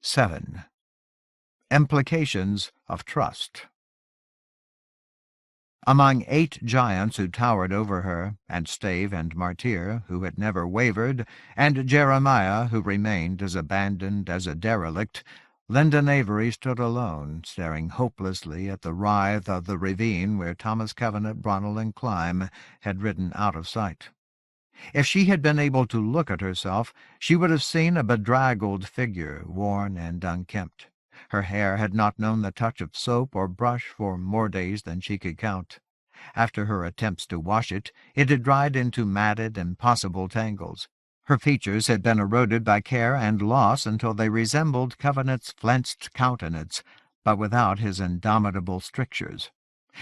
7. Implications of trust. Among 8 giants who towered over her, and Stave and Martyr, who had never wavered, and Jeremiah, who remained as abandoned as a derelict, Lyndon Avery stood alone, staring hopelessly at the writhe of the ravine where Thomas Covenant, Bronnell, and Clyme had ridden out of sight. If she had been able to look at herself, she would have seen a bedraggled figure, worn and unkempt. Her hair had not known the touch of soap or brush for more days than she could count. After her attempts to wash it, it had dried into matted, impossible tangles. Her features had been eroded by care and loss until they resembled Covenant's flensed countenance, but without his indomitable strictures.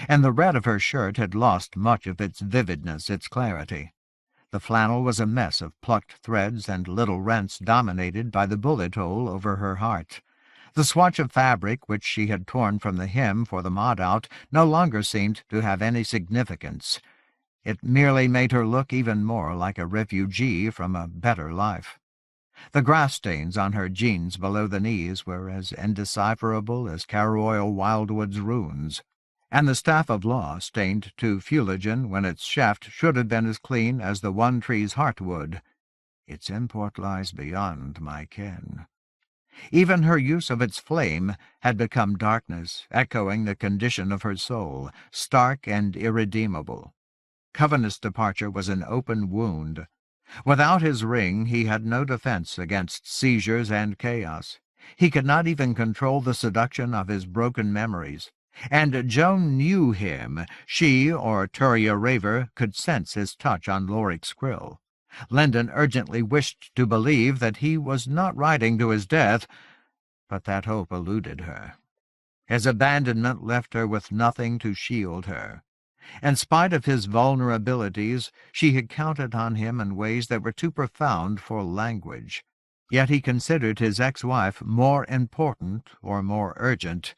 And the red of her shirt had lost much of its vividness, its clarity. The flannel was a mess of plucked threads and little rents dominated by the bullet hole over her heart. The swatch of fabric which she had torn from the hem for the mod-out no longer seemed to have any significance. It merely made her look even more like a refugee from a better life. The grass stains on her jeans below the knees were as indecipherable as Carroll Wildwood's runes, and the staff of law stained to fuligen when its shaft should have been as clean as the one tree's heartwood. Its import lies beyond my ken. Even her use of its flame had become darkness, echoing the condition of her soul, stark and irredeemable. Covenant's departure was an open wound. Without his ring, he had no defense against seizures and chaos. He could not even control the seduction of his broken memories. And Joan knew him. She, or Turia Raver, could sense his touch on Loric's quill. Lyndon urgently wished to believe that he was not riding to his death, but that hope eluded her. His abandonment left her with nothing to shield her. In spite of his vulnerabilities, she had counted on him in ways that were too profound for language. Yet he considered his ex-wife more important or more urgent.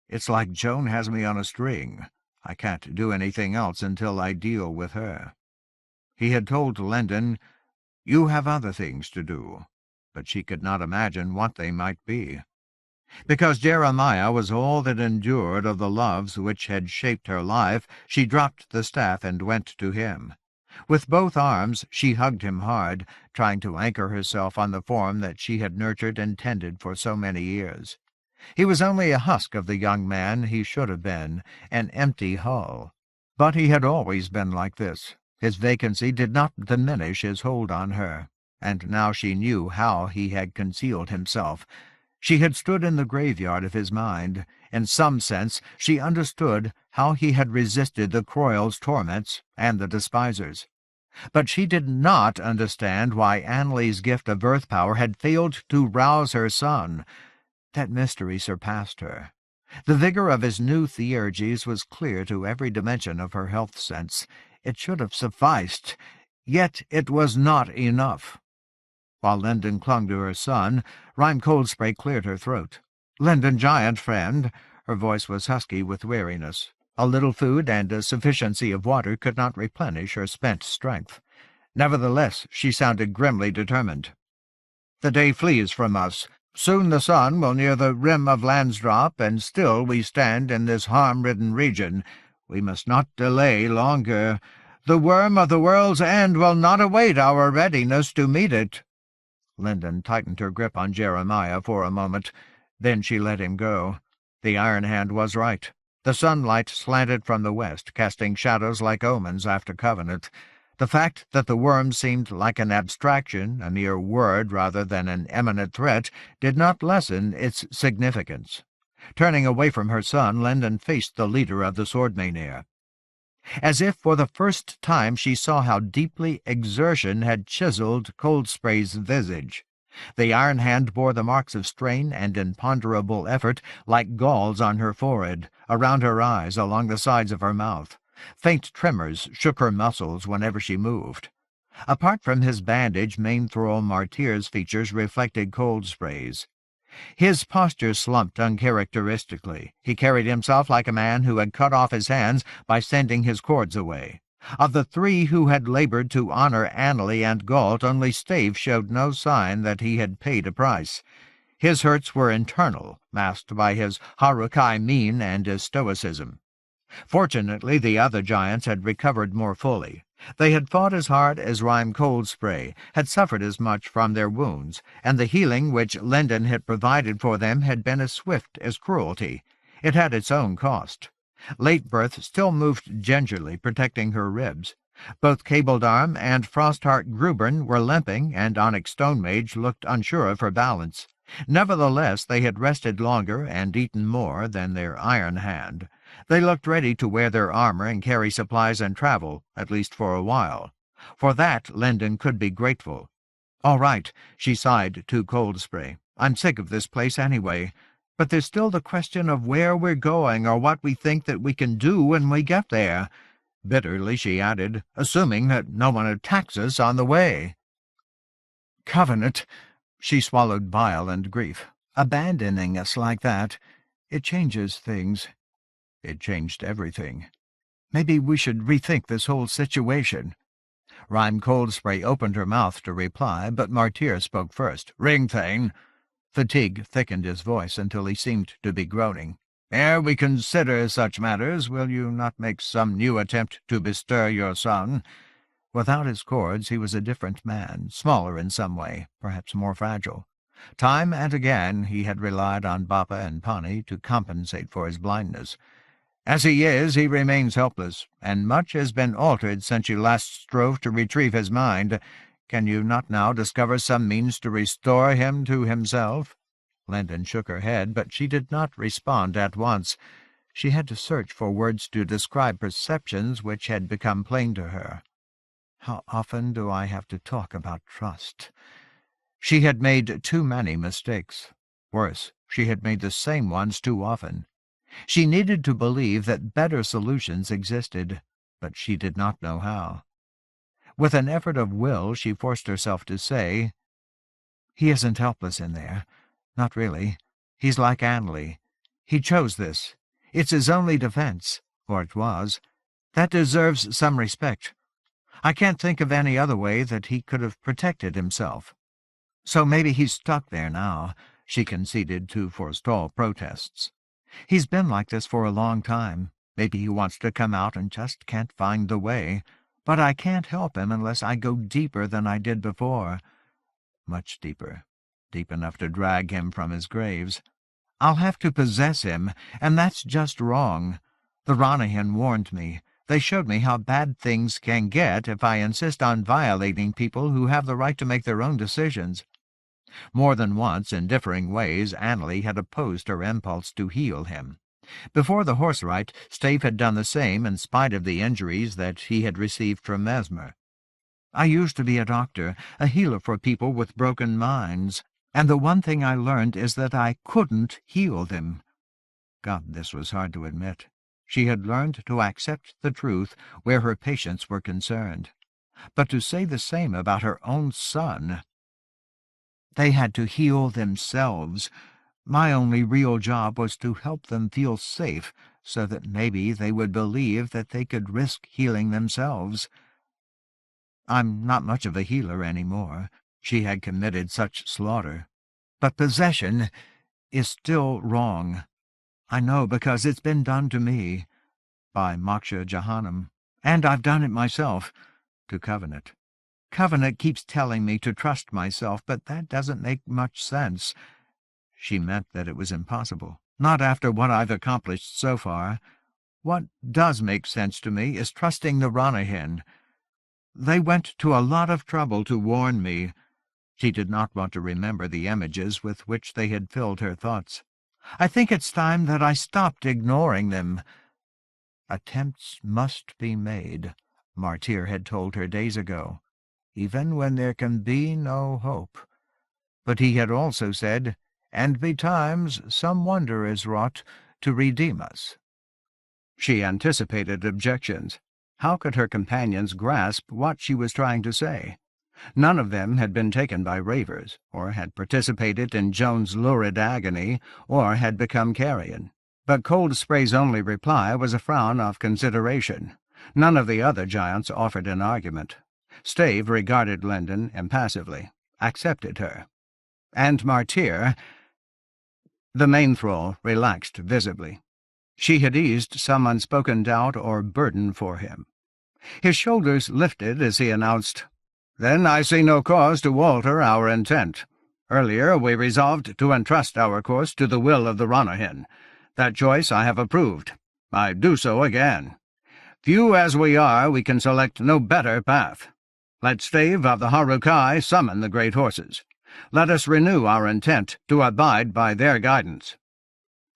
"It's like Joan has me on a string. I can't do anything else until I deal with her." He had told Lyndon, "You have other things to do," but she could not imagine what they might be. Because Jeremiah was all that endured of the loves which had shaped her life, she dropped the staff and went to him. With both arms she hugged him hard, trying to anchor herself on the form that she had nurtured and tended for so many years. He was only a husk of the young man he should have been, an empty hull. But he had always been like this. His vacancy did not diminish his hold on her, and now she knew how he had concealed himself. She had stood in the graveyard of his mind. In some sense, she understood how he had resisted the Croyles' torments and the despisers. But she did not understand why Annley's gift of earth power had failed to rouse her son. That mystery surpassed her. The vigor of his new theurgies was clear to every dimension of her health sense. It should have sufficed, yet it was not enough. While Lyndon clung to her son, Rhyme Coldspray cleared her throat. "Lyndon, giant friend," her voice was husky with weariness. A little food and a sufficiency of water could not replenish her spent strength. Nevertheless, she sounded grimly determined. "The day flees from us. Soon the sun will near the rim of Landsdrop, and still we stand in this harm-ridden region. We must not delay longer. The worm of the world's end will not await our readiness to meet it." Lyndon tightened her grip on Jeremiah for a moment. Then she let him go. The Iron Hand was right. The sunlight slanted from the west, casting shadows like omens after Covenant. The fact that the worm seemed like an abstraction, a mere word rather than an imminent threat, did not lessen its significance. Turning away from her son, Lyndon faced the leader of the Swordmaenir. As if for the first time she saw how deeply exertion had chiseled Coldspray's visage. The Iron Hand bore the marks of strain and imponderable effort like galls on her forehead, around her eyes, along the sides of her mouth. Faint tremors shook her muscles whenever she moved. Apart from his bandage, main-thrall Martyr's features reflected Coldspray's. His posture slumped uncharacteristically. He carried himself like a man who had cut off his hands by sending his cords away. Of the 3 who had labored to honor Annley and Galt, only Stave showed no sign that he had paid a price. His hurts were internal, masked by his Harukai mien and his stoicism. Fortunately, the other giants had recovered more fully. They had fought as hard as Rhyme Coldspray, had suffered as much from their wounds, and the healing which Lendon had provided for them had been as swift as cruelty. It had its own cost. Late Birth still moved gingerly, protecting her ribs. Both Cabled-Arm and Frostheart Grubern were limping, and Onyx Stonemage looked unsure of her balance. Nevertheless, they had rested longer and eaten more than their Iron Hand. They looked ready to wear their armor and carry supplies and travel, at least for a while. For that Lendon could be grateful. "All right," she sighed to Coldspray. "I'm sick of this place anyway. But there's still the question of where we're going or what we think that we can do when we get there." Bitterly she added, "assuming that no one attacks us on the way." "Covenant," she swallowed bile and grief. "Abandoning us like that, it changes things." It changed everything. "Maybe we should rethink this whole situation." Rhyme Coldspray opened her mouth to reply, but Martyr spoke first. "Ringthane." Fatigue thickened his voice until he seemed to be groaning. "Ere we consider such matters, will you not make some new attempt to bestir your son?" Without his cords he was a different man, smaller in some way, perhaps more fragile. Time and again he had relied on Bappa and Pani to compensate for his blindness. As he is, he remains helpless, and much has been altered since you last strove to retrieve his mind. Can you not now discover some means to restore him to himself?" Lendon shook her head, but she did not respond at once. She had to search for words to describe perceptions which had become plain to her. "How often do I have to talk about trust?" She had made too many mistakes. Worse, she had made the same ones too often. She needed to believe that better solutions existed, but she did not know how. With an effort of will, she forced herself to say, "He isn't helpless in there. Not really. He's like Anley. He chose this. It's his only defense, or it was. That deserves some respect. I can't think of any other way that he could have protected himself. So maybe he's stuck there now," she conceded to forestall protests. "He's been like this for a long time. Maybe he wants to come out and just can't find the way. But I can't help him unless I go deeper than I did before. Much deeper. Deep enough to drag him from his graves. I'll have to possess him, and that's just wrong. The Ranyhyn warned me. They showed me how bad things can get if I insist on violating people who have the right to make their own decisions." More than once, in differing ways, Anley had opposed her impulse to heal him. Before the horse rite, Stave had done the same in spite of the injuries that he had received from Mesmer. "I used to be a doctor, a healer for people with broken minds, and the one thing I learned is that I couldn't heal them." God, this was hard to admit. She had learned to accept the truth where her patients were concerned. But to say the same about her own son— They had to heal themselves. My only real job was to help them feel safe, so that maybe they would believe that they could risk healing themselves. I'm not much of a healer anymore. She had committed such slaughter. But possession is still wrong. I know because it's been done to me, by Moksha Jahannam, and I've done it myself, to Covenant. Covenant keeps telling me to trust myself, but that doesn't make much sense. She meant that it was impossible. Not after what I've accomplished so far. What does make sense to me is trusting the Ranyhyn. They went to a lot of trouble to warn me. She did not want to remember the images with which they had filled her thoughts. I think it's time that I stopped ignoring them. Attempts must be made, Martyr had told her days ago, even when there can be no hope. But he had also said, and betimes some wonder is wrought to redeem us. She anticipated objections. How could her companions grasp what she was trying to say? None of them had been taken by ravers, or had participated in Joan's lurid agony, or had become carrion. But Coldsplay's only reply was a frown of consideration. None of the other giants offered an argument. Stave regarded Lendon impassively, accepted her. And Martyr, The main thrall relaxed visibly. She had eased some unspoken doubt or burden for him. His shoulders lifted as he announced, "Then I see no cause to alter our intent. Earlier we resolved to entrust our course to the will of the Ranyhyn. That choice I have approved. I do so again. Few as we are, we can select no better path. Let Stave of the Harukai summon the great horses. Let us renew our intent to abide by their guidance."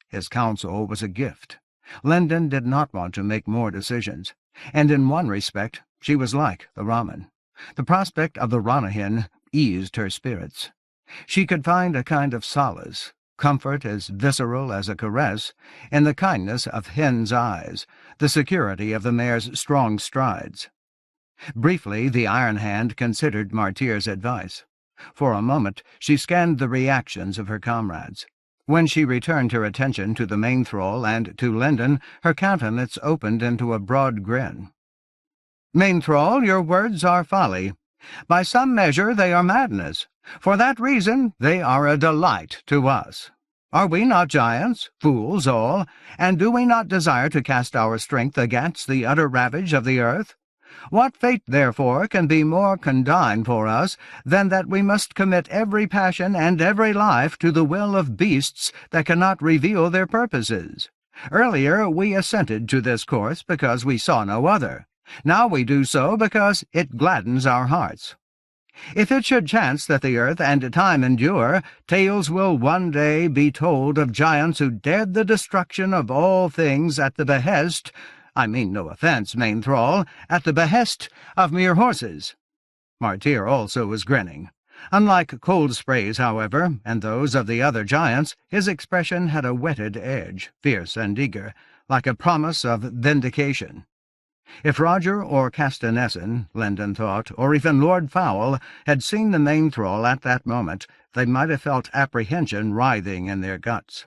His counsel was a gift. Lendon did not want to make more decisions, and in one respect she was like the Raman. The prospect of the Ranyhyn eased her spirits. She could find a kind of solace, comfort as visceral as a caress, in the kindness of Hyn's eyes, the security of the mare's strong strides. Briefly the Iron Hand considered Martyr's advice. For a moment she scanned the reactions of her comrades. When she returned her attention to the main thrall and to Lendon, her countenance opened into a broad grin. "Main thrall, your words are folly. By some measure they are madness. For that reason they are a delight to us. Are we not giants, fools all, and do we not desire to cast our strength against the utter ravage of the earth? What fate, therefore, can be more condign for us than that we must commit every passion and every life to the will of beasts that cannot reveal their purposes? Earlier we assented to this course because we saw no other. Now we do so because it gladdens our hearts. If it should chance that the earth and time endure, tales will one day be told of giants who dared the destruction of all things at the behest— I mean no offence, main thrall— at the behest of mere horses." Martyr also was grinning. Unlike Cold Spray's, however, and those of the other giants, his expression had a whetted edge, fierce and eager, like a promise of vindication. If Roger or Castanessen, Lendon thought, or even Lord Fowl, had seen the main thrall at that moment, they might have felt apprehension writhing in their guts.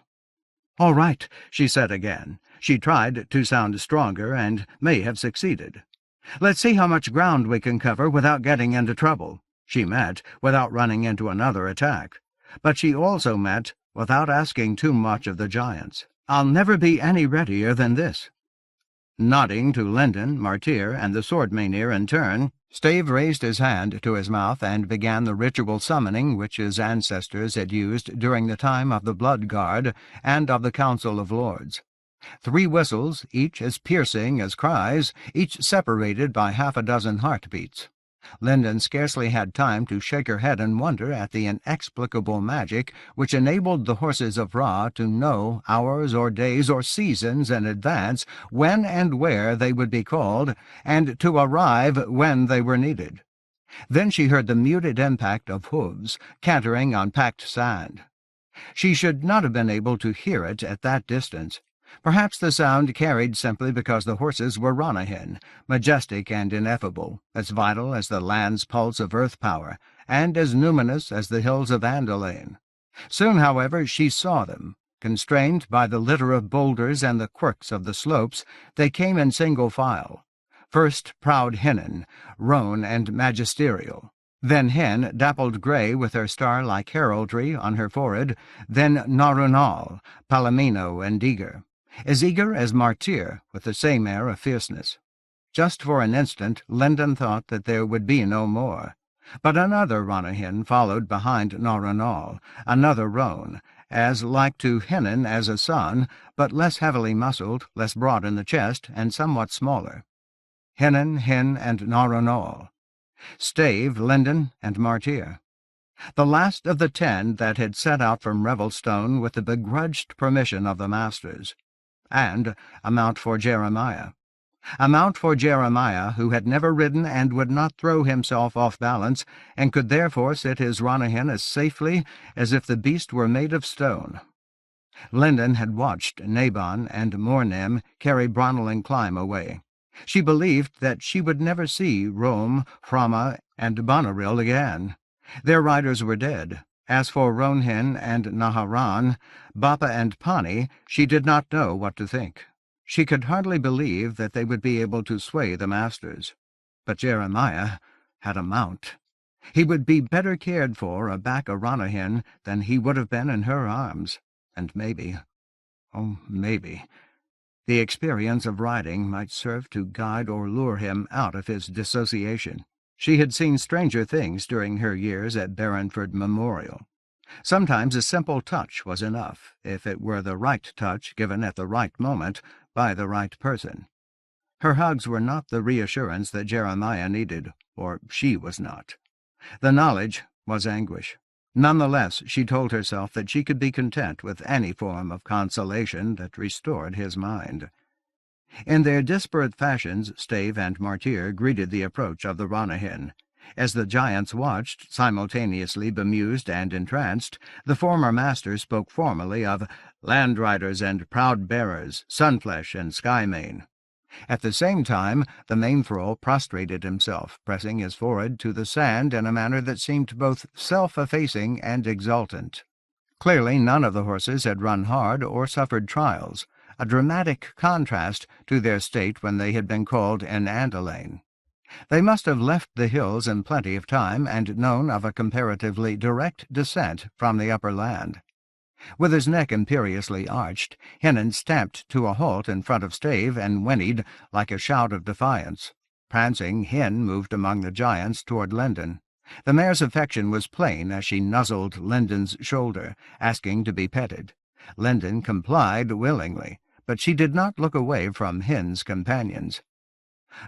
"All right," she said again. She tried to sound stronger, and may have succeeded. "Let's see how much ground we can cover without getting into trouble." She meant without running into another attack. But she also meant without asking too much of the giants. "I'll never be any readier than this." Nodding to Lendon, Martyr, and the sword Mynheer in turn, Stave raised his hand to his mouth and began the ritual summoning which his ancestors had used during the time of the Blood Guard and of the Council of Lords. 3 whistles, each as piercing as cries, each separated by half a dozen heartbeats. Lendon scarcely had time to shake her head in wonder at the inexplicable magic which enabled the horses of Ra to know hours or days or seasons in advance when and where they would be called, and to arrive when they were needed. Then she heard the muted impact of hooves cantering on packed sand. She should not have been able to hear it at that distance. Perhaps the sound carried simply because the horses were Ranyhyn, majestic and ineffable, as vital as the land's pulse of earth power, and as numinous as the hills of Andalane. Soon, however, she saw them. Constrained by the litter of boulders and the quirks of the slopes, they came in single file. First proud Hynn, roan and magisterial. Then Hyn, dappled grey with her star-like heraldry on her forehead. Then Narunal, palomino and eager. As eager as Martyr, with the same air of fierceness. Just for an instant Lendon thought that there would be no more. But another Ranyhyn followed behind Narunal, another roan, as like to Hynn as a son, but less heavily muscled, less broad in the chest, and somewhat smaller. Hyn, and Narunal. Stave, Lendon, and Martyr. The last of the 10 that had set out from Revelstone with the begrudged permission of the masters. And a mount for Jeremiah. A mount for Jeremiah, who had never ridden and would not throw himself off balance, and could therefore sit his Ranyhyn as safely as if the beast were made of stone. Lendon had watched Nabon and Mornem carry Bronwyn and climb away. She believed that she would never see Rome, Frama, and Bonnerill again. Their riders were dead. As for Ronyhyn and Naharan, Bappa and Pani, she did not know what to think. She could hardly believe that they would be able to sway the masters. But Jeremiah had a mount. He would be better cared for aback a Ranyhyn than he would have been in her arms, And maybe, oh, maybe, the experience of riding might serve to guide or lure him out of his dissociation. She had seen stranger things during her years at Barrenford Memorial. Sometimes a simple touch was enough, if it were the right touch given at the right moment by the right person. Her hugs were not the reassurance that Jeremiah needed, or she was not. The knowledge was anguish. Nonetheless, she told herself that she could be content with any form of consolation that restored his mind. In their disparate fashions, Stave and Martyr greeted the approach of the Ranyhyn. As the giants watched, simultaneously bemused and entranced, the former master spoke formally of land riders and proud bearers, Sunflesh and Skymane. At the same time, the main thrall prostrated himself, pressing his forehead to the sand in a manner that seemed both self-effacing and exultant. Clearly none of the horses had run hard or suffered trials, a dramatic contrast to their state when they had been called in Andalane. They must have left the hills in plenty of time and known of a comparatively direct descent from the upper land. With his neck imperiously arched, Hynn stamped to a halt in front of Stave and whinnied like a shout of defiance. Prancing, Hynn moved among the giants toward Lendon. The mare's affection was plain as she nuzzled Lendon's shoulder, asking to be petted. Lendon complied willingly, but she did not look away from Hynn's companions.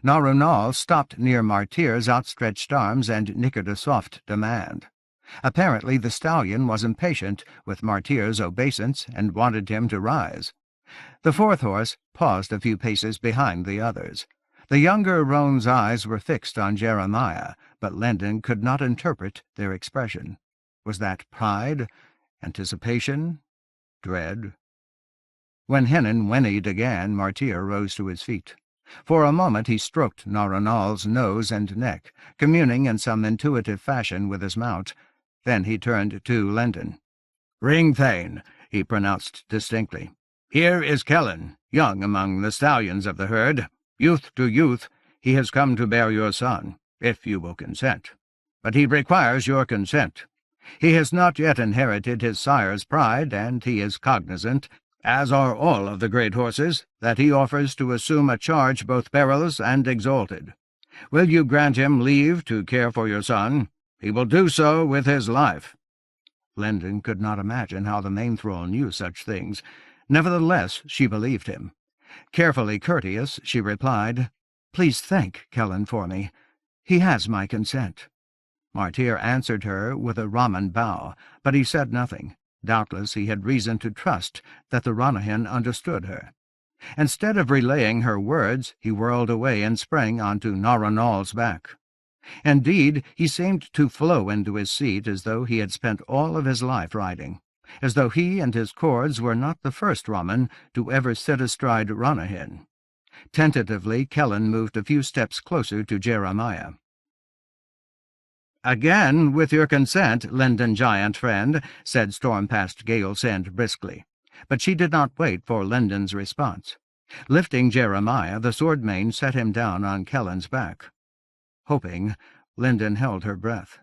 Narunal stopped near Martyr's outstretched arms and nickered a soft demand. Apparently the stallion was impatient with Martyr's obeisance and wanted him to rise. The fourth horse paused a few paces behind the others. The younger roan's eyes were fixed on Jeremiah, but Lendon could not interpret their expression. Was that pride, anticipation, dread? When Hynn whinnied again, Martyr rose to his feet. For a moment he stroked Narunal's nose and neck, communing in some intuitive fashion with his mount. Then he turned to Lendon. "Ringthane," he pronounced distinctly. "Here is Qwellinir, young among the stallions of the herd. Youth to youth, he has come to bear your son, if you will consent. But he requires your consent. He has not yet inherited his sire's pride, and he is cognizant, as are all of the great horses, that he offers to assume a charge both perilous and exalted. Will you grant him leave to care for your son? He will do so with his life." Lendon could not imagine how the main thrall knew such things. Nevertheless, she believed him. Carefully courteous, she replied, "Please thank Qwellinir for me. He has my consent." Martyr answered her with a Raman bow, but he said nothing. Doubtless he had reason to trust that the Ranyhyn understood her. Instead of relaying her words, he whirled away and sprang onto Narunal's back. Indeed, he seemed to flow into his seat as though he had spent all of his life riding, as though he and his cords were not the first Raman to ever sit astride Ranyhyn. Tentatively, Qwellinir moved a few steps closer to Jeremiah. "Again, with your consent, Lendon giant friend," said Stormpast Galesend briskly. But she did not wait for Lendon's response. Lifting Jeremiah, the swordmane set him down on Qwellinir's back. Hoping, Lendon held her breath.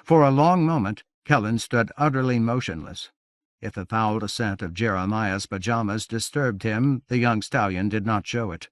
For a long moment, Qwellinir stood utterly motionless. If the foul scent of Jeremiah's pajamas disturbed him, the young stallion did not show it.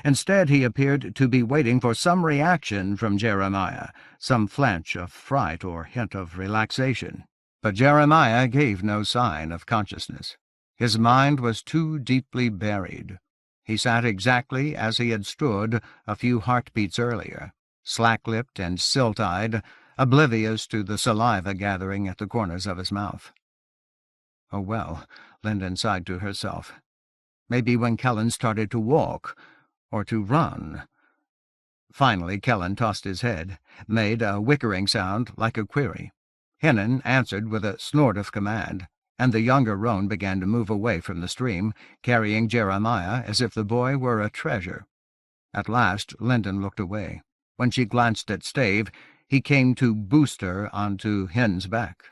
Instead, he appeared to be waiting for some reaction from Jeremiah, some flinch of fright or hint of relaxation. But Jeremiah gave no sign of consciousness. His mind was too deeply buried. He sat exactly as he had stood a few heartbeats earlier, slack-lipped and silt-eyed, oblivious to the saliva gathering at the corners of his mouth. Oh well, Lendon sighed to herself. Maybe when Qwellinir started to walk, or to run. Finally Qwellinir tossed his head, made a whickering sound like a query. Hynn answered with a snort of command, and the younger roan began to move away from the stream, carrying Jeremiah as if the boy were a treasure. At last Lendon looked away. When she glanced at Stave, he came to boost her onto Hynn's back.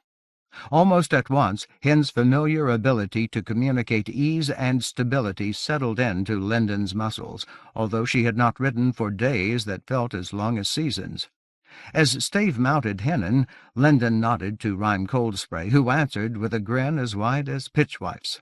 Almost at once, Hynn's familiar ability to communicate ease and stability settled into Lendon's muscles, although she had not ridden for days that felt as long as seasons. As Stave mounted Hynnin, Lendon nodded to Rhyme Coldspray, who answered with a grin as wide as pitchwife's.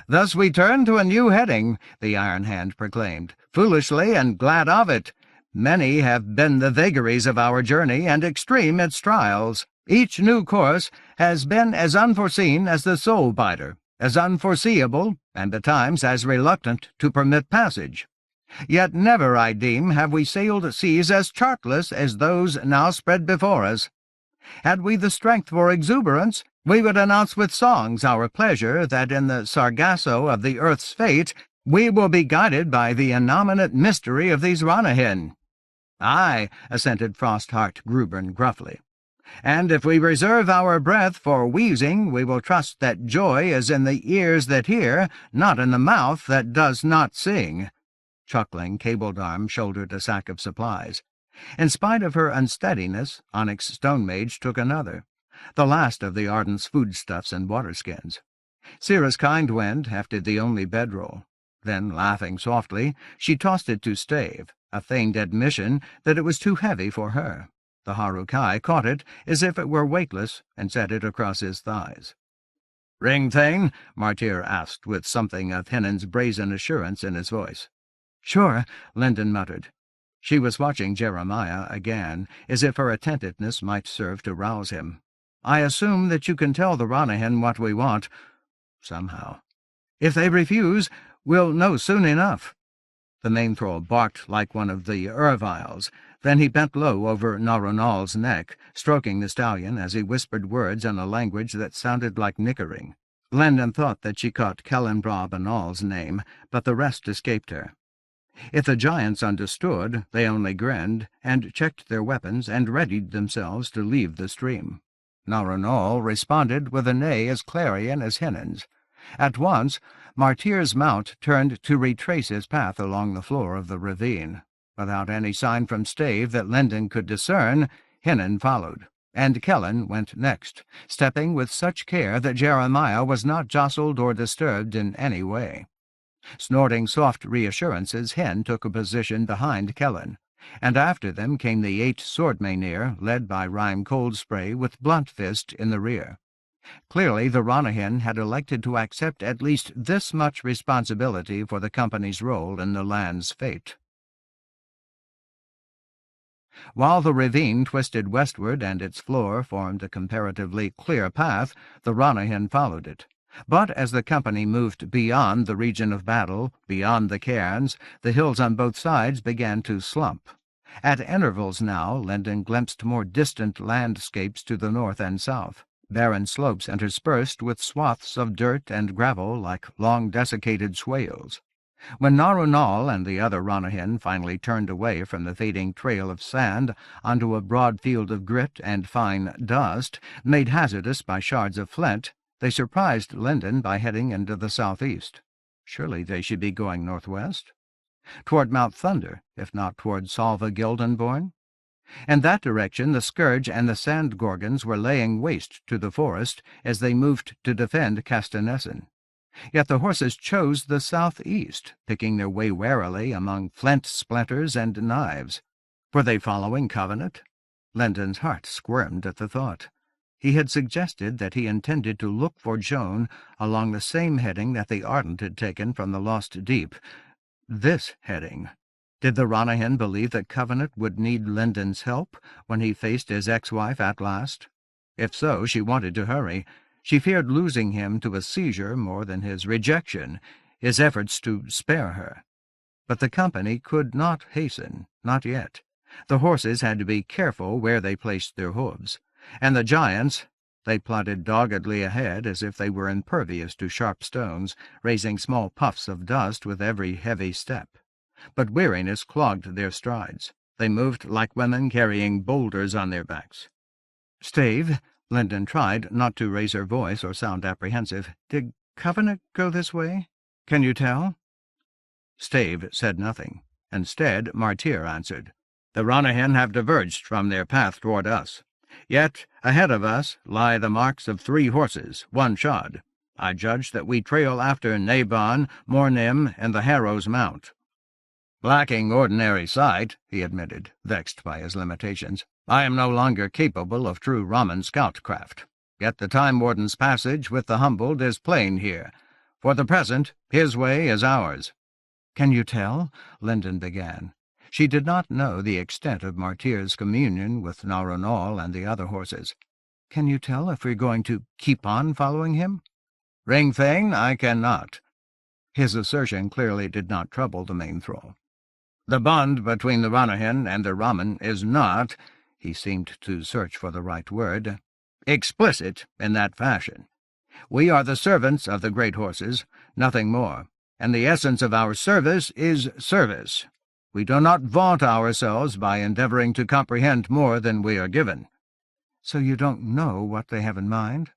"Thus we turn to a new heading," the Iron Hand proclaimed, "foolishly and glad of it. Many have been the vagaries of our journey, and extreme its trials. Each new course has been as unforeseen as the soul-biter, as unforeseeable, and at times as reluctant to permit passage. Yet never, I deem, have we sailed seas as chartless as those now spread before us. Had we the strength for exuberance, we would announce with songs our pleasure that in the sargasso of the earth's fate we will be guided by the innominate mystery of these Ranyhyn." "Aye," assented Frostheart Grubern gruffly. "And if we reserve our breath for wheezing, we will trust that joy is in the ears that hear, not in the mouth that does not sing." Chuckling, Cabledarm shouldered a sack of supplies. In spite of her unsteadiness, Onyx Stonemage took another, the last of the Ardent's foodstuffs and waterskins. Cirrus Kindwind hefted the only bedroll. Then, laughing softly, she tossed it to Stave, a feigned admission that it was too heavy for her. The Harukai caught it as if it were weightless and set it across his thighs. "Ring Thane?" Martyr asked, with something of Hynnin's brazen assurance in his voice. "Sure," Lendon muttered. She was watching Jeremiah again, as if her attentiveness might serve to rouse him. "I assume that you can tell the Ranyhyn what we want, somehow. If they refuse, we'll know soon enough." The main-thrall barked like one of the Erviles. Then he bent low over Narunal's neck, stroking the stallion as he whispered words in a language that sounded like nickering. Lendon thought that she caught Qwellinir Banal's name, but the rest escaped her. If the giants understood, they only grinned, and checked their weapons and readied themselves to leave the stream. Narunal responded with a neigh as clarion as Hynnin's. At once, Martyr's mount turned to retrace his path along the floor of the ravine. Without any sign from Stave that Lendon could discern, Hynnin followed, and Kellen went next, stepping with such care that Jeremiah was not jostled or disturbed in any way. Snorting soft reassurances, Hen took a position behind Kellen, and after them came the 8 Swordmaynir, led by Rhyme Coldspray with Bluntfist in the rear. Clearly the Ranyhyn had elected to accept at least this much responsibility for the company's role in the land's fate. While the ravine twisted westward and its floor formed a comparatively clear path, the Ranyhyn followed it. But as the company moved beyond the region of battle, beyond the cairns, the hills on both sides began to slump. At intervals now, Lendon glimpsed more distant landscapes to the north and south, barren slopes interspersed with swaths of dirt and gravel like long desiccated swales. When Narunal and the other Ranyhyn finally turned away from the fading trail of sand onto a broad field of grit and fine dust, made hazardous by shards of flint, they surprised Lendon by heading into the southeast. Surely they should be going northwest? Toward Mount Thunder, if not toward Salva Gildenborn? In that direction the Scourge and the Sand Gorgons were laying waste to the forest as they moved to defend Castanessen. Yet the horses chose the southeast, picking their way warily among flint splinters and knives. Were they following Covenant? Lendon's heart squirmed at the thought. He had suggested that he intended to look for Joan along the same heading that the Ardent had taken from the Lost Deep. This heading. Did the Ranyhyn believe that Covenant would need Lendon's help when he faced his ex-wife at last? If so, she wanted to hurry. She feared losing him to a seizure more than his rejection, his efforts to spare her. But the company could not hasten, not yet. The horses had to be careful where they placed their hooves. And the giants, they plodded doggedly ahead as if they were impervious to sharp stones, raising small puffs of dust with every heavy step. But weariness clogged their strides. They moved like women carrying boulders on their backs. "Stave," Lendon tried not to raise her voice or sound apprehensive, "did Covenant go this way? Can you tell?" Stave said nothing. Instead, Martyr answered, "The Ranyhyn have diverged from their path toward us. Yet, ahead of us lie the marks of 3 horses, one shod. I judge that we trail after Naban, Mornim, and the Harrow's Mount." "Lacking ordinary sight," he admitted, vexed by his limitations, I am no longer capable of true Raman scoutcraft. Yet the Time Warden's passage with the humbled is plain here. For the present, his way is ours." "Can you tell?" Linden began. She did not know the extent of Martyr's communion with Narunal and the other horses. "Can you tell if we're going to keep on following him?" "Ringthane, I cannot." His assertion clearly did not trouble the main thrall. "The bond between the Ranyhyn and the Raman is not," he seemed to search for the right word, "explicit in that fashion. We are the servants of the great horses, nothing more, and the essence of our service is service. We do not vaunt ourselves by endeavouring to comprehend more than we are given." "So you don't know what they have in mind?"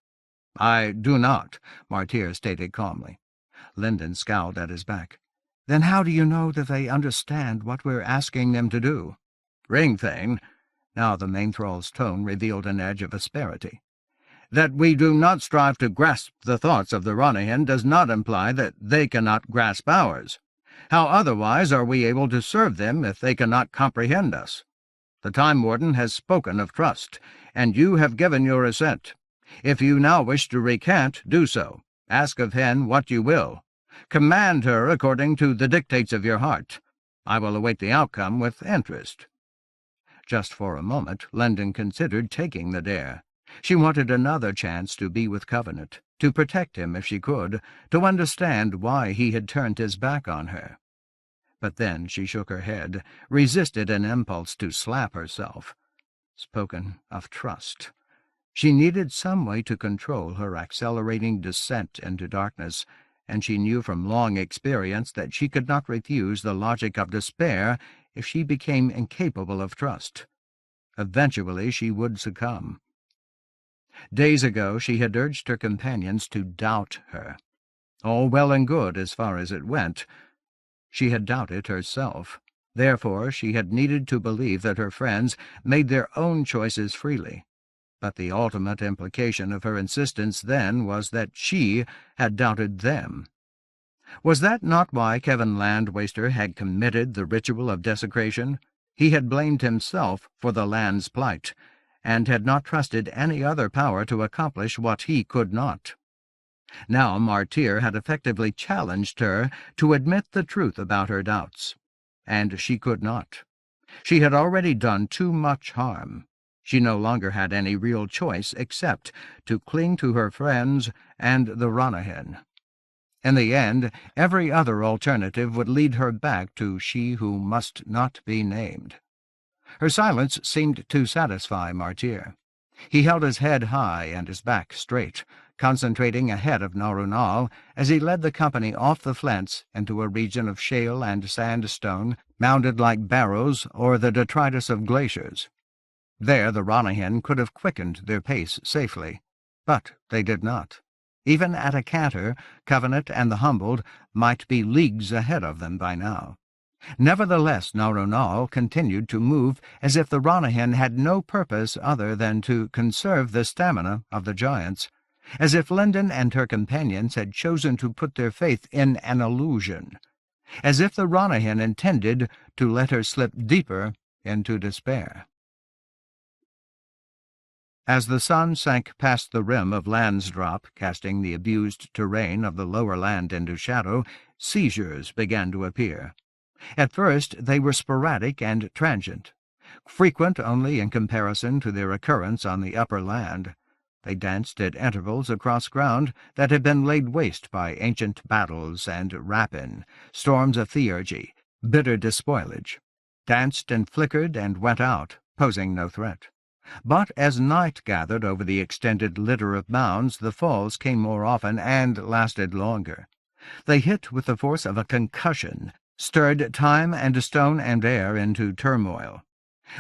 "I do not," Martyr stated calmly. Linden scowled at his back. "Then how do you know that they understand what we're asking them to do?" "Ringthane," now the main thrall's tone revealed an edge of asperity, "that we do not strive to grasp the thoughts of the Ranyhyn does not imply that they cannot grasp ours. How otherwise are we able to serve them if they cannot comprehend us? The Time Warden has spoken of trust, and you have given your assent. If you now wish to recant, do so. Ask of Hen what you will. Command her according to the dictates of your heart. I will await the outcome with interest." Just for a moment, Linden considered taking the dare. She wanted another chance to be with Covenant, to protect him if she could, to understand why he had turned his back on her. But then she shook her head, resisted an impulse to slap herself. Spoken of trust. She needed some way to control her accelerating descent into darkness, and she knew from long experience that she could not refuse the logic of despair if she became incapable of trust. Eventually she would succumb. Days ago she had urged her companions to doubt her. All well and good as far as it went. She had doubted herself. Therefore she had needed to believe that her friends made their own choices freely. But the ultimate implication of her insistence then was that she had doubted them. Was that not why Kevin Landwaster had committed the ritual of desecration? He had blamed himself for the land's plight, and had not trusted any other power to accomplish what he could not. Now Martyr had effectively challenged her to admit the truth about her doubts, and she could not. She had already done too much harm. She no longer had any real choice except to cling to her friends and the Ranyhyn. In the end, every other alternative would lead her back to she who must not be named. Her silence seemed to satisfy Martyr. He held his head high and his back straight, concentrating ahead of Narunal as he led the company off the flints into a region of shale and sandstone, mounded like barrows or the detritus of glaciers. There the Ranyhyn could have quickened their pace safely, but they did not. Even at a canter, Covenant and the Humbled might be leagues ahead of them by now. Nevertheless, Narunal continued to move as if the Ranyhyn had no purpose other than to conserve the stamina of the giants, as if Linden and her companions had chosen to put their faith in an illusion, as if the Ranyhyn intended to let her slip deeper into despair. As the sun sank past the rim of Landsdrop, casting the abused terrain of the lower land into shadow, seizures began to appear. At first they were sporadic and transient, frequent only in comparison to their occurrence on the upper land. They danced at intervals across ground that had been laid waste by ancient battles and rapine, storms of theurgy, bitter despoilage, danced and flickered and went out, posing no threat. But as night gathered over the extended litter of mounds, the falls came more often and lasted longer. They hit with the force of a concussion, stirred time and stone and air into turmoil.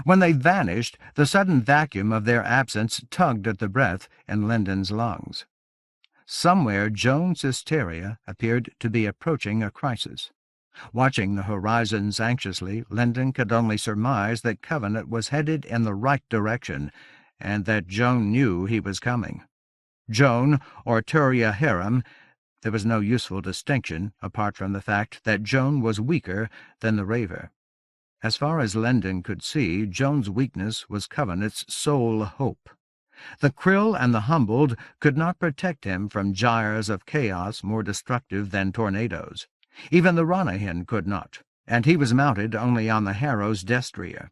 When they vanished, the sudden vacuum of their absence tugged at the breath in Linden's lungs. Somewhere Joan's hysteria appeared to be approaching a crisis. Watching the horizons anxiously, Linden could only surmise that Covenant was headed in the right direction, and that Joan knew he was coming. Joan, or Turia Hiram, there was no useful distinction apart from the fact that Joan was weaker than the Raver. As far as Lendon could see, Joan's weakness was Covenant's sole hope. The Qwil and the Humbled could not protect him from gyres of chaos more destructive than tornadoes. Even the Ranyhyn could not, and he was mounted only on the Harrow's destrier.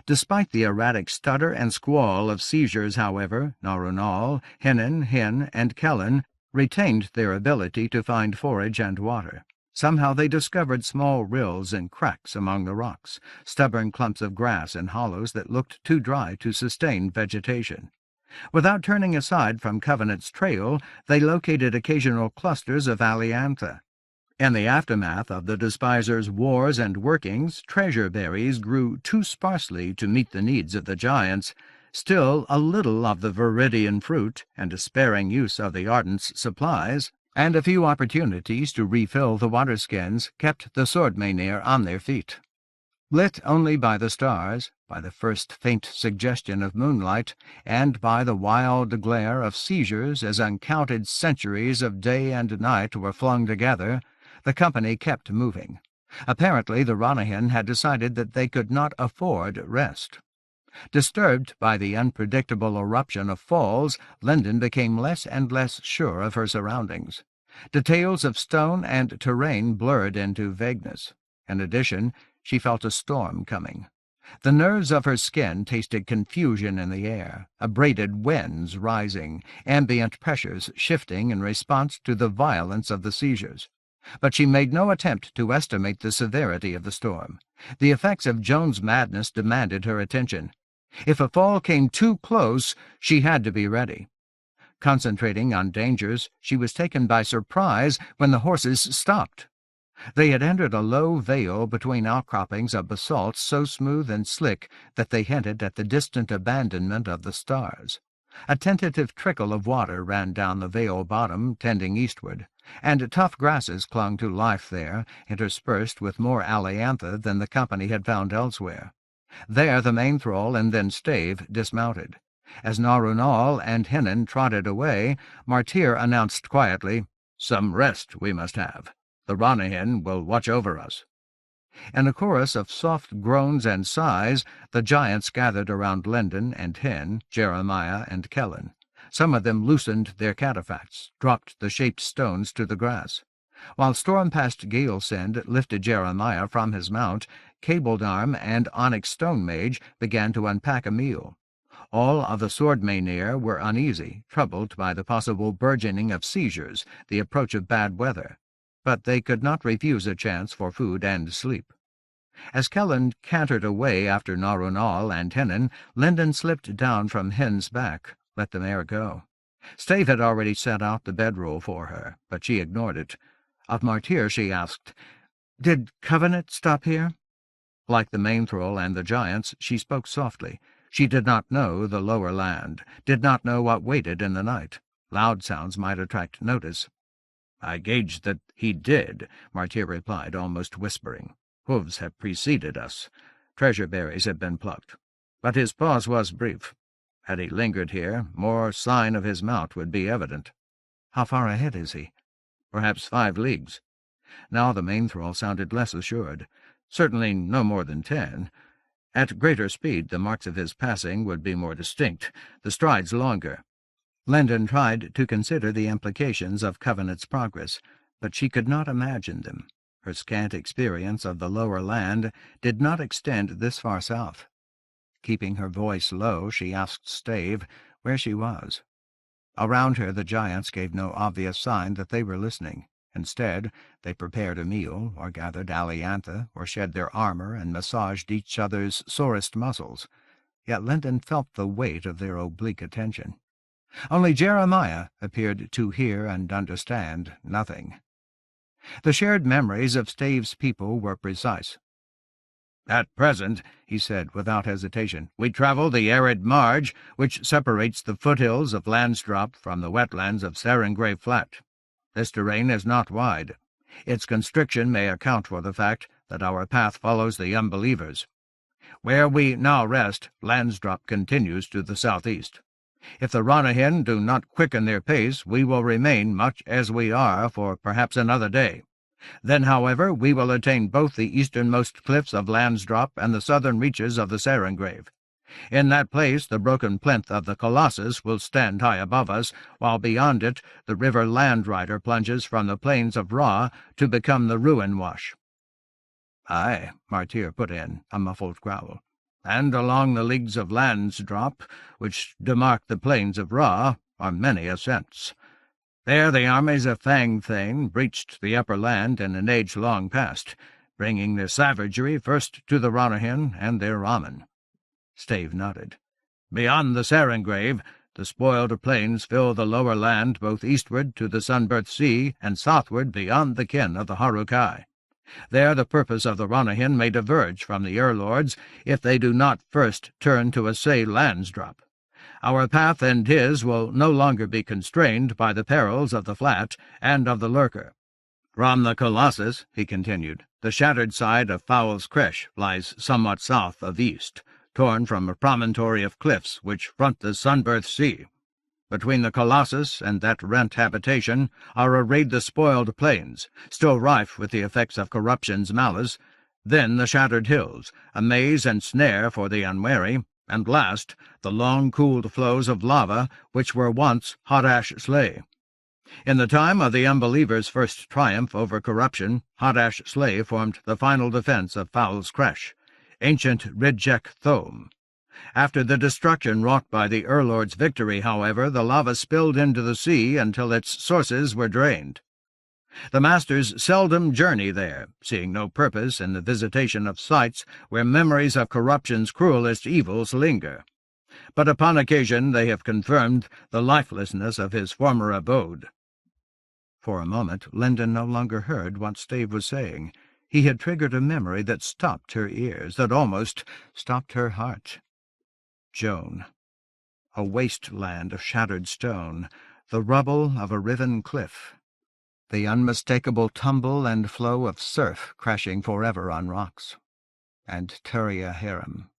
Despite the erratic stutter and squall of seizures, however, Narunal, Hynn, and Qwellin retained their ability to find forage and water. Somehow they discovered small rills and cracks among the rocks, stubborn clumps of grass and hollows that looked too dry to sustain vegetation. Without turning aside from Covenant's trail, they located occasional clusters of aliantha. In the aftermath of the despisers' wars and workings, treasure berries grew too sparsely to meet the needs of the giants. Still, a little of the viridian fruit, and a sparing use of the ardent's supplies, and a few opportunities to refill the water-skins kept the swordmenir on their feet. Lit only by the stars, by the first faint suggestion of moonlight, and by the wild glare of seizures as uncounted centuries of day and night were flung together, the company kept moving. Apparently the Ranyhyn had decided that they could not afford rest. Disturbed by the unpredictable eruption of falls, Lendon became less and less sure of her surroundings. Details of stone and terrain blurred into vagueness. In addition, she felt a storm coming. The nerves of her skin tasted confusion in the air, abraded winds rising, ambient pressures shifting in response to the violence of the seizures. But she made no attempt to estimate the severity of the storm. The effects of Joan's madness demanded her attention. If a fall came too close, she had to be ready. Concentrating on dangers, she was taken by surprise when the horses stopped. They had entered a low vale between outcroppings of basalt so smooth and slick that they hinted at the distant abandonment of the stars. A tentative trickle of water ran down the vale bottom, tending eastward, and tough grasses clung to life there, interspersed with more aliantha than the company had found elsewhere. There the main thrall and then Stave dismounted. As Narunal and Hynn trotted away, Martyr announced quietly, "Some rest we must have. The Ranyhyn will watch over us." In a chorus of soft groans and sighs, the giants gathered around Lendon and Hynn, Jeremiah and Qwellin. Some of them loosened their cataphracts, dropped the shaped stones to the grass. While storm-past Galesend lifted Jeremiah from his mount, Cabledarm and Onyx Stone Mage began to unpack a meal. All of the swordmenir were uneasy, troubled by the possible burgeoning of seizures, the approach of bad weather. But they could not refuse a chance for food and sleep. As Qwellin cantered away after Narunal and Hynn, Lendon slipped down from Hynn's back, let the mare go. Stave had already set out the bedroll for her, but she ignored it. Of Martyr she asked, "Did Covenant stop here?" Like the main thrall and the giants, she spoke softly. She did not know the lower land, did not know what waited in the night. Loud sounds might attract notice. "I gauged that he did," Martyr replied, almost whispering. "Hooves have preceded us. Treasure berries have been plucked. But his pause was brief. Had he lingered here, more sign of his mount would be evident." "How far ahead is he?" "Perhaps 5 leagues." Now the main thrall sounded less assured. "Certainly no more than 10. At greater speed the marks of his passing would be more distinct, the strides longer." Lendon tried to consider the implications of Covenant's progress, but she could not imagine them. Her scant experience of the lower land did not extend this far south. Keeping her voice low, she asked Stave where she was. Around her the giants gave no obvious sign that they were listening. Instead, they prepared a meal, or gathered aliantha, or shed their armor and massaged each other's sorest muscles. Yet Lendon felt the weight of their oblique attention. Only Jeremiah appeared to hear and understand nothing. The shared memories of Stave's people were precise. "At present," he said without hesitation, "we travel the arid marge which separates the foothills of Landsdrop from the wetlands of Serengray Flat. This terrain is not wide. Its constriction may account for the fact that our path follows the unbelievers. Where we now rest, Landsdrop continues to the southeast. If the Ranyhyn do not quicken their pace, we will remain much as we are for perhaps another day. Then, however, we will attain both the easternmost cliffs of Landsdrop and the southern reaches of the Sarengrave. In that place the broken plinth of the Colossus will stand high above us, while beyond it the river Landrider plunges from the plains of Ra to become the Ruin Wash. "Aye," Martyr put in, a muffled growl. "And along the leagues of Landsdrop, which demark the plains of Ra, are many ascents. There the armies of Fangthane breached the upper land in an age long past, bringing their savagery first to the Ranyhyn and their Amen." Stave nodded. "Beyond the Sarengrave, the spoiled plains fill the lower land both eastward to the Sunburnt Sea and southward beyond the ken of the Harukai. There the purpose of the Ranyhyn may diverge from the Earlords if they do not first turn to assay Landsdrop. Our path and his will no longer be constrained by the perils of the Flat and of the Lurker. From the Colossus," he continued, "the shattered side of Foul's Cresh lies somewhat south of east, torn from a promontory of cliffs which front the Sunburnt Sea. Between the Colossus and that rent habitation are arrayed the spoiled plains, still rife with the effects of corruption's malice, then the shattered hills, a maze and snare for the unwary, and last, the long-cooled flows of lava which were once Kurash Slay. In the time of the unbelievers' first triumph over corruption, Kurash Slay formed the final defence of Foul's Cresh, ancient Ridjek Thome. After the destruction wrought by the Earlord's victory, however, the lava spilled into the sea until its sources were drained. The masters seldom journey there, seeing no purpose in the visitation of sites where memories of corruption's cruelest evils linger. But upon occasion they have confirmed the lifelessness of his former abode." For a moment Lyndon no longer heard what Stave was saying. He had triggered a memory that stopped her ears, that almost stopped her heart. Joan. A wasteland of shattered stone, the rubble of a riven cliff, the unmistakable tumble and flow of surf crashing forever on rocks. And Turia Harem.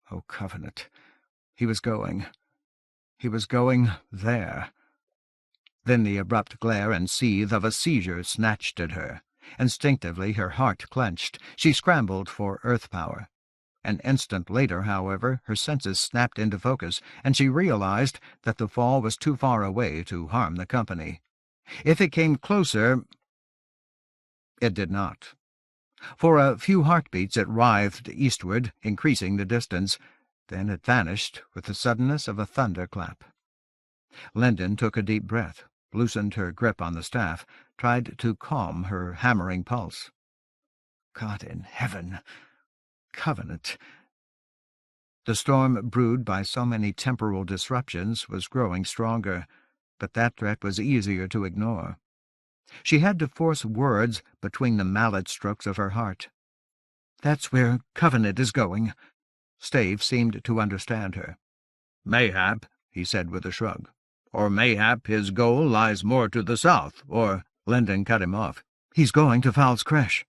Oh, Covenant! He was going there. Then the abrupt glare and seethe of a seizure snatched at her. Instinctively her heart clenched. She scrambled for earth power. An instant later, however, her senses snapped into focus, and she realized that the fall was too far away to harm the company. If it came closer... It did not. For a few heartbeats it writhed eastward, increasing the distance. Then it vanished with the suddenness of a thunderclap. Lyndon took a deep breath, loosened her grip on the staff, tried to calm her hammering pulse. God in heaven! Covenant! The storm brewed by so many temporal disruptions was growing stronger, but that threat was easier to ignore. She had to force words between the mallet strokes of her heart. "That's where Covenant is going." Stave seemed to understand her. "Mayhap," he said with a shrug. "Or mayhap his goal lies more to the south, or—" Lyndon cut him off. "He's going to Foul's Cresh."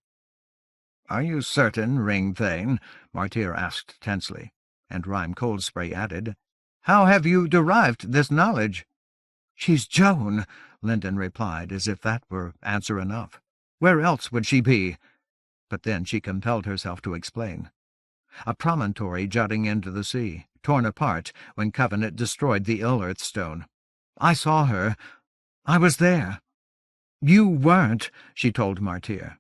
"Are you certain, Ringthane?" Martyr asked tensely, and Rhyme Coldspray added, "How have you derived this knowledge?" "She's Joan," Lyndon replied, as if that were answer enough. "Where else would she be?" But then she compelled herself to explain. "A promontory jutting into the sea, torn apart when Covenant destroyed the Ill-Earth Stone. I saw her. I was there." "You weren't," she told Martyr.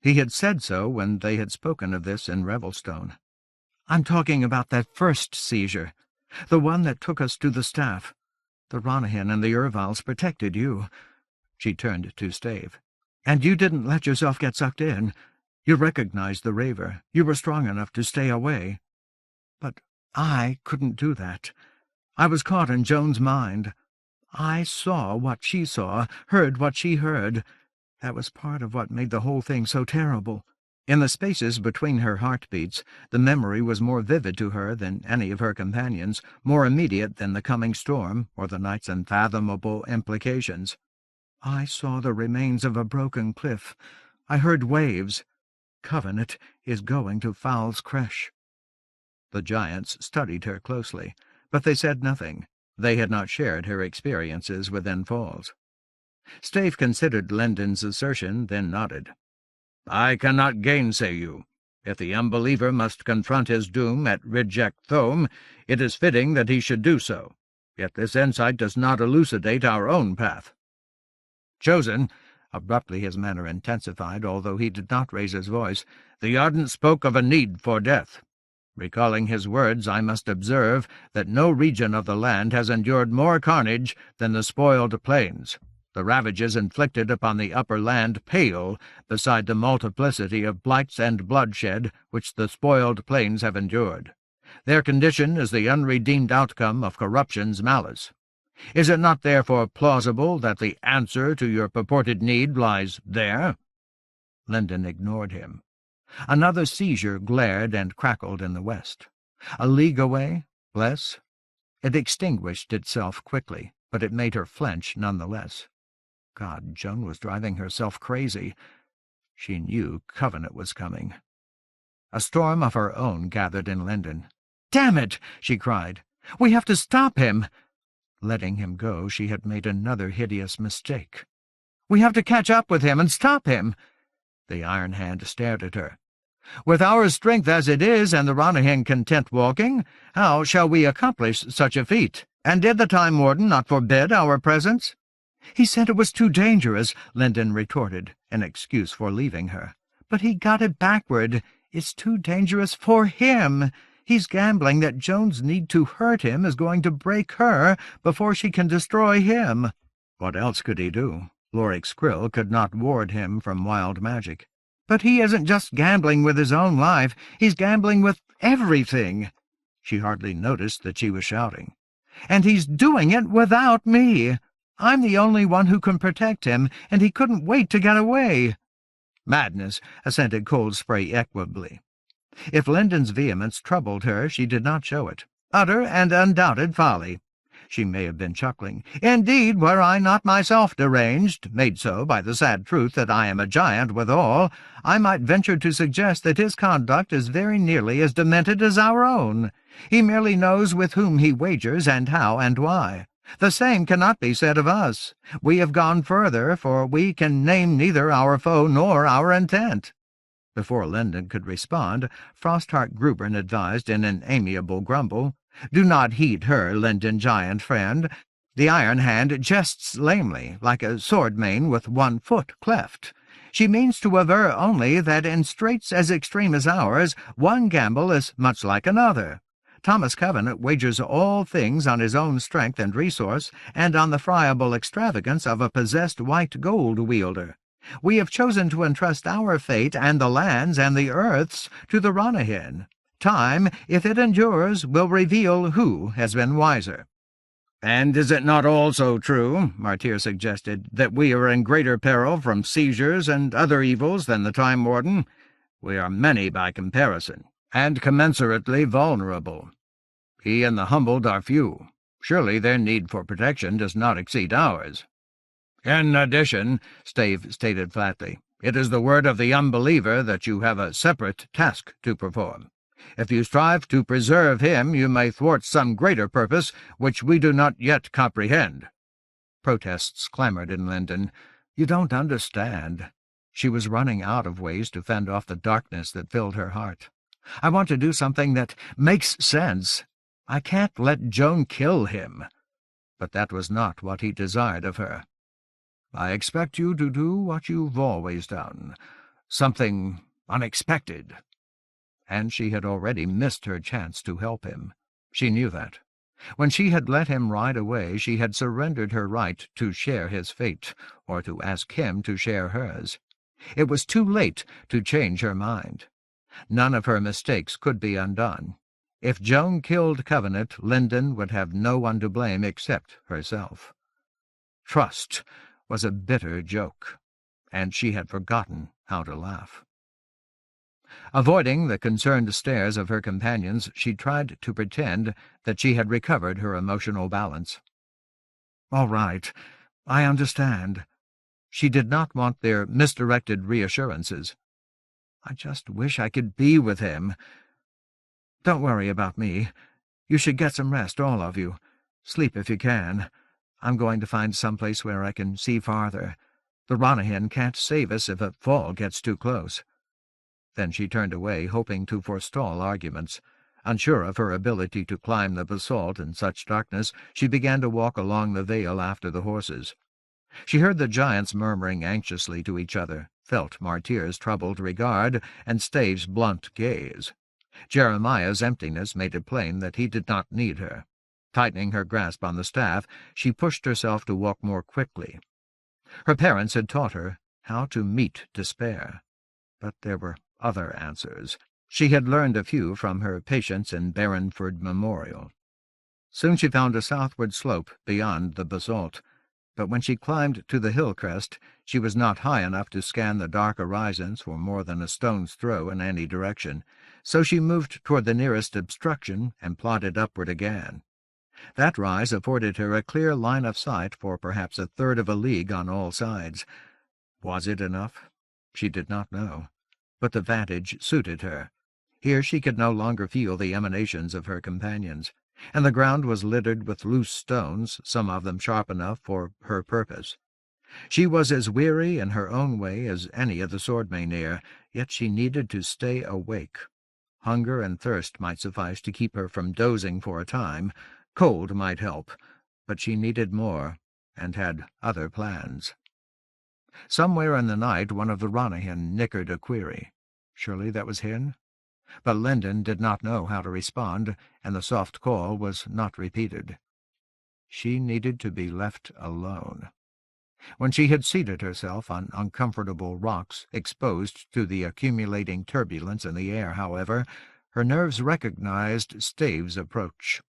He had said so when they had spoken of this in Revelstone. "I'm talking about that first seizure, the one that took us to the staff. The Ranyhyn and the Ervals protected you." She turned to Stave. "And you didn't let yourself get sucked in. You recognized the Raver. You were strong enough to stay away. But I couldn't do that. I was caught in Joan's mind. I saw what she saw, heard what she heard. That was part of what made the whole thing so terrible." In the spaces between her heartbeats, the memory was more vivid to her than any of her companions, more immediate than the coming storm or the night's unfathomable implications. "I saw the remains of a broken cliff. I heard waves. Covenant is going to Foul's Cresh." The giants studied her closely, but they said nothing. They had not shared her experiences within Falls. Stave considered Lendon's assertion, then nodded. "I cannot gainsay you. If the unbeliever must confront his doom at Reject Thome, it is fitting that he should do so. Yet this insight does not elucidate our own path." "Chosen," abruptly his manner intensified, although he did not raise his voice, "the Ardent spoke of a need for death. Recalling his words, I must observe that no region of the land has endured more carnage than the spoiled plains. The ravages inflicted upon the upper land pale beside the multiplicity of blights and bloodshed which the spoiled plains have endured. Their condition is the unredeemed outcome of corruption's malice. Is it not therefore plausible that the answer to your purported need lies there?" Lendon ignored him. Another seizure glared and crackled in the west. A league away, less. It extinguished itself quickly, but it made her flinch none the less. God, Joan was driving herself crazy. She knew Covenant was coming. A storm of her own gathered in Lendon. "Damn it!" she cried. "We have to stop him!" Letting him go, she had made another hideous mistake. "We have to catch up with him and stop him!" The Iron Hand stared at her. "With our strength as it is, and the Ranyhyn content walking, how shall we accomplish such a feat? And did the Time Warden not forbid our presence?" "He said it was too dangerous," Lendon retorted, an excuse for leaving her. "But he got it backward. It's too dangerous for him. He's gambling that Joan's need to hurt him is going to break her before she can destroy him." What else could he do? Lorik's Qwil could not ward him from wild magic. "But he isn't just gambling with his own life. He's gambling with everything." She hardly noticed that she was shouting. "And he's doing it without me. I'm the only one who can protect him, and he couldn't wait to get away." "Madness," assented Cold Spray equably. If Lendon's vehemence troubled her, she did not show it. "Utter and undoubted folly." She may have been chuckling. "Indeed, were I not myself deranged, made so by the sad truth that I am a giant withal, I might venture to suggest that his conduct is very nearly as demented as our own. He merely knows with whom he wagers, and how and why. The same cannot be said of us. We have gone further, for we can name neither our foe nor our intent." Before Lendon could respond, Frostheart Grubern advised in an amiable grumble, "Do not heed her, Lendon giant friend. The Iron Hand jests lamely, like a sword-mane with one foot cleft. She means to aver only that in straits as extreme as ours, one gamble is much like another. Thomas Covenant wagers all things on his own strength and resource, and on the friable extravagance of a possessed white gold wielder. We have chosen to entrust our fate and the land's and the earth's to the Ranyhyn. Time, if it endures, will reveal who has been wiser." "And is it not also true," Martyr suggested, "that we are in greater peril from seizures and other evils than the Time Warden? We are many by comparison, and commensurately vulnerable. He and the humbled are few. Surely their need for protection does not exceed ours." "In addition," Stave stated flatly, "it is the word of the unbeliever that you have a separate task to perform. If you strive to preserve him, you may thwart some greater purpose which we do not yet comprehend." Protests clamored in Lendon. "You don't understand." She was running out of ways to fend off the darkness that filled her heart. "I want to do something that makes sense. I can't let Joan kill him." But that was not what he desired of her. "I expect you to do what you've always done. Something unexpected." And she had already missed her chance to help him. She knew that. When she had let him ride away, she had surrendered her right to share his fate, or to ask him to share hers. It was too late to change her mind. None of her mistakes could be undone. If Joan killed Covenant, Lendon would have no one to blame except herself. Trust was a bitter joke, and she had forgotten how to laugh. Avoiding the concerned stares of her companions, she tried to pretend that she had recovered her emotional balance. "All right, I understand." She did not want their misdirected reassurances. "I just wish I could be with him. Don't worry about me. You should get some rest, all of you. Sleep if you can. I'm going to find some place where I can see farther. The Ranyhyn can't save us if a fall gets too close." Then she turned away, hoping to forestall arguments. Unsure of her ability to climb the basalt in such darkness, she began to walk along the vale after the horses. She heard the giants murmuring anxiously to each other, felt Martyr's troubled regard, and Stave's blunt gaze. Jeremiah's emptiness made it plain that he did not need her. Tightening her grasp on the staff, she pushed herself to walk more quickly. Her parents had taught her how to meet despair, but there were other answers. She had learned a few from her patients in Barrenford Memorial. Soon she found a southward slope beyond the basalt, but when she climbed to the hill crest, she was not high enough to scan the dark horizons for more than a stone's throw in any direction, so she moved toward the nearest obstruction and plodded upward again. That rise afforded her a clear line of sight for perhaps a third of a league on all sides. Was it enough? She did not know, but the vantage suited her. Here she could no longer feel the emanations of her companions, and the ground was littered with loose stones, some of them sharp enough for her purpose. She was as weary in her own way as any of the swordmen, yet she needed to stay awake. Hunger and thirst might suffice to keep her from dozing for a time. Cold might help, but she needed more, and had other plans. Somewhere in the night one of the Ranyhyn nickered a query. Surely that was Hyn? But Linden did not know how to respond, and the soft call was not repeated. She needed to be left alone. When she had seated herself on uncomfortable rocks exposed to the accumulating turbulence in the air, however, her nerves recognized Stave's approach.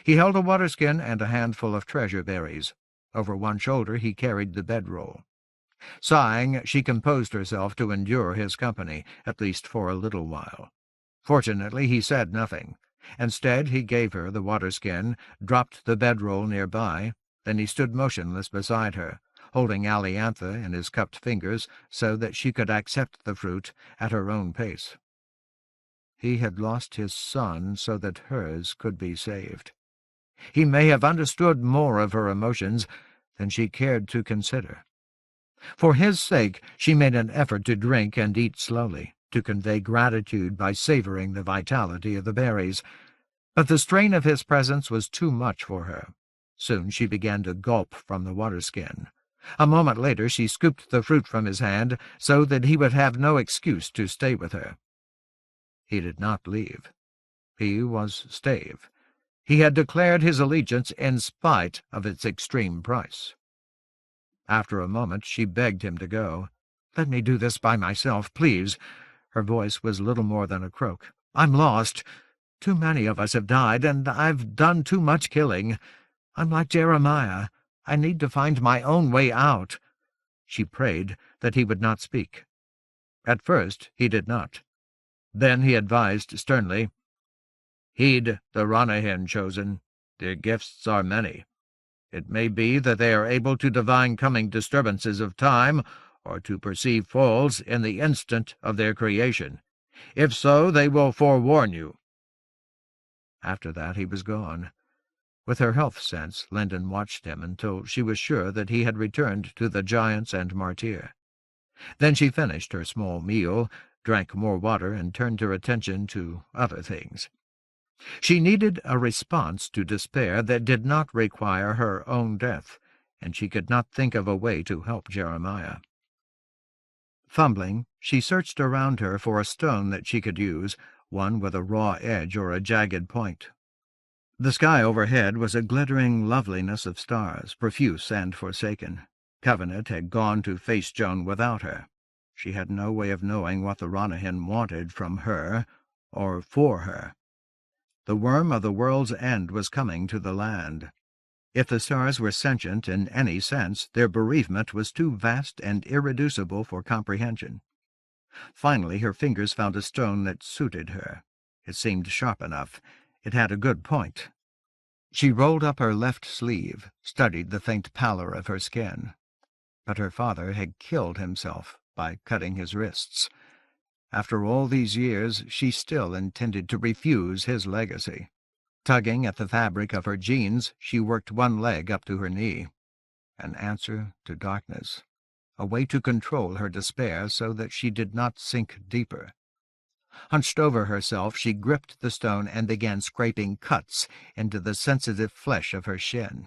He held a waterskin and a handful of treasure berries. Over one shoulder he carried the bedroll. Sighing, she composed herself to endure his company, at least for a little while. Fortunately, he said nothing. Instead, he gave her the waterskin, dropped the bedroll nearby, then he stood motionless beside her, holding Aliantha in his cupped fingers so that she could accept the fruit at her own pace. He had lost his son so that hers could be saved. He may have understood more of her emotions than she cared to consider. For his sake, she made an effort to drink and eat slowly, to convey gratitude by savoring the vitality of the berries. But the strain of his presence was too much for her. Soon she began to gulp from the waterskin. A moment later she scooped the fruit from his hand so that he would have no excuse to stay with her. He did not leave. He was Stave. He had declared his allegiance in spite of its extreme price. After a moment she begged him to go. "Let me do this by myself, please." Her voice was little more than a croak. "I'm lost. Too many of us have died, and I've done too much killing. I'm like Jeremiah. I need to find my own way out." She prayed that he would not speak. At first he did not. Then he advised sternly, "Heed the Ranyhyn, chosen. Their gifts are many. It may be that they are able to divine coming disturbances of time, or to perceive falls in the instant of their creation. If so, they will forewarn you." After that he was gone. With her health sense, Linden watched him until she was sure that he had returned to the giants and Martyr. Then she finished her small meal, drank more water, and turned her attention to other things. She needed a response to despair that did not require her own death, and she could not think of a way to help Jeremiah. Fumbling, she searched around her for a stone that she could use, one with a raw edge or a jagged point. The sky overhead was a glittering loveliness of stars, profuse and forsaken. Covenant had gone to face Joan without her. She had no way of knowing what the Ranyhyn wanted from her, or for her. The worm of the world's end was coming to the land. If the stars were sentient in any sense, their bereavement was too vast and irreducible for comprehension. Finally her fingers found a stone that suited her. It seemed sharp enough. It had a good point. She rolled up her left sleeve, studied the faint pallor of her skin. But her father had killed himself by cutting his wrists. After all these years, she still intended to refuse his legacy. Tugging at the fabric of her jeans, she worked one leg up to her knee. An answer to darkness, a way to control her despair so that she did not sink deeper. Hunched over herself, she gripped the stone and began scraping cuts into the sensitive flesh of her shin.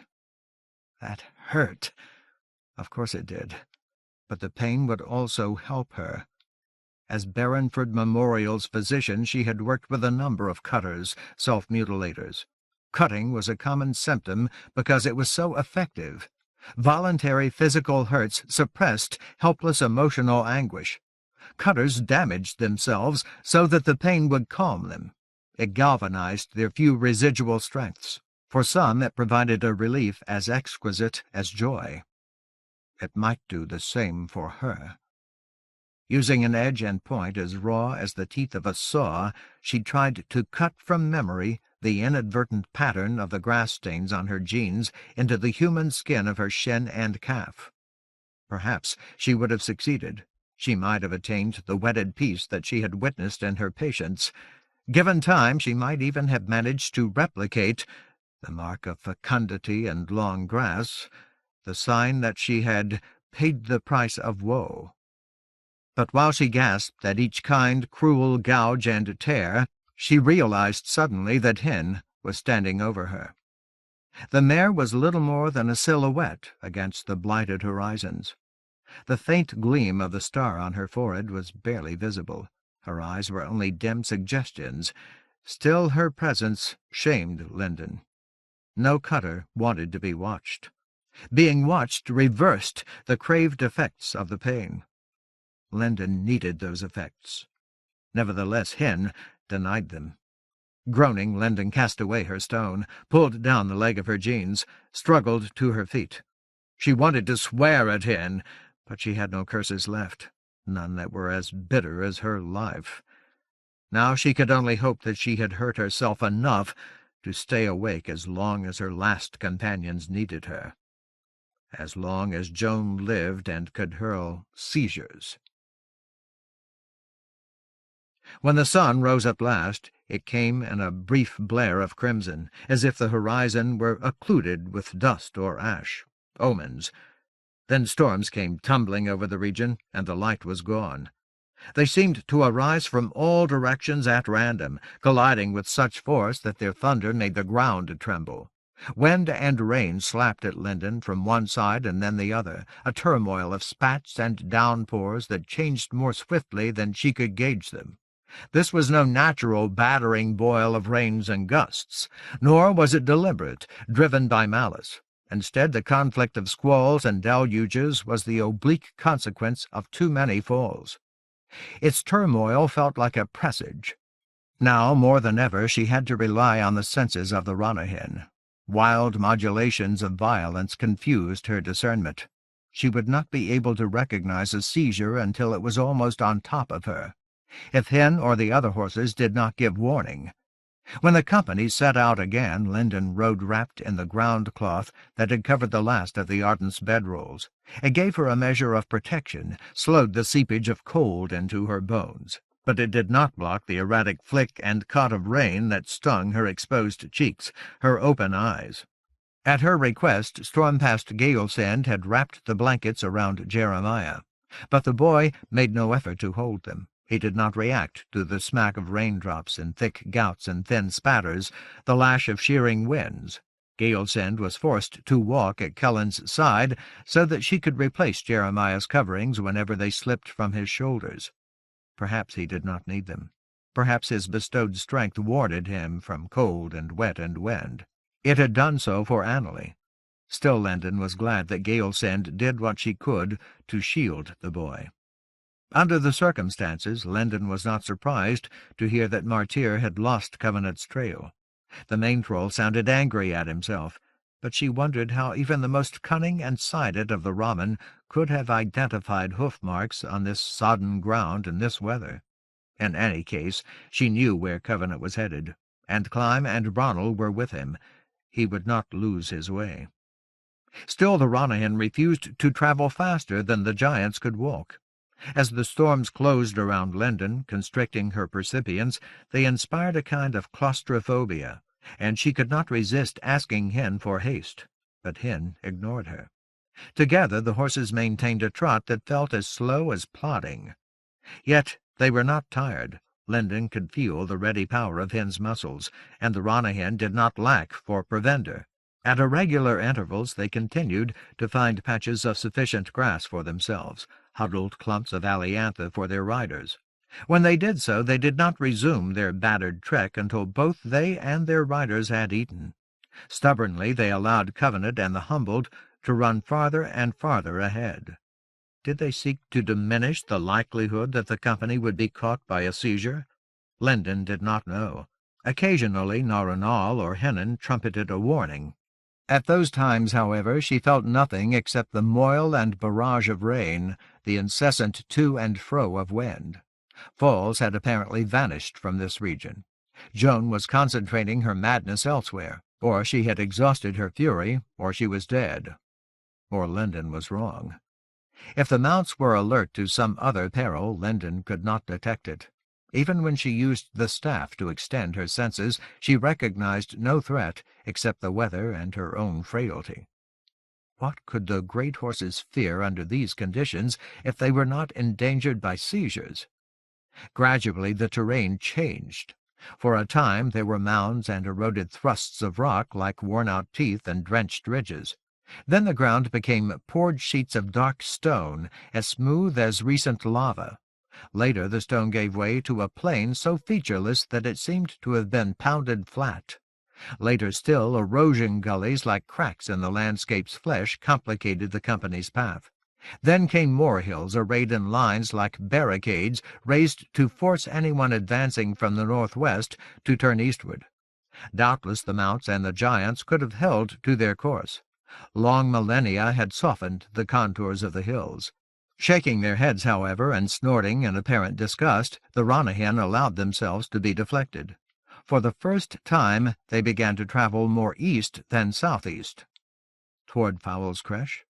That hurt. Of course it did. But the pain would also help her. As Barrenford Memorial's physician, she had worked with a number of cutters, self-mutilators. Cutting was a common symptom because it was so effective. Voluntary physical hurts suppressed helpless emotional anguish. Cutters damaged themselves so that the pain would calm them. It galvanized their few residual strengths. For some, it provided a relief as exquisite as joy. It might do the same for her. Using an edge and point as raw as the teeth of a saw, she tried to cut from memory the inadvertent pattern of the grass stains on her jeans into the human skin of her shin and calf. Perhaps she would have succeeded. She might have attained the wedded peace that she had witnessed in her patients. Given time, she might even have managed to replicate the mark of fecundity and long grass, the sign that she had paid the price of woe. But while she gasped at each kind, cruel gouge and tear, she realized suddenly that Hyn was standing over her. The mare was little more than a silhouette against the blighted horizons. The faint gleam of the star on her forehead was barely visible. Her eyes were only dim suggestions. Still, her presence shamed Linden. No cutter wanted to be watched. Being watched reversed the craved effects of the pain. Linden needed those effects. Nevertheless, Hyn denied them. Groaning, Linden cast away her stone, pulled down the leg of her jeans, struggled to her feet. She wanted to swear at Hyn, but she had no curses left, none that were as bitter as her life. Now she could only hope that she had hurt herself enough to stay awake as long as her last companions needed her, as long as Joan lived and could hurl seizures. When the sun rose at last, it came in a brief blare of crimson, as if the horizon were occluded with dust or ash. Omens. Then storms came tumbling over the region, and the light was gone. They seemed to arise from all directions at random, colliding with such force that their thunder made the ground tremble. Wind and rain slapped at Linden from one side and then the other, a turmoil of spats and downpours that changed more swiftly than she could gauge them. This was no natural battering boil of rains and gusts, nor was it deliberate, driven by malice. Instead, the conflict of squalls and deluges was the oblique consequence of too many falls. Its turmoil felt like a presage. Now, more than ever, she had to rely on the senses of the Ranyhyn. Wild modulations of violence confused her discernment. She would not be able to recognize a seizure until it was almost on top of her. If Hyn or the other horses did not give warning. When the company set out again, Linden rode wrapped in the ground cloth that had covered the last of the Ardent's bedrolls. It gave her a measure of protection, slowed the seepage of cold into her bones, but it did not block the erratic flick and cut of rain that stung her exposed cheeks, her open eyes. At her request, Stormpast Galesend had wrapped the blankets around Jeremiah, but the boy made no effort to hold them. He did not react to the smack of raindrops in thick gouts and thin spatters, the lash of shearing winds. Galesend was forced to walk at Kellen's side so that she could replace Jeremiah's coverings whenever they slipped from his shoulders. Perhaps he did not need them. Perhaps his bestowed strength warded him from cold and wet and wind. It had done so for Annalie. Still, Linden was glad that Galesend did what she could to shield the boy. Under the circumstances, Linden was not surprised to hear that Martyr had lost Covenant's trail. The main troll sounded angry at himself, but she wondered how even the most cunning and sighted of the Ramen could have identified hoof marks on this sodden ground in this weather. In any case, she knew where Covenant was headed, and Clyme and Bronnell were with him. He would not lose his way. Still, the Ranyhyn refused to travel faster than the giants could walk. As the storms closed around Linden, constricting her percipients, they inspired a kind of claustrophobia. and she could not resist asking Hyn for haste, but Hyn ignored her. Together the horses maintained a trot that felt as slow as plodding. Yet they were not tired. Linden could feel the ready power of Hyn's muscles, and the Ranyhyn did not lack for provender. At irregular intervals they continued to find patches of sufficient grass for themselves, huddled clumps of aliantha for their riders. When they did so, they did not resume their battered trek until both they and their riders had eaten. Stubbornly they allowed Covenant and the Humboldt to run farther and farther ahead. Did they seek to diminish the likelihood that the company would be caught by a seizure? Linden did not know. Occasionally Naranal or Hennon trumpeted a warning. At those times, however, she felt nothing except the moil and barrage of rain, the incessant to and fro of wind. Falls had apparently vanished from this region. Joan was concentrating her madness elsewhere. Or she had exhausted her fury, or she was dead. Or Linden was wrong. If the mounts were alert to some other peril, Linden could not detect it. Even when she used the staff to extend her senses, she recognized no threat except the weather and her own frailty. What could the great horses fear under these conditions if they were not endangered by seizures? Gradually the terrain changed. For a time there were mounds and eroded thrusts of rock like worn-out teeth and drenched ridges. Then the ground became poured sheets of dark stone, as smooth as recent lava. Later the stone gave way to a plain so featureless that it seemed to have been pounded flat. Later still, erosion gullies like cracks in the landscape's flesh complicated the company's path. Then came more hills arrayed in lines like barricades raised to force anyone advancing from the northwest to turn eastward. Doubtless the mounts and the giants could have held to their course. Long millennia had softened the contours of the hills. Shaking their heads, however, and snorting in apparent disgust, the Ranyhyn allowed themselves to be deflected. For the first time they began to travel more east than southeast. Toward Fowl's Creche?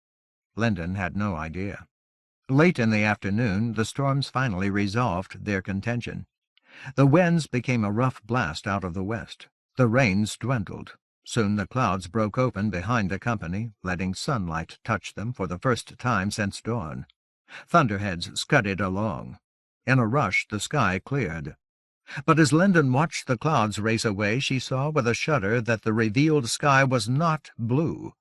Linden had no idea. Late in the afternoon, the storms finally resolved their contention. The winds became a rough blast out of the west. The rains dwindled. Soon the clouds broke open behind the company, letting sunlight touch them for the first time since dawn. Thunderheads scudded along. In a rush the sky cleared. But as Linden watched the clouds race away, she saw with a shudder that the revealed sky was not blue.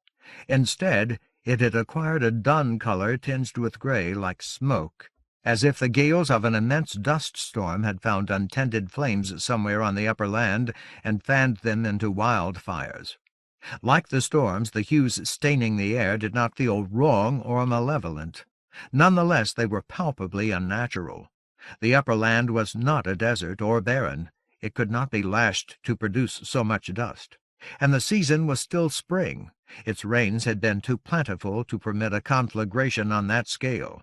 Instead, it had acquired a dun color tinged with gray like smoke, as if the gales of an immense dust storm had found untended flames somewhere on the upper land and fanned them into wildfires. Like the storms, the hues staining the air did not feel wrong or malevolent. Nonetheless, they were palpably unnatural. The upper land was not a desert or barren. It could not be lashed to produce so much dust. And the season was still spring. Its rains had been too plentiful to permit a conflagration on that scale.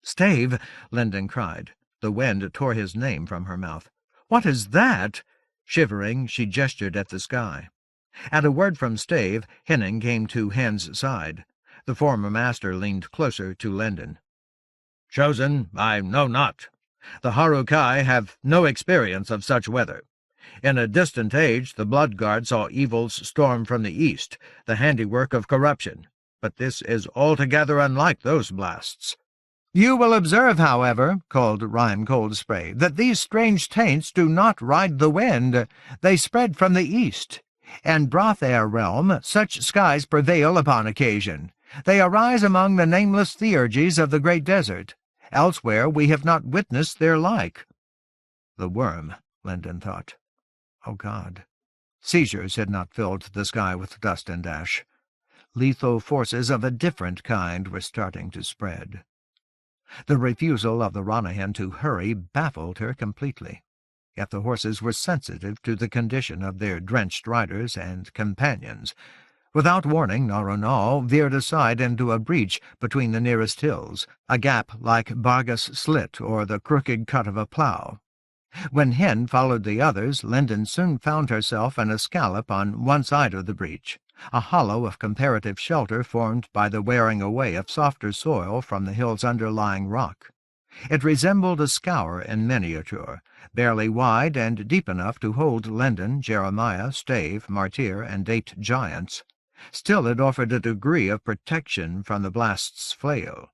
"Stave!" Linden cried. The wind tore his name from her mouth. "What is that?" Shivering, she gestured at the sky. At a word from Stave, Henning came to Hyn's side. The former master leaned closer to Linden. "Chosen, I know not. The Harukai have no experience of such weather. In a distant age, the Bloodguard saw evils storm from the east, the handiwork of corruption. But this is altogether unlike those blasts." "You will observe, however," called Rhyme Coldspray, "that these strange taints do not ride the wind. They spread from the east. In Brothair realm, such skies prevail upon occasion. They arise among the nameless theurges of the great desert. Elsewhere we have not witnessed their like." The worm, Linden thought. Oh, God. Seizures had not filled the sky with dust and ash. Lethal forces of a different kind were starting to spread. The refusal of the Ranyhyn to hurry baffled her completely. Yet the horses were sensitive to the condition of their drenched riders and companions. Without warning, Naranal veered aside into a breach between the nearest hills, a gap like Bargas Slit or the crooked cut of a plough. When Hyn followed the others, Linden soon found herself in a scallop on one side of the breach, a hollow of comparative shelter formed by the wearing away of softer soil from the hill's underlying rock. It resembled a scour in miniature, barely wide and deep enough to hold Lendon, Jeremiah, Stave, Martyr, and 8 giants. Still it offered a degree of protection from the blast's flail.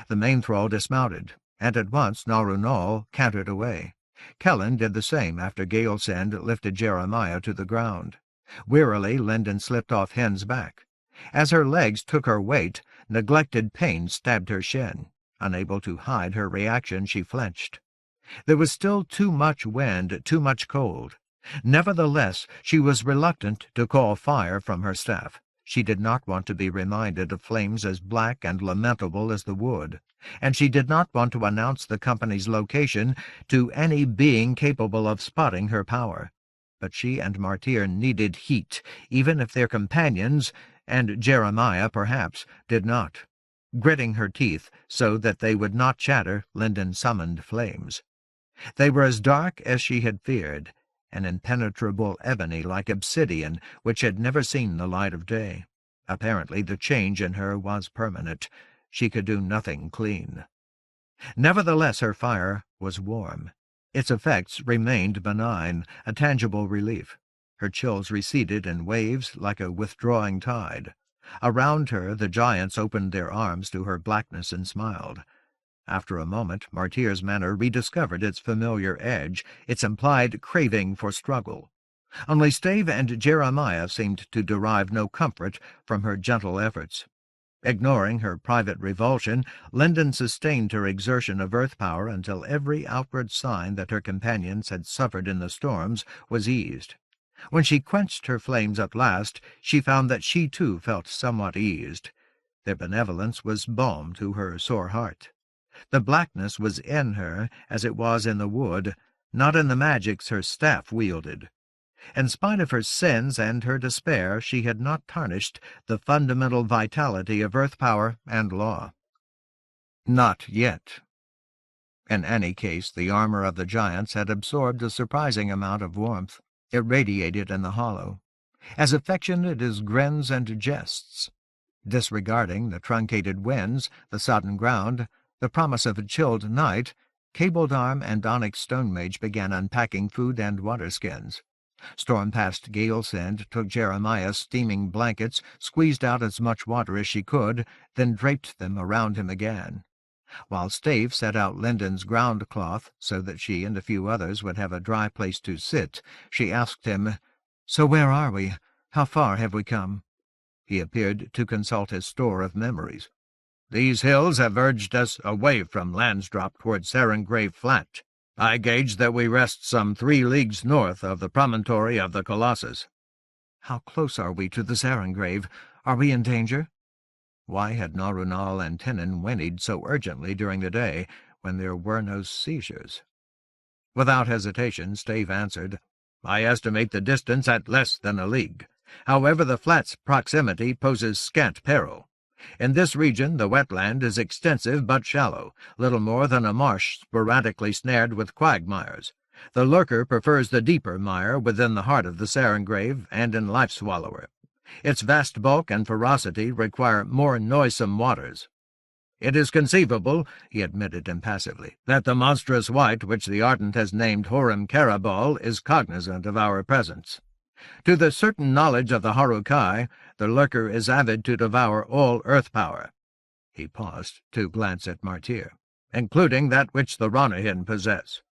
The main thrall dismounted, and at once Narunal cantered away. Kellen did the same after Galesend lifted Jeremiah to the ground. Wearily Lendon slipped off Hen's back. As her legs took her weight, neglected pain stabbed her shin. Unable to hide her reaction, she flinched. There was still too much wind, too much cold. Nevertheless, she was reluctant to call fire from her staff. She did not want to be reminded of flames as black and lamentable as the wood, and she did not want to announce the company's location to any being capable of spotting her power. But she and Martyr needed heat, even if their companions, and Jeremiah perhaps, did not. Gritting her teeth so that they would not chatter, Lendon summoned flames. They were as dark as she had feared, an impenetrable ebony like obsidian which had never seen the light of day. Apparently the change in her was permanent. She could do nothing clean. Nevertheless her fire was warm. Its effects remained benign, a tangible relief. Her chills receded in waves like a withdrawing tide. Around her the giants opened their arms to her blackness and smiled. After a moment, Martyr's manner rediscovered its familiar edge, its implied craving for struggle. Only Stave and Jeremiah seemed to derive no comfort from her gentle efforts. Ignoring her private revulsion, Lendon sustained her exertion of earth power until every outward sign that her companions had suffered in the storms was eased. When she quenched her flames at last, she found that she too felt somewhat eased. Their benevolence was balm to her sore heart. The blackness was in her as it was in the wood, not in the magics her staff wielded. In spite of her sins and her despair, she had not tarnished the fundamental vitality of earth power and law. Not yet. In any case, the armor of the giants had absorbed a surprising amount of warmth. It radiated in the hollow, as affectionate as grins and jests. Disregarding the truncated winds, the sodden ground, the promise of a chilled night, Cabled Arm and Onyx Stone Mage began unpacking food and water-skins. Storm-past Galesend took Jeremiah's steaming blankets, squeezed out as much water as she could, then draped them around him again. While Stave set out Lendon's ground cloth so that she and a few others would have a dry place to sit, she asked him, "So where are we? How far have we come?" He appeared to consult his store of memories. "These hills have urged us away from Landsdrop toward Sarengrave Flat. I gauge that we rest some 3 leagues north of the promontory of the Colossus." "How close are we to the Sarengrave? Are we in danger?" Why had Narunal and Tinnin whinnied so urgently during the day, when there were no seizures? Without hesitation, Stave answered, "I estimate the distance at less than 1 league. However, the flat's proximity poses scant peril. In this region the wetland is extensive but shallow, little more than a marsh sporadically snared with quagmires. The lurker prefers the deeper mire within the heart of the Sarengrave and in Life-Swallower. Its vast bulk and ferocity require more noisome waters. It is conceivable," he admitted impassively, "that the monstrous wight which the Ardent has named Horim Karabal is cognizant of our presence. To the certain knowledge of the Harukai, the lurker is avid to devour all earth power." He paused to glance at Martyr, "including that which the Ranyhyn possess.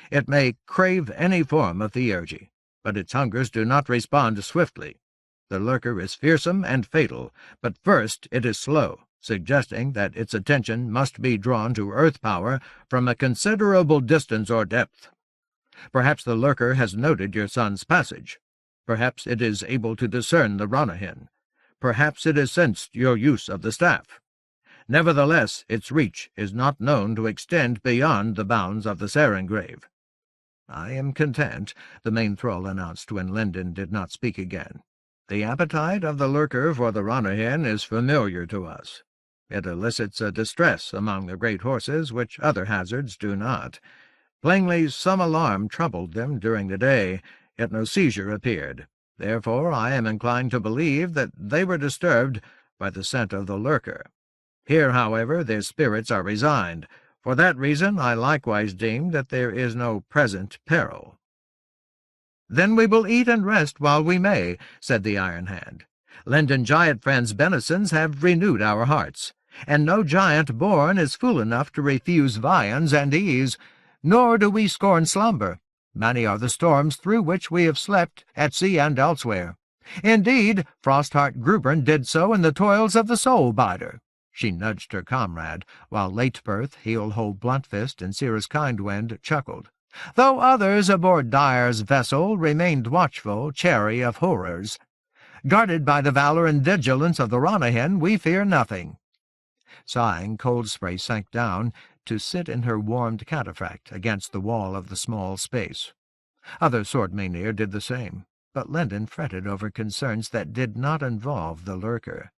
It may crave any form of theurgy, but its hungers do not respond swiftly. The lurker is fearsome and fatal, but first it is slow, suggesting that its attention must be drawn to earth power from a considerable distance or depth. Perhaps the lurker has noted your son's passage. Perhaps it is able to discern the Ranyhyn. Perhaps it has sensed your use of the staff. Nevertheless, its reach is not known to extend beyond the bounds of the Sarengrave." "I am content," the main thrall announced when Lendon did not speak again. "The appetite of the lurker for the Ranyhyn is familiar to us. It elicits a distress among the great horses which other hazards do not. Plainly some alarm troubled them during the day, yet no seizure appeared. Therefore I am inclined to believe that they were disturbed by the scent of the lurker. Here, however, their spirits are resigned, For that reason I likewise deem that there is no present peril." "Then we will eat and rest while we may," said the Iron Hand. "Lendon giant friend's benisons have renewed our hearts, and no giant born is fool enough to refuse viands and ease, nor do we scorn slumber. Many are the storms through which we have slept at sea and elsewhere. Indeed, Frostheart Grubern did so in the toils of the Soul-Bider." She nudged her comrade, while Late-Birth, Heel-Hold Bluntfist, and Cirrus Kindwind chuckled. "Though others aboard Dyer's vessel remained watchful, chary of horrors. Guarded by the valor and vigilance of the Ranyhyn, we fear nothing." Sighing, Coldspray sank down to sit in her warmed cataphract against the wall of the small space. Other swordmenir did the same, but Lendon fretted over concerns that did not involve the lurker.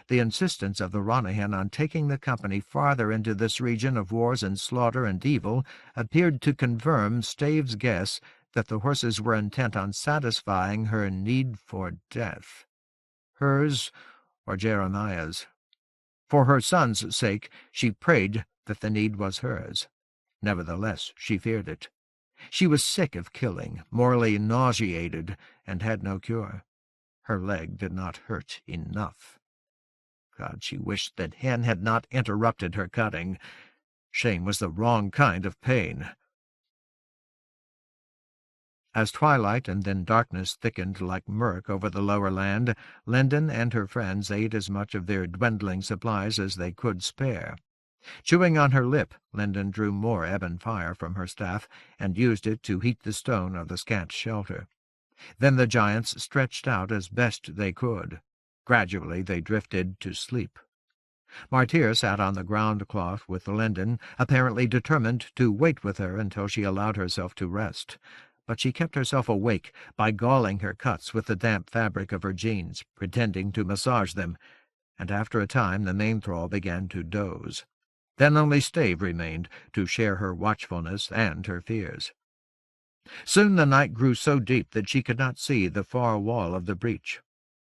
The insistence of the Ranyhyn on taking the company farther into this region of wars and slaughter and evil appeared to confirm Stave's guess that the horses were intent on satisfying her need for death. Hers or Jeremiah's. For her son's sake, she prayed that the need was hers. Nevertheless, she feared it. She was sick of killing, morally nauseated, and had no cure. Her leg did not hurt enough. God, she wished that Hen had not interrupted her cutting. Shame was the wrong kind of pain. As twilight and then darkness thickened like murk over the lower land, Lendon and her friends ate as much of their dwindling supplies as they could spare. Chewing on her lip, Lendon drew more ebon fire from her staff and used it to heat the stone of the scant shelter. Then the giants stretched out as best they could. Gradually they drifted to sleep. Martyr sat on the ground cloth with Lendon, apparently determined to wait with her until she allowed herself to rest. But she kept herself awake by galling her cuts with the damp fabric of her jeans, pretending to massage them, and after a time the main thrall began to doze. Then only Stave remained to share her watchfulness and her fears. Soon the night grew so deep that she could not see the far wall of the breach.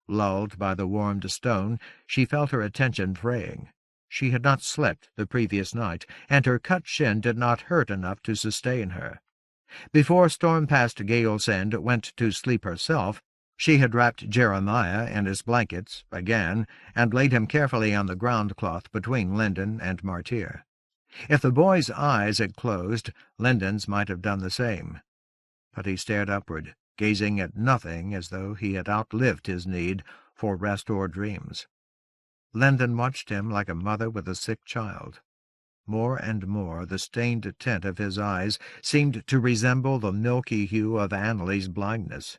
Lulled by the warmed stone, she felt her attention fraying. She had not slept the previous night, and her cut shin did not hurt enough to sustain her. Before Stormpast Galesend went to sleep herself, she had wrapped Jeremiah in his blankets again, and laid him carefully on the ground cloth between Lendon and Martyr. If the boy's eyes had closed, Lendon's might have done the same. But he stared upward, gazing at nothing as though he had outlived his need for rest or dreams. Lendon watched him like a mother with a sick child. More and more the stained tint of his eyes seemed to resemble the milky hue of Annalie's blindness.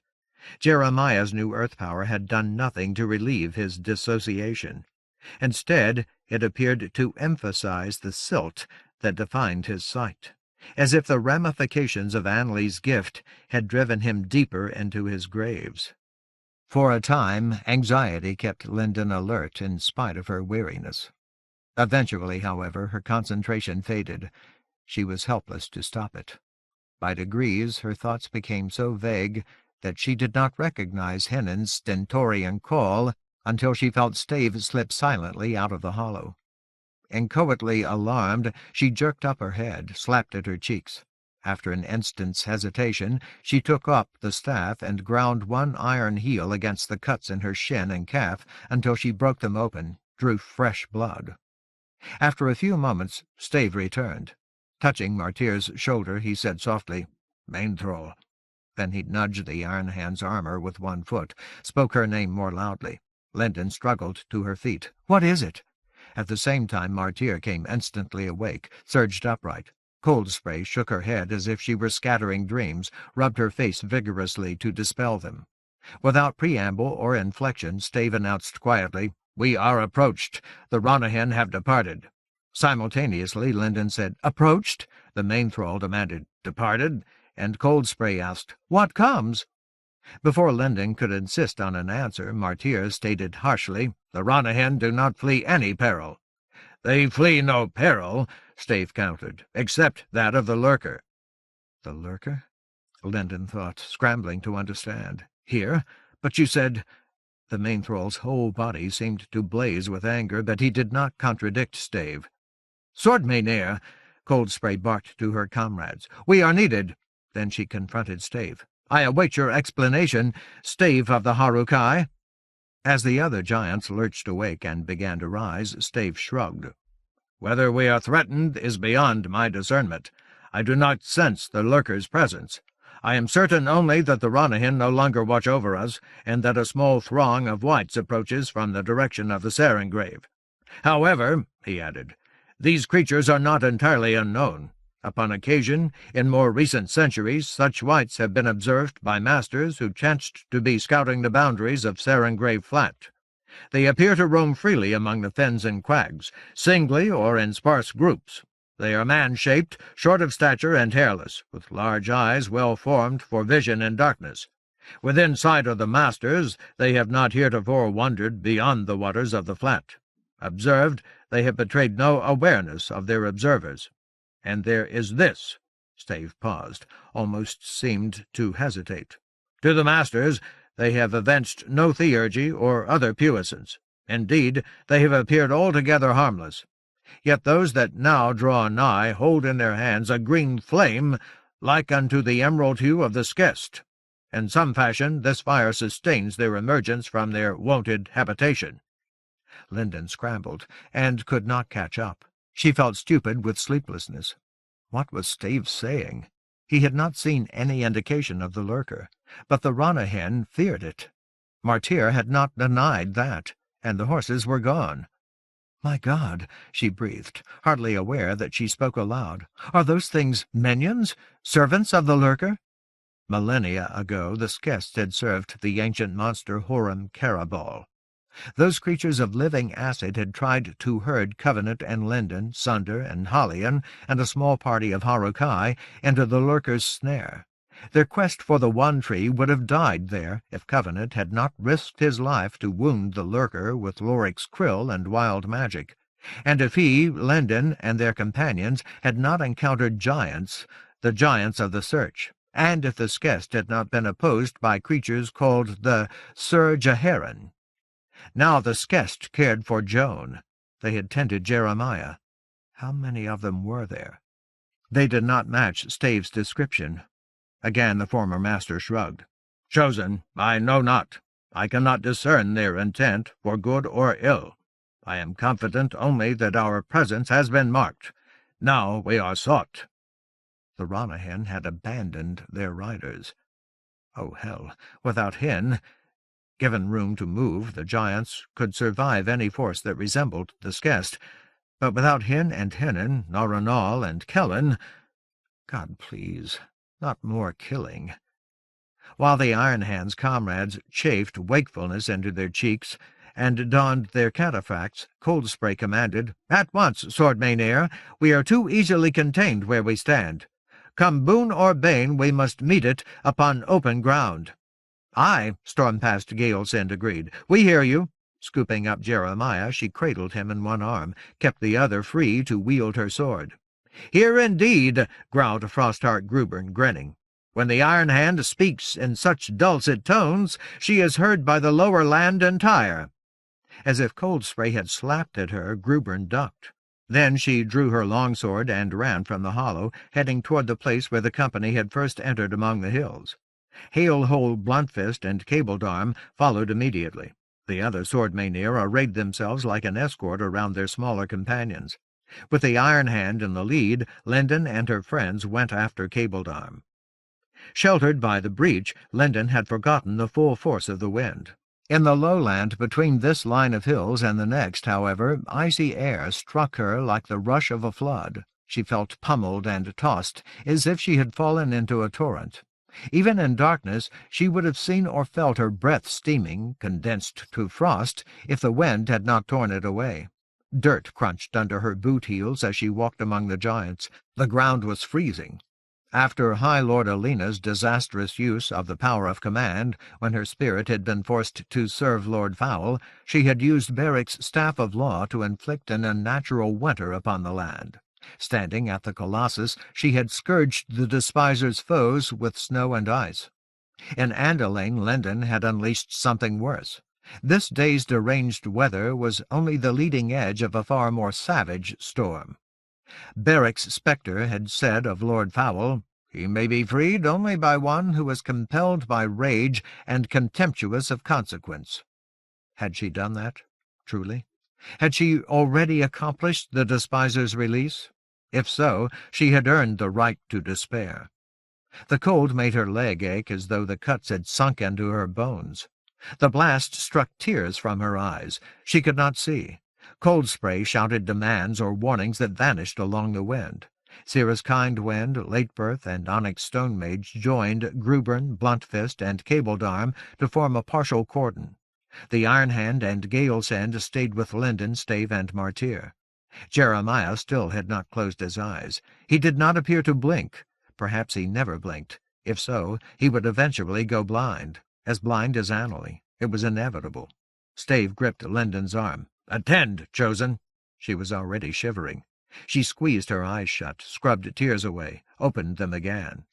Jeremiah's new earth power had done nothing to relieve his dissociation. Instead, it appeared to emphasize the silt that defined his sight, as if the ramifications of Annalie's gift had driven him deeper into his graves. For a time, anxiety kept Lendon alert in spite of her weariness. Eventually, however, her concentration faded. She was helpless to stop it. By degrees, her thoughts became so vague that she did not recognize Hennon's stentorian call until she felt Stave slip silently out of the hollow. Inchoately alarmed, she jerked up her head, slapped at her cheeks. After an instant's hesitation, she took up the staff and ground one iron heel against the cuts in her shin and calf until she broke them open, drew fresh blood. After a few moments, Stave returned. Touching Martyr's shoulder, he said softly, "Main thrall." Then he nudged the Iron Hand's armor with one foot, spoke her name more loudly. Lendon struggled to her feet. "What is it?" At the same time, Martyr came instantly awake, surged upright. Coldspray shook her head as if she were scattering dreams, rubbed her face vigorously to dispel them. Without preamble or inflection, Stave announced quietly, "We are approached. The Ranyhyn have departed." Simultaneously, Lendon said, "Approached?" The main thrall demanded, "Departed?" And Coldspray asked, "What comes?" Before Lendon could insist on an answer, Martyr stated harshly, "The Ranyhyn do not flee any peril." "They flee no peril," Stave countered, "except that of the lurker." "The lurker?" Lendon thought, scrambling to understand. "Here? But you said—" The main thrall's whole body seemed to blaze with anger, but he did not contradict Stave. "Swordmenir, Coldspray barked to her comrades. "We are needed." Then she confronted Stave. "I await your explanation, Stave of the Harukai." As the other giants lurched awake and began to rise, Stave shrugged. "Whether we are threatened is beyond my discernment. I do not sense the lurker's presence. I am certain only that the Ranyhyn no longer watch over us, and that a small throng of whites approaches from the direction of the Sarengrave. However," he added, "these creatures are not entirely unknown. Upon occasion, in more recent centuries, such whites have been observed by masters who chanced to be scouting the boundaries of Sarengrave Flat. They appear to roam freely among the fens and quags, singly or in sparse groups. They are man-shaped, short of stature and hairless, with large eyes well formed for vision in darkness. Within sight of the masters, they have not heretofore wandered beyond the waters of the flat. Observed, they have betrayed no awareness of their observers. And there is this." Stave paused, almost seemed to hesitate. "To the masters, they have evinced no theurgy or other puissance. Indeed, they have appeared altogether harmless. Yet those that now draw nigh hold in their hands a green flame, like unto the emerald hue of the skest. In some fashion this fire sustains their emergence from their wonted habitation." Linden scrambled, and could not catch up. She felt stupid with sleeplessness. What was Stave saying? He had not seen any indication of the lurker, but the Ranyhyn feared it. Martyr had not denied that, and the horses were gone. "My God," she breathed, hardly aware that she spoke aloud. "Are those things minions? Servants of the lurker?" Millennia ago the Skest had served the ancient monster Horum Carabal. Those creatures of living acid had tried to herd Covenant and Linden, Sunder and Halion, and a small party of Harukai into the lurker's snare. Their quest for the One Tree would have died there if Covenant had not risked his life to wound the lurker with Loric's krill and wild magic, and if he, Linden, and their companions had not encountered giants, the giants of the Search, and if the Skest had not been opposed by creatures called the Sir Jaheran. Now the Skest cared for Joan. They had tended Jeremiah. How many of them were there? They did not match Stave's description. Again the former master shrugged. "Chosen, I know not. I cannot discern their intent, for good or ill. I am confident only that our presence has been marked. Now we are sought." The Ranyhyn had abandoned their riders. Oh, hell, without Hyn... Given room to move, the giants could survive any force that resembled the Skest, but without Hyn and Hinnan, Naranal and Kellen... God, please, not more killing. While the Iron Hand's comrades chafed wakefulness into their cheeks and donned their cataphracts, Coldspray commanded, "At once, Sword Maynir. We are too easily contained where we stand. Come boon or bane, we must meet it upon open ground." "Aye," Stormpast Galesend agreed. "We hear you." Scooping up Jeremiah, she cradled him in one arm, kept the other free to wield her sword. "Here indeed," growled Frostheart Grubern, grinning. "When the Iron Hand speaks in such dulcet tones, she is heard by the lower land entire." As if Coldspray had slapped at her, Grubern ducked. Then she drew her longsword and ran from the hollow, heading toward the place where the company had first entered among the hills. Hailhole Bluntfist and Cabledarm followed immediately. The other Sword Maynir arrayed themselves like an escort around their smaller companions. With the Iron Hand in the lead, Linden and her friends went after Cabledarm. Sheltered by the breach, Linden had forgotten the full force of the wind. In the lowland between this line of hills and the next, however, icy air struck her like the rush of a flood. She felt pummeled and tossed, as if she had fallen into a torrent. Even in darkness, she would have seen or felt her breath steaming, condensed to frost, if the wind had not torn it away. Dirt crunched under her boot heels as she walked among the giants. The ground was freezing. After High Lord Alina's disastrous use of the power of command, when her spirit had been forced to serve Lord Fowl, she had used Beric's staff of law to inflict an unnatural winter upon the land. Standing at the Colossus, she had scourged the despisers' foes with snow and ice. In Andalane, Linden had unleashed something worse. This day's deranged weather was only the leading edge of a far more savage storm. Berwick's spectre had said of Lord Fowl, "He may be freed only by one who is compelled by rage and contemptuous of consequence." Had she done that, truly? Had she already accomplished the despiser's release? If so, she had earned the right to despair. The cold made her leg ache as though the cuts had sunk into her bones. The blast struck tears from her eyes. She could not see. Cold Spray shouted demands or warnings that vanished along the wind. Cirrus Kindwind, Latebirth, and Onyx Stonemage joined Grubern, Bluntfist, and Cabledarm to form a partial cordon. The Ironhand and Galesend stayed with Linden, Stave, and Martyr. Jeremiah still had not closed his eyes. He did not appear to blink. Perhaps he never blinked. If so, he would eventually go blind as Annalie. It was inevitable. Stave gripped Linden's arm. "Attend, Chosen!" She was already shivering. She squeezed her eyes shut, scrubbed tears away, opened them again.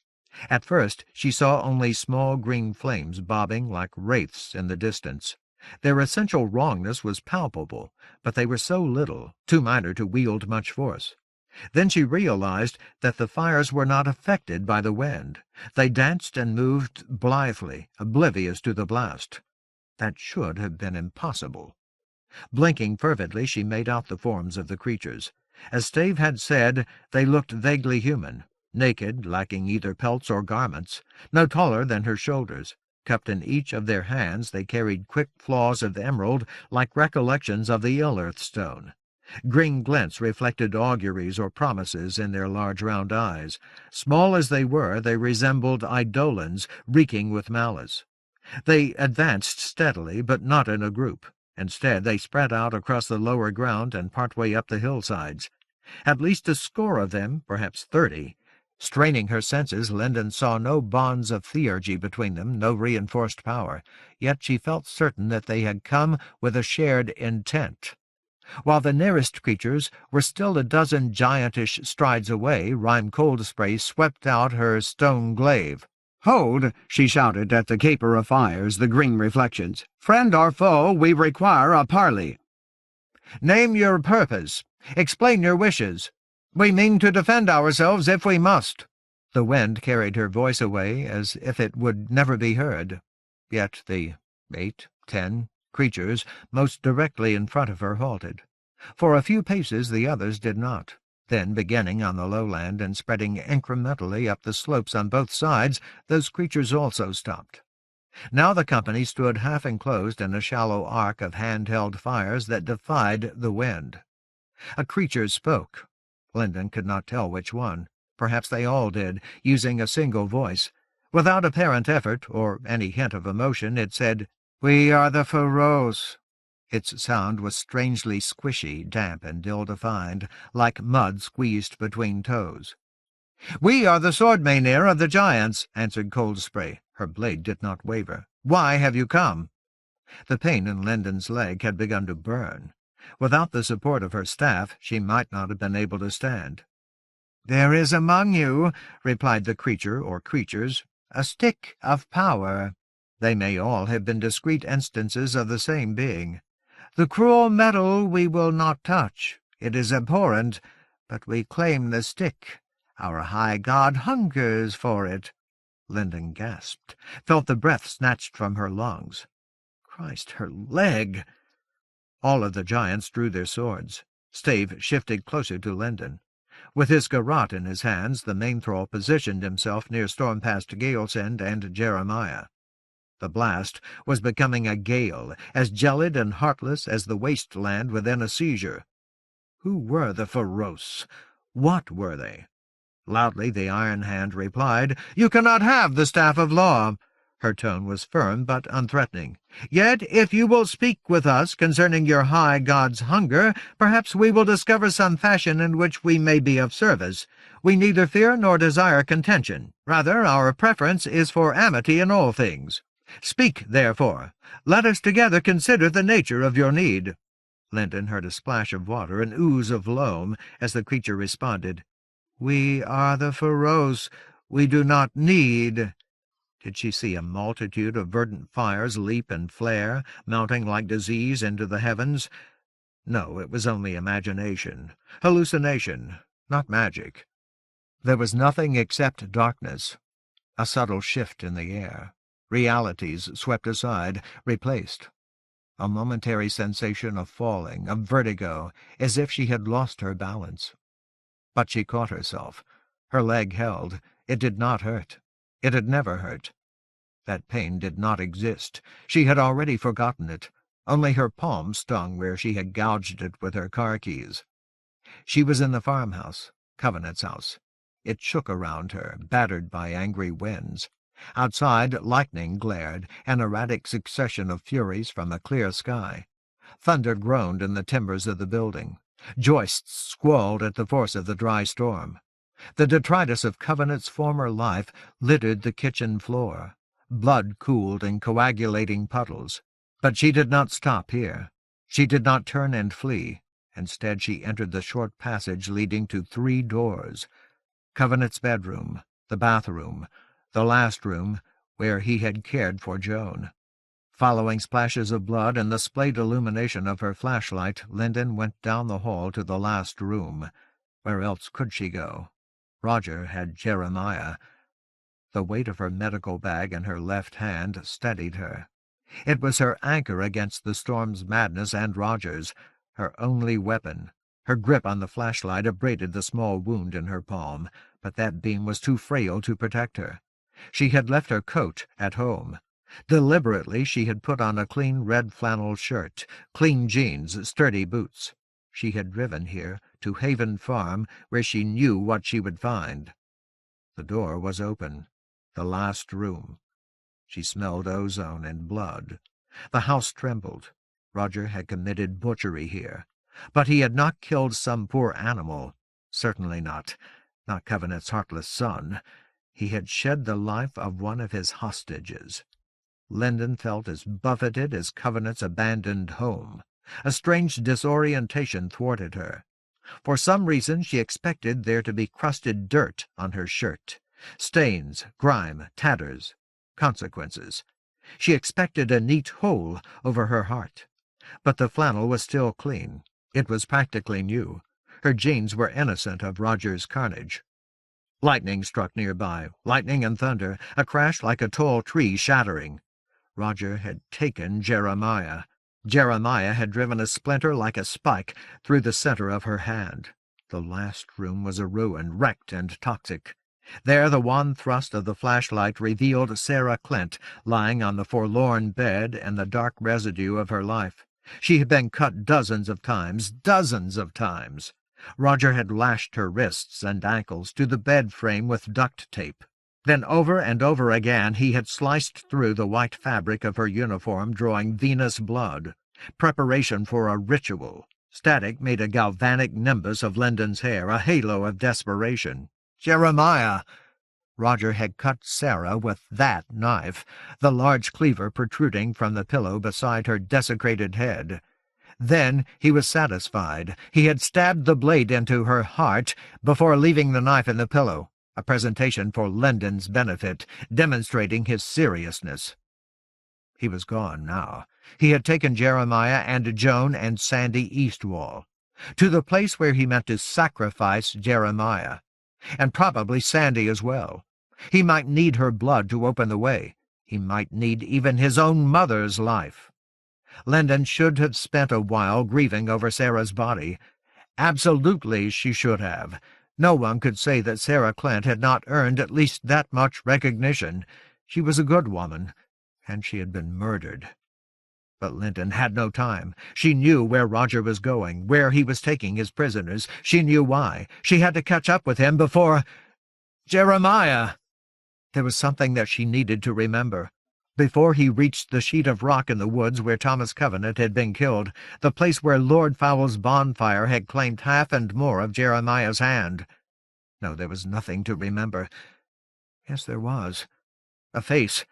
At first she saw only small green flames bobbing like wraiths in the distance. Their essential wrongness was palpable, but they were so little, too minor to wield much force. Then she realized that the fires were not affected by the wind. They danced and moved blithely, oblivious to the blast. That should have been impossible. Blinking fervidly, she made out the forms of the creatures. As Stave had said, they looked vaguely human, naked, lacking either pelts or garments, no taller than her shoulders. Cupped in each of their hands, they carried quick flaws of emerald like recollections of the ill-earth stone. Green glints reflected auguries or promises in their large round eyes. Small as they were, they resembled eidolons reeking with malice. They advanced steadily, but not in a group. Instead, they spread out across the lower ground and partway up the hillsides. At least a score of them, perhaps 30. Straining her senses, Linden saw no bonds of theurgy between them, no reinforced power. Yet she felt certain that they had come with a shared intent. While the nearest creatures were still a dozen giantish strides away, Rhyme Coldspray swept out her stone glaive. "Hold!" she shouted at the caper of fires, the green reflections. "Friend or foe, we require a parley." "Name your purpose. Explain your wishes. We mean to defend ourselves if we must." The wind carried her voice away as if it would never be heard. Yet the 8, 10 creatures most directly in front of her halted. For a few paces the others did not. Then, beginning on the lowland and spreading incrementally up the slopes on both sides, those creatures also stopped. Now the company stood half enclosed in a shallow arc of hand-held fires that defied the wind. A creature spoke. Linden could not tell which one. Perhaps they all did, using a single voice. Without apparent effort or any hint of emotion, it said, "We are the Feroz." Its sound was strangely squishy, damp, and ill-defined, like mud squeezed between toes. "We are the Swordmaynir of the giants," answered Coldspray. Her blade did not waver. "Why have you come?" The pain in Linden's leg had begun to burn. Without the support of her staff, she might not have been able to stand. "There is among you," replied the creature or creatures, "a stick of power." They may all have been discrete instances of the same being. "The cruel metal we will not touch. It is abhorrent, but we claim the stick. Our high god hungers for it." Linden gasped, felt the breath snatched from her lungs. Christ, her leg! All of the giants drew their swords. Stave shifted closer to Linden. With his garrote in his hands, the main thrall positioned himself near Stormpast Galesend and Jeremiah. The blast was becoming a gale, as gelid and heartless as the wasteland within a seizure. Who were the Feroz? What were they? Loudly the Iron Hand replied, "You cannot have the Staff of Law." Her tone was firm but unthreatening. "Yet, if you will speak with us concerning your high god's hunger, perhaps we will discover some fashion in which we may be of service. We neither fear nor desire contention. Rather, our preference is for amity in all things. Speak, therefore. Let us together consider the nature of your need." Linden heard a splash of water, an ooze of loam, as the creature responded, "We are the Feroz. We do not need." Did she see a multitude of verdant fires leap and flare, mounting like disease into the heavens? No, it was only imagination, hallucination. not magic. There was nothing except darkness, a subtle shift in the air, realities swept aside, replaced. A momentary sensation of falling, of vertigo, as if she had lost her balance. But she caught herself. Her leg held. It did not hurt. It had never hurt. That pain did not exist. She had already forgotten it. Only her palm stung where she had gouged it with her car keys. She was in the farmhouse, Covenant's house. It shook around her, battered by angry winds. Outside, lightning glared, an erratic succession of furies from a clear sky. Thunder groaned in the timbers of the building. Joists squalled at the force of the dry storm. The detritus of Covenant's former life littered the kitchen floor. Blood cooled in coagulating puddles. But she did not stop here. She did not turn and flee. Instead, she entered the short passage leading to 3 doors. Covenant's bedroom, the bathroom, the last room where he had cared for Joan. Following splashes of blood and the splayed illumination of her flashlight, Linden went down the hall to the last room. Where else could she go? Roger had Jeremiah. The weight of her medical bag in her left hand steadied her. It was her anchor against the storm's madness and Roger's, her only weapon. Her grip on the flashlight abraded the small wound in her palm, but that beam was too frail to protect her. She had left her coat at home. Deliberately she had put on a clean red flannel shirt, clean jeans, sturdy boots. She had driven here, to Haven Farm, where she knew what she would find. The door was open. The last room. She smelled ozone and blood. The house trembled. Roger had committed butchery here. But he had not killed some poor animal. Certainly not. Not Covenant's heartless son. He had shed the life of one of his hostages. Linden felt as buffeted as Covenant's abandoned home. A strange disorientation thwarted her. For some reason she expected there to be crusted dirt on her shirt. Stains, grime, tatters, consequences. She expected a neat hole over her heart. But the flannel was still clean. It was practically new. Her jeans were innocent of Roger's carnage. Lightning struck nearby, lightning and thunder, a crash like a tall tree shattering. Roger had taken Jeremiah. Jeremiah had driven a splinter like a spike through the center of her hand. The last room was a ruin, wrecked and toxic. There the wan thrust of the flashlight revealed Sarah Clint lying on the forlorn bed and the dark residue of her life. She had been cut dozens of times. Roger had lashed her wrists and ankles to the bed frame with duct tape. Then over and over again he had sliced through the white fabric of her uniform, drawing venous blood. Preparation for a ritual. Static made a galvanic nimbus of Linden's hair, a halo of desperation. Jeremiah! Roger had cut Sarah with that knife, the large cleaver protruding from the pillow beside her desecrated head. Then he was satisfied. He had stabbed the blade into her heart before leaving the knife in the pillow, a presentation for Linden's benefit, demonstrating his seriousness. He was gone now. He had taken Jeremiah and Joan and Sandy Eastwall, to the place where he meant to sacrifice Jeremiah, and probably Sandy as well. He might need her blood to open the way. He might need even his own mother's life. Linden should have spent a while grieving over Sarah's body. Absolutely she should have. No one could say that Sarah Clint had not earned at least that much recognition. She was a good woman, and she had been murdered. But Linden had no time. She knew where Roger was going, where he was taking his prisoners. She knew why. She had to catch up with him before— Jeremiah! There was something that she needed to remember. Before he reached the sheet of rock in the woods where Thomas Covenant had been killed, the place where Lord Fowle's bonfire had claimed half and more of Jeremiah's hand. No, there was nothing to remember. Yes, there was. A face.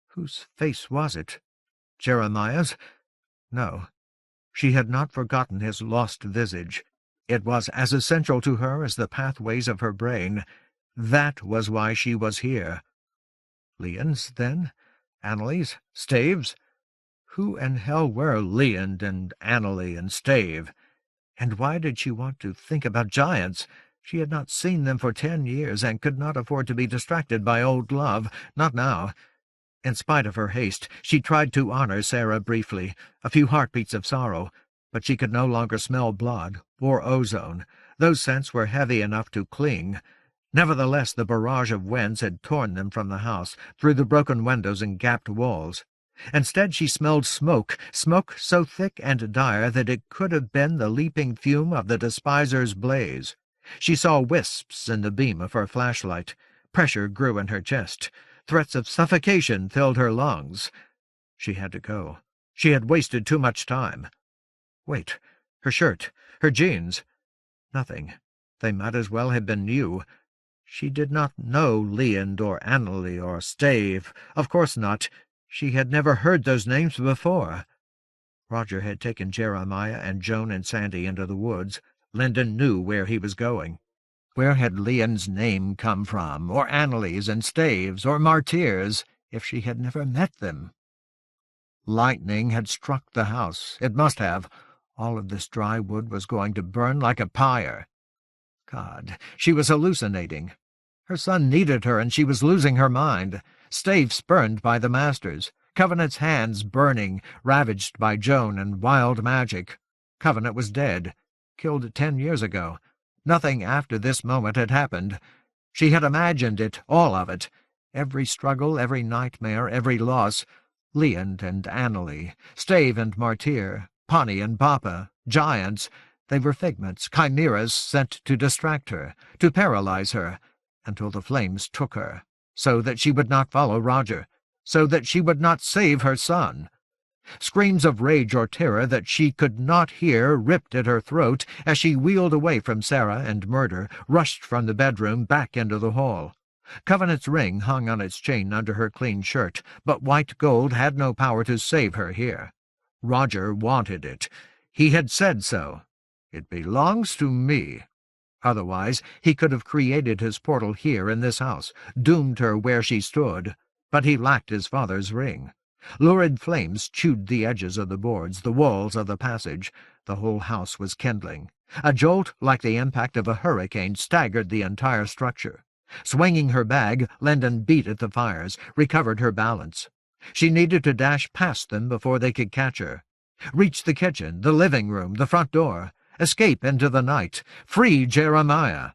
Whose face was it? Jeremiah's? No. She had not forgotten his lost visage. It was as essential to her as the pathways of her brain. That was why she was here. Leon's, then? Annalise? Stave's? Who in hell were Leon and Annalie and Stave? And why did she want to think about giants? She had not seen them for 10 years, and could not afford to be distracted by old love, not now. In spite of her haste, she tried to honor Sarah briefly, a few heartbeats of sorrow, but she could no longer smell blood or ozone. Those scents were heavy enough to cling. Nevertheless, the barrage of winds had torn them from the house, through the broken windows and gapped walls. Instead, she smelled smoke so thick and dire that it could have been the leaping fume of the despiser's blaze. She saw wisps in the beam of her flashlight. Pressure grew in her chest. Threats of suffocation filled her lungs. She had to go. She had wasted too much time. Wait, her shirt, her jeans. Nothing. They might as well have been new. She did not know Leand or Annalee or Stave. Of course not. She had never heard those names before. Roger had taken Jeremiah and Joan and Sandy into the woods. Lyndon knew where he was going. Where had Leand's name come from, or Annalee's and Stave's, or Martyr's, if she had never met them? Lightning had struck the house. It must have. All of this dry wood was going to burn like a pyre. God, she was hallucinating. Her son needed her, and she was losing her mind. Stave spurned by the masters. Covenant's hands burning, ravaged by Joan and wild magic. Covenant was dead, killed 10 years ago. Nothing after this moment had happened. She had imagined it, all of it. Every struggle, every nightmare, every loss. Leand and Annalee, Stave and Martyr, Pawnee and Papa, giants. They were figments, chimeras sent to distract her, to paralyze her, until the flames took her, so that she would not follow Roger, so that she would not save her son. Screams of rage or terror that she could not hear ripped at her throat as she wheeled away from Sarah and murder, rushed from the bedroom back into the hall. Covenant's ring hung on its chain under her clean shirt, but white gold had no power to save her here. Roger wanted it. He had said so. It belongs to me. Otherwise, he could have created his portal here in this house, doomed her where she stood, but he lacked his father's ring. Lurid flames chewed the edges of the boards, the walls of the passage. The whole house was kindling. A jolt like the impact of a hurricane staggered the entire structure. Swinging her bag, Lyndon beat at the fires, recovered her balance. She needed to dash past them before they could catch her. Reach the kitchen, the living room, the front door. Escape into the night. Free Jeremiah.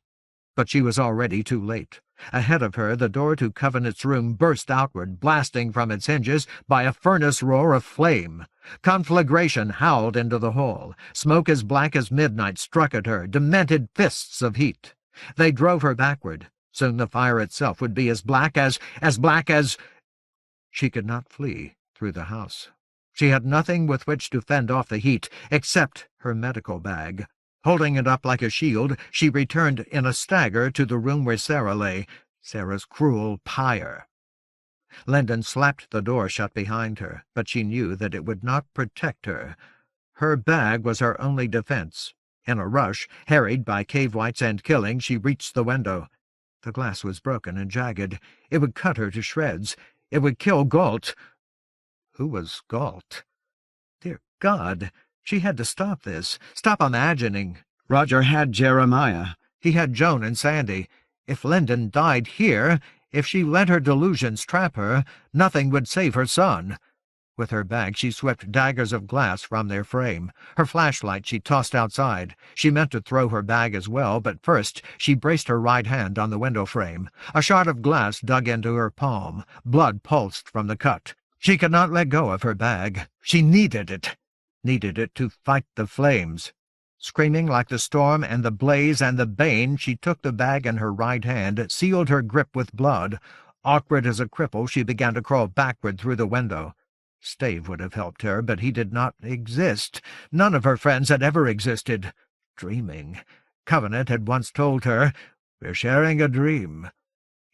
But she was already too late. Ahead of her, the door to Covenant's room burst outward, blasting from its hinges by a furnace roar of flame. Conflagration howled into the hall. Smoke as black as midnight struck at her, demented fists of heat. They drove her backward. Soon the fire itself would be as black as... She could not flee through the house. She had nothing with which to fend off the heat except her medical bag. Holding it up like a shield, she returned in a stagger to the room where Sarah lay, Sarah's cruel pyre. Lyndon slapped the door shut behind her, but she knew that it would not protect her. Her bag was her only defense. In a rush, harried by cave whites and killing, she reached the window. The glass was broken and jagged. It would cut her to shreds. It would kill Galt. Who was Galt? Dear God, she had to stop this, stop imagining. Roger had Jeremiah. He had Joan and Sandy. If Lyndon died here, if she let her delusions trap her, nothing would save her son. With her bag, she swept daggers of glass from their frame. Her flashlight she tossed outside. She meant to throw her bag as well, but first she braced her right hand on the window frame. A shard of glass dug into her palm. Blood pulsed from the cut. She could not let go of her bag. She needed it to fight the flames. Screaming like the storm and the blaze and the bane, she took the bag in her right hand, sealed her grip with blood. Awkward as a cripple, she began to crawl backward through the window. Stave would have helped her, but he did not exist. None of her friends had ever existed. Dreaming. Covenant had once told her, "We're sharing a dream."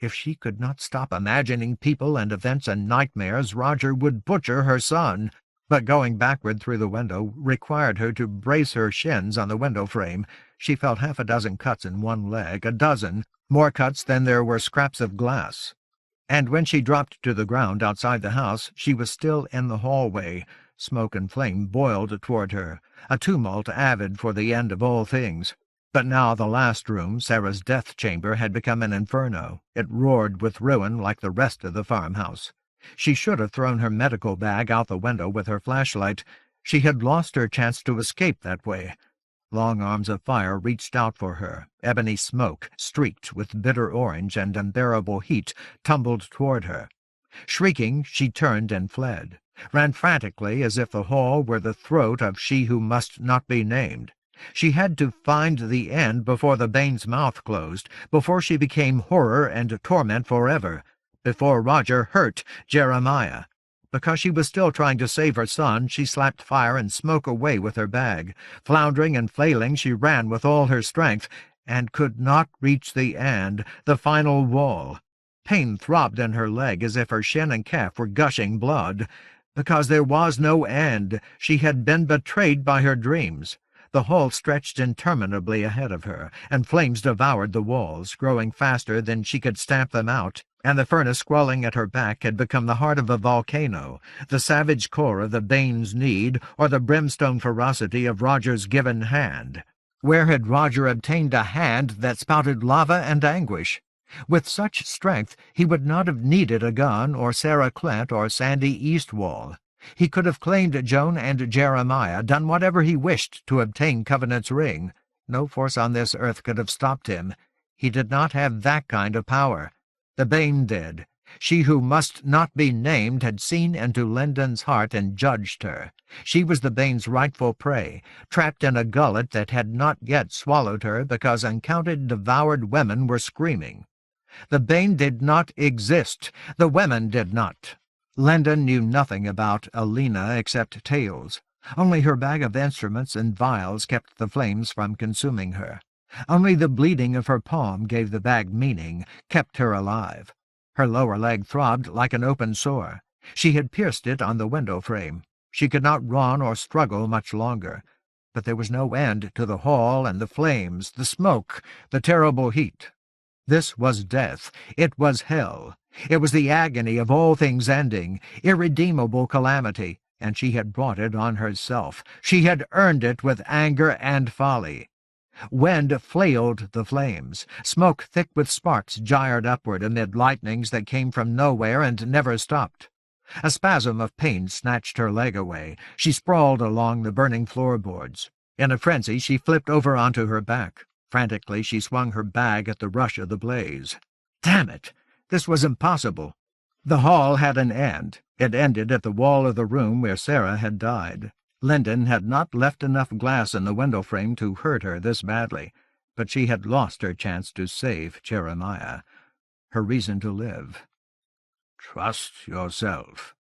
If she could not stop imagining people and events and nightmares, Roger would butcher her son. But going backward through the window required her to brace her shins on the window frame. She felt 6 cuts in one leg, 12, more cuts than there were scraps of glass. And when she dropped to the ground outside the house, she was still in the hallway. Smoke and flame boiled toward her, a tumult avid for the end of all things. But now the last room, Sarah's death chamber, had become an inferno. It roared with ruin like the rest of the farmhouse. She should have thrown her medical bag out the window with her flashlight. She had lost her chance to escape that way. Long arms of fire reached out for her. Ebony smoke, streaked with bitter orange and unbearable heat, tumbled toward her. Shrieking, she turned and fled, ran frantically as if the hall were the throat of she who must not be named. She had to find the end before the Bane's mouth closed, before she became horror and torment forever, before Roger hurt Jeremiah. Because she was still trying to save her son, she slapped fire and smoke away with her bag. Floundering and flailing, she ran with all her strength, and could not reach the end, the final wall. Pain throbbed in her leg as if her shin and calf were gushing blood. Because there was no end, she had been betrayed by her dreams. The hall stretched interminably ahead of her, and flames devoured the walls, growing faster than she could stamp them out, and the furnace squalling at her back had become the heart of a volcano, the savage core of the Bane's need, or the brimstone ferocity of Roger's given hand. Where had Roger obtained a hand that spouted lava and anguish? With such strength, he would not have needed a gun, or Sarah Clint, or Sandy Eastwall. He could have claimed Joan and Jeremiah, done whatever he wished to obtain Covenant's ring. No force on this earth could have stopped him. He did not have that kind of power. The Bane did. She who must not be named had seen into Lyndon's heart and judged her. She was the Bane's rightful prey, trapped in a gullet that had not yet swallowed her because uncounted devoured women were screaming. The Bane did not exist. The women did not. Lyndon knew nothing about Alina except tales. Only her bag of instruments and vials kept the flames from consuming her. Only the bleeding of her palm gave the bag meaning, kept her alive. Her lower leg throbbed like an open sore. She had pierced it on the window frame. She could not run or struggle much longer. But there was no end to the hall and the flames, the smoke, the terrible heat. This was death. It was hell. It was the agony of all things ending, irredeemable calamity, and she had brought it on herself. She had earned it with anger and folly. Wind flailed the flames. Smoke thick with sparks gyred upward amid lightnings that came from nowhere and never stopped. A spasm of pain snatched her leg away. She sprawled along the burning floorboards. In a frenzy, she flipped over onto her back. Frantically, she swung her bag at the rush of the blaze. Damn it! This was impossible. The hall had an end. It ended at the wall of the room where Sarah had died. Lyndon had not left enough glass in the window frame to hurt her this badly, but she had lost her chance to save Jeremiah, her reason to live. Trust yourself.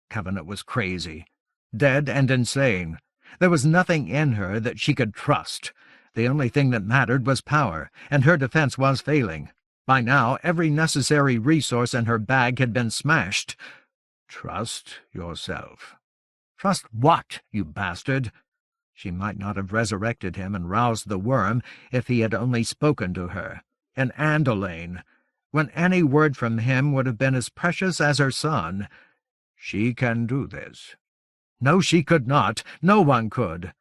Covenant was crazy, dead and insane. There was nothing in her that she could trust. The only thing that mattered was power, and her defense was failing. By now, every necessary resource in her bag had been smashed. Trust yourself. Trust what, you bastard? She might not have resurrected him and roused the worm if he had only spoken to her. In Andolane, when any word from him would have been as precious as her son. She can do this. No, she could not. No one could.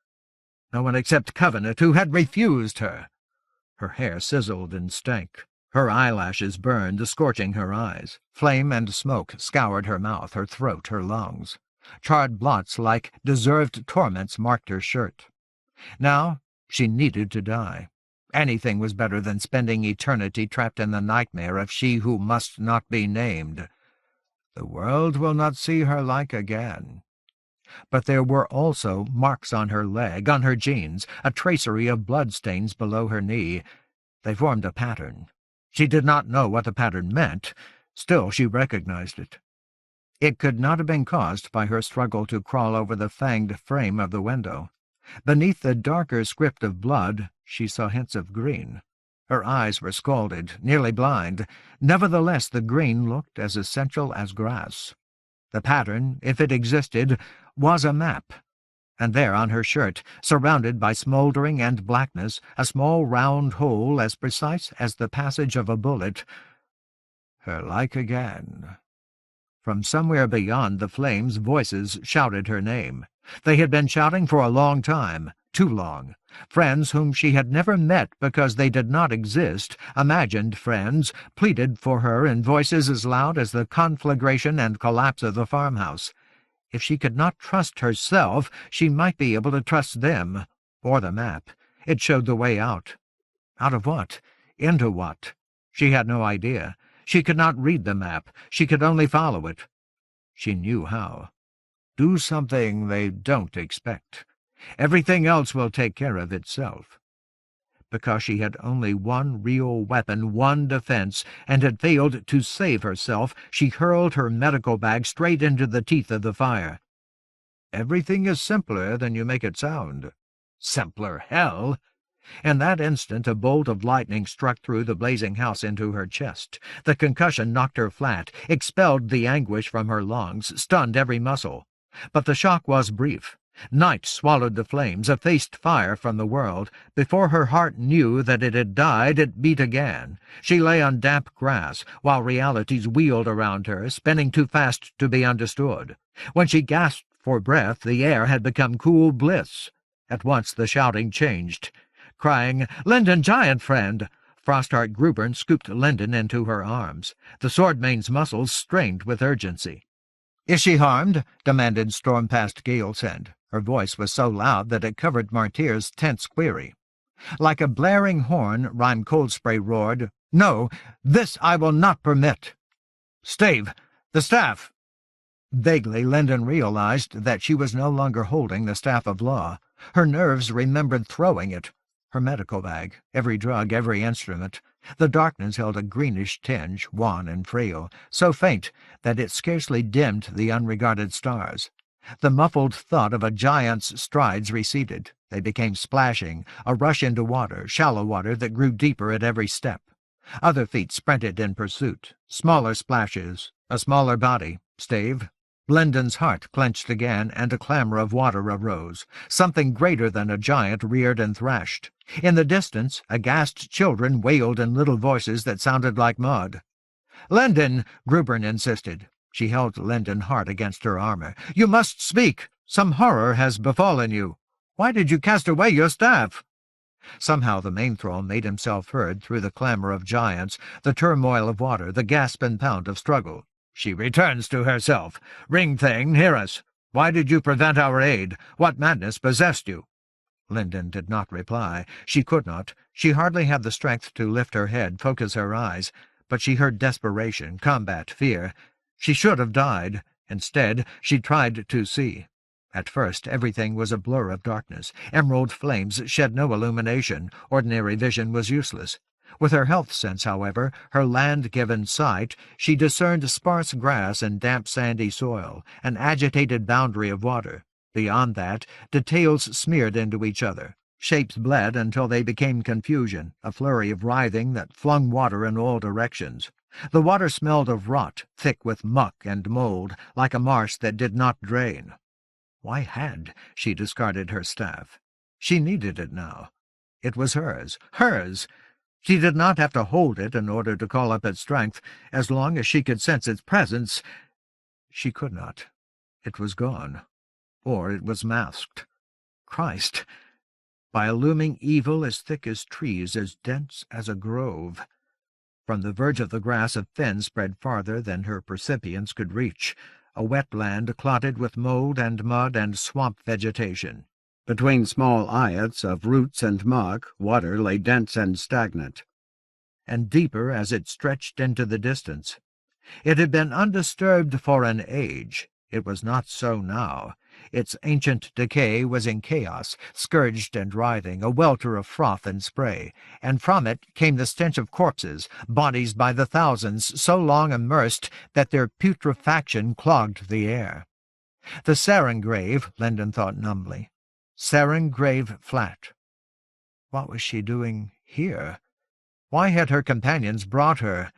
No one except Covenant, who had refused her. Her hair sizzled and stank. Her eyelashes burned, scorching her eyes. Flame and smoke scoured her mouth, her throat, her lungs. Charred blots like deserved torments marked her shirt. Now she needed to die. Anything was better than spending eternity trapped in the nightmare of she who must not be named. The world will not see her like again. But there were also marks on her leg, on her jeans, a tracery of bloodstains below her knee. They formed a pattern. She did not know what the pattern meant. Still, she recognized it. It could not have been caused by her struggle to crawl over the fanged frame of the window. Beneath the darker script of blood, she saw hints of green. Her eyes were scalded, nearly blind. Nevertheless, the green looked as essential as grass. The pattern, if it existed, was a map. And there on her shirt, surrounded by smoldering and blackness, a small round hole as precise as the passage of a bullet. Her like again. From somewhere beyond the flames, voices shouted her name. They had been shouting for a long time, too long. Friends whom she had never met because they did not exist, imagined friends, pleaded for her in voices as loud as the conflagration and collapse of the farmhouse. If she could not trust herself, she might be able to trust them, or the map. It showed the way out. Out of what? Into what? She had no idea. She could not read the map. She could only follow it. She knew how. Do something they don't expect. Everything else will take care of itself. Because she had only one real weapon, one defense, and had failed to save herself, she hurled her medical bag straight into the teeth of the fire. Everything is simpler than you make it sound. Simpler, hell! In that instant a bolt of lightning struck through the blazing house into her chest. The concussion knocked her flat, expelled the anguish from her lungs, stunned every muscle. But the shock was brief. Night swallowed the flames, effaced fire from the world. Before her heart knew that it had died, it beat again. She lay on damp grass, while realities wheeled around her, spinning too fast to be understood. When she gasped for breath, the air had become cool bliss. At once the shouting changed. Crying, "Linden, giant friend!" Frostheart Grubern scooped Linden into her arms. The Swordmane's muscles strained with urgency. "Is she harmed?" demanded Stormpast Galesend. Her voice was so loud that it covered Martyr's tense query. Like a blaring horn, Rhyme Coldspray roared, "No, this I will not permit!" "Stave! The staff!" Vaguely, Linden realized that she was no longer holding the staff of law. Her nerves remembered throwing it. Her medical bag, every drug, every instrument. The darkness held a greenish tinge, wan and frail, so faint that it scarcely dimmed the unregarded stars. The muffled thud of a giant's strides receded. They became splashing, a rush into water, shallow water that grew deeper at every step. Other feet sprinted in pursuit. Smaller splashes, a smaller body. Stave. Linden's heart clenched again, and a clamor of water arose. Something greater than a giant reared and thrashed. In the distance, aghast children wailed in little voices that sounded like mud. "Linden!" Grubern insisted. She held Linden hard against her armor. "You must speak! Some horror has befallen you. Why did you cast away your staff?" Somehow the main thrall made himself heard through the clamor of giants, the turmoil of water, the gasp and pound of struggle. "She returns to herself. Ring Thane, hear us. Why did you prevent our aid? What madness possessed you?" Linden did not reply. She could not. She hardly had the strength to lift her head, focus her eyes. But she heard desperation, combat, fear. She should have died. Instead, she tried to see. At first, everything was a blur of darkness. Emerald flames shed no illumination. Ordinary vision was useless. With her health sense, however, her land-given sight, she discerned sparse grass and damp sandy soil, an agitated boundary of water. Beyond that, details smeared into each other. Shapes bled until they became confusion, a flurry of writhing that flung water in all directions. The water smelled of rot, thick with muck and mold, like a marsh that did not drain. Why had she discarded her staff? She needed it now. It was hers. Hers! She did not have to hold it in order to call up its strength. As long as she could sense its presence, she could not. It was gone. Or it was masked. Christ! By a looming evil as thick as trees, as dense as a grove. From the verge of the grass a fen spread farther than her percipients could reach, a wetland clotted with mold and mud and swamp vegetation. Between small eyots of roots and muck, water lay dense and stagnant, and deeper as it stretched into the distance. It had been undisturbed for an age. It was not so now. Its ancient decay was in chaos, scourged and writhing, a welter of froth and spray, and from it came the stench of corpses, bodies by the thousands, so long immersed that their putrefaction clogged the air. The Sarin grave, Linden thought numbly. Sarin grave flat. What was she doing here? Why had her companions brought her?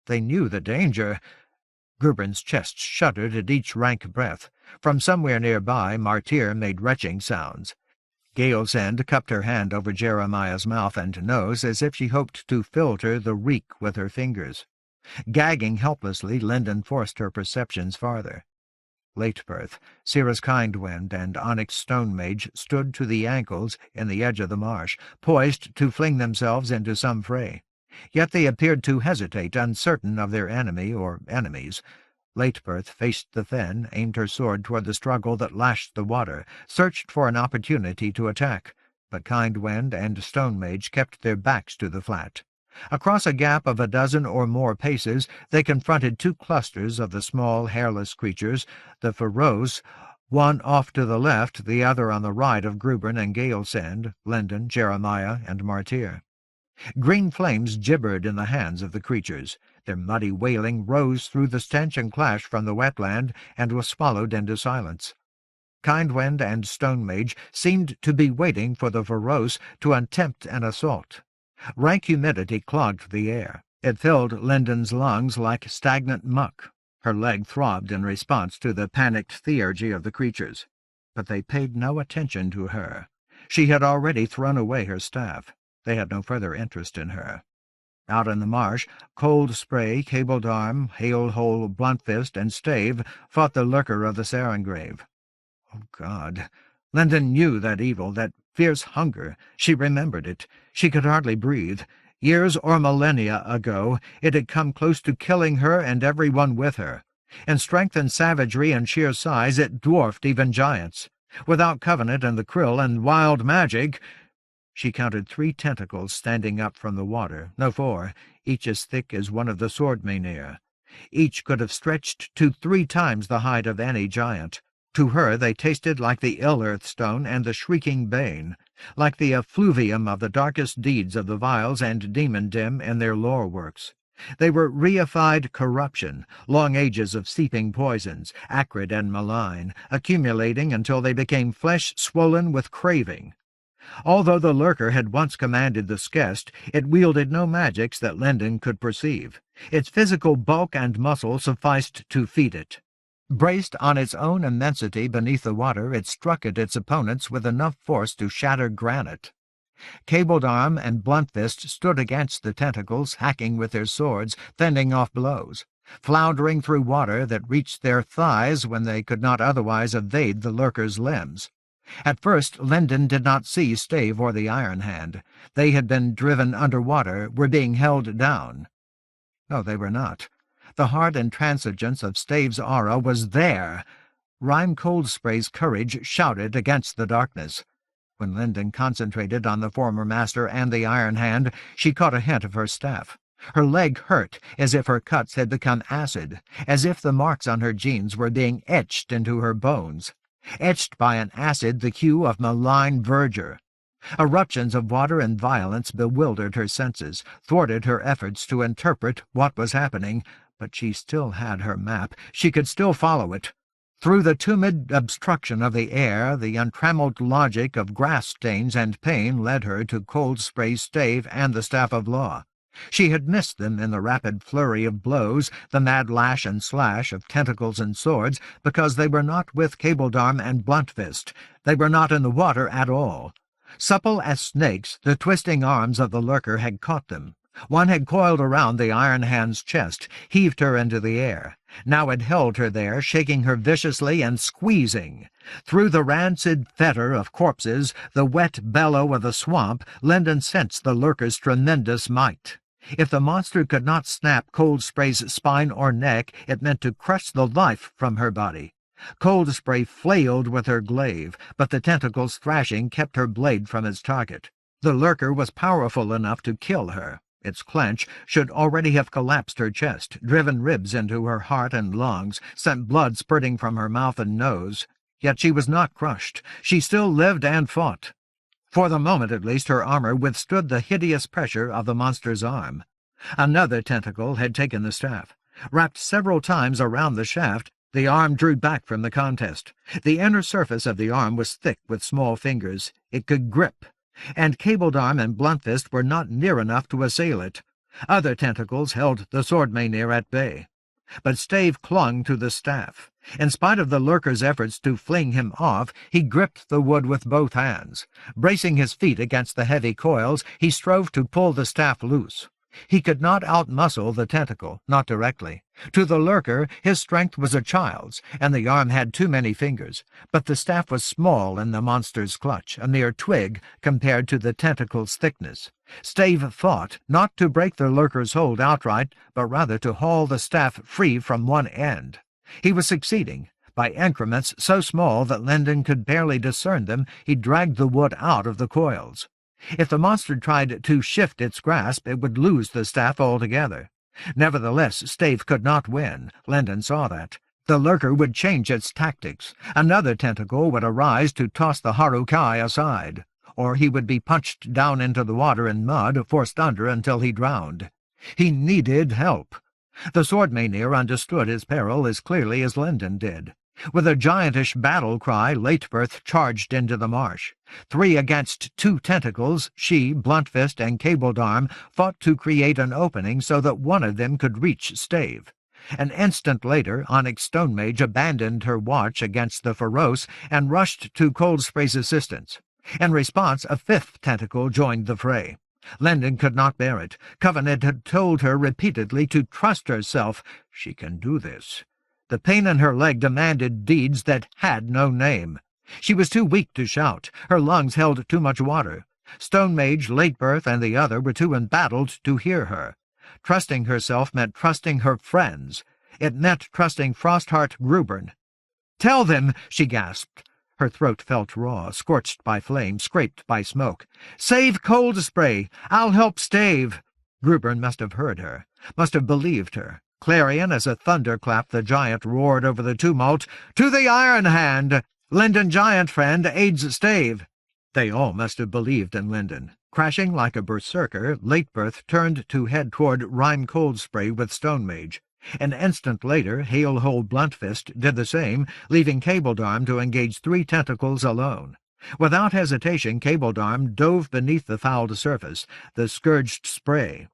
They knew the danger. Grubern's chest shuddered at each rank breath. From somewhere nearby, Martyr made retching sounds. Galesend cupped her hand over Jeremiah's mouth and nose as if she hoped to filter the reek with her fingers. Gagging helplessly, Linden forced her perceptions farther. Latebirth, Cirrus Kindwind, and Onyx Stonemage stood to the ankles in the edge of the marsh, poised to fling themselves into some fray. Yet they appeared to hesitate, uncertain of their enemy or enemies. Latebirth faced the fen, aimed her sword toward the struggle that lashed the water, searched for an opportunity to attack, but Kindwind and Stonemage kept their backs to the flat. Across a gap of a dozen or more paces, they confronted two clusters of the small, hairless creatures, the Feroz, one off to the left, the other on the right of Gruben and Galesend, Lendon, Jeremiah, and Martyr. Green flames gibbered in the hands of the creatures. Their muddy wailing rose through the stench and clash from the wetland and was swallowed into silence. Kindwind and Stonemage seemed to be waiting for the Feroz to attempt an assault. Rank humidity clogged the air. It filled Lendon's lungs like stagnant muck. Her leg throbbed in response to the panicked theurgy of the creatures. But they paid no attention to her. She had already thrown away her staff. They had no further interest in her. Out in the marsh, Cold Spray, Cabled Arm, Hail-Hole, Bluntfist, and Stave fought the lurker of the Sarengrave. Oh, God! Lendon knew that evil, that fierce hunger. She remembered it. She could hardly breathe. Years or millennia ago, it had come close to killing her and everyone with her. In strength and savagery and sheer size, it dwarfed even giants. Without Covenant and the Krill and wild magic— She counted 3 tentacles standing up from the water, no 4, each as thick as one of the Swordmenir. Each could have stretched to 3 times the height of any giant. To her they tasted like the ill-earth stone and the shrieking bane, like the effluvium of the darkest deeds of the vials and demon-dim in their lore-works. They were reified corruption, long ages of seeping poisons, acrid and malign, accumulating until they became flesh swollen with craving. Although the lurker had once commanded the Skest, it wielded no magics that Lendon could perceive. Its physical bulk and muscle sufficed to feed it. Braced on its own immensity beneath the water, it struck at its opponents with enough force to shatter granite. Cabled Arm and Bluntfist stood against the tentacles, hacking with their swords, fending off blows, floundering through water that reached their thighs when they could not otherwise evade the lurker's limbs. At first, Lendon did not see Stave or the Iron Hand. They had been driven under water, were being held down. No, they were not. The hard intransigence of Stave's aura was there. Rhyme Coldspray's courage shouted against the darkness. When Lendon concentrated on the former master and the Iron Hand, she caught a hint of her staff. Her leg hurt, as if her cuts had become acid, as if the marks on her jeans were being etched into her bones. Etched by an acid the hue of malign verdure. Eruptions of water and violence bewildered her senses, thwarted her efforts to interpret what was happening, but she still had her map. She could still follow it. Through the tumid obstruction of the air, the untrammeled logic of grass stains and pain led her to Cold Spray's Stave and the Staff of Law. She had missed them in the rapid flurry of blows, the mad lash and slash of tentacles and swords, because they were not with Cabled Arm and Bluntfist. They were not in the water at all. Supple as snakes, the twisting arms of the lurker had caught them. One had coiled around the Iron Hand's chest, heaved her into the air. Now it held her there, shaking her viciously and squeezing. Through the rancid fetor of corpses, the wet bellow of the swamp, Lendon sensed the lurker's tremendous might. If the monster could not snap Cold Spray's spine or neck, it meant to crush the life from her body. Cold Spray flailed with her glaive, but the tentacle's thrashing kept her blade from its target. The lurker was powerful enough to kill her. Its clench should already have collapsed her chest, driven ribs into her heart and lungs, sent blood spurting from her mouth and nose. Yet she was not crushed. She still lived and fought. For the moment, at least, her armor withstood the hideous pressure of the monster's arm. Another tentacle had taken the staff. Wrapped several times around the shaft, the arm drew back from the contest. The inner surface of the arm was thick with small fingers. It could grip. And Cabled Arm and Bluntfist were not near enough to assail it. Other tentacles held the Swordmenir at bay. But Stave clung to the staff. In spite of the lurker's efforts to fling him off, he gripped the wood with both hands. Bracing his feet against the heavy coils, he strove to pull the staff loose. He could not outmuscle the tentacle, not directly. To the lurker, his strength was a child's, and the arm had too many fingers, but the staff was small in the monster's clutch, a mere twig compared to the tentacle's thickness. Stave fought, not to break the lurker's hold outright, but rather to haul the staff free from one end. He was succeeding. By increments so small that Lyndon could barely discern them, he dragged the wood out of the coils. If the monster tried to shift its grasp, it would lose the staff altogether. Nevertheless, Stave could not win. Lyndon saw that. The lurker would change its tactics. Another tentacle would arise to toss the Harukai aside, or he would be punched down into the water and mud, forced under until he drowned. He needed help. The sword Ranyhyn understood his peril as clearly as Lyndon did. With a giantish battle cry, Latebirth charged into the marsh. 3 against 2 tentacles, she, Bluntfist, and Cabledarm fought to create an opening so that one of them could reach Stave. An instant later, Onyx Stonemage abandoned her watch against the Feroce and rushed to Coldspray's assistance. In response, a 5th tentacle joined the fray. Lyndon could not bear it. Covenant had told her repeatedly to trust herself. She can do this. The pain in her leg demanded deeds that had no name. She was too weak to shout. Her lungs held too much water. Stonemage, Latebirth, and the other were too embattled to hear her. Trusting herself meant trusting her friends. It meant trusting Frostheart Grubern. "Tell them," she gasped. Her throat felt raw, scorched by flame, scraped by smoke. "Save Coldspray! I'll help Stave!" Grubern must have heard her, must have believed her. Clarion as a thunderclap, the giant roared over the tumult, "To the Iron Hand! Lyndon Giant Friend aids Stave!" They all must have believed in Lyndon. Crashing like a berserker, Latebirth turned to head toward Rhyme Coldspray with Stonemage. An instant later, Hailhole Bluntfist did the same, leaving Cabledarm to engage 3 tentacles alone. Without hesitation, Cabledarm dove beneath the fouled surface, the scourged spray.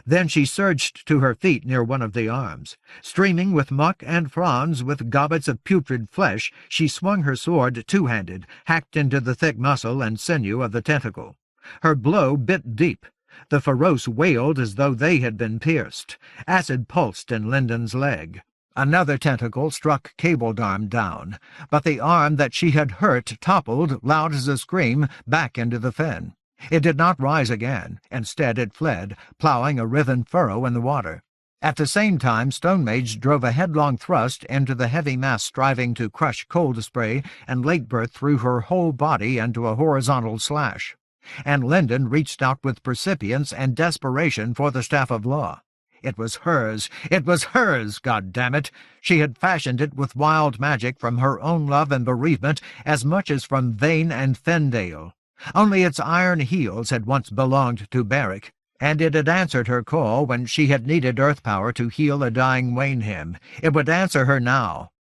Then she surged to her feet near one of the arms. Streaming with muck and fronds, with gobbets of putrid flesh, she swung her sword two-handed, hacked into the thick muscle and sinew of the tentacle. Her blow bit deep. The Feroce wailed as though they had been pierced. Acid pulsed in Lyndon's leg. Another tentacle struck Cabledarm down, but the arm that she had hurt toppled, loud as a scream, back into the fen. It did not rise again. Instead it fled, ploughing a riven furrow in the water. At the same time, Stonemage drove a headlong thrust into the heavy mass striving to crush Coldspray, and Latebirth threw her whole body into a horizontal slash. And Lyndon reached out with percipience and desperation for the Staff of Law. It was hers! It was hers, goddammit! She had fashioned it with wild magic from her own love and bereavement as much as from Vane and Fendale. Only its iron heels had once belonged to Beric, and it had answered her call when she had needed earth power to heal a dying Ranyhyn. It would answer her now.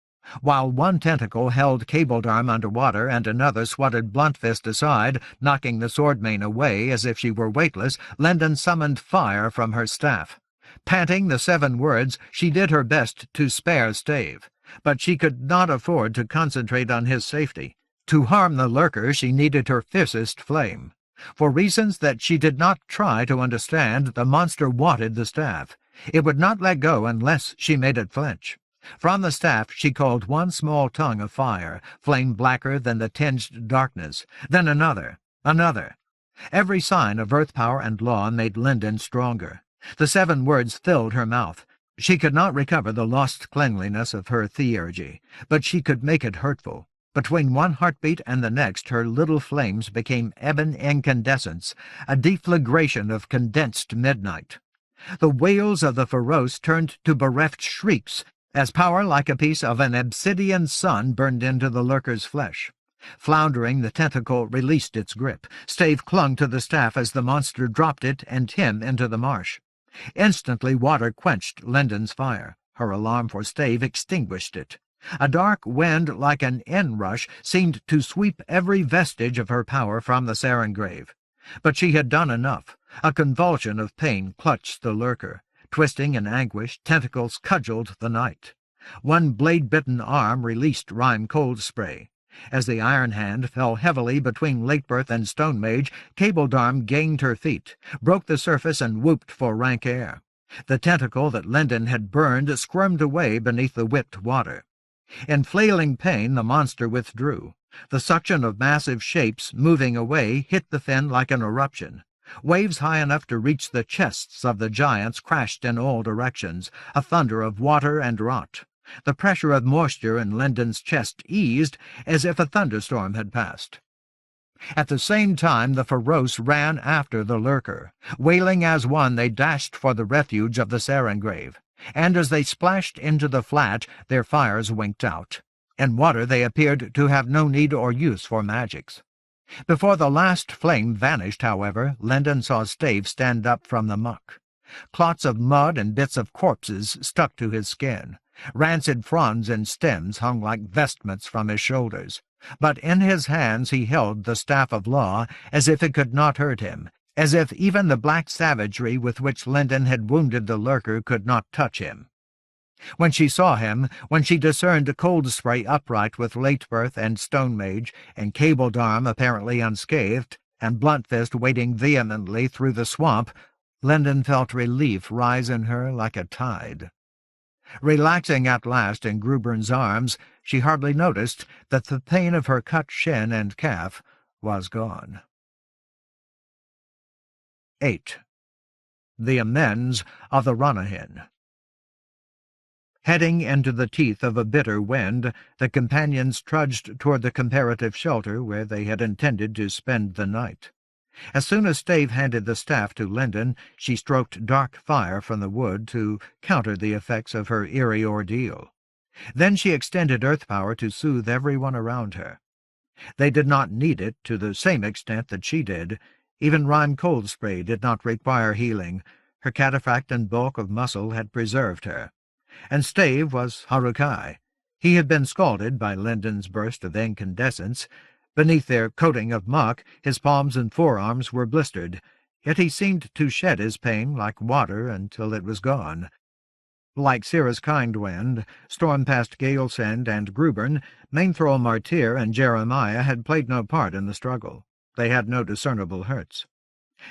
While one tentacle held Cabledarm underwater and another swatted Bluntfist aside, knocking the swordmane away as if she were weightless, Lyndon summoned fire from her staff. Panting the 7 words, she did her best to spare Stave, but she could not afford to concentrate on his safety. To harm the lurker, she needed her fiercest flame. For reasons that she did not try to understand, the monster wanted the staff. It would not let go unless she made it flinch. From the staff she called one small tongue of fire, flame blacker than the tinged darkness, then another. Every sign of earth power and law made Lyndon stronger. The 7 words filled her mouth. She could not recover the lost cleanliness of her theurgy, but she could make it hurtful. Between one heartbeat and the next, her little flames became ebon incandescence, a deflagration of condensed midnight. The wails of the Feroce turned to bereft shrieks, as power like a piece of an obsidian sun burned into the lurker's flesh. Floundering, the tentacle released its grip. Stave clung to the staff as the monster dropped it and him into the marsh. Instantly water quenched Lyndon's fire. Her alarm for Stave extinguished it. A dark wind like an inrush seemed to sweep every vestige of her power from the Sarengrave. But she had done enough. A convulsion of pain clutched the lurker. Twisting in anguish, tentacles cudgeled the night. One blade-bitten arm released Rhyme Coldspray. As the Iron Hand fell heavily between Lateberth and Stone Mage, Cabledarm gained her feet, broke the surface, and whooped for rank air. The tentacle that Lendon had burned squirmed away beneath the whipped water. In flailing pain, the monster withdrew. The suction of massive shapes moving away hit the fen like an eruption. Waves high enough to reach the chests of the giants crashed in all directions, a thunder of water and rot. The pressure of moisture in Lendon's chest eased as if a thunderstorm had passed. At the same time, the Feroce ran after the lurker. Wailing as one, they dashed for the refuge of the Sarengrave, and as they splashed into the flat, their fires winked out. In water they appeared to have no need or use for magics. Before the last flame vanished, however, Lendon saw Stave stand up from the muck. Clots of mud and bits of corpses stuck to his skin. Rancid fronds and stems hung like vestments from his shoulders. But in his hands he held the staff of law, as if it could not hurt him, as if even the black savagery with which Lendon had wounded the lurker could not touch him. When she saw him, when she discerned Coldspray upright with Lateberth and Stone Mage, and Cabledarm apparently unscathed, and Bluntfist wading vehemently through the swamp, Lendon felt relief rise in her like a tide. Relaxing at last in Grubern's arms, she hardly noticed that the pain of her cut shin and calf was gone. 8. The Amends of the Ranyhyn. Heading into the teeth of a bitter wind, the companions trudged toward the comparative shelter where they had intended to spend the night. As soon as Stave handed the staff to Lendon, she stroked dark fire from the wood to counter the effects of her eerie ordeal. Then she extended earth power to soothe everyone around her. They did not need it to the same extent that she did. Even Rhyme Coldspray did not require healing. Her cataphract and bulk of muscle had preserved her. And Stave was Harukai. He had been scalded by Lendon's burst of incandescence. Beneath their coating of muck, his palms and forearms were blistered, yet he seemed to shed his pain like water until it was gone. Like Cirrus Kindwind, Stormpast Galesend, and Grubern, Mainthrow Martyr and Jeremiah had played no part in the struggle. They had no discernible hurts.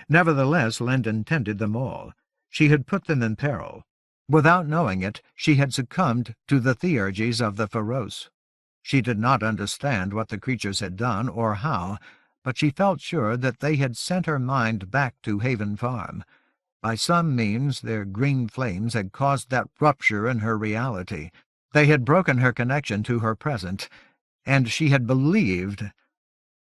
Nevertheless, Lendon tended them all. She had put them in peril. Without knowing it, she had succumbed to the theurgies of the Feroce. She did not understand what the creatures had done or how, but she felt sure that they had sent her mind back to Haven Farm. By some means their green flames had caused that rupture in her reality. They had broken her connection to her present, and she had believed.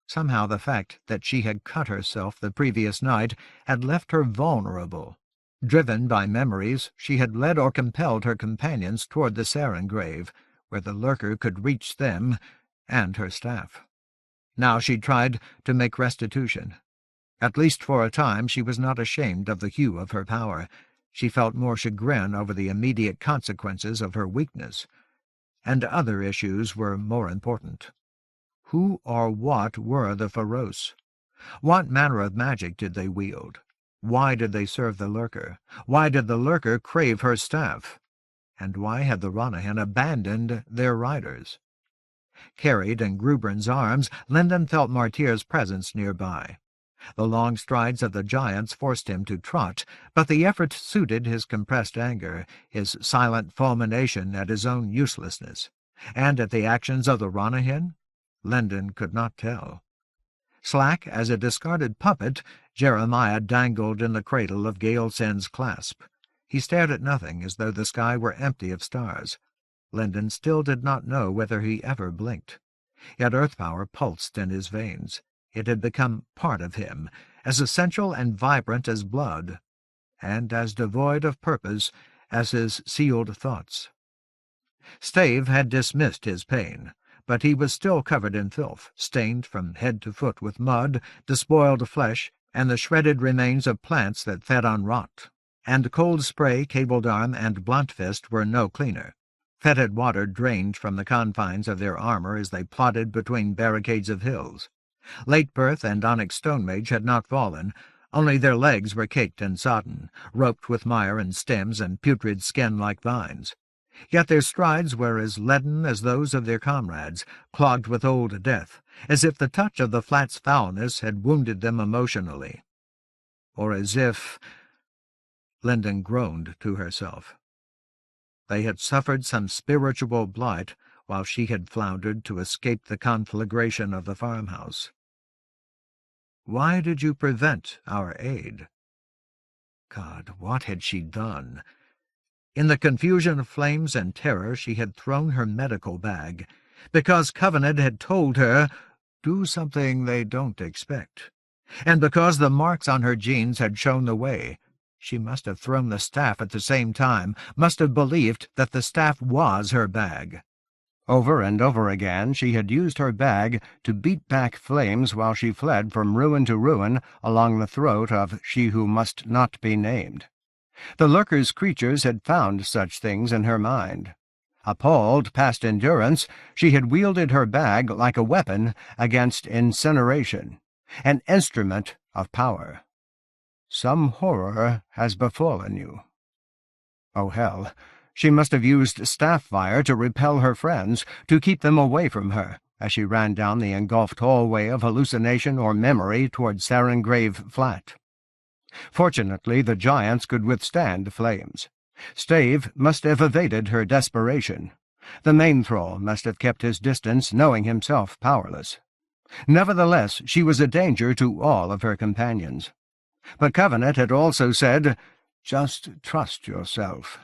Somehow the fact that she had cut herself the previous night had left her vulnerable. Driven by memories, she had led or compelled her companions toward the Sarengrave, where the lurker could reach them and her staff. Now she tried to make restitution. At least for a time she was not ashamed of the hue of her power. She felt more chagrin over the immediate consequences of her weakness. And other issues were more important. Who or what were the Feroce? What manner of magic did they wield? Why did they serve the lurker? Why did the lurker crave her staff? And why had the Ranyhyn abandoned their riders? Carried in Grubern's arms, Lendon felt Martyr's presence nearby. The long strides of the giants forced him to trot, but the effort suited his compressed anger, his silent fulmination at his own uselessness. And at the actions of the Ranyhyn? Lendon could not tell. Slack as a discarded puppet, Jeremiah dangled in the cradle of Galesend's clasp. He stared at nothing, as though the sky were empty of stars. Lendon still did not know whether he ever blinked. Yet earth power pulsed in his veins. It had become part of him, as essential and vibrant as blood, and as devoid of purpose as his sealed thoughts. Stave had dismissed his pain, but he was still covered in filth, stained from head to foot with mud, despoiled flesh, and the shredded remains of plants that fed on rot. And Coldspray, Cabledarm, and Bluntfist were no cleaner. Fetid water drained from the confines of their armor as they plodded between barricades of hills. Lateberth and Onyx Stonemage had not fallen, only their legs were caked and sodden, roped with mire and stems and putrid skin like vines. Yet their strides were as leaden as those of their comrades, clogged with old death, as if the touch of the flat's foulness had wounded them emotionally. Or as if— Linden groaned to herself. They had suffered some spiritual blight while she had floundered to escape the conflagration of the farmhouse. Why did you prevent our aid? God, what had she done? In the confusion of flames and terror she had thrown her medical bag, because Covenant had told her, do something they don't expect. And because the marks on her jeans had shown the way, she must have thrown the staff at the same time, must have believed that the staff was her bag. Over and over again she had used her bag to beat back flames while she fled from ruin to ruin along the throat of she who must not be named. The lurker's creatures had found such things in her mind. Appalled past endurance, she had wielded her bag like a weapon against incineration, an instrument of power. Some horror has befallen you. Oh, hell! She must have used staff fire to repel her friends, to keep them away from her, as she ran down the engulfed hallway of hallucination or memory toward Sarengrave Flat. Fortunately, the giants could withstand flames. Stave must have evaded her desperation. The main thrall must have kept his distance, knowing himself powerless. Nevertheless, she was a danger to all of her companions. But Covenant had also said, just trust yourself.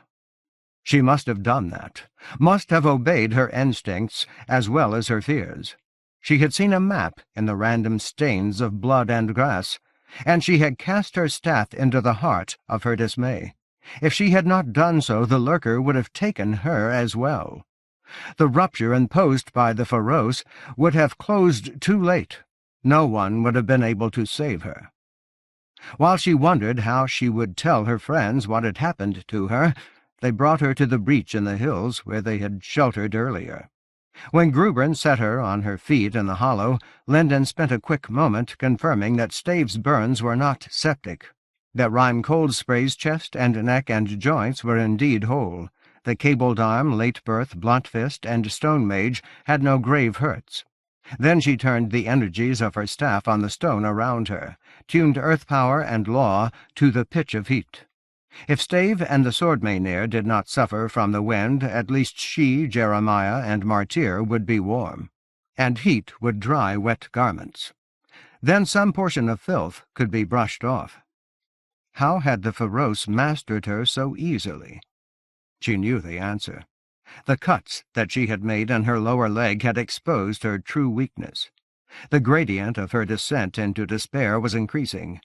She must have done that, must have obeyed her instincts as well as her fears. She had seen a map in the random stains of blood and grass, and she had cast her staff into the heart of her dismay. If she had not done so, the lurker would have taken her as well. The rupture imposed by the Feroce would have closed too late. No one would have been able to save her. While she wondered how she would tell her friends what had happened to her, they brought her to the breach in the hills where they had sheltered earlier. When Grubern set her on her feet in the hollow, Linden spent a quick moment confirming that Stave's burns were not septic, that Rhyme Coldspray's chest and neck and joints were indeed whole. The cabled arm, late birth, blunt fist, and stone mage had no grave hurts. Then she turned the energies of her staff on the stone around her, tuned earth power and law to the pitch of heat. If Stave and the Swordmaynir did not suffer from the wind, at least she, Jeremiah, and Martyr would be warm, and heat would dry wet garments. Then some portion of filth could be brushed off. How had the Feroce mastered her so easily? She knew the answer. The cuts that she had made in her lower leg had exposed her true weakness. The gradient of her descent into despair was increasing.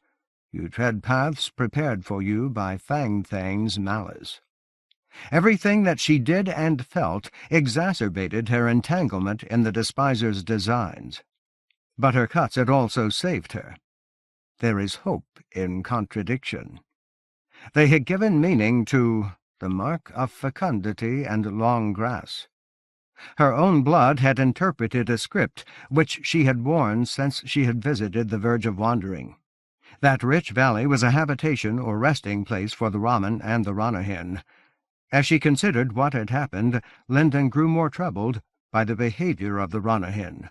You tread paths prepared for you by Fangthane's malice. Everything that she did and felt exacerbated her entanglement in the despiser's designs. But her cuts had also saved her. There is hope in contradiction. They had given meaning to the mark of fecundity and long grass. Her own blood had interpreted a script which she had worn since she had visited the verge of wandering. That rich valley was a habitation or resting place for the Raman and the Ranyhyn. As she considered what had happened, Linden grew more troubled by the behavior of the Ranyhyn.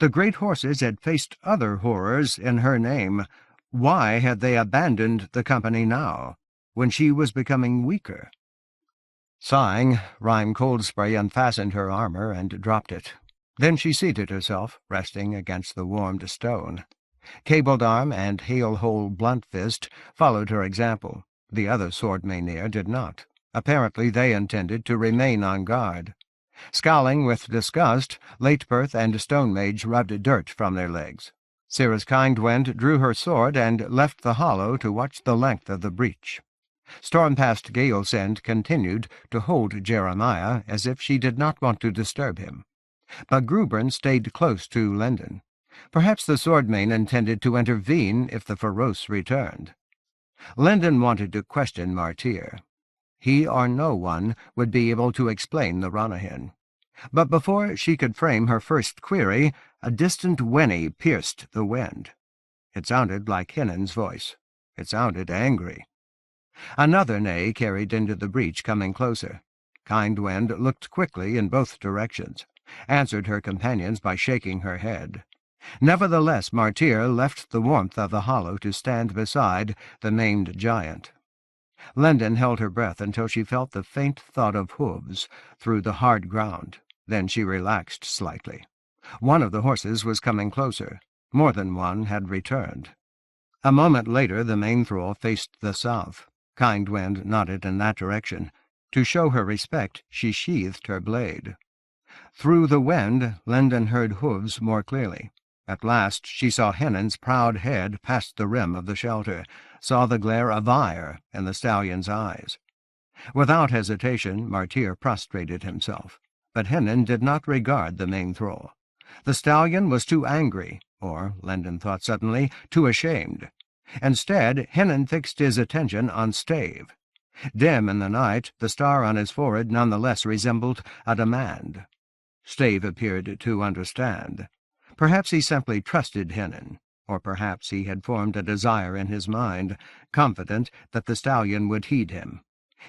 The great horses had faced other horrors in her name. Why had they abandoned the company now, when she was becoming weaker? Sighing, Rhyme Coldspray unfastened her armor and dropped it. Then she seated herself, resting against the warmed stone. Cabled Arm and Hail-Hole Blunt Fist followed her example. The other Swordmaynir did not. Apparently they intended to remain on guard. Scowling with disgust, Latebirth and Stone Mage rubbed dirt from their legs. Cirrus Kindwind drew her sword and left the hollow to watch the length of the breach. Stormpast Galesend continued to hold Jeremiah as if she did not want to disturb him. But Grubern stayed close to Linden. Perhaps the Swordmane intended to intervene if the Feroce returned. Linden wanted to question Martyr. He or no one would be able to explain the Ranyhyn. But before she could frame her first query, a distant whinny pierced the wind. It sounded like Hinnan's voice. It sounded angry. Another neigh carried into the breach, coming closer. Kind Wind looked quickly in both directions, answered her companions by shaking her head. Nevertheless, Martyr left the warmth of the hollow to stand beside the maimed giant. Lendon held her breath until she felt the faint thud of hooves through the hard ground. Then she relaxed slightly. One of the horses was coming closer. More than one had returned. A moment later the main thrall faced the south. Kind Wind nodded in that direction. To show her respect, she sheathed her blade. Through the wind, Lendon heard hooves more clearly. At last she saw Hennon's proud head past the rim of the shelter, saw the glare of ire in the stallion's eyes. Without hesitation, Martyr prostrated himself, but Hennon did not regard the main thrall. The stallion was too angry, or, Lendon thought suddenly, too ashamed. Instead, Hennon fixed his attention on Stave. Dim in the night, the star on his forehead none the less resembled a demand. Stave appeared to understand. Perhaps he simply trusted Hennon, or perhaps he had formed a desire in his mind, confident that the stallion would heed him.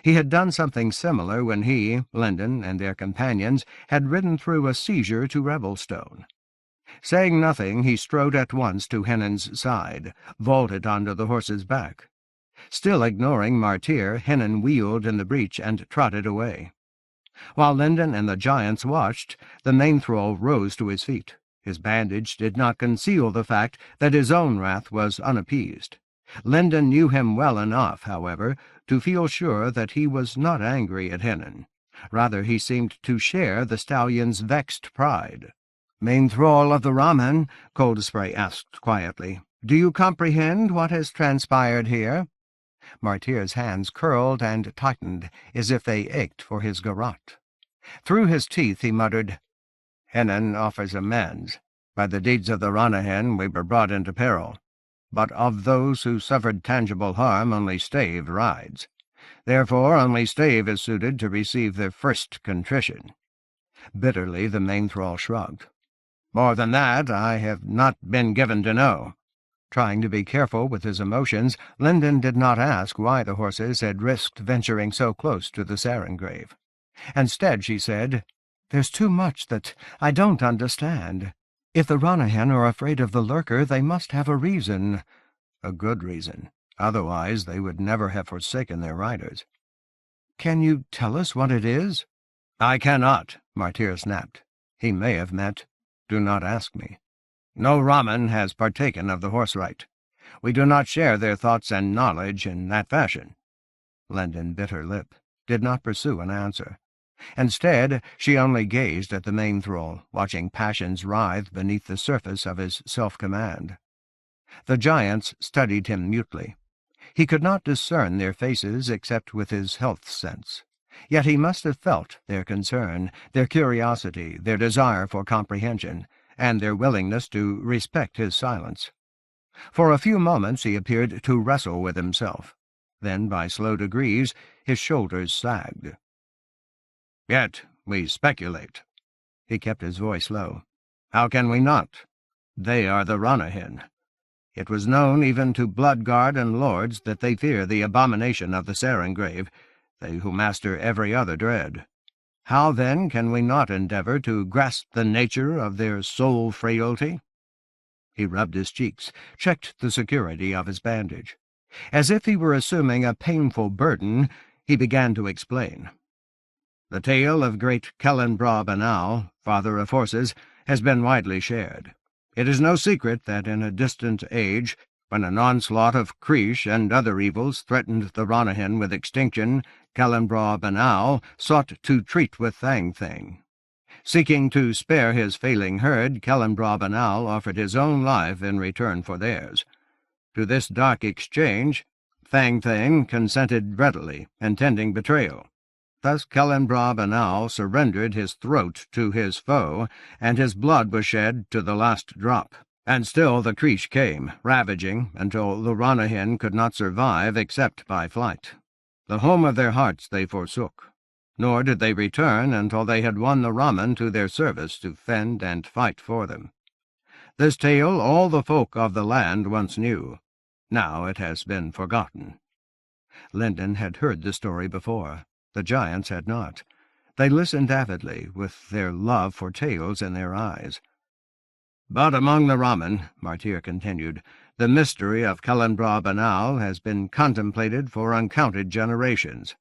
He had done something similar when he, Lendon, and their companions had ridden through a seizure to Revelstone. Saying nothing, he strode at once to Hennon's side, vaulted onto the horse's back. Still ignoring Martyr, Hennon wheeled in the breach and trotted away. While Lendon and the giants watched, the main thrall rose to his feet. His bandage did not conceal the fact that his own wrath was unappeased. Lendon knew him well enough, however, to feel sure that he was not angry at Hennon. Rather, he seemed to share the stallion's vexed pride. "Main thrall of the Ranyhyn," Coldspray asked quietly, "do you comprehend what has transpired here?" Martyr's hands curled and tightened, as if they ached for his garrote. Through his teeth he muttered, "Hennon offers amends. By the deeds of the Ranyhyn we were brought into peril. But of those who suffered tangible harm only Stave rides. Therefore only Stave is suited to receive their first contrition." Bitterly the main thrall shrugged. "More than that I have not been given to know." Trying to be careful with his emotions, Lendon did not ask why the horses had risked venturing so close to the Sarengrave. Instead she said, "There's too much that I don't understand. If the Ranyhyn are afraid of the lurker, they must have a reason. A good reason. Otherwise they would never have forsaken their riders." "Can you tell us what it is?" "I cannot," Martyr snapped. He may have meant, "Do not ask me." "No Raman has partaken of the horse-right. We do not share their thoughts and knowledge in that fashion." Lendon bit her lip, did not pursue an answer. Instead, she only gazed at the main thrall, watching passions writhe beneath the surface of his self-command. The giants studied him mutely. He could not discern their faces except with his health sense. Yet he must have felt their concern, their curiosity, their desire for comprehension, and their willingness to respect his silence. For a few moments he appeared to wrestle with himself. Then, by slow degrees, his shoulders sagged. "Yet we speculate." He kept his voice low. "How can we not? They are the Ranyhyn. It was known even to bloodguard and lords that they fear the abomination of the Sarengrave, they who master every other dread. How, then, can we not endeavor to grasp the nature of their soul frailty?" He rubbed his cheeks, checked the security of his bandage. As if he were assuming a painful burden, he began to explain. "The tale of great Qwellinir Banal, father of horses, has been widely shared. It is no secret that in a distant age, when an onslaught of Qwellinir and other evils threatened the Ranyhyn with extinction, Qwellinir Banal sought to treat with Thang. Seeking to spare his failing herd, Qwellinir Banal offered his own life in return for theirs. To this dark exchange, Thang consented readily, intending betrayal. Thus Qwellinir Banal surrendered his throat to his foe, and his blood was shed to the last drop. And still the Qwellinir came, ravaging, until the Ranyhyn could not survive except by flight. The home of their hearts they forsook. Nor did they return until they had won the Raman to their service to fend and fight for them. This tale all the folk of the land once knew. Now it has been forgotten." Lendon had heard the story before. The giants had not. They listened avidly, with their love for tales in their eyes. "But among the Ramen," Martyr continued, "the mystery of Qwellinir Banal has been contemplated for uncounted generations."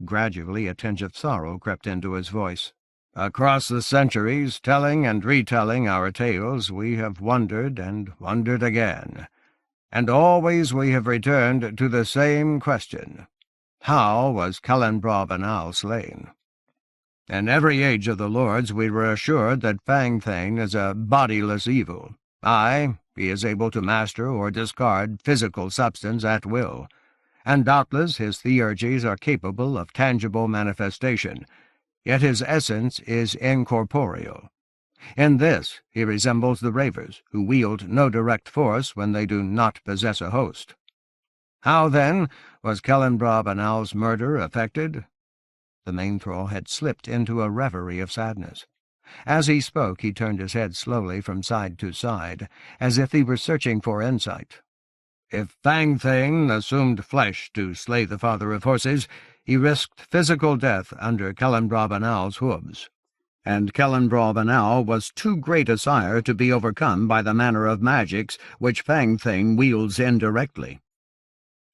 Gradually a tinge of sorrow crept into his voice. "Across the centuries, telling and retelling our tales, we have wondered and wondered again. And always we have returned to the same question. How was Qwellinir Banal slain? In every age of the lords we were assured that Fang Thane is a bodiless evil. Aye, he is able to master or discard physical substance at will, and doubtless his theurgies are capable of tangible manifestation, yet his essence is incorporeal. In this he resembles the Ravers, who wield no direct force when they do not possess a host. How, then, was Qwellinir Banal's murder effected?" The main thrall had slipped into a reverie of sadness. As he spoke, he turned his head slowly from side to side, as if he were searching for insight. "If Fang Thane assumed flesh to slay the father of horses, he risked physical death under Qwellinir Banal's hooves. And Qwellinir Banal was too great a sire to be overcome by the manner of magics which Fang Thane wields indirectly.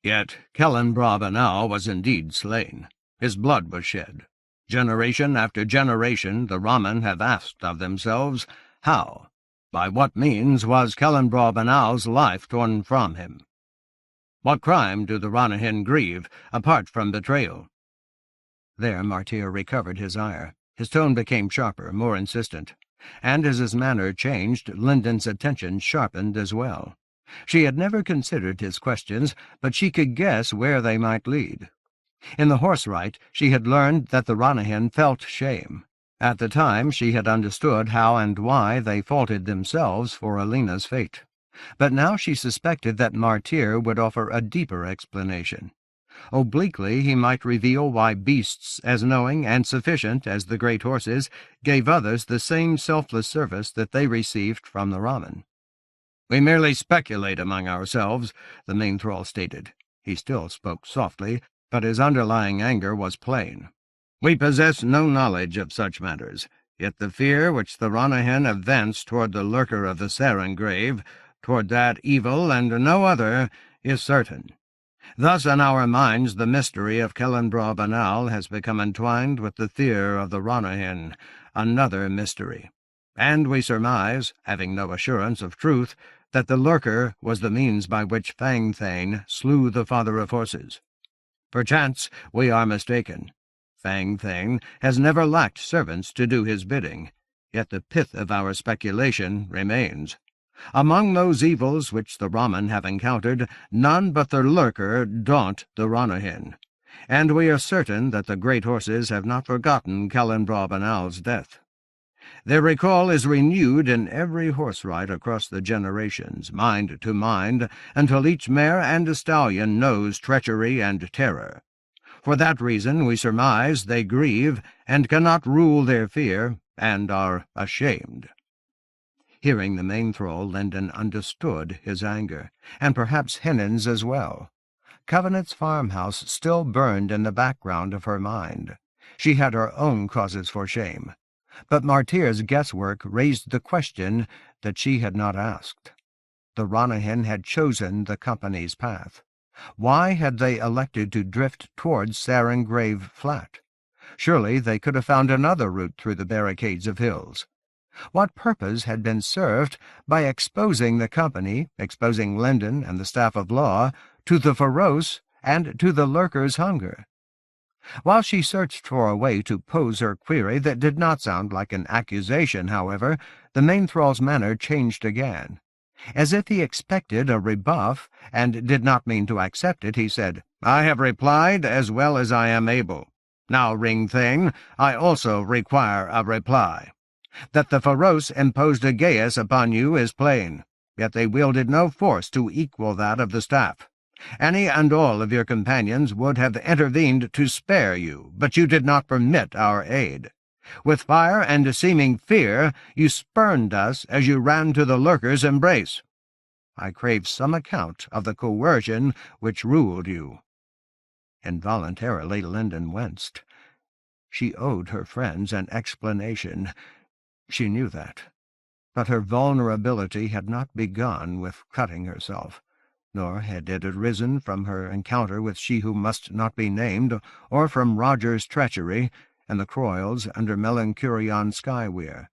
Yet Qwellinir Banal was indeed slain. His blood was shed. Generation after generation the Ramen have asked of themselves, how, by what means was Qwellinir Banal's life torn from him? What crime do the Ranyhyn grieve, apart from betrayal?" There Martyr recovered his ire. His tone became sharper, more insistent, and as his manner changed, Linden's attention sharpened as well. She had never considered his questions, but she could guess where they might lead. In the horse rite she had learned that the Ranyhyn felt shame. At the time she had understood how and why they faulted themselves for Alina's fate. But now she suspected that Martyr would offer a deeper explanation. Obliquely he might reveal why beasts as knowing and sufficient as the great horses gave others the same selfless service that they received from the Ramen. "We merely speculate among ourselves," the main thrall stated. He still spoke softly, but his underlying anger was plain. "We possess no knowledge of such matters, yet the fear which the Ranyhyn evince toward the lurker of the Sarin grave, toward that evil and no other, is certain. Thus in our minds the mystery of Qwellinir Banal has become entwined with the fear of the Ranyhyn, another mystery. And we surmise, having no assurance of truth, that the lurker was the means by which Fang Thane slew the father of horses. Perchance we are mistaken. Fang Thane has never lacked servants to do his bidding, yet the pith of our speculation remains. Among those evils which the Ramen have encountered, none but the lurker daunt the Ranyhyn, and we are certain that the great horses have not forgotten Qwellinir Banal's death. Their recall is renewed in every horse ride across the generations, mind to mind, until each mare and stallion knows treachery and terror. For that reason we surmise they grieve and cannot rule their fear, and are ashamed." Hearing the main thrall, Linden understood his anger, and perhaps Hennen's as well. Covenant's farmhouse still burned in the background of her mind. She had her own causes for shame. But Martyr's guesswork raised the question that she had not asked. The Ranyhyn had chosen the company's path. Why had they elected to drift towards Sarin Grave Flat? Surely they could have found another route through the barricades of hills. What purpose had been served by exposing the company, exposing Linden and the staff of law, to the Feroce and to the lurker's hunger? While she searched for a way to pose her query that did not sound like an accusation, however, the main thrall's manner changed again. As if he expected a rebuff and did not mean to accept it, he said, "I have replied as well as I am able. Now, Ring Thane, I also require a reply. That the Feroce imposed a geas upon you is plain, yet they wielded no force to equal that of the staff. Any and all of your companions would have intervened to spare you, but you did not permit our aid. With fire and seeming fear, you spurned us as you ran to the lurker's embrace. I crave some account of the coercion which ruled you." Involuntarily Linden winced. She owed her friends an explanation. She knew that. But her vulnerability had not begun with cutting herself, nor had it arisen from her encounter with she who must not be named, or from Roger's treachery and the Croyles under Melanchurion Skyweir.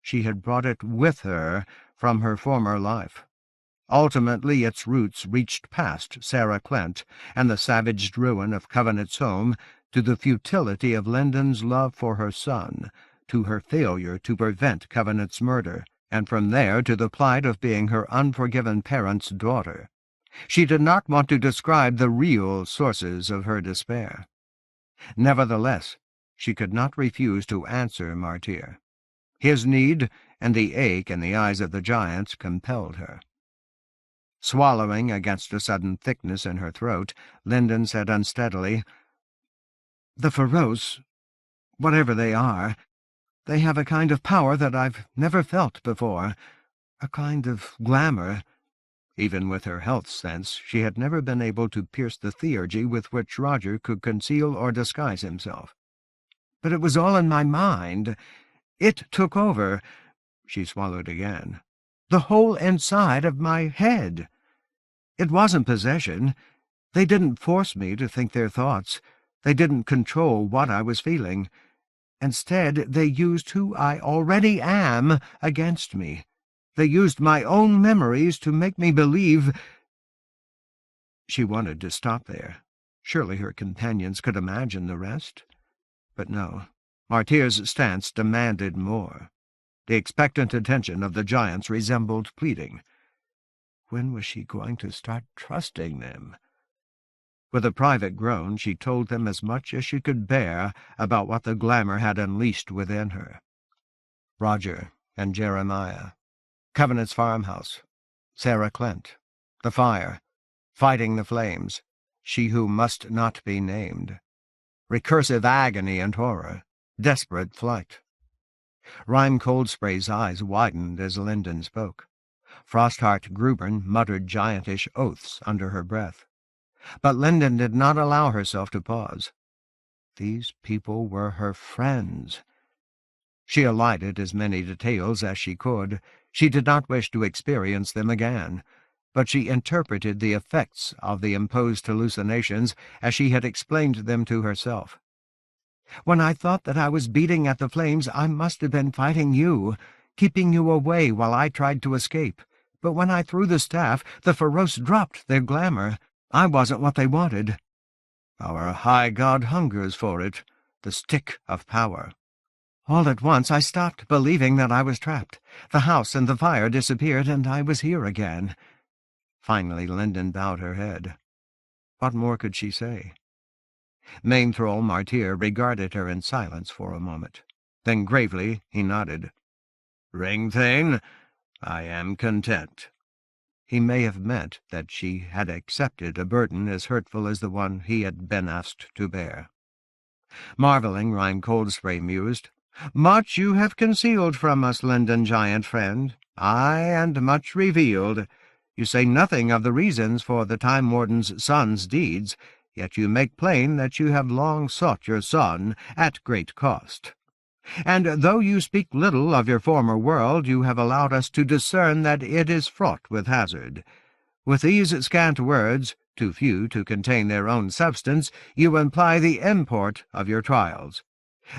She had brought it with her from her former life. Ultimately its roots reached past Sarah Clent and the savaged ruin of Covenant's home to the futility of Lindon's love for her son, to her failure to prevent Covenant's murder, and from there to the plight of being her unforgiven parent's daughter. She did not want to describe the real sources of her despair. Nevertheless, she could not refuse to answer Martyr. His need and the ache in the eyes of the giants compelled her. Swallowing against a sudden thickness in her throat, Lindon said unsteadily, "The Feroce, whatever they are, they have a kind of power that I've never felt before, a kind of glamour." Even with her health sense, she had never been able to pierce the theurgy with which Roger could conceal or disguise himself. "But it was all in my mind. It took over," she swallowed again, "the whole inside of my head. It wasn't possession. They didn't force me to think their thoughts. They didn't control what I was feeling. Instead, they used who I already am against me. They used my own memories to make me believe—" She wanted to stop there. Surely her companions could imagine the rest? But no. Martyr's stance demanded more. The expectant attention of the giants resembled pleading. When was she going to start trusting them? With a private groan, she told them as much as she could bear about what the glamour had unleashed within her. Roger and Jeremiah, Covenant's farmhouse, Sarah Clent, the fire, fighting the flames, she who must not be named, recursive agony and horror, desperate flight. Rhyme Coldspray's eyes widened as Lindon spoke. Frostheart Grubern muttered giantish oaths under her breath. But Lindon did not allow herself to pause. These people were her friends. She elided as many details as she could. She did not wish to experience them again, but she interpreted the effects of the imposed hallucinations as she had explained them to herself. "When I thought that I was beating at the flames, I must have been fighting you, keeping you away while I tried to escape. But when I threw the staff, the Feroce dropped their glamour. I wasn't what they wanted. Our high god hungers for it, the stick of power. All at once I stopped believing that I was trapped. The house and the fire disappeared, and I was here again." Finally Lindon bowed her head. What more could she say? Main-Thrall Martyr regarded her in silence for a moment. Then gravely he nodded. "Ringthane, I am content." He may have meant that she had accepted a burden as hurtful as the one he had been asked to bear. Marvelling, Rhyme Coldspray mused, "Much you have concealed from us, Lindon, giant friend. Aye, and much revealed. You say nothing of the reasons for the Time Warden's son's deeds, yet you make plain that you have long sought your son at great cost. And though you speak little of your former world, you have allowed us to discern that it is fraught with hazard. With these scant words, too few to contain their own substance, you imply the import of your trials.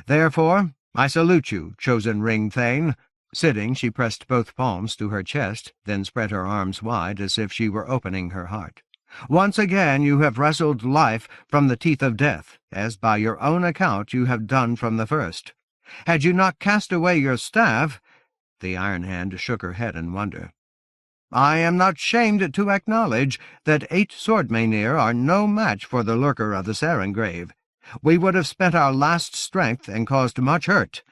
Therefore, I salute you, chosen Ringthane." Sitting, she pressed both palms to her chest, then spread her arms wide as if she were opening her heart. "Once again you have wrestled life from the teeth of death, as by your own account you have done from the first. Had you not cast away your staff—" The Iron Hand shook her head in wonder. "I am not shamed to acknowledge that 8 swordmenir are no match for the lurker of the Sarengrave. We would have spent our last strength and caused much hurt,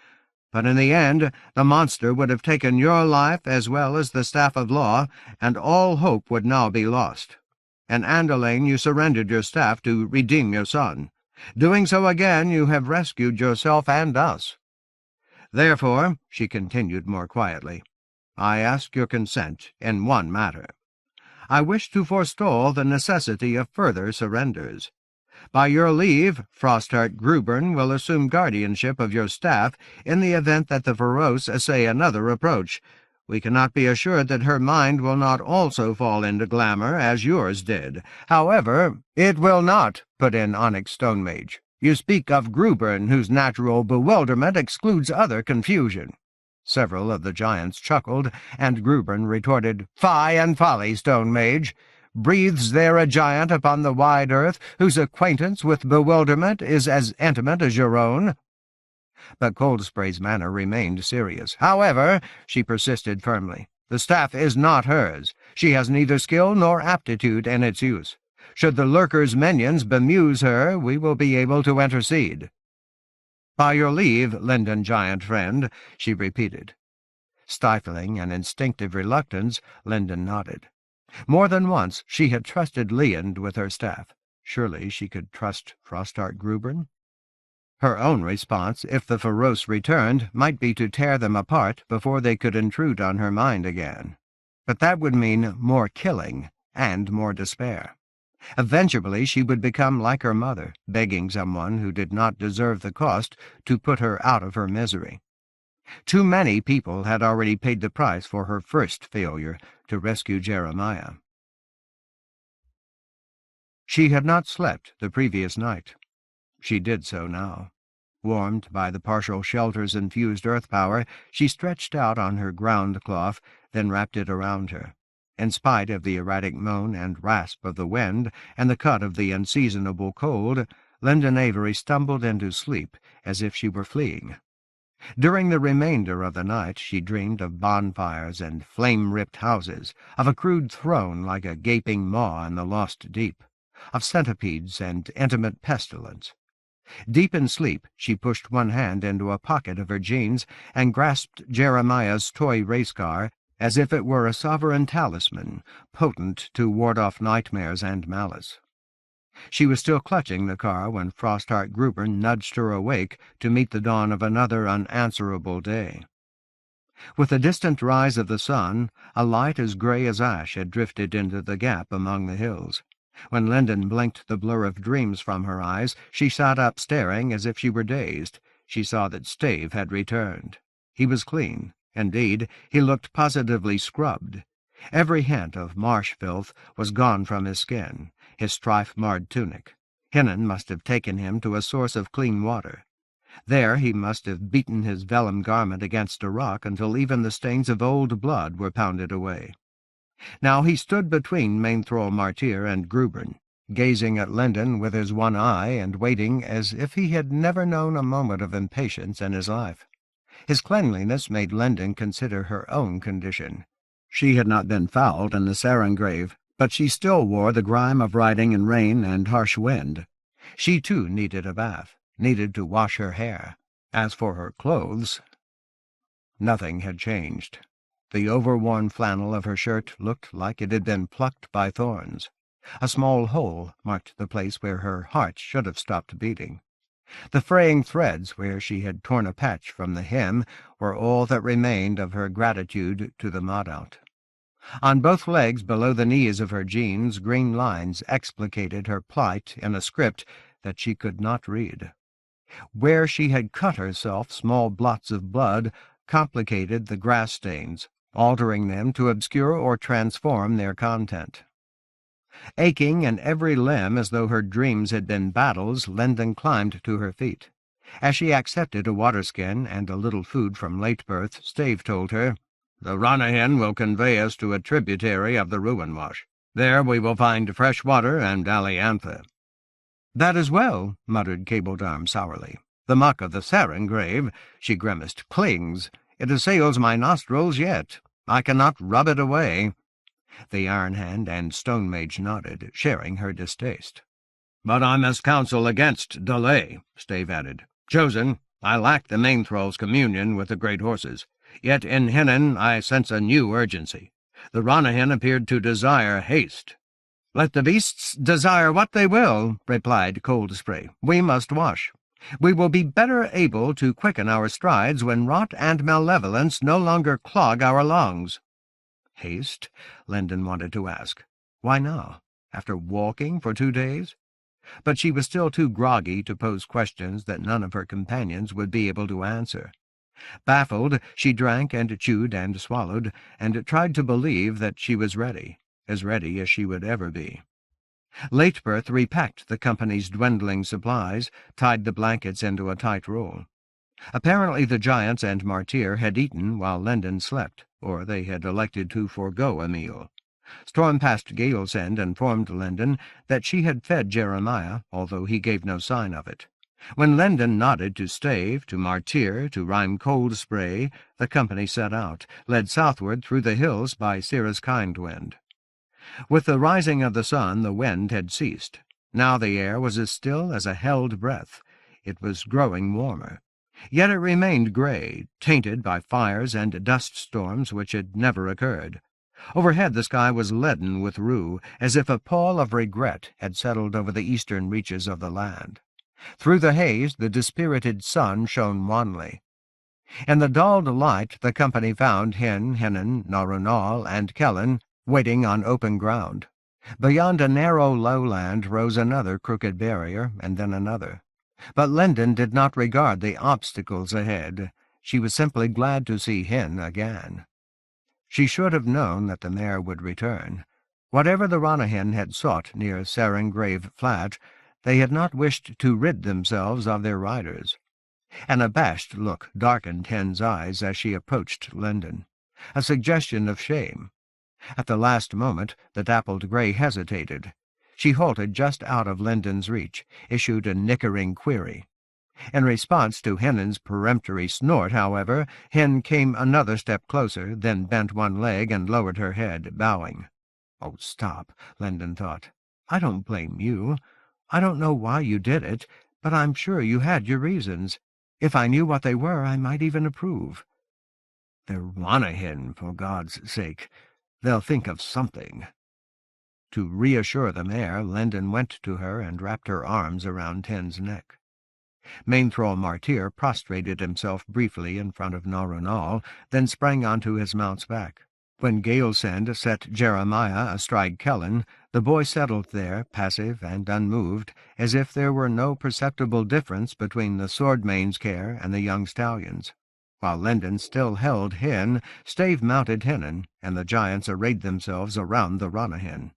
but in the end the monster would have taken your life as well as the Staff of Law, and all hope would now be lost. In Andalane you surrendered your staff to redeem your son. Doing so again, you have rescued yourself and us. Therefore," she continued more quietly, "I ask your consent in one matter. I wish to forestall the necessity of further surrenders. By your leave, Frostheart Grubern will assume guardianship of your staff in the event that the Feroce essay another approach. We cannot be assured that her mind will not also fall into glamour, as yours did. However, it will not, put in Onyx Stonemage. You speak of Grubern, whose natural bewilderment excludes other confusion. Several of the giants chuckled, and Grubern retorted, "Fie and folly, Stonemage! Breathes there a giant upon the wide earth whose acquaintance with bewilderment is as intimate as your own?" But Coldsplay's manner remained serious. "However," she persisted firmly, "the staff is not hers. She has neither skill nor aptitude in its use. Should the lurker's minions bemuse her, we will be able to intercede." "By your leave, Linden giant friend," she repeated. Stifling an instinctive reluctance, Linden nodded. More than once she had trusted Leand with her staff. Surely she could trust Frostheart Grubern? Her own response, if the Feroce returned, might be to tear them apart before they could intrude on her mind again. But that would mean more killing and more despair. Eventually she would become like her mother, begging someone who did not deserve the cost to put her out of her misery. Too many people had already paid the price for her first failure to rescue Jeremiah. She had not slept the previous night. She did so now. Warmed by the partial shelter's infused earth power, she stretched out on her ground cloth, then wrapped it around her. In spite of the erratic moan and rasp of the wind and the cut of the unseasonable cold, Linden Avery stumbled into sleep as if she were fleeing. During the remainder of the night she dreamed of bonfires and flame-ripped houses, of a crude throne like a gaping maw in the lost deep, of centipedes and intimate pestilence. Deep in sleep she pushed one hand into a pocket of her jeans and grasped Jeremiah's toy race car as if it were a sovereign talisman, potent to ward off nightmares and malice. She was still clutching the car when Frostheart Grubern nudged her awake to meet the dawn of another unanswerable day. With the distant rise of the sun, a light as grey as ash had drifted into the gap among the hills. When Linden blinked the blur of dreams from her eyes, she sat up staring as if she were dazed. She saw that Stave had returned. He was clean. Indeed, he looked positively scrubbed. Every hint of marsh filth was gone from his skin, his strife-marred tunic. Hinnon must have taken him to a source of clean water. There he must have beaten his vellum garment against a rock until even the stains of old blood were pounded away. Now he stood between Mainthrall Martyr and Grubern, gazing at Linden with his one eye and waiting as if he had never known a moment of impatience in his life. His cleanliness made Linden consider her own condition. She had not been fouled in the Sarengrave, but she still wore the grime of riding in rain and harsh wind. She, too, needed a bath, needed to wash her hair. As for her clothes, nothing had changed. The overworn flannel of her shirt looked like it had been plucked by thorns. A small hole marked the place where her heart should have stopped beating. The fraying threads where she had torn a patch from the hem were all that remained of her gratitude to the Modout. On both legs below the knees of her jeans, green lines explicated her plight in a script that she could not read. Where she had cut herself, small blots of blood complicated the grass stains, altering them to obscure or transform their content. Aching in every limb as though her dreams had been battles, Linden climbed to her feet. As she accepted a waterskin and a little food from Lateberth, Stave told her, "The Ranyhyn will convey us to a tributary of the Ruinwash. There we will find fresh water and aliantha." "That is well," muttered Cabledarm sourly. "The muck of the Sarengrave," she grimaced, "clings. It assails my nostrils yet. I cannot rub it away." The Iron Hand and Stonemage nodded, sharing her distaste. "But I must counsel against delay," Stave added. "Chosen, I lack the Mainthrall's communion with the great horses. Yet in Hinnon I sense a new urgency. The Ranyhyn appeared to desire haste." "Let the beasts desire what they will," replied Coldspray. "We must wash. We will be better able to quicken our strides when rot and malevolence no longer clog our lungs." Haste? Linden wanted to ask. Why now? After walking for 2 days? but she was still too groggy to pose questions that none of her companions would be able to answer. Baffled, she drank and chewed and swallowed, and tried to believe that she was ready as she would ever be. Latebirth repacked the company's dwindling supplies, tied the blankets into a tight roll. Apparently the giants and Martyr had eaten while Lendon slept, or they had elected to forego a meal. Stormpast Galesend informed Lendon that she had fed Jeremiah, although he gave no sign of it. When Lendon nodded to Stave, to Martyr, to Rhyme Cold Spray, the company set out, led southward through the hills by Cirrus Kindwind. With the rising of the sun, the wind had ceased. Now the air was as still as a held breath. It was growing warmer. Yet it remained grey, tainted by fires and dust storms which had never occurred. Overhead the sky was leaden with rue, as if a pall of regret had settled over the eastern reaches of the land. Through the haze the dispirited sun shone wanly. In the dulled light the company found Hyn, Narunal, and Kellen waiting on open ground. Beyond a narrow lowland rose another crooked barrier, and then another. But Lendon did not regard the obstacles ahead. She was simply glad to see Hyn again. She should have known that the mare would return. Whatever the Ranyhyn had sought near Sarengrave Flat, they had not wished to rid themselves of their riders. An abashed look darkened Hyn's eyes as she approached Lendon, a suggestion of shame. At the last moment the dappled grey hesitated. She halted just out of Lendon's reach, issued a nickering query. In response to Hennon's peremptory snort, however, Hyn came another step closer, then bent one leg and lowered her head, bowing. "Oh, stop," Lendon thought. "I don't blame you. I don't know why you did it, but I'm sure you had your reasons. If I knew what they were, I might even approve." "They're Ranyhyn, for God's sake. They'll think of something." To reassure the mare, Lendon went to her and wrapped her arms around Hyn's neck. Mainthrall Martyr prostrated himself briefly in front of Narunal, then sprang onto his mount's back. When Galesend set Jeremiah astride Kellen, the boy settled there, passive and unmoved, as if there were no perceptible difference between the Swordmane's care and the young stallion's. While Lendon still held Hyn, Stave mounted Hynnon, and the giants arrayed themselves around the Ranyhyn.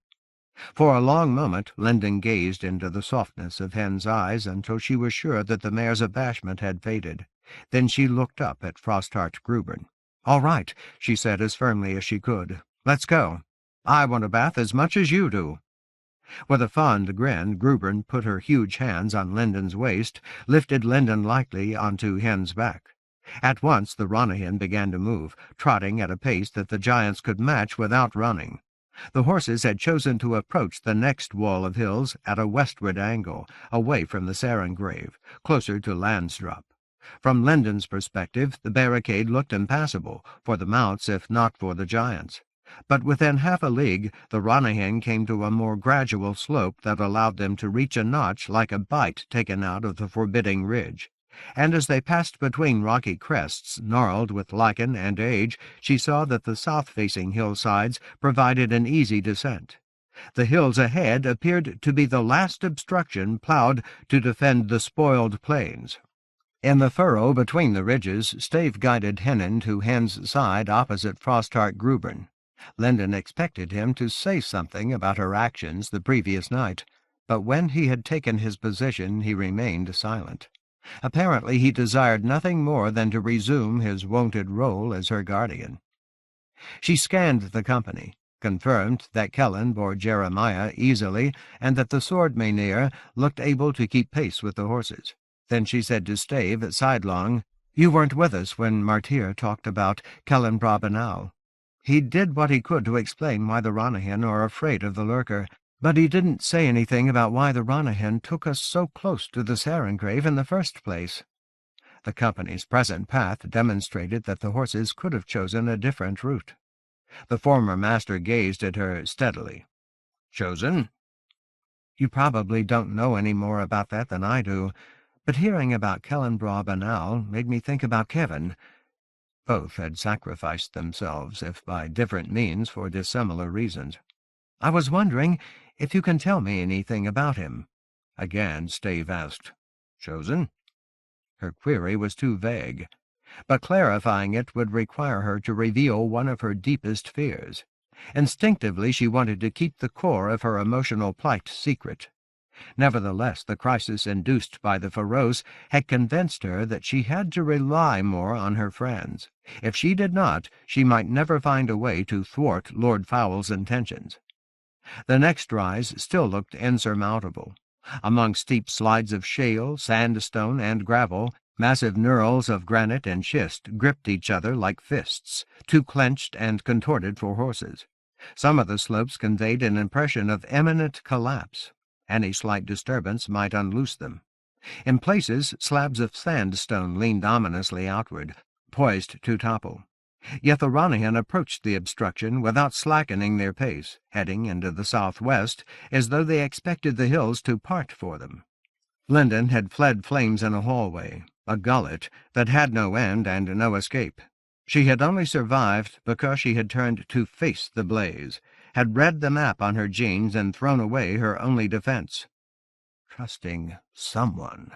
For a long moment Lendon gazed into the softness of Hyn's eyes until she was sure that the mare's abashment had faded. Then she looked up at Frosthart Grubern. "All right," she said as firmly as she could. "Let's go. I want a bath as much as you do." With a fond grin, Grubern put her huge hands on Lendon's waist, lifted Lendon lightly onto Hyn's back. At once the Ranyhyn began to move, trotting at a pace that the giants could match without running. The horses had chosen to approach the next wall of hills at a westward angle, away from the Sarengrave, closer to Landsdrup. From Lendon's perspective, the barricade looked impassable, for the mounts if not for the giants. But within half a league, the Ranyhyn came to a more gradual slope that allowed them to reach a notch like a bite taken out of the forbidding ridge. And as they passed between rocky crests, gnarled with lichen and age, she saw that the south-facing hillsides provided an easy descent. The hills ahead appeared to be the last obstruction ploughed to defend the spoiled plains. In the furrow between the ridges, Stave guided Hynnon to Hyn's side opposite Frosthart Grubern. Lendon expected him to say something about her actions the previous night, but when he had taken his position he remained silent. Apparently he desired nothing more than to resume his wonted role as her guardian. She scanned the company, confirmed that Kellen bore Jeremiah easily, and that the Swordmaneer looked able to keep pace with the horses. Then she said to Stave, sidelong, "You weren't with us when Martyr talked about Kellen Brabanal. He did what he could to explain why the Ranyhyn are afraid of the lurker, but he didn't say anything about why the Ranyhyn took us so close to the Sarengrave in the first place." The company's present path demonstrated that the horses could have chosen a different route. The former master gazed at her steadily. "Chosen?" "You probably don't know any more about that than I do, but hearing about Kellen Brabanal made me think about Kevin." Both had sacrificed themselves, if by different means, for dissimilar reasons. "I was wondering if you can tell me anything about him." Again Stave asked, "Chosen?" Her query was too vague, but clarifying it would require her to reveal one of her deepest fears. Instinctively she wanted to keep the core of her emotional plight secret. Nevertheless, the crisis induced by the Faroes had convinced her that she had to rely more on her friends. If she did not, she might never find a way to thwart Lord Fowl's intentions. The next rise still looked insurmountable. Among steep slides of shale, sandstone, and gravel, massive knurls of granite and schist gripped each other like fists, too clenched and contorted for horses. Some of the slopes conveyed an impression of imminent collapse. Any slight disturbance might unloose them. In places, slabs of sandstone leaned ominously outward, poised to topple. Yet the Ranyhyn approached the obstruction without slackening their pace, heading into the southwest, as though they expected the hills to part for them. Linden had fled flames in a hallway, a gullet that had no end and no escape. She had only survived because she had turned to face the blaze, had read the map on her jeans and thrown away her only defense. Trusting someone.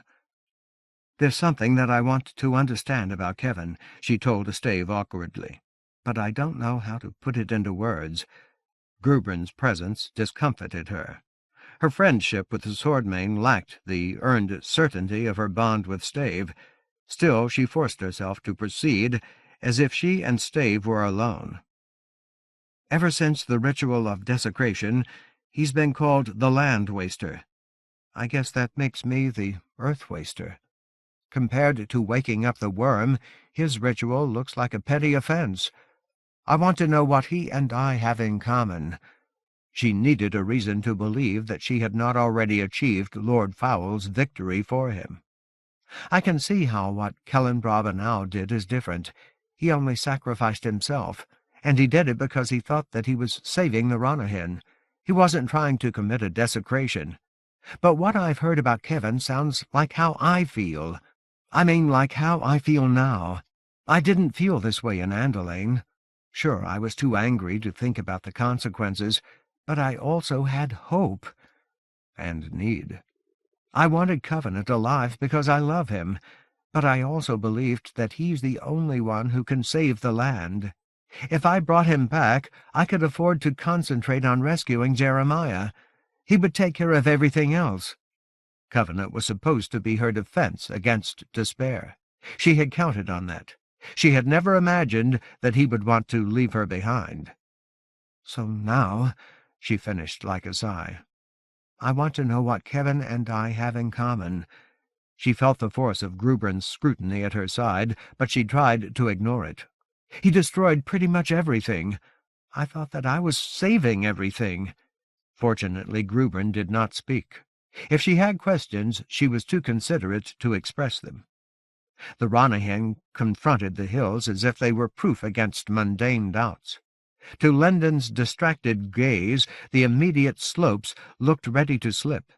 "There's something that I want to understand about Kevin," she told Stave awkwardly, "but I don't know how to put it into words." Grubern's presence discomfited her. Her friendship with the Swordmane lacked the earned certainty of her bond with Stave. Still, she forced herself to proceed as if she and Stave were alone. "Ever since the ritual of desecration, he's been called the Land Waster. I guess that makes me the Earth Waster. Compared to waking up the worm, his ritual looks like a petty offense. I want to know what he and I have in common." She needed a reason to believe that she had not already achieved Lord Fowl's victory for him. "I can see how what Kellen now did is different. He only sacrificed himself, and he did it because he thought that he was saving the Ranyhyn. He wasn't trying to commit a desecration. But what I've heard about Kevin sounds like how I feel. I mean, like how I feel now. I didn't feel this way in Andalane. Sure, I was too angry to think about the consequences, but I also had hope and need. I wanted Covenant alive because I love him, but I also believed that he's the only one who can save the land. If I brought him back, I could afford to concentrate on rescuing Jeremiah. He would take care of everything else." Covenant was supposed to be her defense against despair. She had counted on that. She had never imagined that he would want to leave her behind. "So now," she finished like a sigh, "I want to know what Kevin and I have in common." She felt the force of Grubern's scrutiny at her side, but she tried to ignore it. "He destroyed pretty much everything. I thought that I was saving everything." Fortunately, Grubern did not speak. If she had questions, she was too considerate to express them. The Ranyhyn confronted the hills as if they were proof against mundane doubts. To Linden's distracted gaze, the immediate slopes looked ready to slip.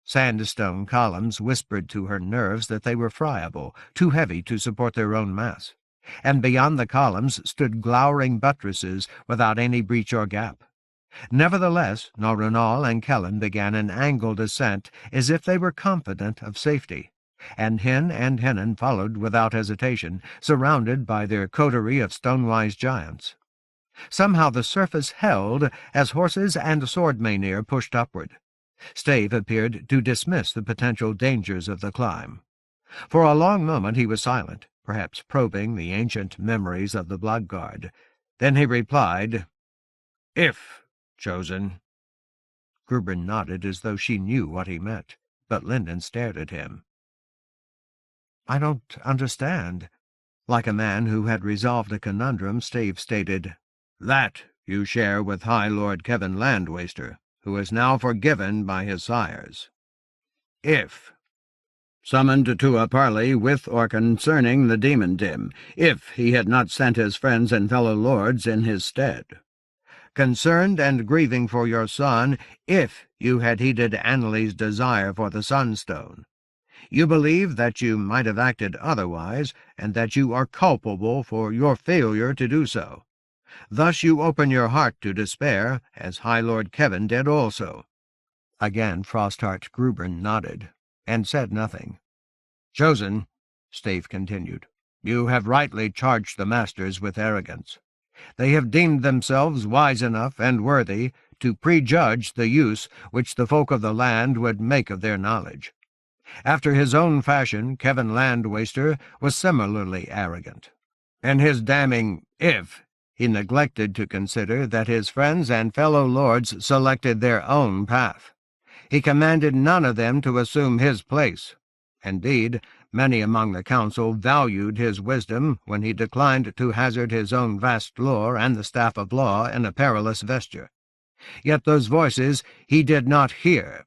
Sandstone columns whispered to her nerves that they were friable, too heavy to support their own mass. And beyond the columns stood glowering buttresses without any breach or gap. Nevertheless, Norunal and Kellen began an angled ascent as if they were confident of safety, and Hyn and Hennan followed without hesitation, surrounded by their coterie of stonewise giants. Somehow the surface held as horses and Swordmanir pushed upward. Stave appeared to dismiss the potential dangers of the climb. For a long moment he was silent, perhaps probing the ancient memories of the Bloodguard. Then he replied, "If chosen." Grubern nodded as though she knew what he meant, but Linden stared at him. "I don't understand." Like a man who had resolved a conundrum, Stave stated, "That you share with High Lord Kevin Landwaster, who is now forgiven by his sires. If summoned to a parley with or concerning the demon dim, if he had not sent his friends and fellow lords in his stead. Concerned and grieving for your son, if you had heeded Annalie's desire for the Sunstone. You believe that you might have acted otherwise, and that you are culpable for your failure to do so. Thus you open your heart to despair, as High Lord Kevin did also. Again Frostheart Gruber nodded, and said nothing. "Chosen," Stave continued, "you have rightly charged the masters with arrogance. They have deemed themselves wise enough and worthy to prejudge the use which the folk of the land would make of their knowledge. After his own fashion, Kevin Landwaster was similarly arrogant. In his damning if, he neglected to consider that his friends and fellow lords selected their own path. He commanded none of them to assume his place. Indeed, many among the council valued his wisdom when he declined to hazard his own vast lore and the staff of law in a perilous vesture. Yet those voices he did not hear.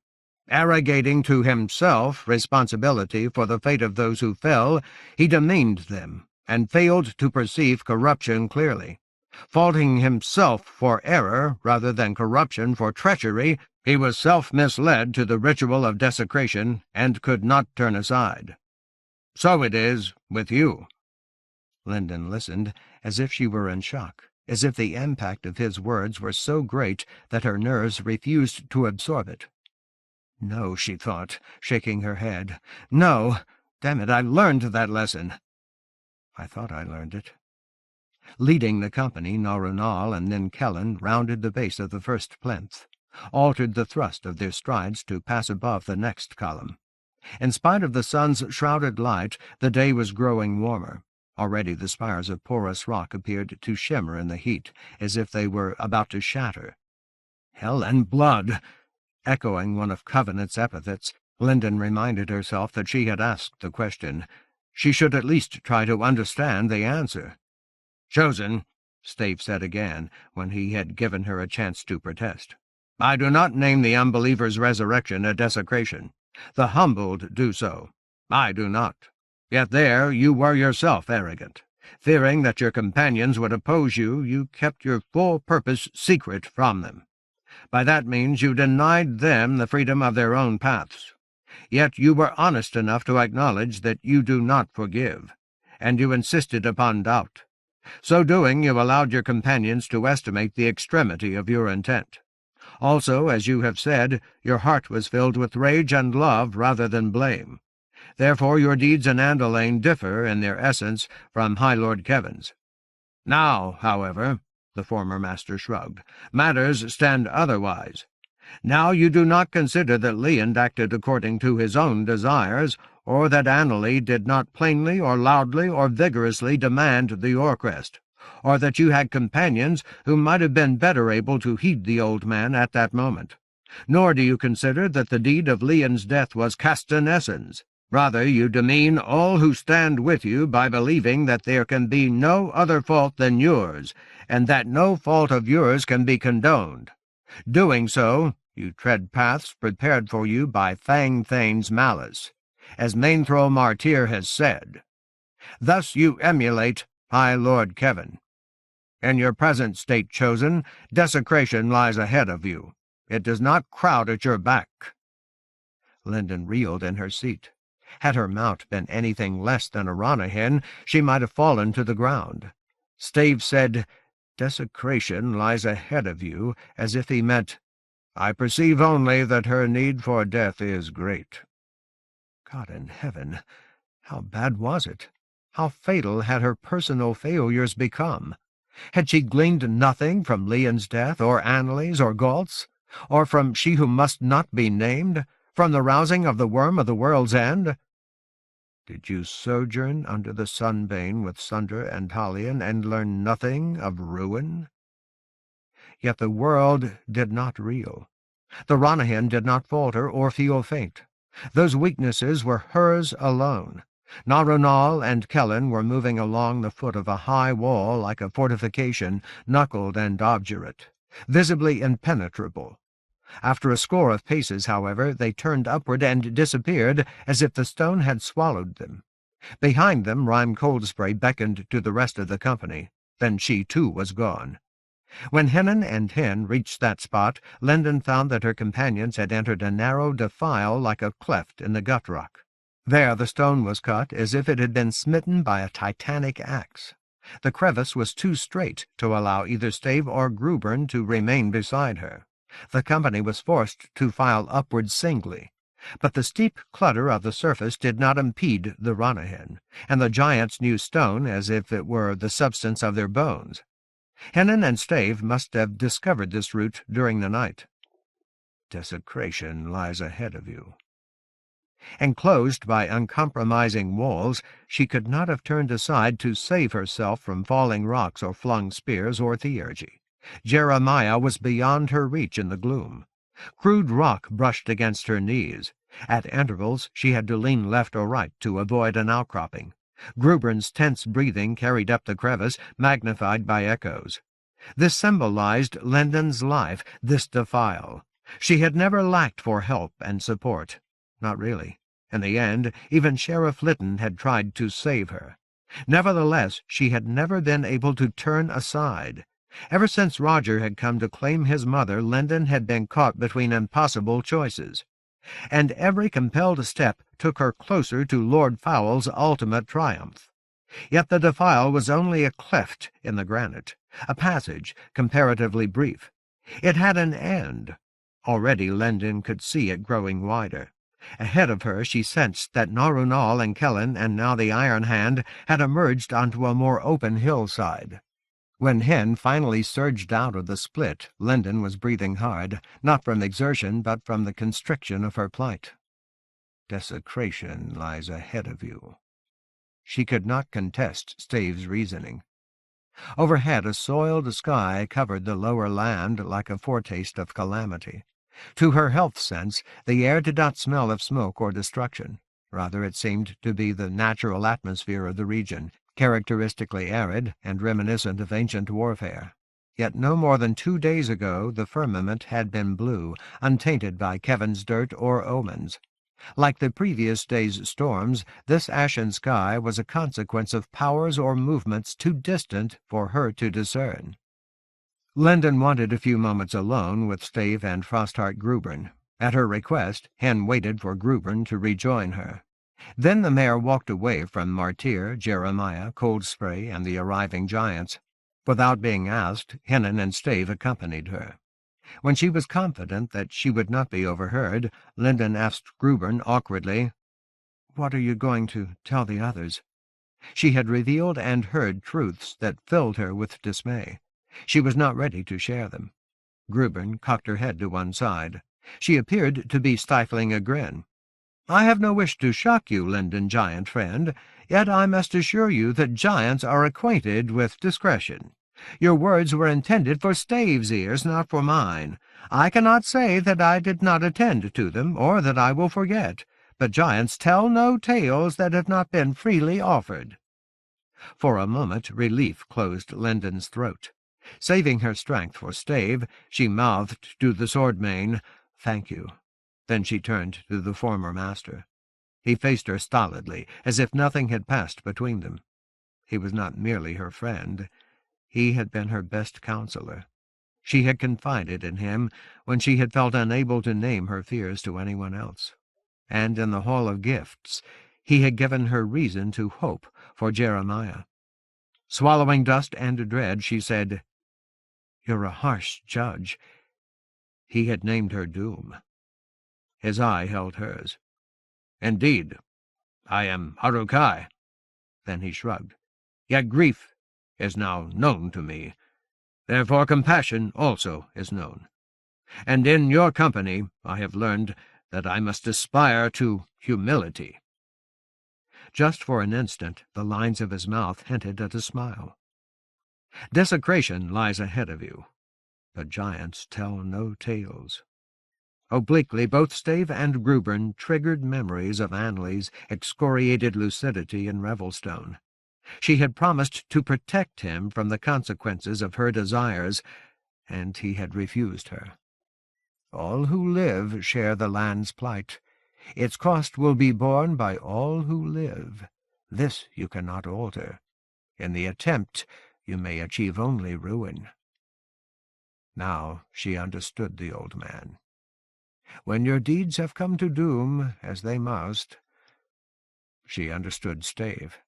Arrogating to himself responsibility for the fate of those who fell, he demeaned them, and failed to perceive corruption clearly. Faulting himself for error rather than corruption for treachery, he was self-misled to the ritual of desecration, and could not turn aside. So it is with you." Linden listened, as if she were in shock, as if the impact of his words were so great that her nerves refused to absorb it. "No," she thought, shaking her head. "No! Damn it, I learned that lesson." "I thought I learned it." Leading the company, Narunal and then Kellen rounded the base of the first plinth, altered the thrust of their strides to pass above the next column. In spite of the sun's shrouded light, the day was growing warmer. Already the spires of porous rock appeared to shimmer in the heat, as if they were about to shatter. "Hell and blood!" Echoing one of Covenant's epithets, Linden reminded herself that she had asked the question. She should at least try to understand the answer. "Chosen," Stave said again, when he had given her a chance to protest. "I do not name the unbeliever's resurrection a desecration. The humbled do so. I do not. Yet there you were yourself arrogant. Fearing that your companions would oppose you, you kept your full purpose secret from them. By that means you denied them the freedom of their own paths. Yet you were honest enough to acknowledge that you do not forgive, and you insisted upon doubt. So doing, you allowed your companions to estimate the extremity of your intent. Also, as you have said, your heart was filled with rage and love rather than blame. Therefore your deeds in Andalane differ in their essence from High Lord Kevin's. Now, however," the former master shrugged, "matters stand otherwise. Now you do not consider that Leand acted according to his own desires, or that Annalee did not plainly or loudly or vigorously demand the Orcrest, or that you had companions who might have been better able to heed the old man at that moment. Nor do you consider that the deed of Leand's death was castanescence. Rather, you demean all who stand with you by believing that there can be no other fault than yours, and that no fault of yours can be condoned. Doing so, you tread paths prepared for you by Fang Thane's malice, as Mainthro Martyr has said. Thus you emulate High Lord Kevin. In your present state chosen, desecration lies ahead of you. It does not crowd at your back." Linden reeled in her seat. Had her mount been anything less than a Ranyhyn, she might have fallen to the ground. Stave said, "Desecration lies ahead of you," as if he meant, "I perceive only that her need for death is great." God in heaven! How bad was it? How fatal had her personal failures become? Had she gleaned nothing from Leon's death, or Annalee's, or Galt's, or from She Who Must Not Be Named, from the rousing of the Worm of the World's End? Did you sojourn under the sunbane with Sunder and Talion, and learn nothing of ruin? Yet the world did not reel. The Ranyhyn did not falter or feel faint. Those weaknesses were hers alone. Narunal and Kellen were moving along the foot of a high wall like a fortification, knuckled and obdurate, visibly impenetrable. After a score of paces, however, they turned upward and disappeared as if the stone had swallowed them. Behind them, Rhyme Coldspray beckoned to the rest of the company. Then she, too, was gone. When Hennon and Hen reached that spot, Linden found that her companions had entered a narrow defile like a cleft in the gut-rock. There the stone was cut as if it had been smitten by a titanic axe. The crevice was too straight to allow either Stave or Grubern to remain beside her. The company was forced to file upward singly, but the steep clutter of the surface did not impede the Ranyhyn, and the giants knew stone as if it were the substance of their bones. Hennan and Stave must have discovered this route during the night. Desecration lies ahead of you. Enclosed by uncompromising walls, she could not have turned aside to save herself from falling rocks or flung spears or theurgy. Jeremiah was beyond her reach in the gloom. Crude rock brushed against her knees. At intervals she had to lean left or right to avoid an outcropping. Grubern's tense breathing carried up the crevice, magnified by echoes. This symbolized Lendon's life, this defile. She had never lacked for help and support. Not really. In the end, even Sheriff Lytton had tried to save her. Nevertheless, she had never been able to turn aside. Ever since Roger had come to claim his mother, Lendon had been caught between impossible choices, and every compelled step took her closer to Lord Fowl's ultimate triumph. Yet the defile was only a cleft in the granite, a passage comparatively brief. It had an end. Already Lendon could see it growing wider. Ahead of her she sensed that Narunal and Kellen, and now the Iron Hand, had emerged onto a more open hillside. When Hen finally surged out of the split, Lendon was breathing hard, not from exertion but from the constriction of her plight. Desecration lies ahead of you. She could not contest Stave's reasoning. Overhead a soiled sky covered the lower land like a foretaste of calamity. To her health sense, the air did not smell of smoke or destruction. Rather, it seemed to be the natural atmosphere of the region, characteristically arid and reminiscent of ancient warfare. Yet no more than 2 days ago the firmament had been blue, untainted by Kevin's dirt or omens. Like the previous day's storms, this ashen sky was a consequence of powers or movements too distant for her to discern. Lendon wanted a few moments alone with Stave and Frostheart Grubern. At her request, Hen waited for Grubern to rejoin her. Then the mare walked away from Martyr, Jeremiah, Cold Spray, and the arriving giants. Without being asked, Hennan and Stave accompanied her. When she was confident that she would not be overheard, Lendon asked Grubern awkwardly, "What are you going to tell the others?" She had revealed and heard truths that filled her with dismay. She was not ready to share them. Grubern cocked her head to one side. She appeared to be stifling a grin. "I have no wish to shock you, Lendon giant friend, yet I must assure you that giants are acquainted with discretion. Your words were intended for Stave's ears, not for mine. I cannot say that I did not attend to them, or that I will forget, but giants tell no tales that have not been freely offered." For a moment relief closed Lendon's throat. Saving her strength for Stave, she mouthed to the swordmane, "Thank you." Then she turned to the former master. He faced her stolidly, as if nothing had passed between them. He was not merely her friend. He had been her best counselor. She had confided in him when she had felt unable to name her fears to anyone else. And in the Hall of Gifts he had given her reason to hope for Jeremiah. Swallowing dust and dread, she said, "You're a harsh judge." He had named her doom. His eye held hers. "Indeed, I am Harukai." Then he shrugged. "Yet grief is now known to me. Therefore compassion also is known. And in your company I have learned that I must aspire to humility." Just for an instant the lines of his mouth hinted at a smile. "Desecration lies ahead of you, but giants tell no tales." Obliquely, both Stave and Grubern triggered memories of Anley's excoriated lucidity in Revelstone. She had promised to protect him from the consequences of her desires, and he had refused her. All who live share the land's plight. Its cost will be borne by all who live. This you cannot alter. In the attempt, you may achieve only ruin. Now she understood the old man. When your deeds have come to doom, as they must, she understood Stave.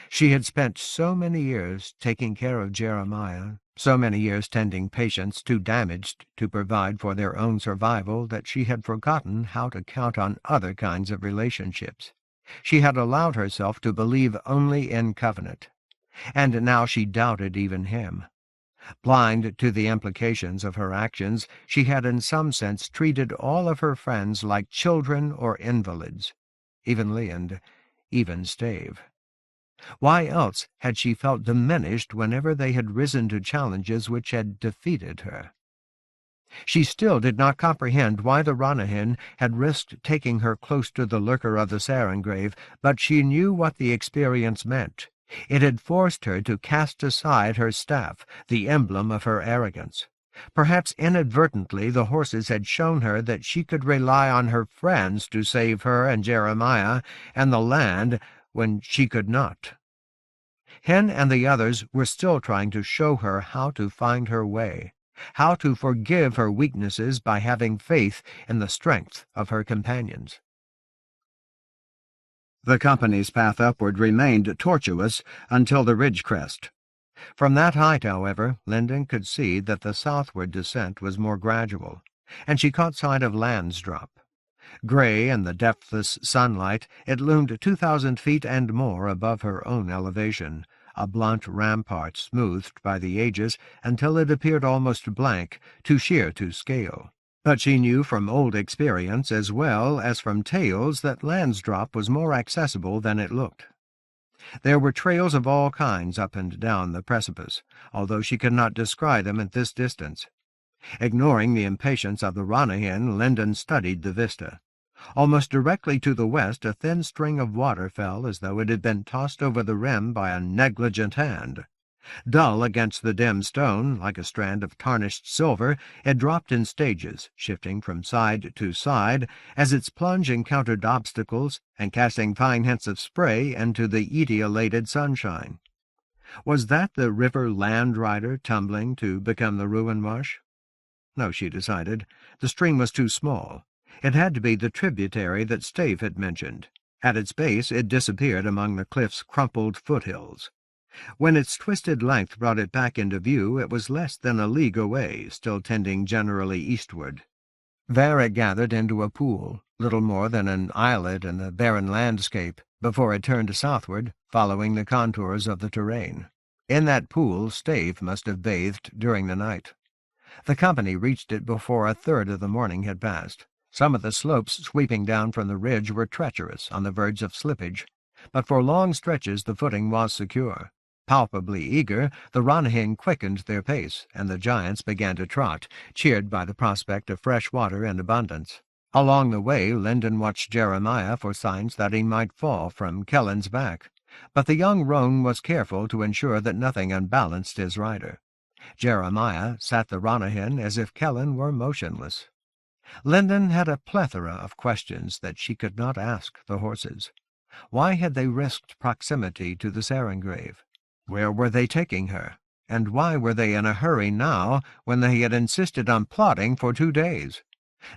She had spent so many years taking care of Jeremiah, so many years tending patients too damaged to provide for their own survival, that she had forgotten how to count on other kinds of relationships. She had allowed herself to believe only in covenant, and now she doubted even him. Blind to the implications of her actions, she had in some sense treated all of her friends like children or invalids, even Leand, even Stave. Why else had she felt diminished whenever they had risen to challenges which had defeated her? She still did not comprehend why the Ranyhyn had risked taking her close to the lurker of the Sarengrave, but she knew what the experience meant. It had forced her to cast aside her staff, the emblem of her arrogance. Perhaps inadvertently the horses had shown her that she could rely on her friends to save her and Jeremiah and the land when she could not. Hen and the others were still trying to show her how to find her way, how to forgive her weaknesses by having faith in the strength of her companions. The company's path upward remained tortuous until the ridge crest. From that height, however, Linden could see that the southward descent was more gradual, and she caught sight of Landsdrop. Gray in the depthless sunlight, it loomed 2,000 feet and more above her own elevation, a blunt rampart smoothed by the ages until it appeared almost blank, too sheer to scale. But she knew from old experience as well as from tales that Landsdrop was more accessible than it looked. There were trails of all kinds up and down the precipice, although she could not descry them at this distance. Ignoring the impatience of the Ranyhyn, Linden studied the vista. Almost directly to the west a thin string of water fell as though it had been tossed over the rim by a negligent hand. Dull against the dim stone, like a strand of tarnished silver, it dropped in stages, shifting from side to side as its plunge encountered obstacles and casting fine hints of spray into the etiolated sunshine. Was that the river Land Rider tumbling to become the ruin marsh? No, she decided. The stream was too small. It had to be the tributary that Stave had mentioned. At its base it disappeared among the cliff's crumpled foothills. When its twisted length brought it back into view, it was less than a league away, still tending generally eastward. There it gathered into a pool, little more than an islet in the barren landscape, before it turned southward, following the contours of the terrain. In that pool Stave must have bathed during the night. The company reached it before a third of the morning had passed. Some of the slopes sweeping down from the ridge were treacherous, on the verge of slippage, but for long stretches the footing was secure. Palpably eager, the Ranyhyn quickened their pace, and the giants began to trot, cheered by the prospect of fresh water in abundance. Along the way, Linden watched Jeremiah for signs that he might fall from Kellen's back, but the young roan was careful to ensure that nothing unbalanced his rider. Jeremiah sat the Ranyhyn as if Kellen were motionless. Linden had a plethora of questions that she could not ask the horses. Why had they risked proximity to the Sarengrave? Where were they taking her? And why were they in a hurry now, when they had insisted on plodding for 2 days?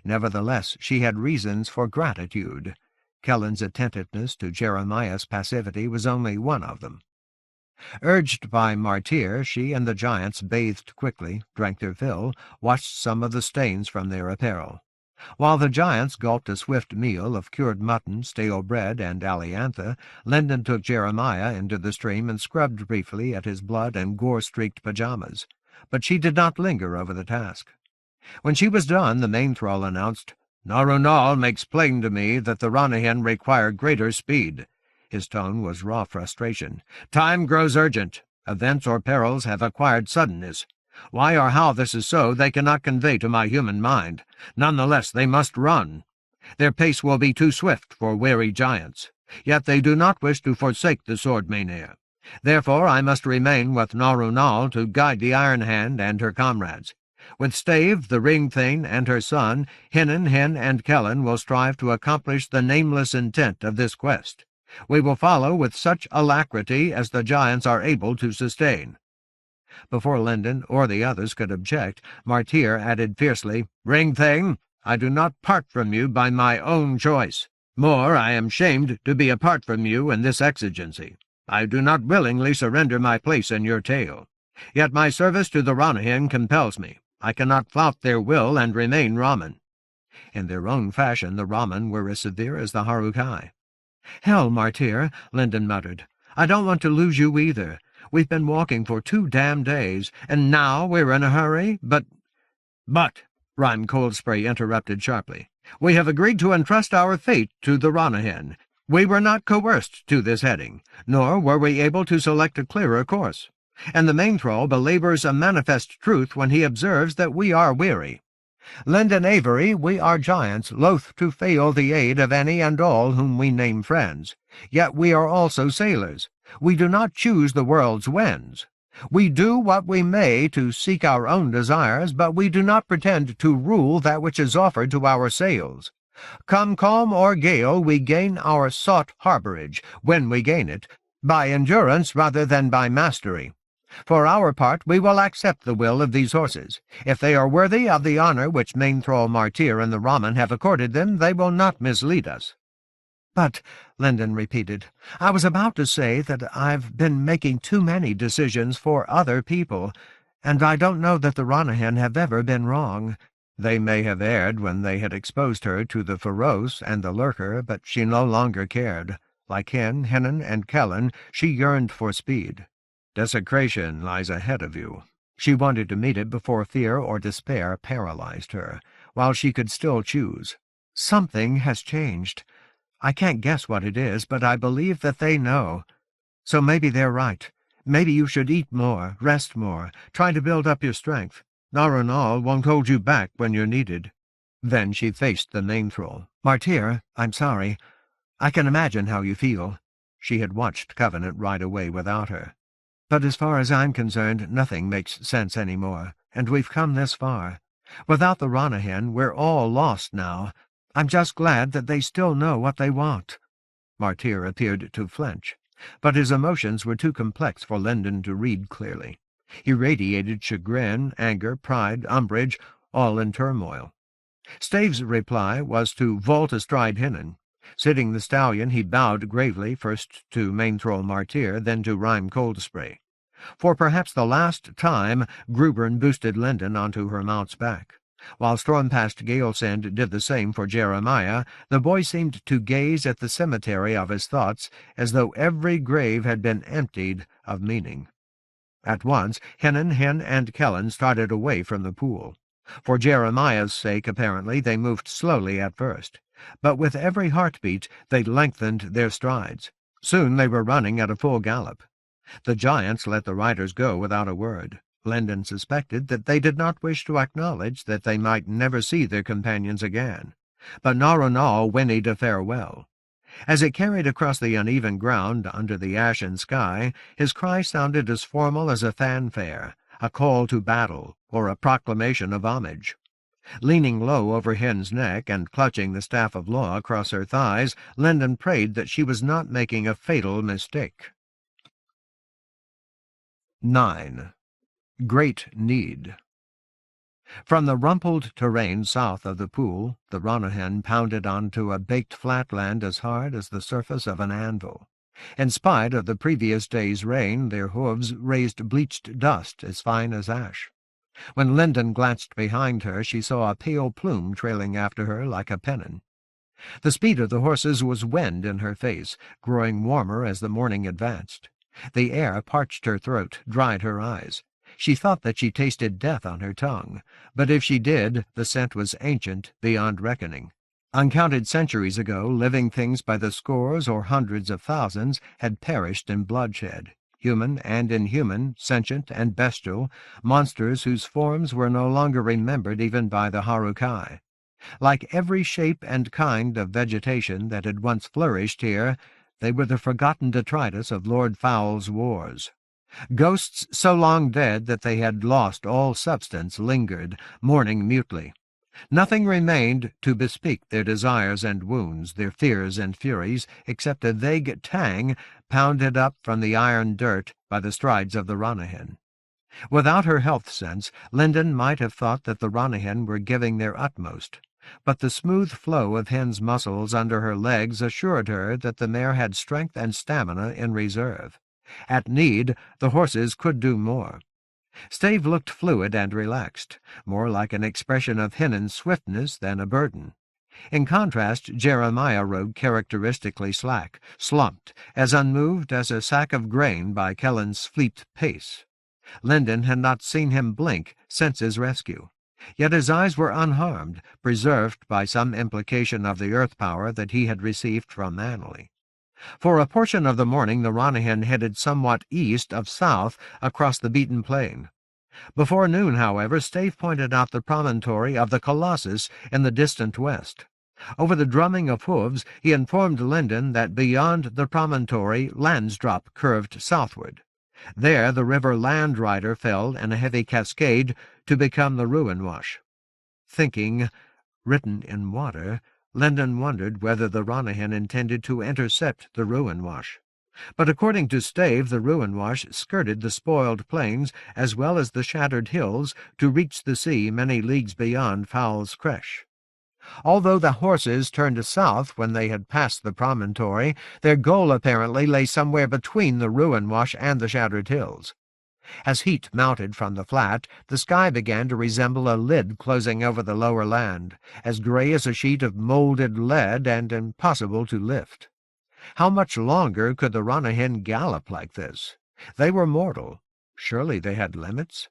Nevertheless, she had reasons for gratitude. Kellen's attentiveness to Jeremiah's passivity was only one of them. Urged by Martyr, she and the giants bathed quickly, drank their fill, washed some of the stains from their apparel. While the giants gulped a swift meal of cured mutton, stale bread, and aliantha, Linden took Jeremiah into the stream and scrubbed briefly at his blood and gore-streaked pajamas. But she did not linger over the task. When she was done, the main thrall announced, "Narunal makes plain to me that the Ranyhyn require greater speed." His tone was raw frustration. "Time grows urgent. Events or perils have acquired suddenness. Why or how this is so, they cannot convey to my human mind. None the less they must run. Their pace will be too swift for weary giants. Yet they do not wish to forsake the sword Menhir. Therefore I must remain with Narunal to guide the Iron Hand and her comrades. With Stave, the Ring Thane, and her son, Hen and Kellen will strive to accomplish the nameless intent of this quest. We will follow with such alacrity as the giants are able to sustain." Before Linden or the others could object, Martyr added fiercely, "Ring Thane, I do not part from you by my own choice. More, I am shamed to be apart from you in this exigency. I do not willingly surrender my place in your tale. Yet my service to the Ranyhyn compels me. I cannot flout their will and remain Raman." In their own fashion, the Raman were as severe as the Harukai. "Hell, Martyr," Linden muttered. "I don't want to lose you either. We've been walking for 2 damn days, and now we're in a hurry, but—" "But," Rhyme Coldspray interrupted sharply, "we have agreed to entrust our fate to the Ranyhyn. We were not coerced to this heading, nor were we able to select a clearer course. And the main thrall belabors a manifest truth when he observes that we are weary. Linden Avery, we are giants, loath to fail the aid of any and all whom we name friends. Yet we are also sailors. We do not choose the world's winds. We do what we may to seek our own desires, but we do not pretend to rule that which is offered to our sails. Come calm or gale, we gain our sought harborage, when we gain it, by endurance rather than by mastery. For our part, we will accept the will of these horses. If they are worthy of the honor which main thrall Martyr and the Raman have accorded them, they will not mislead us." "But," Linden repeated, "I was about to say that I've been making too many decisions for other people, and I don't know that the Ranyhyn have ever been wrong." They may have erred when they had exposed her to the Feroce and the Lurker, but she no longer cared. Like Hinnon, and Kellen, she yearned for speed. Desecration lies ahead of you. She wanted to meet it before fear or despair paralyzed her, while she could still choose. "Something has changed. I can't guess what it is, but I believe that they know. So maybe they're right. Maybe you should eat more, rest more, try to build up your strength. Narunal won't hold you back when you're needed." Then she faced the main thrall. "Martyr, I'm sorry. I can imagine how you feel." She had watched Covenant ride away without her. "But as far as I'm concerned, nothing makes sense any more, and we've come this far. Without the Ranyhyn, we're all lost now. I'm just glad that they still know what they want." Martyr appeared to flinch, but his emotions were too complex for Linden to read clearly. He radiated chagrin, anger, pride, umbrage, all in turmoil. Stave's reply was to vault astride Hinnon. Sitting the stallion, he bowed gravely, first to main thrall Martyr, then to Rhyme Coldspray. For perhaps the last time, Grubern boosted Linden onto her mount's back. While Stormpast Galesend did the same for Jeremiah, the boy seemed to gaze at the cemetery of his thoughts as though every grave had been emptied of meaning. At once, Hinnon, Hin, and Kellen started away from the pool. For Jeremiah's sake, apparently, they moved slowly at first, but with every heartbeat they lengthened their strides. Soon they were running at a full gallop. The giants let the riders go without a word. Linden suspected that they did not wish to acknowledge that they might never see their companions again. But Narunal whinnied a farewell. As it carried across the uneven ground under the ashen sky, his cry sounded as formal as a fanfare, a call to battle, or a proclamation of homage. Leaning low over Hin's neck and clutching the staff of law across her thighs, Linden prayed that she was not making a fatal mistake. 9. Great Need. From the rumpled terrain south of the pool, the Ranyhyn pounded onto a baked flatland as hard as the surface of an anvil. In spite of the previous day's rain, their hooves raised bleached dust as fine as ash. When Linden glanced behind her, she saw a pale plume trailing after her like a pennon. The speed of the horses was wind in her face, growing warmer as the morning advanced. The air parched her throat, dried her eyes. She thought that she tasted death on her tongue, but if she did, the scent was ancient, beyond reckoning. Uncounted centuries ago, living things by the scores or hundreds of thousands had perished in bloodshed, human and inhuman, sentient and bestial, monsters whose forms were no longer remembered even by the Harukai. Like every shape and kind of vegetation that had once flourished here, they were the forgotten detritus of Lord Fowl's wars. Ghosts so long dead that they had lost all substance lingered, mourning mutely. Nothing remained to bespeak their desires and wounds, their fears and furies, except a vague tang pounded up from the iron dirt by the strides of the Ranyhyn. Without her health sense, Linden might have thought that the Ranyhyn were giving their utmost. but the smooth flow of Hyn's muscles under her legs assured her that the mare had strength and stamina in reserve. At need, the horses could do more. Stave looked fluid and relaxed, more like an expression of Hyn's swiftness than a burden. In contrast, Jeremiah rode characteristically slack, slumped, as unmoved as a sack of grain by Kellen's fleet pace. Linden had not seen him blink since his rescue, yet his eyes were unharmed, preserved by some implication of the earth power that he had received from Manly. For a portion of the morning the Ranyhyn headed somewhat east of south across the beaten plain. Before noon, however, Stave pointed out the promontory of the Colossus in the distant west. Over the drumming of hooves, he informed Linden that beyond the promontory Landsdrop curved southward. There the river Landrider fell in a heavy cascade to become the Ruinwash. Thinking, written in water, Linden wondered whether the Ranyhyn intended to intercept the Ruinwash. But according to Stave, the Ruinwash skirted the spoiled plains as well as the shattered hills to reach the sea many leagues beyond Fowl's Cresh. Although the horses turned south when they had passed the promontory, their goal apparently lay somewhere between the Ruinwash and the shattered hills. As heat mounted from the flat, the sky began to resemble a lid closing over the lower land, as gray as a sheet of molded lead and impossible to lift. How much longer could the Ranyhyn gallop like this? They were mortal. Surely they had limits?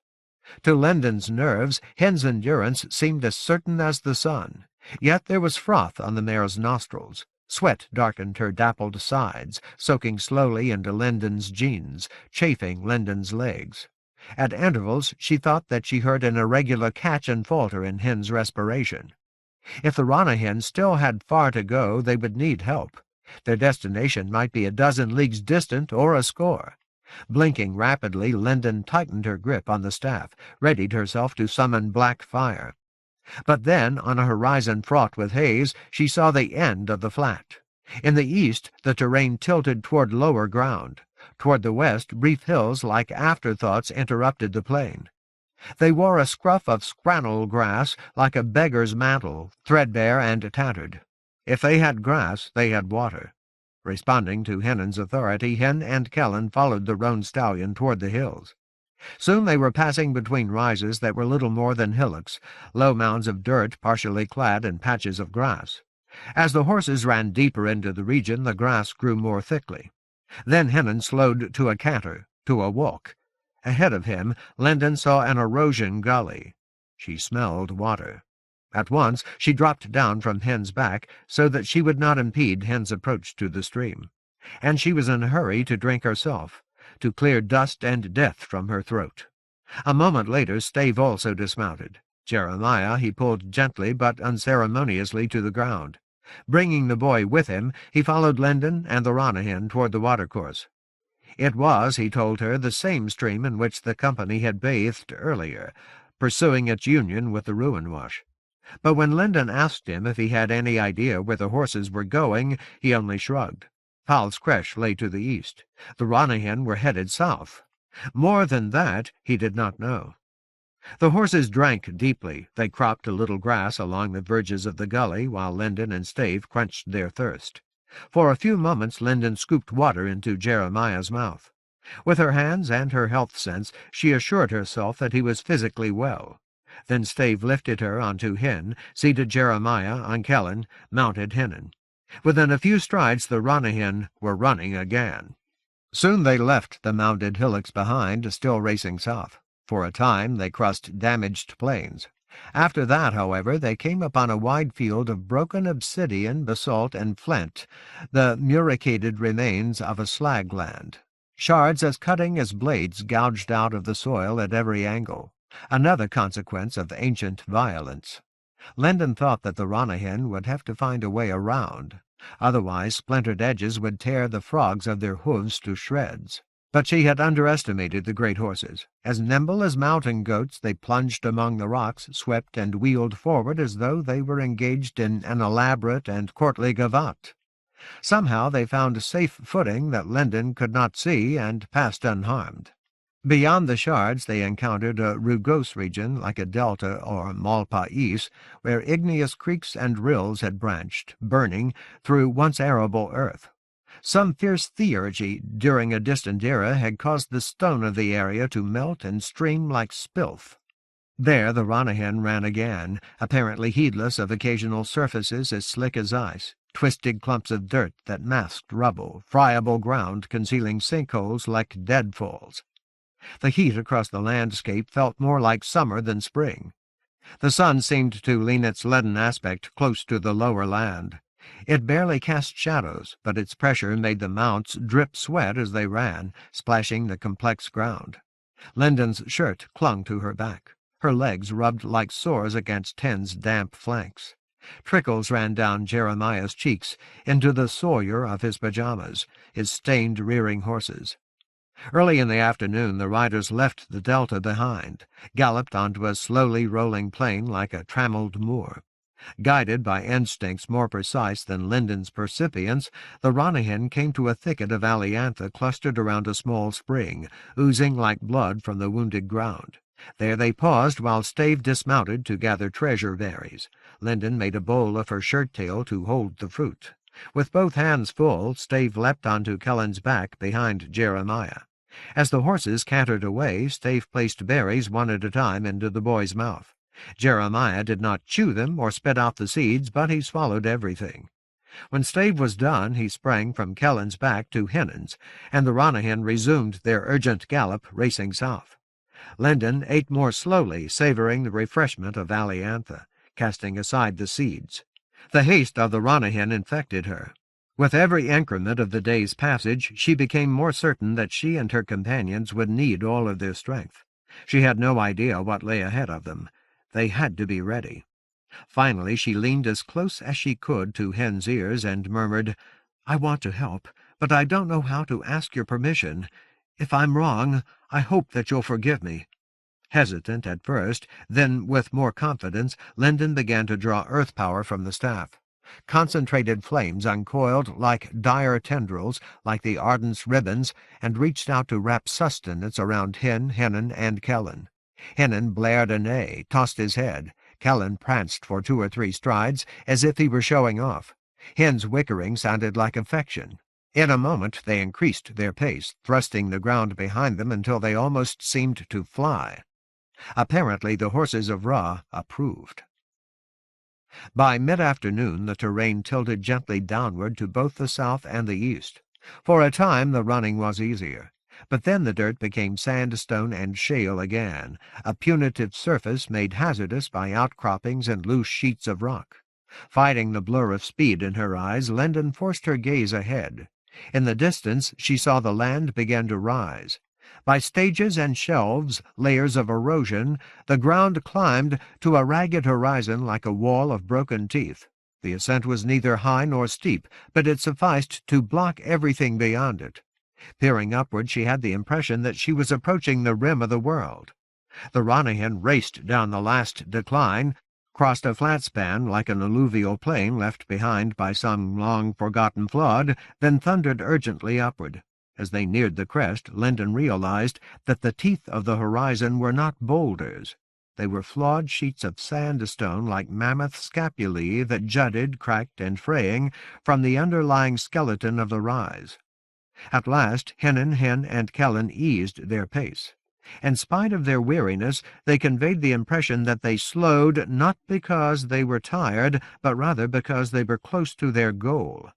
To Linden's nerves, Hyn's endurance seemed as certain as the sun. Yet there was froth on the mare's nostrils. Sweat darkened her dappled sides, soaking slowly into Linden's jeans, chafing Linden's legs. At intervals she thought that she heard an irregular catch and falter in Hyn's respiration. If the Ranyhyn still had far to go, they would need help. Their destination might be a dozen leagues distant or a score. Blinking rapidly, Linden tightened her grip on the staff, readied herself to summon black fire. But then, on a horizon fraught with haze, she saw the end of the flat. In the east, the terrain tilted toward lower ground. Toward the west, brief hills like afterthoughts interrupted the plain. They wore a scruff of scrannel grass like a beggar's mantle, threadbare and tattered. If they had grass, they had water. Responding to Hyn's authority, Hyn and Kellen followed the roan stallion toward the hills. Soon they were passing between rises that were little more than hillocks, low mounds of dirt partially clad in patches of grass. As the horses ran deeper into the region, the grass grew more thickly. Then Hyn slowed to a canter, to a walk. Ahead of him, Linden saw an erosion gully. She smelled water. At once she dropped down from Hyn's back so that she would not impede Hyn's approach to the stream. And she was in a hurry to drink herself, to clear dust and death from her throat. A moment later Stave also dismounted. Jeremiah he pulled gently but unceremoniously to the ground. Bringing the boy with him, he followed Linden and the Ranyhyn toward the watercourse. It was, he told her, the same stream in which the company had bathed earlier, pursuing its union with the Ruinwash. But when Linden asked him if he had any idea where the horses were going, he only shrugged. Fowl's Cresh lay to the east. The Ranyhyn were headed south. More than that he did not know. The horses drank deeply. They cropped a little grass along the verges of the gully while Linden and Stave quenched their thirst. For a few moments Linden scooped water into Jeremiah's mouth. With her hands and her health sense, she assured herself that he was physically well. Then Stave lifted her onto Hyn, seated Jeremiah on Kellen, mounted Hyn. Within a few strides the Ranyhyn were running again. Soon they left the mounded hillocks behind, still racing south. For a time they crossed damaged plains. After that, however, they came upon a wide field of broken obsidian, basalt, and flint, the muricated remains of a slag land. Shards as cutting as blades gouged out of the soil at every angle, another consequence of ancient violence. Linden thought that the Ranyhyn would have to find a way around. Otherwise splintered edges would tear the frogs of their hooves to shreds. But she had underestimated the great horses. As nimble as mountain goats, they plunged among the rocks, swept and wheeled forward as though they were engaged in an elaborate and courtly gavotte. Somehow they found safe footing that Linden could not see and passed unharmed. Beyond the shards they encountered a rugose region like a delta or malpais, where igneous creeks and rills had branched, burning, through once arable earth. Some fierce theurgy during a distant era had caused the stone of the area to melt and stream like spilth. There the Ranyhyn ran again, apparently heedless of occasional surfaces as slick as ice, twisted clumps of dirt that masked rubble, friable ground concealing sinkholes like deadfalls. The heat across the landscape felt more like summer than spring. The sun seemed to lean its leaden aspect close to the lower land. It barely cast shadows, but its pressure made the mounts drip sweat as they ran, splashing the complex ground. Lyndon's shirt clung to her back. Her legs rubbed like sores against Hen's damp flanks. Trickles ran down Jeremiah's cheeks into the soilure of his pajamas, his stained rearing horses. Early in the afternoon the riders left the delta behind, galloped onto a slowly rolling plain like a trammelled moor. Guided by instincts more precise than Lyndon's percipience, the Ranyhyn came to a thicket of aliantha clustered around a small spring, oozing like blood from the wounded ground. There they paused while Stave dismounted to gather treasure berries. Lyndon made a bowl of her shirt-tail to hold the fruit. With both hands full, Stave leapt onto Kellen's back behind Jeremiah. As the horses cantered away, Stave placed berries one at a time into the boy's mouth. Jeremiah did not chew them or spit out the seeds, but he swallowed everything. When Stave was done, he sprang from Kellen's back to Hennon's, and the Ranyhyn resumed their urgent gallop, racing south. Lyndon ate more slowly, savoring the refreshment of aliantha, casting aside the seeds. The haste of the Ranyhyn infected her. With every increment of the day's passage, she became more certain that she and her companions would need all of their strength. She had no idea what lay ahead of them. They had to be ready. Finally, she leaned as close as she could to Hen's ears and murmured, "I want to help, but I don't know how to ask your permission. If I'm wrong, I hope that you'll forgive me." Hesitant at first, then with more confidence, Lyndon began to draw earth power from the staff. Concentrated flames uncoiled like dire tendrils, like the ardent's ribbons, and reached out to wrap sustenance around Hennon, and Kellen. Hennon blared a neigh, tossed his head. Kellen pranced for 2 or 3 strides, as if he were showing off. Hen's whickering sounded like affection. In a moment they increased their pace, thrusting the ground behind them until they almost seemed to fly. Apparently the horses of Ra approved. By mid-afternoon the terrain tilted gently downward to both the south and the east. For a time the running was easier, but then the dirt became sandstone and shale again, a punitive surface made hazardous by outcroppings and loose sheets of rock. Fighting the blur of speed in her eyes, Lyndon forced her gaze ahead. In the distance she saw the land begin to rise. By stages and shelves, layers of erosion, the ground climbed to a ragged horizon like a wall of broken teeth. The ascent was neither high nor steep, but it sufficed to block everything beyond it. Peering upward, she had the impression that she was approaching the rim of the world. The Ranyhyn raced down the last decline, crossed a flat span like an alluvial plain left behind by some long-forgotten flood, then thundered urgently upward. As they neared the crest, Lyndon realized that the teeth of the horizon were not boulders. They were flawed sheets of sandstone like mammoth scapulae that jutted, cracked and fraying, from the underlying skeleton of the rise. At last Hen and Kellen eased their pace. In spite of their weariness, they conveyed the impression that they slowed not because they were tired, but rather because they were close to their goal.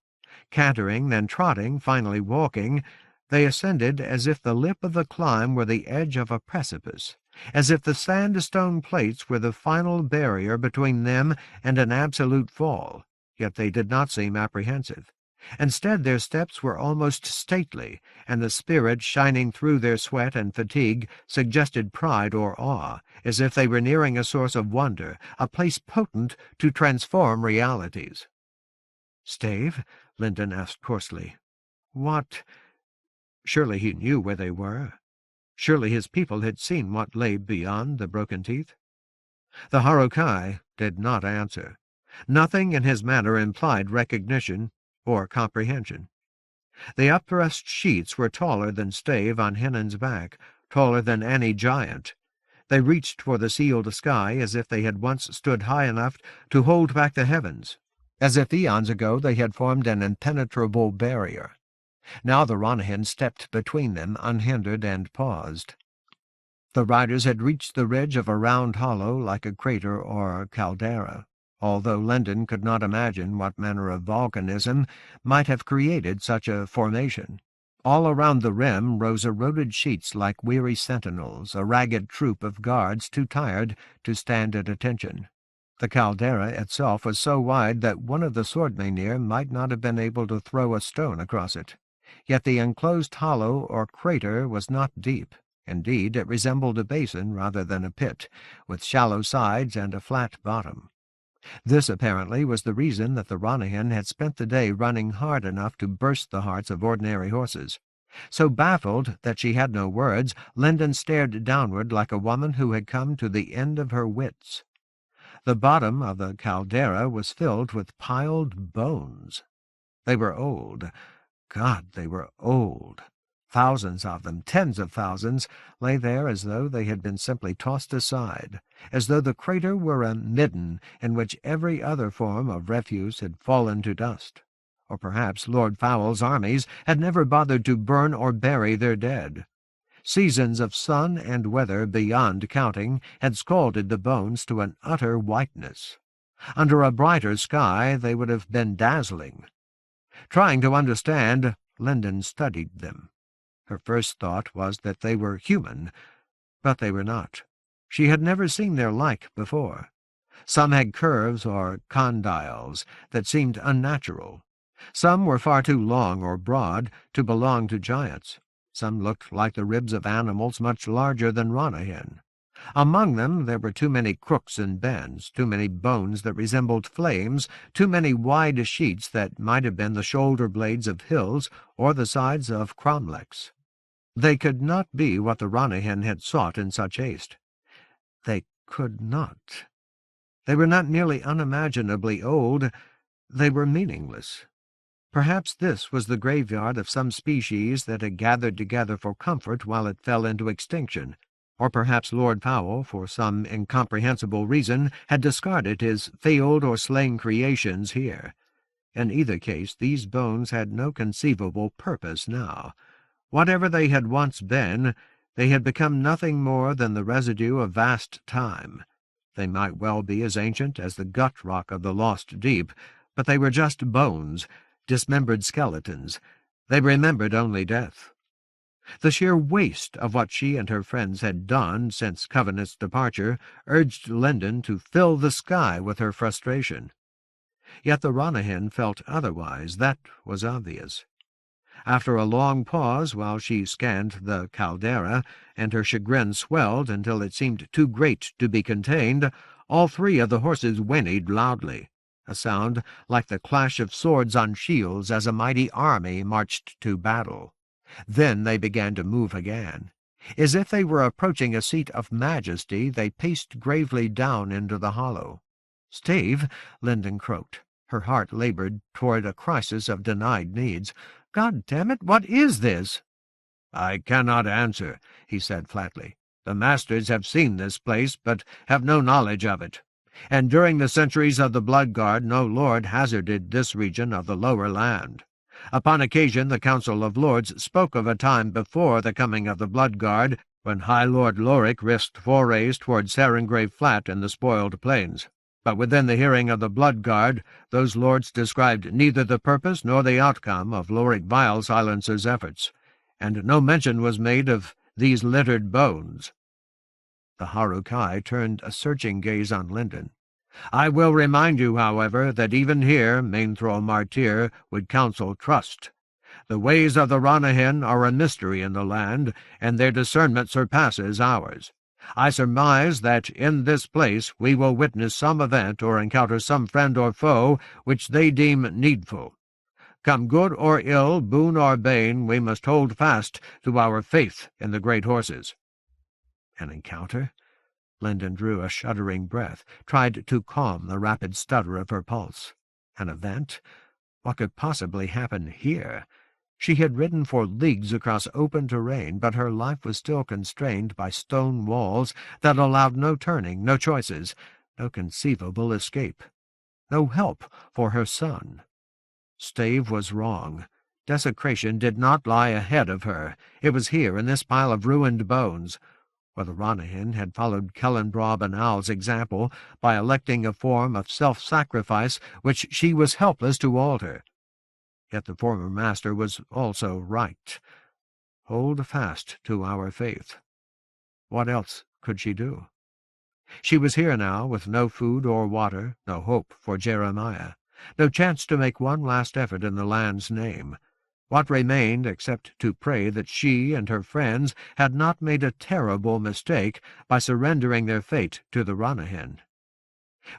Cantering, then trotting, finally walking, they ascended as if the lip of the climb were the edge of a precipice, as if the sandstone plates were the final barrier between them and an absolute fall, yet they did not seem apprehensive. Instead, their steps were almost stately, and the spirit shining through their sweat and fatigue suggested pride or awe, as if they were nearing a source of wonder, a place potent to transform realities. "Stave?" Lyndon asked hoarsely. "What—" Surely he knew where they were. Surely his people had seen what lay beyond the broken teeth. The Harukai did not answer. Nothing in his manner implied recognition or comprehension. The upthrust sheets were taller than Stave on Hennon's back, taller than any giant. They reached for the sealed sky as if they had once stood high enough to hold back the heavens, as if eons ago they had formed an impenetrable barrier. Now the Ranyhyn stepped between them unhindered and paused. The riders had reached the ridge of a round hollow like a crater or caldera, although Lendon could not imagine what manner of volcanism might have created such a formation. All around the rim rose eroded sheets like weary sentinels, a ragged troop of guards too tired to stand at attention. The caldera itself was so wide that one of the swordmenir might not have been able to throw a stone across it. Yet the enclosed hollow or crater was not deep. Indeed, it resembled a basin rather than a pit, with shallow sides and a flat bottom. This, apparently, was the reason that the Ranyhyn had spent the day running hard enough to burst the hearts of ordinary horses. So baffled that she had no words, Lendon stared downward like a woman who had come to the end of her wits. The bottom of the caldera was filled with piled bones. They were old. God, they were old. Thousands of them, tens of thousands, lay there as though they had been simply tossed aside, as though the crater were a midden in which every other form of refuse had fallen to dust. Or perhaps Lord Foul's armies had never bothered to burn or bury their dead. Seasons of sun and weather beyond counting had scalded the bones to an utter whiteness. Under a brighter sky they would have been dazzling. Trying to understand, Lendon studied them. Her first thought was that they were human, but they were not. She had never seen their like before. Some had curves or condyles that seemed unnatural. Some were far too long or broad to belong to giants. Some looked like the ribs of animals much larger than Ranyhyn. Among them there were too many crooks and bends, too many bones that resembled flames, too many wide sheets that might have been the shoulder-blades of hills or the sides of cromlechs. They could not be what the Ranyhyn had sought in such haste. They could not. They were not merely unimaginably old, they were meaningless. Perhaps this was the graveyard of some species that had gathered together for comfort while it fell into extinction, or perhaps Lord Foul, for some incomprehensible reason, had discarded his failed or slain creations here. In either case, these bones had no conceivable purpose now. Whatever they had once been, they had become nothing more than the residue of vast time. They might well be as ancient as the gut-rock of the lost deep, but they were just bones, dismembered skeletons. They remembered only death. The sheer waste of what she and her friends had done since Covenant's departure urged Lendon to fill the sky with her frustration. Yet the Ranyhyn felt otherwise. That was obvious. After a long pause while she scanned the caldera, and her chagrin swelled until it seemed too great to be contained, all three of the horses whinnied loudly, a sound like the clash of swords on shields as a mighty army marched to battle. Then they began to move again. As if they were approaching a seat of majesty, they paced gravely down into the hollow. "Steve," Lendon croaked. Her heart labored toward a crisis of denied needs. "God damn it, what is this?" "I cannot answer," he said flatly. "The masters have seen this place, but have no knowledge of it. And during the centuries of the Bloodguard no lord hazarded this region of the lower land. Upon occasion the Council of Lords spoke of a time before the coming of the Bloodguard, when High Lord Lorik risked forays toward Sarengrave Flat and the spoiled plains. But within the hearing of the Bloodguard, those lords described neither the purpose nor the outcome of Lorik Vile Silencer's efforts, and no mention was made of these littered bones." The Harukai turned a searching gaze on Lendon. "I will remind you, however, that even here Mainthro Martyr would counsel trust. The ways of the Ranyhyn are a mystery in the land, and their discernment surpasses ours. I surmise that in this place we will witness some event or encounter some friend or foe which they deem needful. Come good or ill, boon or bane, we must hold fast to our faith in the great horses." An encounter? Lendon drew a shuddering breath, tried to calm the rapid stutter of her pulse. An event? What could possibly happen here? She had ridden for leagues across open terrain, but her life was still constrained by stone walls that allowed no turning, no choices, no conceivable escape, no help for her son. Stave was wrong. Desecration did not lie ahead of her. It was here, in this pile of ruined bones, where the Ranyhyn had followed Qwellinir and Owl's example by electing a form of self-sacrifice which she was helpless to alter. Yet the former master was also right. Hold fast to our faith. What else could she do? She was here now, with no food or water, no hope for Jeremiah, no chance to make one last effort in the land's name. What remained except to pray that she and her friends had not made a terrible mistake by surrendering their fate to the Ranyhyn?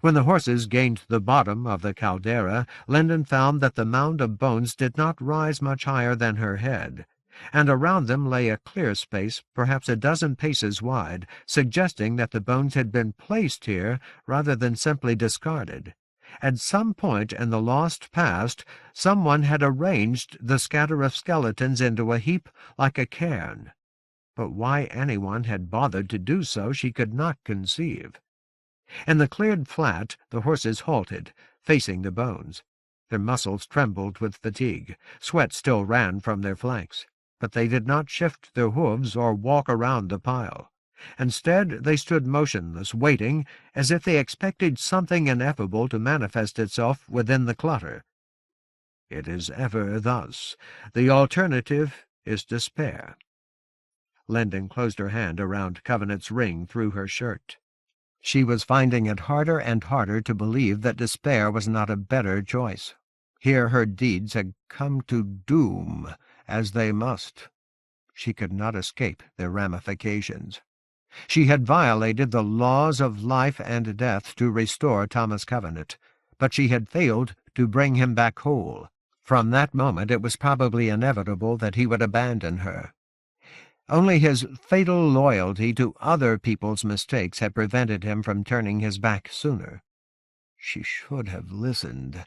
When the horses gained the bottom of the caldera, Linden found that the mound of bones did not rise much higher than her head, and around them lay a clear space perhaps a dozen paces wide, suggesting that the bones had been placed here rather than simply discarded. At some point in the lost past, someone had arranged the scatter of skeletons into a heap like a cairn. But why anyone had bothered to do so she could not conceive. In the cleared flat the horses halted, facing the bones. Their muscles trembled with fatigue. Sweat still ran from their flanks, but they did not shift their hooves or walk around the pile. Instead, they stood motionless, waiting, as if they expected something ineffable to manifest itself within the clutter. It is ever thus. The alternative is despair. Linden closed her hand around Covenant's ring through her shirt. She was finding it harder and harder to believe that despair was not a better choice. Here her deeds had come to doom, as they must. She could not escape their ramifications. She had violated the laws of life and death to restore Thomas Covenant, but she had failed to bring him back whole. From that moment it was probably inevitable that he would abandon her. Only his fatal loyalty to other people's mistakes had prevented him from turning his back sooner. She should have listened.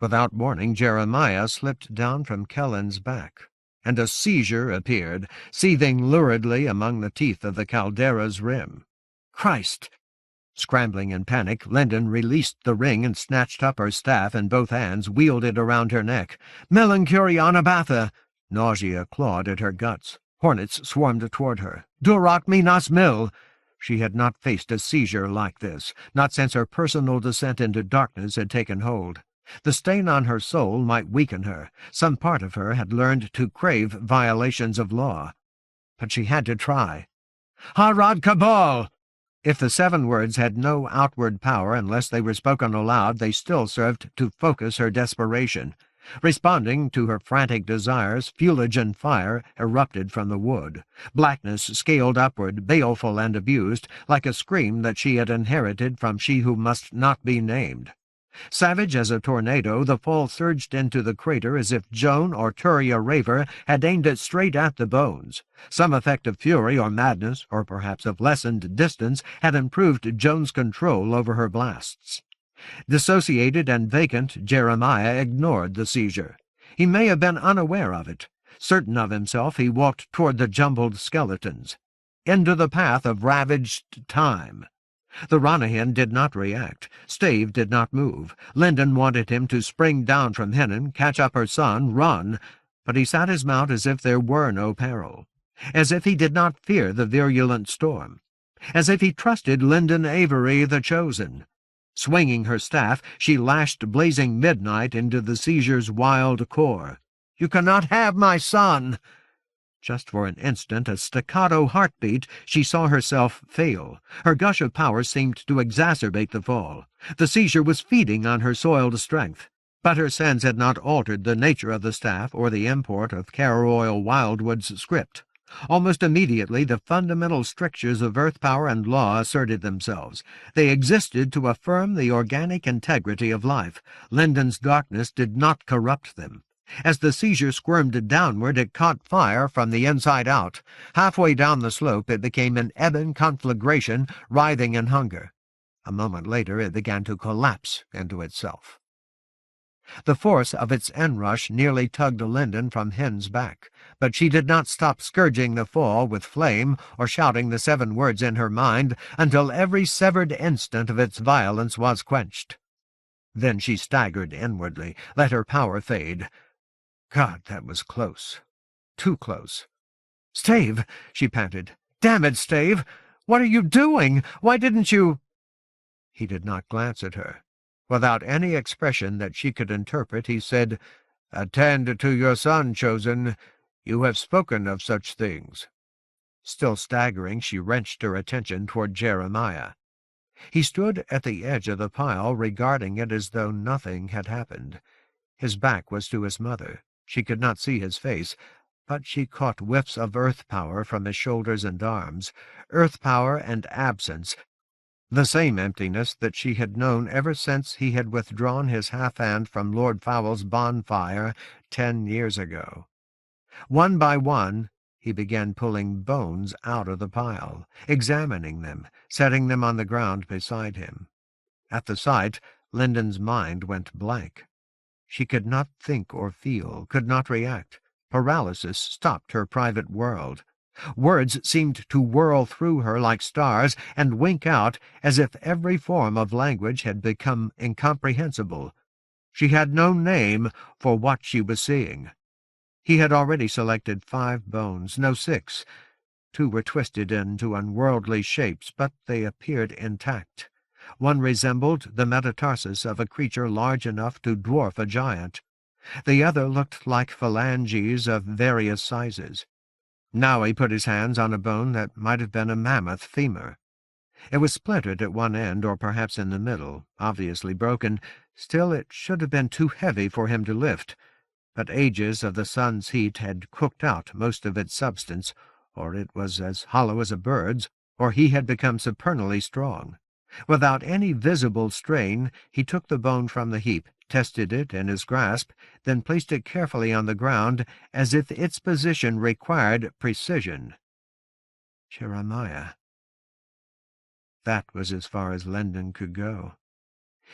Without warning, Jeremiah slipped down from Kellen's back, and a seizure appeared, seething luridly among the teeth of the caldera's rim. Christ! Scrambling in panic, Linden released the ring and snatched up her staff in both hands, wheeled it around her neck. Melancholy Anabatha! Nausea clawed at her guts. Hornets swarmed toward her. Durak minas mil! She had not faced a seizure like this, not since her personal descent into darkness had taken hold. The stain on her soul might weaken her. Some part of her had learned to crave violations of law. But she had to try. Harad Kabal! If the 7 words had no outward power unless they were spoken aloud, they still served to focus her desperation. Responding to her frantic desires, fuligen fire erupted from the wood. Blackness scaled upward, baleful and abused, like a scream that she had inherited from she who must not be named. Savage as a tornado, the fall surged into the crater as if Joan or Turia Raver had aimed it straight at the bones. Some effect of fury or madness, or perhaps of lessened distance, had improved Joan's control over her blasts. Dissociated and vacant, Jeremiah ignored the seizure. He may have been unaware of it. Certain of himself, he walked toward the jumbled skeletons, into the path of ravaged time. The Ranyhyn did not react. Stave did not move. Linden wanted him to spring down from Hennon, catch up her son, run, but he sat his mount as if there were no peril, as if he did not fear the virulent storm, as if he trusted Linden Avery the Chosen. Swinging her staff, she lashed blazing midnight into the seizure's wild core. "You cannot have my son!" Just for an instant, a staccato heartbeat, she saw herself fail. Her gush of power seemed to exacerbate the fall. The seizure was feeding on her soiled strength. But her sins had not altered the nature of the staff or the import of Caroil Wildwood's script. Almost immediately, the fundamental strictures of earth power and law asserted themselves. They existed to affirm the organic integrity of life. Linden's darkness did not corrupt them. As the seizure squirmed downward, it caught fire from the inside out. Halfway down the slope, it became an ebon conflagration, writhing in hunger. A moment later, it began to collapse into itself. The force of its inrush nearly tugged Linden from Hyn's back, but she did not stop scourging the fall with flame or shouting the 7 words in her mind until every severed instant of its violence was quenched. Then she staggered inwardly, let her power fade. God, that was close. Too close. "Stave!" she panted. "Damn it, Stave! What are you doing? Why didn't you—" He did not glance at her. Without any expression that she could interpret, he said, "Attend to your son, Chosen. You have spoken of such things." Still staggering, she wrenched her attention toward Jeremiah. He stood at the edge of the pile, regarding it as though nothing had happened. His back was to his mother. She could not see his face, but she caught whiffs of earth power from his shoulders and arms, earth power and absence, the same emptiness that she had known ever since he had withdrawn his half-hand from Lord Fowle's bonfire 10 years ago. One by one, he began pulling bones out of the pile, examining them, setting them on the ground beside him. At the sight, Linden's mind went blank. She could not think or feel, could not react. Paralysis stopped her private world. Words seemed to whirl through her like stars and wink out as if every form of language had become incomprehensible. She had no name for what she was seeing. He had already selected 5 bones, no 6. 2 were twisted into unworldly shapes, but they appeared intact. One resembled the metatarsus of a creature large enough to dwarf a giant. The other looked like phalanges of various sizes. Now he put his hands on a bone that might have been a mammoth femur. It was splintered at one end, or perhaps in the middle, obviously broken. Still, it should have been too heavy for him to lift. But ages of the sun's heat had cooked out most of its substance, or it was as hollow as a bird's, or he had become supernally strong. Without any visible strain, he took the bone from the heap, tested it in his grasp, then placed it carefully on the ground, as if its position required precision. Jeremiah. That was as far as Linden could go.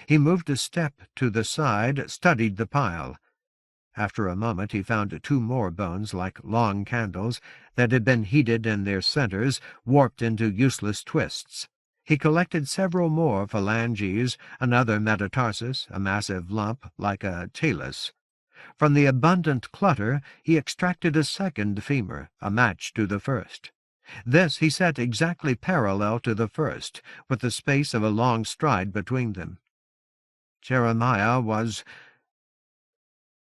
He moved a step to the side, studied the pile. After a moment he found 2 more bones like long candles that had been heated in their centers, warped into useless twists. He collected several more phalanges, another metatarsus, a massive lump like a talus. From the abundant clutter he extracted a second femur, a match to the first. This he set exactly parallel to the first, with the space of a long stride between them. Jeremiah was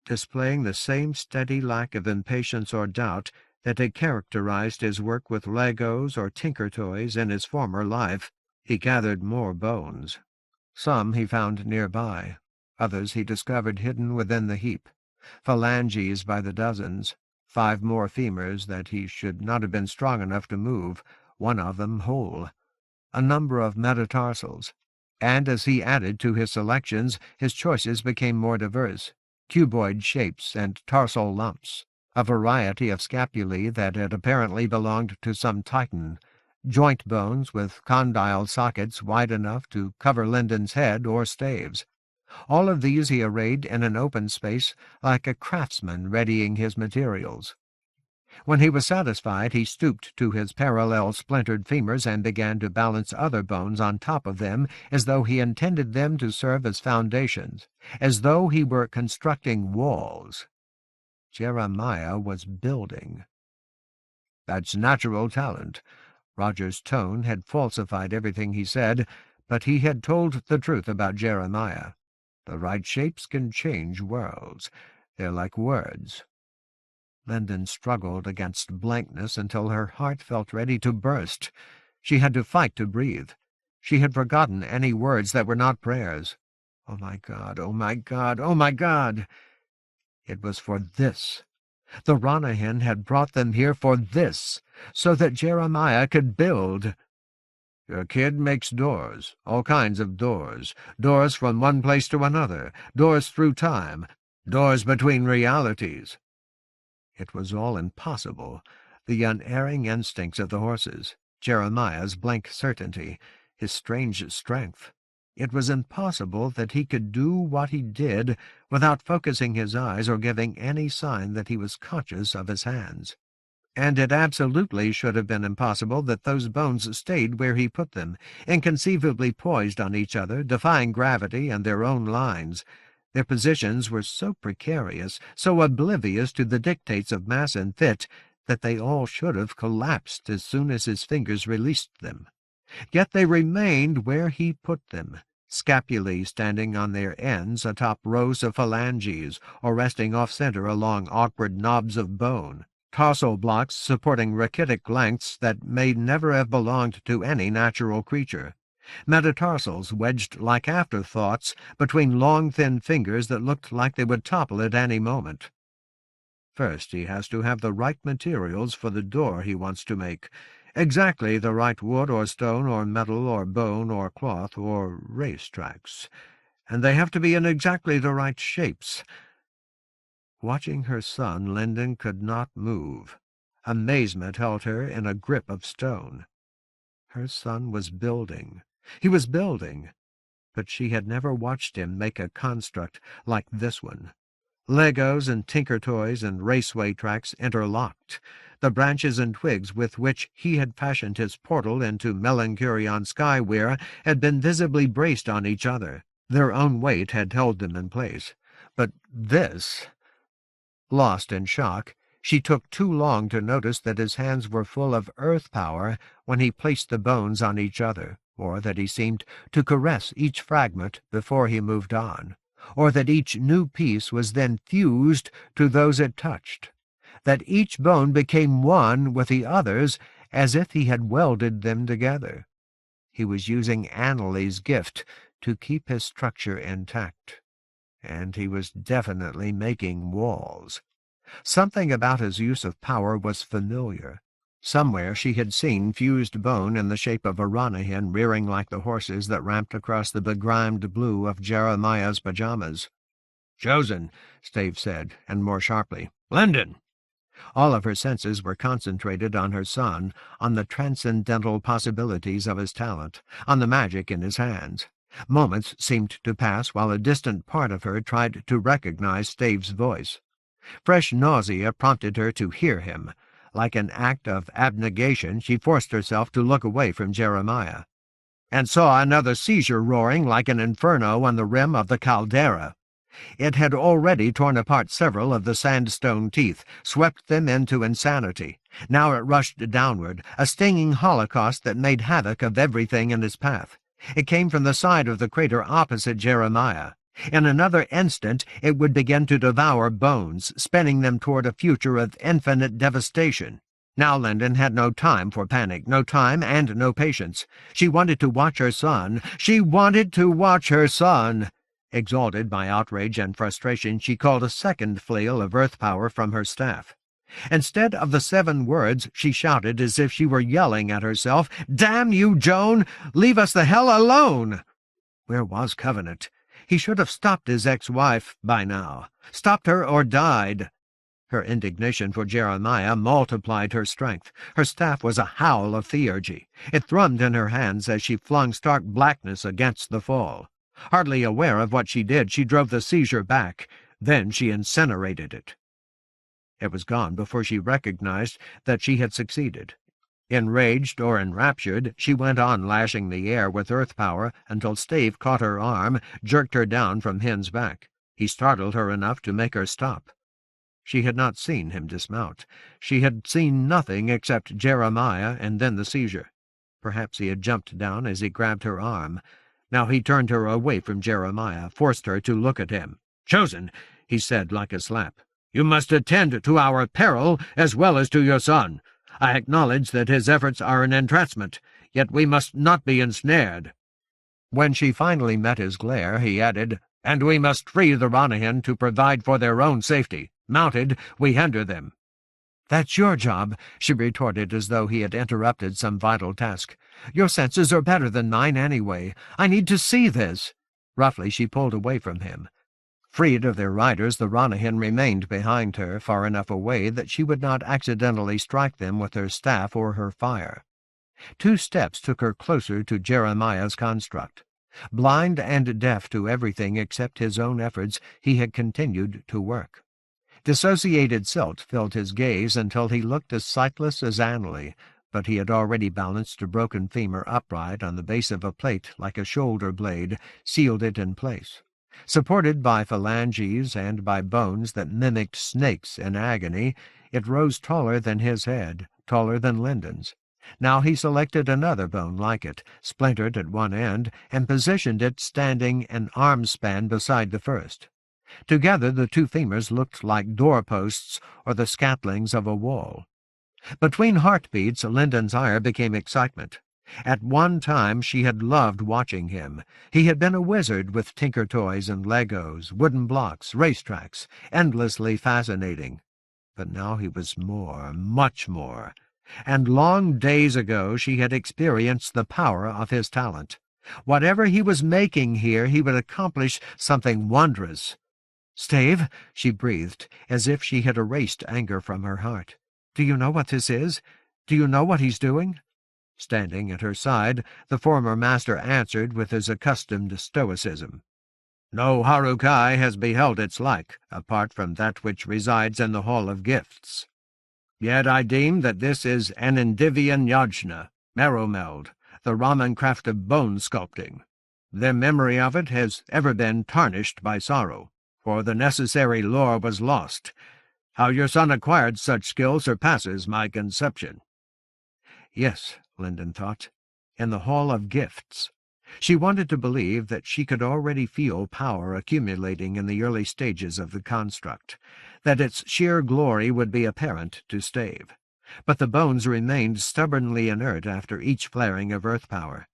displaying the same steady lack of impatience or doubt that had characterized his work with Legos or tinker toys in his former life. He gathered more bones. Some he found nearby. Others he discovered hidden within the heap. Phalanges by the dozens. 5 more femurs that he should not have been strong enough to move, one of them whole. A number of metatarsals. And as he added to his selections, his choices became more diverse. Cuboid shapes and tarsal lumps. A variety of scapulae that had apparently belonged to some titan. Joint bones with condyle sockets wide enough to cover Linden's head or staves. All of these he arrayed in an open space like a craftsman readying his materials. When he was satisfied, he stooped to his parallel splintered femurs and began to balance other bones on top of them as though he intended them to serve as foundations, as though he were constructing walls. Jeremiah was building. "That's natural talent." Roger's tone had falsified everything he said, but he had told the truth about Jeremiah. The right shapes can change worlds. They're like words. Linden struggled against blankness until her heart felt ready to burst. She had to fight to breathe. She had forgotten any words that were not prayers. Oh, my God, oh, my God, oh, my God! It was for this. The Ranyhyn had brought them here for this, so that Jeremiah could build. "Your kid makes doors, all kinds of doors, doors from one place to another, doors through time, doors between realities." It was all impossible, the unerring instincts of the horses, Jeremiah's blank certainty, his strange strength. It was impossible that he could do what he did without focusing his eyes or giving any sign that he was conscious of his hands. And it absolutely should have been impossible that those bones stayed where he put them, inconceivably poised on each other, defying gravity and their own lines. Their positions were so precarious, so oblivious to the dictates of mass and fit, that they all should have collapsed as soon as his fingers released them. Yet they remained where he put them, scapulae standing on their ends atop rows of phalanges, or resting off-center along awkward knobs of bone, tarsal blocks supporting rachitic lengths that may never have belonged to any natural creature, metatarsals wedged like afterthoughts between long, thin fingers that looked like they would topple at any moment. First, he has to have the right materials for the door he wants to make, exactly the right wood or stone or metal or bone or cloth or racetracks, and they have to be in exactly the right shapes. Watching her son, Linden could not move. Amazement held her in a grip of stone. Her son was building. He was building, but she had never watched him make a construct like this one. Legos and tinker toys and raceway tracks interlocked. The branches and twigs with which he had fashioned his portal into Melanchurion Skyware had been visibly braced on each other. Their own weight had held them in place. But this... Lost in shock, she took too long to notice that his hands were full of earth power when he placed the bones on each other, or that he seemed to caress each fragment before he moved on, or that each new piece was then fused to those it touched, that each bone became one with the others as if he had welded them together. He was using Annalee's gift to keep his structure intact, and he was definitely making walls. Something about his use of power was familiar. Somewhere she had seen fused bone in the shape of a Ranyhyn rearing like the horses that ramped across the begrimed blue of Jeremiah's pajamas. "Chosen," Stave said, and more sharply, "Linden!" All of her senses were concentrated on her son, on the transcendental possibilities of his talent, on the magic in his hands. Moments seemed to pass while a distant part of her tried to recognize Stave's voice. Fresh nausea prompted her to hear him. Like an act of abnegation, she forced herself to look away from Jeremiah, and saw another seizure roaring like an inferno on the rim of the caldera. It had already torn apart several of the sandstone teeth, swept them into insanity. Now it rushed downward, a stinging holocaust that made havoc of everything in its path. It came from the side of the crater opposite Jeremiah. In another instant it would begin to devour bones, spinning them toward a future of infinite devastation. Now Linden had no time for panic, no time and no patience. She wanted to watch her son. She wanted to watch her son. Exalted by outrage and frustration, she called a second flail of earth power from her staff. Instead of the 7 words, she shouted as if she were yelling at herself, "Damn you, Joan! Leave us the hell alone!" Where was Covenant? He should have stopped his ex-wife by now. Stopped her or died. Her indignation for Jeremiah multiplied her strength. Her staff was a howl of theurgy. It thrummed in her hands as she flung stark blackness against the fall. Hardly aware of what she did, she drove the seizure back. Then she incinerated it. It was gone before she recognized that she had succeeded. Enraged or enraptured, she went on lashing the air with earth power until Stave caught her arm, jerked her down from Hyn's back. He startled her enough to make her stop. She had not seen him dismount. She had seen nothing except Jeremiah and then the seizure. Perhaps he had jumped down as he grabbed her arm. Now he turned her away from Jeremiah, forced her to look at him. "Chosen," he said like a slap, "you must attend to our peril as well as to your son. I acknowledge that his efforts are an entrancement, yet we must not be ensnared." When she finally met his glare, he added, "And we must free the Ranyhyn to provide for their own safety. Mounted, we hinder them." "That's your job," she retorted as though he had interrupted some vital task. "Your senses are better than mine anyway. I need to see this." Roughly she pulled away from him. Freed of their riders, the Ranyhyn remained behind her, far enough away that she would not accidentally strike them with her staff or her fire. 2 steps took her closer to Jeremiah's construct. Blind and deaf to everything except his own efforts, he had continued to work. Dissociated silt filled his gaze until he looked as sightless as Annalee, but he had already balanced a broken femur upright on the base of a plate like a shoulder blade, sealed it in place. Supported by phalanges and by bones that mimicked snakes in agony, it rose taller than his head, taller than Lyndon's. Now he selected another bone like it, splintered at one end, and positioned it standing an arm span beside the first. Together the two femurs looked like doorposts or the scatlings of a wall. Between heartbeats, Lyndon's ire became excitement. At one time she had loved watching him. He had been a wizard with tinker toys and Legos, wooden blocks, racetracks, endlessly fascinating. But now he was more, much more. And long days ago she had experienced the power of his talent. Whatever he was making here, he would accomplish something wondrous. "Stave," she breathed, as if she had erased anger from her heart. "Do you know what this is? Do you know what he's doing?" Standing at her side, the former master answered with his accustomed stoicism. "No Harukai has beheld its like, apart from that which resides in the Hall of Gifts. Yet I deem that this is an Endivian yajna, marrow-meld, the Raman craft of bone sculpting. The memory of it has ever been tarnished by sorrow, for the necessary lore was lost. How your son acquired such skill surpasses my conception." Yes, Lyndon thought, in the Hall of Gifts. She wanted to believe that she could already feel power accumulating in the early stages of the construct, that its sheer glory would be apparent to Stave. But the bones remained stubbornly inert after each flaring of earth power.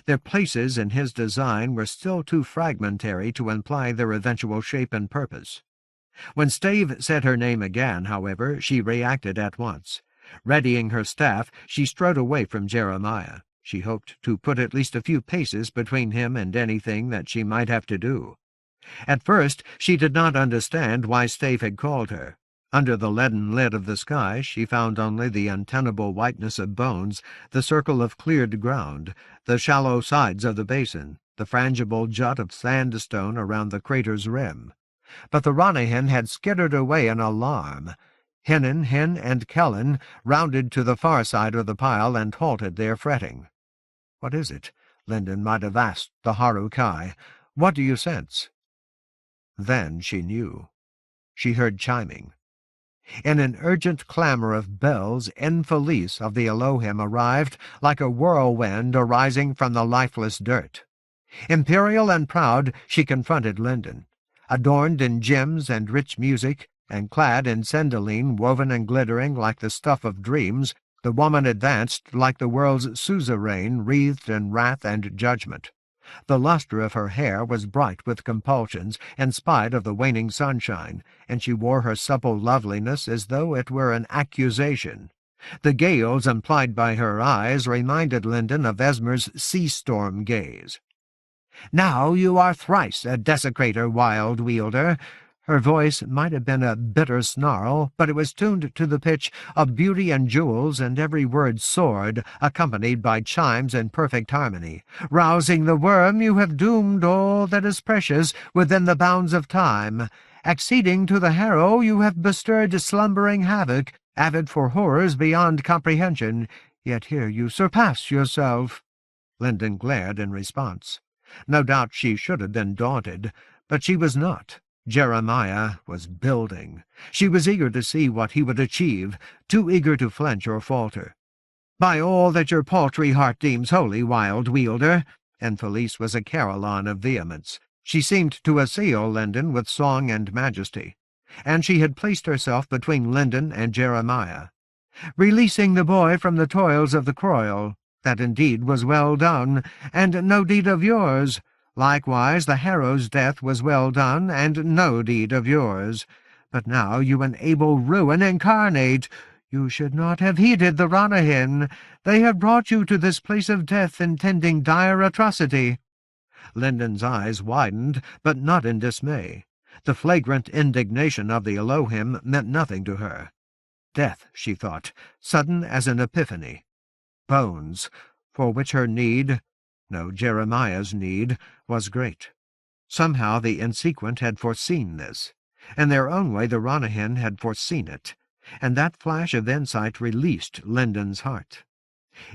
Their places in his design were still too fragmentary to imply their eventual shape and purpose. When Stave said her name again, however, she reacted at once. Readying her staff, she strode away from Jeremiah. She hoped to put at least a few paces between him and anything that she might have to do. At first she did not understand why Stave had called her. Under the leaden lid of the sky she found only the untenable whiteness of bones, the circle of cleared ground, the shallow sides of the basin, the frangible jut of sandstone around the crater's rim. But the Ranyhyn had skittered away in alarm. Hin and Kellen rounded to the far side of the pile and halted there fretting. "What is it?" Lyndon might have asked the Harukai. "What do you sense?" Then she knew. She heard chiming. In an urgent clamor of bells, Infelice of the Elohim arrived like a whirlwind arising from the lifeless dirt. Imperial and proud, she confronted Lyndon. Adorned in gems and rich music, and clad in sendaline woven and glittering like the stuff of dreams, the woman advanced like the world's suzerain wreathed in wrath and judgment. The luster of her hair was bright with compulsions, in spite of the waning sunshine, and she wore her supple loveliness as though it were an accusation. The gales implied by her eyes reminded Lyndon of Esmer's sea-storm gaze. "Now you are thrice a desecrator, wild wielder." Her voice might have been a bitter snarl, but it was tuned to the pitch of beauty and jewels, and every word soared, accompanied by chimes in perfect harmony. "Rousing the worm, you have doomed all that is precious within the bounds of time. Acceding to the harrow, you have bestirred slumbering havoc, avid for horrors beyond comprehension. Yet here you surpass yourself." Lyndon glared in response. No doubt she should have been daunted, but she was not. Jeremiah was building. She was eager to see what he would achieve, too eager to flinch or falter. "By all that your paltry heart deems holy, wild wielder," and Felice was a carillon of vehemence. She seemed to assail Lyndon with song and majesty, and she had placed herself between Lyndon and Jeremiah. "Releasing the boy from the toils of the Qwellinir, that indeed was well done, and no deed of yours. Likewise the harrow's death was well done, and no deed of yours. But now you enable ruin incarnate. You should not have heeded the Ranyhyn. They have brought you to this place of death intending dire atrocity." Lyndon's eyes widened, but not in dismay. The flagrant indignation of the Elohim meant nothing to her. Death, she thought, sudden as an epiphany. Bones, for which her need No, Jeremiah's need was great. Somehow the insequent had foreseen this. In their own way the Ranyhyn had foreseen it, and that flash of insight released Lindon's heart.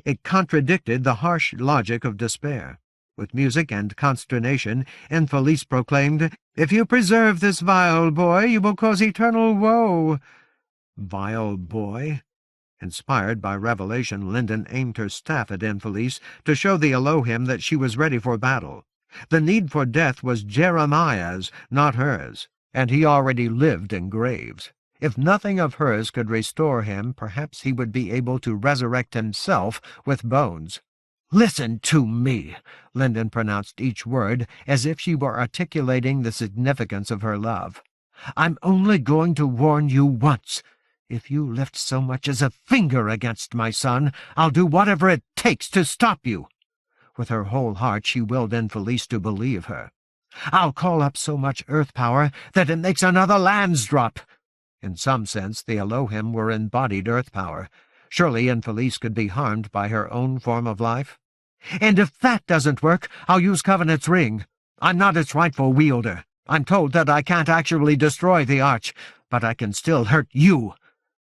It contradicted the harsh logic of despair. With music and consternation, Infelice proclaimed, "If you preserve this vile boy, you will cause eternal woe." Vile boy? Inspired by revelation, Lindon aimed her staff at Infelice to show the Elohim that she was ready for battle. The need for death was Jeremiah's, not hers, and he already lived in graves. If nothing of hers could restore him, perhaps he would be able to resurrect himself with bones. "Listen to me," Lindon pronounced each word as if she were articulating the significance of her love. "I'm only going to warn you once. If you lift so much as a finger against my son, I'll do whatever it takes to stop you." With her whole heart she willed Infelice to believe her. "I'll call up so much earth power that it makes another Landsdrop." In some sense the Elohim were embodied earth power. Surely Infelice could be harmed by her own form of life? "And if that doesn't work, I'll use Covenant's ring. I'm not its rightful wielder. I'm told that I can't actually destroy the Arch, but I can still hurt you.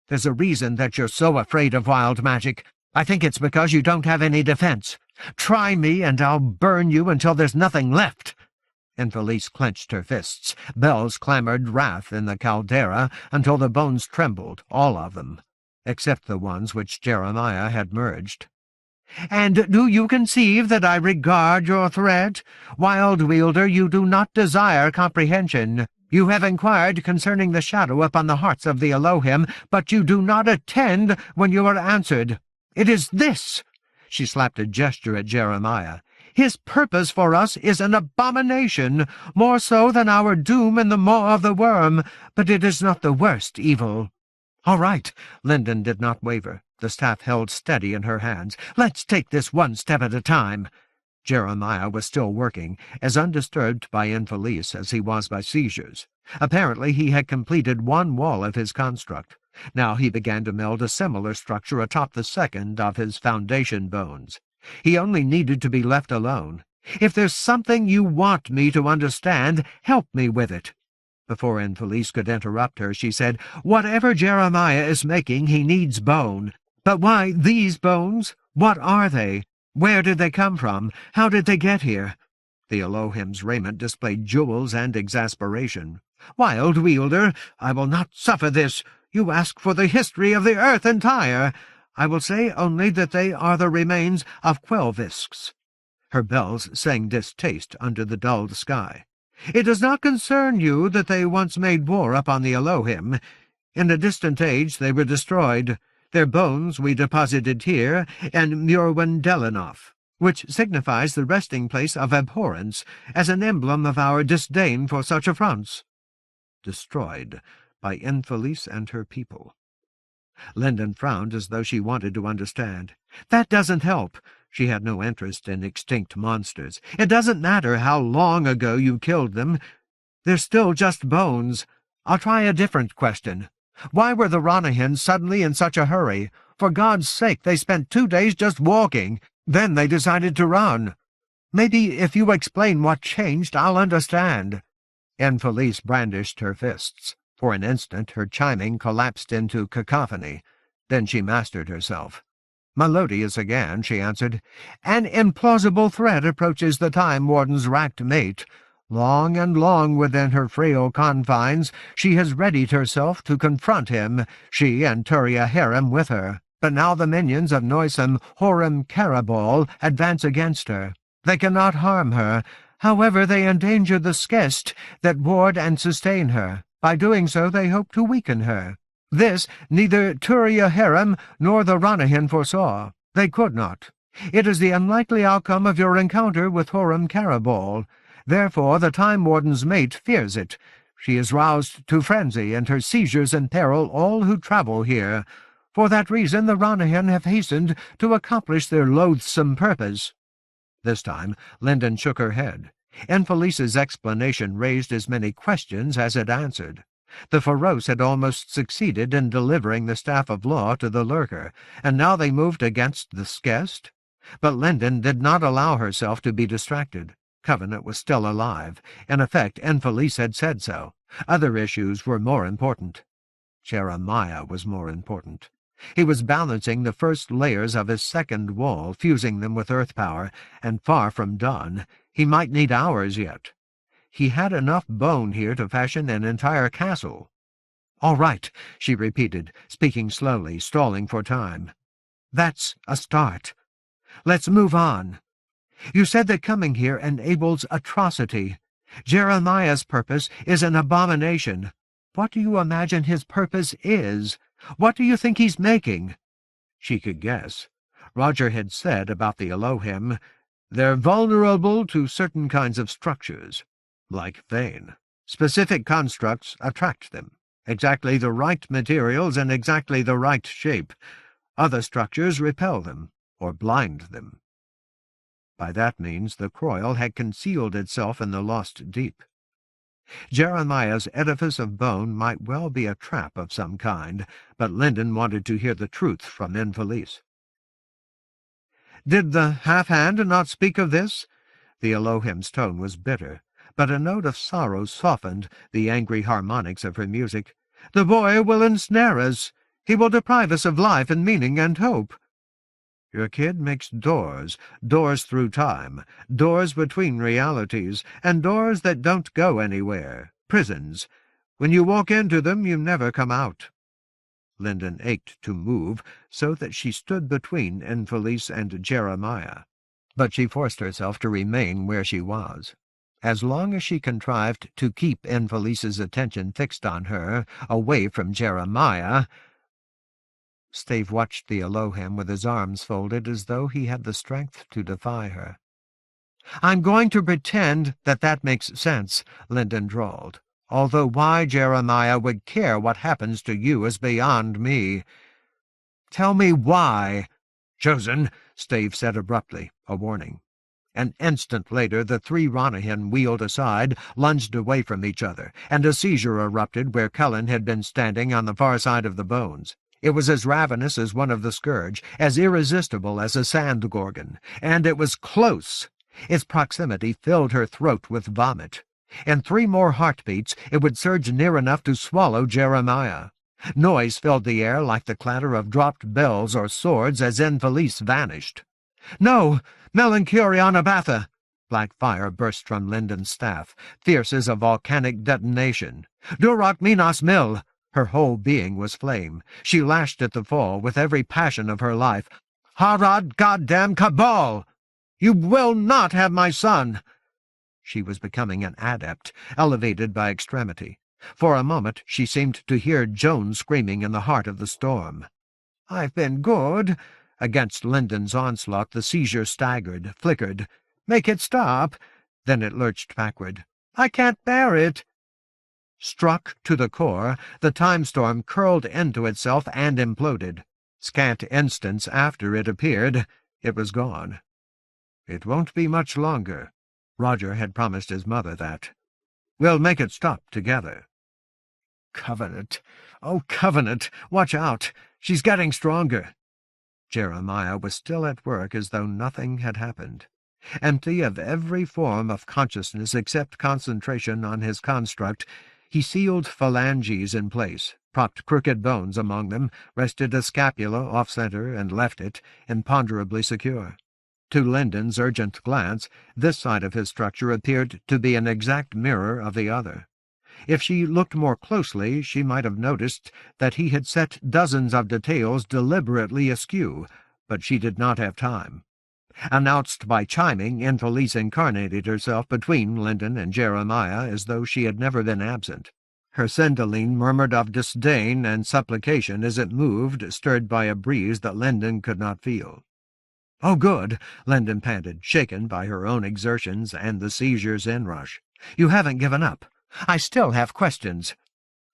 There's a reason that you're so afraid of wild magic. I think it's because you don't have any defense. Try me, and I'll burn you until there's nothing left." Infelice clenched her fists. Bells clamored wrath in the caldera until the bones trembled, all of them, except the ones which Jeremiah had merged. "And do you conceive that I regard your threat? Wild Wielder, you do not desire comprehension. You have inquired concerning the shadow upon the hearts of the Elohim, but you do not attend when you are answered. It is this." She slapped a gesture at Jeremiah. "His purpose for us is an abomination, more so than our doom in the maw of the worm, but it is not the worst evil." "All right." Lindon did not waver. The staff held steady in her hands. "Let's take this one step at a time." Jeremiah was still working, as undisturbed by Infelice as he was by seizures. Apparently he had completed one wall of his construct. Now he began to meld a similar structure atop the second of his foundation bones. He only needed to be left alone. "If there's something you want me to understand, help me with it." Before Infelice could interrupt her, she said, "Whatever Jeremiah is making, he needs bone. But why these bones? What are they? Where did they come from? How did they get here?" The Elohim's raiment displayed jewels and exasperation. "Wild Wielder, I will not suffer this. You ask for the history of the earth entire. I will say only that they are the remains of Qwelvisks." Her bells sang distaste under the dulled sky. "It does not concern you that they once made war upon the Elohim. In a distant age they were destroyed. Their bones we deposited here, in Murwendelinoff, which signifies the resting place of abhorrence, as an emblem of our disdain for such affronts." Destroyed by Infelice and her people. Lindon frowned as though she wanted to understand. "That doesn't help." She had no interest in extinct monsters. "It doesn't matter how long ago you killed them. They're still just bones. I'll try a different question. Why were the Ranyhyn suddenly in such a hurry? For God's sake, they spent 2 days just walking. Then they decided to run. Maybe if you explain what changed, I'll understand." Infelice brandished her fists. For an instant her chiming collapsed into cacophony. Then she mastered herself. "Melodious again," she answered. "An implausible threat approaches the Time Warden's racked mate. Long and long within her frail confines she has readied herself to confront him, she and Turia Harem with her. But now the minions of noisome Horum Carabol advance against her. They cannot harm her. However, they endanger the skest that ward and sustain her. By doing so they hope to weaken her. This neither Turia Harem nor the Ranyhyn foresaw. They could not. It is the unlikely outcome of your encounter with Horum Carabol. Therefore the Time Warden's mate fears it. She is roused to frenzy, and her seizures imperil all who travel here. For that reason the Ranyhyn have hastened to accomplish their loathsome purpose." This time Lindon shook her head. Infelice's explanation raised as many questions as it answered. The Feroce had almost succeeded in delivering the staff of law to the lurker, and now they moved against the skest. But Linden did not allow herself to be distracted. Covenant was still alive. In effect, Enfelice had said so. Other issues were more important. Jeremiah was more important. He was balancing the first layers of his second wall, fusing them with earth power, and far from done. He might need hours yet. He had enough bone here to fashion an entire castle. "All right," she repeated, speaking slowly, stalling for time. "That's a start. Let's move on. You said that coming here enables atrocity. Jeremiah's purpose is an abomination. What do you imagine his purpose is? What do you think he's making?" She could guess. Roger had said about the Elohim, "They're vulnerable to certain kinds of structures, like Vane. Specific constructs attract them. Exactly the right materials and exactly the right shape. Other structures repel them, or blind them." By that means the Qwel had concealed itself in the lost deep. Jeremiah's edifice of bone might well be a trap of some kind, but Linden wanted to hear the truth from Enfelice. "Did the half-hand not speak of this?" The Elohim's tone was bitter, but a note of sorrow softened the angry harmonics of her music. "The boy will ensnare us. He will deprive us of life and meaning and hope." "Your kid makes doors through time, doors between realities, and doors that don't go anywhere, prisons. When you walk into them, you never come out." Linden ached to move, so that she stood between Enfelice and Jeremiah. But she forced herself to remain where she was. As long as she contrived to keep Enfelice's attention fixed on her, away from Jeremiah— Stave watched the Elohim with his arms folded as though he had the strength to defy her. "I'm going to pretend that makes sense," Linden drawled, "although why Jeremiah would care what happens to you is beyond me." "Tell me why." "Chosen," Stave said abruptly, a warning. An instant later the three Ranyhyn wheeled aside, lunged away from each other, and a seizure erupted where Cullen had been standing on the far side of the bones. It was as ravenous as one of the scourge, as irresistible as a sand gorgon, and it was close. Its proximity filled her throat with vomit. In 3 more heartbeats it would surge near enough to swallow Jeremiah. Noise filled the air like the clatter of dropped bells or swords as Enfelice vanished. "No! Melancholy Anabatha!" Black fire burst from Linden's staff, fierce as a volcanic detonation. "Durak Minas Mill!" Her whole being was flame. She lashed at the fall with every passion of her life. "Harad goddamn Cabal! You will not have my son!" She was becoming an adept, elevated by extremity. For a moment she seemed to hear Joan screaming in the heart of the storm. "I've been good." Against Linden's onslaught the seizure staggered, flickered. "Make it stop." Then it lurched backward. "I can't bear it." Struck to the core, the time-storm curled into itself and imploded. Scant instants after it appeared, it was gone. "It won't be much longer." Roger had promised his mother that. "We'll make it stop together." Covenant. Oh, Covenant, watch out. She's getting stronger. Jeremiah was still at work as though nothing had happened. Empty of every form of consciousness except concentration on his construct, he sealed phalanges in place, propped crooked bones among them, rested a scapula off-center, and left it, imponderably secure. To Linden's urgent glance, this side of his structure appeared to be an exact mirror of the other. If she looked more closely, she might have noticed that he had set dozens of details deliberately askew, but she did not have time. Announced by chiming, Enfelice incarnated herself between Linden and Jeremiah as though she had never been absent. Her Sendaline murmured of disdain and supplication as it moved, stirred by a breeze that Linden could not feel. "Oh, good," Linden panted, shaken by her own exertions and the seizure's inrush. "You haven't given up. I still have questions."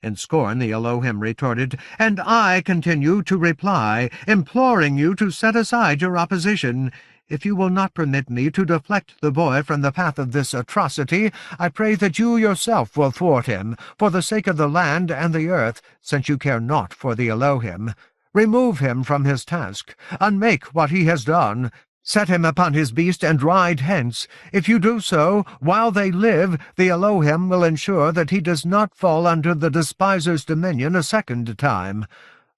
In scorn the Elohim retorted, "And I continue to reply, imploring you to set aside your opposition. If you will not permit me to deflect the boy from the path of this atrocity, I pray that you yourself will thwart him, for the sake of the land and the earth, since you care naught for the Elohim. Remove him from his task, unmake what he has done. Set him upon his beast and ride hence. If you do so, while they live, the Elohim will ensure that he does not fall under the despiser's dominion a second time.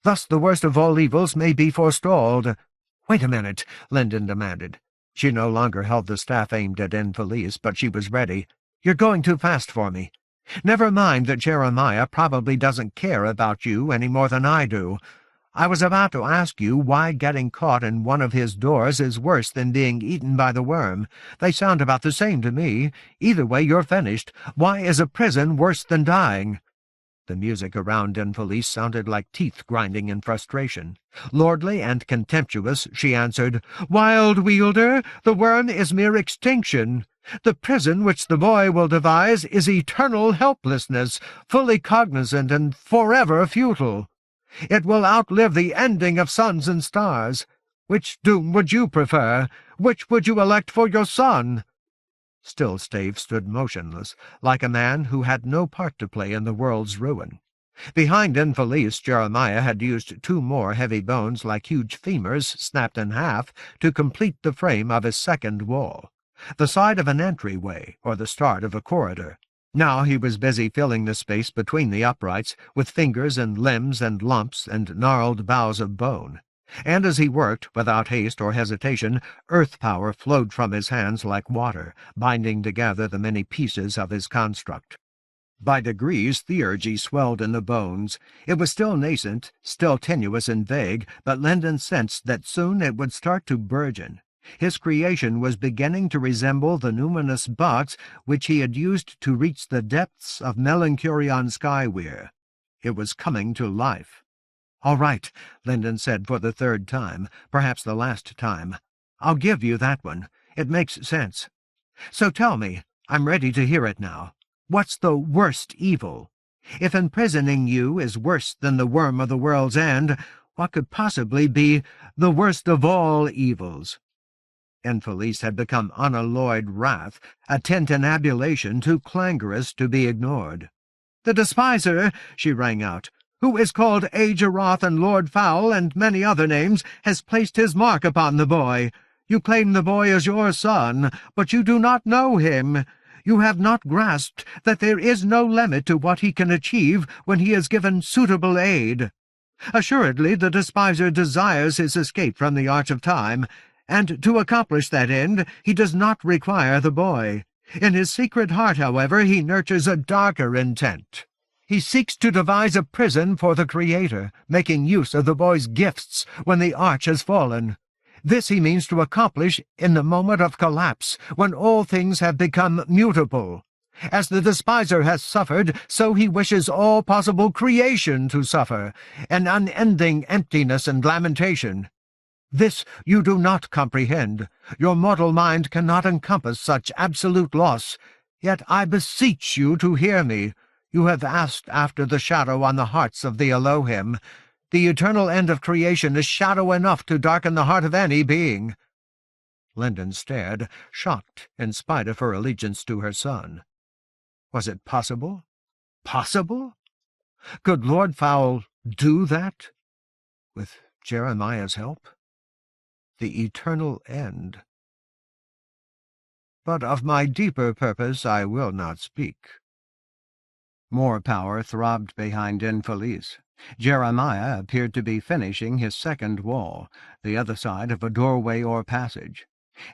Thus the worst of all evils may be forestalled." "Wait a minute," Lyndon demanded. She no longer held the staff aimed at Infelice, but she was ready. "You're going too fast for me. Never mind that Jeremiah probably doesn't care about you any more than I do. I was about to ask you why getting caught in one of his doors is worse than being eaten by the worm. They sound about the same to me. Either way, you're finished. Why is a prison worse than dying?" The music around Infelice sounded like teeth grinding in frustration. Lordly and contemptuous, she answered, "Wild wielder, the worm is mere extinction. The prison which the boy will devise is eternal helplessness, fully cognizant and forever futile. It will outlive the ending of suns and stars. Which doom would you prefer? Which would you elect for your son?" Still Stave stood motionless, like a man who had no part to play in the world's ruin. Behind Infelice, Jeremiah had used 2 more heavy bones like huge femurs, snapped in half, to complete the frame of his second wall, the side of an entryway or the start of a corridor. Now he was busy filling the space between the uprights with fingers and limbs and lumps and gnarled boughs of bone. And as he worked, without haste or hesitation, earth power flowed from his hands like water, binding together the many pieces of his construct. By degrees theurgy swelled in the bones. It was still nascent, still tenuous and vague, but Lyndon sensed that soon it would start to burgeon. His creation was beginning to resemble the numinous box which he had used to reach the depths of Melanchurion Skyweir. It was coming to life. "All right," Lyndon said for the 3rd time, perhaps the last time. "I'll give you that one. It makes sense. So tell me, I'm ready to hear it now. What's the worst evil? If imprisoning you is worse than the worm of the world's end, what could possibly be the worst of all evils?" Infelice had become unalloyed wrath, a tintinnabulation too clangorous to be ignored. "The despiser," she rang out, "who is called Ageroth and Lord Foul and many other names, has placed his mark upon the boy. You claim the boy as your son, but you do not know him. You have not grasped that there is no limit to what he can achieve when he is given suitable aid. Assuredly the despiser desires his escape from the Arch of Time, and to accomplish that end he does not require the boy. In his secret heart, however, he nurtures a darker intent. He seeks to devise a prison for the Creator, making use of the boy's gifts when the Arch has fallen. This he means to accomplish in the moment of collapse, when all things have become mutable. As the despiser has suffered, so he wishes all possible creation to suffer, an unending emptiness and lamentation. This you do not comprehend. Your mortal mind cannot encompass such absolute loss. Yet I beseech you to hear me. You have asked after the shadow on the hearts of the Elohim. The eternal end of creation is shadow enough to darken the heart of any being." Lyndon stared, shocked in spite of her allegiance to her son. Was it possible? Possible? Could Lord Foul do that? With Jeremiah's help? The eternal end. But of my deeper purpose I will not speak. More power throbbed behind Infelice. Jeremiah appeared to be finishing his second wall, the other side of a doorway or passage.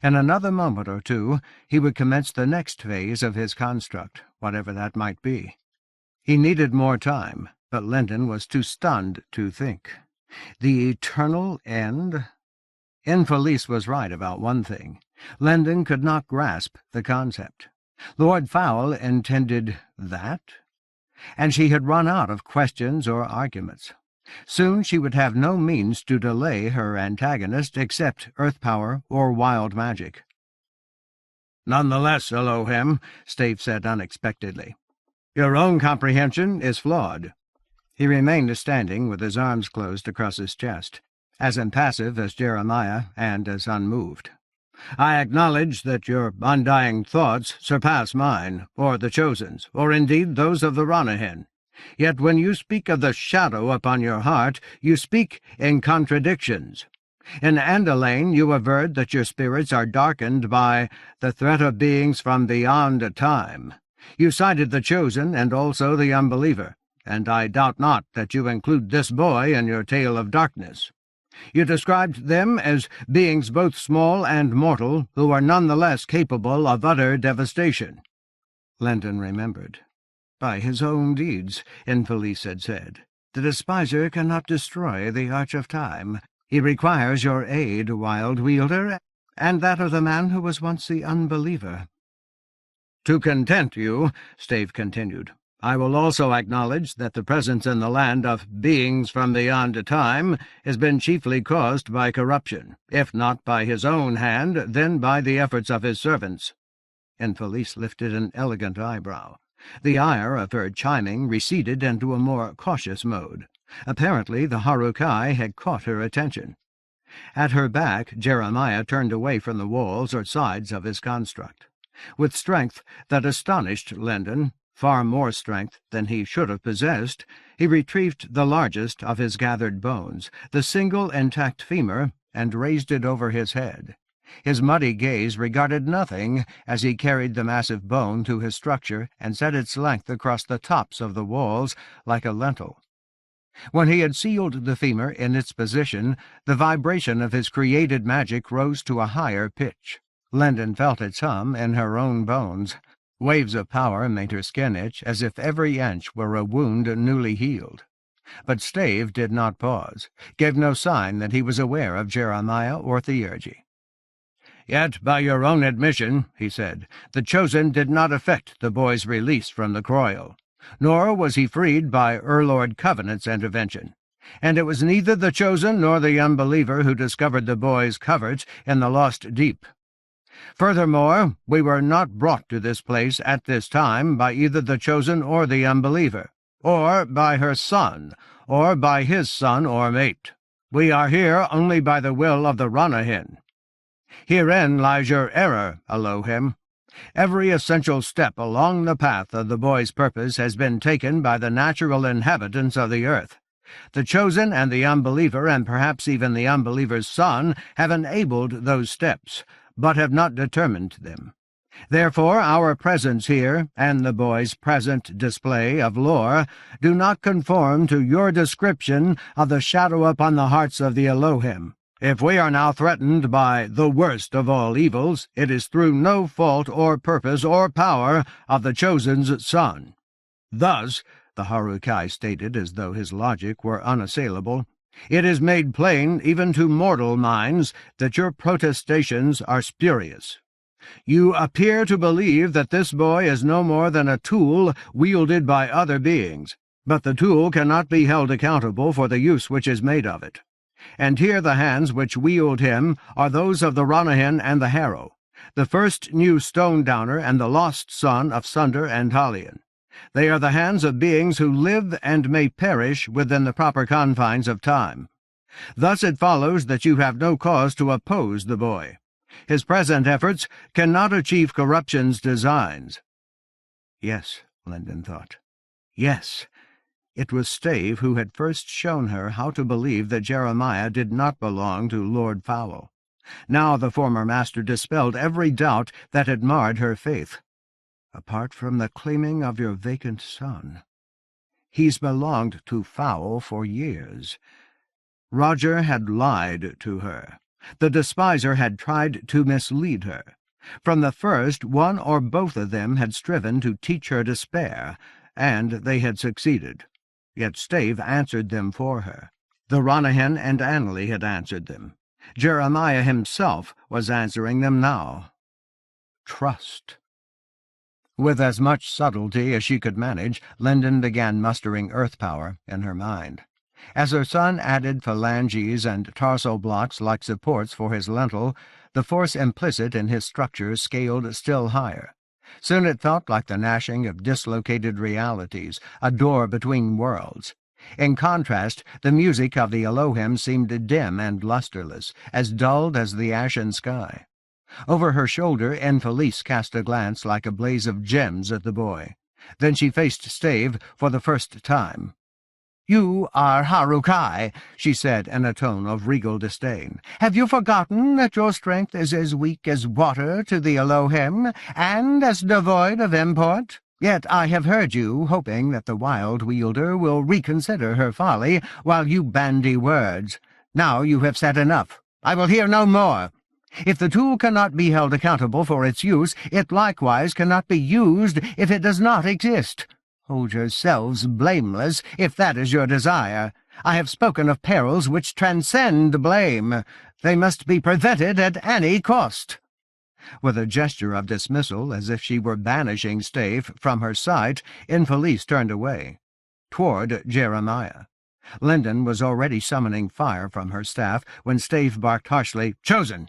In another moment or two he would commence the next phase of his construct, whatever that might be. He needed more time, but Lyndon was too stunned to think. The eternal end? Infelice was right about one thing. Lyndon could not grasp the concept. Lord Foul intended that? And she had run out of questions or arguments. Soon she would have no means to delay her antagonist except earth power or wild magic. "Nonetheless, Elohim," Stave said unexpectedly, "your own comprehension is flawed." He remained standing with his arms closed across his chest, as impassive as Jeremiah and as unmoved. "I acknowledge that your undying thoughts surpass mine, or the Chosen's, or indeed those of the Ranyhyn. Yet when you speak of the shadow upon your heart, you speak in contradictions. In Andalane you averred that your spirits are darkened by the threat of beings from beyond time. You cited the Chosen and also the Unbeliever, and I doubt not that you include this boy in your tale of darkness. You described them as beings both small and mortal, who are none the less capable of utter devastation. Lendon remembered. By his own deeds, Infelice had said, the despiser cannot destroy the Arch of Time. He requires your aid, Wild Wielder, and that of the man who was once the Unbeliever. To content you, Stave continued, I will also acknowledge that the presence in the land of beings from beyond time has been chiefly caused by corruption, if not by his own hand, then by the efforts of his servants. Infelice lifted an elegant eyebrow. The ire of her chiming receded into a more cautious mode. Apparently the Harukai had caught her attention. At her back, Jeremiah turned away from the walls or sides of his construct. With strength that astonished Lendon, far more strength than he should have possessed, he retrieved the largest of his gathered bones, the single intact femur, and raised it over his head. His muddy gaze regarded nothing as he carried the massive bone to his structure and set its length across the tops of the walls like a lentil. When he had sealed the femur in its position, the vibration of his created magic rose to a higher pitch. Lendon felt its hum in her own bones. Waves of power made her skin itch, as if every inch were a wound newly healed. But Stave did not pause, gave no sign that he was aware of Jeremiah or Theurgy. Yet, by your own admission, he said, the Chosen did not effect the boy's release from the Qwellinir, nor was he freed by Urlord Covenant's intervention, and it was neither the Chosen nor the Unbeliever who discovered the boy's covert in the Lost Deep. Furthermore, we were not brought to this place at this time by either the Chosen or the Unbeliever, or by her son, or by his son or mate. We are here only by the will of the Ranyhyn. Herein lies your error, Elohim. Every essential step along the path of the boy's purpose has been taken by the natural inhabitants of the earth. The Chosen and the Unbeliever, and perhaps even the Unbeliever's son, have enabled those steps, but have not determined them. Therefore our presence here, and the boy's present display of lore, do not conform to your description of the shadow upon the hearts of the Elohim. If we are now threatened by the worst of all evils, it is through no fault or purpose or power of the Chosen's son. Thus, the Harukai stated as though his logic were unassailable, it is made plain even to mortal minds that your protestations are spurious. You appear to believe that this boy is no more than a tool wielded by other beings, but the tool cannot be held accountable for the use which is made of it. And here the hands which wield him are those of the Ranyhyn and the Harrow, the first new stone-downer and the lost son of Sunder and Halion. They are the hands of beings who live and may perish within the proper confines of time. Thus it follows that you have no cause to oppose the boy. His present efforts cannot achieve corruption's designs. Yes, Lendon thought. Yes. It was Stave who had first shown her how to believe that Jeremiah did not belong to Lord Fowl. Now the former master dispelled every doubt that had marred her faith. Apart from the claiming of your vacant son, he's belonged to Fowl for years. Roger had lied to her. The despiser had tried to mislead her. From the first, one or both of them had striven to teach her despair, and they had succeeded. Yet Stave answered them for her. The Ranyhyn and Annalee had answered them. Jeremiah himself was answering them now. Trust. With as much subtlety as she could manage, Lendon began mustering earth power in her mind. As her son added phalanges and tarsal blocks like supports for his lentil, the force implicit in his structure scaled still higher. Soon it felt like the gnashing of dislocated realities, a door between worlds. In contrast, the music of the Elohim seemed dim and lusterless, as dulled as the ashen sky. Over her shoulder, Infelice cast a glance like a blaze of gems at the boy. Then she faced Stave for the first time. "You are Harukai," she said in a tone of regal disdain. "Have you forgotten that your strength is as weak as water to the Elohim, and as devoid of import? Yet I have heard you hoping that the Wild Wielder will reconsider her folly while you bandy words. Now you have said enough. I will hear no more. If the tool cannot be held accountable for its use, it likewise cannot be used if it does not exist. Hold yourselves blameless, if that is your desire. I have spoken of perils which transcend blame. They must be prevented at any cost." With a gesture of dismissal, as if she were banishing Stave from her sight, Infelice turned away, toward Jeremiah. Linden was already summoning fire from her staff when Stave barked harshly, "Chosen!"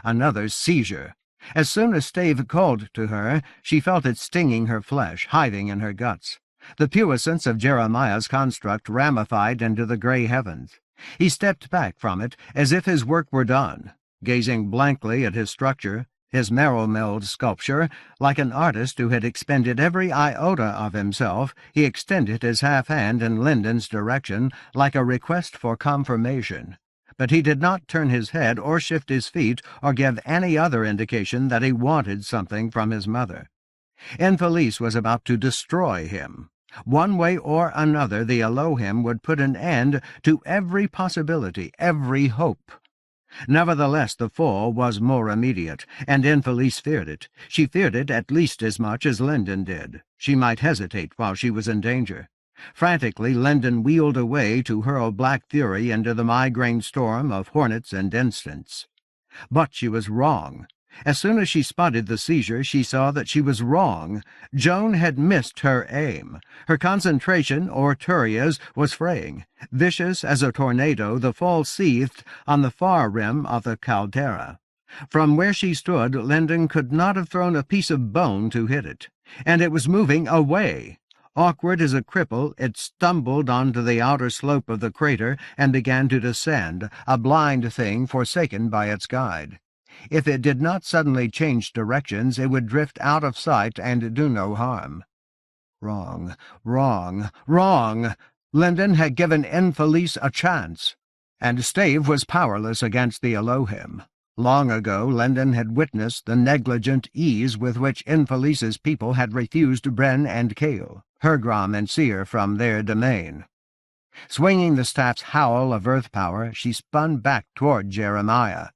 Another seizure. As soon as Stave called to her, she felt it stinging her flesh, hiding in her guts. The puissance of Jeremiah's construct ramified into the grey heavens. He stepped back from it as if his work were done, gazing blankly at his structure, his marrow-milled sculpture. Like an artist who had expended every iota of himself, he extended his half-hand in Linden's direction like a request for confirmation. But he did not turn his head or shift his feet or give any other indication that he wanted something from his mother. Infelice was about to destroy him. One way or another the Elohim would put an end to every possibility, every hope. Nevertheless, the fall was more immediate, and Infelice feared it. She feared it at least as much as Linden did. She might hesitate while she was in danger. Frantically, Linden wheeled away to hurl black fury into the migraine storm of hornets and instants. But she was wrong. As soon as she spotted the seizure, she saw that she was wrong. Joan had missed her aim. Her concentration, or Turia's, was fraying. Vicious as a tornado, the fall seethed on the far rim of the caldera. From where she stood, Linden could not have thrown a piece of bone to hit it. And it was moving away. Awkward as a cripple, it stumbled onto the outer slope of the crater and began to descend, a blind thing forsaken by its guide. If it did not suddenly change directions, it would drift out of sight and do no harm. Wrong, wrong, wrong! Linden had given Infelice a chance, and Stave was powerless against the Elohim. Long ago, Linden had witnessed the negligent ease with which Infelice's people had refused Bren and Kale, Hergram and Seer from their domain. Swinging the staff's howl of earth power, she spun back toward Jeremiah,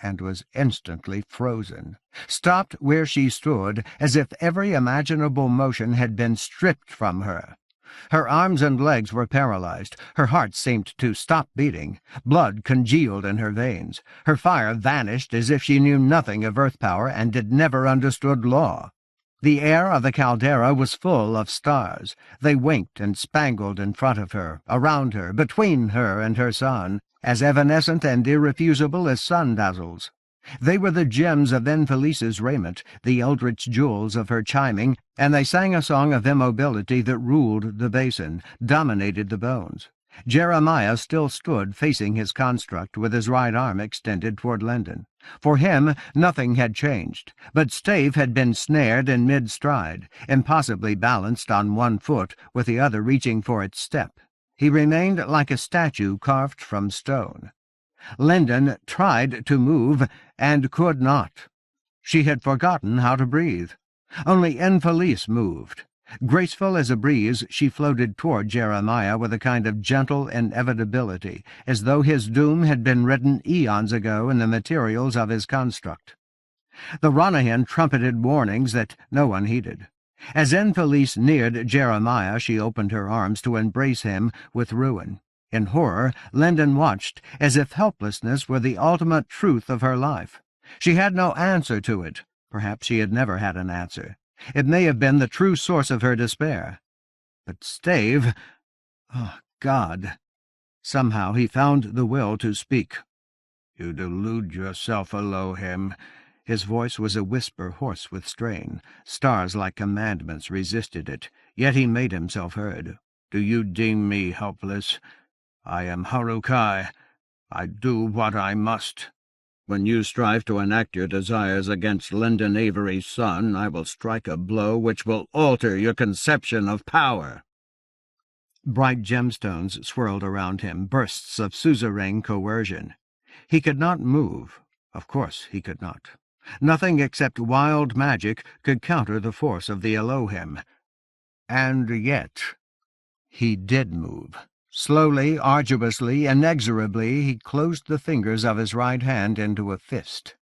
and was instantly frozen, stopped where she stood as if every imaginable motion had been stripped from her. Her arms and legs were paralyzed. Her heart seemed to stop beating. Blood congealed in her veins. Her fire vanished as if she knew nothing of earth power and had never understood law. The air of the caldera was full of stars. They winked and spangled in front of her, around her, between her and her son, as evanescent and irrefusable as sun-dazzles. They were the gems of Infelice's raiment, the eldritch jewels of her chiming, and they sang a song of immobility that ruled the basin, dominated the bones. Jeremiah still stood facing his construct with his right arm extended toward Linden. For him, nothing had changed, but Stave had been snared in mid-stride, impossibly balanced on one foot, with the other reaching for its step. He remained like a statue carved from stone. Linden tried to move, and could not. She had forgotten how to breathe. Only Infelice moved. Graceful as a breeze, she floated toward Jeremiah with a kind of gentle inevitability, as though his doom had been written eons ago in the materials of his construct. The Ranyhyn trumpeted warnings that no one heeded. As Infelice neared Jeremiah, she opened her arms to embrace him with ruin. In horror, Linden watched, as if helplessness were the ultimate truth of her life. She had no answer to it. Perhaps she had never had an answer. It may have been the true source of her despair. But Stave— oh, God! Somehow he found the will to speak. "You delude yourself, Elohim." His voice was a whisper hoarse with strain. Stars like commandments resisted it, yet he made himself heard. "Do you deem me helpless? I am Harukai. I do what I must. When you strive to enact your desires against Linden Avery's son, I will strike a blow which will alter your conception of power." Bright gemstones swirled around him, bursts of suzerain coercion. He could not move. Of course he could not. Nothing except wild magic could counter the force of the Elohim. And yet he did move. Slowly, arduously, inexorably, he closed the fingers of his right hand into a fist.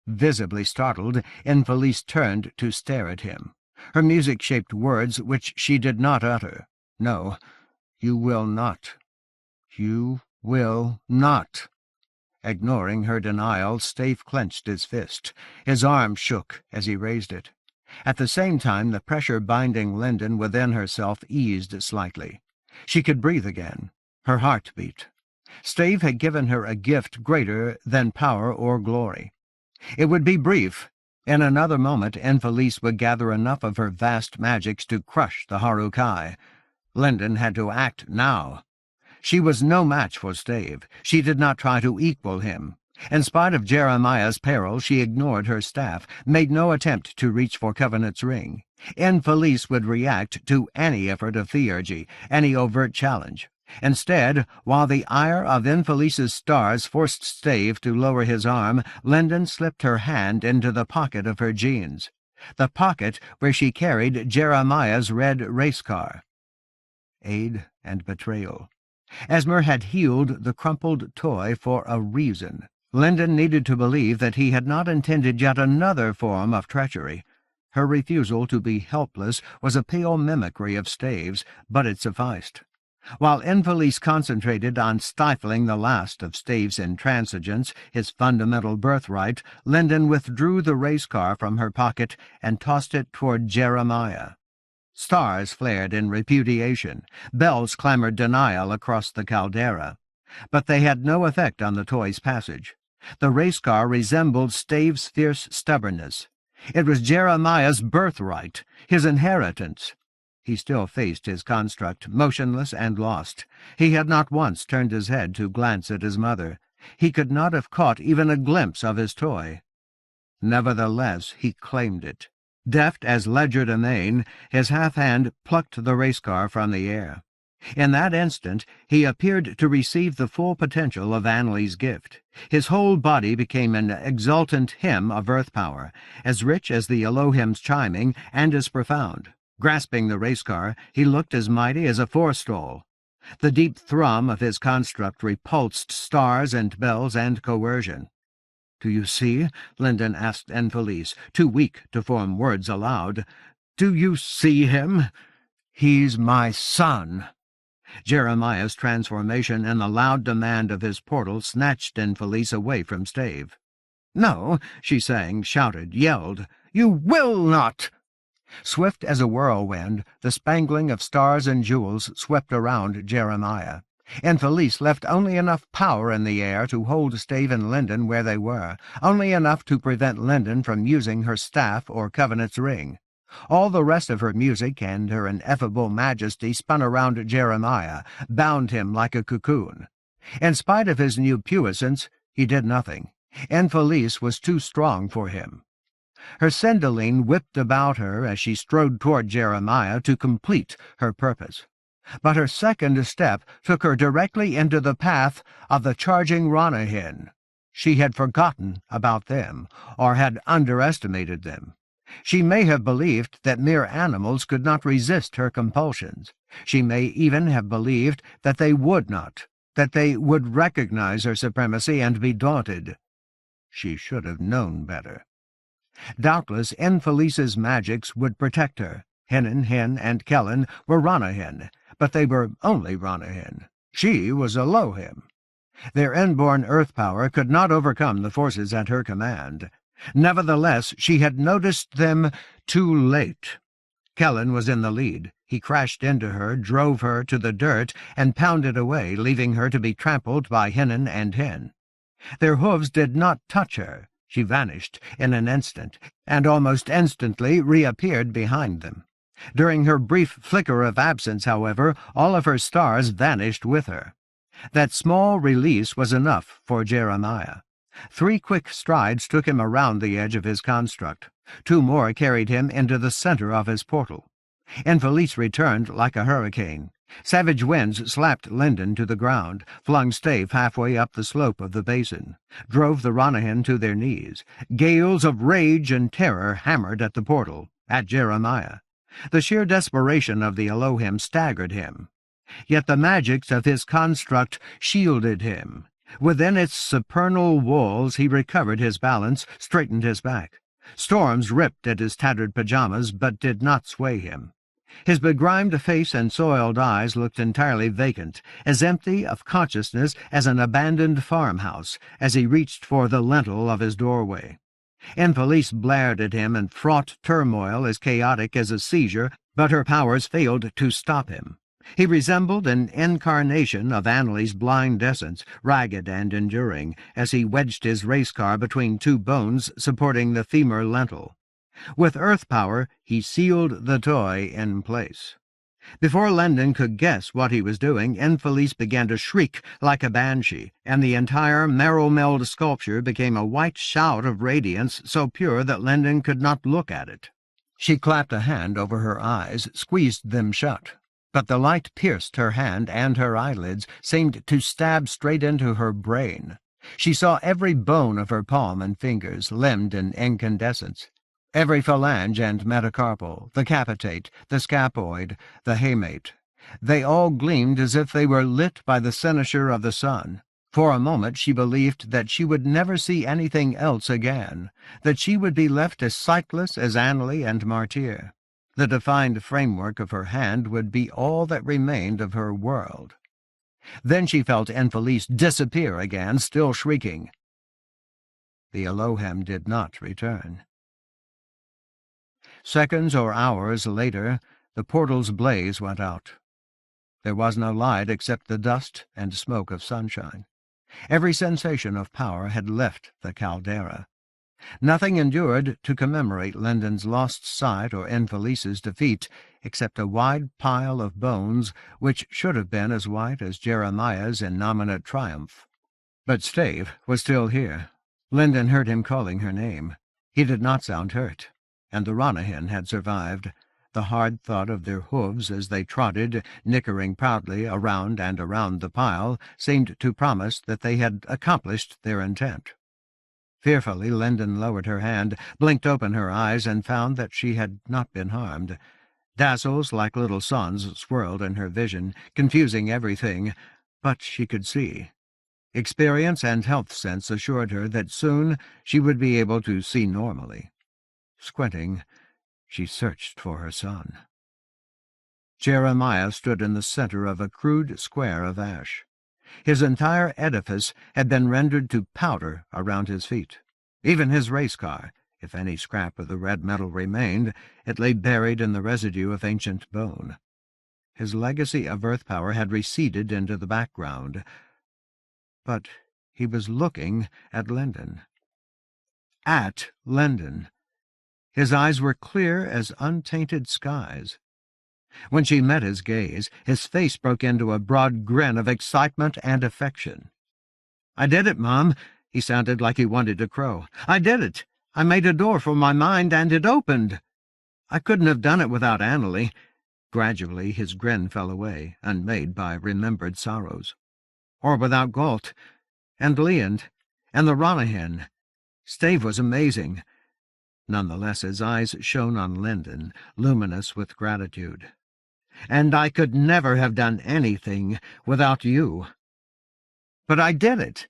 Visibly startled, Infelice turned to stare at him. Her music-shaped words which she did not utter. No, you will not. You will not. Ignoring her denial, Stave clenched his fist. His arm shook as he raised it. At the same time, the pressure binding Linden within herself eased slightly. She could breathe again. Her heart beat. Stave had given her a gift greater than power or glory. It would be brief. In another moment, Infelice would gather enough of her vast magics to crush the Harukai. Linden had to act now. She was no match for Stave. She did not try to equal him. In spite of Jeremiah's peril, she ignored her staff, made no attempt to reach for Covenant's ring. Infelice would react to any effort of theurgy, any overt challenge. Instead, while the ire of Infelice's stars forced Stave to lower his arm, Linden slipped her hand into the pocket of her jeans, the pocket where she carried Jeremiah's red race car. Aid and betrayal. Esmer had healed the crumpled toy for a reason. Linden needed to believe that he had not intended yet another form of treachery. Her refusal to be helpless was a pale mimicry of Stave's, but it sufficed. While Infelice concentrated on stifling the last of Stave's intransigence, his fundamental birthright, Linden withdrew the race car from her pocket and tossed it toward Jeremiah. Stars flared in repudiation. Bells clamored denial across the caldera. But they had no effect on the toy's passage. The race car resembled Stave's fierce stubbornness. It was Jeremiah's birthright, his inheritance. He still faced his construct, motionless and lost. He had not once turned his head to glance at his mother. He could not have caught even a glimpse of his toy. Nevertheless, he claimed it. Deft as legerdemain, his half-hand plucked the race car from the air. In that instant, he appeared to receive the full potential of Anley's gift. His whole body became an exultant hymn of earth power, as rich as the Elohim's chiming and as profound. Grasping the race car, he looked as mighty as a forestall. The deep thrum of his construct repulsed stars and bells and coercion. "Do you see?" Linden asked Infelice, too weak to form words aloud. "Do you see him? He's my son." Jeremiah's transformation and the loud demand of his portal snatched Infelice away from Stave. "No," she sang, shouted, yelled. "You will not!" Swift as a whirlwind, the spangling of stars and jewels swept around Jeremiah. Infelice left only enough power in the air to hold Stave and Linden where they were, only enough to prevent Linden from using her staff or Covenant's ring. All the rest of her music and her ineffable majesty spun around Jeremiah, bound him like a cocoon. In spite of his new puissance, he did nothing. Infelice was too strong for him. Her Cendaline whipped about her as she strode toward Jeremiah to complete her purpose. But her second step took her directly into the path of the charging Ranyhyn. She had forgotten about them, or had underestimated them. She may have believed that mere animals could not resist her compulsions. She may even have believed that they would not, that they would recognize her supremacy and be daunted. She should have known better. Doubtless Infelice's magics would protect her. Hen and Kellen were Ranyhyn, but they were only Ranyhyn. She was Elohim. Their inborn earth power could not overcome the forces at her command. Nevertheless, she had noticed them too late. Kellen was in the lead. He crashed into her, drove her to the dirt, and pounded away, leaving her to be trampled by Hen and Hen. Their hooves did not touch her. She vanished in an instant, and almost instantly reappeared behind them. During her brief flicker of absence, however, all of her stars vanished with her. That small release was enough for Jeremiah. 3 quick strides took him around the edge of his construct. 2 more carried him into the center of his portal. Infelice returned like a hurricane. Savage winds slapped Linden to the ground, flung Stave halfway up the slope of the basin, drove the Ranyhyn to their knees. Gales of rage and terror hammered at the portal, at Jeremiah. The sheer desperation of the Elohim staggered him. Yet the magics of his construct shielded him. Within its supernal walls he recovered his balance, straightened his back. Storms ripped at his tattered pajamas, but did not sway him. His begrimed face and soiled eyes looked entirely vacant, as empty of consciousness as an abandoned farmhouse, as he reached for the lintel of his doorway. Infelice blared at him in fraught turmoil as chaotic as a seizure, but her powers failed to stop him. He resembled an incarnation of Annalie's blind essence, ragged and enduring, as he wedged his race car between two bones supporting the femur lintel. With earth power, he sealed the toy in place. Before Linden could guess what he was doing, Infelice began to shriek like a banshee, and the entire marrow-meld sculpture became a white shout of radiance so pure that Linden could not look at it. She clapped a hand over her eyes, squeezed them shut. But the light pierced her hand, and her eyelids seemed to stab straight into her brain. She saw every bone of her palm and fingers limned in incandescence. Every phalange and metacarpal, the capitate, the scapoid, the hamate. They all gleamed as if they were lit by the cynosure of the sun. For a moment she believed that she would never see anything else again, that she would be left as sightless as Annalie and Martyr. The defined framework of her hand would be all that remained of her world. Then she felt Infelice disappear again, still shrieking. The Elohim did not return. Seconds or hours later, the portal's blaze went out. There was no light except the dust and smoke of sunshine. Every sensation of power had left the caldera. Nothing endured to commemorate Linden's lost sight or Infelice's defeat, except a wide pile of bones which should have been as white as Jeremiah's innominate triumph. But Stave was still here. Linden heard him calling her name. He did not sound hurt, and the Ranyhyn had survived. The hard thud of their hooves as they trotted, nickering proudly around and around the pile, seemed to promise that they had accomplished their intent. Fearfully, Linden lowered her hand, blinked open her eyes, and found that she had not been harmed. Dazzles like little suns swirled in her vision, confusing everything, but she could see. Experience and health sense assured her that soon she would be able to see normally. Squinting, she searched for her son. Jeremiah stood in the center of a crude square of ash. His entire edifice had been rendered to powder around his feet. Even his race car, if any scrap of the red metal remained, it lay buried in the residue of ancient bone. His legacy of earth power had receded into the background. But he was looking at Linden. At Linden. His eyes were clear as untainted skies. When she met his gaze, his face broke into a broad grin of excitement and affection. "I did it, Mom," he sounded like he wanted to crow. "I did it. I made a door for my mind, and it opened. I couldn't have done it without Annalie." Gradually his grin fell away, unmade by remembered sorrows. "Or without Galt, and Leand, and the Ranyhyn. Stave was amazing." Nonetheless, his eyes shone on Linden, luminous with gratitude. "And I could never have done anything without you." "But I did it."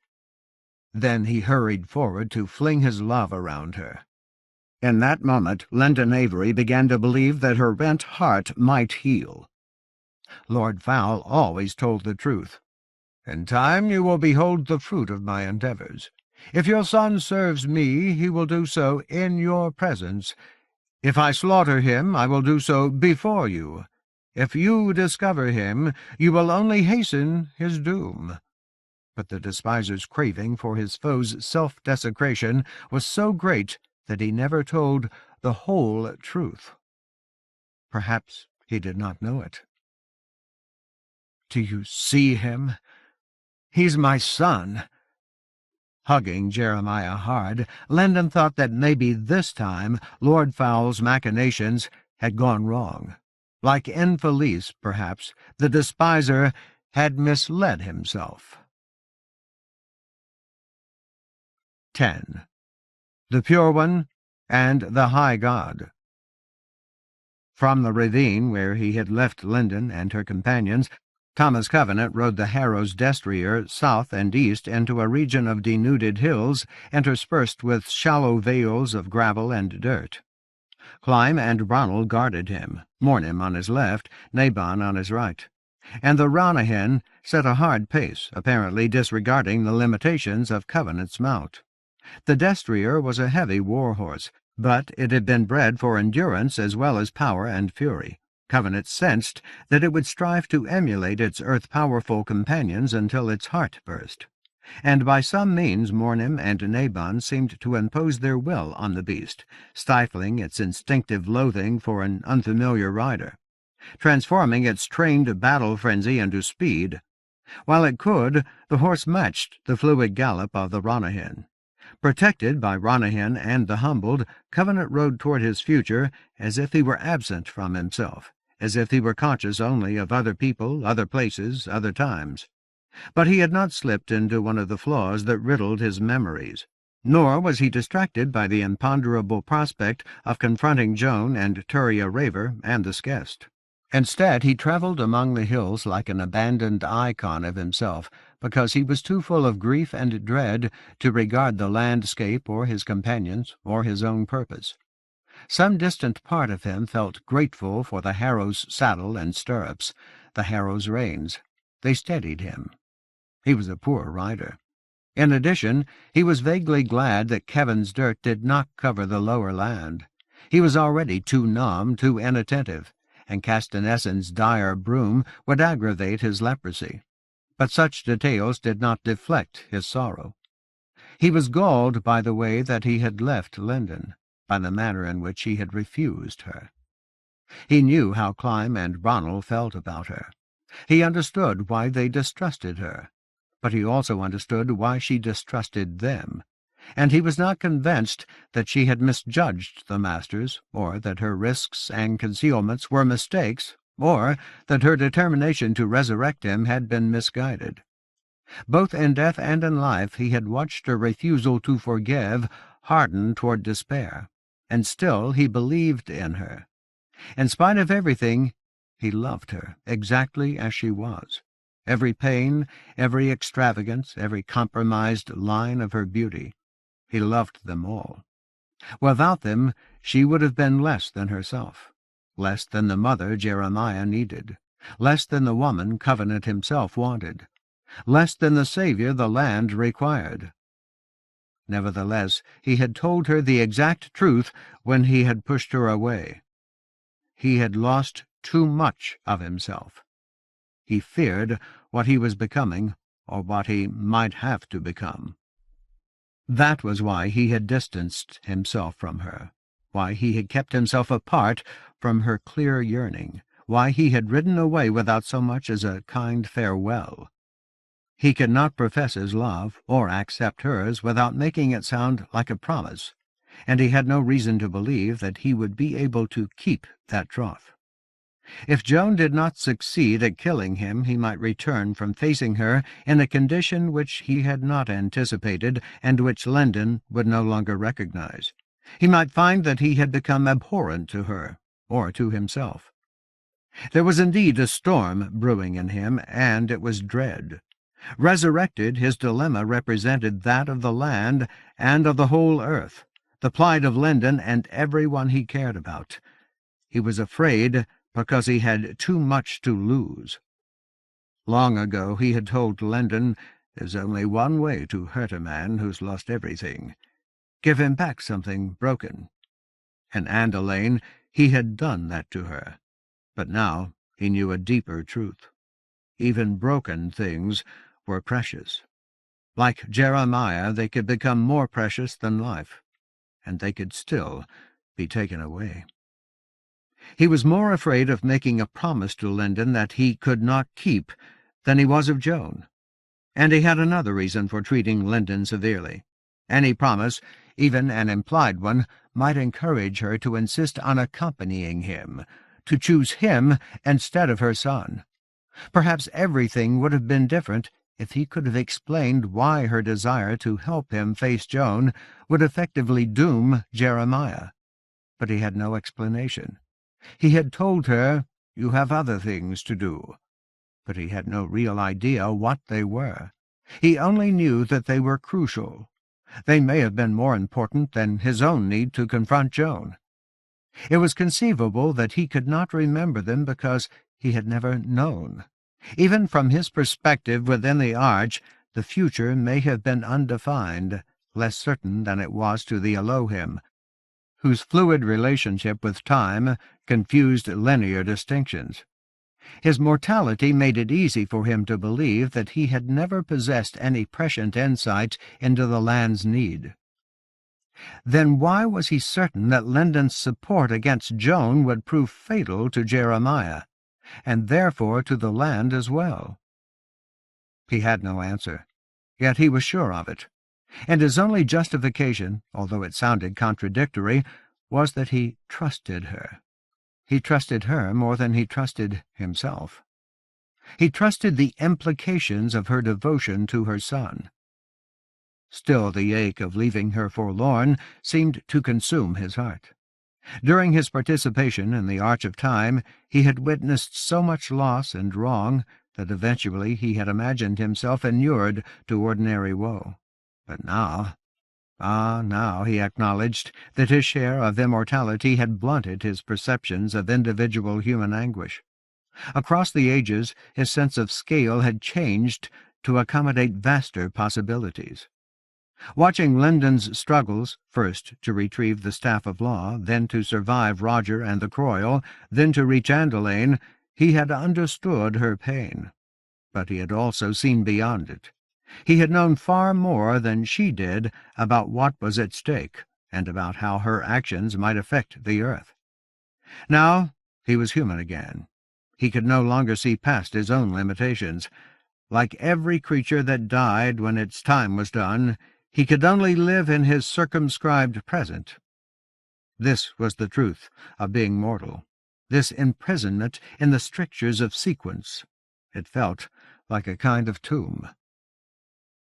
Then he hurried forward to fling his love around her. In that moment, Linden Avery began to believe that her rent heart might heal. Lord Fowl always told the truth. "In time you will behold the fruit of my endeavors. If your son serves me, he will do so in your presence. If I slaughter him, I will do so before you. If you discover him, you will only hasten his doom." But the despiser's craving for his foe's self-desecration was so great that he never told the whole truth. Perhaps he did not know it. "Do you see him? He's my son." Hugging Jeremiah hard, Linden thought that maybe this time Lord Fowl's machinations had gone wrong. Like Infelice, perhaps, the despiser had misled himself. 10. The Pure One and the High God. From the ravine where he had left Linden and her companions, Thomas Covenant rode the Harrow's destrier south and east into a region of denuded hills interspersed with shallow vales of gravel and dirt. Clyme and Ronald guarded him, Mornym on his left, Naban on his right, and the Ranyhyn set a hard pace, apparently disregarding the limitations of Covenant's mount. The destrier was a heavy war-horse, but it had been bred for endurance as well as power and fury. Covenant sensed that it would strive to emulate its earth-powerful companions until its heart burst. And by some means Mornym and Naban seemed to impose their will on the beast, stifling its instinctive loathing for an unfamiliar rider, transforming its trained battle frenzy into speed. While it could, the horse matched the fluid gallop of the Ranyhyn. Protected by Ranyhyn and the humbled, Covenant rode toward his future as if he were absent from himself, as if he were conscious only of other people, other places, other times. But he had not slipped into one of the flaws that riddled his memories, nor was he distracted by the imponderable prospect of confronting Joan and Turia Raver and the Skest. Instead, he travelled among the hills like an abandoned icon of himself, because he was too full of grief and dread to regard the landscape or his companions or his own purpose. Some distant part of him felt grateful for the Harrow's saddle and stirrups, the Harrow's reins. They steadied him. He was a poor rider. In addition, he was vaguely glad that Kevin's dirt did not cover the lower land. He was already too numb, too inattentive, and Castanessen's dire broom would aggravate his leprosy. But such details did not deflect his sorrow. He was galled by the way that he had left Linden, by the manner in which he had refused her. He knew how Clyme and Ronald felt about her. He understood why they distrusted her, but he also understood why she distrusted them, and he was not convinced that she had misjudged the masters, or that her risks and concealments were mistakes, or that her determination to resurrect him had been misguided. Both in death and in life he had watched her refusal to forgive harden toward despair, and still he believed in her. In spite of everything, he loved her exactly as she was. Every pain, every extravagance, every compromised line of her beauty. He loved them all. Without them, she would have been less than herself, less than the mother Jeremiah needed, less than the woman Covenant himself wanted, less than the savior the land required. Nevertheless, he had told her the exact truth when he had pushed her away. He had lost too much of himself. He feared what he was becoming, or what he might have to become. That was why he had distanced himself from her, why he had kept himself apart from her clear yearning, why he had ridden away without so much as a kind farewell. He could not profess his love, or accept hers, without making it sound like a promise, and he had no reason to believe that he would be able to keep that troth. If Joan did not succeed at killing him, he might return from facing her in a condition which he had not anticipated and which Linden would no longer recognize. He might find that he had become abhorrent to her, or to himself. There was indeed a storm brewing in him, and it was dread. Resurrected, his dilemma represented that of the land and of the whole earth, the plight of Linden and everyone he cared about. He was afraid because he had too much to lose. Long ago he had told Linden, "There's only one way to hurt a man who's lost everything. Give him back something broken." In Andalane he had done that to her, but now he knew a deeper truth. Even broken things were precious. Like Jeremiah, they could become more precious than life, and they could still be taken away. He was more afraid of making a promise to Linden that he could not keep than he was of Joan. And he had another reason for treating Linden severely. Any promise, even an implied one, might encourage her to insist on accompanying him, to choose him instead of her son. Perhaps everything would have been different if he could have explained why her desire to help him face Joan would effectively doom Jeremiah. But he had no explanation. He had told her, "You have other things to do," but he had no real idea what they were. He only knew that they were crucial. They may have been more important than his own need to confront Joan. It was conceivable that he could not remember them because he had never known. Even from his perspective within the arch, the future may have been undefined, less certain than it was to the Elohim, whose fluid relationship with time confused linear distinctions. His mortality made it easy for him to believe that he had never possessed any prescient insight into the land's need. Then why was he certain that Lindon's support against Joan would prove fatal to Jeremiah, and therefore to the land as well? He had no answer, yet he was sure of it, and his only justification, although it sounded contradictory, was that he trusted her. He trusted her more than he trusted himself. He trusted the implications of her devotion to her son. Still, the ache of leaving her forlorn seemed to consume his heart. During his participation in the Arch of Time, he had witnessed so much loss and wrong that eventually he had imagined himself inured to ordinary woe. But now, now he acknowledged that his share of immortality had blunted his perceptions of individual human anguish. Across the ages, his sense of scale had changed to accommodate vaster possibilities. Watching Lindon's struggles, first to retrieve the Staff of Law, then to survive Roger and the Croyle, then to reach Andalain, he had understood her pain. But he had also seen beyond it. He had known far more than she did about what was at stake, and about how her actions might affect the earth. Now he was human again. He could no longer see past his own limitations. Like every creature that died when its time was done, he could only live in his circumscribed present. This was the truth of being mortal, this imprisonment in the strictures of sequence. It felt like a kind of tomb.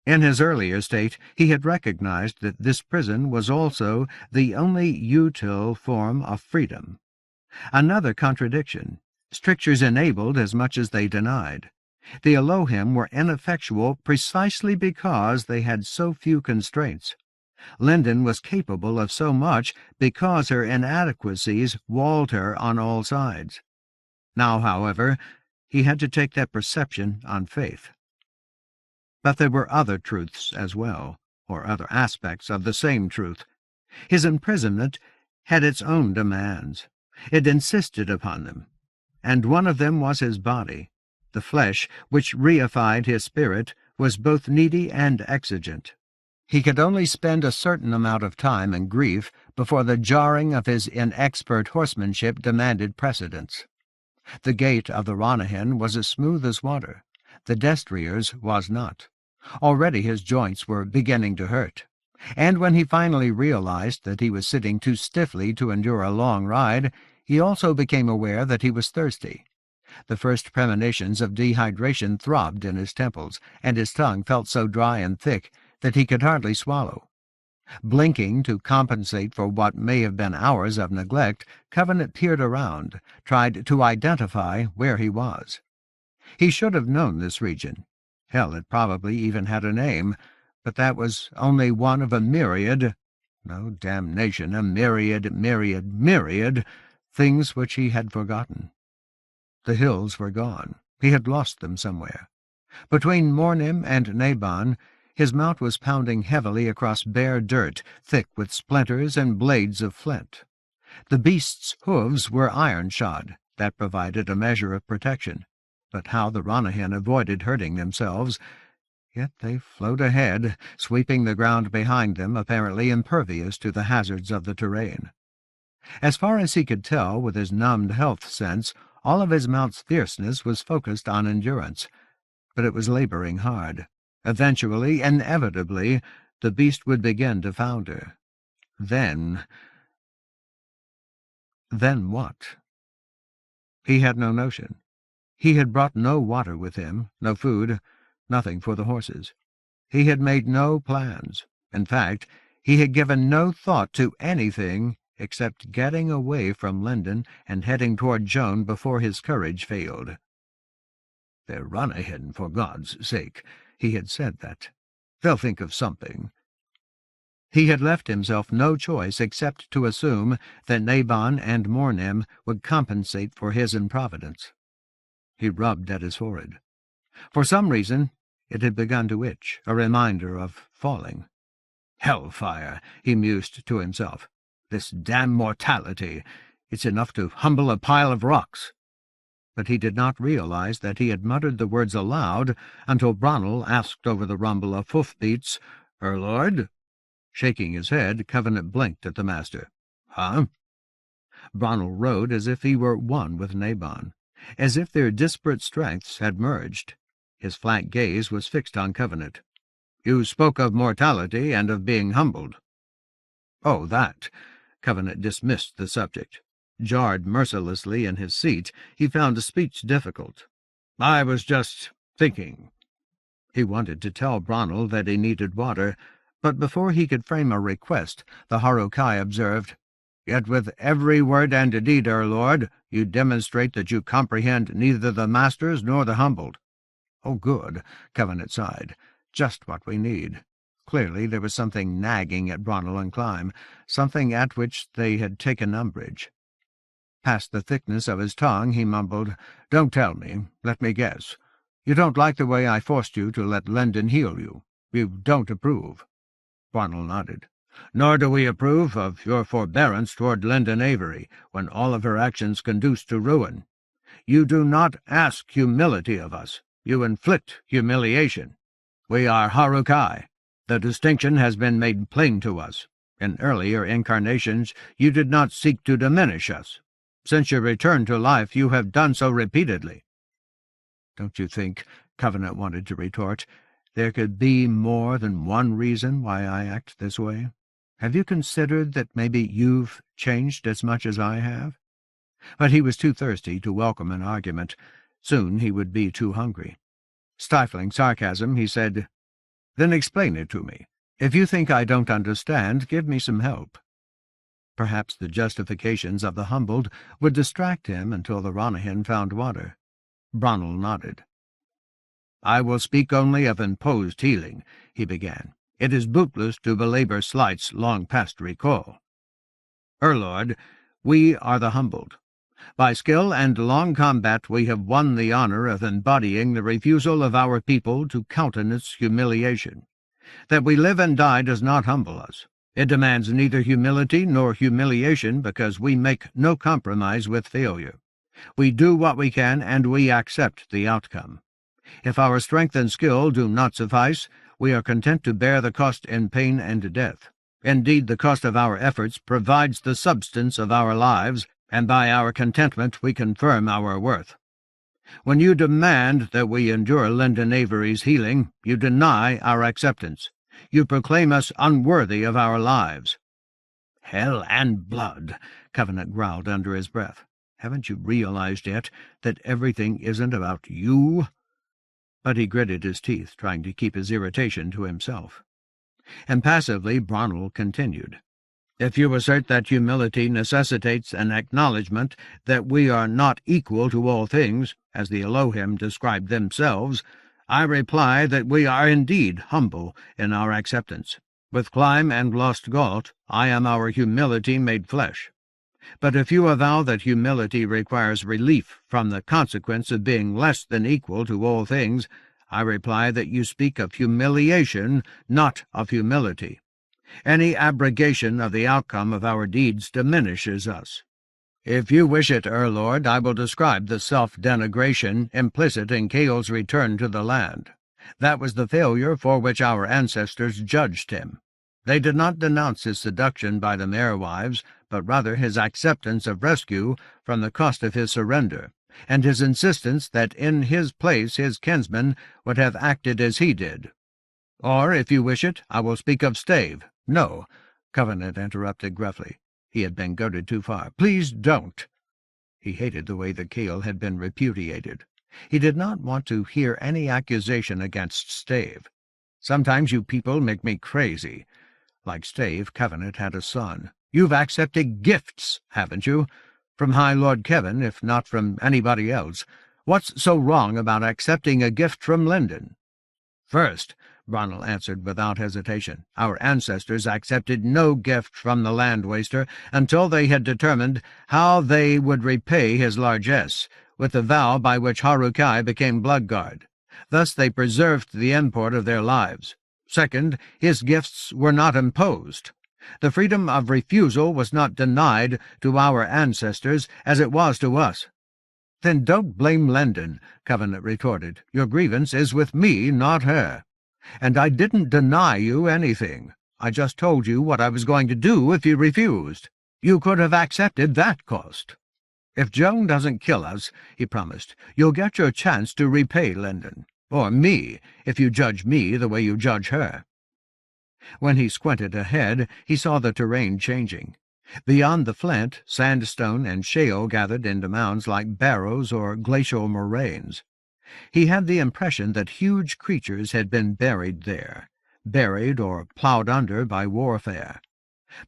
In his earlier state, he had recognized that this prison was also the only utile form of freedom. Another contradiction. Strictures enabled as much as they denied. The Elohim were ineffectual precisely because they had so few constraints. Lindon was capable of so much because her inadequacies walled her on all sides. Now, however, he had to take that perception on faith. But there were other truths as well, or other aspects of the same truth. His imprisonment had its own demands. It insisted upon them, and one of them was his body. The flesh, which reified his spirit, was both needy and exigent. He could only spend a certain amount of time in grief before the jarring of his inexpert horsemanship demanded precedence. The gait of the Ranyhyn was as smooth as water. The destrier's was not. Already his joints were beginning to hurt, and when he finally realized that he was sitting too stiffly to endure a long ride, he also became aware that he was thirsty. The first premonitions of dehydration throbbed in his temples, and his tongue felt so dry and thick that he could hardly swallow. Blinking to compensate for what may have been hours of neglect, Covenant peered around, tried to identify where he was. He should have known this region. Hell, it probably even had a name, but that was only one of a myriad, no damnation, a myriad things which he had forgotten. The hills were gone. He had lost them somewhere. Between Mornim and Naban, his mount was pounding heavily across bare dirt, thick with splinters and blades of flint. The beast's hooves were iron-shod. That provided a measure of protection. But how the Ranyhyn avoided hurting themselves! Yet they flowed ahead, sweeping the ground behind them, apparently impervious to the hazards of the terrain. As far as he could tell with his numbed health sense, all of his mount's fierceness was focused on endurance, but it was laboring hard. Eventually, inevitably, the beast would begin to founder. Then what? He had no notion. He had brought no water with him, no food, nothing for the horses. He had made no plans. In fact, he had given no thought to anything except getting away from Linden and heading toward Joan before his courage failed. "They're Ranyhyn, for God's sake," he had said that. "They'll think of something." He had left himself no choice except to assume that Naban and Mornem would compensate for his improvidence. He rubbed at his forehead. For some reason, it had begun to itch, a reminder of falling. "Hellfire," he mused to himself. "This damn mortality. It's enough to humble a pile of rocks." But he did not realize that he had muttered the words aloud until Bronnell asked over the rumble of hoof-beats, "Lord?" Shaking his head, Covenant blinked at the master. "Huh?" Bronnell rode as if he were one with Naban, as if their disparate strengths had merged. His flat gaze was fixed on Covenant. "You spoke of mortality and of being humbled." "Oh, that." Covenant dismissed the subject. Jarred mercilessly in his seat, he found speech difficult. "I was just thinking." He wanted to tell Bronnell that he needed water, but before he could frame a request, the Harukai observed, "Yet with every word and deed, Lord, you demonstrate that you comprehend neither the masters nor the humbled." "Oh, good," Covenant sighed. "Just what we need." Clearly there was something nagging at Bronnell and Clyme, something at which they had taken umbrage. Past the thickness of his tongue, he mumbled, "Don't tell me. Let me guess. You don't like the way I forced you to let Linden heal you. You don't approve." Bronnell nodded. "Nor do we approve of your forbearance toward Linden Avery, when all of her actions conduce to ruin. You do not ask humility of us. You inflict humiliation. We are Harukai. The distinction has been made plain to us. In earlier incarnations you did not seek to diminish us. Since your return to life you have done so repeatedly." "Don't you think," Covenant wanted to retort, "there could be more than one reason why I act this way? Have you considered that maybe you've changed as much as I have?" But he was too thirsty to welcome an argument. Soon he would be too hungry. Stifling sarcasm, he said, "Then explain it to me. If you think I don't understand, give me some help." Perhaps the justifications of the humbled would distract him until the Ranyhyn found water. Bronnell nodded. "I will speak only of imposed healing," he began. "It is bootless to belabor slights long past recall. Lord, we are the humbled. By skill and long combat we have won the honor of embodying the refusal of our people to countenance humiliation. That we live and die does not humble us. It demands neither humility nor humiliation because we make no compromise with failure. We do what we can and we accept the outcome. If our strength and skill do not suffice, we are content to bear the cost in pain and death. Indeed, the cost of our efforts provides the substance of our lives, and by our contentment we confirm our worth. When you demand that we endure Linden Avery's healing, you deny our acceptance. You proclaim us unworthy of our lives." "Hell and blood," Covenant growled under his breath. "Haven't you realized yet that everything isn't about you?" But he gritted his teeth, trying to keep his irritation to himself. Impassively, Bronnell continued, "If you assert that humility necessitates an acknowledgment that we are not equal to all things, as the Elohim describe themselves, I reply that we are indeed humble in our acceptance. With Clyme and Lost Galt, I am our humility made flesh. But if you avow that humility requires relief from the consequence of being less than equal to all things, I reply that you speak of humiliation, not of humility. Any abrogation of the outcome of our deeds diminishes us. If you wish it, Lord, I will describe the self-denigration implicit in Kael's return to the land. That was the failure for which our ancestors judged him. They did not denounce his seduction by the mare-wives, but rather his acceptance of rescue from the cost of his surrender, and his insistence that in his place his kinsmen would have acted as he did. Or, if you wish it, I will speak of Stave." "No," Covenant interrupted gruffly. He had been goaded too far. "Please don't." He hated the way the Keel had been repudiated. He did not want to hear any accusation against Stave. "Sometimes you people make me crazy." Like Stave, Covenant had a son. "You've accepted gifts, haven't you? From High Lord Kevin, if not from anybody else. What's so wrong about accepting a gift from Lyndon?" "First," Bronnell answered without hesitation, "our ancestors accepted no gift from the land-waster until they had determined how they would repay his largesse, with the vow by which Harukai became Bloodguard. Thus they preserved the import of their lives. Second, his gifts were not imposed. The freedom of refusal was not denied to our ancestors as it was to us." "Then don't blame Lyndon," Covenant retorted. "Your grievance is with me, not her. And I didn't deny you anything. I just told you what I was going to do if you refused. You could have accepted that cost. If Joan doesn't kill us," he promised, "you'll get your chance to repay Lyndon. Or me, if you judge me the way you judge her." When he squinted ahead, he saw the terrain changing. Beyond the flint, sandstone and shale gathered into mounds like barrows or glacial moraines. He had the impression that huge creatures had been buried there, buried or ploughed under by warfare.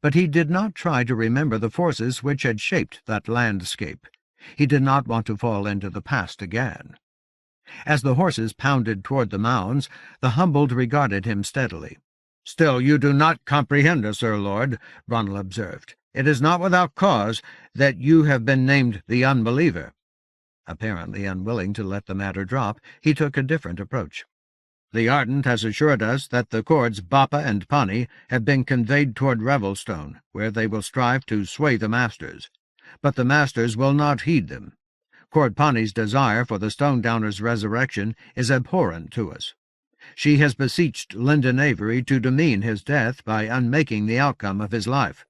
But he did not try to remember the forces which had shaped that landscape. He did not want to fall into the past again. As the horses pounded toward the mounds, the humbled regarded him steadily. "Still, you do not comprehend us, Sir Lord," Bronnell observed. "It is not without cause that you have been named the Unbeliever." Apparently unwilling to let the matter drop, he took a different approach. "The Ardent has assured us that the cords Bappa and Pani have been conveyed toward Revelstone, where they will strive to sway the Masters. But the Masters will not heed them. Cord Pani's desire for the Stone-Downers' resurrection is abhorrent to us. She has beseeched Lyndon Avery to demean his death by unmaking the outcome of his life.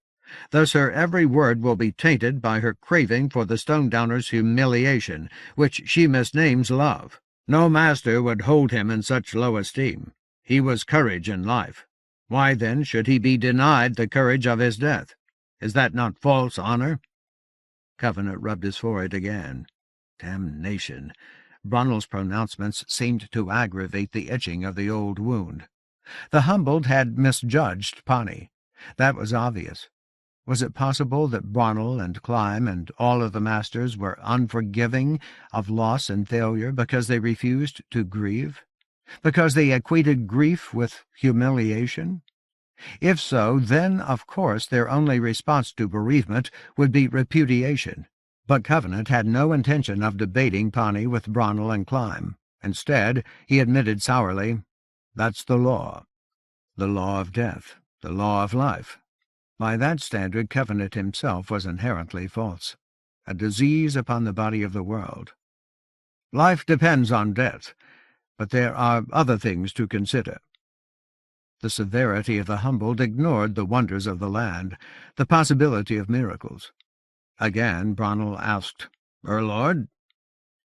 Thus her every word will be tainted by her craving for the Stone-Downers' humiliation, which she misnames love. No master would hold him in such low esteem. He was courage in life. Why, then, should he be denied the courage of his death? Is that not false honor?" Covenant rubbed his forehead again. Damnation! Bronnell's pronouncements seemed to aggravate the itching of the old wound. The humbled had misjudged Pani. That was obvious. Was it possible that Bronnell and Clyme and all of the Masters were unforgiving of loss and failure because they refused to grieve? Because they equated grief with humiliation? If so, then, of course, their only response to bereavement would be repudiation. But Covenant had no intention of debating Pani with Bronnell and Clyme. Instead, he admitted sourly, "That's the law of death, the law of life." By that standard, Covenant himself was inherently false, a disease upon the body of the world. "Life depends on death, but there are other things to consider." The severity of the humbled ignored the wonders of the land, the possibility of miracles. Again Bronnell asked, "Lord?"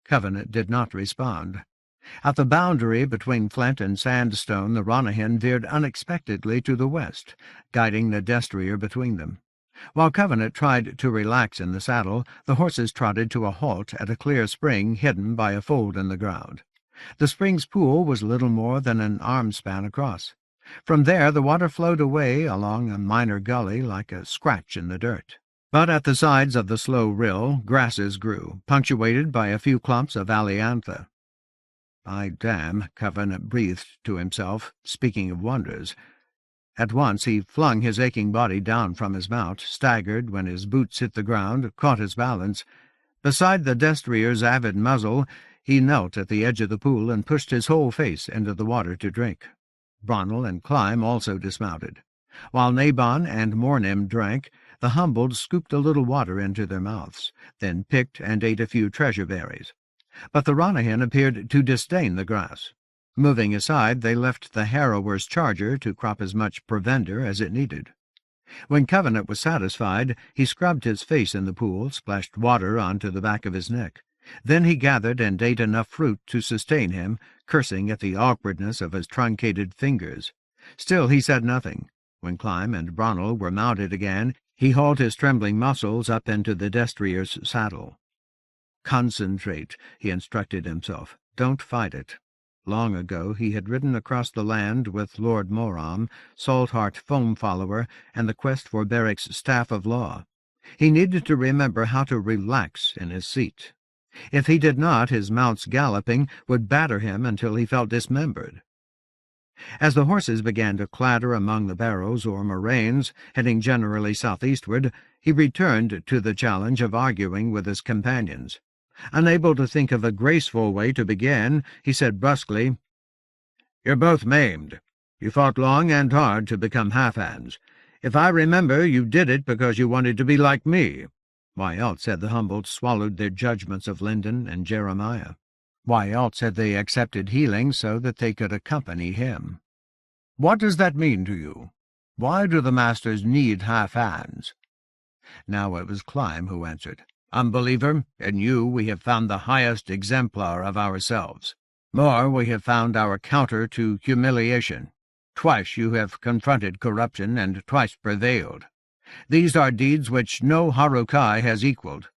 Covenant did not respond. At the boundary between flint and sandstone, the Ranyhyn veered unexpectedly to the west, guiding the destrier between them. While Covenant tried to relax in the saddle, the horses trotted to a halt at a clear spring hidden by a fold in the ground. The spring's pool was little more than an arm-span across. From there the water flowed away along a minor gully like a scratch in the dirt. But at the sides of the slow rill, grasses grew, punctuated by a few clumps of aliantha. "By damn," Covenant breathed to himself, speaking of wonders. At once he flung his aching body down from his mount, staggered when his boots hit the ground, caught his balance. Beside the destrier's avid muzzle, he knelt at the edge of the pool and pushed his whole face into the water to drink. Bronnell and Clyme also dismounted. While Nabon and Mornim drank, the humbled scooped a little water into their mouths, then picked and ate a few treasure berries. But the Ranyhyn appeared to disdain the grass. Moving aside, they left the harrower's charger to crop as much provender as it needed. When Covenant was satisfied, he scrubbed his face in the pool, splashed water onto the back of his neck. Then he gathered and ate enough fruit to sustain him, cursing at the awkwardness of his truncated fingers. Still he said nothing. When Clyme and Bronnell were mounted again, he hauled his trembling muscles up into the destrier's saddle. Concentrate, he instructed himself. Don't fight it. Long ago he had ridden across the land with Lord Moram, Saltheart Foam-Follower, and the quest for Beric's staff of law. He needed to remember how to relax in his seat. If he did not, his mount's galloping would batter him until he felt dismembered. As the horses began to clatter among the barrows or moraines, heading generally southeastward, he returned to the challenge of arguing with his companions. Unable to think of a graceful way to begin, he said brusquely, "You're both maimed. You fought long and hard to become half-hands. If I remember, you did it because you wanted to be like me." Why else had the Humboldt swallowed their judgments of Lyndon and Jeremiah? Why else had they accepted healing so that they could accompany him? "What does that mean to you? Why do the masters need half-hands?" Now it was Clym who answered. "Unbeliever, in you we have found the highest exemplar of ourselves. More, we have found our counter to humiliation. Twice you have confronted corruption and twice prevailed. These are deeds which no Harukai has equaled.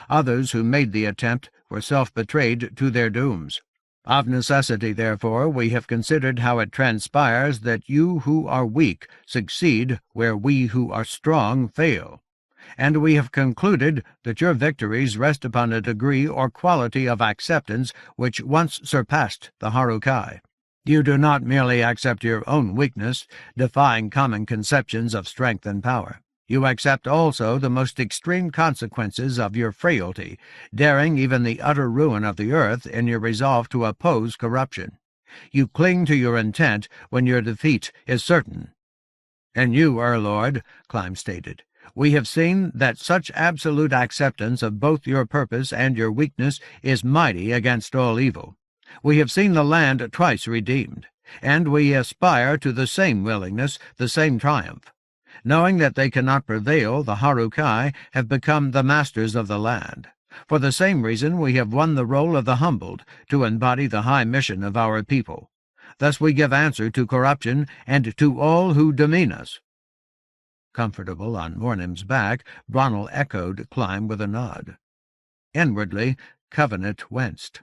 Others who made the attempt were self-betrayed to their dooms. Of necessity, therefore, we have considered how it transpires that you who are weak succeed where we who are strong fail. And we have concluded that your victories rest upon a degree or quality of acceptance which once surpassed the Harukai. You do not merely accept your own weakness, defying common conceptions of strength and power. You accept also the most extreme consequences of your frailty, daring even the utter ruin of the earth in your resolve to oppose corruption. You cling to your intent when your defeat is certain." "And you, Lord," Clym stated, "we have seen that such absolute acceptance of both your purpose and your weakness is mighty against all evil. We have seen the land twice redeemed, and we aspire to the same willingness, the same triumph. Knowing that they cannot prevail, the Harukai have become the masters of the land. For the same reason we have won the role of the humbled, to embody the high mission of our people. Thus we give answer to corruption and to all who demean us." Comfortable on Mornham's back, Bronnell echoed Clym with a nod. Inwardly, Covenant winced.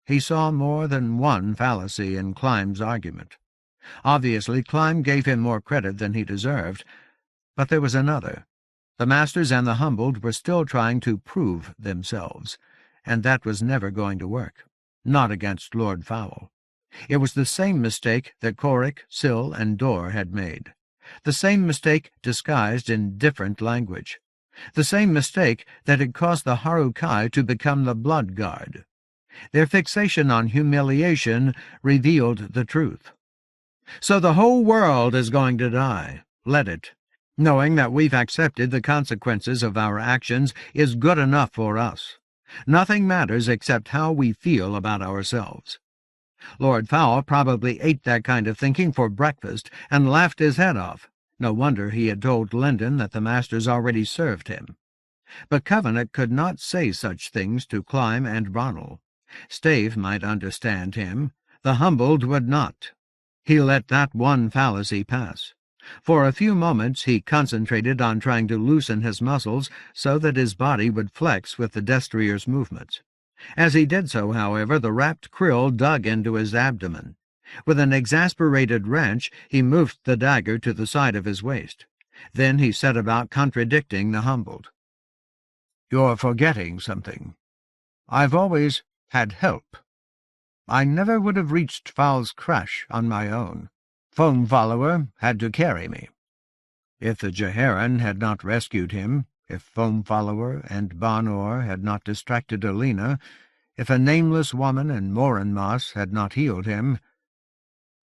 He saw more than one fallacy in Clym's argument. Obviously, Clym gave him more credit than he deserved, but there was another. The masters and the humbled were still trying to prove themselves, and that was never going to work. Not against Lord Fowl. It was the same mistake that Corrick, Sill, and Dor had made. The same mistake disguised in different language. The same mistake that had caused the Harukai to become the Blood Guard. Their fixation on humiliation revealed the truth. "So the whole world is going to die. Let it. Knowing that we've accepted the consequences of our actions is good enough for us. Nothing matters except how we feel about ourselves." Lord Fowl probably ate that kind of thinking for breakfast and laughed his head off. No wonder he had told Lyndon that the masters already served him. But Covenant could not say such things to Clym and Bronnell. Stave might understand him. The humbled would not. He let that one fallacy pass. For a few moments he concentrated on trying to loosen his muscles so that his body would flex with the destrier's movements. As he did so, however, the wrapped krill dug into his abdomen. With an exasperated wrench, he moved the dagger to the side of his waist. Then he set about contradicting the humbled. "You're forgetting something. I've always had help. I never would have reached Fowl's crash on my own. Foam-Follower had to carry me. If the Jeheran had not rescued him, if Foam-Follower and Banor had not distracted Alina, if a nameless woman in Moranmas had not healed him,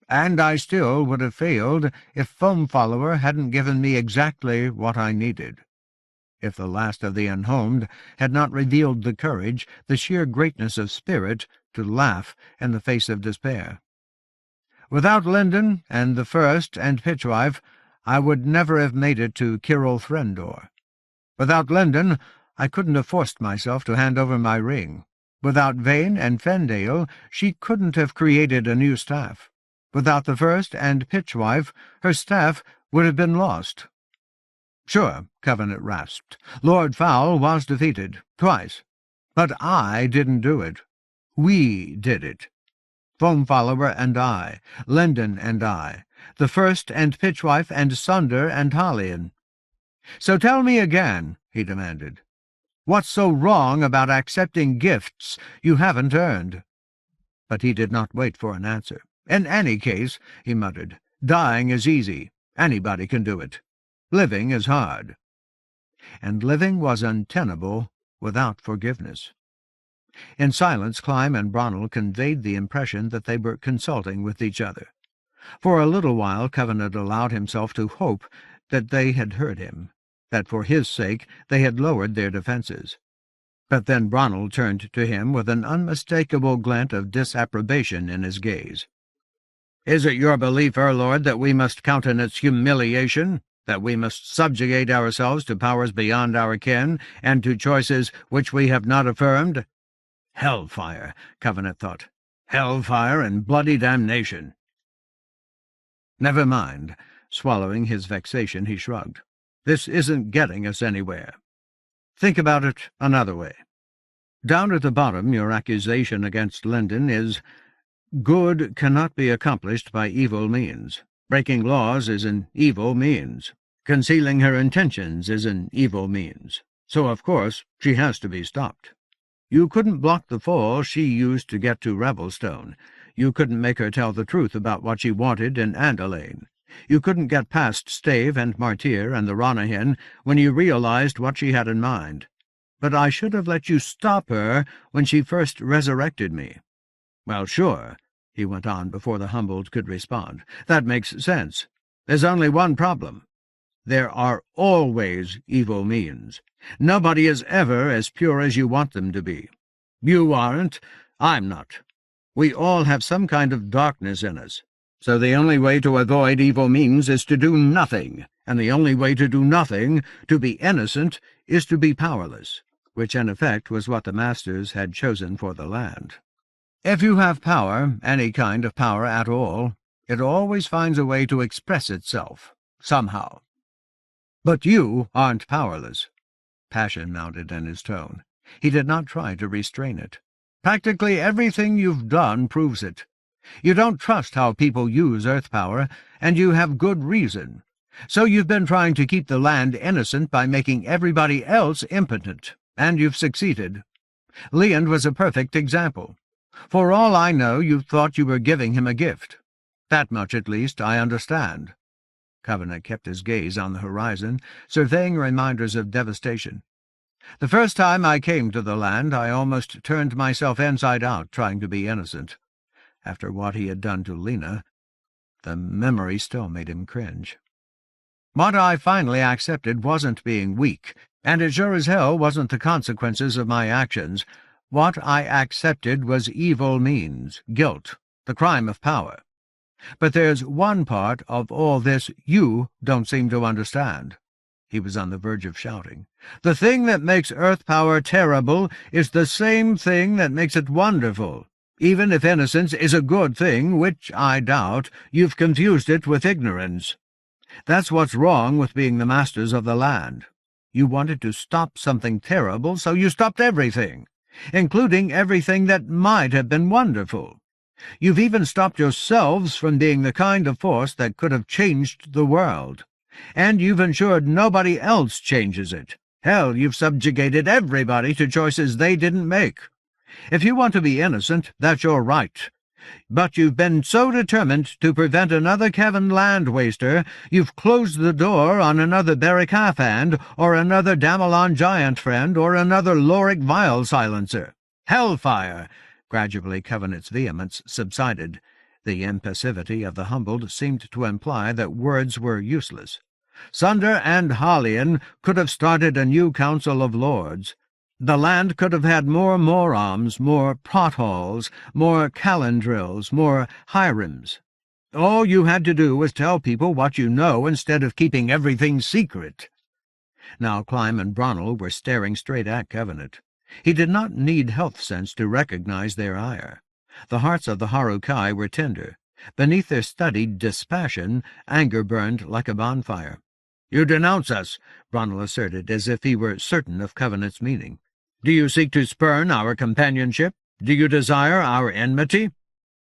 and I still would have failed if Foam-Follower hadn't given me exactly what I needed. If the last of the unhomed had not revealed the courage, the sheer greatness of spirit, to laugh in the face of despair. Without Lyndon and the First and Pitchwife, I would never have made it to Kyril Threndor. Without Lyndon, I couldn't have forced myself to hand over my ring. Without Vane and Fendale, she couldn't have created a new staff. Without the First and Pitchwife, her staff would have been lost." "Sure," Covenant rasped. "Lord Fowl was defeated. Twice. But I didn't do it. We did it. Foam-follower and I, Lindon and I, the first and Pitchwife and Sunder and Hallian. So tell me again, he demanded. What's so wrong about accepting gifts you haven't earned? But he did not wait for an answer. In any case, he muttered, dying is easy. Anybody can do it. Living is hard. And living was untenable without forgiveness. In silence, Clyme and Bronnell conveyed the impression that they were consulting with each other. For a little while Covenant allowed himself to hope that they had heard him, that for his sake they had lowered their defences. But then Bronnell turned to him with an unmistakable glint of disapprobation in his gaze. "Is it your belief, Lord, that we must countenance humiliation, that we must subjugate ourselves to powers beyond our ken, and to choices which we have not affirmed?" Hellfire, Covenant thought. Hellfire and bloody damnation. Never mind. Swallowing his vexation, he shrugged. This isn't getting us anywhere. Think about it another way. Down at the bottom, your accusation against Lindon is, good cannot be accomplished by evil means. Breaking laws is an evil means. Concealing her intentions is an evil means. So, of course, she has to be stopped. You couldn't block the fall she used to get to Revelstone. You couldn't make her tell the truth about what she wanted in Andalane. You couldn't get past Stave and Martyr and the Ranyhyn when you realized what she had in mind. But I should have let you stop her when she first resurrected me. Well, sure, he went on before the humbled could respond. That makes sense. There's only one problem. There are always evil means. Nobody is ever as pure as you want them to be. You aren't. I'm not. We all have some kind of darkness in us. So the only way to avoid evil means is to do nothing, and the only way to do nothing, to be innocent, is to be powerless, which in effect was what the masters had chosen for the land. If you have power, any kind of power at all, it always finds a way to express itself, somehow. But you aren't powerless. Passion mounted in his tone. He did not try to restrain it. Practically everything you've done proves it. You don't trust how people use earth power, and you have good reason. So you've been trying to keep the land innocent by making everybody else impotent, and you've succeeded. Leand was a perfect example. For all I know, you thought you were giving him a gift. That much, at least, I understand. Covenant kept his gaze on the horizon, surveying reminders of devastation. The first time I came to the land, I almost turned myself inside out trying to be innocent. After what he had done to Lena, the memory still made him cringe. What I finally accepted wasn't being weak, and it sure as hell wasn't the consequences of my actions. What I accepted was evil means, guilt, the crime of power. But there's one part of all this you don't seem to understand. He was on the verge of shouting. The thing that makes earth power terrible is the same thing that makes it wonderful. Even if innocence is a good thing, which I doubt, you've confused it with ignorance. That's what's wrong with being the masters of the land. You wanted to stop something terrible, so you stopped everything, including everything that might have been wonderful. You've even stopped yourselves from being the kind of force that could have changed the world. And you've ensured nobody else changes it. Hell, you've subjugated everybody to choices they didn't make. If you want to be innocent, that's your right. But you've been so determined to prevent another Kevin land waster, you've closed the door on another Beric Halfhand, or another Damelon giant friend, or another Lorik vial silencer. Hellfire! Gradually Covenant's vehemence subsided. The impassivity of the humbled seemed to imply that words were useless. Sunder and Hallian could have started a new Council of Lords. The land could have had more Morams, more Prothalls, more Calendrils, more Hyrims. All you had to do was tell people what you know instead of keeping everything secret. Now Clyme and Bronnell were staring straight at Covenant. He did not need health sense to recognize their ire. The hearts of the Harukai were tender. Beneath their studied dispassion, anger burned like a bonfire. "You denounce us," Bronnell asserted, as if he were certain of Covenant's meaning. Do you seek to spurn our companionship? Do you desire our enmity?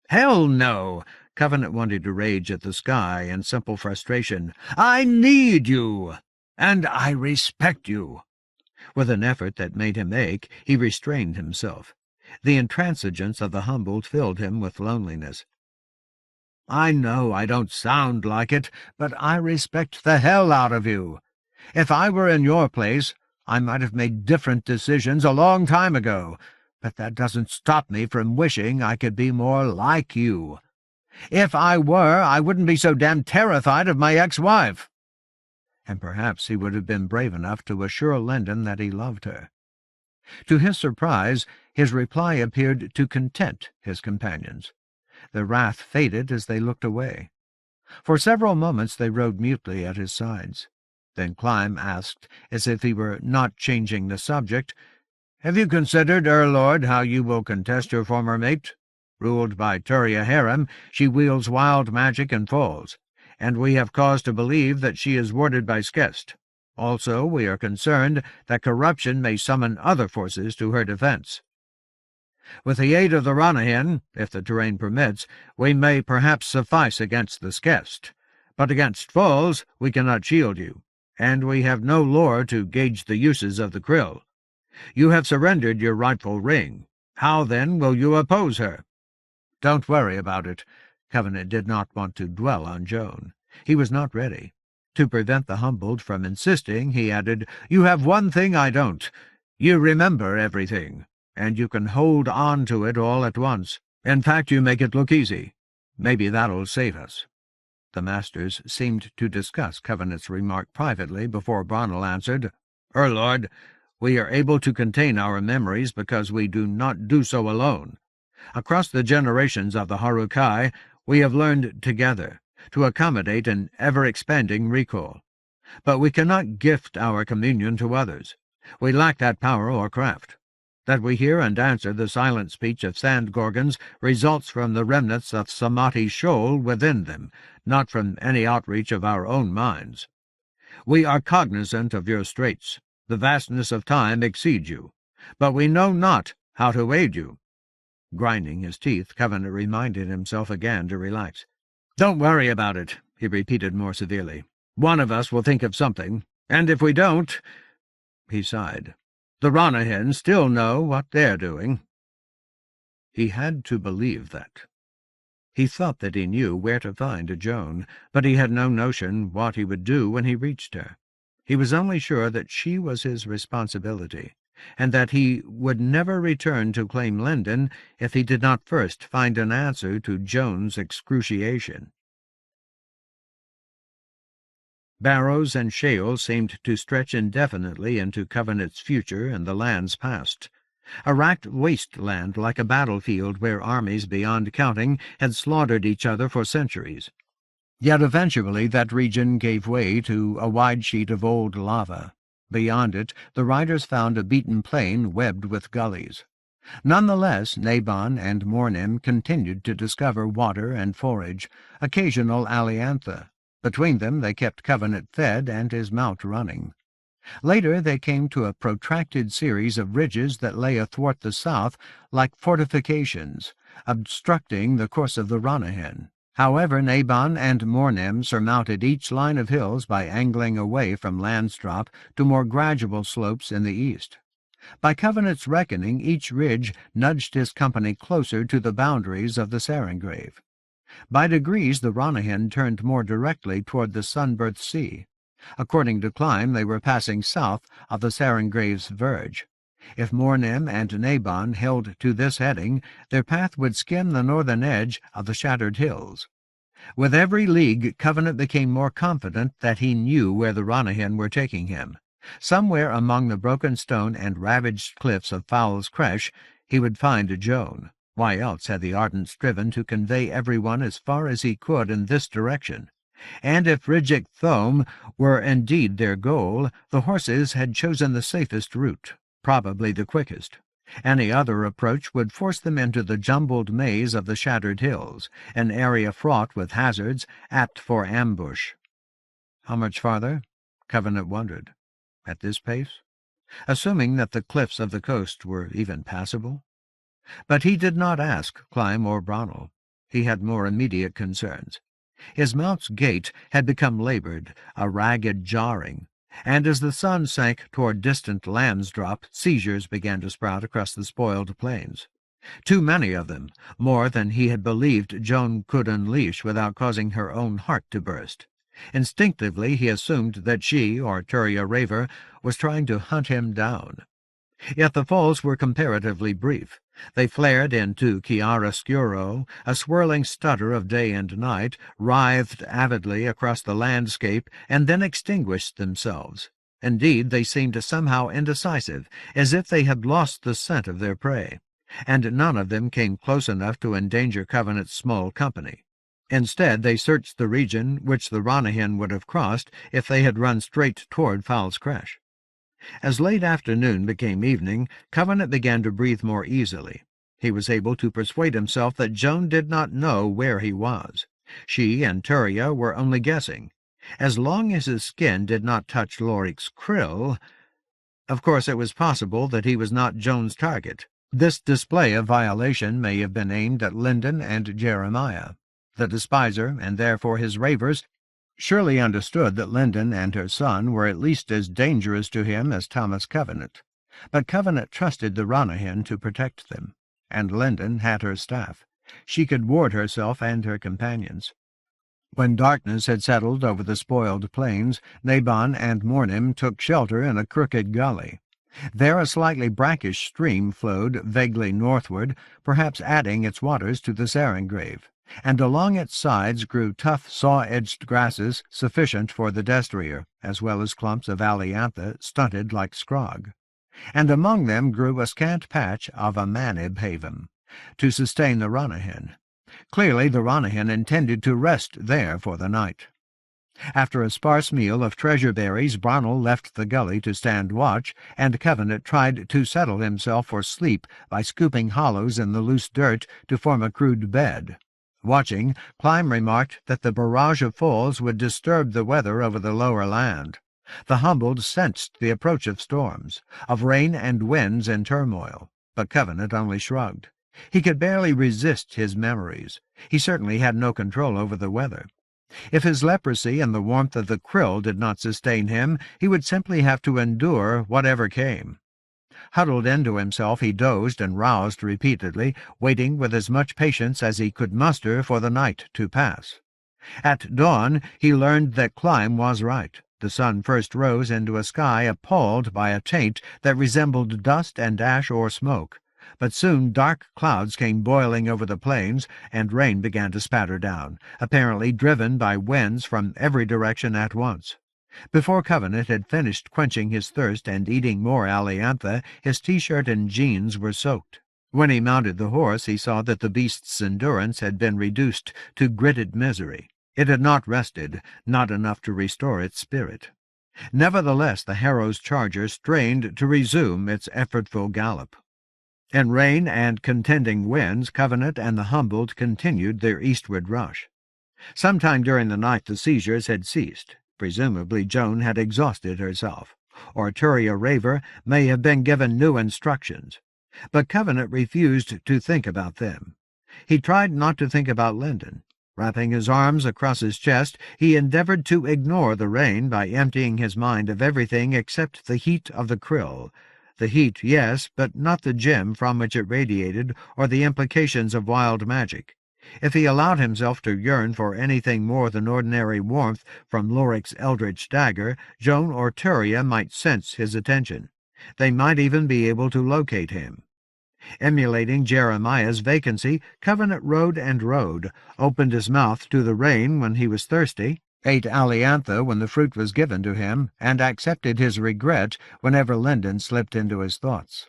Hell no! Covenant wanted to rage at the sky in simple frustration. I need you, and I respect you. With an effort that made him ache, he restrained himself. The intransigence of the humbled filled him with loneliness. I know I don't sound like it, but I respect the hell out of you. If I were in your place, I might have made different decisions a long time ago, but that doesn't stop me from wishing I could be more like you. If I were, I wouldn't be so damn terrified of my ex-wife. And perhaps he would have been brave enough to assure Lendon that he loved her. To his surprise, his reply appeared to content his companions. Their wrath faded as they looked away. For several moments they rode mutely at his sides. Then Clyme asked, as if he were not changing the subject, "Have you considered, Lord, how you will contest your former mate? Ruled by Turia Harem, she wields wild magic and falls, and we have cause to believe that she is warded by Skest. Also, we are concerned that corruption may summon other forces to her defense. With the aid of the Ranyhyn, if the terrain permits, we may perhaps suffice against the Skest, but against falls we cannot shield you, and we have no lore to gauge the uses of the Qwel. You have surrendered your rightful ring. How, then, will you oppose her?" "Don't worry about it." Covenant did not want to dwell on Joan. He was not ready. To prevent the humbled from insisting, he added, "You have one thing I don't. You remember everything, and you can hold on to it all at once. In fact, you make it look easy. Maybe that'll save us." The masters seemed to discuss Covenant's remark privately before Bronnell answered, Lord, we are able to contain our memories because we do not do so alone. Across the generations of the Harukai, we have learned together to accommodate an ever-expanding recall. But we cannot gift our communion to others. We lack that power or craft. That we hear and answer the silent speech of sand gorgons results from the remnants of Samati's shoal within them, not from any outreach of our own minds. We are cognizant of your straits. The vastness of time exceeds you, but we know not how to aid you." Grinding his teeth, Covenant reminded himself again to relax. "Don't worry about it," he repeated more severely. "One of us will think of something, and if we don't—" He sighed. "The Ranyhyn still know what they're doing." He had to believe that. He thought that he knew where to find Joan, but he had no notion what he would do when he reached her. He was only sure that she was his responsibility, and that he would never return to claim Lendon if he did not first find an answer to Joan's excruciation. Barrows and shale seemed to stretch indefinitely into Covenant's future and the land's past. A racked wasteland like a battlefield where armies beyond counting had slaughtered each other for centuries. Yet eventually that region gave way to a wide sheet of old lava. Beyond it, the riders found a beaten plain webbed with gullies. Nonetheless, Nabon and Mornim continued to discover water and forage, occasional aliantha. Between them they kept Covenant fed and his mount running. Later they came to a protracted series of ridges that lay athwart the south like fortifications, obstructing the course of the Ranyhyn. However, Nabon and Mornim surmounted each line of hills by angling away from Landstrop to more gradual slopes in the east. By Covenant's reckoning, each ridge nudged his company closer to the boundaries of the Sarengrave. By degrees the Ranyhyn turned more directly toward the Sunbirth Sea. According to Clyme, they were passing south of the Sarengrave's verge. If Mornim and Nabon held to this heading, their path would skim the northern edge of the shattered hills. With every league, Covenant became more confident that he knew where the Ranyhyn were taking him. Somewhere among the broken stone and ravaged cliffs of Fowl's Cresh he would find Joan. Why else had the Ardent striven to convey everyone as far as he could in this direction? And if Ridgick Thome were indeed their goal, the horses had chosen the safest route, probably the quickest. Any other approach would force them into the jumbled maze of the shattered hills, an area fraught with hazards, apt for ambush. How much farther? Covenant wondered. At this pace? assuming that the cliffs of the coast were even passable. But he did not ask Clym or Bronnel. He had more immediate concerns. His mount's gait had become laboured, a ragged jarring, and as the sun sank toward distant Landsdrop, seizures began to sprout across the spoiled plains. Too many of them, more than he had believed Joan could unleash without causing her own heart to burst. Instinctively he assumed that she, or Turia Raver, was trying to hunt him down. Yet the falls were comparatively brief. They flared into chiaroscuro, a swirling stutter of day and night, writhed avidly across the landscape, and then extinguished themselves. Indeed, they seemed somehow indecisive, as if they had lost the scent of their prey, and none of them came close enough to endanger Covenant's small company. Instead, they searched the region which the Ranyhyn would have crossed if they had run straight toward Fowl's Crash. As late afternoon became evening, Covenant began to breathe more easily. He was able to persuade himself that Joan did not know where he was. She and Turia were only guessing. As long as his skin did not touch Loric's krill, of course it was possible that he was not Joan's target. This display of violation may have been aimed at Lyndon and Jeremiah. The despiser, and therefore his ravers, surely understood that Lyndon and her son were at least as dangerous to him as Thomas Covenant. But Covenant trusted the Ranyhyn to protect them, and Lyndon had her staff. She could ward herself and her companions. When darkness had settled over the spoiled plains, Naban and Mornim took shelter in a crooked gully. There a slightly brackish stream flowed vaguely northward, perhaps adding its waters to the Sarangrave, and along its sides grew tough saw-edged grasses sufficient for the destrier, as well as clumps of aliantha stunted like scrog. And among them grew a scant patch of a manib haven, to sustain the Ranyhyn. Clearly the Ranyhyn intended to rest there for the night. After a sparse meal of treasure berries, Bronnel left the gully to stand watch, and Covenant tried to settle himself for sleep by scooping hollows in the loose dirt to form a crude bed. Watching, Clym remarked that the barrage of falls would disturb the weather over the lower land. The humbled sensed the approach of storms, of rain and winds in turmoil, but Covenant only shrugged. He could barely resist his memories. He certainly had no control over the weather. If his leprosy and the warmth of the krill did not sustain him, he would simply have to endure whatever came. Huddled into himself, he dozed and roused repeatedly, waiting with as much patience as he could muster for the night to pass. At dawn he learned that Clym was right. The sun first rose into a sky appalled by a taint that resembled dust and ash or smoke. But soon dark clouds came boiling over the plains, and rain began to spatter down, apparently driven by winds from every direction at once. Before Covenant had finished quenching his thirst and eating more aliantha, his T-shirt and jeans were soaked. When he mounted the horse, he saw that the beast's endurance had been reduced to gritted misery. It had not rested, not enough to restore its spirit. Nevertheless, the Harrow's charger strained to resume its effortful gallop. In rain and contending winds, Covenant and the humbled continued their eastward rush. Sometime during the night the seizures had ceased. Presumably Joan had exhausted herself, or Turia Raver may have been given new instructions. But Covenant refused to think about them. He tried not to think about Lyndon. Wrapping his arms across his chest, he endeavored to ignore the rain by emptying his mind of everything except the heat of the krill. The heat, yes, but not the gem from which it radiated or the implications of wild magic. If he allowed himself to yearn for anything more than ordinary warmth from Loric's eldritch dagger, Joan or Turia might sense his attention. They might even be able to locate him. Emulating Jeremiah's vacancy, Covenant rode and rode, opened his mouth to the rain when he was thirsty, ate aliantha when the fruit was given to him, and accepted his regret whenever Lyndon slipped into his thoughts.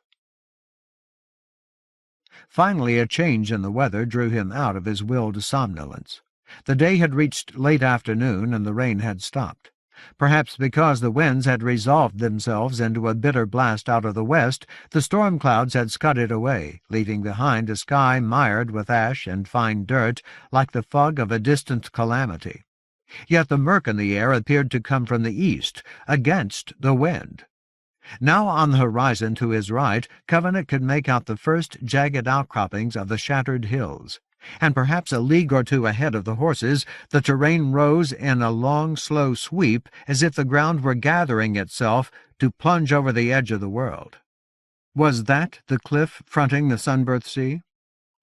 Finally, a change in the weather drew him out of his willed somnolence. The day had reached late afternoon, and the rain had stopped. Perhaps because the winds had resolved themselves into a bitter blast out of the west, the storm clouds had scudded away, leaving behind a sky mired with ash and fine dirt, like the fog of a distant calamity. Yet the murk in the air appeared to come from the east, against the wind. Now on the horizon to his right, Covenant could make out the first jagged outcroppings of the shattered hills, and perhaps a league or two ahead of the horses the terrain rose in a long, slow sweep as if the ground were gathering itself to plunge over the edge of the world. Was that the cliff fronting the Sunburst Sea?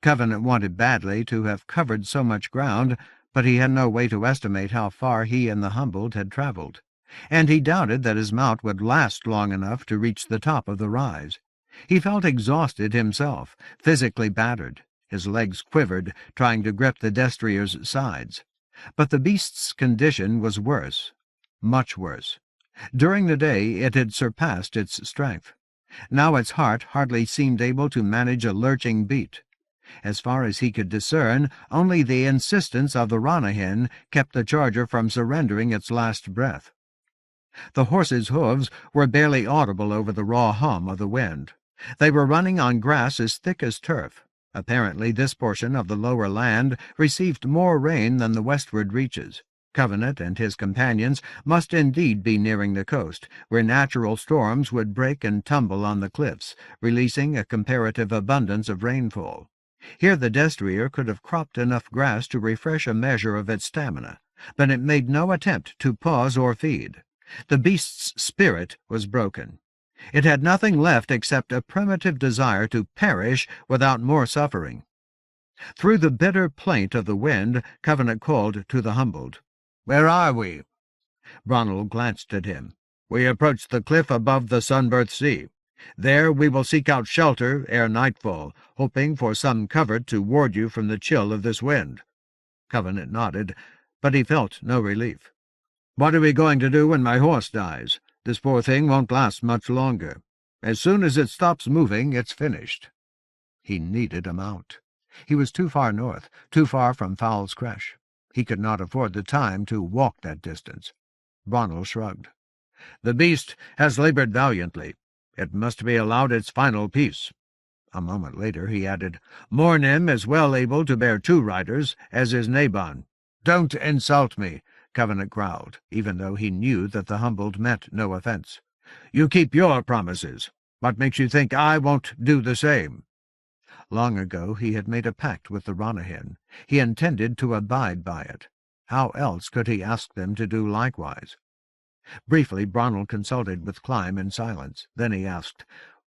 Covenant wanted badly to have covered so much ground, but he had no way to estimate how far he and the Humboldt had travelled, and he doubted that his mount would last long enough to reach the top of the rise. He felt exhausted himself, physically battered. His legs quivered, trying to grip the destrier's sides. But the beast's condition was worse, much worse. During the day it had surpassed its strength. Now its heart hardly seemed able to manage a lurching beat. As far as he could discern, only the insistence of the Ranyhyn kept the charger from surrendering its last breath. The horses' hooves were barely audible over the raw hum of the wind. They were running on grass as thick as turf. Apparently this portion of the lower land received more rain than the westward reaches. Covenant and his companions must indeed be nearing the coast, where natural storms would break and tumble on the cliffs, releasing a comparative abundance of rainfall. Here the destrier could have cropped enough grass to refresh a measure of its stamina, but it made no attempt to pause or feed. The beast's spirit was broken. It had nothing left except a primitive desire to perish without more suffering. Through the bitter plaint of the wind, Covenant called to the Humboldt. "Where are we?" Bronnell glanced at him. "We approach the cliff above the Sunburst Sea. There we will seek out shelter ere nightfall, hoping for some covert to ward you from the chill of this wind." Covenant nodded, but he felt no relief. "What are we going to do when my horse dies? This poor thing won't last much longer. As soon as it stops moving, it's finished." He needed a mount. He was too far north, too far from Fowl's Creche. He could not afford the time to walk that distance. Bronnell shrugged. "The beast has labored valiantly. It must be allowed its final peace." A moment later he added, "Mornym is well able to bear 2 riders, as is Nabon." "Don't insult me," Covenant growled, even though he knew that the Humboldt meant no offence. "You keep your promises. What makes you think I won't do the same?" Long ago he had made a pact with the Ranyhyn. He intended to abide by it. How else could he ask them to do likewise? Briefly Bronnell consulted with Clyme in silence. Then he asked,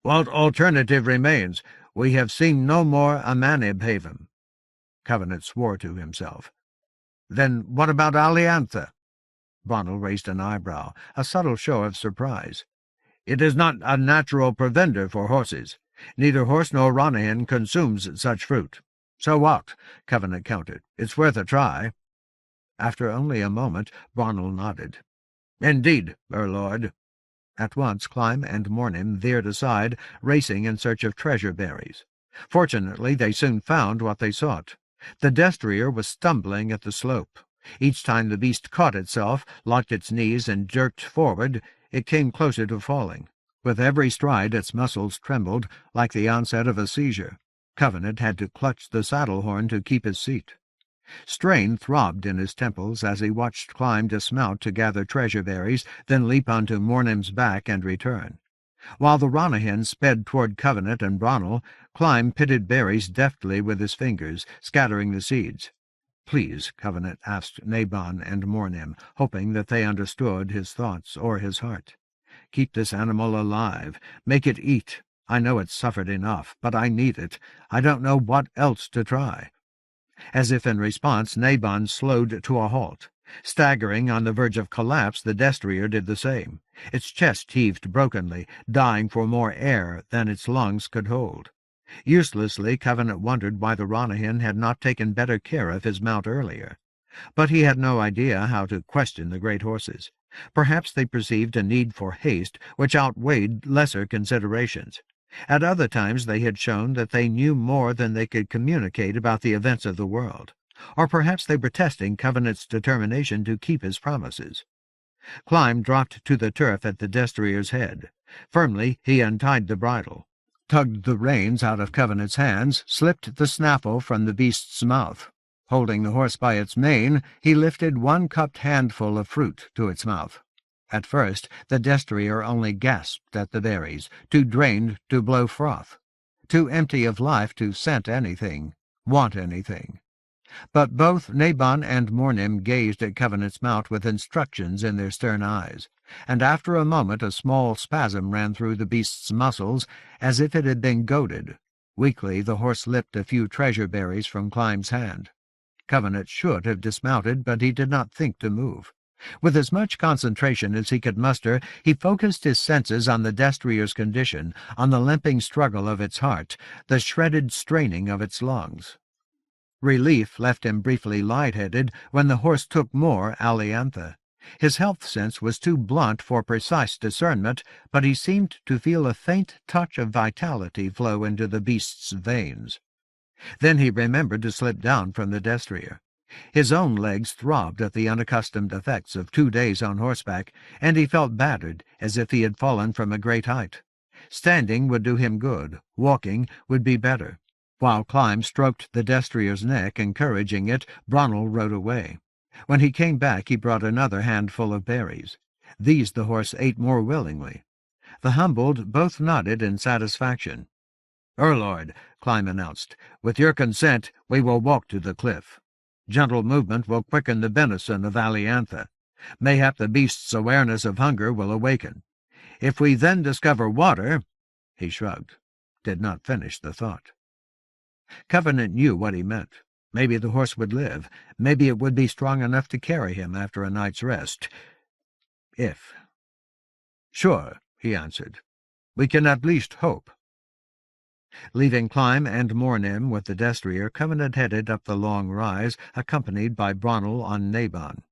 "What alternative remains? We have seen no more Amanib-haven." Covenant swore to himself. "Then what about Aliantha?" Bronnell raised an eyebrow, a subtle show of surprise. "It is not a natural provender for horses. Neither horse nor Ranyhyn consumes such fruit." "So what?" Covenant countered. "It's worth a try." After only a moment, Bronnell nodded. "Indeed, Lord." At once Clyme and Mornym veered aside, racing in search of treasure berries. Fortunately, they soon found what they sought. The destrier was stumbling at the slope. Each time the beast caught itself, locked its knees, and jerked forward, it came closer to falling. With every stride its muscles trembled, like the onset of a seizure. Covenant had to clutch the saddle-horn to keep his seat. Strain throbbed in his temples as he watched Clyme dismount to gather treasure berries, then leap onto Mornym's back and return. While the Ranyhyn sped toward Covenant and Bronnell, Clyme pitted berries deftly with his fingers, scattering the seeds. "Please," Covenant asked Nabon and Mornym, hoping that they understood his thoughts or his heart. "Keep this animal alive. Make it eat. I know it's suffered enough, but I need it. I don't know what else to try." As if in response, Nabon slowed to a halt. Staggering on the verge of collapse, the destrier did the same. Its chest heaved brokenly, dying for more air than its lungs could hold. Uselessly, Covenant wondered why the Ranyhyn had not taken better care of his mount earlier. But he had no idea how to question the great horses. Perhaps they perceived a need for haste which outweighed lesser considerations. At other times they had shown that they knew more than they could communicate about the events of the world. Or perhaps they were testing Covenant's determination to keep his promises. Clyme dropped to the turf at the destrier's head. Firmly he untied the bridle, tugged the reins out of Covenant's hands, slipped the snaffle from the beast's mouth. Holding the horse by its mane, he lifted one cupped handful of fruit to its mouth. At first the destrier only gasped at the berries, too drained to blow froth, too empty of life to scent anything, want anything. But both Nabon and Mornim gazed at Covenant's mount with instructions in their stern eyes, and after a moment a small spasm ran through the beast's muscles, as if it had been goaded. Weakly the horse lipped a few treasure berries from Climb's hand. Covenant should have dismounted, but he did not think to move. With as much concentration as he could muster, he focused his senses on the destrier's condition, on the limping struggle of its heart, the shredded straining of its lungs. Relief left him briefly light-headed when the horse took more aliantha. His health sense was too blunt for precise discernment, but he seemed to feel a faint touch of vitality flow into the beast's veins. Then he remembered to slip down from the destrier. His own legs throbbed at the unaccustomed effects of 2 days on horseback, and he felt battered, as if he had fallen from a great height. Standing would do him good, walking would be better. While Climb stroked the destrier's neck, encouraging it, Bronnel rode away. When he came back he brought another handful of berries. These the horse ate more willingly. The humbled both nodded in satisfaction. "Lord," Climb announced, "with your consent we will walk to the cliff. Gentle movement will quicken the benison of aliantha. Mayhap the beast's awareness of hunger will awaken. If we then discover water—" He shrugged, did not finish the thought. Covenant knew what he meant. Maybe the horse would live. Maybe it would be strong enough to carry him after a night's rest. If. "Sure," he answered. "We can at least hope." Leaving Climb and Mornim with the destrier, Covenant headed up the long rise, accompanied by Bronnel on Nabon.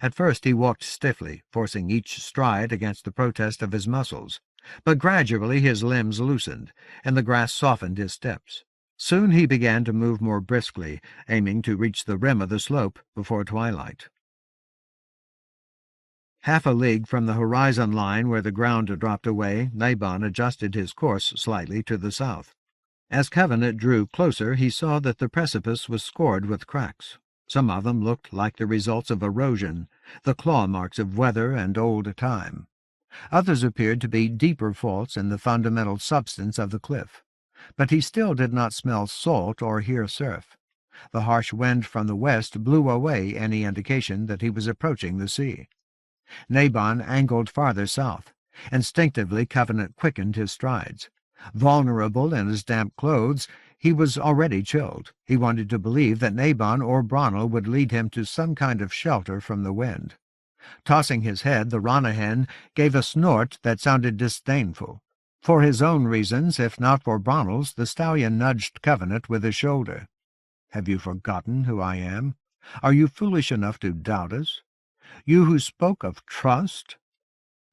At first he walked stiffly, forcing each stride against the protest of his muscles. But gradually his limbs loosened, and the grass softened his steps. Soon he began to move more briskly, aiming to reach the rim of the slope before twilight. Half a league from the horizon line where the ground dropped away, Nabon adjusted his course slightly to the south. As Covenant drew closer, he saw that the precipice was scored with cracks. Some of them looked like the results of erosion, the claw marks of weather and old time. Others appeared to be deeper faults in the fundamental substance of the cliff. But he still did not smell salt or hear surf. The harsh wind from the west blew away any indication that he was approaching the sea. Nabon angled farther south. Instinctively Covenant quickened his strides. Vulnerable in his damp clothes, he was already chilled. He wanted to believe that Nabon or Bronnel would lead him to some kind of shelter from the wind. Tossing his head, the Ranyhyn gave a snort that sounded disdainful. For his own reasons, if not for Bronnel's, the stallion nudged Covenant with his shoulder. "Have you forgotten who I am? Are you foolish enough to doubt us? You who spoke of trust?"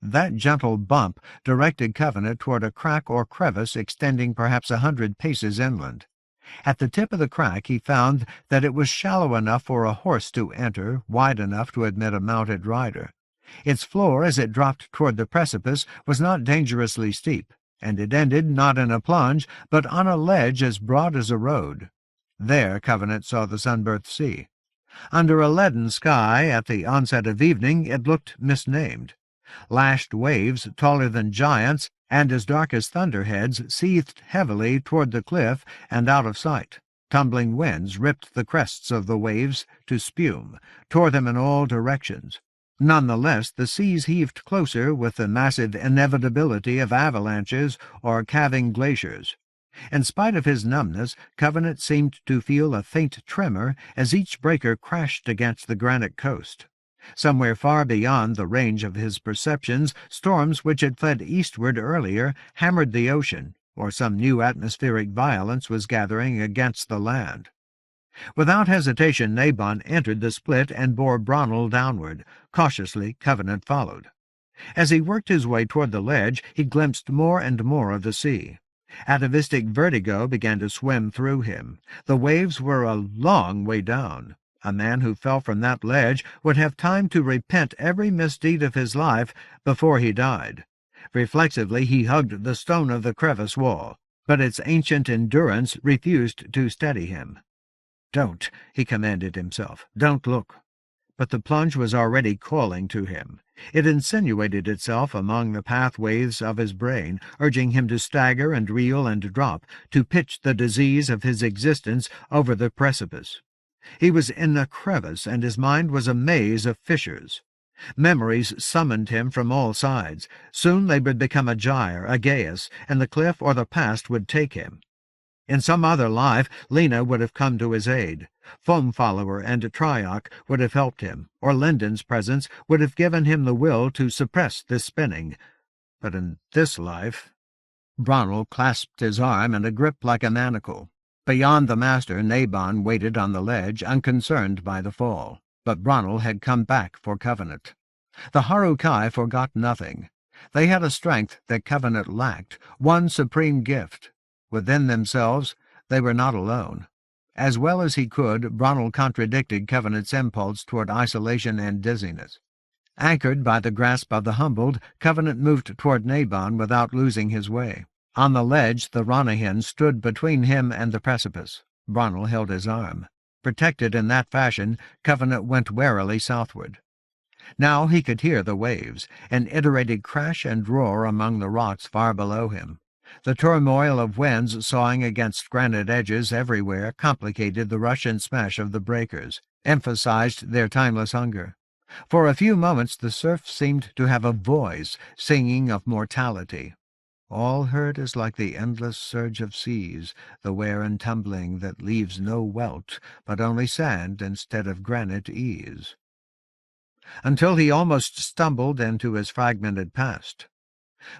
That gentle bump directed Covenant toward a crack or crevice extending perhaps 100 paces inland. At the tip of the crack he found that it was shallow enough for a horse to enter, wide enough to admit a mounted rider. Its floor, as it dropped toward the precipice, was not dangerously steep, and it ended not in a plunge, but on a ledge as broad as a road. There Covenant saw the sunburnt sea. Under a leaden sky, at the onset of evening, it looked misnamed. Lashed waves, taller than giants, and as dark as thunderheads, seethed heavily toward the cliff and out of sight. Tumbling winds ripped the crests of the waves to spume, tore them in all directions. None the less, the seas heaved closer with the massive inevitability of avalanches or calving glaciers. In spite of his numbness, Covenant seemed to feel a faint tremor as each breaker crashed against the granite coast. Somewhere far beyond the range of his perceptions, storms which had fled eastward earlier hammered the ocean, or some new atmospheric violence was gathering against the land. Without hesitation, Nabon entered the split and bore Bronnel downward. Cautiously, Covenant followed. As he worked his way toward the ledge, he glimpsed more and more of the sea. Atavistic vertigo began to swim through him. The waves were a long way down. A man who fell from that ledge would have time to repent every misdeed of his life before he died. Reflexively he hugged the stone of the crevice wall, but its ancient endurance refused to steady him. "Don't," he commanded himself. "Don't look." but the plunge was already calling to him. It insinuated itself among the pathways of his brain, urging him to stagger and reel and drop, to pitch the disease of his existence over the precipice. He was in a crevice, and his mind was a maze of fissures. Memories summoned him from all sides. Soon they would become a gyre, a geas, and the cliff or the past would take him. In some other life, Lena would have come to his aid. Foam-follower and Tryoc would have helped him, or Linden's presence would have given him the will to suppress this spinning. But in this life... Bronwyn clasped his arm in a grip like a manacle. Beyond the master, Nabon waited on the ledge, unconcerned by the fall. But Bronwyn had come back for Covenant. The Harukai forgot nothing. They had a strength that Covenant lacked, one supreme gift. Within themselves, they were not alone. As well as he could, Bronwyn contradicted Covenant's impulse toward isolation and dizziness. Anchored by the grasp of the humbled, Covenant moved toward Nabon without losing his way. On the ledge, the Ranyhyn stood between him and the precipice. Bronwyn held his arm. Protected in that fashion, Covenant went warily southward. Now he could hear the waves, an iterated crash and roar among the rocks far below him. The turmoil of winds sawing against granite edges everywhere complicated the rush and smash of the breakers, emphasized their timeless hunger. For a few moments the surf seemed to have a voice, singing of mortality. All heard is like the endless surge of seas, the wear and tumbling that leaves no welt, but only sand instead of granite ease. Until he almost stumbled into his fragmented past.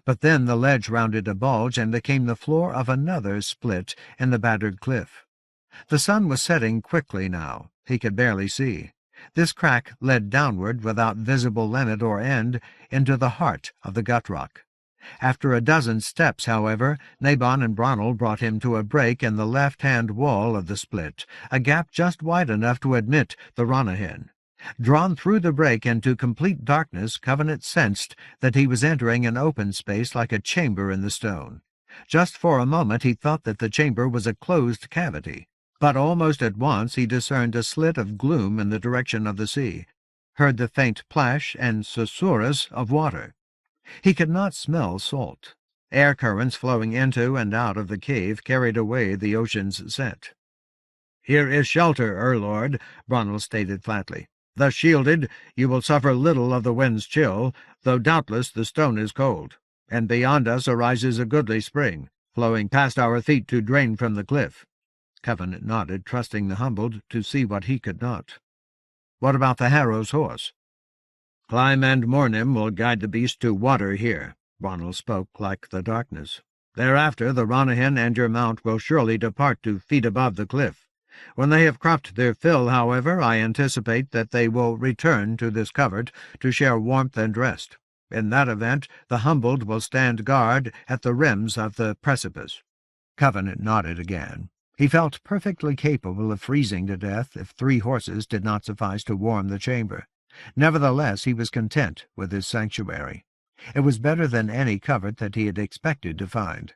But then the ledge rounded a bulge and became the floor of another split in the battered cliff. The sun was setting quickly now. He could barely see. This crack led downward without visible limit or end into the heart of the gut rock. After a dozen steps, however, Nabon and Bronwyn brought him to a break in the left-hand wall of the split, a gap just wide enough to admit the Ranyhyn. Drawn through the break into complete darkness, Covenant sensed that he was entering an open space like a chamber in the stone. Just for a moment he thought that the chamber was a closed cavity, but almost at once he discerned a slit of gloom in the direction of the sea, heard the faint plash and susurrus of water. He could not smell salt. Air currents flowing into and out of the cave carried away the ocean's scent. "Here is shelter, Lord," Bronwyn stated flatly. "Thus shielded, you will suffer little of the wind's chill, though doubtless the stone is cold. And beyond us arises a goodly spring, flowing past our feet to drain from the cliff." Covenant nodded, trusting the humbled to see what he could not. "What about the Harrow's horse?" "Climb and Mornim will guide the beast to water here," Bronwyn spoke like the darkness. "Thereafter the Ranyhyn and your mount will surely depart to feed above the cliff. When they have cropped their fill, however, I anticipate that they will return to this covert to share warmth and rest. In that event, the humbled will stand guard at the rims of the precipice." Covenant nodded again. He felt perfectly capable of freezing to death if 3 horses did not suffice to warm the chamber. Nevertheless, he was content with his sanctuary. It was better than any covert that he had expected to find.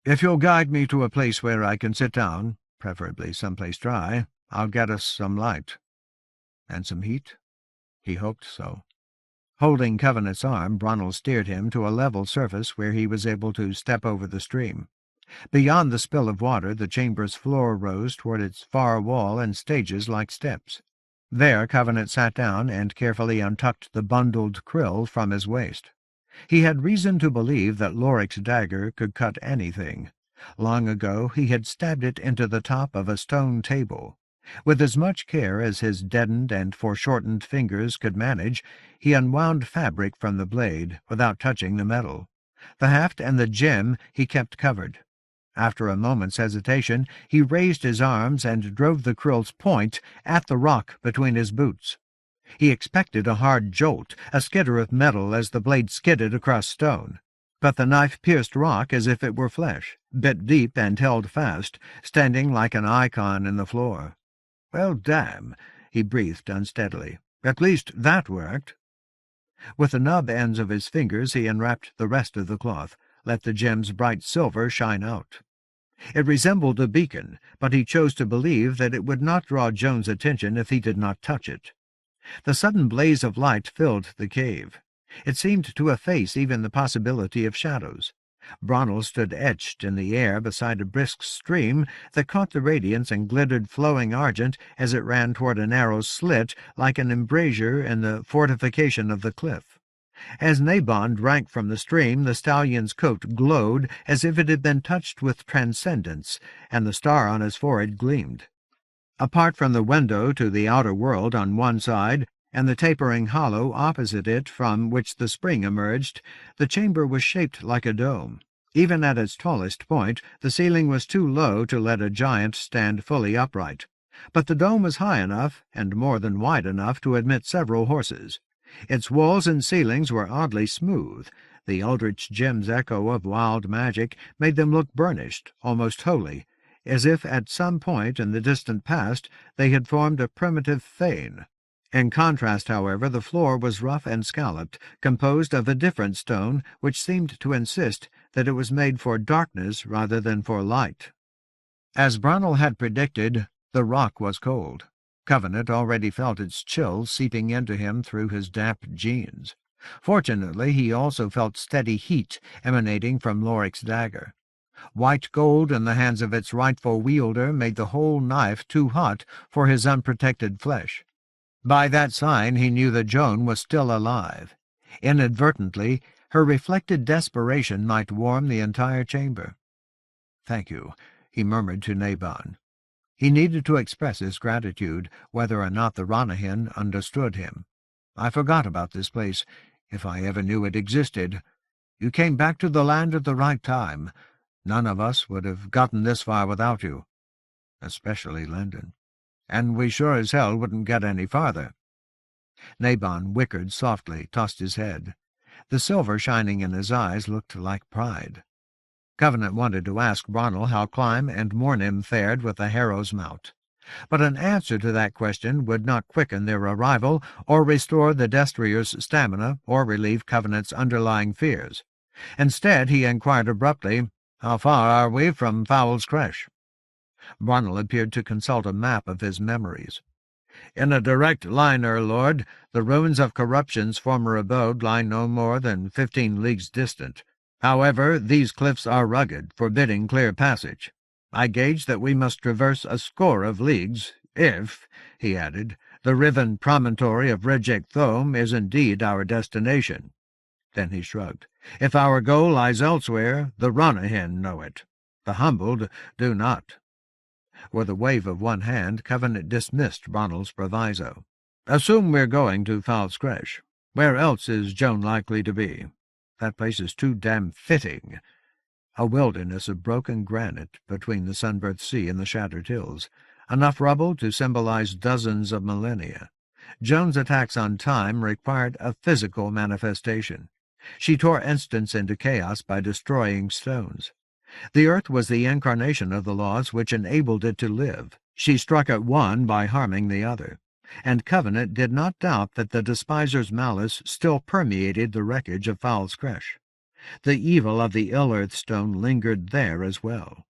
"If you'll guide me to a place where I can sit down, preferably someplace dry, I'll get us some light." And some heat? He hoped so. Holding Covenant's arm, Bronwyn steered him to a level surface where he was able to step over the stream. Beyond the spill of water, the chamber's floor rose toward its far wall in stages like steps. There Covenant sat down and carefully untucked the bundled krill from his waist. He had reason to believe that Loric's dagger could cut anything. Long ago he had stabbed it into the top of a stone table. With as much care as his deadened and foreshortened fingers could manage, he unwound fabric from the blade without touching the metal. The haft and the gem he kept covered. After a moment's hesitation, he raised his arms and drove the krill's point at the rock between his boots. He expected a hard jolt, a skitter of metal as the blade skidded across stone. But the knife pierced rock as if it were flesh, bit deep and held fast, standing like an icon in the floor. "Well, damn," he breathed unsteadily. "At least that worked." With the nub ends of his fingers he unwrapped the rest of the cloth, let the gem's bright silver shine out. It resembled a beacon, but he chose to believe that it would not draw Joan's attention if he did not touch it. The sudden blaze of light filled the cave. It seemed to efface even the possibility of shadows. Bronnel stood etched in the air beside a brisk stream that caught the radiance and glittered flowing argent as it ran toward a narrow slit like an embrasure in the fortification of the cliff. As Nabon drank from the stream, the stallion's coat glowed as if it had been touched with transcendence, and the star on his forehead gleamed. Apart from the window to the outer world on one side, and the tapering hollow opposite it from which the spring emerged, the chamber was shaped like a dome. Even at its tallest point, the ceiling was too low to let a giant stand fully upright. But the dome was high enough, and more than wide enough, to admit several horses. Its walls and ceilings were oddly smooth. The eldritch gem's echo of wild magic made them look burnished, almost holy, as if at some point in the distant past they had formed a primitive fane. In contrast, however, the floor was rough and scalloped, composed of a different stone which seemed to insist that it was made for darkness rather than for light. As Bronnel had predicted, the rock was cold. Covenant already felt its chill seeping into him through his damp jeans. Fortunately, he also felt steady heat emanating from Loric's dagger. White gold in the hands of its rightful wielder made the whole knife too hot for his unprotected flesh. By that sign he knew that Joan was still alive. Inadvertently, her reflected desperation might warm the entire chamber. "Thank you," he murmured to Nabon. He needed to express his gratitude, whether or not the Ranyhyn understood him. "I forgot about this place, if I ever knew it existed. You came back to the land at the right time. None of us would have gotten this far without you, especially Lyndon. And we sure as hell wouldn't get any farther." Nabon whickered softly, tossed his head. The silver shining in his eyes looked like pride. Covenant wanted to ask Bronnel how Clyme and Mornim fared with the Harrow's mount, but an answer to that question would not quicken their arrival, or restore the Destriers' stamina, or relieve Covenant's underlying fears. Instead, he inquired abruptly, "How far are we from Fowl's Creche?" Bronnel appeared to consult a map of his memories. "In a direct line, Lord, the ruins of Corruption's former abode lie no more than 15 leagues distant. However, these cliffs are rugged, forbidding clear passage. I gauge that we must traverse a score of leagues, if," he added, "the riven promontory of Reject Thome is indeed our destination." Then he shrugged. "If our goal lies elsewhere, the Ranyhyn know it. The humbled do not." With a wave of one hand, Covenant dismissed Bronnel's proviso. "Assume we're going to Fowl's Creche. Where else is Joan likely to be? That place is too damn fitting." A wilderness of broken granite between the sunburnt sea and the shattered hills, enough rubble to symbolize dozens of millennia. Joan's attacks on time required a physical manifestation. She tore instants into chaos by destroying stones. The earth was the incarnation of the laws which enabled it to live. She struck at one by harming the other, and Covenant did not doubt that the despiser's malice still permeated the wreckage of Fowl's Creche. The evil of the ill-earth stone lingered there as well.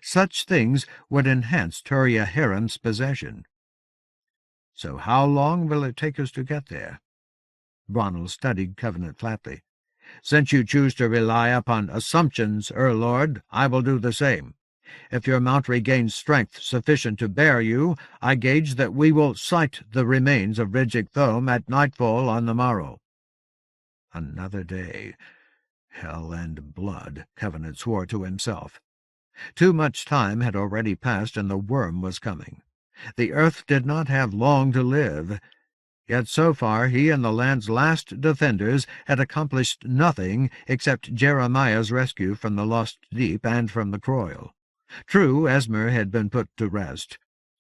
Such things would enhance Turia Hiram's possession. "So how long will it take us to get there?" Bronnel studied Covenant flatly. "Since you choose to rely upon assumptions, Lord, I will do the same. If your mount regains strength sufficient to bear you, I gauge that we will sight the remains of Reject Thome at nightfall on the morrow." Another day. Hell and blood, Covenant swore to himself. Too much time had already passed, and the worm was coming. The earth did not have long to live. Yet so far he and the land's last defenders had accomplished nothing except Jeremiah's rescue from the lost deep and from the Qwellinir. True, Esmer had been put to rest,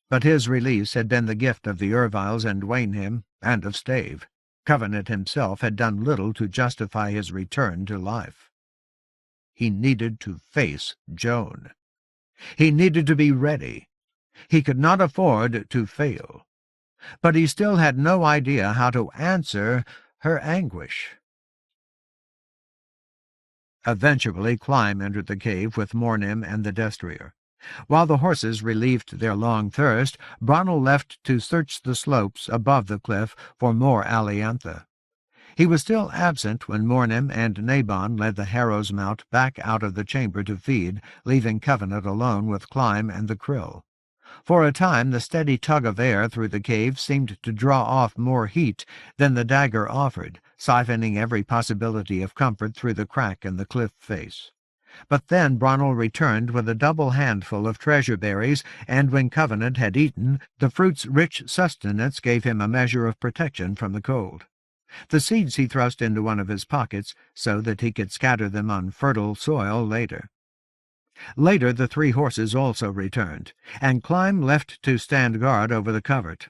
but his release had been the gift of the Erviles and Ranyhyn, and of Stave. Covenant himself had done little to justify his return to life. He needed to face Joan. He needed to be ready. He could not afford to fail. But he still had no idea how to answer her anguish. Eventually, Clyme entered the cave with Mornim and the Destrier. While the horses relieved their long thirst, Bronwyn left to search the slopes above the cliff for more aliantha. He was still absent when Mornim and Nabon led the Harrow's mount back out of the chamber to feed, leaving Covenant alone with Clym and the krill. For a time the steady tug of air through the cave seemed to draw off more heat than the dagger offered, siphoning every possibility of comfort through the crack in the cliff face. But then Bronwyn returned with a double handful of treasure berries, and when Covenant had eaten, the fruit's rich sustenance gave him a measure of protection from the cold. The seeds he thrust into one of his pockets so that he could scatter them on fertile soil later. Later the 3 horses also returned, and Clym left to stand guard over the covert.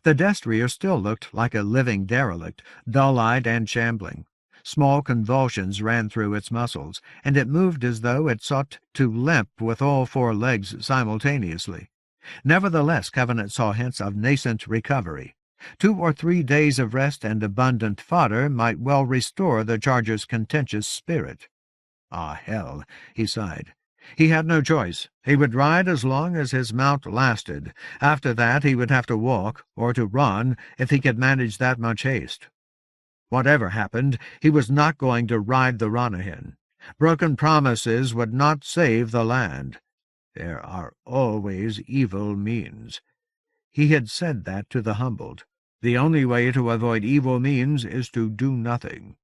The destrier still looked like a living derelict, dull-eyed and shambling. Small convulsions ran through its muscles, and it moved as though it sought to limp with all 4 legs simultaneously. Nevertheless, Covenant saw hints of nascent recovery. 2 or 3 days of rest and abundant fodder might well restore the charger's contentious spirit. Ah, hell, he sighed. He had no choice. He would ride as long as his mount lasted. After that he would have to walk, or to run, if he could manage that much haste. Whatever happened, he was not going to ride the Ranyhyn. Broken promises would not save the land. There are always evil means. He had said that to the humbled. The only way to avoid evil means is to do nothing.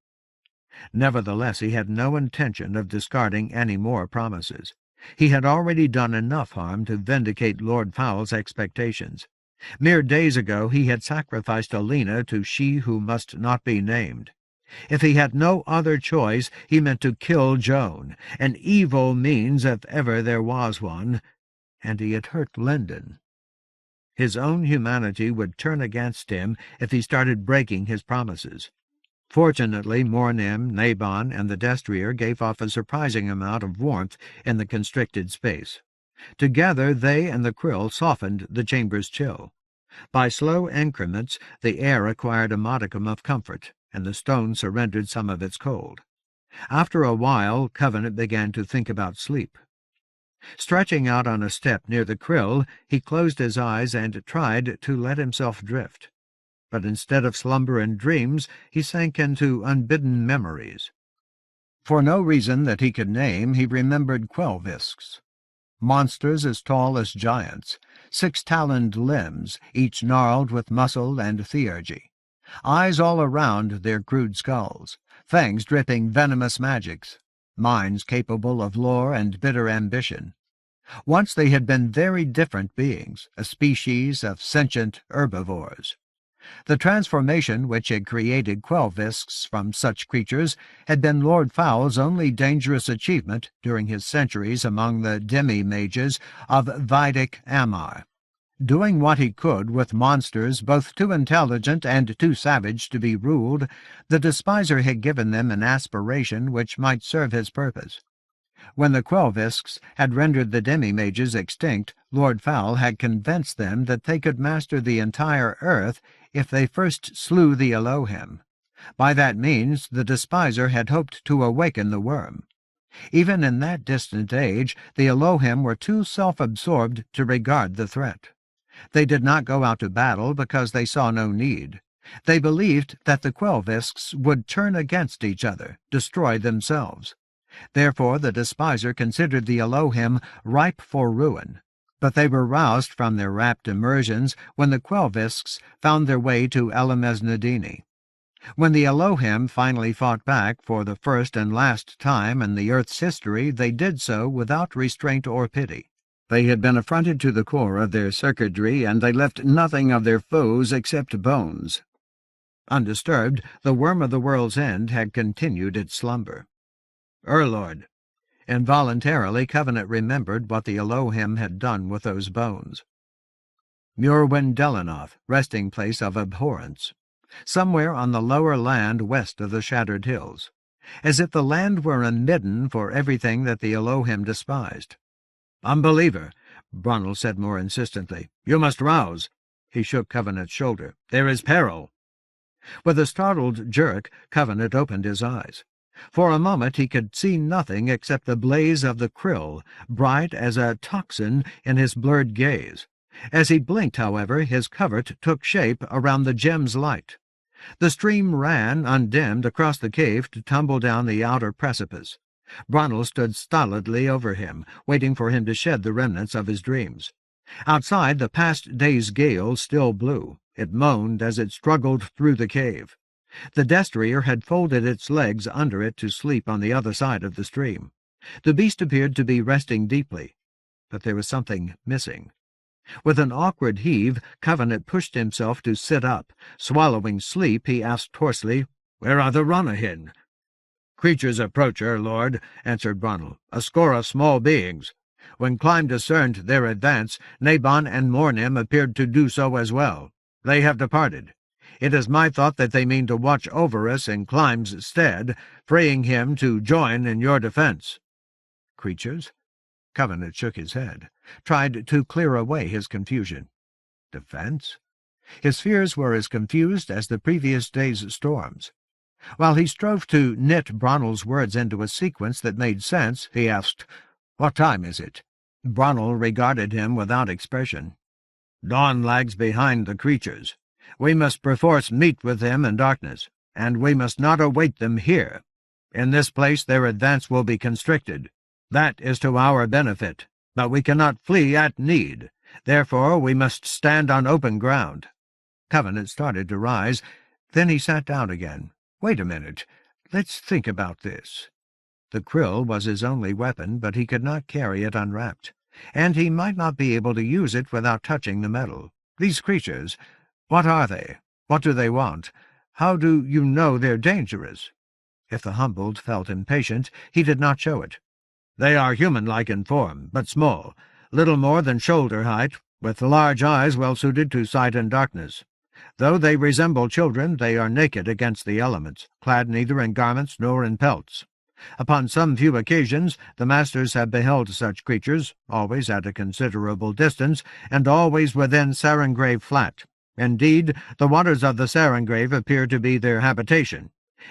Nevertheless, he had no intention of discarding any more promises. He had already done enough harm to vindicate Lord Fowl's expectations. Mere days ago he had sacrificed Alina to she who must not be named. If he had no other choice, he meant to kill Joan, an evil means if ever there was one, and he had hurt Lyndon. His own humanity would turn against him if he started breaking his promises. Fortunately, Mornim, Nabon, and the destrier gave off a surprising amount of warmth in the constricted space. Together they and the krill softened the chamber's chill. By slow increments the air acquired a modicum of comfort, and the stone surrendered some of its cold. After a while Covenant began to think about sleep. Stretching out on a step near the krill, he closed his eyes and tried to let himself drift. But instead of slumber and dreams, he sank into unbidden memories. For no reason that he could name, he remembered Qwelvisks. Monsters as tall as giants, 6-taloned limbs, each gnarled with muscle and theurgy. Eyes all around their crude skulls, fangs dripping venomous magics, minds capable of lore and bitter ambition. Once they had been very different beings, a species of sentient herbivores. The transformation which had created Qwelvisks from such creatures had been Lord Fowl's only dangerous achievement during his centuries among the demi-mages of Vedic Amar. Doing what he could with monsters both too intelligent and too savage to be ruled, the despiser had given them an aspiration which might serve his purpose. When the Qwelvisks had rendered the demi-mages extinct, Lord Fowl had convinced them that they could master the entire earth if they first slew the Elohim. By that means the despiser had hoped to awaken the worm. Even in that distant age, the Elohim were too self-absorbed to regard the threat. They did not go out to battle because they saw no need. They believed that the Qwelvisks would turn against each other, destroy themselves. Therefore the despiser considered the Elohim ripe for ruin. But they were roused from their rapt immersions when the Qwelvisks found their way to Elamesnadini. When the Elohim finally fought back for the first and last time in the earth's history, they did so without restraint or pity. They had been affronted to the core of their circuitry, and they left nothing of their foes except bones. Undisturbed, the worm of the world's end had continued its slumber. Lord! Involuntarily, Covenant remembered what the Elohim had done with those bones. Murwin-Delanoth, resting place of abhorrence. Somewhere on the lower land west of the shattered hills. As if the land were a midden for everything that the Elohim despised. "Unbeliever," Bronwyn said more insistently, "you must rouse." He shook Covenant's shoulder. "There is peril." With a startled jerk, Covenant opened his eyes. For a moment he could see nothing except the blaze of the krill, bright as a toxin in his blurred gaze. As he blinked, however, his covert took shape around the gem's light. The stream ran, undimmed, across the cave to tumble down the outer precipice. Bronnell stood stolidly over him, waiting for him to shed the remnants of his dreams. Outside, the past day's gale still blew. It moaned as it struggled through the cave. The destrier had folded its legs under it to sleep on the other side of the stream. The beast appeared to be resting deeply, but there was something missing. With an awkward heave, Covenant pushed himself to sit up. Swallowing sleep, he asked hoarsely, "Where are the Ranyhyn?" "Creatures approach her, lord," answered Bronnell. "A score of small beings. When Clyme discerned their advance, Nabon and Mornim appeared to do so as well. They have departed. It is my thought that they mean to watch over us in Clyme's stead, freeing him to join in your defense." "Creatures?" Covenant shook his head, tried to clear away his confusion. Defense? His fears were as confused as the previous day's storms. While he strove to knit Bronnell's words into a sequence that made sense, he asked, "What time is it?" Bronnell regarded him without expression. "Dawn lags behind the creatures. We must perforce meet with them in darkness, and we must not await them here. In this place their advance will be constricted. That is to our benefit, but we cannot flee at need. Therefore we must stand on open ground." Covenant started to rise. Then he sat down again. "Wait a minute. Let's think about this." The krill was his only weapon, but he could not carry it unwrapped, and he might not be able to use it without touching the metal. These creatures, what are they? What do they want? How do you know they're dangerous? If the humbled felt impatient, he did not show it. "They are human-like in form, but small, little more than shoulder height, with large eyes well suited to sight in darkness. Though they resemble children, they are naked against the elements, clad neither in garments nor in pelts. Upon some few occasions the masters have beheld such creatures, always at a considerable distance, and always within Sarengrave Flat. Indeed, the waters of the Sarengrave appear to be their habitation,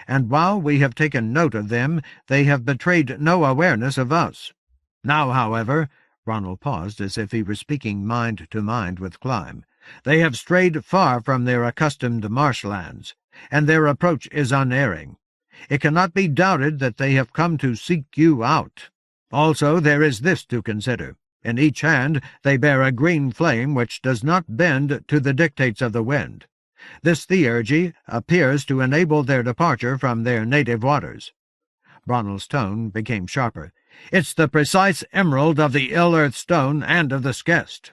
and while we have taken note of them, they have betrayed no awareness of us. Now, however," Bronnell paused as if he were speaking mind to mind with Clyme, "they have strayed far from their accustomed marshlands, and their approach is unerring. It cannot be doubted that they have come to seek you out. Also, there is this to consider. In each hand they bear a green flame which does not bend to the dictates of the wind. This theurgy appears to enable their departure from their native waters." Bronnell's tone became sharper. "It's the precise emerald of the ill-earth stone and of the skest.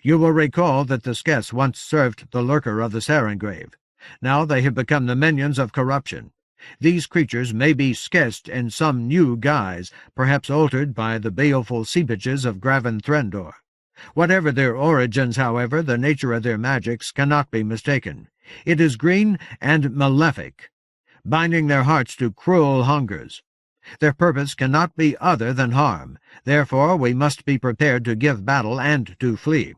You will recall that the skest once served the lurker of the Sarengrave. Now they have become the minions of corruption. These creatures may be skest in some new guise, perhaps altered by the baleful seepages of Graven Threndor. Whatever their origins, however, the nature of their magics cannot be mistaken. It is green and malefic, binding their hearts to cruel hungers. Their purpose cannot be other than harm. Therefore we must be prepared to give battle and to flee."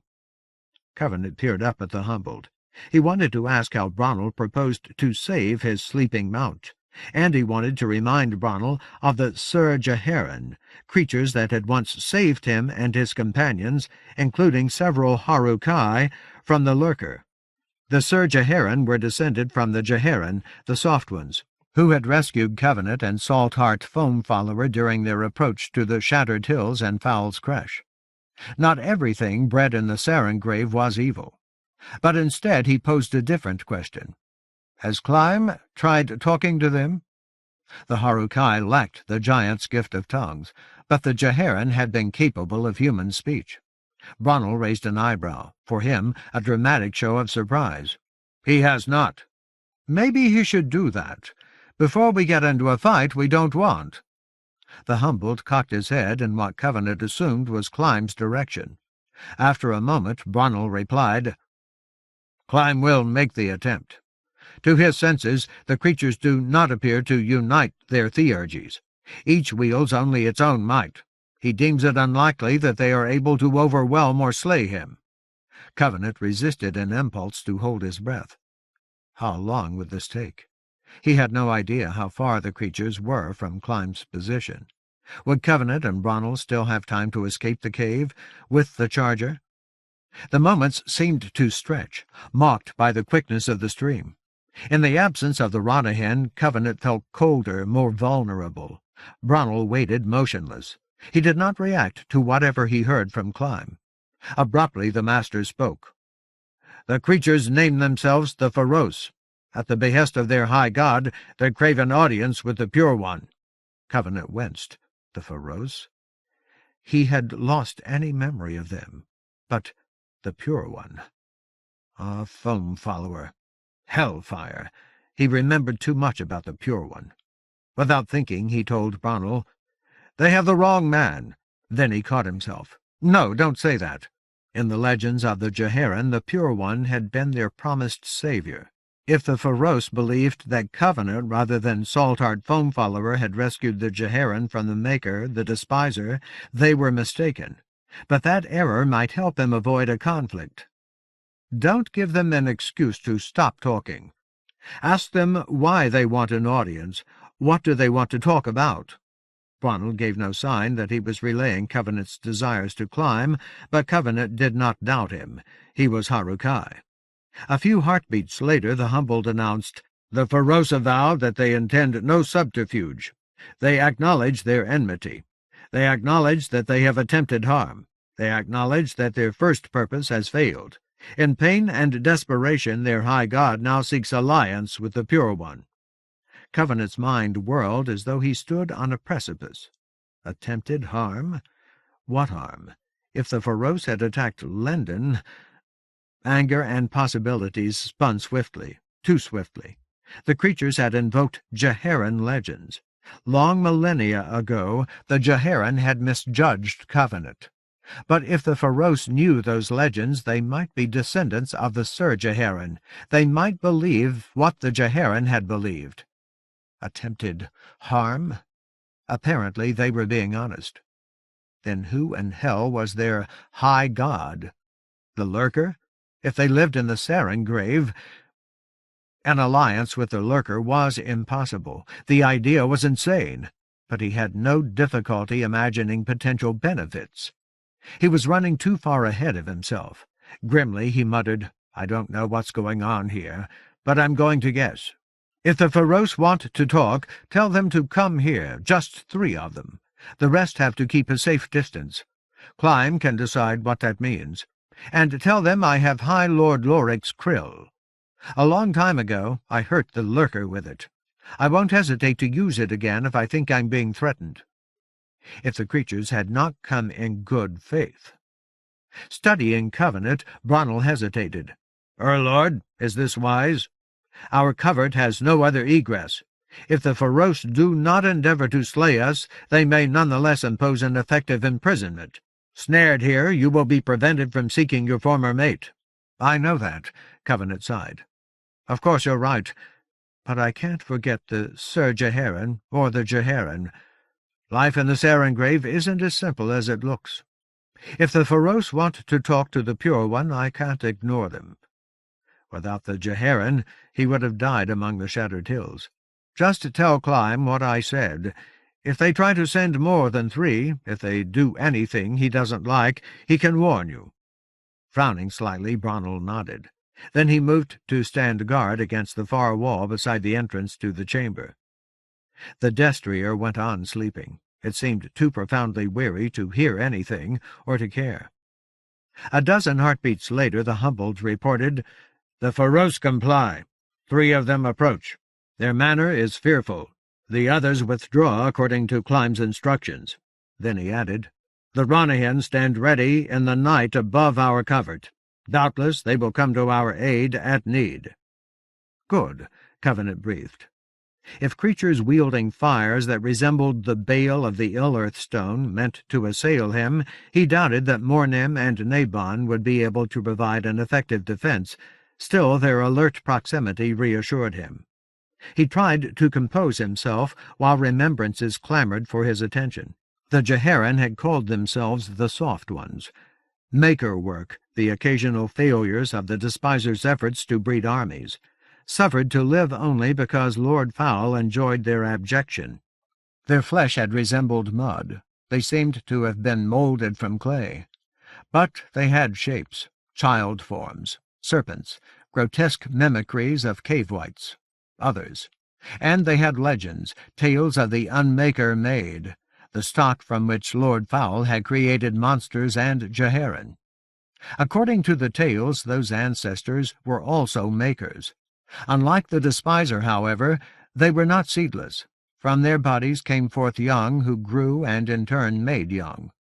Covenant peered up at the humbled. He wanted to ask how Bronnell proposed to save his sleeping mount, and he wanted to remind Bronnell of the Sur-Jaheran, creatures that had once saved him and his companions, including several Harukai, from the lurker. The Sur-Jaheran were descended from the Jaheran, the Soft Ones, who had rescued Covenant and Saltheart Foam-Follower during their approach to the Shattered Hills and Fowl's Cresh. Not everything bred in the Sarengrave was evil. But instead he posed a different question. "Has Clyme tried talking to them?" The Harukai lacked the giant's gift of tongues, but the Jaheran had been capable of human speech. Bronnell raised an eyebrow, for him a dramatic show of surprise. "He has not." "Maybe he should do that, before we get into a fight we don't want." The humbled cocked his head in what Covenant assumed was Clyme's direction. After a moment Bronnell replied, "Clyme will make the attempt. To his senses, the creatures do not appear to unite their theurgies. Each wields only its own might. He deems it unlikely that they are able to overwhelm or slay him." Covenant resisted an impulse to hold his breath. How long would this take? He had no idea how far the creatures were from Climb's position. Would Covenant and Bronnell still have time to escape the cave with the charger? The moments seemed to stretch, mocked by the quickness of the stream. In the absence of the Ranyhyn, Covenant felt colder, more vulnerable. Bronnell waited motionless. He did not react to whatever he heard from Climb. Abruptly the master spoke. "The creatures name themselves the Feroce. At the behest of their high god, they crave an audience with the Pure One." Covenant winced. The Feroce? He had lost any memory of them. But the Pure One. A foam follower. Hellfire. He remembered too much about the Pure One. Without thinking, he told Bronnell, "They have the wrong man." Then he caught himself. "No, don't say that." In the legends of the Jeharan, the Pure One had been their promised savior. If the Feroce believed that Covenant rather than Saltart Foam-Follower had rescued the Jeharan from the Maker, the Despiser, they were mistaken. But that error might help them avoid a conflict. Don't give them an excuse to stop talking. Ask them why they want an audience. What do they want to talk about? Bronnell gave no sign that he was relaying Covenant's desires to Climb, but Covenant did not doubt him. He was Harukai. A few heartbeats later the Humboldt announced, "The Feroce avow that they intend no subterfuge. They acknowledge their enmity. They acknowledge that they have attempted harm. They acknowledge that their first purpose has failed. In pain and desperation their high god now seeks alliance with the Pure One." Covenant's mind whirled as though he stood on a precipice. Attempted harm? What harm? If the Feroce had attacked Lendon... Anger and possibilities spun swiftly, too swiftly. The creatures had invoked Jeharan legends. Long millennia ago, the Jeharan had misjudged Covenant. But if the Feroce knew those legends, they might be descendants of the Sir Jeharan. They might believe what the Jeharan had believed. Attempted harm? Apparently they were being honest. Then who in hell was their high god? The Lurker? If they lived in the Sarin grave, an alliance with the Lurker was impossible. The idea was insane, but he had no difficulty imagining potential benefits. He was running too far ahead of himself. Grimly he muttered, "I don't know what's going on here, but I'm going to guess. If the Feroce want to talk, tell them to come here, just 3 of them. The rest have to keep a safe distance. Climb can decide what that means. And tell them I have High Lord Loric's krill. A long time ago I hurt the Lurker with it. I won't hesitate to use it again if I think I'm being threatened." If the creatures had not come in good faith. Studying Covenant, Bronnell hesitated. "Lord, is this wise? Our covert has no other egress. If the Feroce do not endeavor to slay us, they may nonetheless impose an effective imprisonment. Snared here, you will be prevented from seeking your former mate." "I know that," Covenant sighed. "Of course you're right, but I can't forget the Sir Jeharan or the Jeharan. Life in the Sarin grave isn't as simple as it looks. If the Feroce want to talk to the Pure One, I can't ignore them. Without the Jeharan, he would have died among the Shattered Hills. Just tell Climb what I said. If they try to send more than 3, if they do anything he doesn't like, he can warn you." Frowning slightly, Bronnell nodded. Then he moved to stand guard against the far wall beside the entrance to the chamber. The destrier went on sleeping. It seemed too profoundly weary to hear anything or to care. A dozen heartbeats later the Humboldt reported, "The Feroce comply. 3 of them approach. Their manner is fearful. The others withdraw according to Climb's instructions." Then he added, "The Ranyhyn stand ready in the night above our covert. Doubtless they will come to our aid at need." "Good," Covenant breathed. If creatures wielding fires that resembled the bale of the ill-earth stone meant to assail him, he doubted that Mornim and Nabon would be able to provide an effective defense. Still, their alert proximity reassured him. He tried to compose himself while remembrances clamored for his attention. The Jeharan had called themselves the Soft Ones. Maker work, the occasional failures of the Despisers' efforts to breed armies. suffered to live only because Lord Fowl enjoyed their abjection. Their flesh had resembled mud. They seemed to have been moulded from clay. But they had shapes, child forms, serpents, grotesque mimicries of cave-wights, others. And they had legends, tales of the Unmaker Maid, the stock from which Lord Fowl had created monsters and Jeharan. According to the tales, those ancestors were also makers. Unlike the despiser, however, they were not seedless. From their bodies came forth young who grew and in turn made young.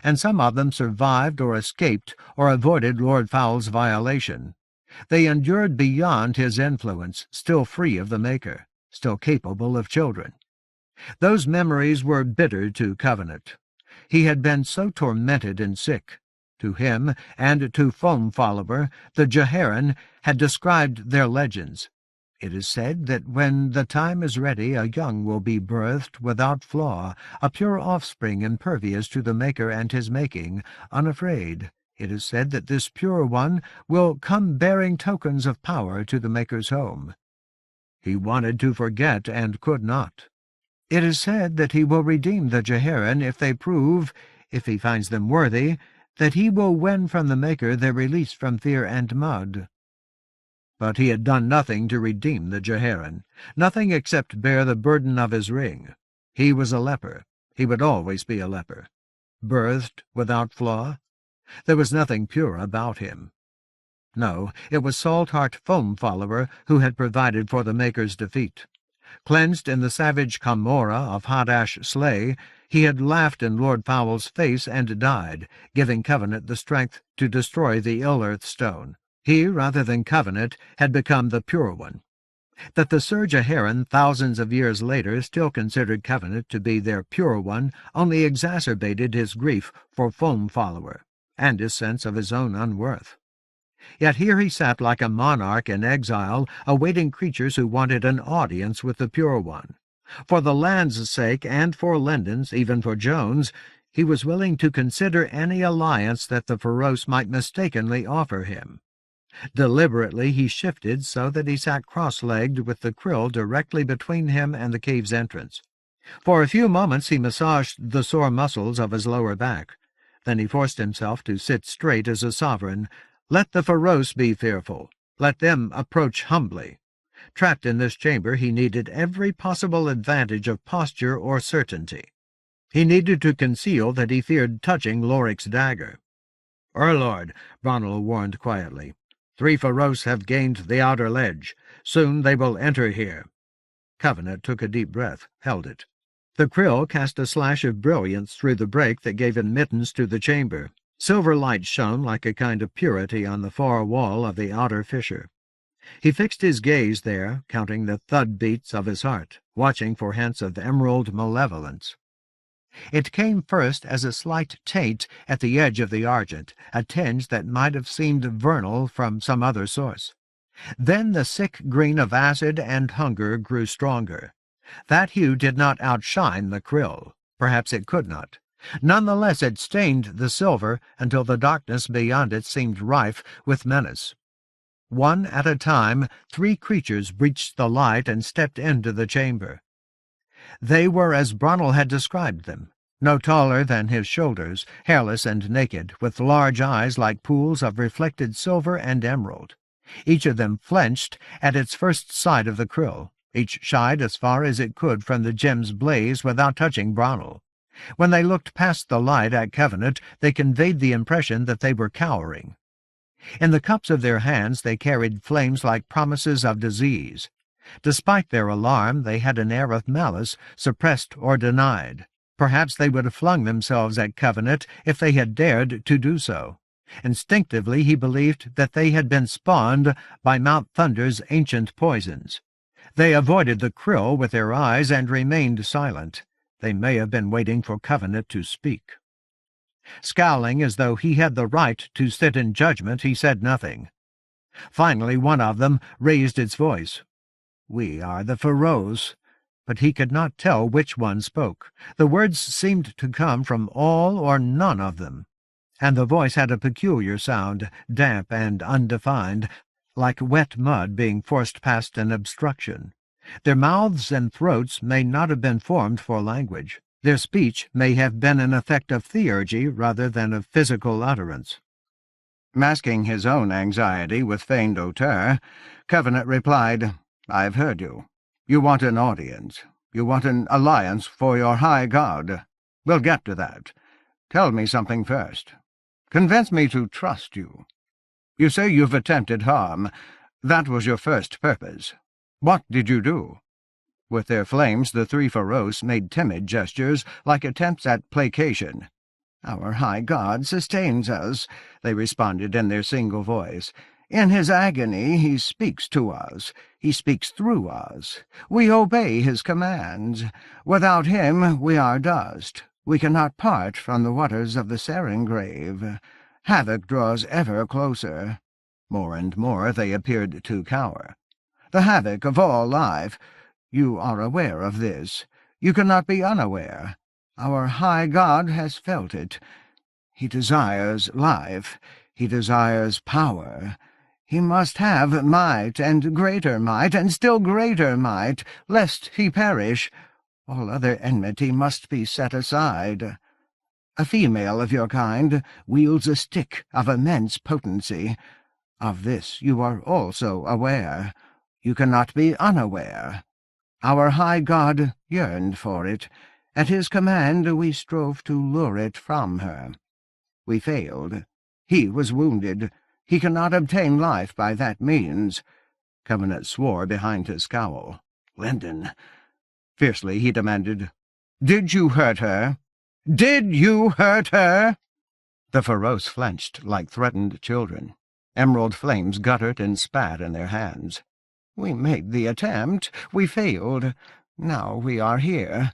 And some of them survived or escaped or avoided Lord Fowl's violation. They endured beyond his influence, still free of the Maker, still capable of children. Those memories were bitter to Covenant. He had been so tormented and sick. To him, and to Foam Follower, the Jeharan had described their legends. It is said that when the time is ready, a young will be birthed without flaw, a pure offspring impervious to the Maker and his making, unafraid. It is said that this pure one will come bearing tokens of power to the Maker's home. He wanted to forget and could not. It is said that he will redeem the Jeharan if they prove, if he finds them worthy, that he will win from the Maker their release from fear and mud. But he had done nothing to redeem the Jeharan, nothing except bear the burden of his ring. He was a leper. He would always be a leper. Birthed without flaw? There was nothing pure about him. No, it was Saltheart Foam Follower who had provided for the Maker's defeat. Cleansed in the savage Camorra of Hadash Slay, he had laughed in Lord Fowl's face and died, giving Covenant the strength to destroy the Ill-Earth Stone. He, rather than Covenant, had become the pure one. That the Sir Jeharan, thousands of years later, still considered Covenant to be their pure one only exacerbated his grief for Foam Follower, and his sense of his own unworth. Yet here he sat like a monarch in exile, awaiting creatures who wanted an audience with the Pure One. For the land's sake, and for Lendon's, even for Joan's, he was willing to consider any alliance that the Feroce might mistakenly offer him. Deliberately he shifted so that he sat cross-legged with the krill directly between him and the cave's entrance. For a few moments he massaged the sore muscles of his lower back. Then he forced himself to sit straight as a sovereign. Let the Feroce be fearful. Let them approach humbly. Trapped in this chamber, he needed every possible advantage of posture or certainty. He needed to conceal that he feared touching Loric's dagger. "Lord," Bronwyn warned quietly, "3 Feroce have gained the outer ledge. Soon they will enter here." Covenant took a deep breath, held it. The krill cast a slash of brilliance through the break that gave admittance to the chamber. Silver light shone like a kind of purity on the far wall of the outer fissure. He fixed his gaze there, counting the thud beats of his heart, watching for hints of emerald malevolence. It came first as a slight taint at the edge of the argent, a tinge that might have seemed vernal from some other source. Then the sick green of acid and hunger grew stronger. That hue did not outshine the krill. Perhaps it could not. None the less it stained the silver until the darkness beyond it seemed rife with menace. One at a time, 3 creatures breached the light and stepped into the chamber. They were as Bronwyn had described them, no taller than his shoulders, hairless and naked, with large eyes like pools of reflected silver and emerald. Each of them flinched at its first sight of the krill. Each shied as far as it could from the gem's blaze without touching Bronwyn. When they looked past the light at Covenant, they conveyed the impression that they were cowering. In the cups of their hands they carried flames like promises of disease. Despite their alarm, they had an air of malice, suppressed or denied. Perhaps they would have flung themselves at Covenant if they had dared to do so. Instinctively he believed that they had been spawned by Mount Thunder's ancient poisons. They avoided the krill with their eyes and remained silent. They may have been waiting for Covenant to speak. Scowling as though he had the right to sit in judgment, he said nothing. Finally one of them raised its voice. "We are the Feroce," but he could not tell which one spoke. The words seemed to come from all or none of them, and the voice had a peculiar sound, damp and undefined. like wet mud being forced past an obstruction. Their mouths and throats may not have been formed for language. Their speech may have been an effect of theurgy rather than of physical utterance. Masking his own anxiety with feigned hauteur, Covenant replied, "I have heard you. You want an audience. You want an alliance for your high god. We'll get to that. Tell me something first. Convince me to trust you. You say you've attempted harm. That was your first purpose. What did you do?" With their flames, the three Feroce made timid gestures, like attempts at placation. "Our high god sustains us," they responded in their single voice. "In his agony he speaks to us. He speaks through us. We obey his commands. Without him we are dust. We cannot part from the waters of the Sarin grave. Havoc draws ever closer." More and more they appeared to cower. "The havoc of all life. You are aware of this. You cannot be unaware. Our high god has felt it. He desires life. He desires power. He must have might, and greater might, and still greater might, lest he perish. All other enmity must be set aside. A female of your kind wields a stick of immense potency. Of this you are also aware. You cannot be unaware. Our high god yearned for it. At his command we strove to lure it from her. We failed. He was wounded. He cannot obtain life by that means." Covenant swore behind his scowl. "Lyndon!" Fiercely he demanded, "Did you hurt her? Did you hurt her?" The Feroce flinched like threatened children. Emerald flames guttered and spat in their hands. "We made the attempt. We failed. Now we are here."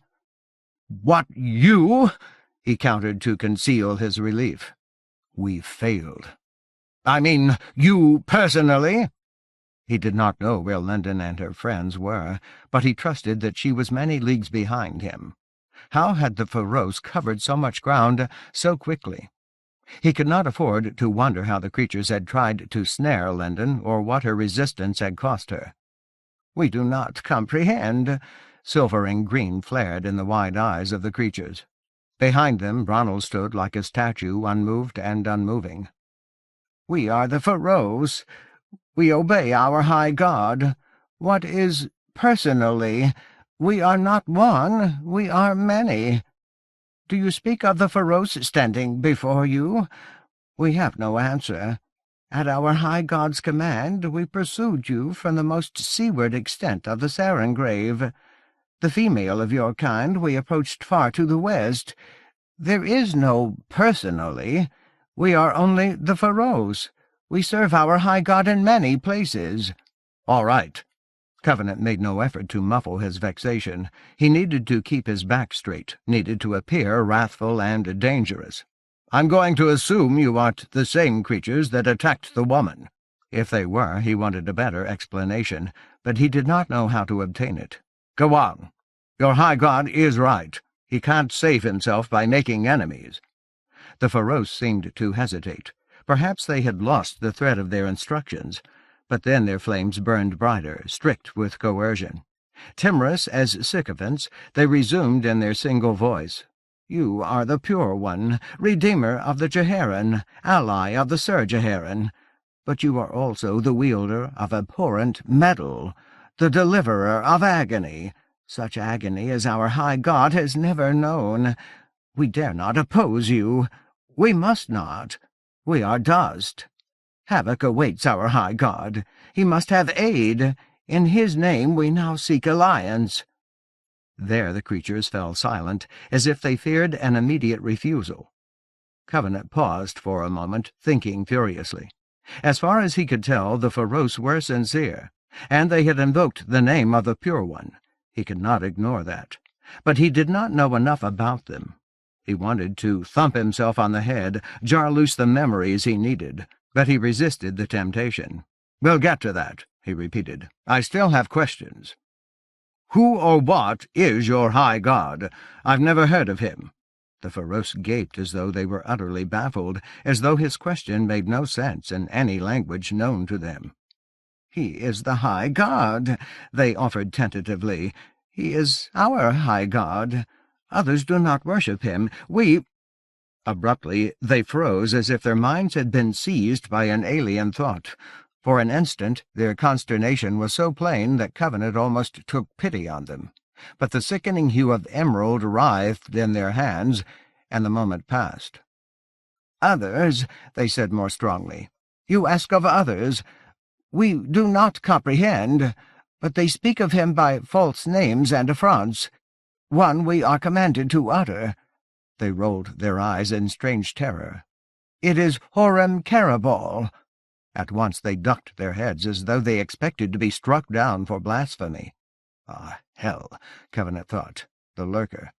"What, you?" he countered to conceal his relief. "We failed." "I mean, you personally?" He did not know where Lyndon and her friends were, but he trusted that she was many leagues behind him. How had the Feroce covered so much ground so quickly? He could not afford to wonder how the creatures had tried to snare Lyndon, or what her resistance had cost her. "We do not comprehend." Silvering green flared in the wide eyes of the creatures. Behind them Ronald stood like a statue, unmoved and unmoving. "We are the Feroce. We obey our high god. What is personally? We are not one, we are many. Do you speak of the Feroce standing before you? We have no answer. At our high god's command we pursued you from the most seaward extent of the Sarin grave. The female of your kind we approached far to the west. There is no personally. We are only the Feroce. We serve our high god in many places." "All right." Covenant made no effort to muffle his vexation. He needed to keep his back straight, needed to appear wrathful and dangerous. "I'm going to assume you aren't the same creatures that attacked the woman." If they were, he wanted a better explanation, but he did not know how to obtain it. "Go on. Your high god is right. He can't save himself by making enemies." The Feroce seemed to hesitate. Perhaps they had lost the thread of their instructions, but then their flames burned brighter, strict with coercion. Timorous as sycophants, they resumed in their single voice. "You are the Pure One, Redeemer of the Jeharan, ally of the Sir Jeharan. But you are also the wielder of abhorrent metal, the deliverer of agony, such agony as our high god has never known. We dare not oppose you. We must not. We are dust. Havoc awaits our high god. He must have aid. In his name we now seek alliance." There the creatures fell silent, as if they feared an immediate refusal. Covenant paused for a moment, thinking furiously. As far as he could tell, the Feroce were sincere, and they had invoked the name of the Pure One. He could not ignore that. But he did not know enough about them. He wanted to thump himself on the head, jar loose the memories he needed, but he resisted the temptation. "We'll get to that," he repeated. "I still have questions. Who or what is your high god? I've never heard of him." The Feroce gaped as though they were utterly baffled, as though his question made no sense in any language known to them. "He is the high god," they offered tentatively. "He is our high god. Others do not worship him. We—" Abruptly they froze as if their minds had been seized by an alien thought. For an instant their consternation was so plain that Covenant almost took pity on them. But the sickening hue of emerald writhed in their hands, and the moment passed. "Others," they said more strongly. "You ask of others. We do not comprehend, but they speak of him by false names and affronts. One we are commanded to utter." They rolled their eyes in strange terror. "It is Horem Carabal." At once they ducked their heads as though they expected to be struck down for blasphemy. Ah, hell, Covenant thought. The lurker.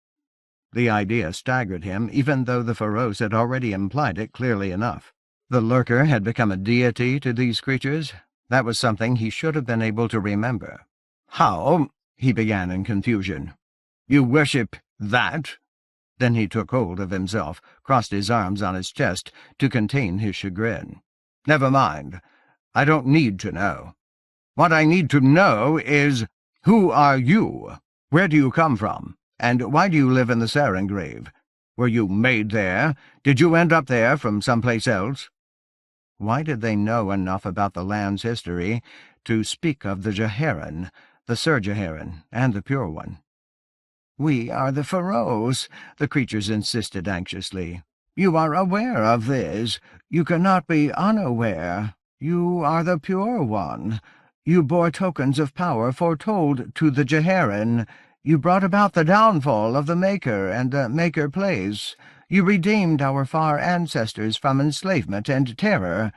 The idea staggered him, even though the Feroce had already implied it clearly enough. The lurker had become a deity to these creatures. That was something he should have been able to remember. "How?" he began in confusion. "You worship that?" Then he took hold of himself, crossed his arms on his chest to contain his chagrin. "Never mind. I don't need to know. What I need to know is, who are you? Where do you come from? And why do you live in the Sarengrave? Were you made there? Did you end up there from someplace else?" Why did they know enough about the land's history to speak of the Jeheran, the Sir Jeheran, and the Pure One? "We are the Feroce," the creatures insisted anxiously. "You are aware of this. You cannot be unaware. You are the Pure One. You bore tokens of power foretold to the Jeheran. You brought about the downfall of the Maker and the Maker Place. You redeemed our far ancestors from enslavement and terror."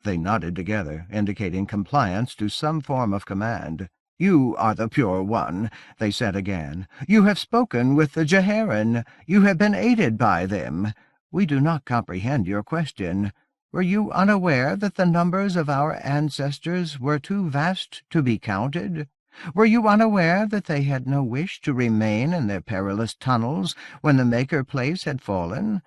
They nodded together, indicating compliance to some form of command. "You are the Pure One," they said again. "You have spoken with the Jeheran. You have been aided by them. We do not comprehend your question. Were you unaware that the numbers of our ancestors were too vast to be counted? Were you unaware that they had no wish to remain in their perilous tunnels when the Maker Place had fallen?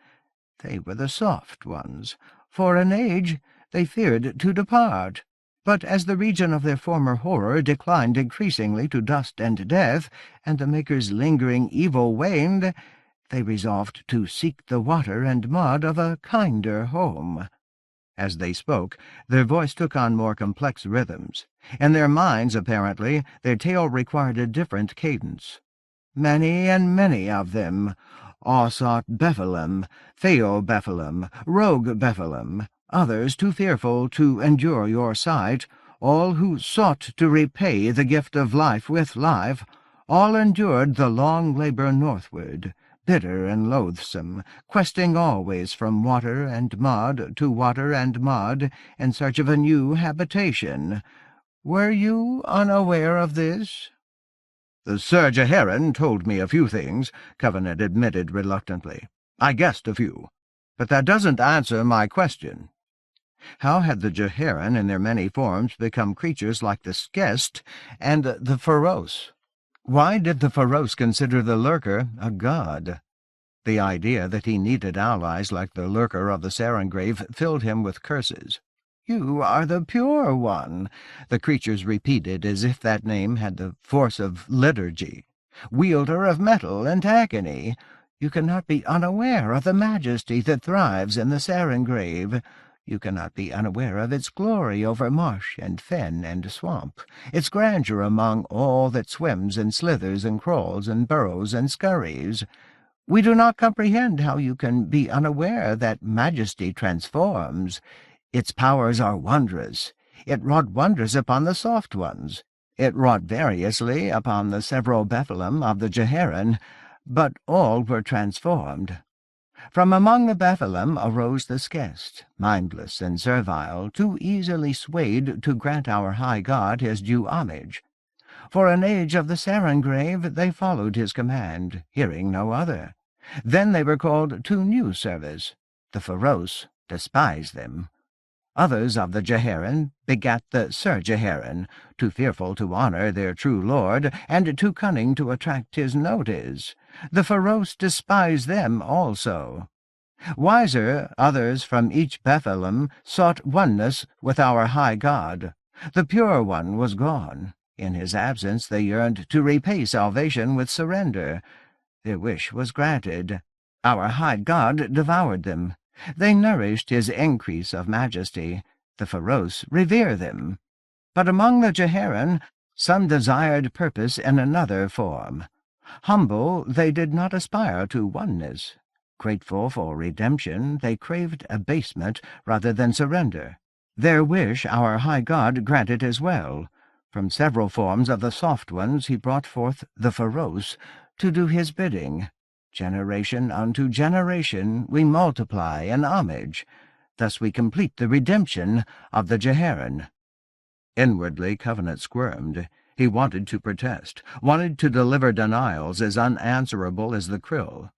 They were the soft ones. For an age they feared to depart. But as the region of their former horror declined increasingly to dust and death, and the Maker's lingering evil waned, they resolved to seek the water and mud of a kinder home." As they spoke, their voice took on more complex rhythms. In their minds, apparently, their tale required a different cadence. "Many and many of them. Osot Bephalem, Theo Bephalem, Rogue Bephalem, others too fearful to endure your sight, all who sought to repay the gift of life with life, all endured the long labor northward, bitter and loathsome, questing always from water and mud to water and mud in search of a new habitation. Were you unaware of this?" "The Sir Jeheran told me a few things," Covenant admitted reluctantly. "I guessed a few. But that doesn't answer my question." How had the Jeheran in their many forms become creatures like the Skest and the Feroce? Why did the Feroce consider the lurker a god? The idea that he needed allies like the lurker of the Sarengrave filled him with curses. "You are the Pure One," the creatures repeated as if that name had the force of liturgy. "Wielder of metal and agony. You cannot be unaware of the majesty that thrives in the Sarengrave. You cannot be unaware of its glory over marsh and fen and swamp, its grandeur among all that swims and slithers and crawls and burrows and scurries. We do not comprehend how you can be unaware that majesty transforms. Its powers are wondrous. It wrought wonders upon the soft ones. It wrought variously upon the several Bephalem of the Jeheran, but all were transformed. From among the Bephalem arose the Skest, mindless and servile, too easily swayed to grant our high god his due homage. For an age of the Sarengrave they followed his command, hearing no other. Then they were called to new service. The Feroce despised them. Others of the Jeheran begat the Sir Jeheran, too fearful to honour their true lord, and too cunning to attract his notice. The Feroce despised them also. Wiser, others from each Bephalem sought oneness with our high god. The Pure One was gone. In his absence they yearned to repay salvation with surrender. Their wish was granted. Our high God devoured them. They nourished his increase of majesty. The Feroce revere them. But among the Jeharan, some desired purpose in another form. Humble, they did not aspire to oneness. Grateful for redemption, they craved abasement rather than surrender. Their wish our high God granted as well. From several forms of the soft ones he brought forth the Feroce to do his bidding. Generation unto generation we multiply in homage. Thus we complete the redemption of the Jeharan. Inwardly Covenant squirmed. He wanted to protest, wanted to deliver denials as unanswerable as the Qwel.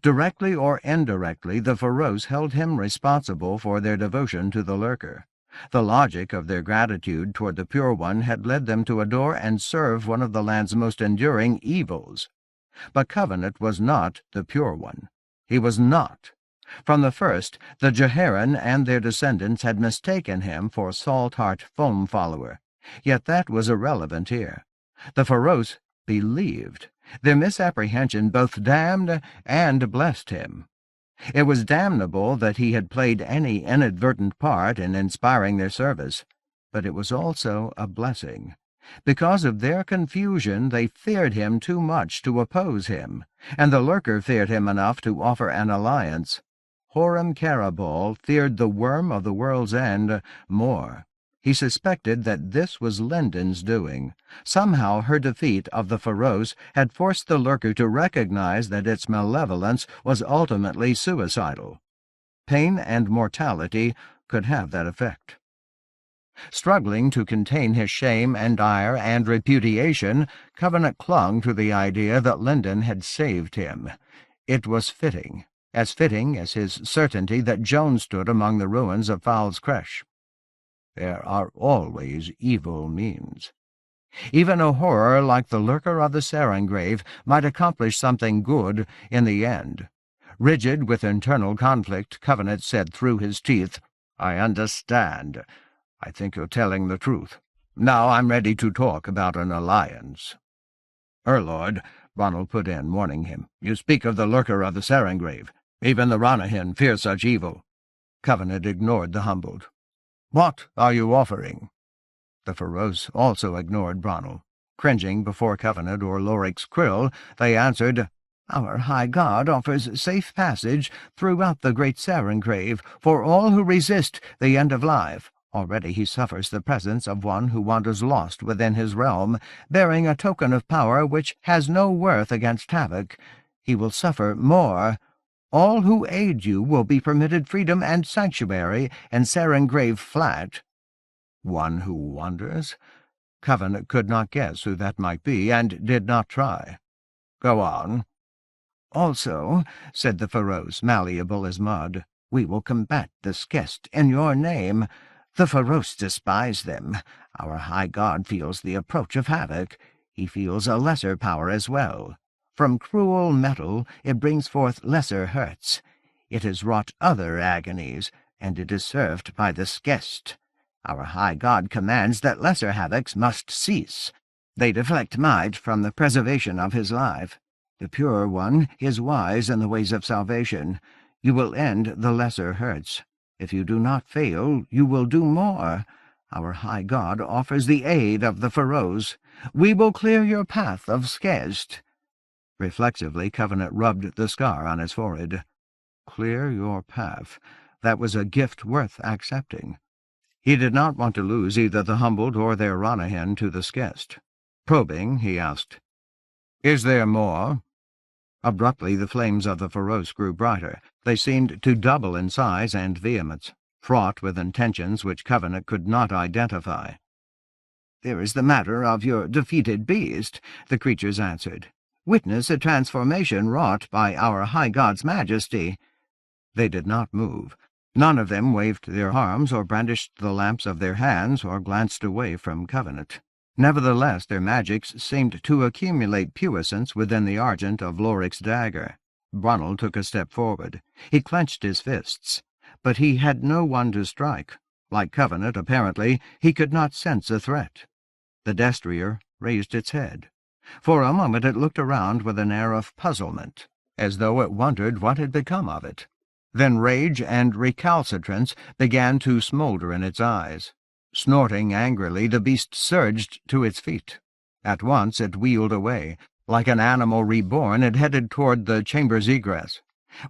Directly or indirectly, the Feroce held him responsible for their devotion to the Lurker. The logic of their gratitude toward the Pure One had led them to adore and serve one of the land's most enduring evils. But Covenant was not the Pure One. He was not. From the first, the Jeharan and their descendants had mistaken him for Salt-Heart Foam-Follower. Yet that was irrelevant here. The Feroce believed. Their misapprehension both damned and blessed him. It was damnable that he had played any inadvertent part in inspiring their service, but it was also a blessing. Because of their confusion, they feared him too much to oppose him, and the Lurker feared him enough to offer an alliance. Horam Carabal feared the Worm of the World's End more. He suspected that this was Linden's doing. Somehow her defeat of the Feroce had forced the Lurker to recognize that its malevolence was ultimately suicidal. Pain and mortality could have that effect. Struggling to contain his shame and ire and repudiation, Covenant clung to the idea that Linden had saved him. It was fitting as his certainty that Joan stood among the ruins of Fowl's Creche. There are always evil means. Even a horror like the Lurker of the Sarengrave might accomplish something good in the end. Rigid with internal conflict, Covenant said through his teeth, "I understand. I think you're telling the truth. Now I'm ready to talk about an alliance." "Lord," Ronald put in, warning him, "you speak of the Lurker of the Sarengrave. Even the Ranyhyn fear such evil." Covenant ignored the humbled. "What are you offering?" The Feroce also ignored Bronwyn. Cringing before Covenant or Loric's Qwel, they answered, "Our high God offers safe passage throughout the great Sarengrave for all who resist the end of life. Already he suffers the presence of one who wanders lost within his realm, bearing a token of power which has no worth against havoc. He will suffer more. All who aid you will be permitted freedom and sanctuary in Sarengrave Flat." One who wanders? Covenant could not guess who that might be, and did not try. "Go on." "Also," said the Feroce, malleable as mud, "we will combat the Skest in your name. The Feroce despise them. Our high God feels the approach of havoc. He feels a lesser power as well. From cruel metal it brings forth lesser hurts. It has wrought other agonies, and it is served by the Skest. Our high God commands that lesser havocs must cease. They deflect might from the preservation of his life. The Pure One is wise in the ways of salvation. You will end the lesser hurts. If you do not fail, you will do more. Our high God offers the aid of the Feroce. We will clear your path of Skest." Reflexively, Covenant rubbed the scar on his forehead. Clear your path. That was a gift worth accepting. He did not want to lose either the humbled or their Ranyhyn to the Skest. Probing, he asked, "Is there more?" Abruptly the flames of the Feroce grew brighter. They seemed to double in size and vehemence, fraught with intentions which Covenant could not identify. "There is the matter of your defeated beast," the creatures answered. "Witness a transformation wrought by our high God's majesty." They did not move. None of them waved their arms or brandished the lamps of their hands or glanced away from Covenant. Nevertheless, their magics seemed to accumulate puissance within the argent of Loric's dagger. Ronald took a step forward. He clenched his fists, but he had no one to strike. Like Covenant, apparently, he could not sense a threat. The destrier raised its head. For a moment it looked around with an air of puzzlement, as though it wondered what had become of it. Then rage and recalcitrance began to smolder in its eyes. Snorting angrily, the beast surged to its feet. At once it wheeled away. Like an animal reborn, it headed toward the chamber's egress.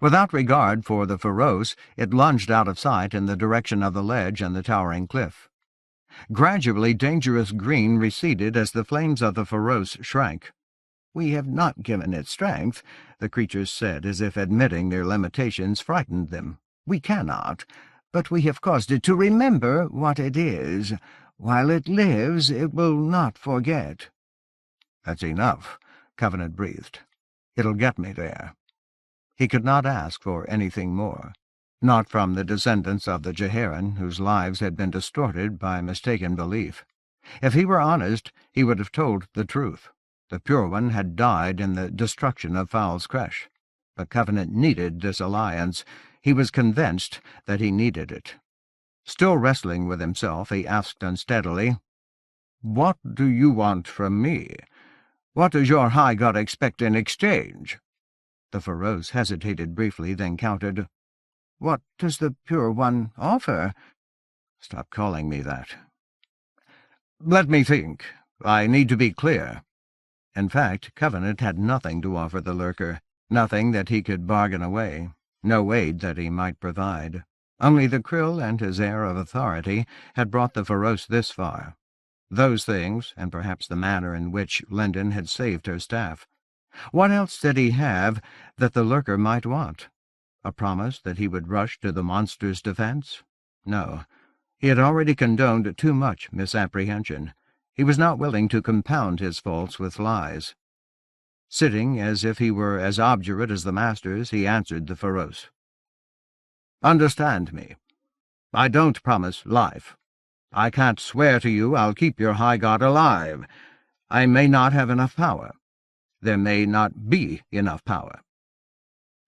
Without regard for the Feroce, it lunged out of sight in the direction of the ledge and the towering cliff. Gradually, Dangerous Green receded as the flames of the Feroce shrank. "We have not given it strength," the creatures said, as if admitting their limitations frightened them. "We cannot, but we have caused it to remember what it is. While it lives, it will not forget." "That's enough," Covenant breathed. "It'll get me there." He could not ask for anything more. Not from the descendants of the Jeharan, whose lives had been distorted by mistaken belief. If he were honest, he would have told the truth. The Pure One had died in the destruction of Fowl's Creche. But Covenant needed this alliance. He was convinced that he needed it. Still wrestling with himself, he asked unsteadily, "What do you want from me? What does your High God expect in exchange?" The Feroce hesitated briefly, then countered, "What does the Pure One offer?" "Stop calling me that." "Let me think. I need to be clear." In fact, Covenant had nothing to offer the lurker, nothing that he could bargain away, no aid that he might provide. Only the krill and his air of authority had brought the Feroce this far. Those things, and perhaps the manner in which Linden had saved her staff. What else did he have that the lurker might want? A promise that he would rush to the monster's defense? No. He had already condoned too much misapprehension. He was not willing to compound his faults with lies. Sitting as if he were as obdurate as the masters, he answered the Feroce. "Understand me. I don't promise life. I can't swear to you I'll keep your High God alive. I may not have enough power. There may not be enough power."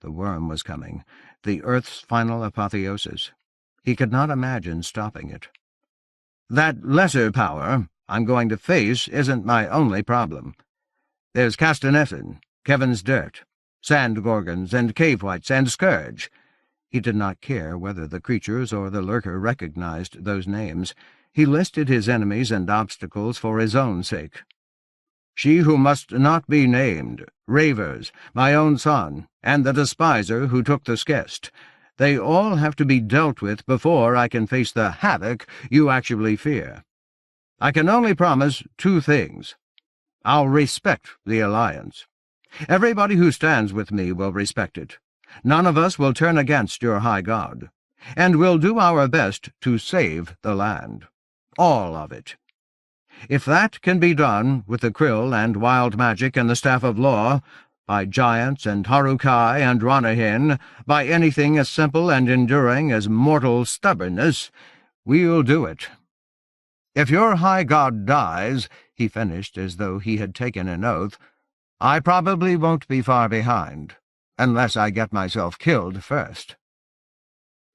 The worm was coming, the Earth's final apotheosis. He could not imagine stopping it. "That lesser power I'm going to face isn't my only problem. There's Castanessan, Kevin's Dirt, Sand Gorgons and Cave Whites and Scourge." He did not care whether the creatures or the lurker recognized those names. He listed his enemies and obstacles for his own sake. "She who must not be named, Ravers, my own son, and the despiser who took the skest. They all have to be dealt with before I can face the havoc you actually fear. I can only promise two things. I'll respect the alliance. Everybody who stands with me will respect it. None of us will turn against your High God. And we'll do our best to save the land. All of it. If that can be done with the krill and wild magic and the Staff of Law, by giants and Harukai and Ranyhyn, by anything as simple and enduring as mortal stubbornness, we'll do it. If your High God dies," he finished as though he had taken an oath, "I probably won't be far behind, unless I get myself killed first."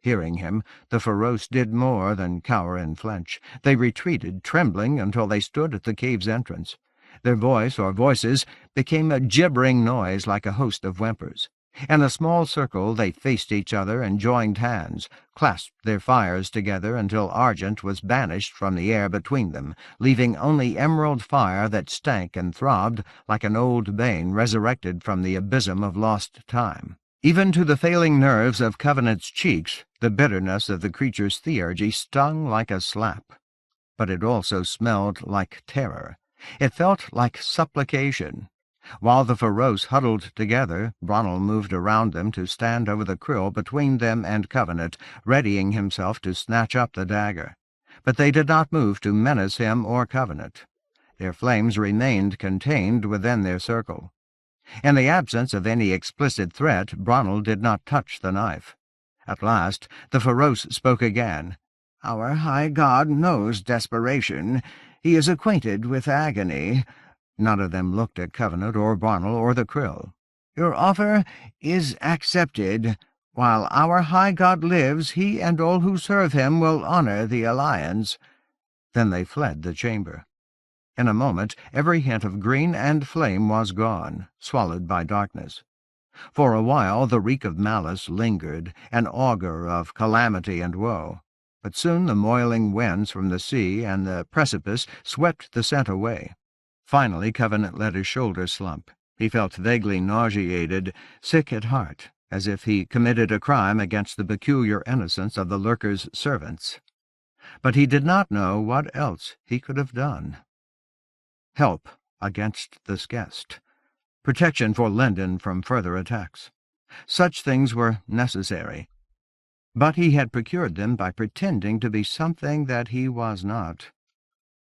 Hearing him, the Feroce did more than cower and flinch. They retreated, trembling, until they stood at the cave's entrance. Their voice, or voices, became a gibbering noise like a host of whimpers. In a small circle they faced each other and joined hands, clasped their fires together until argent was banished from the air between them, leaving only emerald fire that stank and throbbed like an old bane resurrected from the abysm of lost time. Even to the failing nerves of Covenant's cheeks, the bitterness of the creature's theurgy stung like a slap. But it also smelled like terror. It felt like supplication. While the Feroce huddled together, Bronnell moved around them to stand over the krill between them and Covenant, readying himself to snatch up the dagger. But they did not move to menace him or Covenant. Their flames remained contained within their circle. In the absence of any explicit threat, Bronnell did not touch the knife. At last the Feroce spoke again. "Our High God knows desperation. He is acquainted with agony." None of them looked at Covenant or Bronnell or the krill. "Your offer is accepted. While our high god lives, he and all who serve him will honor the alliance." Then they fled the chamber. In a moment every hint of green and flame was gone, swallowed by darkness. For a while the reek of malice lingered, an augur of calamity and woe. But soon the moiling winds from the sea and the precipice swept the scent away. Finally Covenant let his shoulders slump. He felt vaguely nauseated, sick at heart, as if he committed a crime against the peculiar innocence of the lurker's servants. But he did not know what else he could have done. Help against this guest. Protection for Lindon from further attacks. Such things were necessary. But he had procured them by pretending to be something that he was not.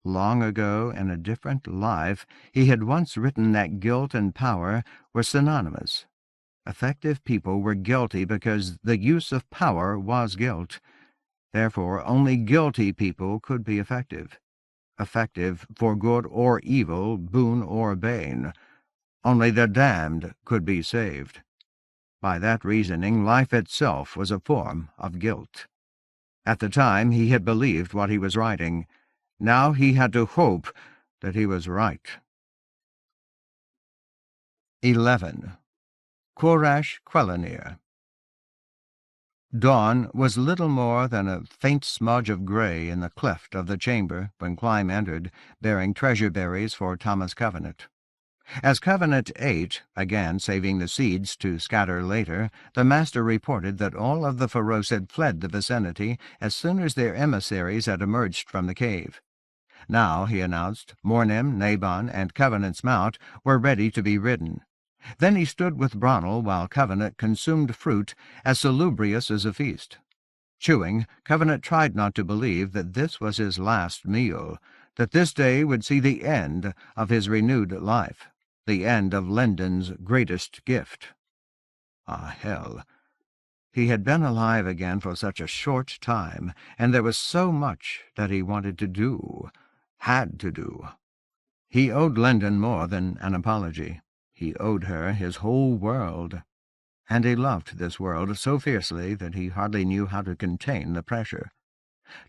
Long ago, in a different life, he had once written that guilt and power were synonymous. Effective people were guilty because the use of power was guilt. Therefore, only guilty people could be effective. Effective for good or evil, boon or bane. Only the damned could be saved. By that reasoning, life itself was a form of guilt. At the time he had believed what he was writing. Now he had to hope that he was right. 11. Kurash Qwellinir. Dawn was little more than a faint smudge of grey in the cleft of the chamber when Clyme entered, bearing treasure-berries for Thomas Covenant. As Covenant ate, again saving the seeds to scatter later, the master reported that all of the Faroes had fled the vicinity as soon as their emissaries had emerged from the cave. Now, he announced, Mornim, Nabon, and Covenant's mount were ready to be ridden. Then he stood with Bronnel while Covenant consumed fruit as salubrious as a feast. Chewing, Covenant tried not to believe that this was his last meal, that this day would see the end of his renewed life, the end of Lindon's greatest gift. Ah, hell! He had been alive again for such a short time, and there was so much that he wanted to do, had to do. He owed Lindon more than an apology. He owed her his whole world, and he loved this world so fiercely that he hardly knew how to contain the pressure.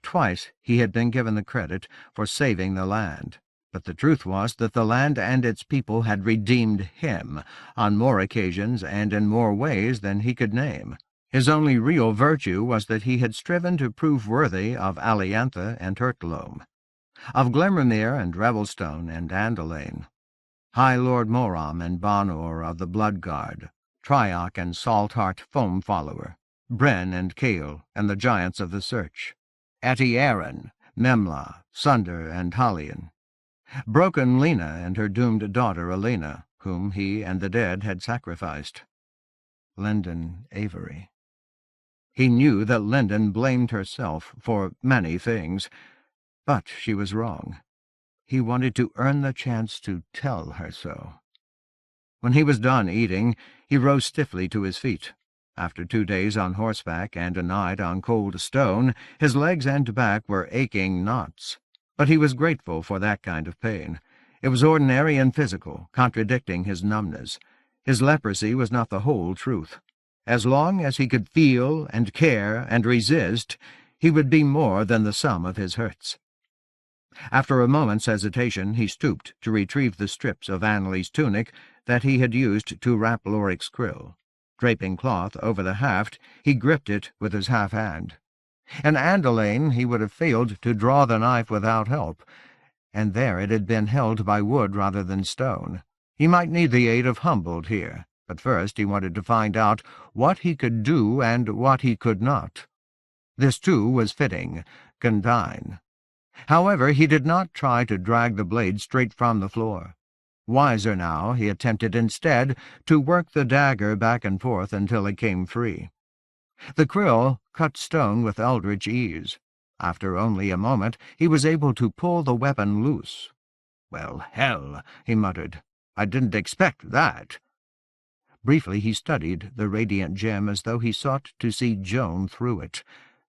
Twice he had been given the credit for saving the land, but the truth was that the land and its people had redeemed him on more occasions and in more ways than he could name. His only real virtue was that he had striven to prove worthy of Aliantha and Turtloam, of Glimmermere and Revelstone and Andalane, High Lord Moram and Banor of the Blood Guard, Trioch and Saltheart Foam Follower, Bren and Kale and the giants of the Search, Ati-Aaron, Memla, Sunder and Halion, Broken Lena and her doomed daughter Elena, whom he and the dead had sacrificed. Lindon Avery. He knew that Lindon blamed herself for many things, but she was wrong. He wanted to earn the chance to tell her so. When he was done eating, he rose stiffly to his feet. After 2 days on horseback and a night on cold stone, his legs and back were aching knots. But he was grateful for that kind of pain. It was ordinary and physical, contradicting his numbness. His leprosy was not the whole truth. As long as he could feel and care and resist, he would be more than the sum of his hurts. After a moment's hesitation, he stooped to retrieve the strips of Annalie's tunic that he had used to wrap Loric's krill. Draping cloth over the haft, he gripped it with his half hand. In Andalane he would have failed to draw the knife without help, and there it had been held by wood rather than stone. He might need the aid of Humboldt here, but first he wanted to find out what he could do and what he could not. This, too, was fitting, condign. However, he did not try to drag the blade straight from the floor. Wiser now, he attempted instead to work the dagger back and forth until it came free. The krill cut stone with eldritch ease. After only a moment, he was able to pull the weapon loose. "Well, hell," he muttered. "I didn't expect that." Briefly he studied the radiant gem as though he sought to see Joan through it,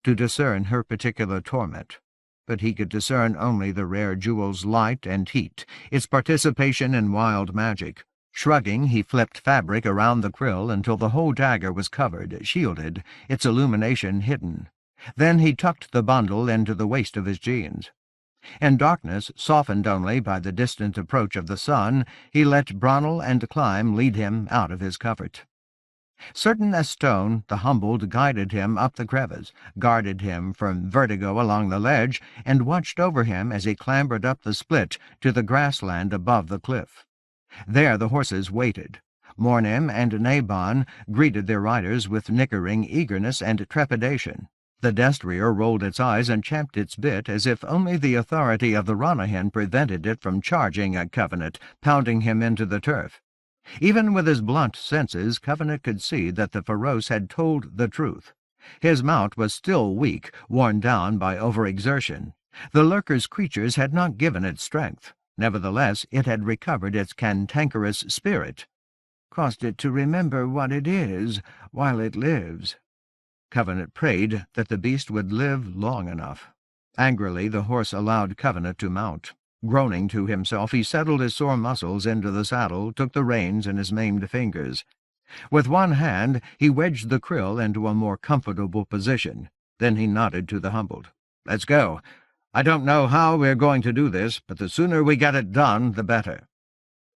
to discern her particular torment. But he could discern only the rare jewel's light and heat, its participation in wild magic. Shrugging, he flipped fabric around the quill until the whole dagger was covered, shielded, its illumination hidden. Then he tucked the bundle into the waist of his jeans. In darkness, softened only by the distant approach of the sun, he let Bronnell and Clyme lead him out of his covert. Certain as stone, the humbled guided him up the crevice, guarded him from vertigo along the ledge, and watched over him as he clambered up the split to the grassland above the cliff. There the horses waited. Mornim and Nabon greeted their riders with nickering eagerness and trepidation. The destrier rolled its eyes and champed its bit as if only the authority of the Ranyhyn prevented it from charging at Covenant, pounding him into the turf. Even with his blunt senses, Covenant could see that the Feroce had told the truth. His mount was still weak, worn down by overexertion. The lurker's creatures had not given it strength. Nevertheless, it had recovered its cantankerous spirit. "Caused it to remember what it is, while it lives." Covenant prayed that the beast would live long enough. Angrily, the horse allowed Covenant to mount. Groaning to himself, he settled his sore muscles into the saddle, took the reins in his maimed fingers. With one hand, he wedged the krill into a more comfortable position. Then he nodded to the humbled. "Let's go. I don't know how we're going to do this, but the sooner we get it done, the better."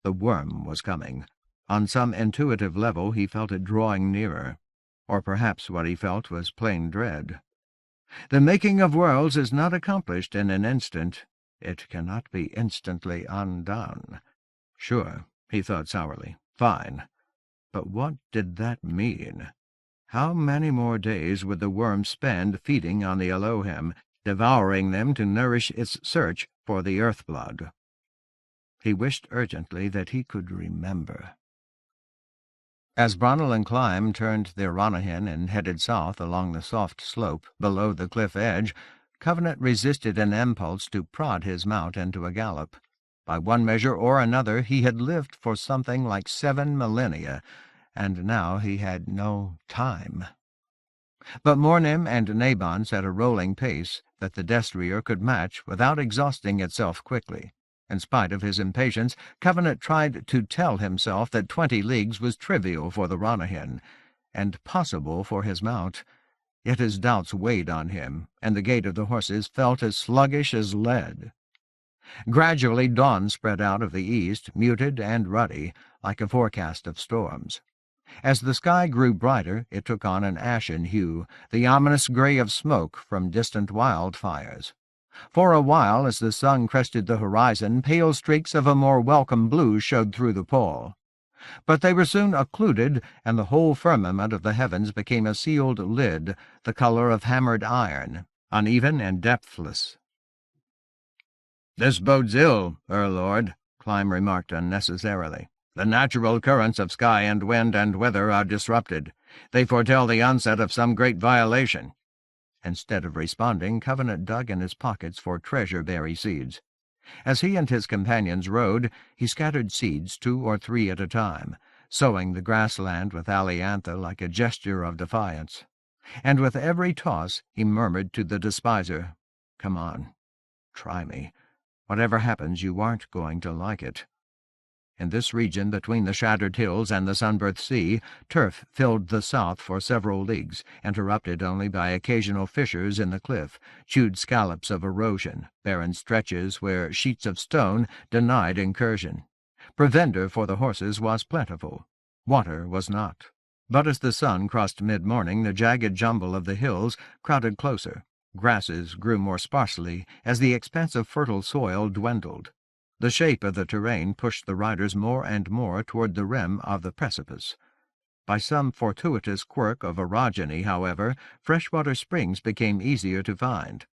The worm was coming. On some intuitive level, he felt it drawing nearer. Or perhaps what he felt was plain dread. The making of worlds is not accomplished in an instant. It cannot be instantly undone. Sure, he thought sourly. Fine. But what did that mean? How many more days would the worm spend feeding on the Elohim, devouring them to nourish its search for the earth-blood? He wished urgently that he could remember. As Bronnell and Clyme turned their Ranyhyn and headed south along the soft slope below the cliff edge, Covenant resisted an impulse to prod his mount into a gallop. By one measure or another he had lived for something like 7 millennia, and now he had no time. But Mornim and Nabon set a rolling pace that the destrier could match without exhausting itself quickly. In spite of his impatience, Covenant tried to tell himself that 20 leagues was trivial for the Ranyhyn, and possible for his mount. Yet his doubts weighed on him, and the gait of the horses felt as sluggish as lead. Gradually dawn spread out of the east, muted and ruddy, like a forecast of storms. As the sky grew brighter, it took on an ashen hue, the ominous gray of smoke from distant wildfires. For a while, as the sun crested the horizon, pale streaks of a more welcome blue showed through the pall. But they were soon occluded, and the whole firmament of the heavens became a sealed lid, the color of hammered iron, uneven and depthless. "This bodes ill, Lord," Clyme remarked unnecessarily. "The natural currents of sky and wind and weather are disrupted. They foretell the onset of some great violation." Instead of responding, Covenant dug in his pockets for treasure-berry seeds. As he and his companions rode, he scattered seeds 2 or 3 at a time, sowing the grassland with aliantha like a gesture of defiance. And with every toss he murmured to the despiser, "Come on, try me. Whatever happens, you aren't going to like it." In this region between the shattered hills and the sunburnt sea, turf filled the south for several leagues, interrupted only by occasional fissures in the cliff, chewed scallops of erosion, barren stretches where sheets of stone denied incursion. Provender for the horses was plentiful. Water was not. But as the sun crossed mid-morning, the jagged jumble of the hills crowded closer. Grasses grew more sparsely as the expanse of fertile soil dwindled. The shape of the terrain pushed the riders more and more toward the rim of the precipice. By some fortuitous quirk of orogeny, however, freshwater springs became easier to find.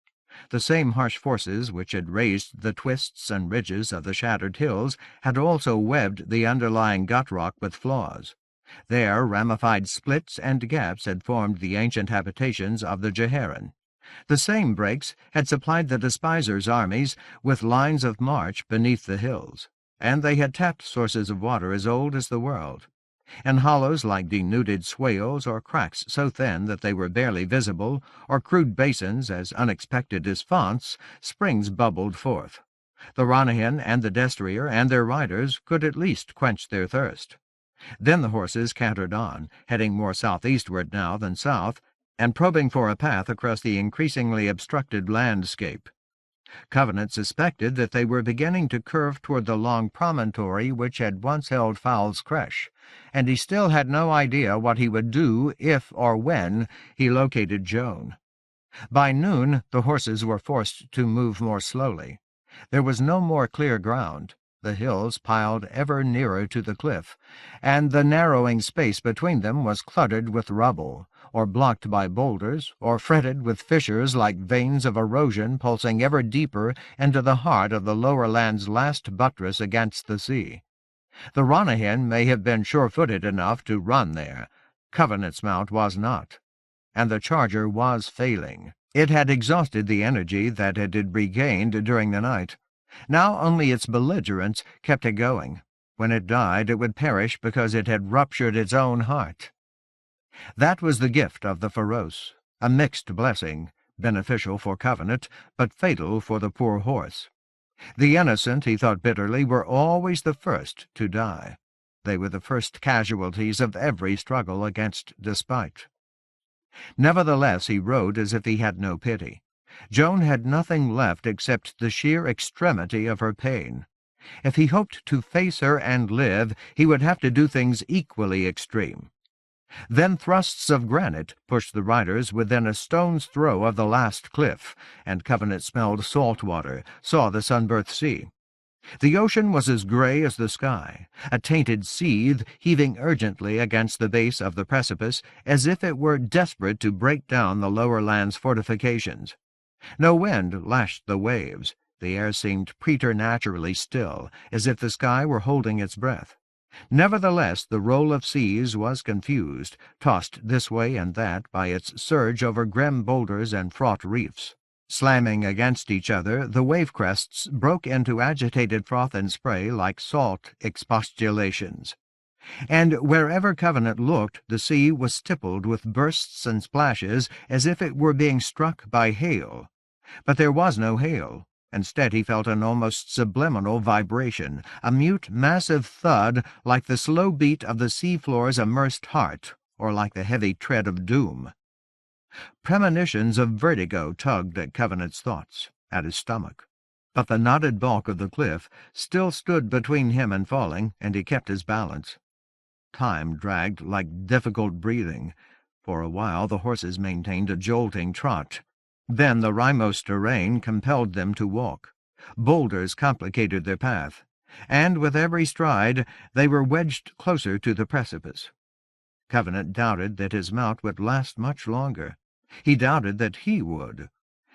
The same harsh forces which had raised the twists and ridges of the shattered hills had also webbed the underlying gut rock with flaws. There ramified splits and gaps had formed the ancient habitations of the Jeheran. The same breaks had supplied the despisers' armies with lines of march beneath the hills, and they had tapped sources of water as old as the world. In hollows like denuded swales or cracks so thin that they were barely visible, or crude basins as unexpected as fonts, springs bubbled forth. The Ranyhyn and the destrier and their riders could at least quench their thirst. Then the horses cantered on, heading more southeastward now than south, and probing for a path across the increasingly obstructed landscape. Covenant suspected that they were beginning to curve toward the long promontory which had once held Fowl's Creche, and he still had no idea what he would do if or when he located Joan. By noon the horses were forced to move more slowly. There was no more clear ground. The hills piled ever nearer to the cliff, and the narrowing space between them was cluttered with rubble, or blocked by boulders, or fretted with fissures like veins of erosion pulsing ever deeper into the heart of the lower land's last buttress against the sea. The Ranyhyn may have been sure-footed enough to run there. Covenant's mount was not, and the charger was failing. It had exhausted the energy that it had regained during the night. Now only its belligerence kept it going. When it died, it would perish because it had ruptured its own heart. That was the gift of the Feroce, a mixed blessing, beneficial for Covenant, but fatal for the poor horse. The innocent, he thought bitterly, were always the first to die. They were the first casualties of every struggle against despite. Nevertheless, he rode as if he had no pity. Joan had nothing left except the sheer extremity of her pain. If he hoped to face her and live, he would have to do things equally extreme. Then thrusts of granite pushed the riders within a stone's throw of the last cliff, and Covenant smelled salt water, saw the sunburnt sea. The ocean was as gray as the sky, a tainted seethe heaving urgently against the base of the precipice, as if it were desperate to break down the lower land's fortifications. No wind lashed the waves. The air seemed preternaturally still, as if the sky were holding its breath. Nevertheless, the roll of seas was confused, tossed this way and that by its surge over grim boulders and fraught reefs. Slamming against each other, the wave crests broke into agitated froth and spray like salt expostulations. And wherever Covenant looked, the sea was stippled with bursts and splashes as if it were being struck by hail. But there was no hail. Instead he felt an almost subliminal vibration, a mute, massive thud like the slow beat of the seafloor's immersed heart, or like the heavy tread of doom. Premonitions of vertigo tugged at Covenant's thoughts, at his stomach. But the knotted bulk of the cliff still stood between him and falling, and he kept his balance. Time dragged like difficult breathing. For a while the horses maintained a jolting trot. Then the rymose terrain compelled them to walk. Boulders complicated their path, and with every stride they were wedged closer to the precipice. Covenant doubted that his mount would last much longer. He doubted that he would.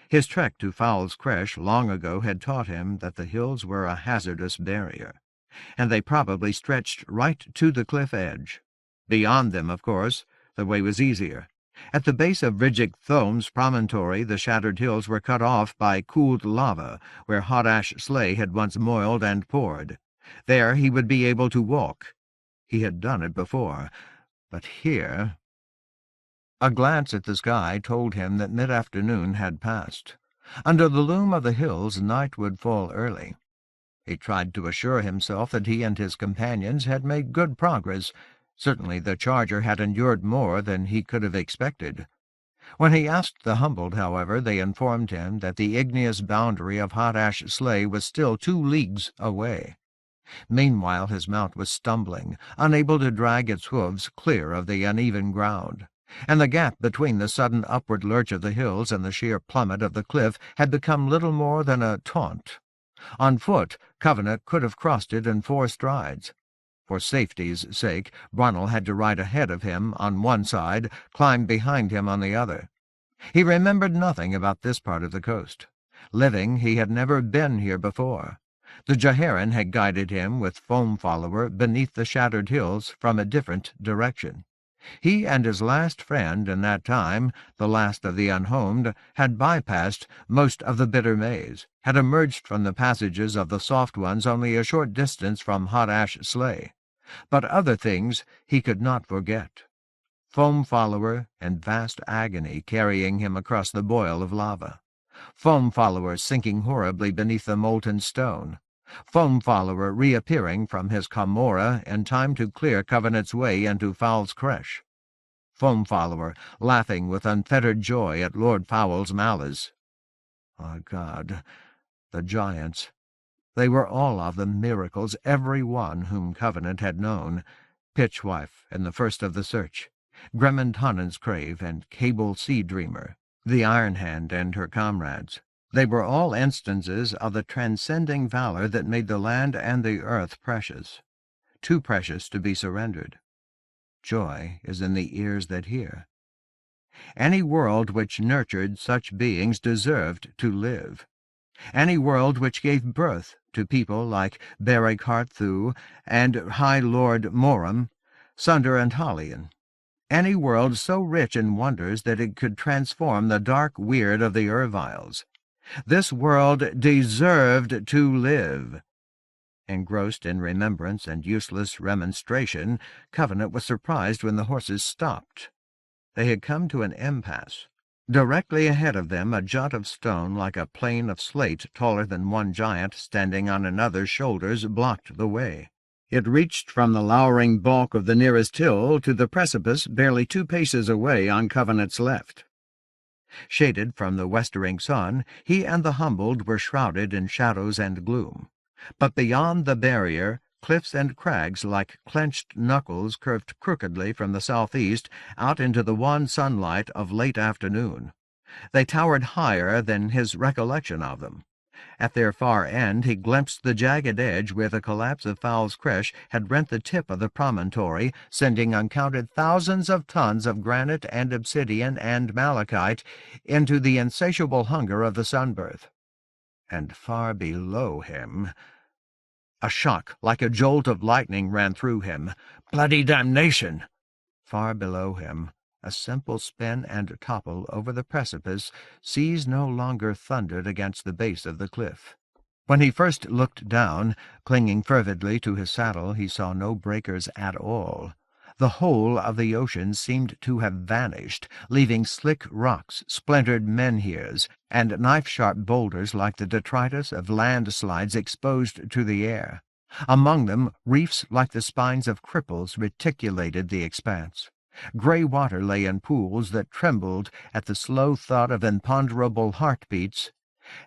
His trek to Fowl's Creche long ago had taught him that the hills were a hazardous barrier, and they probably stretched right to the cliff edge. Beyond them, of course, the way was easier. At the base of Ridgick Thome's promontory the shattered hills were cut off by cooled lava, where hot ash slay had once moiled and poured. There he would be able to walk. He had done it before, but here— A glance at the sky told him that mid-afternoon had passed. Under the loom of the hills night would fall early. He tried to assure himself that he and his companions had made good progress. Certainly the charger had endured more than he could have expected. When he asked the humbled, however, they informed him that the igneous boundary of hot ash slay was still 2 leagues away. Meanwhile his mount was stumbling, unable to drag its hooves clear of the uneven ground, and the gap between the sudden upward lurch of the hills and the sheer plummet of the cliff had become little more than a taunt. On foot, Covenant could have crossed it in 4 strides. For safety's sake, Brunel had to ride ahead of him on one side, climb behind him on the other. He remembered nothing about this part of the coast. Living, he had never been here before. The Jeharin had guided him with Foam Follower beneath the shattered hills from a different direction. He and his last friend in that time, the last of the unhomed, had bypassed most of the bitter maze, had emerged from the passages of the soft ones only a short distance from hot ash slay. But other things he could not forget. Foam Follower and vast agony carrying him across the boil of lava. Foam Follower sinking horribly beneath the molten stone. Foam Follower reappearing from his Camorra in time to clear Covenant's way into Foul's Creche. Foam Follower laughing with unfettered joy at Lord Foul's malice. Ah, God, the giants. They were all of them miracles, every one whom Covenant had known. Pitchwife in the first of the search, Gremond Crave and Cable Sea Dreamer, the Iron Hand and her comrades. They were all instances of the transcending valor that made the land and the earth precious, too precious to be surrendered. Joy is in the ears that hear. Any world which nurtured such beings deserved to live. Any world which gave birth to people like Beric Harthu and High Lord Moram, Sunder and Halion. Any world so rich in wonders that it could transform the dark weird of the Erviles. This world deserved to live. Engrossed in remembrance and useless remonstration, Covenant was surprised when the horses stopped. They had come to an impasse. Directly ahead of them a jut of stone like a plane of slate taller than one giant standing on another's shoulders blocked the way. It reached from the lowering bulk of the nearest hill to the precipice barely 2 paces away on Covenant's left. Shaded from the westering sun, he and the humbled were shrouded in shadows and gloom. But beyond the barrier, cliffs and crags like clenched knuckles curved crookedly from the southeast out into the wan sunlight of late afternoon. They towered higher than his recollection of them. At their far end he glimpsed the jagged edge where the collapse of Foul's Creche had rent the tip of the promontory, sending uncounted thousands of tons of granite and obsidian and malachite into the insatiable hunger of the sunbirth. And far below him, a shock like a jolt of lightning ran through him. Bloody damnation! Far below him, a simple spin and topple over the precipice, seas no longer thundered against the base of the cliff. When he first looked down, clinging fervidly to his saddle, he saw no breakers at all. The whole of the ocean seemed to have vanished, leaving slick rocks, splintered menhirs, and knife-sharp boulders like the detritus of landslides exposed to the air. Among them, reefs like the spines of cripples reticulated the expanse. Grey water lay in pools that trembled at the slow thud of imponderable heartbeats,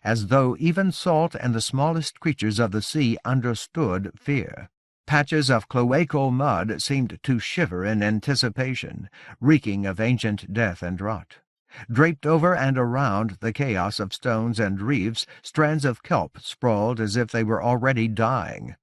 as though even salt and the smallest creatures of the sea understood fear. Patches of cloacal mud seemed to shiver in anticipation, reeking of ancient death and rot. Draped over and around the chaos of stones and reefs, strands of kelp sprawled as if they were already dying.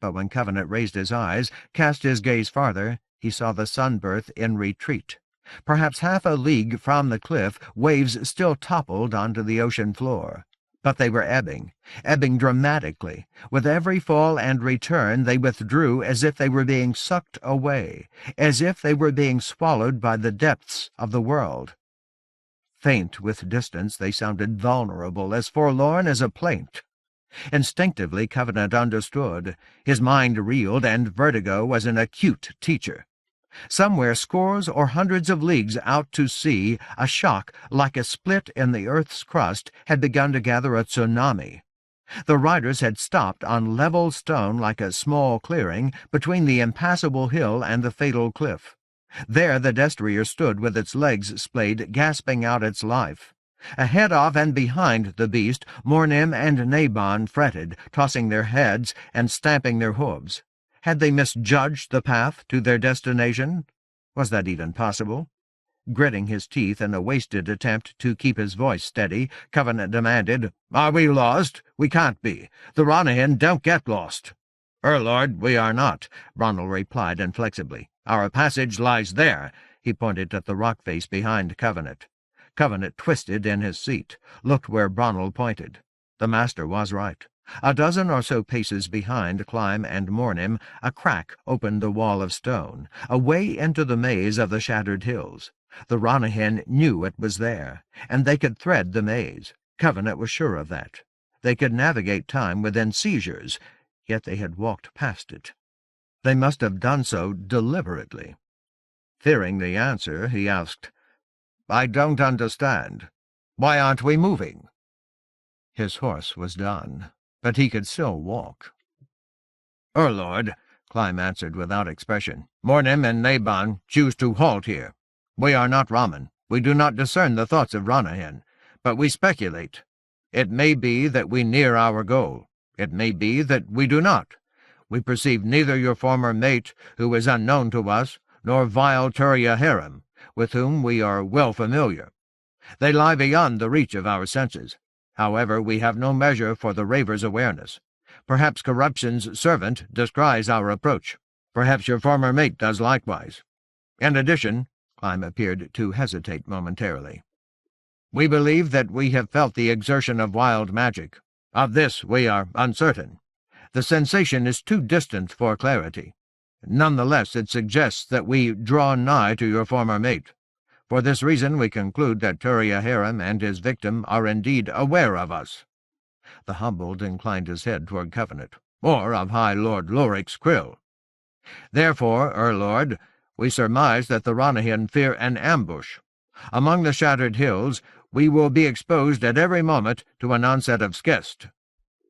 But when Covenant raised his eyes, cast his gaze farther, he saw the sunbirth in retreat. Perhaps half a league from the cliff, waves still toppled onto the ocean floor. But they were ebbing dramatically. With every fall and return they withdrew as if they were being sucked away, as if they were being swallowed by the depths of the world. Faint with distance, they sounded vulnerable, as forlorn as a plaint. Instinctively Covenant understood. His mind reeled, and vertigo was an acute teacher. Somewhere scores or hundreds of leagues out to sea, a shock, like a split in the earth's crust, had begun to gather a tsunami. The riders had stopped on level stone like a small clearing between the impassable hill and the fatal cliff. There the destrier stood with its legs splayed, gasping out its life. Ahead of and behind the beast, Mornim and Nabon fretted, tossing their heads and stamping their hooves. Had they misjudged the path to their destination? Was that even possible? Gritting his teeth in a wasted attempt to keep his voice steady, Covenant demanded, "Are we lost? We can't be. The Ranyhyn don't get lost." "Lord, we are not," Ronald replied inflexibly. "Our passage lies there." He pointed at the rock face behind Covenant. Covenant twisted in his seat, looked where Ronald pointed. The master was right. A dozen or so paces behind Clyme and Mornim, a crack opened the wall of stone, away into the maze of the shattered hills. The Ranyhyn knew it was there, and they could thread the maze. Covenant was sure of that. They could navigate time within seizures, yet they had walked past it. They must have done so deliberately. Fearing the answer, he asked, "I don't understand. Why aren't we moving?" His horse was done, but he could still walk. "Lord," Clym answered without expression, "Mornim and Naban choose to halt here. We are not Raman. We do not discern the thoughts of Ranyhyn, but we speculate. It may be that we near our goal. It may be that we do not. We perceive neither your former mate, who is unknown to us, nor vile Turya with whom we are well familiar. They lie beyond the reach of our senses. However, we have no measure for the raver's awareness. Perhaps corruption's servant descries our approach. Perhaps your former mate does likewise. In addition," Clym appeared to hesitate momentarily, "we believe that we have felt the exertion of wild magic. Of this we are uncertain. The sensation is too distant for clarity. None the less it suggests that we draw nigh to your former mate. For this reason we conclude that Turya and his victim are indeed aware of us." The humbled inclined his head toward Covenant, "or of High Lord Loric's Qwel. Therefore, Lord, we surmise that the Ranyhyn fear an ambush. Among the shattered hills we will be exposed at every moment to an onset of skest."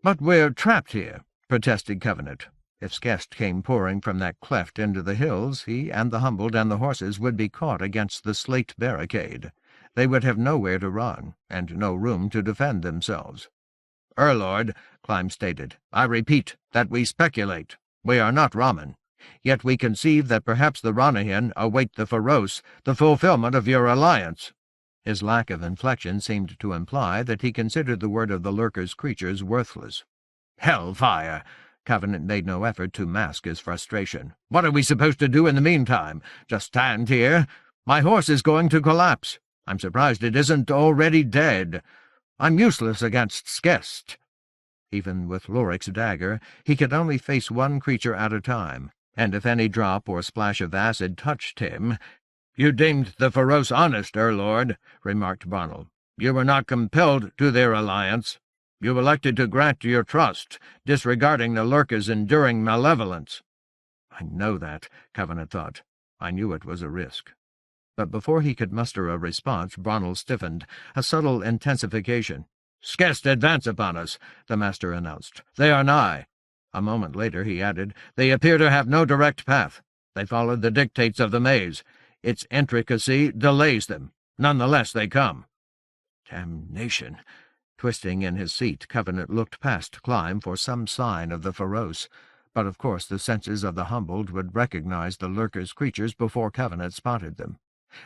"But we're trapped here," protested Covenant. If skest came pouring from that cleft into the hills, he and the humbled and the horses would be caught against the slate barricade. They would have nowhere to run, and no room to defend themselves. "Lord," Clym stated, "I repeat that we speculate. We are not Raman. Yet we conceive that perhaps the Ranyhyn await the Feroce, the fulfillment of your alliance." His lack of inflection seemed to imply that he considered the word of the lurker's creatures worthless. "Hellfire!" Covenant made no effort to mask his frustration. "What are we supposed to do in the meantime? Just stand here? My horse is going to collapse. I'm surprised it isn't already dead. I'm useless against skest." Even with Loric's dagger, he could only face one creature at a time, and if any drop or splash of acid touched him— "You deemed the Feroce honest, Lord," remarked Bonnell. "You were not compelled to their alliance. You elected to grant your trust, disregarding the lurker's enduring malevolence." "I know that," Covenant thought. "I knew it was a risk." But before he could muster a response, Bonnell stiffened, a subtle intensification. "Skest advance upon us," the master announced. "They are nigh." A moment later he added, "They appear to have no direct path. They followed the dictates of the maze. Its intricacy delays them. None the less they come." Damnation! Twisting in his seat, Covenant looked past Clym for some sign of the Feroce, but of course the senses of the humbled would recognize the lurker's creatures before Covenant spotted them.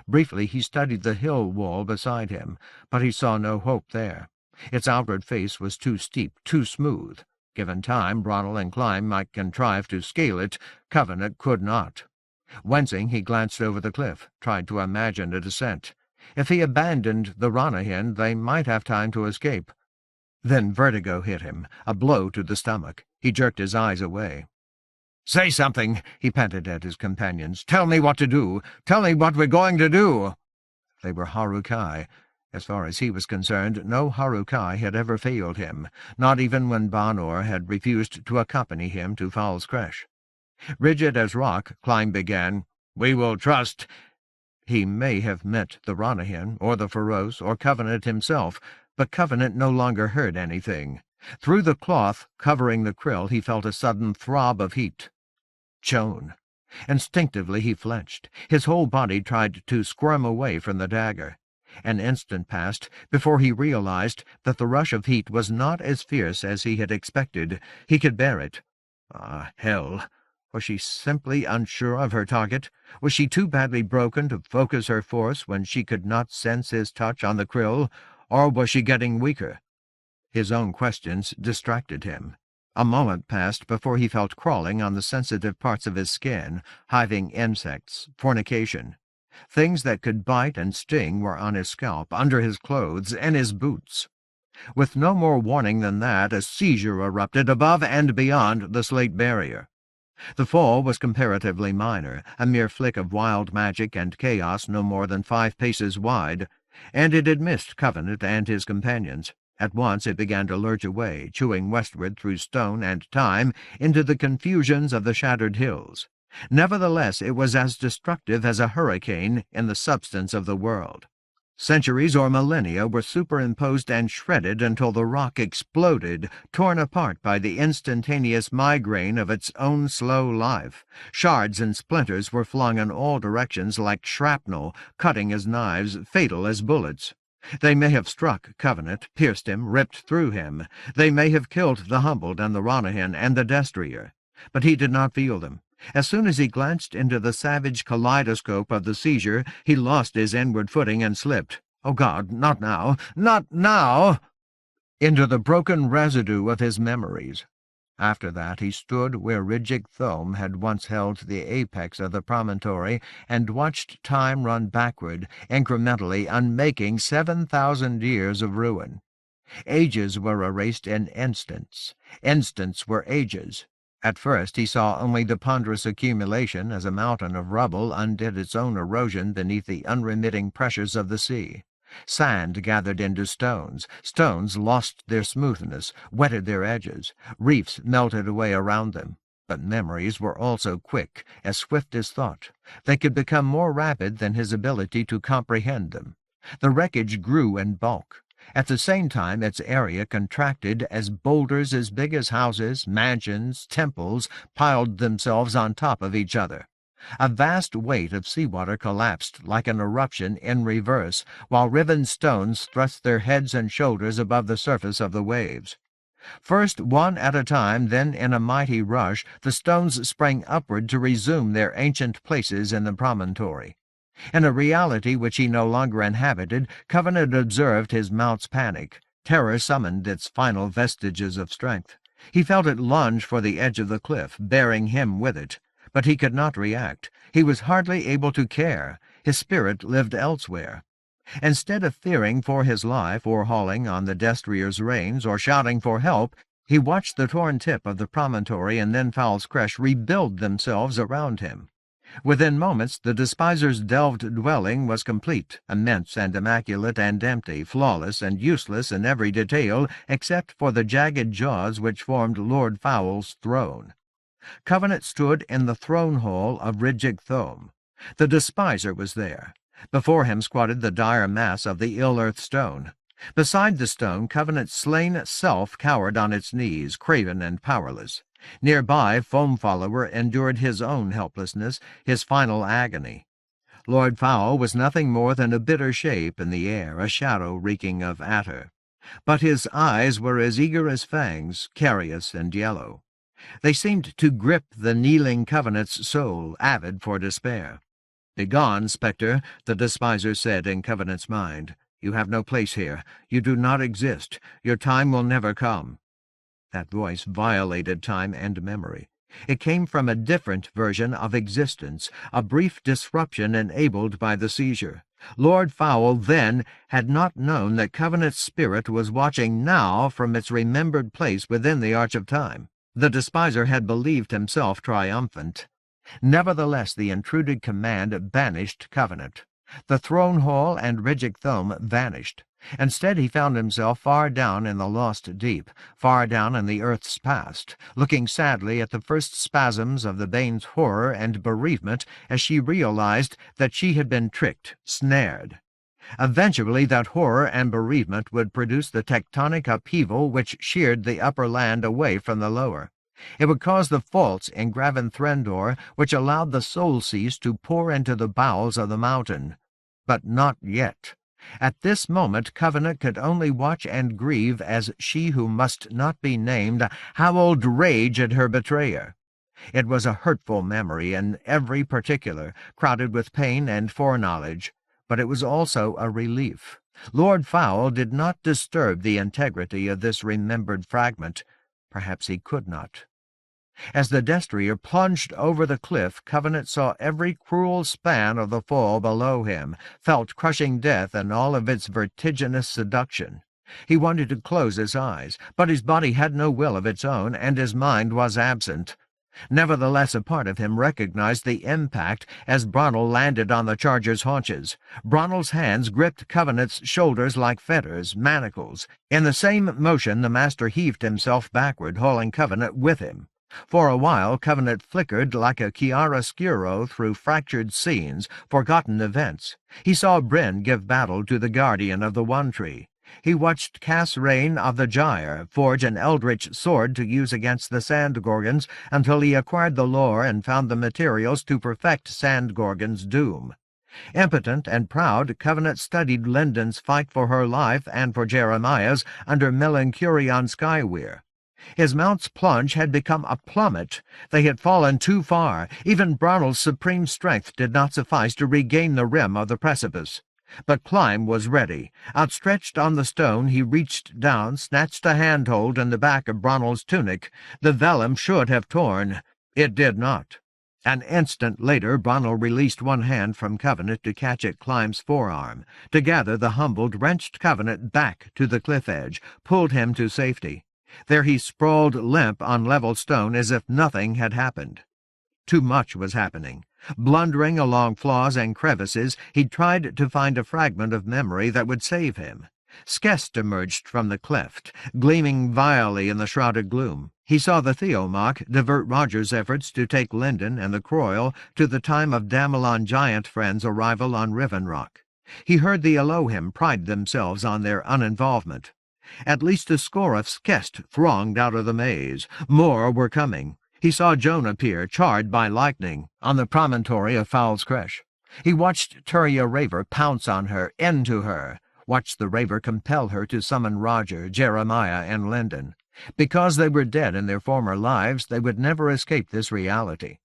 Briefly he studied the hill wall beside him, but he saw no hope there. Its outward face was too steep, too smooth. Given time, Bonnell and Clym might contrive to scale it. Covenant could not. Wincing, he glanced over the cliff, tried to imagine a descent. If he abandoned the Ranyhyn, they might have time to escape. Then vertigo hit him, a blow to the stomach. He jerked his eyes away. "Say something," he panted at his companions. "Tell me what to do. Tell me what we're going to do." They were Harukai. As far as he was concerned, no Harukai had ever failed him, not even when Banor had refused to accompany him to Fowl's Creche. Rigid as rock, Clym began, "We will trust—" He may have meant the Ranyhyn, or the Feroce, or Covenant himself, but Covenant no longer heard anything. Through the cloth covering the krill he felt a sudden throb of heat. Chone. Instinctively he flinched. His whole body tried to squirm away from the dagger. An instant passed before he realized that the rush of heat was not as fierce as he had expected. He could bear it. Ah, hell! Was she simply unsure of her target? Was she too badly broken to focus her force when she could not sense his touch on the krill? Or was she getting weaker? His own questions distracted him. A moment passed before he felt crawling on the sensitive parts of his skin, hiving insects, fornication. Things that could bite and sting were on his scalp, under his clothes, and his boots. With no more warning than that, a seizure erupted above and beyond the slate barrier. The fall was comparatively minor, a mere flick of wild magic and chaos no more than 5 paces wide, and it had missed Covenant and his companions. At once it began to lurch away, chewing westward through stone and time into the confusions of the shattered hills. Nevertheless, it was as destructive as a hurricane in the substance of the world. Centuries or millennia were superimposed and shredded until the rock exploded, torn apart by the instantaneous migraine of its own slow life. Shards and splinters were flung in all directions like shrapnel, cutting as knives, fatal as bullets. They may have struck Covenant, pierced him, ripped through him. They may have killed the Humboldt and the Ranyhyn and the Destrier. But he did not feel them. As soon as he glanced into the savage kaleidoscope of the seizure, he lost his inward footing and slipped. Oh God, not now! Not now! Into the broken residue of his memories. After that he stood where Rhyddig Thome had once held the apex of the promontory and watched time run backward, incrementally unmaking 7,000 years of ruin. Ages were erased in instants. Instants were ages. At first he saw only the ponderous accumulation as a mountain of rubble undid its own erosion beneath the unremitting pressures of the sea. Sand gathered into stones. Stones lost their smoothness, wetted their edges. Reefs melted away around them. But memories were also quick, as swift as thought. They could become more rapid than his ability to comprehend them. The wreckage grew in bulk. At the same time its area contracted as boulders as big as houses, mansions, temples piled themselves on top of each other. A vast weight of seawater collapsed like an eruption in reverse, while riven stones thrust their heads and shoulders above the surface of the waves. First one at a time, then in a mighty rush, the stones sprang upward to resume their ancient places in the promontory. In a reality which he no longer inhabited, Covenant observed his mount's panic. Terror summoned its final vestiges of strength. He felt it lunge for the edge of the cliff, bearing him with it. But he could not react. He was hardly able to care. His spirit lived elsewhere. Instead of fearing for his life, or hauling on the Destrier's reins, or shouting for help, he watched the torn tip of the promontory and then Foul's Crest rebuild themselves around him. Within moments the despiser's delved dwelling was complete, immense and immaculate and empty, flawless and useless in every detail except for the jagged jaws which formed Lord Foul's throne. Covenant stood in the throne hall of Rhyddig Thome. The despiser was there. Before him squatted the dire mass of the ill-earth stone. Beside the stone, Covenant's slain self cowered on its knees, craven and powerless. Nearby, Foam-Follower endured his own helplessness, his final agony. Lord Foul was nothing more than a bitter shape in the air, a shadow reeking of attar. But his eyes were as eager as fangs, carious and yellow. They seemed to grip the kneeling Covenant's soul, avid for despair. "Begone, spectre," the despiser said in Covenant's mind. "You have no place here. You do not exist. Your time will never come." That voice violated time and memory. It came from a different version of existence, a brief disruption enabled by the seizure. Lord Foul, then, had not known that Covenant's spirit was watching now from its remembered place within the arch of time. The despiser had believed himself triumphant. Nevertheless, the intruded command banished Covenant. The throne hall and Rhyddig Thome vanished. Instead he found himself far down in the lost deep, far down in the earth's past, looking sadly at the first spasms of the Bane's horror and bereavement as she realized that she had been tricked, snared. Eventually that horror and bereavement would produce the tectonic upheaval which sheared the upper land away from the lower. It would cause the faults in Graven Threndor which allowed the soul seas to pour into the bowels of the mountain. But not yet. At this moment Covenant could only watch and grieve as she who must not be named howled rage at her betrayer. It was a hurtful memory in every particular, crowded with pain and foreknowledge, but it was also a relief. Lord Foul did not disturb the integrity of this remembered fragment. Perhaps he could not. As the Destrier plunged over the cliff, Covenant saw every cruel span of the fall below him, felt crushing death in all of its vertiginous seduction. He wanted to close his eyes, but his body had no will of its own, and his mind was absent. Nevertheless, a part of him recognized the impact as Bronnel landed on the charger's haunches. Bronnel's hands gripped Covenant's shoulders like fetters, manacles. In the same motion, the master heaved himself backward, hauling Covenant with him. For a while Covenant flickered like a chiaroscuro through fractured scenes, forgotten events. He saw Bryn give battle to the guardian of the One Tree. He watched Cass Rain of the Gyre forge an eldritch sword to use against the Sand Gorgons until he acquired the lore and found the materials to perfect Sand Gorgon's doom. Impotent and proud, Covenant studied Lindon's fight for her life and for Jeremiah's under Melancurion Skyweir. His mount's plunge had become a plummet. They had fallen too far. Even Bronnell's supreme strength did not suffice to regain the rim of the precipice. But Climb was ready. Outstretched on the stone, he reached down, snatched a handhold in the back of Bronnell's tunic. The vellum should have torn. It did not. An instant later, Bronnell released one hand from Covenant to catch at Climb's forearm. Together, the humbled wrenched Covenant back to the cliff edge, pulled him to safety. There he sprawled limp on level stone as if nothing had happened. Too much was happening. Blundering along flaws and crevices, he tried to find a fragment of memory that would save him. Skest emerged from the cleft, gleaming vilely in the shrouded gloom. He saw the Theomach divert Roger's efforts to take Lindon and the Croyle to the time of Damelon giant friends' arrival on Riven Rock. He heard the Elohim pride themselves on their uninvolvement. At least a score of Skest thronged out of the maze. More were coming. He saw Joan appear, charred by lightning, on the promontory of Fowl's Cresh. He watched Turia Raver pounce on her, into her, watched the Raver compel her to summon Roger, Jeremiah, and Lindon. Because they were dead in their former lives, they would never escape this reality.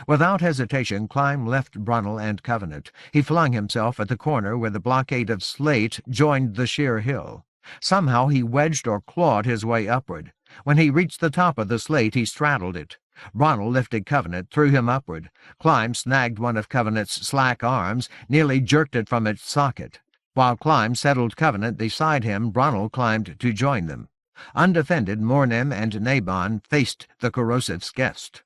Without hesitation, Climb left Bronnell and Covenant. He flung himself at the corner where the blockade of slate joined the sheer hill. Somehow he wedged or clawed his way upward. When he reached the top of the slate, he straddled it. Bronnell lifted Covenant, threw him upward. Climb snagged one of Covenant's slack arms, nearly jerked it from its socket. While Climb settled Covenant beside him, Bronnell climbed to join them. Undefended, Mornem and Nabon faced the corrosive Skest.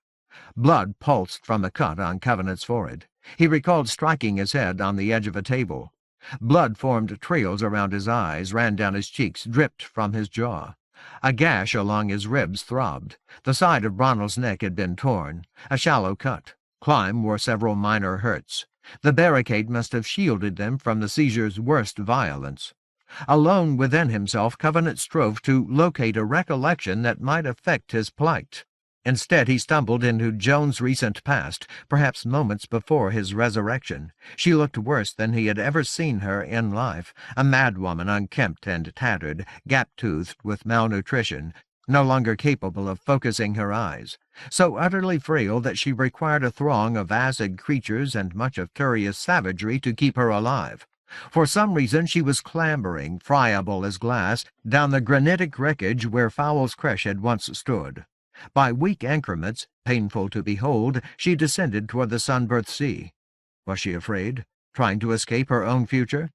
Blood pulsed from a cut on Covenant's forehead. He recalled striking his head on the edge of a table. Blood formed trails around his eyes, ran down his cheeks, dripped from his jaw. A gash along his ribs throbbed. The side of Bronnell's neck had been torn. A shallow cut. Climb wore several minor hurts. The barricade must have shielded them from the seizure's worst violence. Alone within himself, Covenant strove to locate a recollection that might affect his plight. Instead, he stumbled into Joan's recent past, perhaps moments before his resurrection. She looked worse than he had ever seen her in life, a madwoman, unkempt and tattered, gap-toothed with malnutrition, no longer capable of focusing her eyes, so utterly frail that she required a throng of acid creatures and much of Turia's savagery to keep her alive. For some reason she was clambering, friable as glass, down the granitic wreckage where Fowl's Cresh had once stood. By weak increments, painful to behold, she descended toward the sunbirthed sea. Was she afraid, trying to escape her own future?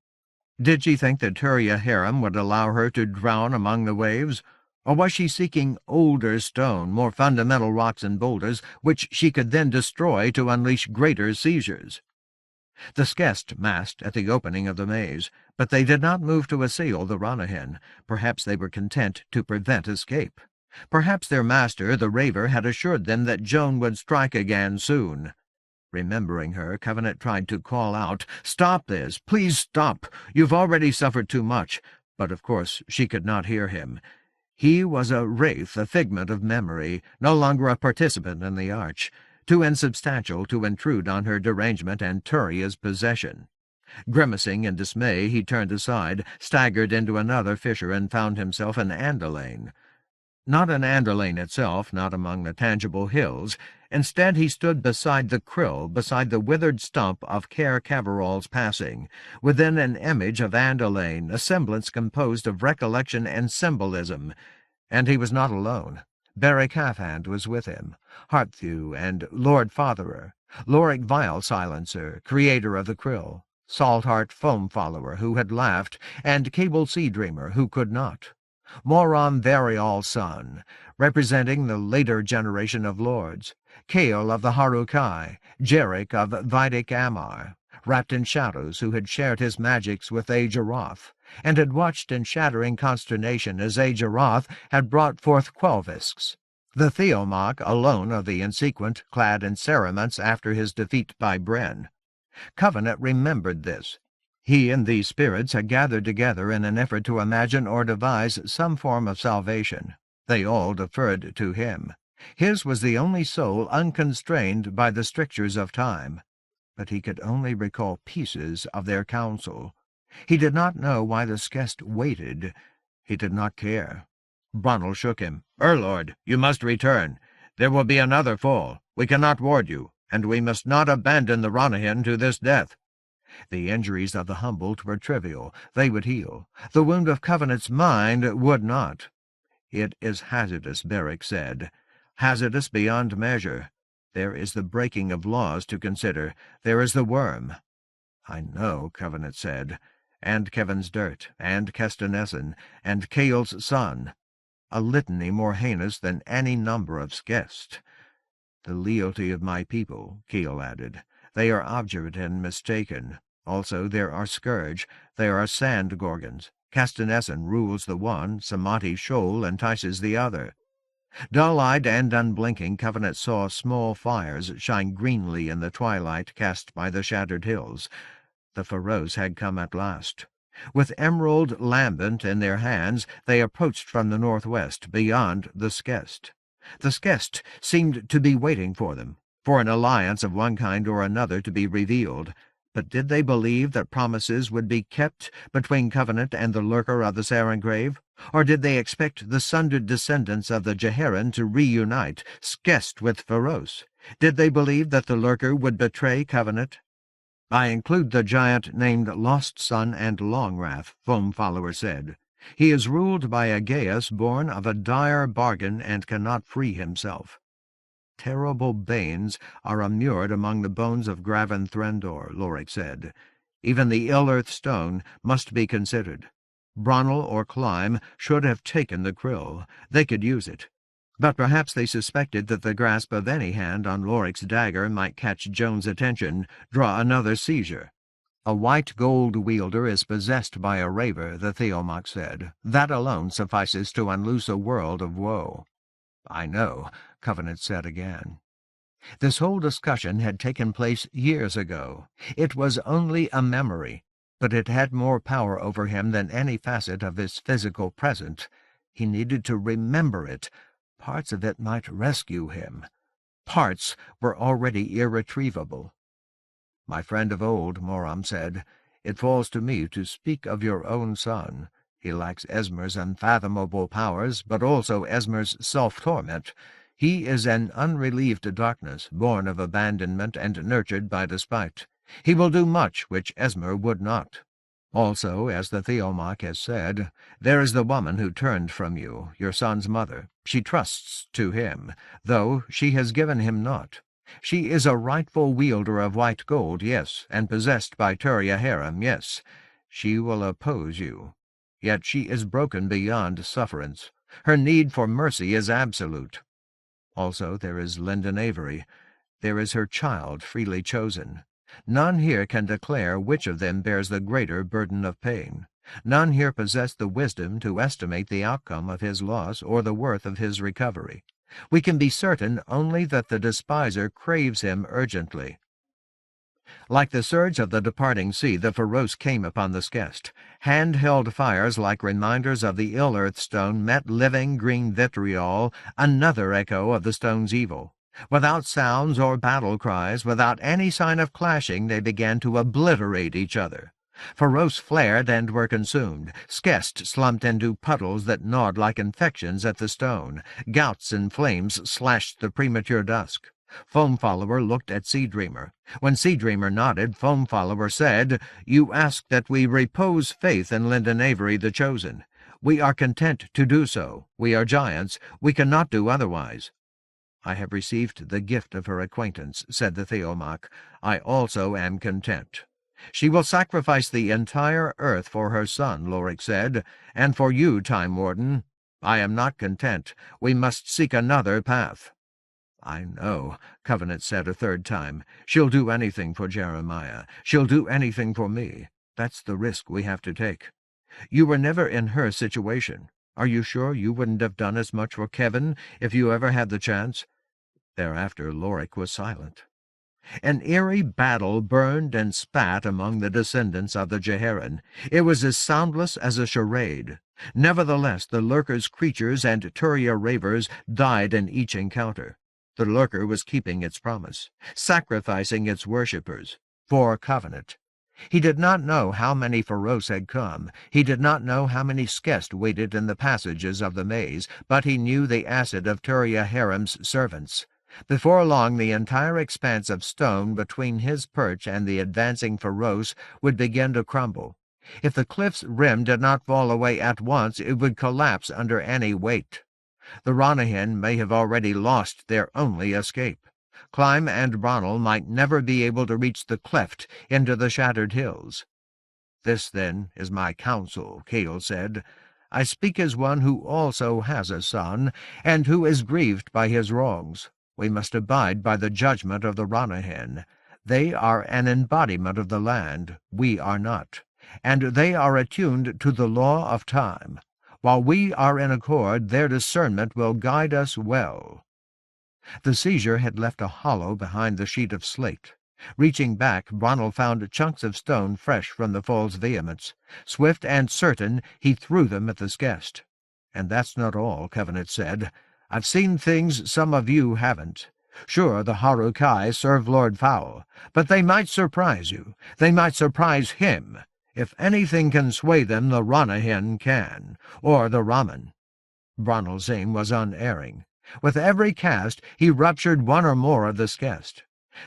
Did she think that Turia Harem would allow her to drown among the waves? Or was she seeking older stone, more fundamental rocks and boulders, which she could then destroy to unleash greater seizures? The Skest massed at the opening of the maze, but they did not move to assail the Ranyhyn. Perhaps they were content to prevent escape. Perhaps their master, the Raver, had assured them that Joan would strike again soon. Remembering her, Covenant tried to call out, "Stop this! Please stop! You've already suffered too much." But of course she could not hear him. He was a wraith, a figment of memory, no longer a participant in the arch, too insubstantial to intrude on her derangement and Turia's possession. Grimacing in dismay, he turned aside, staggered into another fissure, and found himself in Andalane. Not in Andalane itself, not among the tangible hills. Instead he stood beside the krill, beside the withered stump of Caer Caverol's passing, within an image of Andalane, a semblance composed of recollection and symbolism. And he was not alone. Beric Halfhand was with him, Heartthew and Lord Fatherer, Lorik Vile Silencer, creator of the krill, Saltheart Foam-follower who had laughed, and Cable Sea-dreamer who could not. Moron Varial's son, representing the later generation of lords, Kael of the Harukai, Jarek of Vidic Amar, wrapped in shadows who had shared his magics with Aegeroth, and had watched in shattering consternation as Aegeroth had brought forth Quelvisks. The Theomach alone of the insequent, clad in cerements after his defeat by Bren. Covenant remembered this. He and these spirits had gathered together in an effort to imagine or devise some form of salvation. They all deferred to him. His was the only soul unconstrained by the strictures of time. But he could only recall pieces of their counsel. He did not know why the Skest waited. He did not care. Bronnel shook him. "Lord, you must return. There will be another fall. We cannot ward you, and we must not abandon the Ranyhyn to this death." The injuries of the humbled were trivial. They would heal. The wound of Covenant's mind would not. "It is hazardous," Beric said. "Hazardous beyond measure. There is the breaking of laws to consider. There is the worm." "I know," Covenant said. "And Kevin's dirt, and Castanessen, and Kael's son. A litany more heinous than any number of Skest." "The lealty of my people," Kael added. "They are obdurate and mistaken. Also there are Scourge. There are Sand Gorgons. Castanessen rules the one, Samati Shoal entices the other." Dull-eyed and unblinking, Covenant saw small fires shine greenly in the twilight cast by the shattered hills. The Faroes had come at last. With emerald lambent in their hands, they approached from the northwest, beyond the Skest. The Skest seemed to be waiting for them, for an alliance of one kind or another to be revealed. But did they believe that promises would be kept between Covenant and the lurker of the Sarengrave? Or did they expect the sundered descendants of the Jeherin to reunite, Skest with Faroes? Did they believe that the lurker would betray Covenant? "I include the giant named Lost Sun and Longwrath," Foam-Follower said. "He is ruled by a Gaius born of a dire bargain and cannot free himself." "Terrible banes are immured among the bones of Graven Threndor," Lorik said. "Even the ill-earth stone must be considered. Bronnel or Clyme should have taken the krill. They could use it. But perhaps they suspected that the grasp of any hand on Lorik's dagger might catch Joan's attention, draw another seizure. "A white gold wielder is possessed by a raver," the Theomach said. "That alone suffices to unloose a world of woe." "I know," Covenant said again. This whole discussion had taken place years ago. It was only a memory, but it had more power over him than any facet of his physical present. He needed to remember it. Parts of it might rescue him. Parts were already irretrievable. "My friend of old," Moram said, "it falls to me to speak of your own son. He lacks Esmer's unfathomable powers, but also Esmer's self-torment. He is an unrelieved darkness, born of abandonment and nurtured by despite. He will do much which Esmer would not. Also, as the Theomach has said, there is the woman who turned from you, your son's mother. She trusts to him, though she has given him naught. She is a rightful wielder of white gold, yes, and possessed by Turia Harem, yes. She will oppose you. Yet she is broken beyond sufferance. Her need for mercy is absolute. Also there is Lyndon Avery. There is her child freely chosen. None here can declare which of them bears the greater burden of pain. None here possess the wisdom to estimate the outcome of his loss or the worth of his recovery. We can be certain only that the despiser craves him urgently. Like the surge of the departing sea, the Faroes came upon the Skest. Hand-held fires like reminders of the ill-earth stone met living green vitriol, another echo of the stone's evil. Without sounds or battle cries, without any sign of clashing, they began to obliterate each other. Faroes flared and were consumed. Skest slumped into puddles that gnawed like infections at the stone. Gouts and flames slashed the premature dusk. Foam-Follower looked at Sea Dreamer. When Sea Dreamer nodded, Foam-Follower said, "You ask that we repose faith in Lyndon Avery the Chosen. We are content to do so. We are giants. We cannot do otherwise." "I have received the gift of her acquaintance," said the Theomach. "I also am content." "She will sacrifice the entire earth for her son," Lorik said, "and for you, Time Warden. I am not content. We must seek another path." "I know," Covenant said a third time. "She'll do anything for Jeremiah. She'll do anything for me. That's the risk we have to take. You were never in her situation. Are you sure you wouldn't have done as much for Kevin if you ever had the chance?" Thereafter Lorik was silent. An eerie battle burned and spat among the descendants of the Jeherin. It was as soundless as a charade. Nevertheless, the Lurker's creatures and Turia ravers died in each encounter. The Lurker was keeping its promise, sacrificing its worshippers, for Covenant. He did not know how many Feroce had come. He did not know how many Skest waited in the passages of the maze, but he knew the acid of Turia Harim's servants. Before long, the entire expanse of stone between his perch and the advancing Feroce would begin to crumble. If the cliff's rim did not fall away at once, it would collapse under any weight. The Ranyhyn may have already lost their only escape. Clym and Bronel might never be able to reach the cleft into the shattered hills. "This, then, is my counsel," Cale said. "I speak as one who also has a son, and who is grieved by his wrongs. We must abide by the judgment of the Ranyhyn. They are an embodiment of the land, we are not, and they are attuned to the law of time. While we are in accord, their discernment will guide us well." The seizure had left a hollow behind the sheet of slate. Reaching back, Bronel found chunks of stone fresh from the fall's vehemence. Swift and certain, he threw them at the Skest. "And that's not all," Covenant said. "I've seen things some of you haven't. Sure, the Harukai serve Lord Fowl, but they might surprise you. They might surprise him. If anything can sway them, the Ranyhyn can, or the Ramen." Bronel's aim was unerring. With every cast, he ruptured one or more of the Skest.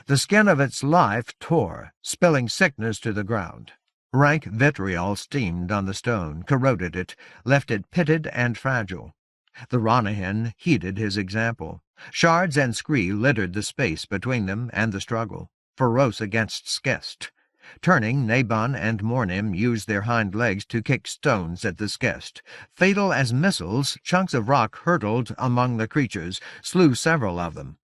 The skin of its life tore, spilling sickness to the ground. Rank vitriol steamed on the stone, corroded it, left it pitted and fragile. The Ranyhyn heeded his example. Shards and scree littered the space between them and the struggle, Feroce against Skest. Turning, Naban and Mornim used their hind legs to kick stones at the Skest. Fatal as missiles, chunks of rock hurtled among the creatures, slew several of them.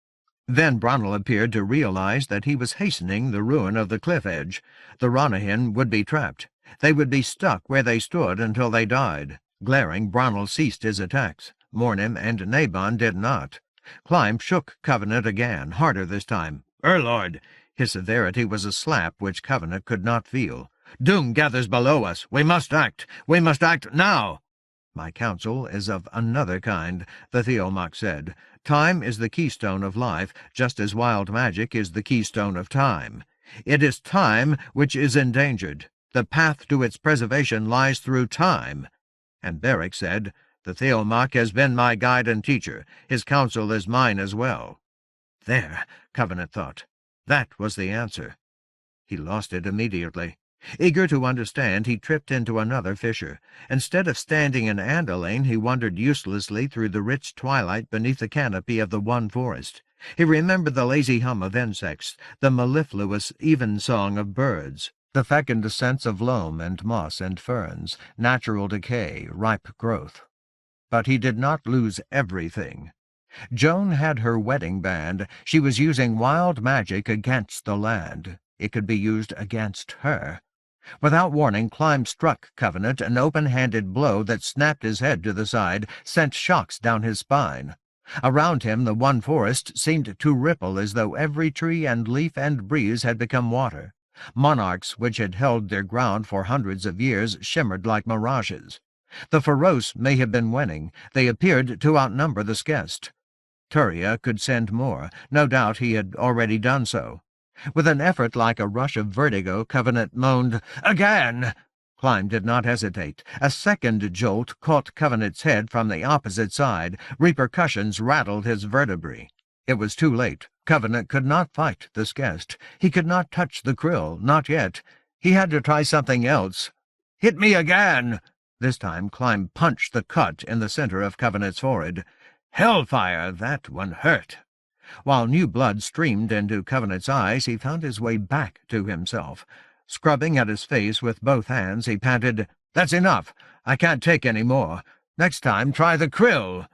Then Bronel appeared to realize that he was hastening the ruin of the cliff edge. The Ranyhyn would be trapped. They would be stuck where they stood until they died. Glaring, Bronel ceased his attacks. Mornim and Naban did not. Clym shook Covenant again, harder this time. "Lord!" His severity was a slap which Covenant could not feel. "Doom gathers below us. We must act. We must act now." "My counsel is of another kind," the Theomach said. "Time is the keystone of life, just as wild magic is the keystone of time. It is time which is endangered. The path to its preservation lies through time." And Beric said, "The Theomach has been my guide and teacher. His counsel is mine as well." There, Covenant thought. That was the answer. He lost it immediately. Eager to understand, he tripped into another fissure. Instead of standing in Andalane, he wandered uselessly through the rich twilight beneath the canopy of the one forest. He remembered the lazy hum of insects, the mellifluous even-song of birds, the fecund scents of loam and moss and ferns, natural decay, ripe growth. But he did not lose everything. Joan had her wedding band. She was using wild magic against the land. It could be used against her. Without warning, Clym struck Covenant an open-handed blow that snapped his head to the side, sent shocks down his spine. Around him, the one forest seemed to ripple as though every tree and leaf and breeze had become water. Monarchs which had held their ground for hundreds of years shimmered like mirages. The Feroce may have been winning. They appeared to outnumber the Skest. Turia could send more. No doubt he had already done so. With an effort like a rush of vertigo, Covenant moaned, "Again!" Clym did not hesitate. A second jolt caught Covenant's head from the opposite side. Repercussions rattled his vertebrae. It was too late. Covenant could not fight the Skest. He could not touch the krill, not yet. He had to try something else. "Hit me again!" This time Clym punched the cut in the center of Covenant's forehead. Hellfire, that one hurt. While new blood streamed into Covenant's eyes, he found his way back to himself. Scrubbing at his face with both hands, he panted, "That's enough. I can't take any more. Next time, try the krill."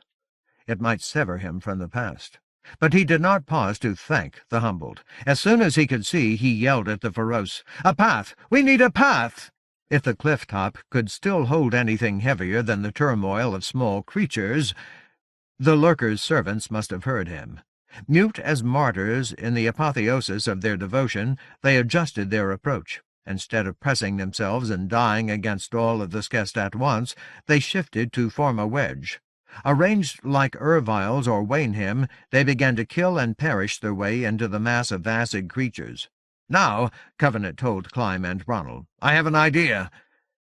It might sever him from the past. But he did not pause to thank the humbled. As soon as he could see, he yelled at the Feroce, "A path! We need a path!" If the cliff-top could still hold anything heavier than the turmoil of small creatures, the lurker's servants must have heard him. Mute as martyrs in the apotheosis of their devotion, they adjusted their approach. Instead of pressing themselves and dying against all of the Skest at once, they shifted to form a wedge. Arranged like Erviles or Ranyhyn, they began to kill and perish their way into the mass of acid creatures. "Now," Covenant told Clyme and Bronwyn, "I have an idea."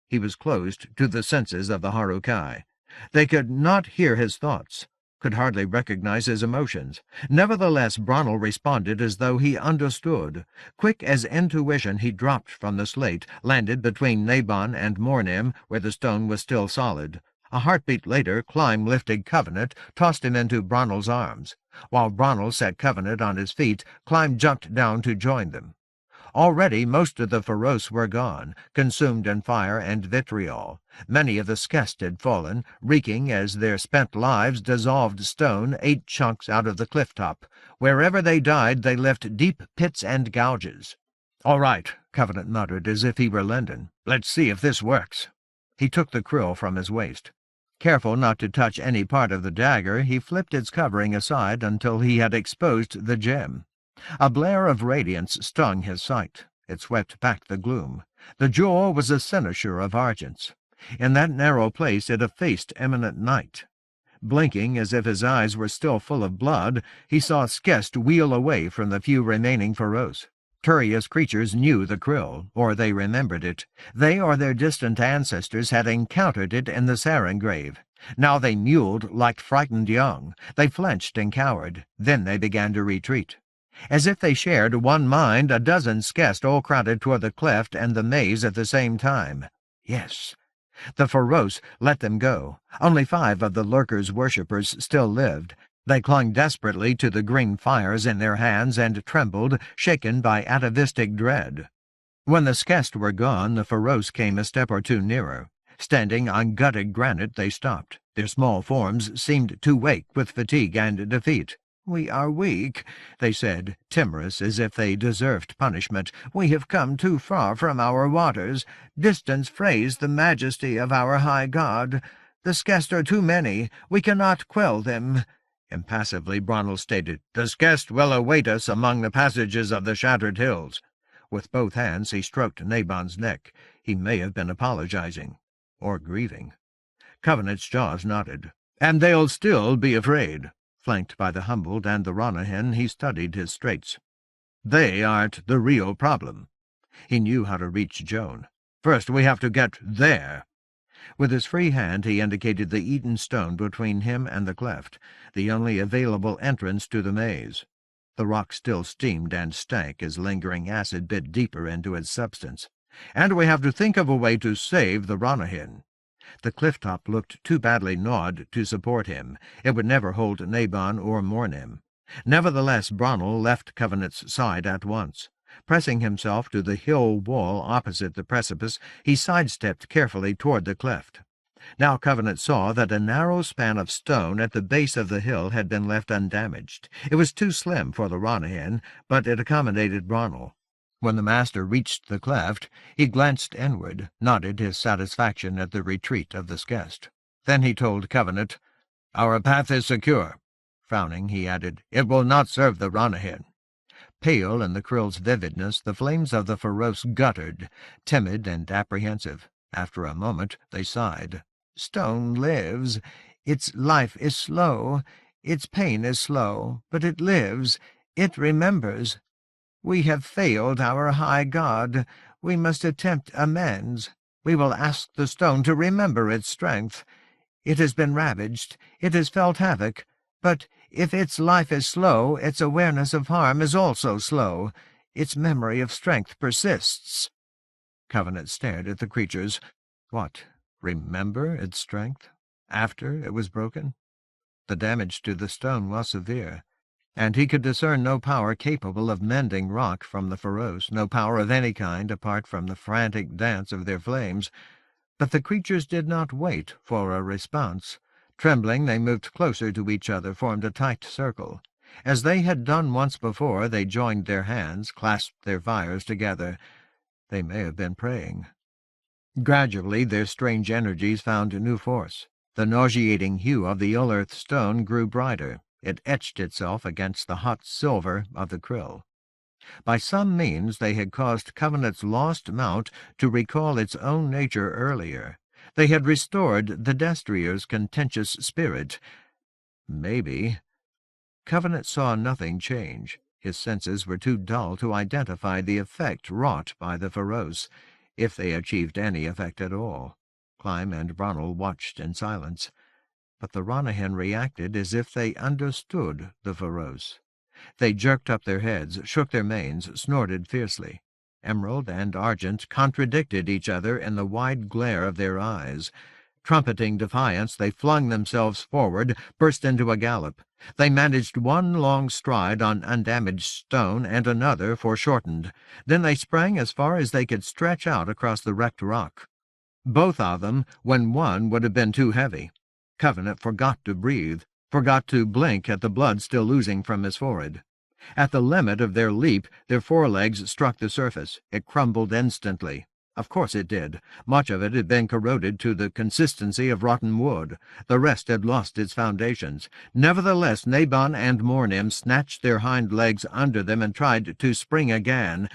He was closed to the senses of the Harukai. They could not hear his thoughts, could hardly recognize his emotions. Nevertheless, Bronwyn responded as though he understood. Quick as intuition, he dropped from the slate, landed between Nabon and Mornim, where the stone was still solid. A heartbeat later, Clyme lifted Covenant, tossed him into Bronwyn's arms. While Bronwyn set Covenant on his feet, Clyme jumped down to join them. Already most of the Feroce were gone, consumed in fire and vitriol. Many of the Skest had fallen, reeking as their spent lives dissolved stone 8 chunks out of the cliff-top. Wherever they died, they left deep pits and gouges. "All right," Covenant muttered as if he were Linden. "Let's see if this works." He took the krill from his waist. Careful not to touch any part of the dagger, he flipped its covering aside until he had exposed the gem. A blare of radiance stung his sight. It swept back the gloom. The jewel was a cynosure of argents. In that narrow place it effaced imminent night. Blinking as if his eyes were still full of blood, he saw Skest wheel away from the few remaining Feroce. Curious creatures knew the krill, or they remembered it. They or their distant ancestors had encountered it in the Sarin grave. Now they mewled like frightened young. They flinched and cowered. Then they began to retreat. As if they shared one mind, a dozen Skest all crowded toward the cleft and the maze at the same time. Yes. The Feroce let them go. Only 5 of the lurker's worshippers still lived. They clung desperately to the green fires in their hands and trembled, shaken by atavistic dread. When the Skest were gone, the Feroce came a step or two nearer. Standing on gutted granite, they stopped. Their small forms seemed to wake with fatigue and defeat. "We are weak," they said, timorous as if they deserved punishment. "We have come too far from our waters. Distance frays the majesty of our high god. The Skest are too many. We cannot quell them." Impassively, Bronwyn stated, "The Skest will await us among the passages of the Shattered Hills." With both hands he stroked Nabon's neck. He may have been apologizing. Or grieving. Covenant's jaws knotted. "And they'll still be afraid." Flanked by the humbled and the Ranyhyn, he studied his straits. "They aren't the real problem." He knew how to reach Joan. "First we have to get there." With his free hand he indicated the eaten stone between him and the cleft, the only available entrance to the maze. The rock still steamed and stank as lingering acid bit deeper into its substance. "And we have to think of a way to save the Ranyhyn." The cliff-top looked too badly gnawed to support him. It would never hold Nabon or Mornim. Nevertheless, Bronwyn left Covenant's side at once. Pressing himself to the hill wall opposite the precipice, he sidestepped carefully toward the cleft. Now Covenant saw that a narrow span of stone at the base of the hill had been left undamaged. It was too slim for the Ranyhyn, but it accommodated Bronwyn. When the master reached the cleft, he glanced inward, nodded his satisfaction at the retreat of the Skest. Then he told Covenant, "Our path is secure." Frowning, he added, "It will not serve the Ranyhyn." Pale in the krill's vividness, the flames of the Feroce guttered, timid and apprehensive. After a moment, they sighed. "Stone lives. Its life is slow. Its pain is slow, but it lives. It remembers. We have failed our high god. We must attempt amends. We will ask the stone to remember its strength. It has been ravaged. It has felt havoc. But if its life is slow, its awareness of harm is also slow. Its memory of strength persists." Covenant stared at the creatures. What, remember its strength? After it was broken? The damage to the stone was severe, and he could discern no power capable of mending rock from the Feroce, no power of any kind apart from the frantic dance of their flames. But the creatures did not wait for a response. Trembling, they moved closer to each other, formed a tight circle. As they had done once before, they joined their hands, clasped their fires together. They may have been praying. Gradually their strange energies found new force. The nauseating hue of the ill-earth stone grew brighter. It etched itself against the hot silver of the krill. By some means they had caused Covenant's lost mount to recall its own nature earlier. They had restored the destrier's contentious spirit. Maybe. Covenant saw nothing change. His senses were too dull to identify the effect wrought by the Feroce, if they achieved any effect at all. Clyme and Bronnell watched in silence. But the Ranyhyn reacted as if they understood the Feroce. They jerked up their heads, shook their manes, snorted fiercely. Emerald and Argent contradicted each other in the wide glare of their eyes. Trumpeting defiance, they flung themselves forward, burst into a gallop. They managed one long stride on undamaged stone and another foreshortened. Then they sprang as far as they could stretch out across the wrecked rock. Both of them, when one would have been too heavy. Covenant forgot to breathe, forgot to blink at the blood still oozing from his forehead. At the limit of their leap, their forelegs struck the surface. It crumbled instantly. Of course it did. Much of it had been corroded to the consistency of rotten wood. The rest had lost its foundations. Nevertheless, Nabon and Mornim snatched their hind legs under them and tried to spring again.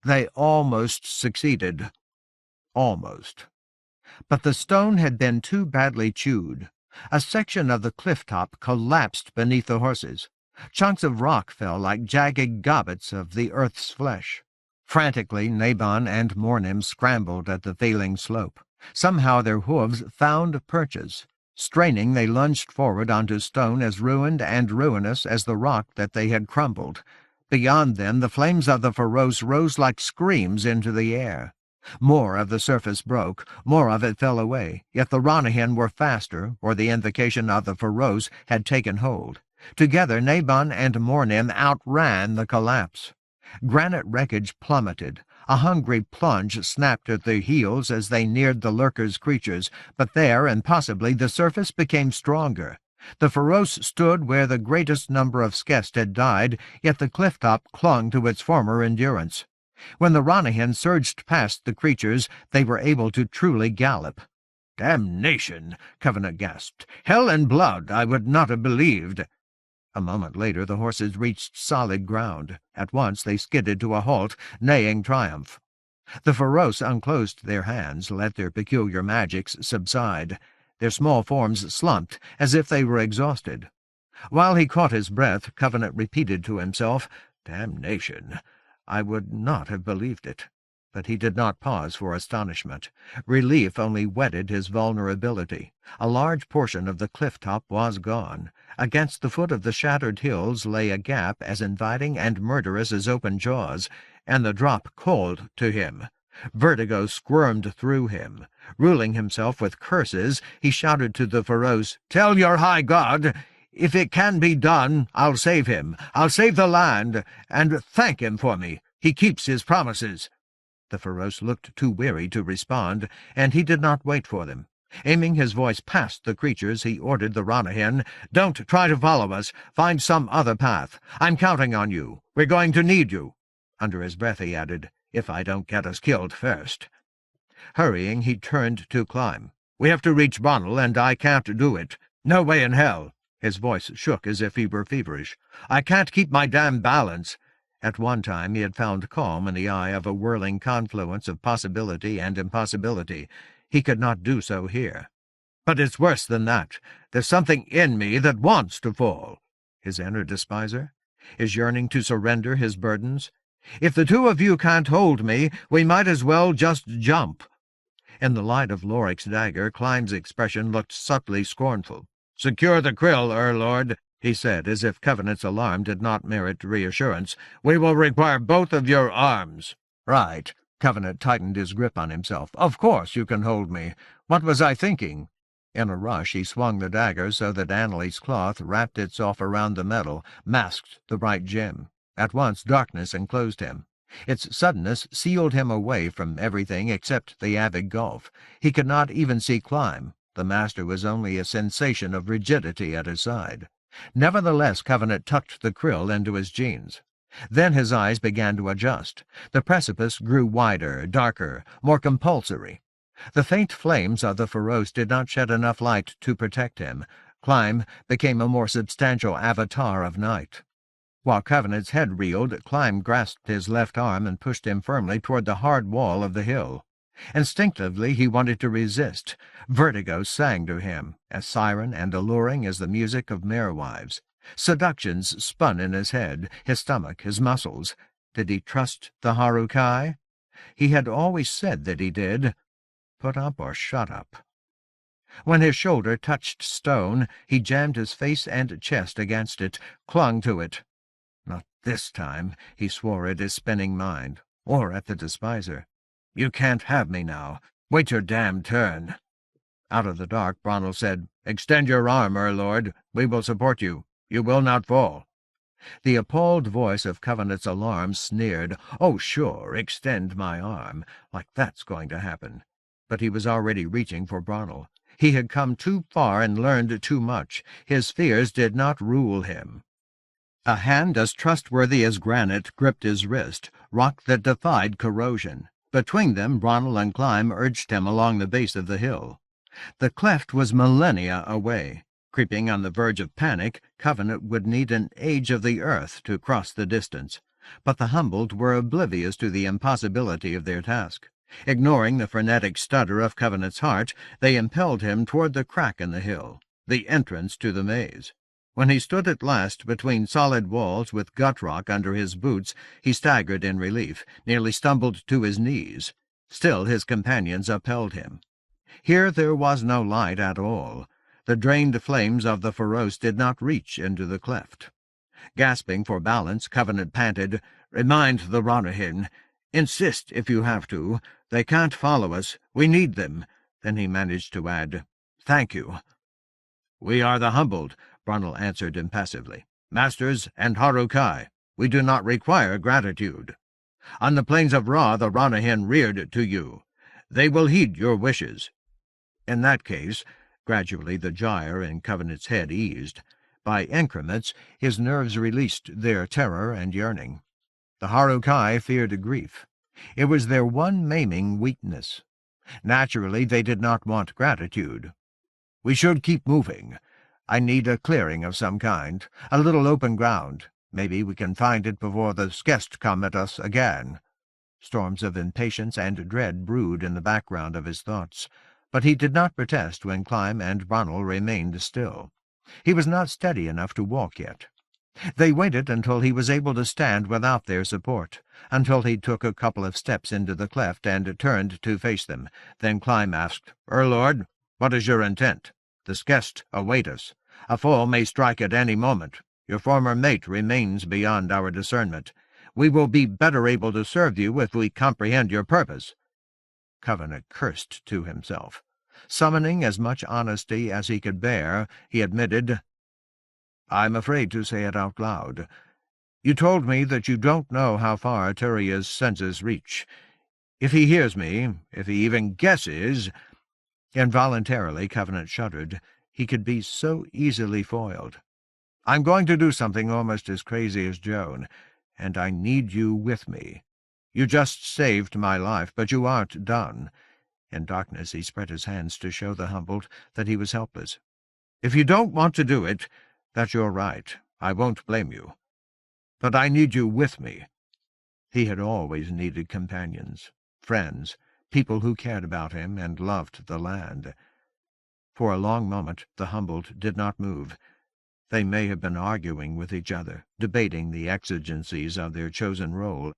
They almost succeeded. Almost. But the stone had been too badly chewed. A section of the cliff-top collapsed beneath the horses. Chunks of rock fell like jagged gobbets of the earth's flesh. Frantically, Nabon and Mornim scrambled at the failing slope. Somehow their hooves found perches. Straining, they lunged forward onto stone as ruined and ruinous as the rock that they had crumbled. Beyond them, the flames of the Feroce rose like screams into the air. More of the surface broke, more of it fell away, yet the Ranyhyn were faster, or the invocation of the Feroce had taken hold. Together, Nabon and Mornim outran the collapse. Granite wreckage plummeted. A hungry plunge snapped at their heels as they neared the lurkers' creatures, but there, and possibly, the surface became stronger. The Feroce stood where the greatest number of Skest had died, yet the cliff-top clung to its former endurance. When the Ranyhyn surged past the creatures, they were able to truly gallop. "Damnation!" Covenant gasped. "Hell and blood! I would not have believed." A moment later the horses reached solid ground. At once they skidded to a halt, neighing triumph. The Feroce unclosed their hands, let their peculiar magics subside. Their small forms slumped, as if they were exhausted. While he caught his breath, Covenant repeated to himself, "Damnation! I would not have believed it." But he did not pause for astonishment. Relief only whetted his vulnerability. A large portion of the cliff-top was gone. Against the foot of the shattered hills lay a gap as inviting and murderous as open jaws, and the drop called to him. Vertigo squirmed through him. Ruling himself with curses, he shouted to the Feroce, "Tell your high god, if it can be done, I'll save him. I'll save the land, and thank him for me. He keeps his promises." The Feroce looked too weary to respond, and he did not wait for them. Aiming his voice past the creatures, he ordered the Ranyhyn, "Don't try to follow us. Find some other path. I'm counting on you. We're going to need you." Under his breath he added, "If I don't get us killed first." Hurrying, he turned to Clyme. "We have to reach Bronnell, and I can't do it. No way in hell." His voice shook as if he were feverish. "I can't keep my damn balance." At one time he had found calm in the eye of a whirling confluence of possibility and impossibility. He could not do so here. "But it's worse than that. There's something in me that wants to fall." His inner despiser? His yearning to surrender his burdens? "If the two of you can't hold me, we might as well just jump." In the light of Loric's dagger, Clyme's expression looked subtly scornful. "Secure the krill, Lord," he said, as if Covenant's alarm did not merit reassurance. "We will require both of your arms." "Right." Covenant tightened his grip on himself. "Of course you can hold me. What was I thinking?" In a rush he swung the dagger so that Annalie's cloth wrapped itself around the metal, masked the bright gem. At once darkness enclosed him. Its suddenness sealed him away from everything except the avid gulf. He could not even see Clyme. The master was only a sensation of rigidity at his side. Nevertheless, Covenant tucked the krill into his jeans. Then his eyes began to adjust. The precipice grew wider, darker, more compulsory. The faint flames of the Feroce did not shed enough light to protect him. Clym became a more substantial avatar of night. While Covenant's head reeled, Clym grasped his left arm and pushed him firmly toward the hard wall of the hill. Instinctively he wanted to resist. Vertigo sang to him, as siren and alluring as the music of marewives. Seductions spun in his head, his stomach, his muscles. Did he trust the Harukai? He had always said that he did. Put up or shut up. When his shoulder touched stone, he jammed his face and chest against it, clung to it. Not this time, he swore at his spinning mind, or at the despiser. You can't have me now. Wait your damned turn. Out of the dark, Bronwyn said, Extend your arm, Lord. We will support you. You will not fall. The appalled voice of Covenant's alarm sneered, Oh, sure, extend my arm, like that's going to happen. But he was already reaching for Bronwyn. He had come too far and learned too much. His fears did not rule him. A hand as trustworthy as granite gripped his wrist, rock that defied corrosion. Between them, Bronwyn and Clym urged him along the base of the hill. The cleft was millennia away. Creeping on the verge of panic, Covenant would need an age of the earth to cross the distance. But the humbled were oblivious to the impossibility of their task. Ignoring the frenetic stutter of Covenant's heart, they impelled him toward the crack in the hill, the entrance to the maze. When he stood at last between solid walls with gut rock under his boots, he staggered in relief, nearly stumbled to his knees. Still his companions upheld him. Here there was no light at all. The drained flames of the Feroce did not reach into the cleft. Gasping for balance, Covenant panted, Remind the Ranyhyn. Insist if you have to. They can't follow us. We need them. Then he managed to add, Thank you. We are the humbled, Bronwyn answered impassively. Masters and Harukai. We do not require gratitude. On the plains of Ra the Ranyhyn reared to you. They will heed your wishes. In that case, gradually the gyre in Covenant's head eased. By increments, his nerves released their terror and yearning. The Harukai feared grief. It was their one maiming weakness. Naturally, they did not want gratitude. We should keep moving. I need a clearing of some kind, a little open ground. Maybe we can find it before the Skest come at us again. Storms of impatience and dread brewed in the background of his thoughts, but he did not protest when Clym and Bronwyn remained still. He was not steady enough to walk yet. They waited until he was able to stand without their support, until he took a couple of steps into the cleft and turned to face them. Then Clym asked, Lord, what is your intent? The Skest await us. A foe may strike at any moment. Your former mate remains beyond our discernment. We will be better able to serve you if we comprehend your purpose. Covenant cursed to himself. Summoning as much honesty as he could bear, he admitted, I'm afraid to say it out loud. You told me that you don't know how far Turia's senses reach. If he hears me, if he even guesses— Involuntarily, Covenant shuddered. He could be so easily foiled. I'm going to do something almost as crazy as Joan, and I need you with me. You just saved my life, but you aren't done. In darkness he spread his hands to show the humbled that he was helpless. If you don't want to do it, that's your right. I won't blame you. But I need you with me. He had always needed companions, friends, people who cared about him and loved the land. For a long moment the humbled did not move. They may have been arguing with each other, debating the exigencies of their chosen role.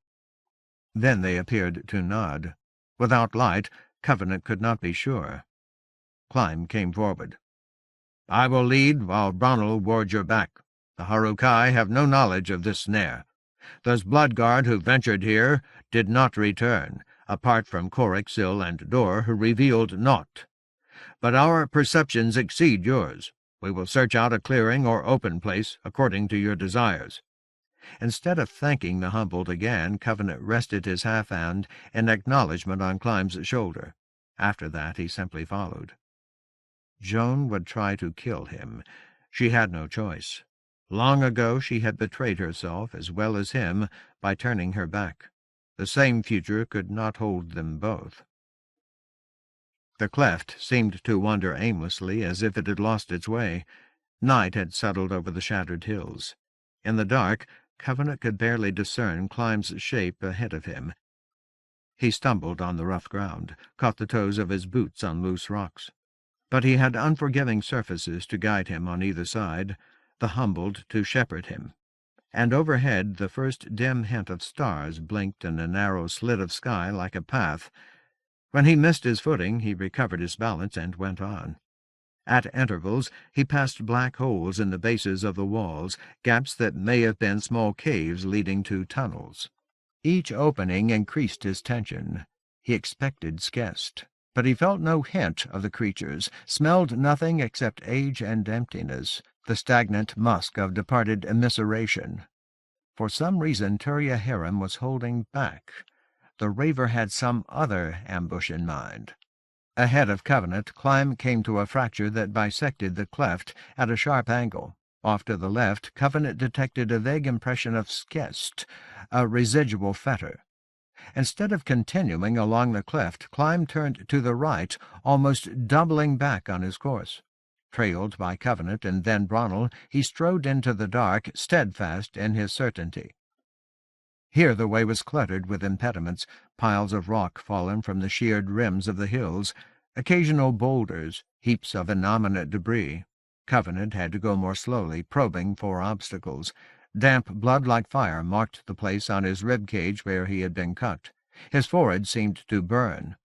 Then they appeared to nod. Without light, Covenant could not be sure. Clym came forward. I will lead while Bronwyn wards your back. The Harukai have no knowledge of this snare. Those Bloodguard who ventured here did not return, apart from Korik, Syl, and Dor, who revealed naught. But our perceptions exceed yours. We will search out a clearing or open place according to your desires. Instead of thanking the humbled again, Covenant rested his half-hand in acknowledgment on Clym's shoulder. After that he simply followed. Joan would try to kill him. She had no choice. Long ago she had betrayed herself as well as him by turning her back. The same future could not hold them both. The cleft seemed to wander aimlessly, as if it had lost its way. Night had settled over the shattered hills. In the dark, Covenant could barely discern Climb's shape ahead of him. He stumbled on the rough ground, caught the toes of his boots on loose rocks. But he had unforgiving surfaces to guide him on either side, the Humboldt to shepherd him. And overhead the first dim hint of stars blinked in a narrow slit of sky like a path. When he missed his footing, he recovered his balance and went on. At intervals, he passed black holes in the bases of the walls, gaps that may have been small caves leading to tunnels. Each opening increased his tension. He expected Skest, but he felt no hint of the creatures, smelled nothing except age and emptiness, the stagnant musk of departed immiseration. For some reason Turya Hiram was holding back. The raver had some other ambush in mind. Ahead of Covenant, Climb came to a fracture that bisected the cleft at a sharp angle. Off to the left, Covenant detected a vague impression of Skest, a residual fetor. Instead of continuing along the cleft, Climb turned to the right, almost doubling back on his course. Trailed by Covenant and then Bronnell, he strode into the dark, steadfast in his certainty. Here the way was cluttered with impediments, piles of rock fallen from the sheared rims of the hills, occasional boulders, heaps of innominate debris. Covenant had to go more slowly, probing for obstacles. Damp blood like fire marked the place on his rib cage where he had been cut. His forehead seemed to burn.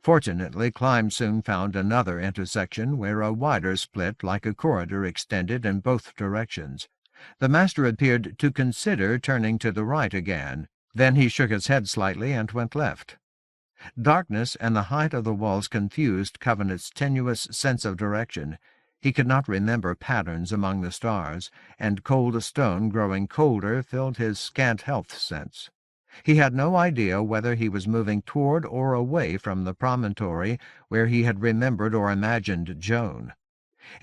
Fortunately, Climb soon found another intersection where a wider split like a corridor extended in both directions. The master appeared to consider turning to the right again. Then he shook his head slightly and went left. Darkness and the height of the walls confused Covenant's tenuous sense of direction. He could not remember patterns among the stars, and cold stone growing colder filled his scant health sense. He had no idea whether he was moving toward or away from the promontory where he had remembered or imagined Joan.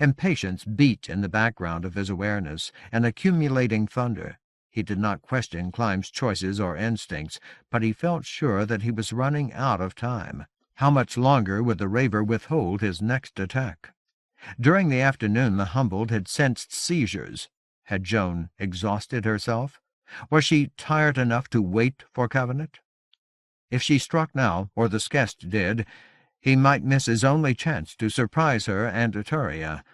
Impatience beat in the background of his awareness, an accumulating thunder. He did not question Climb's choices or instincts, but he felt sure that he was running out of time. How much longer would the raver withhold his next attack? During the afternoon the Humboldt had sensed seizures. Had Joan exhausted herself? Was she tired enough to wait for Covenant? If she struck now, or the Skest did, he might miss his only chance to surprise her and Turya.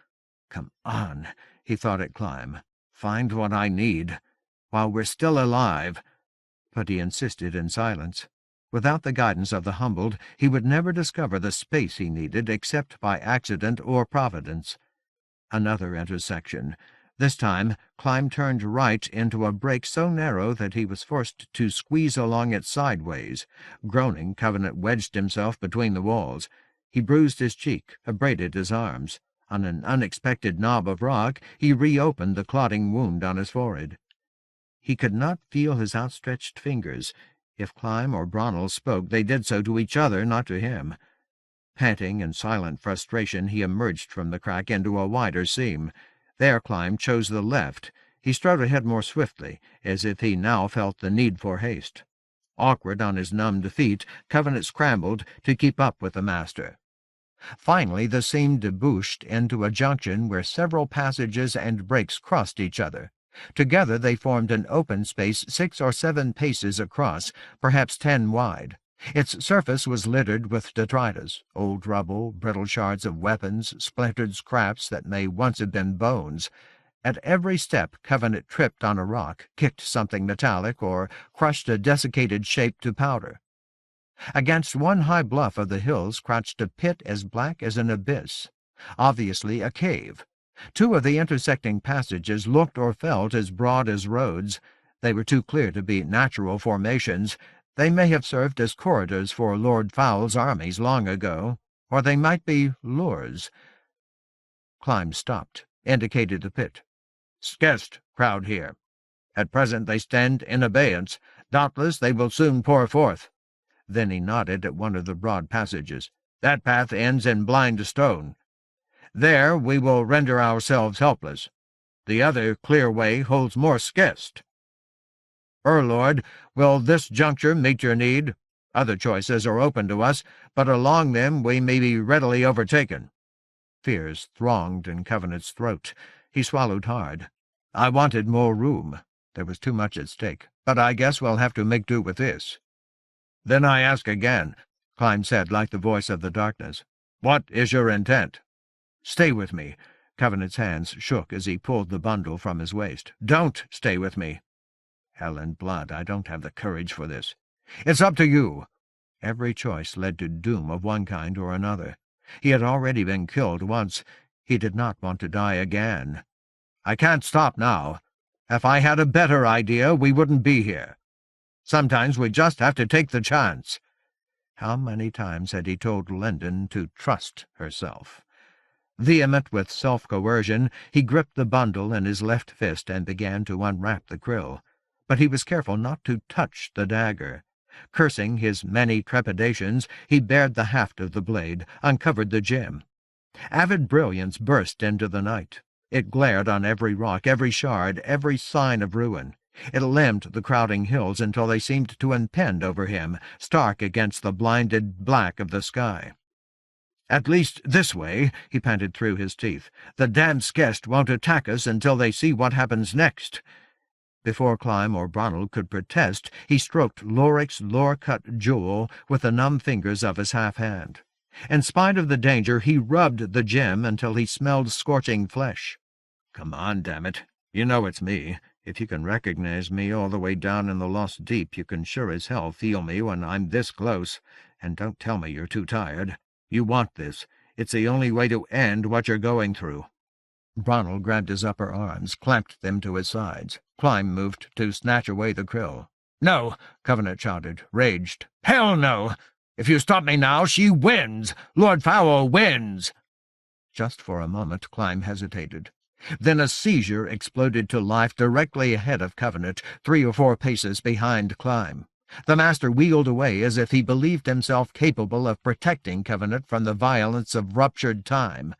"Come on," he thought at Climb. "Find what I need, while we're still alive." But he insisted in silence. Without the guidance of the Humboldt, he would never discover the space he needed except by accident or providence. Another intersection. This time, Climb turned right into a break so narrow that he was forced to squeeze along it sideways. Groaning, Covenant wedged himself between the walls. He bruised his cheek, abraded his arms. On an unexpected knob of rock, he reopened the clotting wound on his forehead. He could not feel his outstretched fingers. If Climb or Bronnell spoke, they did so to each other, not to him. Panting in silent frustration, he emerged from the crack into a wider seam. There Climb chose the left. He strode ahead more swiftly, as if he now felt the need for haste. Awkward on his numbed feet, Covenant scrambled to keep up with the master. Finally the seam debouched into a junction where several passages and breaks crossed each other. Together they formed an open space 6 or 7 paces across, perhaps 10 wide. Its surface was littered with detritus, old rubble, brittle shards of weapons, splintered scraps that may once have been bones. At every step Covenant tripped on a rock, kicked something metallic, or crushed a desiccated shape to powder. Against one high bluff of the hills crouched a pit as black as an abyss, obviously a cave. 2 of the intersecting passages looked or felt as broad as roads. They were too clear to be natural formations. They may have served as corridors for Lord Fowle's armies long ago, or they might be lures. Climb stopped, indicated the pit. "Skest crowd here. At present they stand in abeyance. Doubtless they will soon pour forth." Then he nodded at one of the broad passages. "That path ends in blind stone. There we will render ourselves helpless. The other clear way holds more Skest. Lord, will this juncture meet your need? Other choices are open to us, but along them we may be readily overtaken." Fears thronged in Covenant's throat. He swallowed hard. "I wanted more room. There was too much at stake, but I guess we'll have to make do with this." "Then I ask again," Clyme said like the voice of the darkness. "What is your intent?" "Stay with me." Covenant's hands shook as he pulled the bundle from his waist. "Don't stay with me." "Hell and blood, I don't have the courage for this." "It's up to you." Every choice led to doom of one kind or another. He had already been killed once. He did not want to die again. "I can't stop now. If I had a better idea, we wouldn't be here. Sometimes we just have to take the chance." How many times had he told Linden to trust herself? Vehement with self-coercion, he gripped the bundle in his left fist and began to unwrap the krill. But he was careful not to touch the dagger. Cursing his many trepidations, he bared the haft of the blade, uncovered the gem. Avid brilliance burst into the night. It glared on every rock, every shard, every sign of ruin. It limned the crowding hills until they seemed to impend over him, stark against the blinded black of the sky. "At least this way," he panted through his teeth. "The damned Skest won't attack us until they see what happens next." Before Clyme or Bronnell could protest, he stroked Loric's lore-cut jewel with the numb fingers of his half-hand. In spite of the danger, he rubbed the gem until he smelled scorching flesh. "Come on, damn it. You know it's me. If you can recognize me all the way down in the Lost Deep, you can sure as hell feel me when I'm this close. And don't tell me you're too tired. You want this. It's the only way to end what you're going through." Bronnell grabbed his upper arms, clamped them to his sides. Clyme moved to snatch away the krill. "No!" Covenant shouted, raged. "Hell no! If you stop me now, she wins! Lord Fowl wins!" Just for a moment Clyme hesitated. Then a seizure exploded to life directly ahead of Covenant, 3 or 4 paces behind Clyme. The master wheeled away as if he believed himself capable of protecting Covenant from the violence of ruptured time.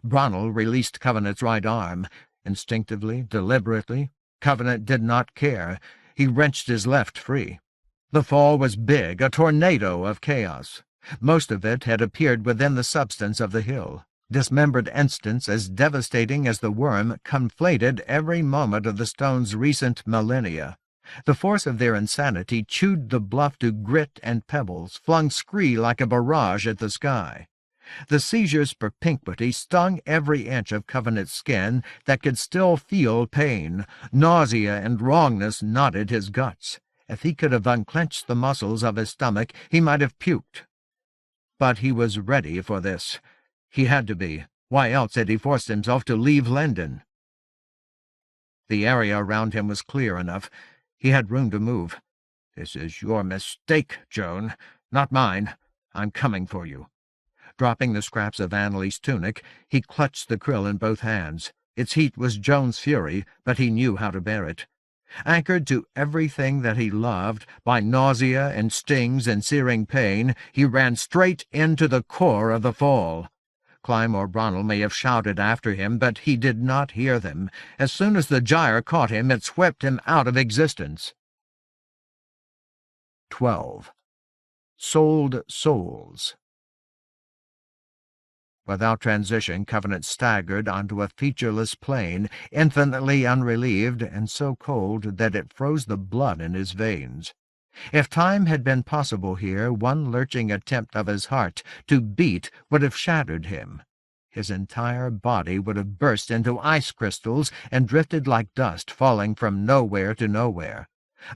Bronnell released Covenant's right arm. Instinctively, deliberately, Covenant did not care. He wrenched his left free. The fall was big, a tornado of chaos. Most of it had appeared within the substance of the hill. Dismembered instants as devastating as the worm conflated every moment of the stone's recent millennia. The force of their insanity chewed the bluff to grit and pebbles, flung scree like a barrage at the sky. The seizure's propinquity stung every inch of Covenant's skin that could still feel pain. Nausea and wrongness knotted his guts. If he could have unclenched the muscles of his stomach, he might have puked. But he was ready for this. He had to be. Why else had he forced himself to leave Linden? The area around him was clear enough. He had room to move. "This is your mistake, Joan, not mine. I'm coming for you." Dropping the scraps of Annalie's tunic, he clutched the krill in both hands. Its heat was Joan's fury, but he knew how to bear it. Anchored to everything that he loved, by nausea and stings and searing pain, he ran straight into the core of the fall. Clyme or Bronnell may have shouted after him, but he did not hear them. As soon as the gyre caught him, it swept him out of existence. 12. Sold Souls. Without transition, Covenant staggered onto a featureless plain, infinitely unrelieved and so cold that it froze the blood in his veins. If time had been possible here, one lurching attempt of his heart to beat would have shattered him. His entire body would have burst into ice crystals and drifted like dust, falling from nowhere to nowhere.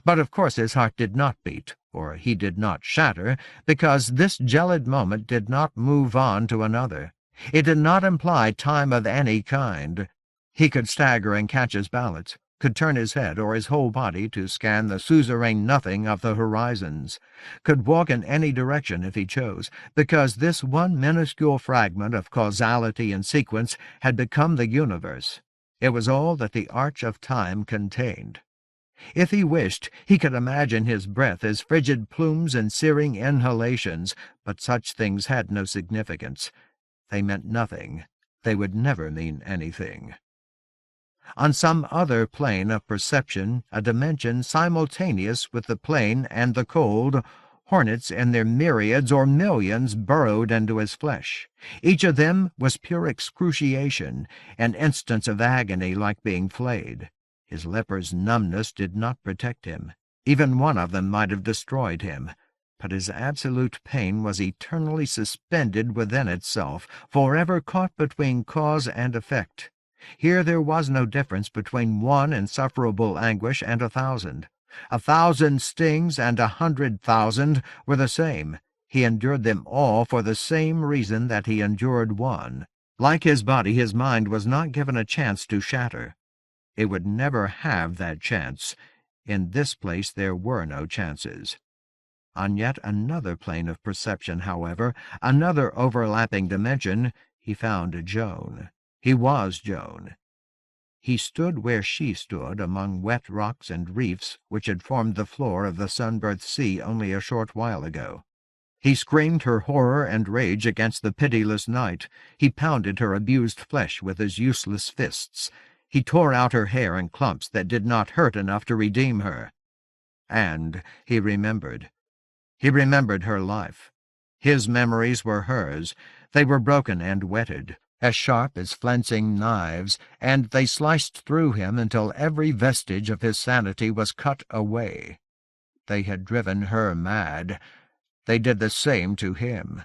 But of course his heart did not beat, or he did not shatter, because this gelid moment did not move on to another. It did not imply time of any kind. He could stagger and catch his balance, could turn his head or his whole body to scan the suzerain nothing of the horizons, could walk in any direction if he chose, because this one minuscule fragment of causality and sequence had become the universe. It was all that the arch of time contained. If he wished, he could imagine his breath as frigid plumes and searing inhalations, but such things had no significance. They meant nothing. They would never mean anything. On some other plane of perception, a dimension simultaneous with the plane and the cold, Hornets in their myriads or millions burrowed into his flesh. Each of them was pure excruciation, an instance of agony like being flayed. His leper's numbness did not protect him. Even one of them might have destroyed him. But his absolute pain was eternally suspended within itself, forever caught between cause and effect. Here there was no difference between one insufferable anguish and 1,000. 1,000 stings and 100,000 were the same. He endured them all for the same reason that he endured one. Like his body, his mind was not given a chance to shatter. It would never have that chance. In this place there were no chances. On yet another plane of perception, however, another overlapping dimension, he found Joan. He was Joan. He stood where she stood among wet rocks and reefs which had formed the floor of the sunburnt sea only a short while ago. He screamed her horror and rage against the pitiless night. He pounded her abused flesh with his useless fists. He tore out her hair in clumps that did not hurt enough to redeem her. And he remembered. He remembered her life. His memories were hers. They were broken and whetted, as sharp as flensing knives, and they sliced through him until every vestige of his sanity was cut away. They had driven her mad. They did the same to him.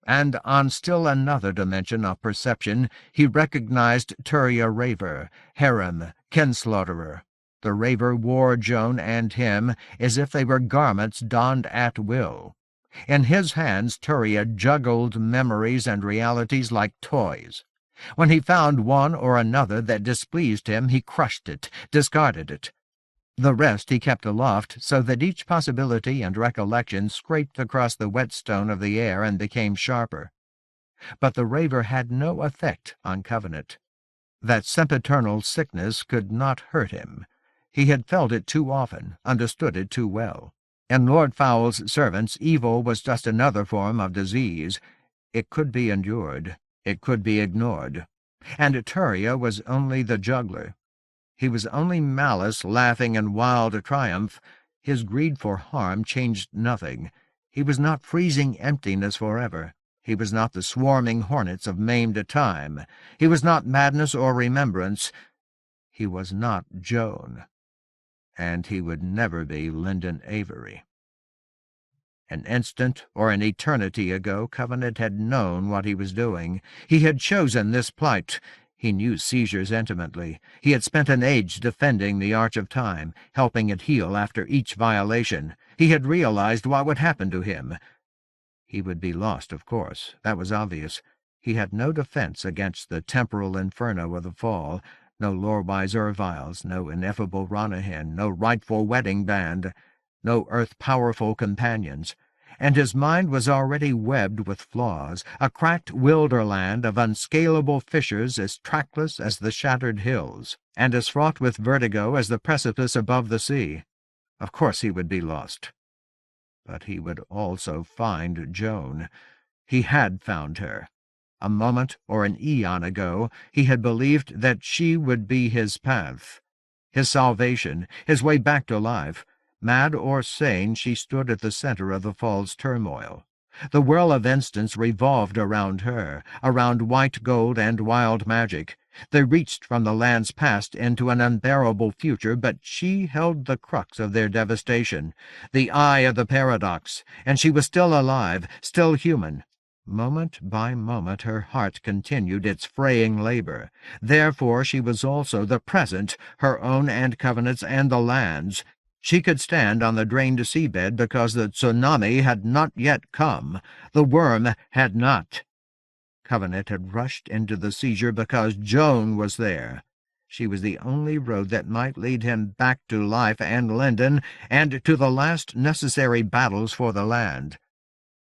And on still another dimension of perception he recognized Turia Raver, harem, kinslaughterer. The Raver wore Joan and him as if they were garments donned at will. In his hands Turia juggled memories and realities like toys. When he found one or another that displeased him, he crushed it, discarded it. The rest he kept aloft, so that each possibility and recollection scraped across the whetstone of the air and became sharper. But the Raver had no effect on Covenant. That sempiternal sickness could not hurt him. He had felt it too often, understood it too well. In Lord Fowle's servants, evil was just another form of disease. It could be endured. It could be ignored. And Turia was only the juggler. He was only malice laughing in wild triumph. His greed for harm changed nothing. He was not freezing emptiness forever. He was not the swarming hornets of maimed time. He was not madness or remembrance. He was not Joan. And he would never be Lyndon Avery. An instant or an eternity ago, Covenant had known what he was doing. He had chosen this plight. He knew seizures intimately. He had spent an age defending the arch of time, helping it heal after each violation. He had realized what would happen to him. He would be lost, of course. That was obvious. He had no defense against the temporal inferno of the fall. No lore-wise Erviles, no ineffable Ranyhyn, no rightful wedding band, no earth-powerful companions. And his mind was already webbed with flaws, a cracked wilderland of unscalable fissures as trackless as the shattered hills, and as fraught with vertigo as the precipice above the sea. Of course he would be lost. But he would also find Joan. He had found her. A moment or an eon ago, he had believed that she would be his path, his salvation, his way back to life. Mad or sane, she stood at the center of the fall's turmoil. The whirl of instants revolved around her, around white gold and wild magic. They reached from the lands past into an unbearable future, but she held the crux of their devastation, the eye of the paradox, and she was still alive, still human. Moment by moment her heart continued its fraying labor. Therefore she was also the present, her own and Covenant's and the land's. She could stand on the drained seabed because the tsunami had not yet come. The worm had not. Covenant had rushed into the seizure because Joan was there. She was the only road that might lead him back to life and Lyndon, and to the last necessary battles for the land.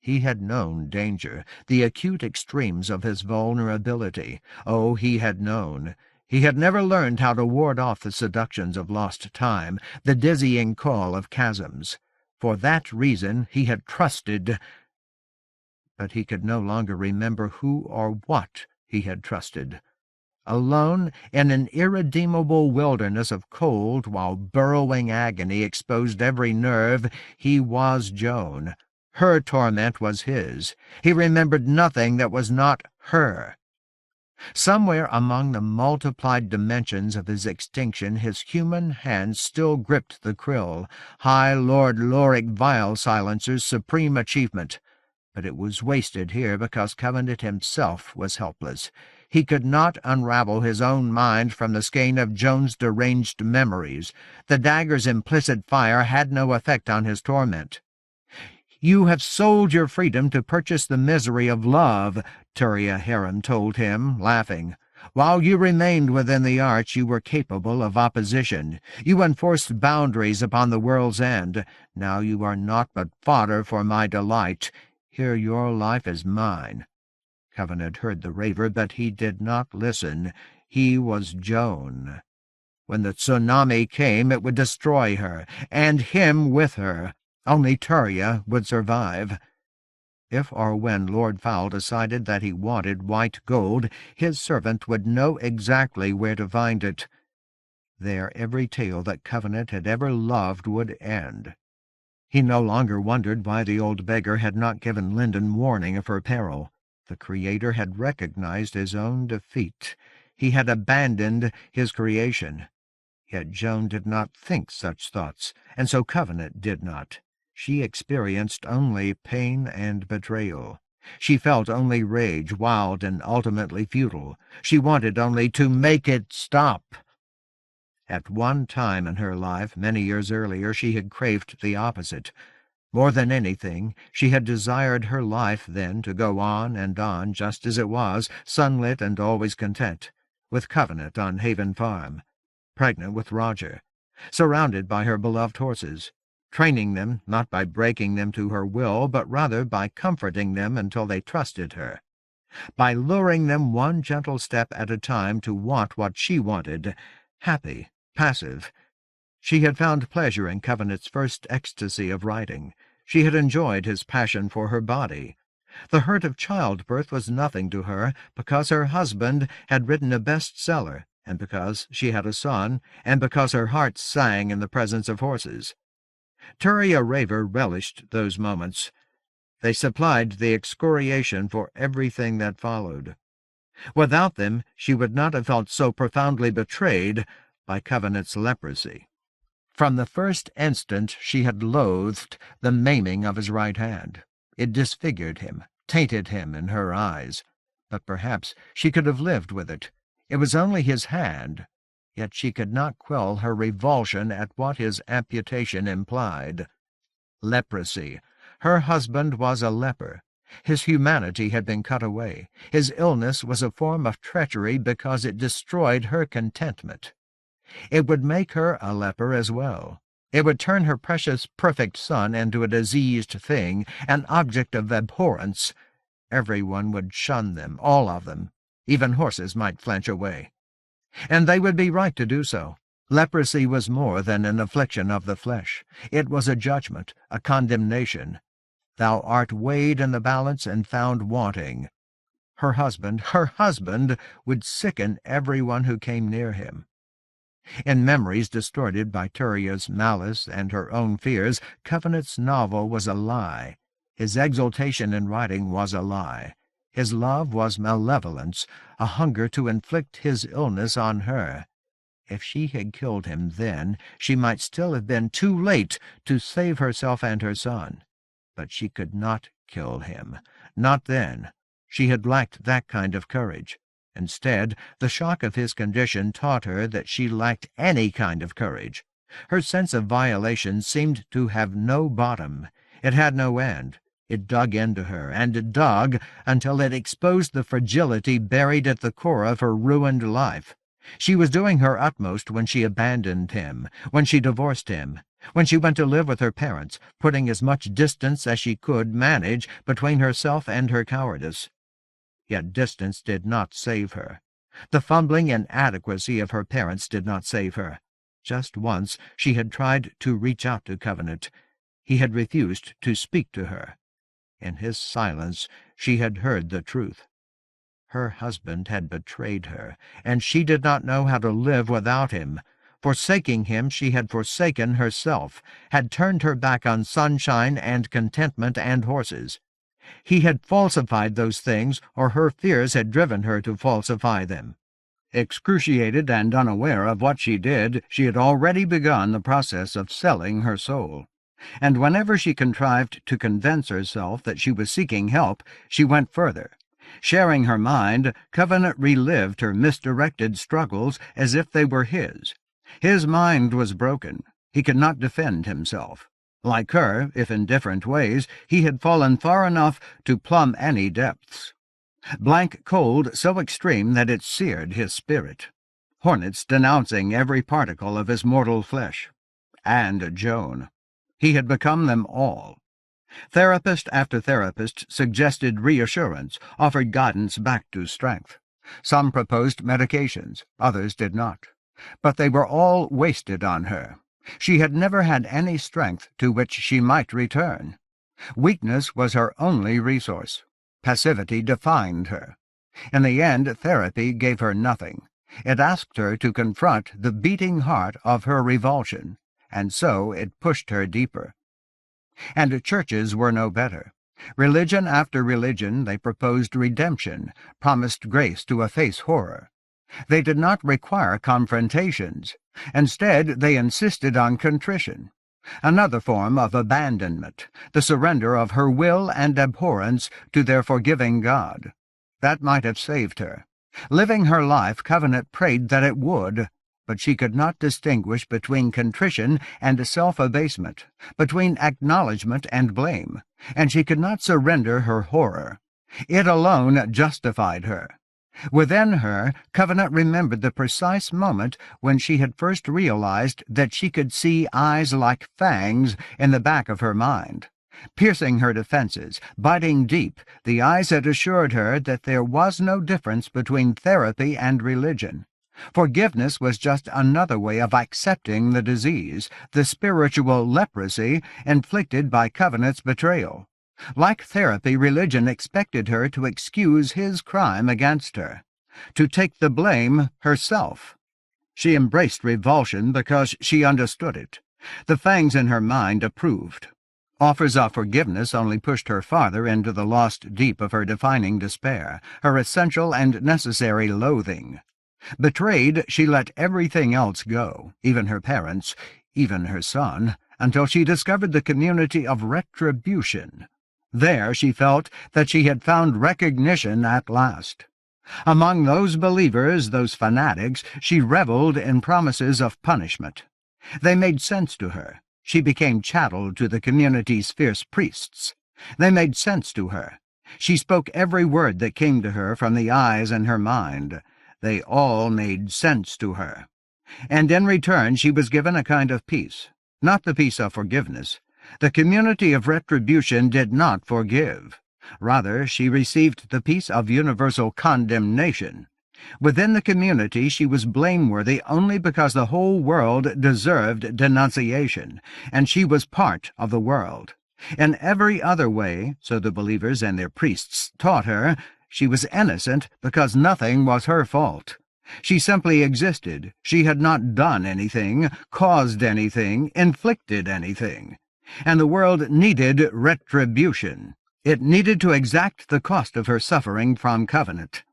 He had known danger, the acute extremes of his vulnerability. Oh, he had known. He had never learned how to ward off the seductions of lost time, the dizzying call of chasms. For that reason he had trusted, but he could no longer remember who or what he had trusted. Alone in an irredeemable wilderness of cold, while burrowing agony exposed every nerve, he was Joan. Her torment was his. He remembered nothing that was not her. Somewhere among the multiplied dimensions of his extinction his human hand still gripped the krill, High Lord Lorik Vial Silencer's supreme achievement. But it was wasted here because Covenant himself was helpless. He could not unravel his own mind from the skein of Joan's deranged memories. The dagger's implicit fire had no effect on his torment. "You have sold your freedom to purchase the misery of love," Turia Heron told him, laughing. "While you remained within the arch, you were capable of opposition. You enforced boundaries upon the world's end. Now you are naught but fodder for my delight. Here your life is mine." Covenant heard the raver, but he did not listen. He was Joan. When the tsunami came, it would destroy her, and him with her. Only Turia would survive. If or when Lord Fowl decided that he wanted white gold, his servant would know exactly where to find it. There every tale that Covenant had ever loved would end. He no longer wondered why the old beggar had not given Linden warning of her peril. The Creator had recognized his own defeat. He had abandoned his creation. Yet Joan did not think such thoughts, and so Covenant did not. She experienced only pain and betrayal. She felt only rage, wild and ultimately futile. She wanted only to make it stop. At one time in her life, many years earlier, she had craved the opposite. More than anything, she had desired her life then to go on and on just as it was, sunlit and always content, with Covenant on Haven Farm, pregnant with Roger, surrounded by her beloved horses, training them not by breaking them to her will, but rather by comforting them until they trusted her, by luring them one gentle step at a time to want what she wanted, happy, passive. She had found pleasure in Covenant's first ecstasy of riding. She had enjoyed his passion for her body. The hurt of childbirth was nothing to her, because her husband had written a bestseller, and because she had a son, and because her heart sang in the presence of horses. Turia Raver relished those moments. They supplied the excoriation for everything that followed. Without them, she would not have felt so profoundly betrayed by Covenant's leprosy. From the first instant she had loathed the maiming of his right hand. It disfigured him, tainted him in her eyes. But perhaps she could have lived with it. It was only his hand, yet she could not quell her revulsion at what his amputation implied. Leprosy. Her husband was a leper. His humanity had been cut away. His illness was a form of treachery because it destroyed her contentment. It would make her a leper as well. It would turn her precious, perfect son into a diseased thing, an object of abhorrence. Everyone would shun them, all of them. Even horses might flinch away. And they would be right to do so. Leprosy was more than an affliction of the flesh. It was a judgment, a condemnation. Thou art weighed in the balance and found wanting. Her husband would sicken everyone who came near him. In memories distorted by Turia's malice and her own fears, Covenant's novel was a lie. His exultation in writing was a lie. His love was malevolence, a hunger to inflict his illness on her. If she had killed him then, she might still have been too late to save herself and her son. But she could not kill him. Not then. She had lacked that kind of courage. Instead, the shock of his condition taught her that she lacked any kind of courage. Her sense of violation seemed to have no bottom. It had no end. It dug into her, and dug until it exposed the fragility buried at the core of her ruined life. She was doing her utmost when she abandoned him, when she divorced him, when she went to live with her parents, putting as much distance as she could manage between herself and her cowardice. Yet distance did not save her. The fumbling inadequacy of her parents did not save her. Just once she had tried to reach out to Covenant. He had refused to speak to her. In his silence she had heard the truth. Her husband had betrayed her, and she did not know how to live without him. Forsaking him, she had forsaken herself, had turned her back on sunshine and contentment and horses. He had falsified those things, or her fears had driven her to falsify them. Excruciated and unaware of what she did, she had already begun the process of selling her soul. And whenever she contrived to convince herself that she was seeking help, she went further. Sharing her mind, Covenant relived her misdirected struggles as if they were his. His mind was broken. He could not defend himself. Like her, if in different ways, he had fallen far enough to plumb any depths. Blank cold so extreme that it seared his spirit. Hornets denouncing every particle of his mortal flesh. And Joan. He had become them all. Therapist after therapist suggested reassurance, offered guidance back to strength. Some proposed medications, others did not. But they were all wasted on her. She had never had any strength to which she might return. Weakness was her only resource. Passivity defined her. In the end, therapy gave her nothing. It asked her to confront the beating heart of her revulsion, and so it pushed her deeper. And churches were no better. Religion after religion, they proposed redemption, promised grace to efface horror. They did not require confrontations. Instead, they insisted on contrition, another form of abandonment, the surrender of her will and abhorrence to their forgiving God. That might have saved her. Living her life, Covenant prayed that it would, but she could not distinguish between contrition and self-abasement, between acknowledgment and blame, and she could not surrender her horror. It alone justified her. Within her, Covenant remembered the precise moment when she had first realized that she could see eyes like fangs in the back of her mind. Piercing her defenses, biting deep, the eyes had assured her that there was no difference between therapy and religion. Forgiveness was just another way of accepting the disease, the spiritual leprosy inflicted by Covenant's betrayal. Like therapy, religion expected her to excuse his crime against her, to take the blame herself. She embraced revulsion because she understood it. The fangs in her mind approved. Offers of forgiveness only pushed her farther into the lost deep of her defining despair, her essential and necessary loathing. Betrayed, she let everything else go, even her parents, even her son, until she discovered the community of retribution. There she felt that she had found recognition at last. Among those believers, those fanatics, she reveled in promises of punishment. They made sense to her. She became chattel to the community's fierce priests. They made sense to her. She spoke every word that came to her from the eyes in her mind. They all made sense to her. And in return she was given a kind of peace, not the peace of forgiveness. The community of retribution did not forgive. Rather, she received the peace of universal condemnation. Within the community she was blameworthy only because the whole world deserved denunciation, and she was part of the world. In every other way, so the believers and their priests taught her, she was innocent because nothing was her fault. She simply existed. She had not done anything, caused anything, inflicted anything. And the world needed retribution. It needed to exact the cost of her suffering from Covenant.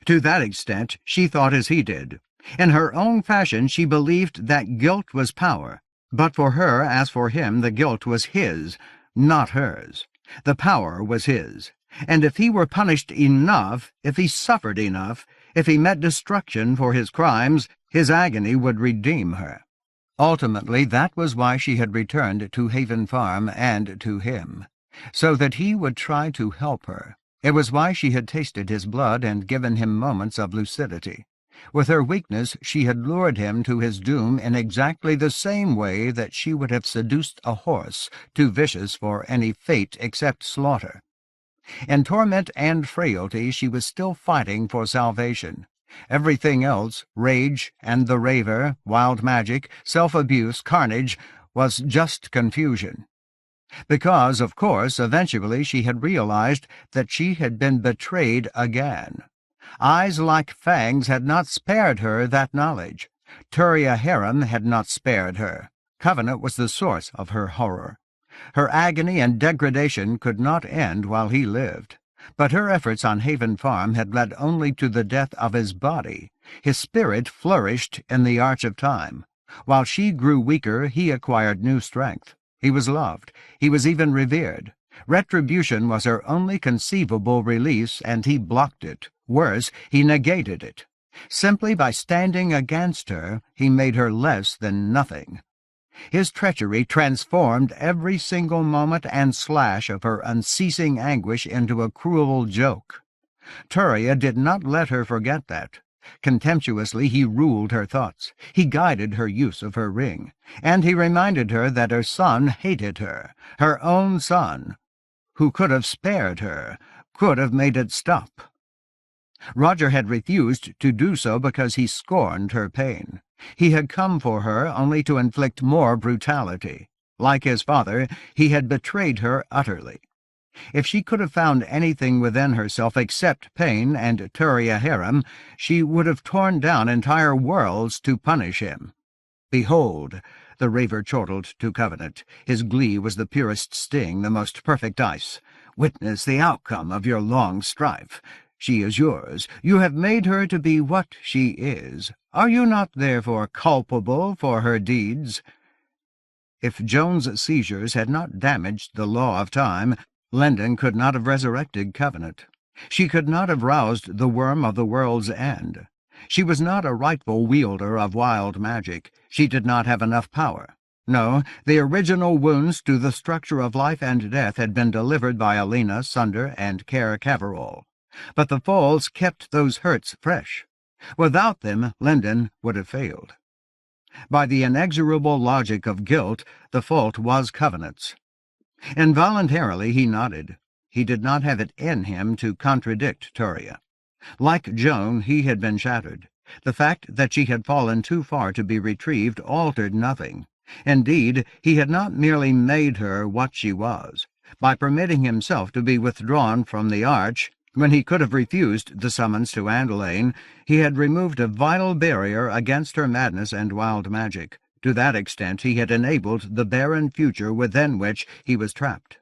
To that extent, she thought as he did. In her own fashion, she believed that guilt was power. But for her, as for him, the guilt was his, not hers. The power was his. And if he were punished enough, if he suffered enough, if he met destruction for his crimes, his agony would redeem her. Ultimately, that was why she had returned to Haven Farm and to him, so that he would try to help her. It was why she had tasted his blood and given him moments of lucidity. With her weakness, she had lured him to his doom in exactly the same way that she would have seduced a horse, too vicious for any fate except slaughter. In torment and frailty, she was still fighting for salvation. Everything else, rage and the raver, wild magic, self-abuse, carnage, was just confusion. Because, of course, eventually she had realized that she had been betrayed again. Eyes like fangs had not spared her that knowledge. Qwellinir had not spared her. Covenant was the source of her horror. Her agony and degradation could not end while he lived. But her efforts on Haven Farm had led only to the death of his body. His spirit flourished in the arch of time. While she grew weaker, he acquired new strength. He was loved. He was even revered. Retribution was her only conceivable release, and he blocked it. Worse, he negated it. Simply by standing against her, he made her less than nothing. His treachery transformed every single moment and slash of her unceasing anguish into a cruel joke. Qwellinir did not let her forget that. Contemptuously he ruled her thoughts. He guided her use of her ring. And he reminded her that her son hated her own son, who could have spared her, could have made it stop. Roger had refused to do so because he scorned her pain. He had come for her only to inflict more brutality. Like his father, he had betrayed her utterly. If she could have found anything within herself except pain and Qwellinir, she would have torn down entire worlds to punish him. "Behold," the raver chortled to Covenant. His glee was the purest sting, the most perfect ice. "Witness the outcome of your long strife. She is yours. You have made her to be what she is. Are you not therefore culpable for her deeds?" If Joan's seizures had not damaged the law of time, Lendon could not have resurrected Covenant. She could not have roused the worm of the world's end. She was not a rightful wielder of wild magic. She did not have enough power. No, the original wounds to the structure of life and death had been delivered by Alina, Sunder, and Caer Caverol. But the falls kept those hurts fresh. Without them, Lendon would have failed. By the inexorable logic of guilt, the fault was Covenant's. Involuntarily he nodded. He did not have it in him to contradict Qwellinir. Like Joan, he had been shattered. The fact that she had fallen too far to be retrieved altered nothing. Indeed, he had not merely made her what she was. By permitting himself to be withdrawn from the Arch, when he could have refused the summons to Andalain, he had removed a vital barrier against her madness and wild magic. To that extent he had enabled the barren future within which he was trapped.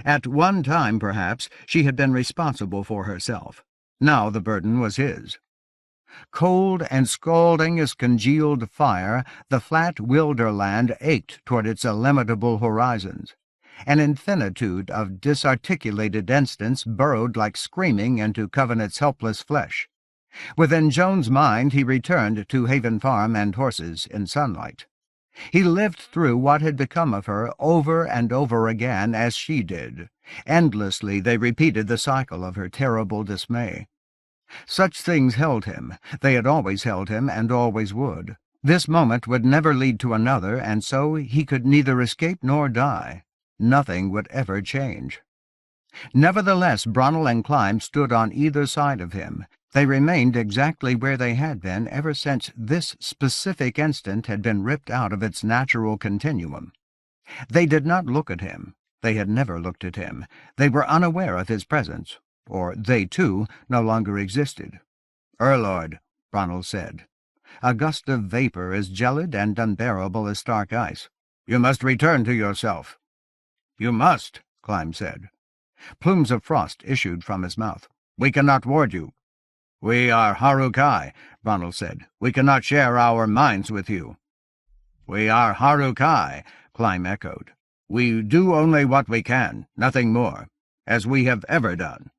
At one time, perhaps, she had been responsible for herself. Now the burden was his. Cold and scalding as congealed fire, the flat wilderland ached toward its illimitable horizons. An infinitude of disarticulated instants burrowed like screaming into Covenant's helpless flesh. Within Joan's mind he returned to Haven Farm and horses in sunlight. He lived through what had become of her over and over again as she did. Endlessly they repeated the cycle of her terrible dismay. Such things held him. They had always held him and always would. This moment would never lead to another, and so he could neither escape nor die. Nothing would ever change. Nevertheless, Bronnell and Clyme stood on either side of him. They remained exactly where they had been ever since this specific instant had been ripped out of its natural continuum. They did not look at him. They had never looked at him. They were unaware of his presence, or they, too, no longer existed. "Erlord," Bronnell said. A gust of vapor as gelid and unbearable as stark ice. "You must return to yourself." "You must," Clyme said. Plumes of frost issued from his mouth. "We cannot ward you." "We are Harukai," Bronnell said. "We cannot share our minds with you." "We are Harukai," Clyme echoed. "We do only what we can, nothing more, as we have ever done."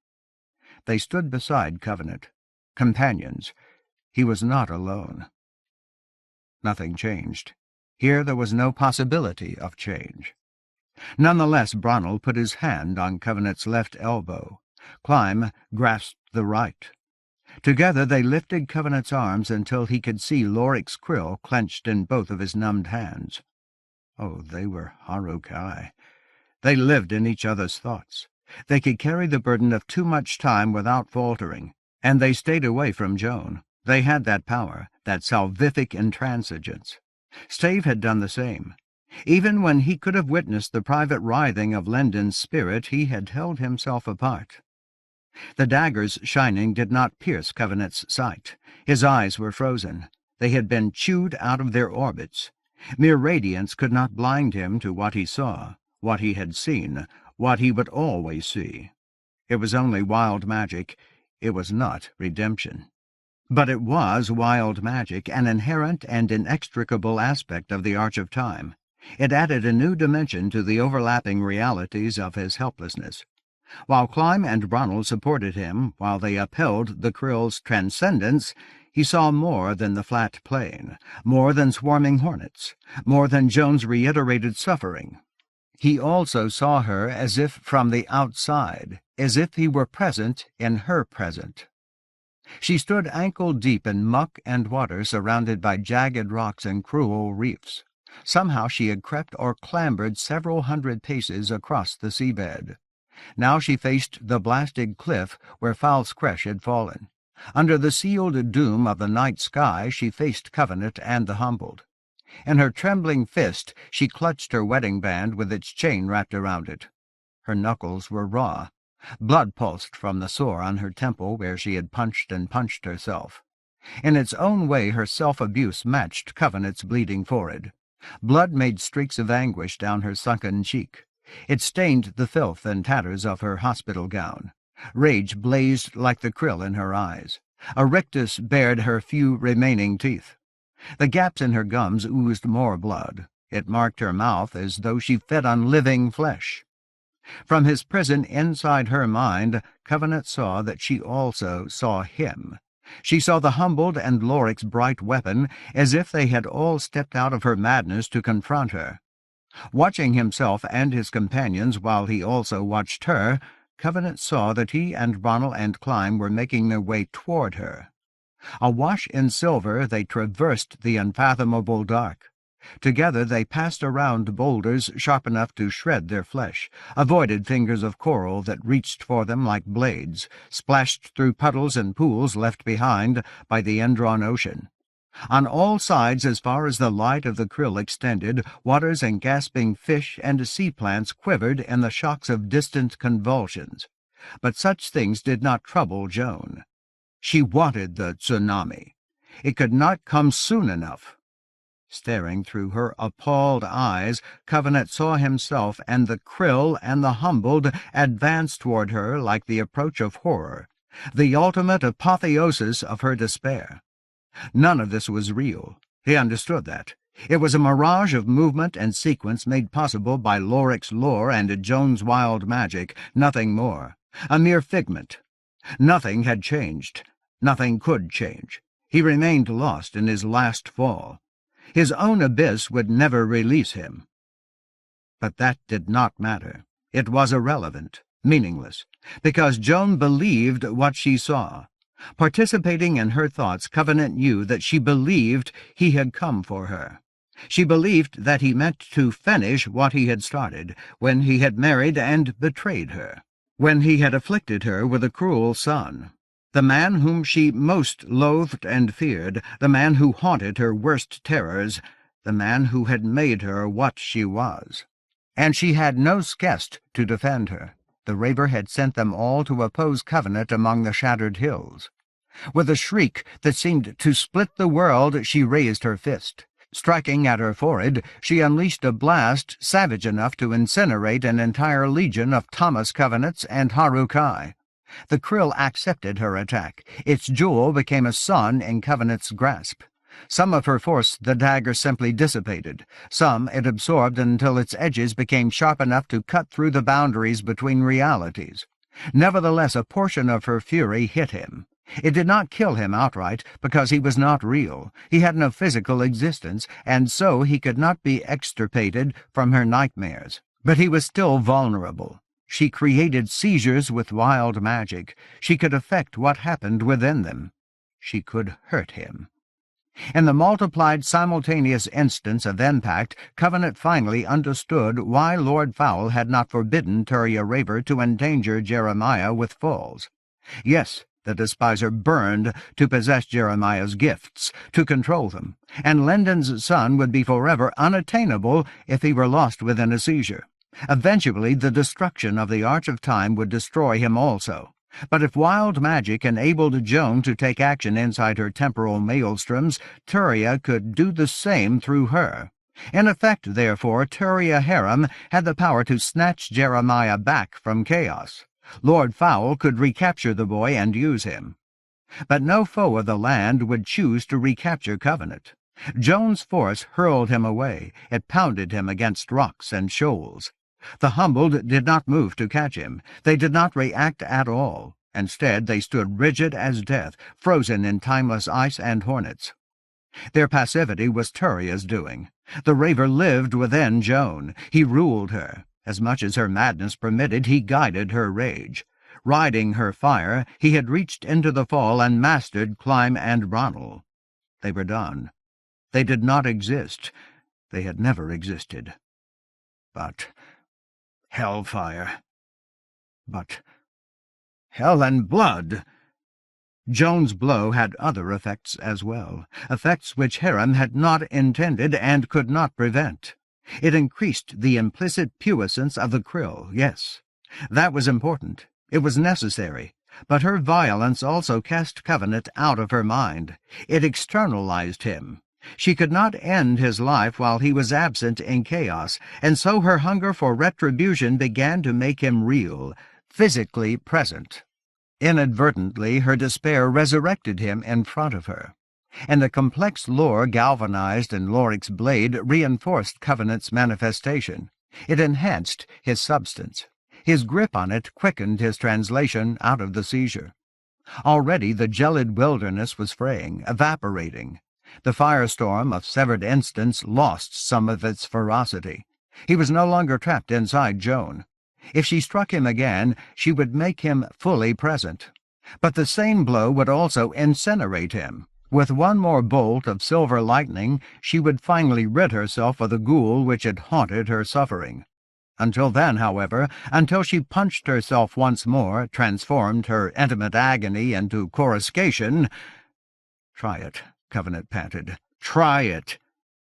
They stood beside Covenant. Companions. He was not alone. Nothing changed. Here there was no possibility of change. Nonetheless, Bronnell put his hand on Covenant's left elbow. Clyme grasped the right. Together they lifted Covenant's arms until he could see Loric's quill clenched in both of his numbed hands. Oh, they were Harukai. They lived in each other's thoughts. They could carry the burden of too much time without faltering, and they stayed away from Joan. They had that power, that salvific intransigence. Stave had done the same. Even when he could have witnessed the private writhing of Lendon's spirit, he had held himself apart. The daggers shining did not pierce Covenant's sight. His eyes were frozen. They had been chewed out of their orbits. Mere radiance could not blind him to what he saw, what he had seen, what he would always see. It was only wild magic. It was not redemption. But it was wild magic, an inherent and inextricable aspect of the Arch of Time. It added a new dimension to the overlapping realities of his helplessness. While Clyme and Ronald supported him, while they upheld the Krill's transcendence, he saw more than the flat plain, more than swarming hornets, more than Joan's reiterated suffering. He also saw her as if from the outside, as if he were present in her present. She stood ankle-deep in muck and water, surrounded by jagged rocks and cruel reefs. Somehow she had crept or clambered several hundred paces across the seabed. Now she faced the blasted cliff where Fal's Cresh had fallen. Under the sealed doom of the night sky she faced Covenant and the humbled. In her trembling fist she clutched her wedding band with its chain wrapped around it. Her knuckles were raw. Blood pulsed from the sore on her temple where she had punched and punched herself. In its own way her self-abuse matched Covenant's bleeding forehead. Blood made streaks of anguish down her sunken cheek. It stained the filth and tatters of her hospital gown. Rage blazed like the krill in her eyes. A rictus bared her few remaining teeth. The gaps in her gums oozed more blood. It marked her mouth as though she fed on living flesh. From his prison inside her mind, Covenant saw that she also saw him. She saw the humbled and Loric's bright weapon, as if they had all stepped out of her madness to confront her. Watching himself and his companions while he also watched her, Covenant saw that he and Ronald and Clyme were making their way toward her. Awash in silver, they traversed the unfathomable dark. Together they passed around boulders sharp enough to shred their flesh, avoided fingers of coral that reached for them like blades, splashed through puddles and pools left behind by the end-drawn ocean. On all sides, as far as the light of the krill extended, waters and gasping fish and sea plants quivered in the shocks of distant convulsions. But such things did not trouble Joan. She wanted the tsunami. It could not come soon enough. Staring through her appalled eyes, Covenant saw himself and the krill and the humbled advance toward her like the approach of horror, the ultimate apotheosis of her despair. None of this was real. He understood that. It was a mirage of movement and sequence made possible by Loric's lore and Joan's wild magic, nothing more. A mere figment. Nothing had changed. Nothing could change. He remained lost in his last fall. His own abyss would never release him. But that did not matter. It was irrelevant, meaningless, because Joan believed what she saw. Participating in her thoughts, Covenant knew that she believed he had come for her. She believed that he meant to finish what he had started when he had married and betrayed her, when he had afflicted her with a cruel son. The man whom she most loathed and feared, the man who haunted her worst terrors, the man who had made her what she was. And she had no Skest to defend her. The Raver had sent them all to oppose Covenant among the shattered hills. With a shriek that seemed to split the world, she raised her fist. Striking at her forehead, she unleashed a blast savage enough to incinerate an entire legion of Thomas Covenants and Harukai. The krill accepted her attack. Its jewel became a sun in Covenant's grasp. Some of her force the dagger simply dissipated. Some it absorbed until its edges became sharp enough to cut through the boundaries between realities. Nevertheless, a portion of her fury hit him. It did not kill him outright, because he was not real. He had no physical existence, and so he could not be extirpated from her nightmares. But he was still vulnerable. She created seizures with wild magic. She could affect what happened within them. She could hurt him. In the multiplied simultaneous instance of impact, Covenant finally understood why Lord Fowl had not forbidden Turia Raver to endanger Jeremiah with falls. Yes, the despiser burned to possess Jeremiah's gifts, to control them, and Lendon's son would be forever unattainable if he were lost within a seizure. Eventually, the destruction of the Arch of Time would destroy him also. But if wild magic enabled Joan to take action inside her temporal maelstroms, Turia could do the same through her. In effect, therefore, Turia Harum had the power to snatch Jeremiah back from chaos. Lord Fowl could recapture the boy and use him. But no foe of the land would choose to recapture Covenant. Joan's force hurled him away. It pounded him against rocks and shoals. The humbled did not move to catch him. They did not react at all. Instead, they stood rigid as death, frozen in timeless ice and hornets. Their passivity was Turia's doing. The raver lived within Joan. He ruled her. As much as her madness permitted, he guided her rage. Riding her fire, he had reached into the fall and mastered Climb and Ronald. They were done. They did not exist. They had never existed. But hellfire. But hell and blood. Joan's blow had other effects as well, effects which Harum had not intended and could not prevent. It increased the implicit puissance of the Qwil, yes. That was important. It was necessary. But her violence also cast Covenant out of her mind. It externalized him. She could not end his life while he was absent in chaos, and so her hunger for retribution began to make him real, physically present. Inadvertently, her despair resurrected him in front of her, and the complex lore galvanized in Loric's blade reinforced Covenant's manifestation. It enhanced his substance. His grip on it quickened his translation out of the seizure. Already the gelid wilderness was fraying, evaporating. The firestorm of severed instants lost some of its ferocity. He was no longer trapped inside Joan. If she struck him again, she would make him fully present. But the same blow would also incinerate him. With one more bolt of silver lightning, she would finally rid herself of the ghoul which had haunted her suffering. Until then, however, until she punched herself once more, transformed her intimate agony into coruscation— "Try it," Covenant panted. "Try it.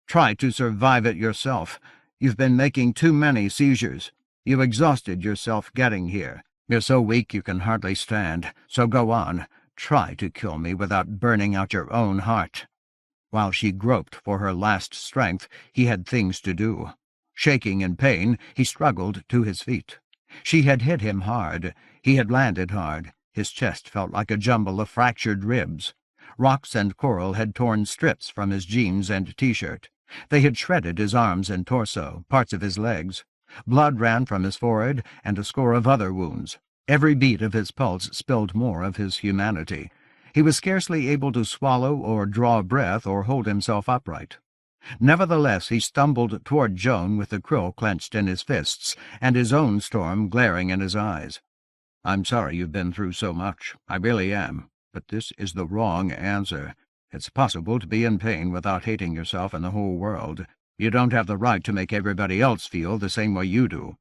Try to survive it yourself. You've been making too many seizures. You exhausted yourself getting here. You're so weak you can hardly stand. So go on. Try to kill me without burning out your own heart." While she groped for her last strength, he had things to do. Shaking in pain, he struggled to his feet. She had hit him hard. He had landed hard. His chest felt like a jumble of fractured ribs. Rocks and coral had torn strips from his jeans and T-shirt. They had shredded his arms and torso, parts of his legs. Blood ran from his forehead and a score of other wounds. Every beat of his pulse spilled more of his humanity. He was scarcely able to swallow or draw breath or hold himself upright. Nevertheless, he stumbled toward Joan with the Qwil clenched in his fists and his own storm glaring in his eyes. "I'm sorry you've been through so much. I really am. But this is the wrong answer. It's possible to be in pain without hating yourself and the whole world. You don't have the right to make everybody else feel the same way you do."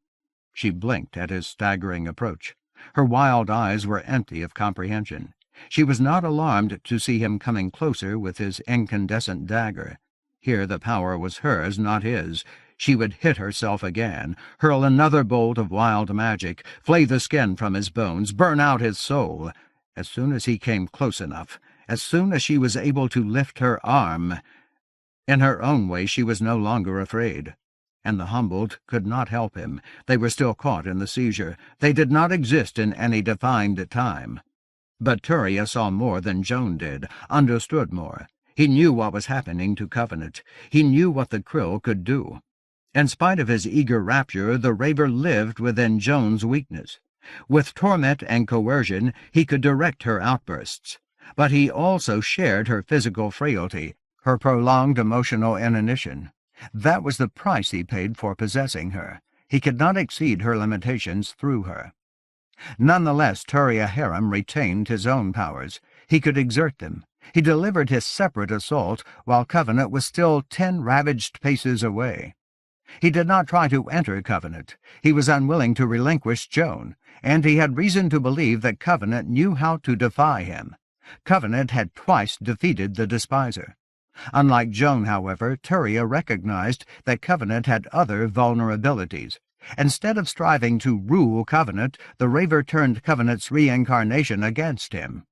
She blinked at his staggering approach. Her wild eyes were empty of comprehension. She was not alarmed to see him coming closer with his incandescent dagger. Here the power was hers, not his. She would hit herself again, hurl another bolt of wild magic, flay the skin from his bones, burn out his soul. As soon as he came close enough, as soon as she was able to lift her arm— In her own way she was no longer afraid. And the humbled could not help him. They were still caught in the seizure. They did not exist in any defined time. But Turia saw more than Joan did, understood more. He knew what was happening to Covenant. He knew what the Qwil could do. In spite of his eager rapture, the raver lived within Joan's weakness. With torment and coercion, he could direct her outbursts. But he also shared her physical frailty, her prolonged emotional inanition. That was the price he paid for possessing her. He could not exceed her limitations through her. Nonetheless, Turia Harum retained his own powers. He could exert them. He delivered his separate assault while Covenant was still 10 ravaged paces away. He did not try to enter Covenant. He was unwilling to relinquish Joan, and he had reason to believe that Covenant knew how to defy him. Covenant had twice defeated the Despiser. Unlike Joan, however, Turia recognized that Covenant had other vulnerabilities. Instead of striving to rule Covenant, the Raver turned Covenant's reincarnation against him.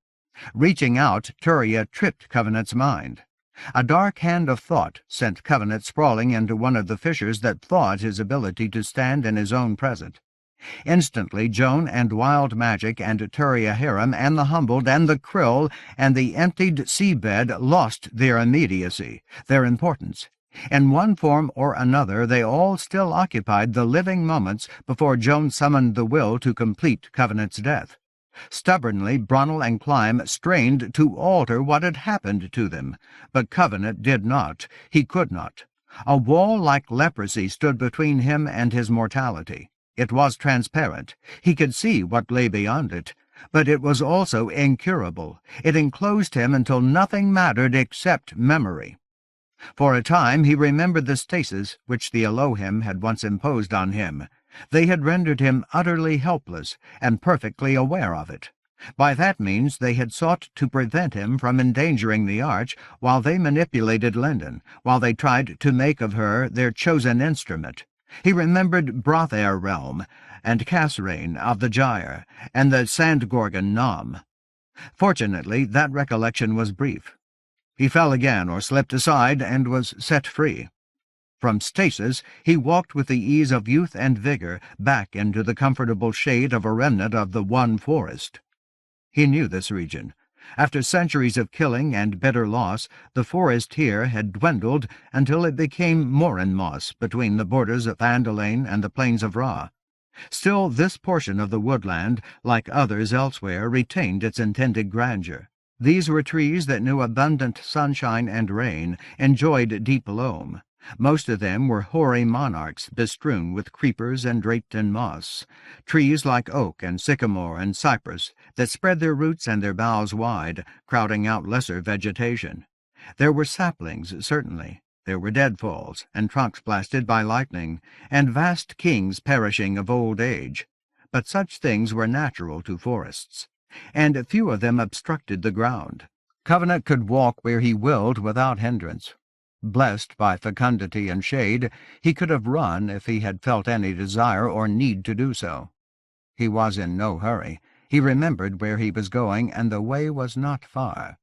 Reaching out, Turia tripped Covenant's mind. A dark hand of thought sent Covenant sprawling into one of the fissures that thawed his ability to stand in his own present. Instantly, Joan and Wild Magic and Turia Harem and the Humbled and the Qwell and the emptied seabed lost their immediacy, their importance. In one form or another, they all still occupied the living moments before Joan summoned the will to complete Covenant's death. Stubbornly, Brunel and Clyme strained to alter what had happened to them, but Covenant did not. He could not. A wall like leprosy stood between him and his mortality. It was transparent. He could see what lay beyond it. But it was also incurable. It enclosed him until nothing mattered except memory. For a time he remembered the stasis which the Elohim had once imposed on him. They had rendered him utterly helpless, and perfectly aware of it. By that means they had sought to prevent him from endangering the Arch, while they manipulated Linden, while they tried to make of her their chosen instrument. He remembered Brothair Realm, and Casrain of the Gyre, and the Sand-Gorgon Nom. Fortunately, that recollection was brief. He fell again, or slipped aside, and was set free. From stasis, he walked with the ease of youth and vigor back into the comfortable shade of a remnant of the One Forest. He knew this region. After centuries of killing and bitter loss, the forest here had dwindled until it became moraine moss between the borders of Andalane and the plains of Ra. Still, this portion of the woodland, like others elsewhere, retained its intended grandeur. These were trees that knew abundant sunshine and rain, enjoyed deep loam. Most of them were hoary monarchs, bestrewn with creepers and draped in moss, trees like oak and sycamore and cypress that spread their roots and their boughs wide, crowding out lesser vegetation. There were saplings, certainly. There were deadfalls, and trunks blasted by lightning, and vast kings perishing of old age. But such things were natural to forests, and few of them obstructed the ground. Covenant could walk where he willed without hindrance. Blessed by fecundity and shade, he could have run if he had felt any desire or need to do so. He was in no hurry. He remembered where he was going, and the way was not far.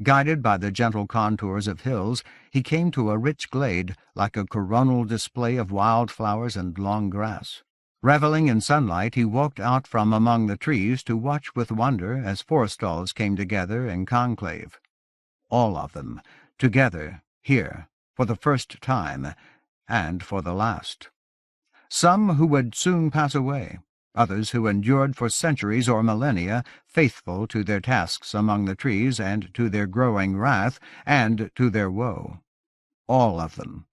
Guided by the gentle contours of hills, he came to a rich glade, like a coronal display of wild flowers and long grass. Reveling in sunlight, he walked out from among the trees to watch with wonder as forestalls came together in conclave. All of them, together, here, for the first time, and for the last. Some who would soon pass away, others who endured for centuries or millennia, faithful to their tasks among the trees and to their growing wrath and to their woe. All of them.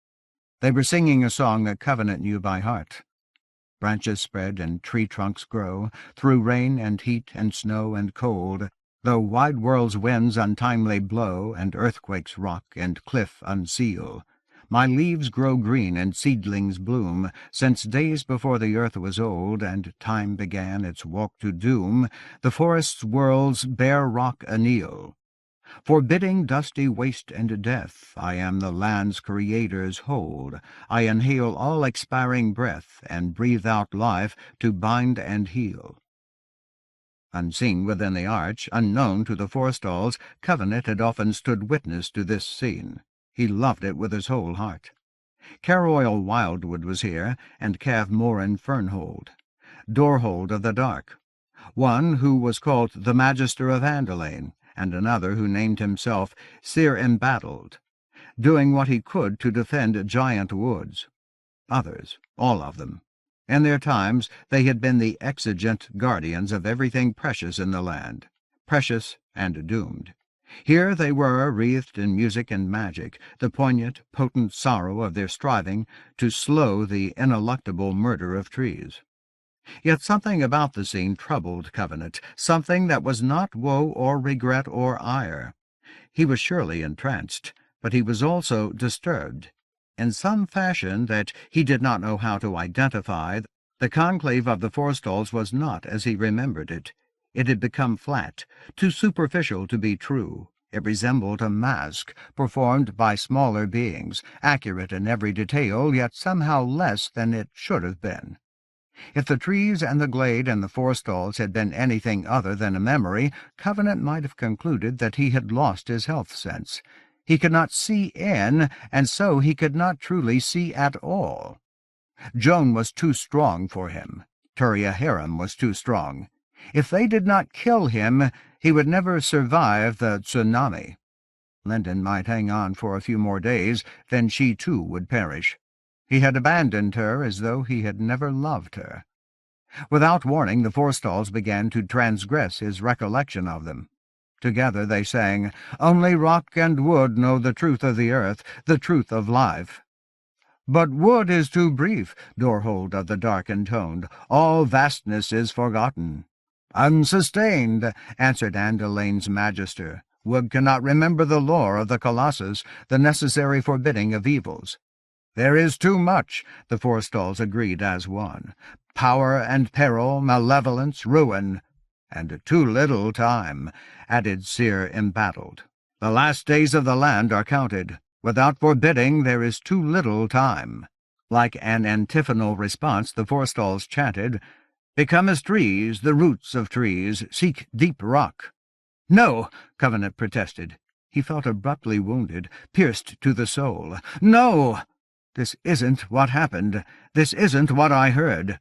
They were singing a song that Covenant knew by heart. Branches spread and tree trunks grow, through rain and heat and snow and cold, though wide world's winds untimely blow, and earthquakes rock, and cliff unseal. My leaves grow green and seedlings bloom, since days before the earth was old, and time began its walk to doom, the forest's world's bare rock anneal. Forbidding dusty waste and death, I am the land's creator's hold. I inhale all expiring breath, and breathe out life to bind and heal. Unseen within the arch, unknown to the forestalls, Covenant had often stood witness to this scene. He loved it with his whole heart. Caroil Wildwood was here, and Cav Morin Fernhold, Doorhold of the Dark, one who was called the Magister of Andalane, and another who named himself Seer Embattled, doing what he could to defend giant woods. Others, all of them. In their times they had been the exigent guardians of everything precious in the land, precious and doomed. Here they were, wreathed in music and magic, the poignant, potent sorrow of their striving to slow the ineluctable murder of trees. Yet something about the scene troubled Covenant, something that was not woe or regret or ire. He was surely entranced, but he was also disturbed. In some fashion that he did not know how to identify, the conclave of the forestalls was not as he remembered it. It had become flat, too superficial to be true. It resembled a mask performed by smaller beings, accurate in every detail, yet somehow less than it should have been. If the trees and the glade and the forestalls had been anything other than a memory, Covenant might have concluded that he had lost his health sense. He could not see in, and so he could not truly see at all. Joan was too strong for him. Turiaharim was too strong. If they did not kill him, he would never survive the tsunami. Linden might hang on for a few more days, then she too would perish. He had abandoned her as though he had never loved her. Without warning, the forestalls began to transgress his recollection of them. Together they sang, "Only rock and wood know the truth of the earth, the truth of life." "But wood is too brief," Dorhold of the Dark intoned. "All vastness is forgotten." "Unsustained," answered Andalane's magister. "Wood cannot remember the lore of the Colossus, the necessary forbidding of evils." "There is too much," the forestalls agreed as one. "Power and peril, malevolence, ruin." "And too little time," added Seer embattled. "The last days of the land are counted. Without forbidding there is too little time." Like an antiphonal response, the forestalls chanted, "Become as trees, the roots of trees, seek deep rock." "No," Covenant protested. He felt abruptly wounded, pierced to the soul. "No! This isn't what happened. This isn't what I heard."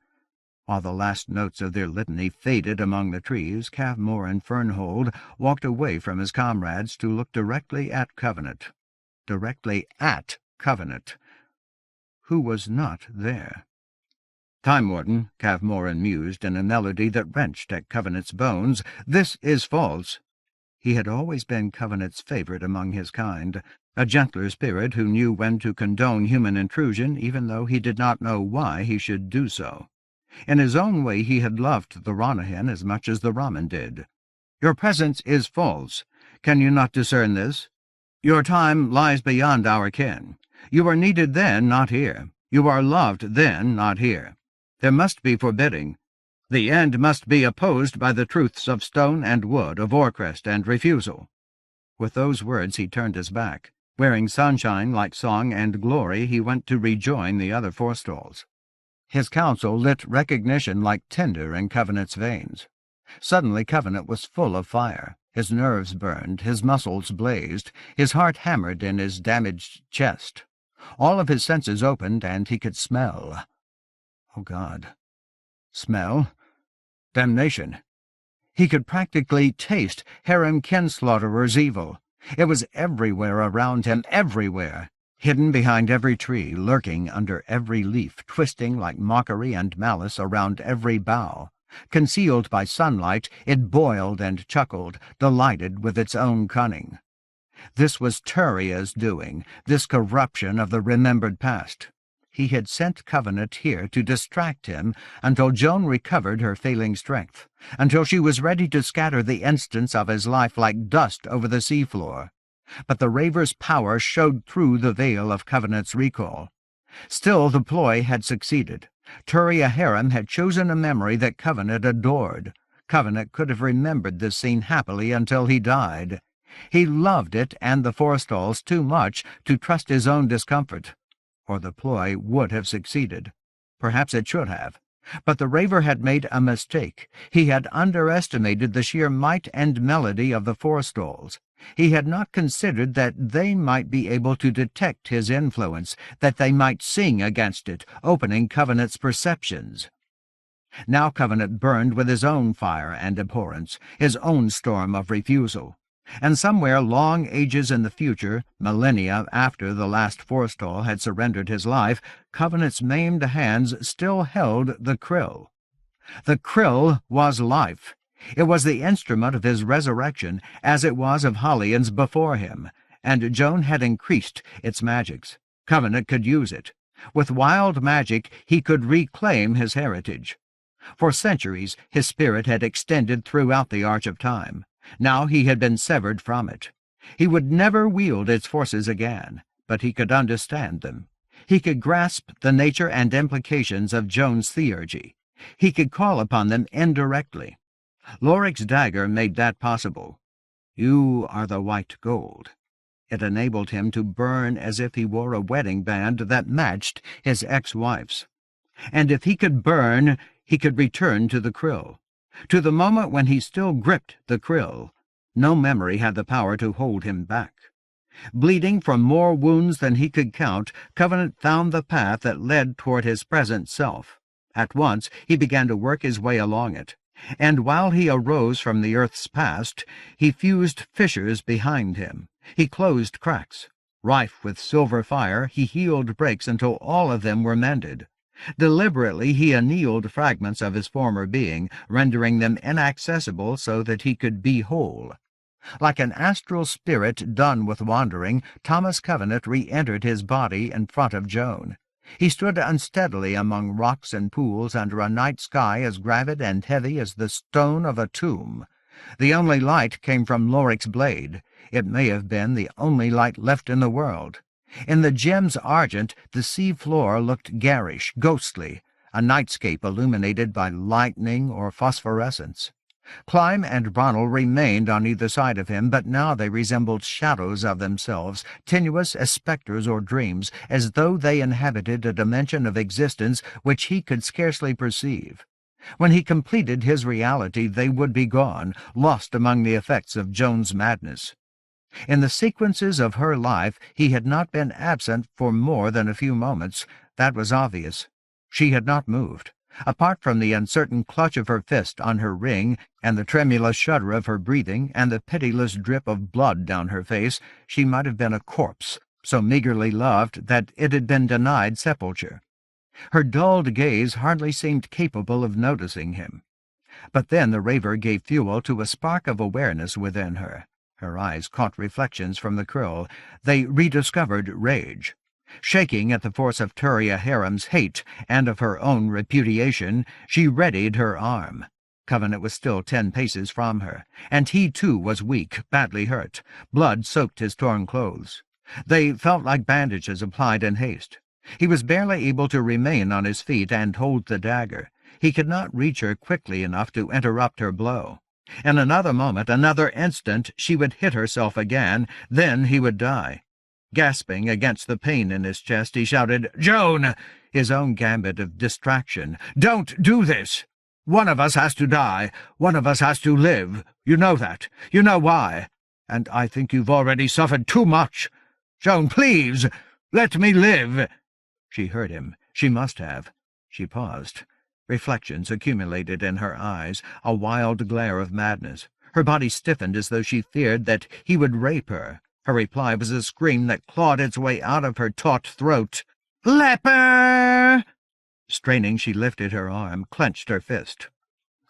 While the last notes of their litany faded among the trees, Cavmore and Fernhold walked away from his comrades to look directly at Covenant. Directly at Covenant, who was not there. "Time Warden," Cavmore mused in a melody that wrenched at Covenant's bones, "this is false." He had always been Covenant's favorite among his kind, a gentler spirit who knew when to condone human intrusion even though he did not know why he should do so. In his own way he had loved the Ranyhyn as much as the Ramen did. "Your presence is false. Can you not discern this? Your time lies beyond our ken. You are needed then, not here. You are loved then, not here. There must be forbidding. The end must be opposed by the truths of stone and wood, of Orcrest and refusal." With those words he turned his back. Wearing sunshine like song and glory, he went to rejoin the other forestalls. His counsel lit recognition like tinder in Covenant's veins. Suddenly Covenant was full of fire. His nerves burned, his muscles blazed, his heart hammered in his damaged chest. All of his senses opened, and he could smell. Oh, God. Smell? Damnation. He could practically taste harem kinslaughterer's evil. It was everywhere around him, everywhere. Hidden behind every tree, lurking under every leaf, twisting like mockery and malice around every bough. Concealed by sunlight, it boiled and chuckled, delighted with its own cunning. This was Turia's doing, this corruption of the remembered past. He had sent Covenant here to distract him until Joan recovered her failing strength, until she was ready to scatter the instants of his life like dust over the seafloor. But the raver's power showed through the veil of Covenant's recall. Still the ploy had succeeded. Turiaharim had chosen a memory that Covenant adored. Covenant could have remembered this scene happily until he died. He loved it and the forestalls too much to trust his own discomfort. Or the ploy would have succeeded. Perhaps it should have. But the raver had made a mistake. He had underestimated the sheer might and melody of the forestalls. He had not considered that they might be able to detect his influence, that they might sing against it, opening Covenant's perceptions. Now Covenant burned with his own fire and abhorrence, his own storm of refusal. And somewhere long ages in the future, millennia after the last forestall had surrendered his life, Covenant's maimed hands still held the krill. The krill was life. It was the instrument of his resurrection, as it was of Halian's before him, and Joan had increased its magics. Covenant could use it. With wild magic he could reclaim his heritage. For centuries his spirit had extended throughout the arch of time. Now he had been severed from it. He would never wield its forces again, but he could understand them. He could grasp the nature and implications of Joan's theurgy. He could call upon them indirectly. Loric's dagger made that possible. "You are the white gold." It enabled him to burn as if he wore a wedding band that matched his ex-wife's. And if he could burn, he could return to the krill. To the moment when he still gripped the krill, no memory had the power to hold him back. Bleeding from more wounds than he could count, Covenant found the path that led toward his present self. At once he began to work his way along it, and while he arose from the earth's past, he fused fissures behind him. He closed cracks. Rife with silver fire, he healed breaks until all of them were mended. Deliberately he annealed fragments of his former being, rendering them inaccessible so that he could be whole. Like an astral spirit done with wandering, Thomas Covenant re-entered his body in front of Joan. He stood unsteadily among rocks and pools under a night sky as gravid and heavy as the stone of a tomb. The only light came from Loric's blade. It may have been the only light left in the world. In the gem's argent, the sea floor looked garish, ghostly, a nightscape illuminated by lightning or phosphorescence. Clyme and Bronnell remained on either side of him, but now they resembled shadows of themselves, tenuous as spectres or dreams, as though they inhabited a dimension of existence which he could scarcely perceive. When he completed his reality, they would be gone, lost among the effects of Joan's madness. In the sequences of her life, he had not been absent for more than a few moments. That was obvious. She had not moved. Apart from the uncertain clutch of her fist on her ring, and the tremulous shudder of her breathing, and the pitiless drip of blood down her face, she might have been a corpse, so meagerly loved that it had been denied sepulture. Her dulled gaze hardly seemed capable of noticing him. But then the raver gave fuel to a spark of awareness within her. Her eyes caught reflections from the krill. They rediscovered rage. Shaking at the force of Turia Haram's hate and of her own repudiation, she readied her arm. Covenant was still 10 paces from her, and he too was weak, badly hurt. Blood soaked his torn clothes. They felt like bandages applied in haste. He was barely able to remain on his feet and hold the dagger. He could not reach her quickly enough to interrupt her blow. In another moment, another instant, she would hit herself again, then he would die. Gasping against the pain in his chest, he shouted, "Joan!" His own gambit of distraction. "Don't do this! One of us has to die. One of us has to live. You know that. You know why. And I think you've already suffered too much. Joan, please, let me live." She heard him. She must have. She paused. Reflections accumulated in her eyes, a wild glare of madness. Her body stiffened as though she feared that he would rape her. Her reply was a scream that clawed its way out of her taut throat. "Leper!" Straining, she lifted her arm, clenched her fist.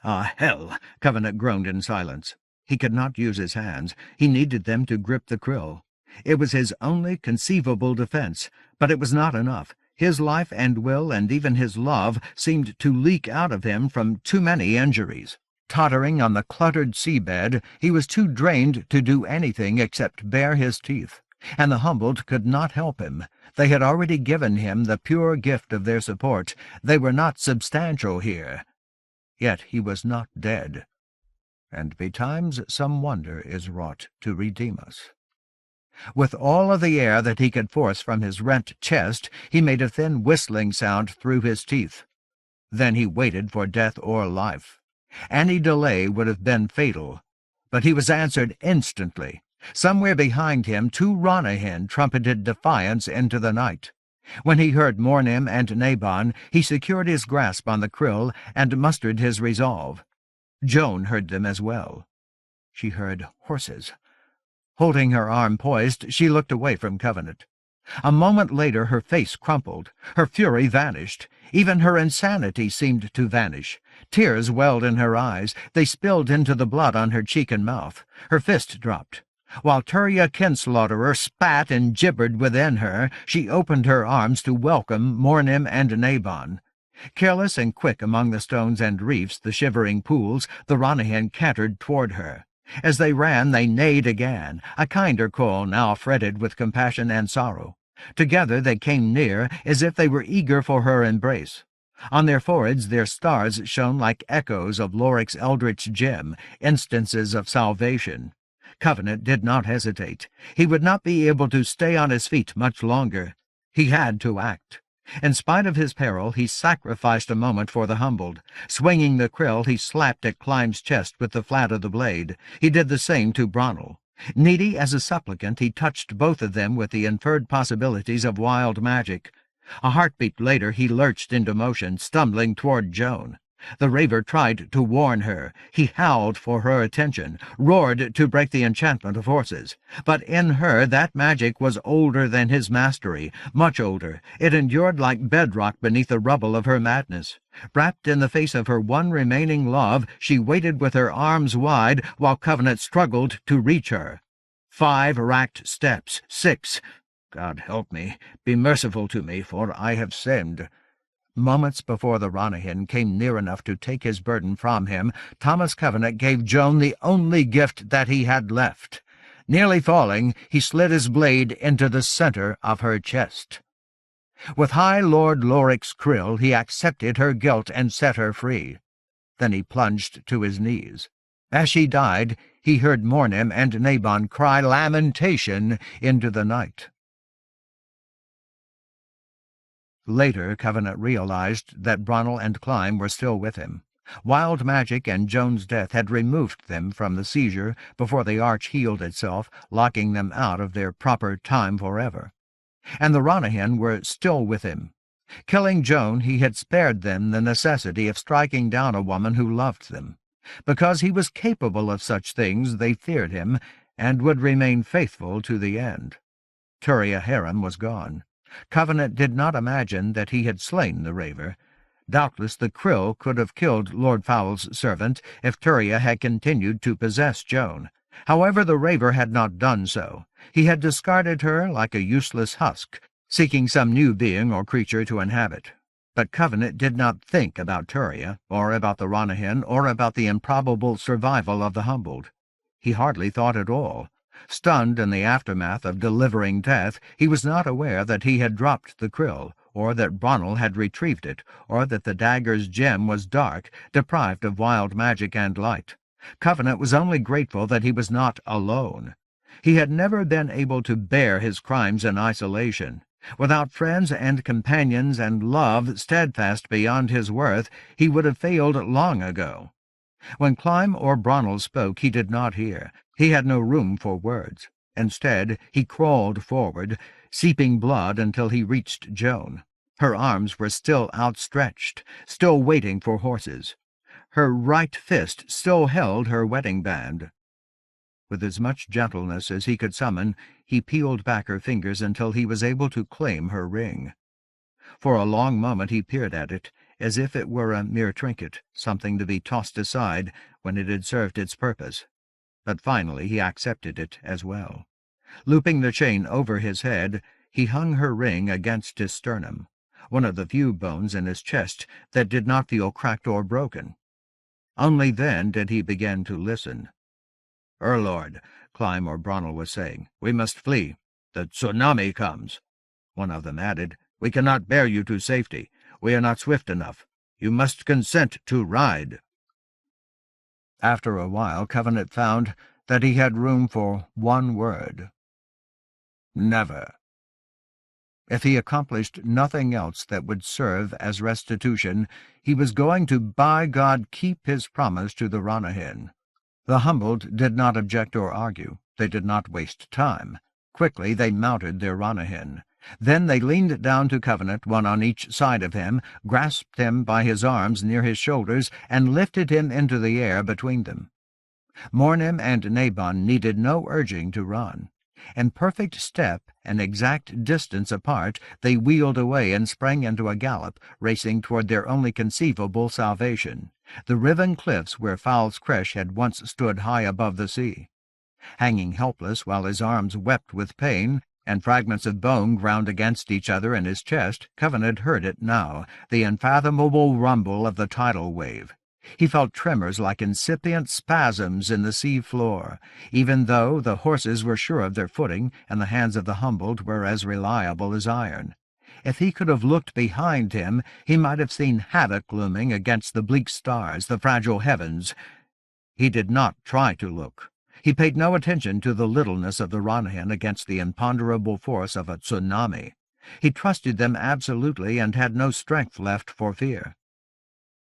"Ah, hell!" Covenant groaned in silence. He could not use his hands. He needed them to grip the krill. It was his only conceivable defense, but it was not enough. His life and will and even his love seemed to leak out of him from too many injuries. Tottering on the cluttered seabed, he was too drained to do anything except bare his teeth, and the humbled could not help him. They had already given him the pure gift of their support. They were not substantial here. Yet he was not dead, and betimes some wonder is wrought to redeem us. With all of the air that he could force from his rent chest, he made a thin whistling sound through his teeth. Then he waited for death or life. Any delay would have been fatal, but he was answered instantly. Somewhere behind him 2 Ranyhyn trumpeted defiance into the night. When he heard Mornim and Nabon, he secured his grasp on the krill and mustered his resolve. Joan heard them as well. She heard horses. Holding her arm poised, she looked away from Covenant. A moment later her face crumpled. Her fury vanished. Even her insanity seemed to vanish. Tears welled in her eyes. They spilled into the blood on her cheek and mouth. Her fist dropped. While Turia Kinslaughterer spat and gibbered within her, she opened her arms to welcome Mornim and Nabon. Careless and quick among the stones and reefs, the shivering pools, the Ranyhyn cantered toward her. As they ran, they neighed again, a kinder call now fretted with compassion and sorrow. Together they came near, as if they were eager for her embrace. On their foreheads their stars shone like echoes of Loric's eldritch gem, instances of salvation. Covenant did not hesitate. He would not be able to stay on his feet much longer. He had to act. In spite of his peril, he sacrificed a moment for the humbled. Swinging the quill, he slapped at Clime's chest with the flat of the blade. He did the same to Bronnell. Needy as a supplicant, he touched both of them with the inferred possibilities of wild magic. A heartbeat later, he lurched into motion, stumbling toward Joan. The raver tried to warn her. He howled for her attention, roared to break the enchantment of horses. But in her that magic was older than his mastery, much older. It endured like bedrock beneath the rubble of her madness. Wrapped in the face of her one remaining love, she waited with her arms wide while Covenant struggled to reach her. 5 racked steps, 6. God help me, be merciful to me, for I have sinned. Moments before the Ranyhyn came near enough to take his burden from him, Thomas Covenant gave Joan the only gift that he had left. Nearly falling, he slid his blade into the center of her chest. With High Lord Loric's krill, he accepted her guilt and set her free. Then he plunged to his knees. As she died, he heard Mornim and Nabon cry lamentation into the night. Later, Covenant realized that Bronnell and Clime were still with him. Wild magic and Joan's death had removed them from the seizure before the arch healed itself, locking them out of their proper time forever. And the Ranyhyn were still with him. Killing Joan, he had spared them the necessity of striking down a woman who loved them. Because he was capable of such things, they feared him, and would remain faithful to the end. Turia Harem was gone. Covenant did not imagine that he had slain the raver. Doubtless the krill could have killed Lord Fowl's servant if Turia had continued to possess Joan. However, the raver had not done so. He had discarded her like a useless husk, seeking some new being or creature to inhabit. But Covenant did not think about Turia, or about the Ranyhyn, or about the improbable survival of the humbled. He hardly thought at all. Stunned in the aftermath of delivering death, he was not aware that he had dropped the krill, or that Bronnell had retrieved it, or that the dagger's gem was dark, deprived of wild magic and light. Covenant was only grateful that he was not alone. He had never been able to bear his crimes in isolation. Without friends and companions and love steadfast beyond his worth, he would have failed long ago. When Clime or Bronnell spoke, he did not hear. He had no room for words. Instead, he crawled forward, seeping blood until he reached Joan. Her arms were still outstretched, still waiting for horses. Her right fist still held her wedding band. With as much gentleness as he could summon, he peeled back her fingers until he was able to claim her ring. For a long moment he peered at it, as if it were a mere trinket, something to be tossed aside when it had served its purpose. But finally he accepted it as well. Looping the chain over his head, he hung her ring against his sternum, one of the few bones in his chest that did not feel cracked or broken. Only then did he begin to listen. "Lord," Clime or Bronnell was saying, "we must flee. The tsunami comes." One of them added, "We cannot bear you to safety. We are not swift enough. You must consent to ride." After a while, Covenant found that he had room for one word. Never. If he accomplished nothing else that would serve as restitution, he was going to, by God, keep his promise to the Ranyhyn. The humbled did not object or argue. They did not waste time. Quickly they mounted their Ranyhyn. Then they leaned down to Covenant, one on each side of him, grasped him by his arms near his shoulders, and lifted him into the air between them. Mornim and Nabon needed no urging to run. In perfect step, an exact distance apart, they wheeled away and sprang into a gallop, racing toward their only conceivable salvation, the riven cliffs where Fowl's Cresh had once stood high above the sea. Hanging helpless while his arms wept with pain, and fragments of bone ground against each other in his chest, Covenant heard it now, the unfathomable rumble of the tidal wave. He felt tremors like incipient spasms in the sea floor, even though the horses were sure of their footing and the hands of the humbled were as reliable as iron. If he could have looked behind him, he might have seen havoc looming against the bleak stars, the fragile heavens. He did not try to look. He paid no attention to the littleness of the Ranyhyn against the imponderable force of a tsunami. He trusted them absolutely and had no strength left for fear.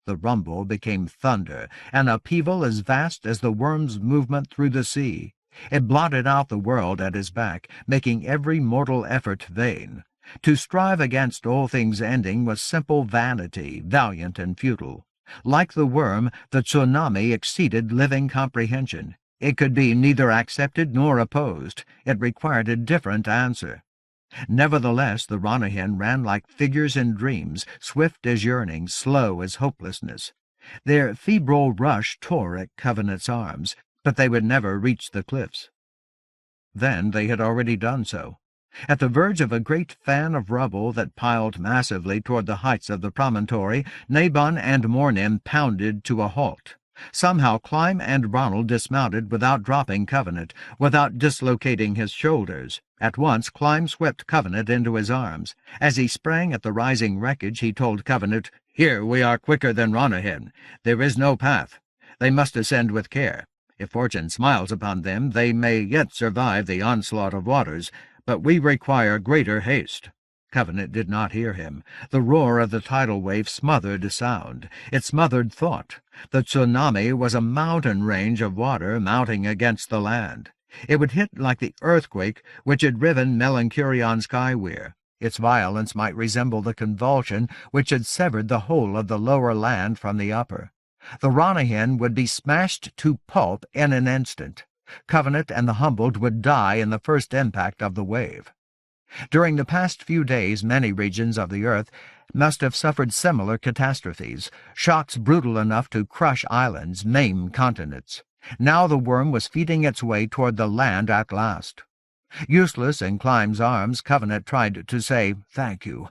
The rumble became thunder, an upheaval as vast as the worm's movement through the sea. It blotted out the world at his back, making every mortal effort vain. To strive against all things ending was simple vanity, valiant and futile. Like the worm, the tsunami exceeded living comprehension. It could be neither accepted nor opposed. It required a different answer. Nevertheless, the Ranyhyn ran like figures in dreams, swift as yearning, slow as hopelessness. Their febrile rush tore at Covenant's arms, but they would never reach the cliffs. Then they had already done so. At the verge of a great fan of rubble that piled massively toward the heights of the promontory, Nabon and Mornim pounded to a halt. Somehow Clym and Ronald dismounted without dropping Covenant, without dislocating his shoulders. At once Clym swept Covenant into his arms. As he sprang at the rising wreckage, he told Covenant, "Here we are quicker than Ranyhyn. There is no path. They must ascend with care. If fortune smiles upon them, they may yet survive the onslaught of waters, but we require greater haste." Covenant did not hear him. The roar of the tidal wave smothered sound. It smothered thought. The tsunami was a mountain range of water mounting against the land. It would hit like the earthquake which had riven Melanchurion's skyweir. Its violence might resemble the convulsion which had severed the whole of the lower land from the upper. The Ranyhyn would be smashed to pulp in an instant. Covenant and the humbled would die in the first impact of the wave. During the past few days, many regions of the earth must have suffered similar catastrophes, shocks brutal enough to crush islands, maim continents. Now the worm was feeding its way toward the land at last. Useless in Clym's arms, Covenant tried to say, "Thank you,"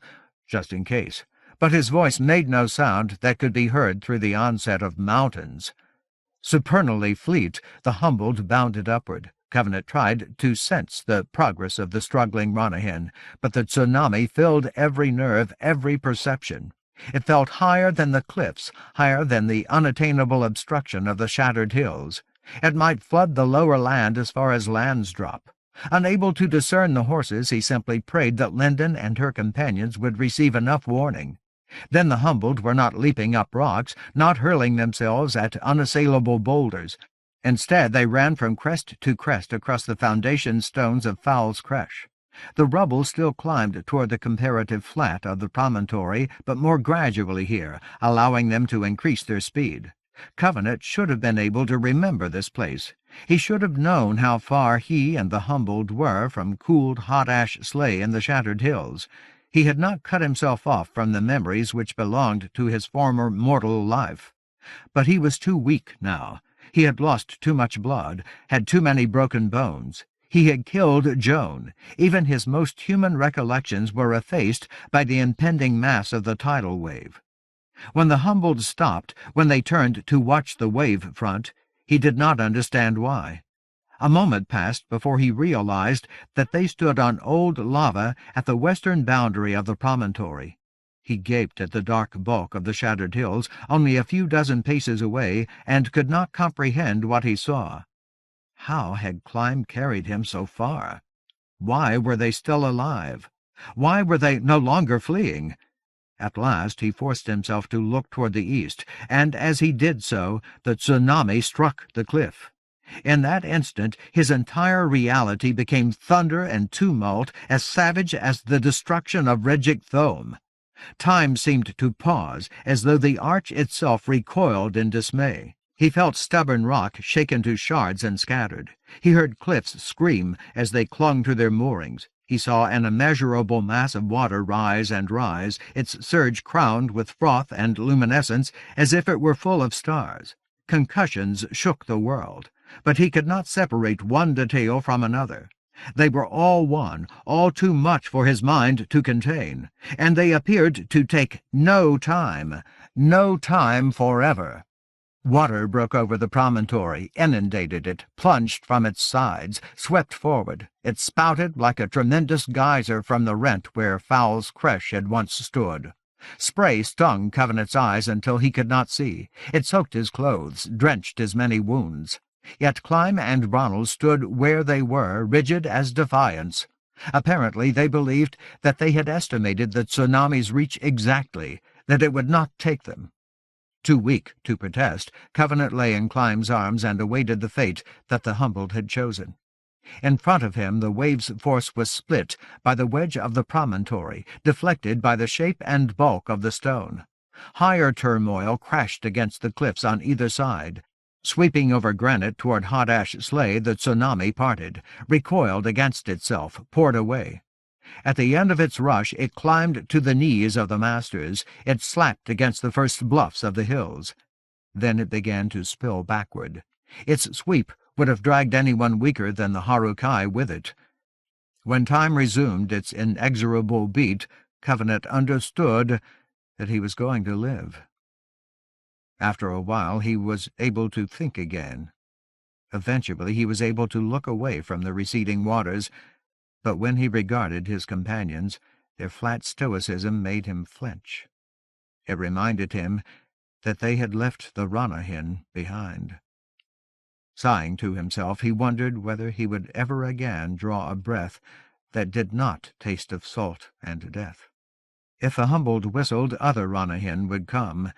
just in case, but his voice made no sound that could be heard through the onset of mountains. Supernally fleet, the humbled bounded upward. Covenant tried to sense the progress of the struggling Ranyhyn, but the tsunami filled every nerve, every perception. It felt higher than the cliffs, higher than the unattainable obstruction of the shattered hills. It might flood the lower land as far as Landsdrop. Unable to discern the horses, he simply prayed that Linden and her companions would receive enough warning. Then the humbled were not leaping up rocks, not hurling themselves at unassailable boulders. Instead, they ran from crest to crest across the foundation stones of Fowl's Cresh. The rubble still climbed toward the comparative flat of the promontory, but more gradually here, allowing them to increase their speed. Covenant should have been able to remember this place. He should have known how far he and the humbled were from cooled hot ash sleigh in the shattered hills. He had not cut himself off from the memories which belonged to his former mortal life. But he was too weak now. He had lost too much blood, had too many broken bones. He had killed Joan. Even his most human recollections were effaced by the impending mass of the tidal wave. When the humbled stopped, when they turned to watch the wave front, he did not understand why. A moment passed before he realized that they stood on old lava at the western boundary of the promontory. He gaped at the dark bulk of the shattered hills only a few dozen paces away and could not comprehend what he saw. How had Clym carried him so far? Why were they still alive? Why were they no longer fleeing? At last he forced himself to look toward the east, and as he did so, the tsunami struck the cliff. In that instant his entire reality became thunder and tumult as savage as the destruction of Regic Thome. Time seemed to pause, as though the arch itself recoiled in dismay. He felt stubborn rock shaken to shards and scattered. He heard cliffs scream as they clung to their moorings. He saw an immeasurable mass of water rise and rise, its surge crowned with froth and luminescence as if it were full of stars. Concussions shook the world, but he could not separate one detail from another. They were all one, all too much for his mind to contain, and they appeared to take no time forever. Water broke over the promontory, inundated it, plunged from its sides, swept forward. It spouted like a tremendous geyser from the rent where Fowl's Cresh had once stood. Spray stung Covenant's eyes until he could not see. It soaked his clothes, drenched his many wounds. Yet Clym and Ronald stood where they were, rigid as defiance. Apparently they believed that they had estimated the tsunami's reach exactly, that it would not take them. Too weak to protest, Covenant lay in Climb's arms and awaited the fate that the Humboldt had chosen. In front of him the wave's force was split by the wedge of the promontory, deflected by the shape and bulk of the stone. Higher turmoil crashed against the cliffs on either side. Sweeping over granite toward Hot Ash Sleigh, the tsunami parted, recoiled against itself, poured away. At the end of its rush, it climbed to the knees of the masters. It slapped against the first bluffs of the hills. Then it began to spill backward. Its sweep would have dragged anyone weaker than the Harukai with it. When time resumed its inexorable beat, Covenant understood that he was going to live. After a while he was able to think again. Eventually he was able to look away from the receding waters, but when he regarded his companions, their flat stoicism made him flinch. It reminded him that they had left the Ranyhyn behind. Sighing to himself, he wondered whether he would ever again draw a breath that did not taste of salt and death. If the Humboldt whistled, other Ranyhyn would come,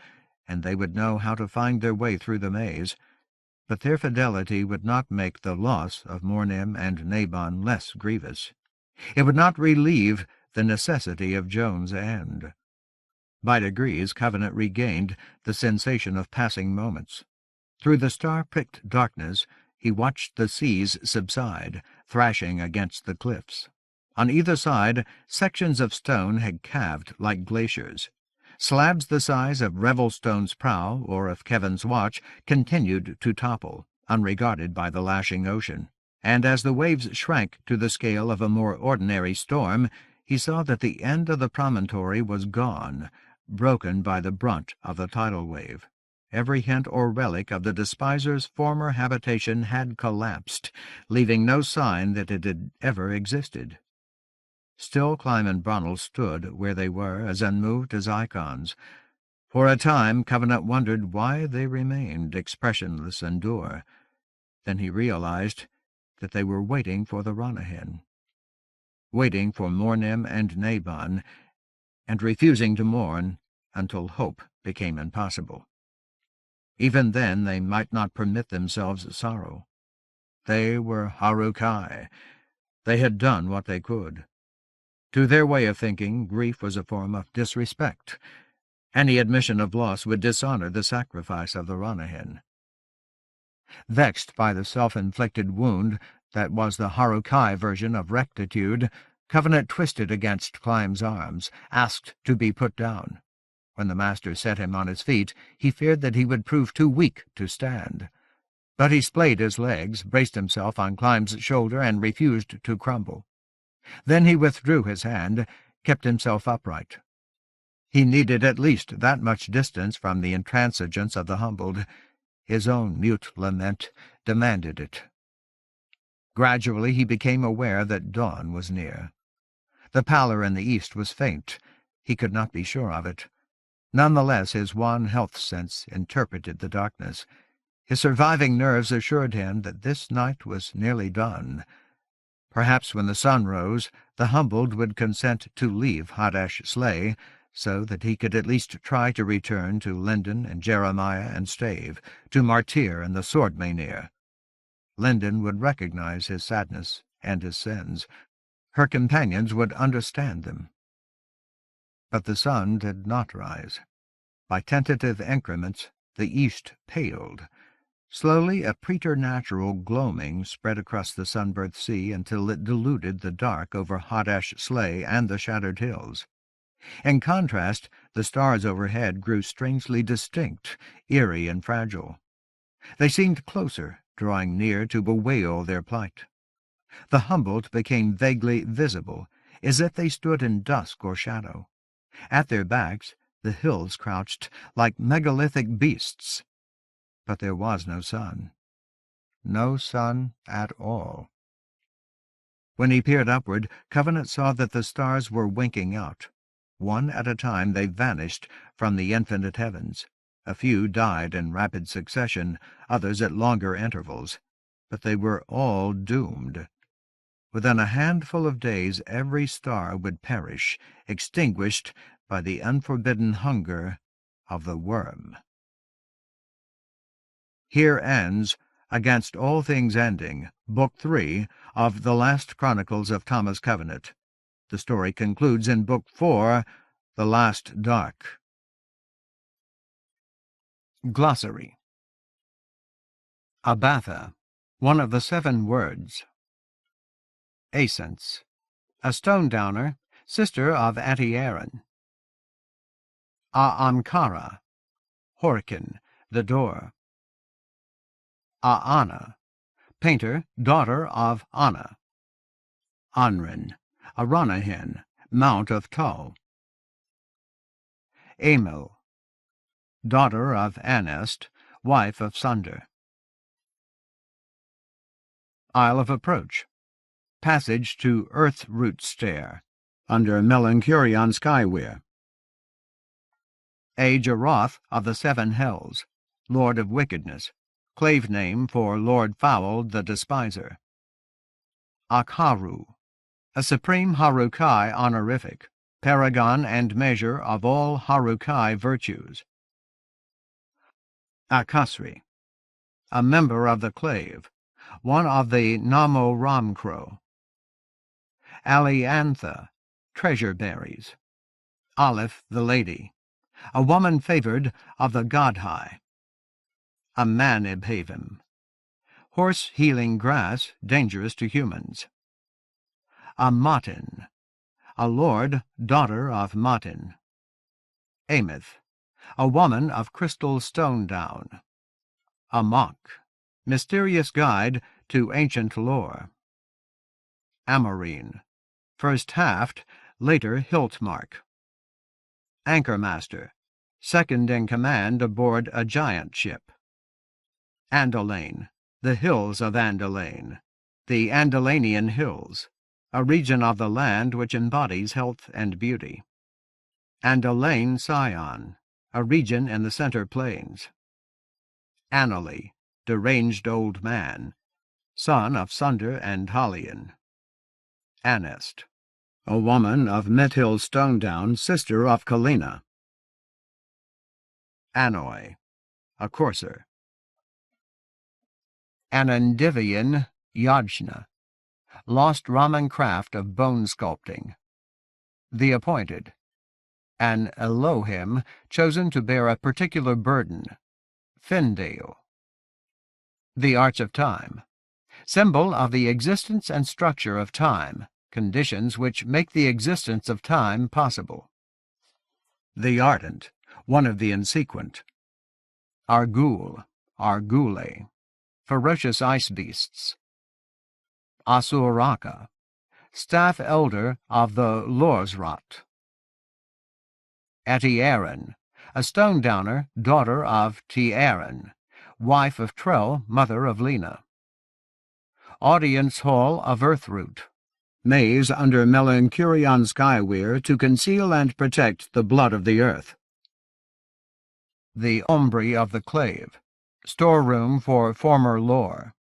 and they would know how to find their way through the maze, but their fidelity would not make the loss of Mornim and Nabon less grievous. It would not relieve the necessity of Joan's end. By degrees, Covenant regained the sensation of passing moments. Through the star-pricked darkness, he watched the seas subside, thrashing against the cliffs. On either side, sections of stone had calved like glaciers. Slabs the size of Revelstone's prow or of Kevin's watch continued to topple, unregarded by the lashing ocean. And as the waves shrank to the scale of a more ordinary storm, he saw that the end of the promontory was gone, broken by the brunt of the tidal wave. Every hint or relic of the despiser's former habitation had collapsed, leaving no sign that it had ever existed. Still Clyme and Bronnell stood where they were, as unmoved as icons. For a time Covenant wondered why they remained expressionless and dour. Then he realized that they were waiting for the Ranyhyn, waiting for Mornim and Nabon, and refusing to mourn until hope became impossible. Even then they might not permit themselves sorrow. They were Harukai. They had done what they could. To their way of thinking, grief was a form of disrespect. Any admission of loss would dishonor the sacrifice of the Ranyhyn. Vexed by the self-inflicted wound that was the Harukai version of rectitude, Covenant twisted against Clyme's arms, asked to be put down. When the master set him on his feet, he feared that he would prove too weak to stand. But he splayed his legs, braced himself on Clyme's shoulder, and refused to crumble. Then he withdrew his hand, kept himself upright. He needed at least that much distance from the intransigence of the Humboldt. His own mute lament demanded it. Gradually he became aware that dawn was near. The pallor in the east was faint. He could not be sure of it. Nonetheless, his wan health sense interpreted the darkness. His surviving nerves assured him that this night was nearly done. Perhaps when the sun rose, the Humboldt would consent to leave Hot Ash Sleigh, so that he could at least try to return to Linden and Jeremiah and Stave, to Martyr and the Swordmaynir. Linden would recognize his sadness and his sins. Her companions would understand them. But the sun did not rise. By tentative increments, the east paled. Slowly a preternatural gloaming spread across the sunburnt sea until it diluted the dark over Hot Ash Sleigh and the shattered hills. In contrast, the stars overhead grew strangely distinct, eerie and fragile. They seemed closer, drawing near to bewail their plight. The Humboldt became vaguely visible, as if they stood in dusk or shadow. At their backs, the hills crouched like megalithic beasts. But there was no sun. No sun at all. When he peered upward, Covenant saw that the stars were winking out. One at a time they vanished from the infinite heavens. A few died in rapid succession, others at longer intervals. But they were all doomed. Within a handful of days every star would perish, extinguished by the unforbidden hunger of the worm. Here ends, Against All Things Ending, Book 3 of The Last Chronicles of Thomas Covenant. The story concludes in Book 4, The Last Dark. Glossary. Abatha, one of the 7 words. Ascents, a stone-downer, sister of Anti-Aaron. Ankara, Horkin, the door. Anna, painter, daughter of Anna. Anrin, a Ranyhyn, mount of Tull. Emil, daughter of Anest, wife of Sunder. Isle of Approach, passage to Earth Root Stair, under Melancurion Skyweir. Jaroth of the 7 Hells, Lord of Wickedness, clave name for Lord Foul the Despiser. Akharu, a supreme Harukai honorific, paragon and measure of all Harukai virtues. Akasri, a member of the clave, one of the Namo Ramkro. Aliantha, treasure berries. Aleph the lady, a woman favored of the Godhai. A Manibhavim, horse healing grass dangerous to humans. A Matin, a lord, daughter of Matin. Ameth, a woman of crystal stone down. A Mok, mysterious guide to ancient lore. Amorine, first haft, later hilt mark. Anchormaster, second in command aboard a giant ship. Andalane, the hills of Andalane, the Andalanian Hills, a region of the land which embodies health and beauty. Andalane Scion, a region in the Center Plains. Annalee, deranged old man, son of Sunder and Halion. Anest, a woman of Methil Stonedown, sister of Qwellinir. Anoi, a courser. Anandivian Yajna, lost Raman craft of bone sculpting. The appointed, an Elohim chosen to bear a particular burden. Findale. The Arch of Time, symbol of the existence and structure of time, conditions which make the existence of time possible. The Ardent, one of the insequent. Argul, Argule, ferocious ice beasts. Asuraka, staff elder of the Lorsrot. Ati-Aaron, a stone-downer, daughter of Ti-Aaron, wife of Trell, mother of Lena. Audience Hall of Earthroot, maze under Melancurion Skyweir to conceal and protect the blood of the earth. The Ombri of the Clave, storeroom for former lore.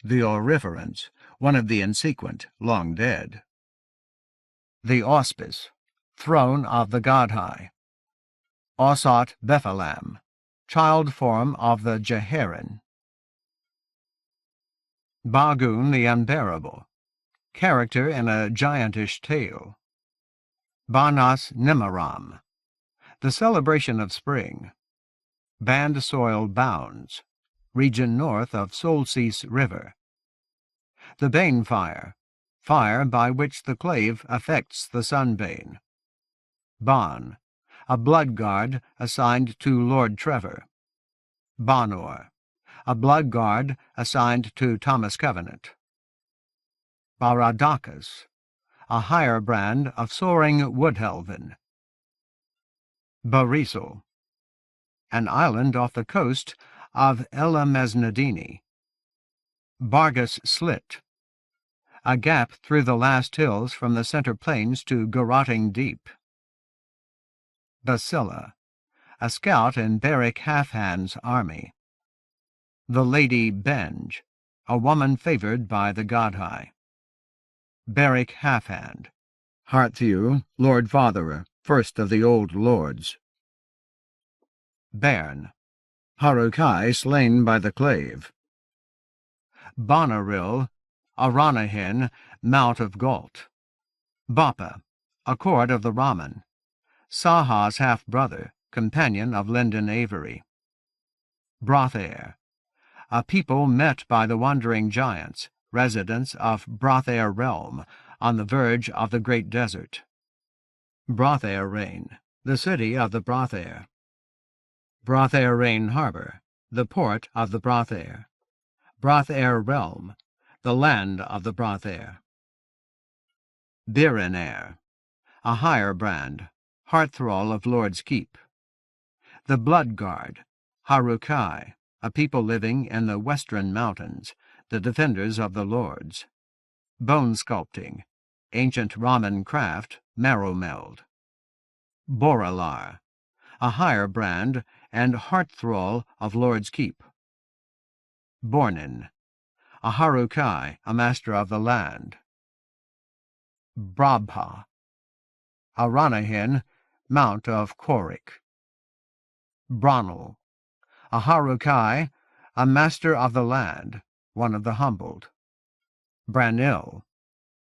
The Auriferans, one of the insequent, long dead. The Auspice, throne of the Godhai. Osot Bephalam, child form of the Jeherin. Bagun the Unbearable, character in a giantish tale. Banas Nimaram, the celebration of spring. Band Soil Bounds, region north of Solstice River. The Bane Fire, fire by which the clave affects the sunbane. Ban, a blood guard assigned to Lord Trevor. Banor, a blood guard assigned to Thomas Covenant. Baradakas, a higher brand of soaring woodhelven. Barisal, an island off the coast of Elameznadini. Bargus Slit, a gap through the last hills from the Center Plains to Garrotting Deep. Basilla, a scout in Beric Halfhand's army. The Lady Benge, a woman favored by the Godhai. Beric Halfhand. Heartthew, Lord Fatherer, first of the old lords. Bairn. Harukai slain by the clave. Bonnaril, a Ranyhyn, Mount of Galt. Bappa, a court of the Raman. Saha's half-brother, companion of Lyndon Avery. Brothair, a people met by the wandering giants, residents of Brothair realm, on the verge of the great desert. Brothair Rain, the city of the Brothair. Brothair Rain Harbour, the port of the Brothair. Brothair Realm, the land of the Brothair. Qwellinir, a higher brand, heartthrall of Lord's Keep. The Blood Guard, Harukai, a people living in the western mountains, the defenders of the lords. Bone sculpting, ancient Raman craft, marrow meld. Borilar, a higher brand and heartthrall of Lord's Keep. Bornin, a Harukai, a master of the land. Brabha, a Ranyhyn, mount of Qorik. Bronel, a Harukai, a master of the land, one of the humbled. Branil,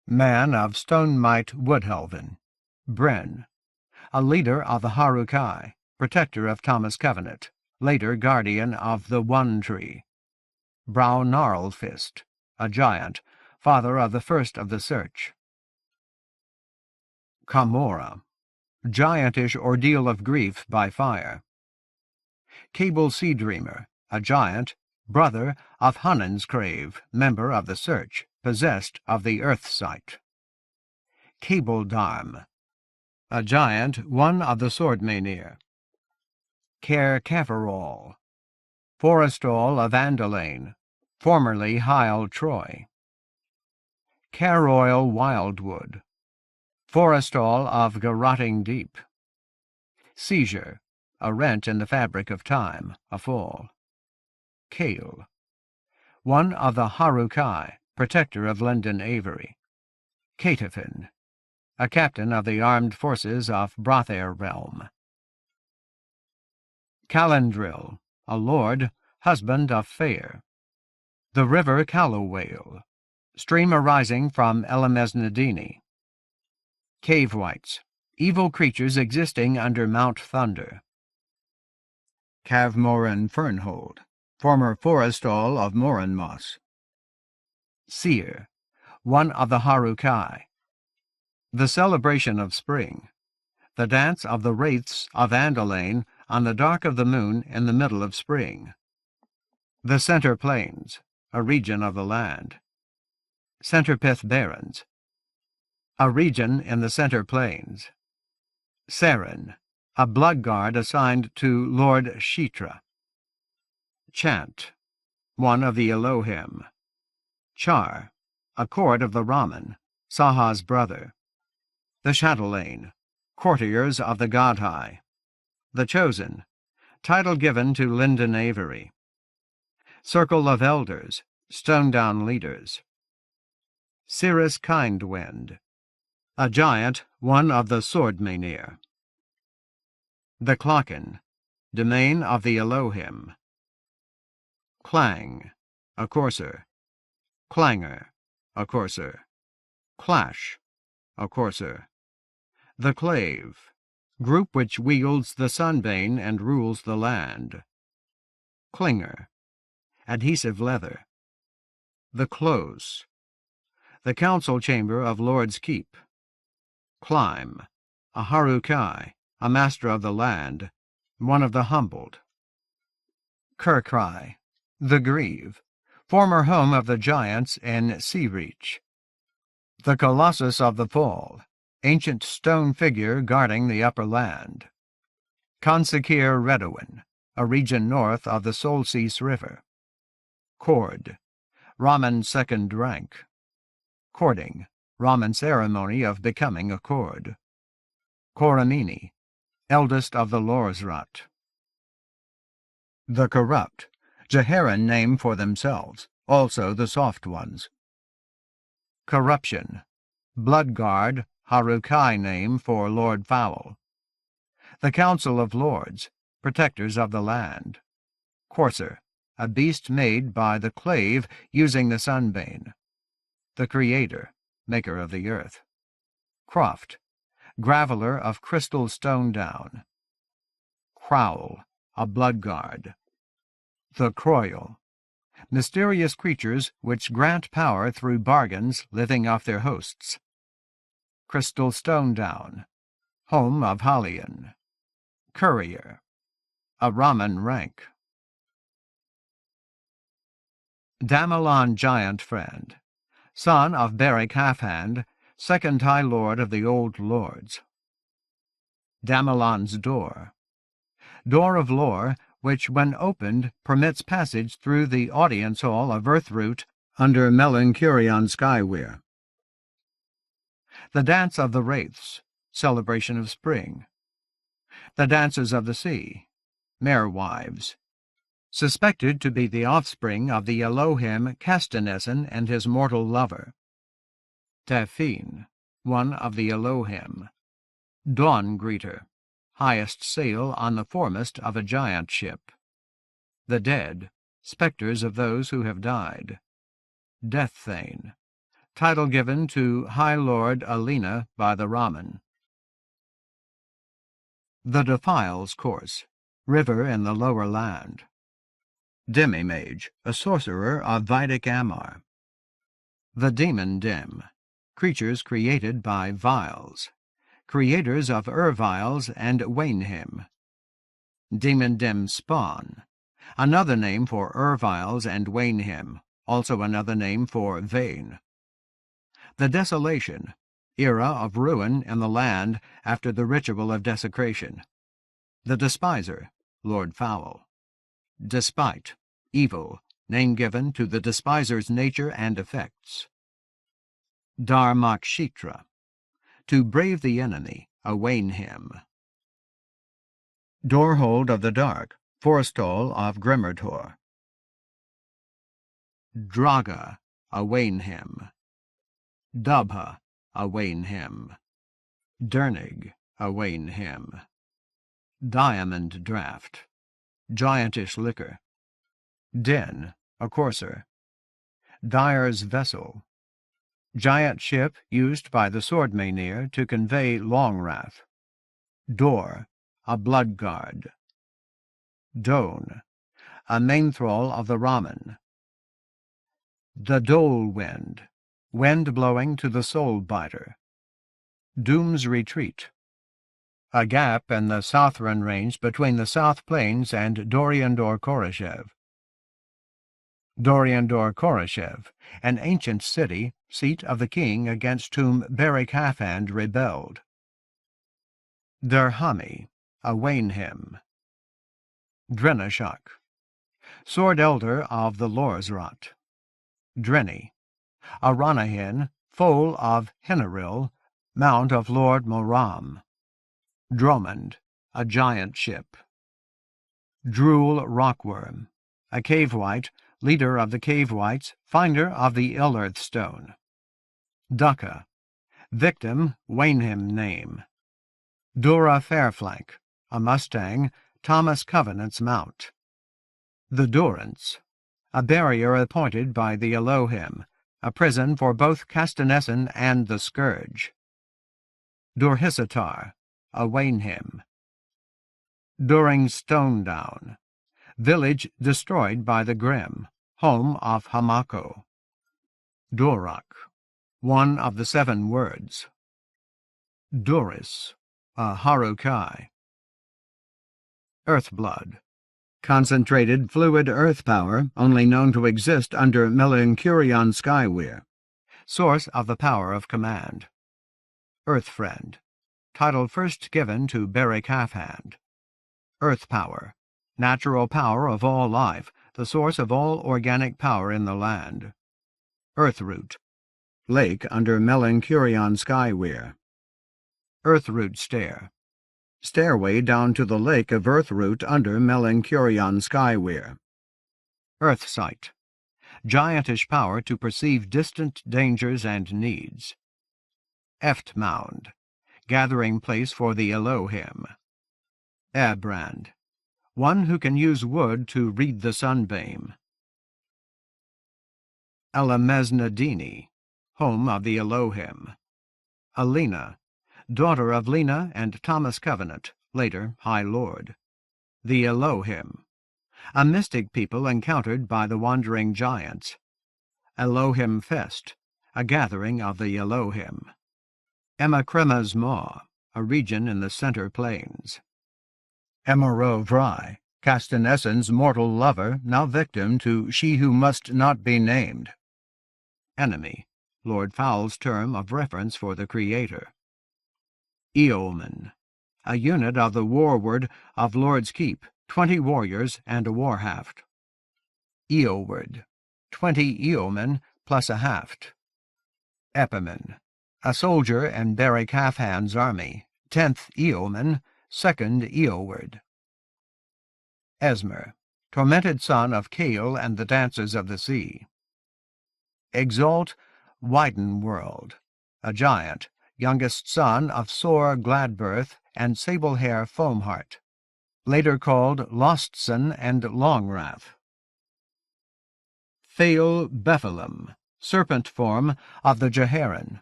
man of Stonemite Woodhelven. Bren, a leader of the Harukai, protector of Thomas Covenant, later guardian of the One Tree. Brow Gnarlfist, a giant, father of the first of the Search. Camorra, giantish ordeal of grief by fire. Cable Sea Dreamer, a giant, brother of Hunan's Crave, member of the Search, possessed of the Earth Sight. Cable Darm, a giant, one of the Swordmanir. Cair Caverall, Forestall of Andalane, formerly Heil Troy. Caroil Wildwood, Forestall of Garrotting Deep. Seizure, a rent in the fabric of time, a fall. Kale, one of the Harukai, protector of Lyndon Avery. Catafin, a captain of the armed forces of Brothair realm. Calendril, a lord, husband of Fair. The river Callowale, stream arising from Elemesnadini. Cave Wights, evil creatures existing under Mount Thunder. Cavmoran Fernhold, former forestall of Moranmoss. Seer, one of the Harukai. The celebration of spring, the dance of the wraiths of Andalane on the dark of the moon in the middle of spring. The Centre Plains, a region of the land. Centerpith Barrens, a region in the Centre Plains. Seren, a blood guard assigned to Lord Shitra. Chant, one of the Elohim. Char, a court of the Raman, Saha's brother. The Chatelaine, courtiers of the God-High. The Chosen, title given to Lyndon Avery. Circle of Elders, Stone-Down leaders. Cirrus Kindwind, a giant, one of the Swordmanir. The Clocken, domain of the Elohim. Clang, a courser. Clangor, a courser. Clash, a courser. The Clave, group which wields the Sunbane and rules the land. Clinger, adhesive leather. The Close, the council chamber of Lord's Keep. Climb, a Harukai, a master of the land, one of the humbled. Kirkrai, the Grieve, former home of the giants in Sea Reach. The Colossus of the Fall, ancient stone figure guarding the upper land. Consakir Redowin, a region north of the Solseas River. Cord, Raman's second rank. Courting, Raman's ceremony of becoming a cord. Koramini, eldest of the Lorsrat. The Corrupt, Jeharan name for themselves, also the soft ones. Corruption, Bloodguard, Harukai name for Lord Fowl. The Council of Lords, protectors of the land. Courser, a beast made by the clave using the sunbane. The Creator, maker of the earth. Croft, graveler of crystal stone down. Crowl, a bloodguard. The Croyle, mysterious creatures which grant power through bargains living off their hosts. Crystal stone down, home of Halion. Courier, a Raman rank. Damelon giant friend, son of Beric Halfhand, second High Lord of the Old Lords. Damelon's door, door of lore, which when opened permits passage through the audience hall of Earthroot under Melancurion Skyweir. The Dance of the Wraiths, celebration of spring. The Dancers of the Sea, Marewives, suspected to be the offspring of the Elohim Castanessen and his mortal lover. Tafine, one of the Elohim. Dawn Greeter, highest sail on the foremast of a giant ship. The Dead, spectres of those who have died. Death Thane, title given to High Lord Alina by the Raman. The Defiles course, river in the lower land. Demimage, a sorcerer of Vedic Amar. The Demon Dim, creatures created by Viles, creators of Viles and Ranyhyn. Demon Dim Spawn, another name for Viles and Ranyhyn, also another name for Vane. The Desolation, era of ruin in the land after the ritual of desecration. The Despiser, Lord Fowl. Despite, evil, name given to the despiser's nature and effects. Dharmakshitra, to brave the enemy, awain him. Doorhold of the Dark, forestall of Grimmertor. Draga, awain him. Dubha, awain him. Dernig, awain him. Diamond Draught, giantish liquor. Den, a courser. Dyer's Vessel, giant ship used by the Sword Mainir to convey Longwrath. Door, a bloodguard. Done, a main thrall of the Raman. The Dole Wind, wind blowing to the soul-biter. Doom's Retreat, a gap in the Southron range between the South Plains and Doriandor-Koroshev. Doriandor-Koroshev, an ancient city, seat of the king against whom Beric Halfhand rebelled. Derhami, awain him. Drenashak, sword elder of the Lorsrot. Drenny, a Ranyhyn, foal of Hinaril, mount of Lord Moram. Dromond, a giant ship. Drool Rockworm, a cave-white, leader of the cave-whites, finder of the Ill-Earth Stone. Ducka, victim, Ranyhyn name. Dura Fairflank, a mustang, Thomas Covenant's mount. The Durance, a barrier appointed by the Elohim, a prison for both Castanessen and the Scourge. Durhisatar, a Ranyhyn. During Stonedown, village destroyed by the Grim, home of Hamako. Durak, one of the 7 words. Duris, a Harukai. Earthblood, concentrated fluid earth power only known to exist under Melancurion Skyweir, source of the power of command. Earthfriend, title first given to Beric Halfhand. Earth power, natural power of all life, the source of all organic power in the land. Earthroot, lake under Melancurion Skyweir. Earthroot stair, stairway down to the lake of Earthroot under Melancurion Skyweir. Earthsight, giantish power to perceive distant dangers and needs. Eft Mound, gathering place for the Elohim. Ebrand, one who can use wood to read the sunbeam. Elemeznadini, home of the Elohim. Alina, daughter of Lena and Thomas Covenant, later High Lord. The Elohim, a mystic people encountered by the wandering giants. Elohim Fest, a gathering of the Elohim. Emakrema's Maw, a region in the Center Plains. Emerovrai, Castanessen's mortal lover, now victim to she who must not be named. Enemy, Lord Fowl's term of reference for the Creator. Eoman, a unit of the warward of Lord's Keep, 20 warriors and a war-haft. Eoward, 20 eomen plus a haft. Epiman, a soldier in Beric Halfhand's army, 10th eoman, 2nd eoward. Esmer, tormented son of Cael and the Dancers of the Sea. Exalt, Widen World, a giant, youngest son of Sor Gladbirth and Sable-Hair Foamheart, later called Lostson and Longwrath. Thael Bephalim, serpent form of the Jeharan.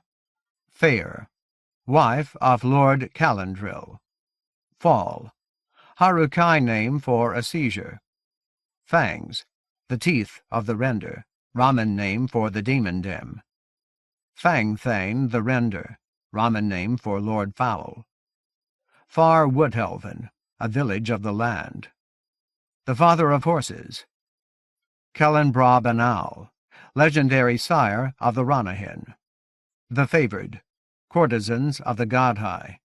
Fair, wife of Lord Calandril. Fall, Harukai name for a seizure. Fangs, the teeth of the render, Ramen name for the demon-dem. Fangthane the render, Ramen name for Lord Fowl. Far Woodhelven, a village of the land. The father of horses. Kellenbra Banal, legendary sire of the Ranyhyn. The favored, courtesans of the Godhigh.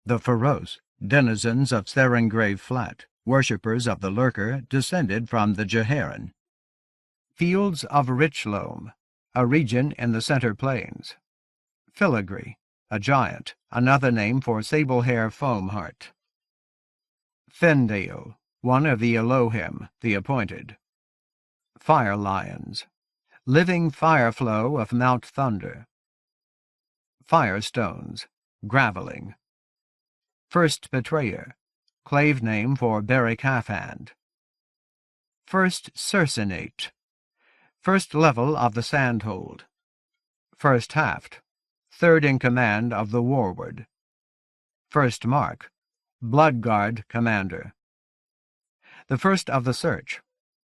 The Feroce, denizens of Serengrave Flat, worshippers of the Lurker descended from the Jeharan. Fields of Richloam, a region in the Center Plains. Filigree, a giant, another name for Sable-Hair Foamheart. Fendale, one of the Elohim, the appointed. Fire Lions, living fire flow of Mount Thunder. Firestones, graveling. First Betrayer, clave name for Beric Halfhand. First Cercinate, first level of the Sandhold. First Haft, third in command of the Warward. First Mark, Bloodguard commander. The first of the Search,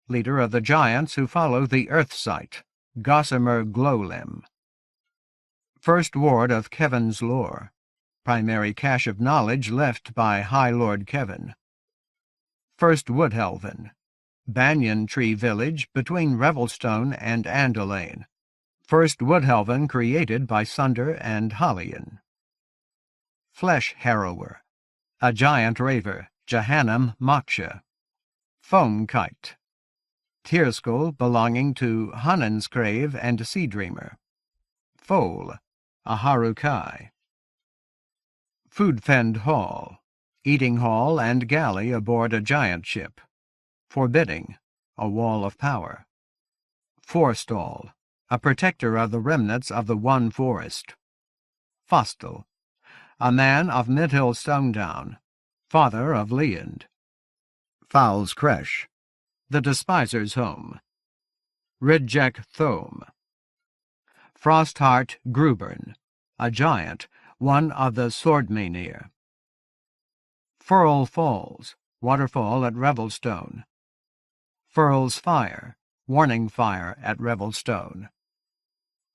leader of the giants who follow the Earth-Sight, Gossamer Glowlimb. First ward of Kevin's lore, primary cache of knowledge left by High Lord Kevin. First Woodhelven, banyan tree village between Revelstone and Andalane. First Woodhelven created by Sunder and Hallian. Flesh Harrower, a giant raver, Jehannam Moksha. Foam Kite, Tearskull belonging to Hunan's Crave and Sea Dreamer. Foal, a Harukai. Foodfend Hall, eating hall and galley aboard a giant ship. Forbidding, a wall of power. Forestall, a protector of the remnants of the one forest. Fostel, a man of Midhill Stonedown, father of Leand. Fowl's Creche, the despiser's home. Ridjack Thome. Frostheart Grubern, a giant, one of the Swordmenir. Furl Falls, waterfall at Revelstone. Furl's Fire, warning fire at Revelstone.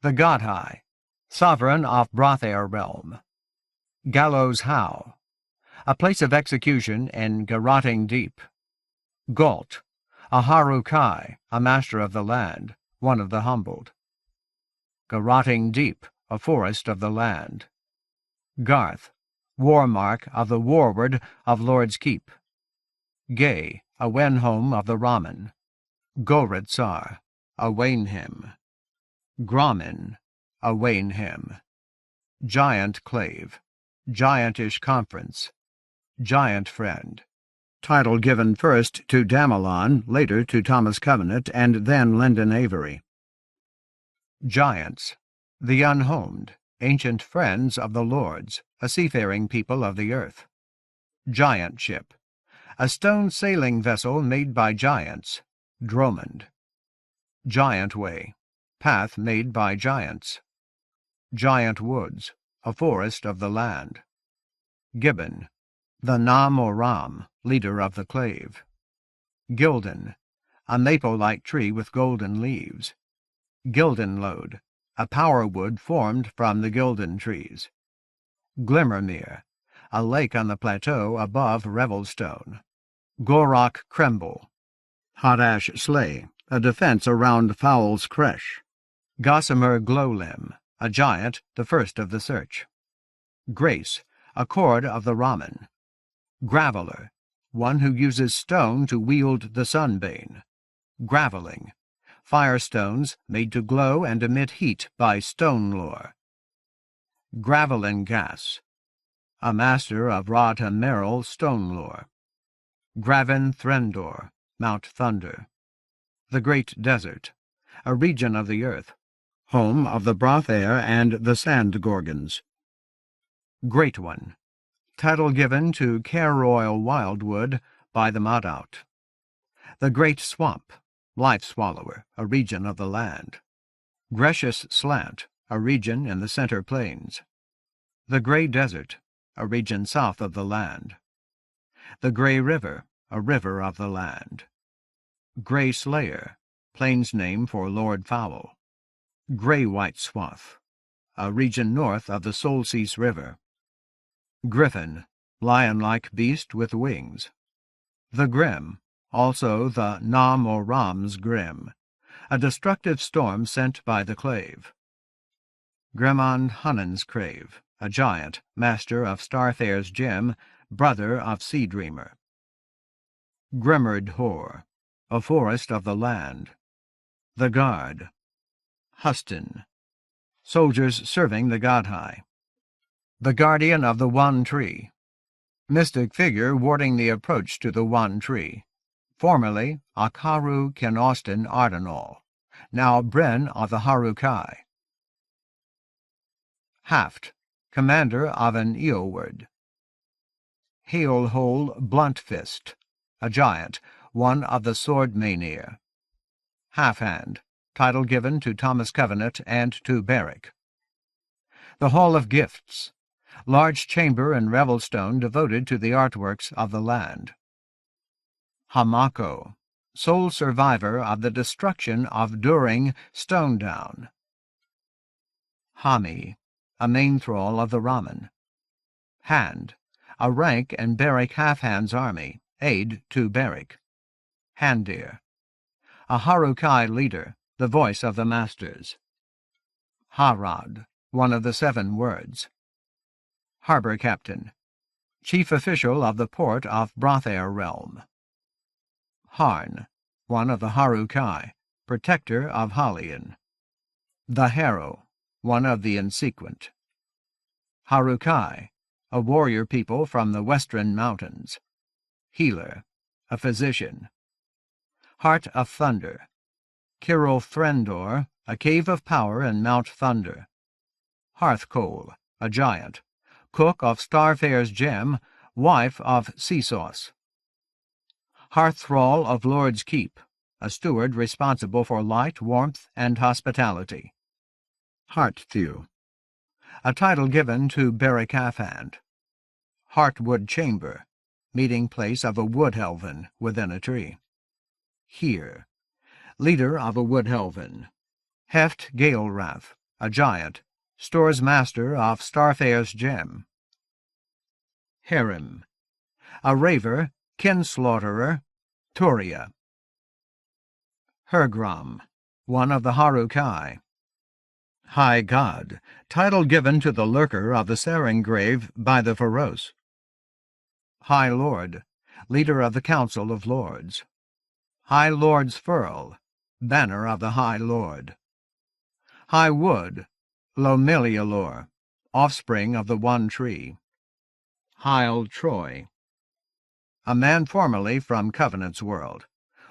The Godhigh, sovereign of Brothair realm. Gallows How, a place of execution in Garrotting Deep. Galt, a Harukai, a master of the land, one of the humbled. Garrotting Deep, a forest of the land. Garth, war mark of the warward of Lord's Keep. Gay, a Wenholm of the Ramen. Goritsar, a Wainhim. Gromin, a Wainhim. Giant Clave, Giantish Conference. Giant Friend. Title given first to Damelon, later to Thomas Covenant, and then Lyndon Avery. Giants, the Unhomed, ancient friends of the lords, a seafaring people of the earth. Giant ship, a stone sailing vessel made by giants, dromond. Giant way, path made by giants. Giant woods, a forest of the land. Gibbon, the Nam or Ram, leader of the clave. Gilden, a maple-like tree with golden leaves. Gildenlode, a power wood formed from the gilden trees. Glimmermere, a lake on the plateau above Revelstone. Gorok Kremble, hot ash sleigh, a defense around Fowl's Creche. Gossamer Glowlimb, a giant, the first of the search. Grace, a chord of the Raman. Graveler, one who uses stone to wield the sunbane. Graveling, firestones made to glow and emit heat by stone lore. Gravelin gas, a master of Rata Merrill stone lore. Graven Threndor, Mount Thunder. The Great Desert, a region of the earth, home of the Brothair and the Sand Gorgons. Great One, title given to Cairroyal wildwood by the Modout. The Great Swamp, Life Swallower, a region of the land. Gracious Slant, a region in the center plains. The Grey Desert, a region south of the land. The Grey River, a river of the land. Grey Slayer, plains name for Lord Fowl. Grey White Swath, a region north of the Solseas River. Griffin, lion-like beast with wings. The Grim, also the Nam or Ram's Grim, a destructive storm sent by the clave. Gremond Hunnan's Crave, a giant, master of Starfare's gem, brother of Sea Dreamer. Grimmard Hoar, a forest of the land. The Guard. Huston, soldiers serving the Godhigh. The Guardian of the One Tree, mystic figure warding the approach to the One Tree. Formerly Akaru Kenostin Ardenol, now Bren of the Harukai. Haft, commander of an Eoward. Hailhole Bluntfist, a giant, one of the Sword Mainir. Halfhand, title given to Thomas Covenant and to Beric. The Hall of Gifts, large chamber in Revelstone devoted to the artworks of the land. Hamako, sole survivor of the destruction of During Stonedown. Hami, a main thrall of the Raman. Hand, a rank in Beric Halfhand's army, aid to Beric. Handir, a Harukai leader, the voice of the masters. Harad, one of the 7 words. Harbor Captain, chief official of the port of Brothair realm. Harn, one of the Harukai, protector of Halion. The Harrow, one of the Insequent. Harukai, a warrior people from the western mountains. Healer, a physician. Heart of Thunder, Kirill Threndor, a cave of power in Mount Thunder. Hearthcoal, a giant, cook of Starfare's gem, wife of Seasauce. Hearththrall of Lord's Keep, a steward responsible for light, warmth, and hospitality. Heartthew, a title given to Beric Halfhand. Heartwood Chamber, meeting place of a wood-helven within a tree. Here, leader of a wood-helven. Heft Galerath, a giant, stores master of Starfare's gem. Herim, a raver, kinslaughterer, Turia. Hergram, one of the Harukai. High God, title given to the lurker of the Sarengrave by the Feroce. High Lord, leader of the Council of Lords. High Lord's Furl, banner of the High Lord. High Wood, Lomelialor, offspring of the One Tree. Heil Troy, a man formerly from Covenant's world,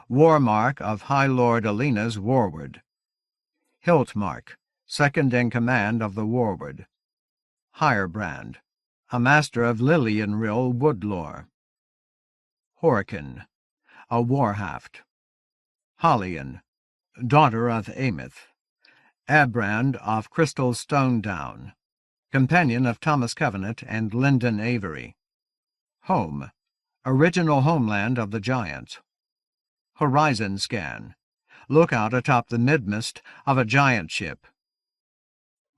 war mark of High Lord Alina's warward. Hiltmark, second in command of the warward. Hirebrand, a master of Lillianrill wood-lore. Horkin, a war-haft. Hollian, daughter of Ameth. Abrand of Crystal Stone Down, companion of Thomas Covenant and Lyndon Avery. Home, original homeland of the giants. Horizon scan, look out atop the midmast of a giant ship.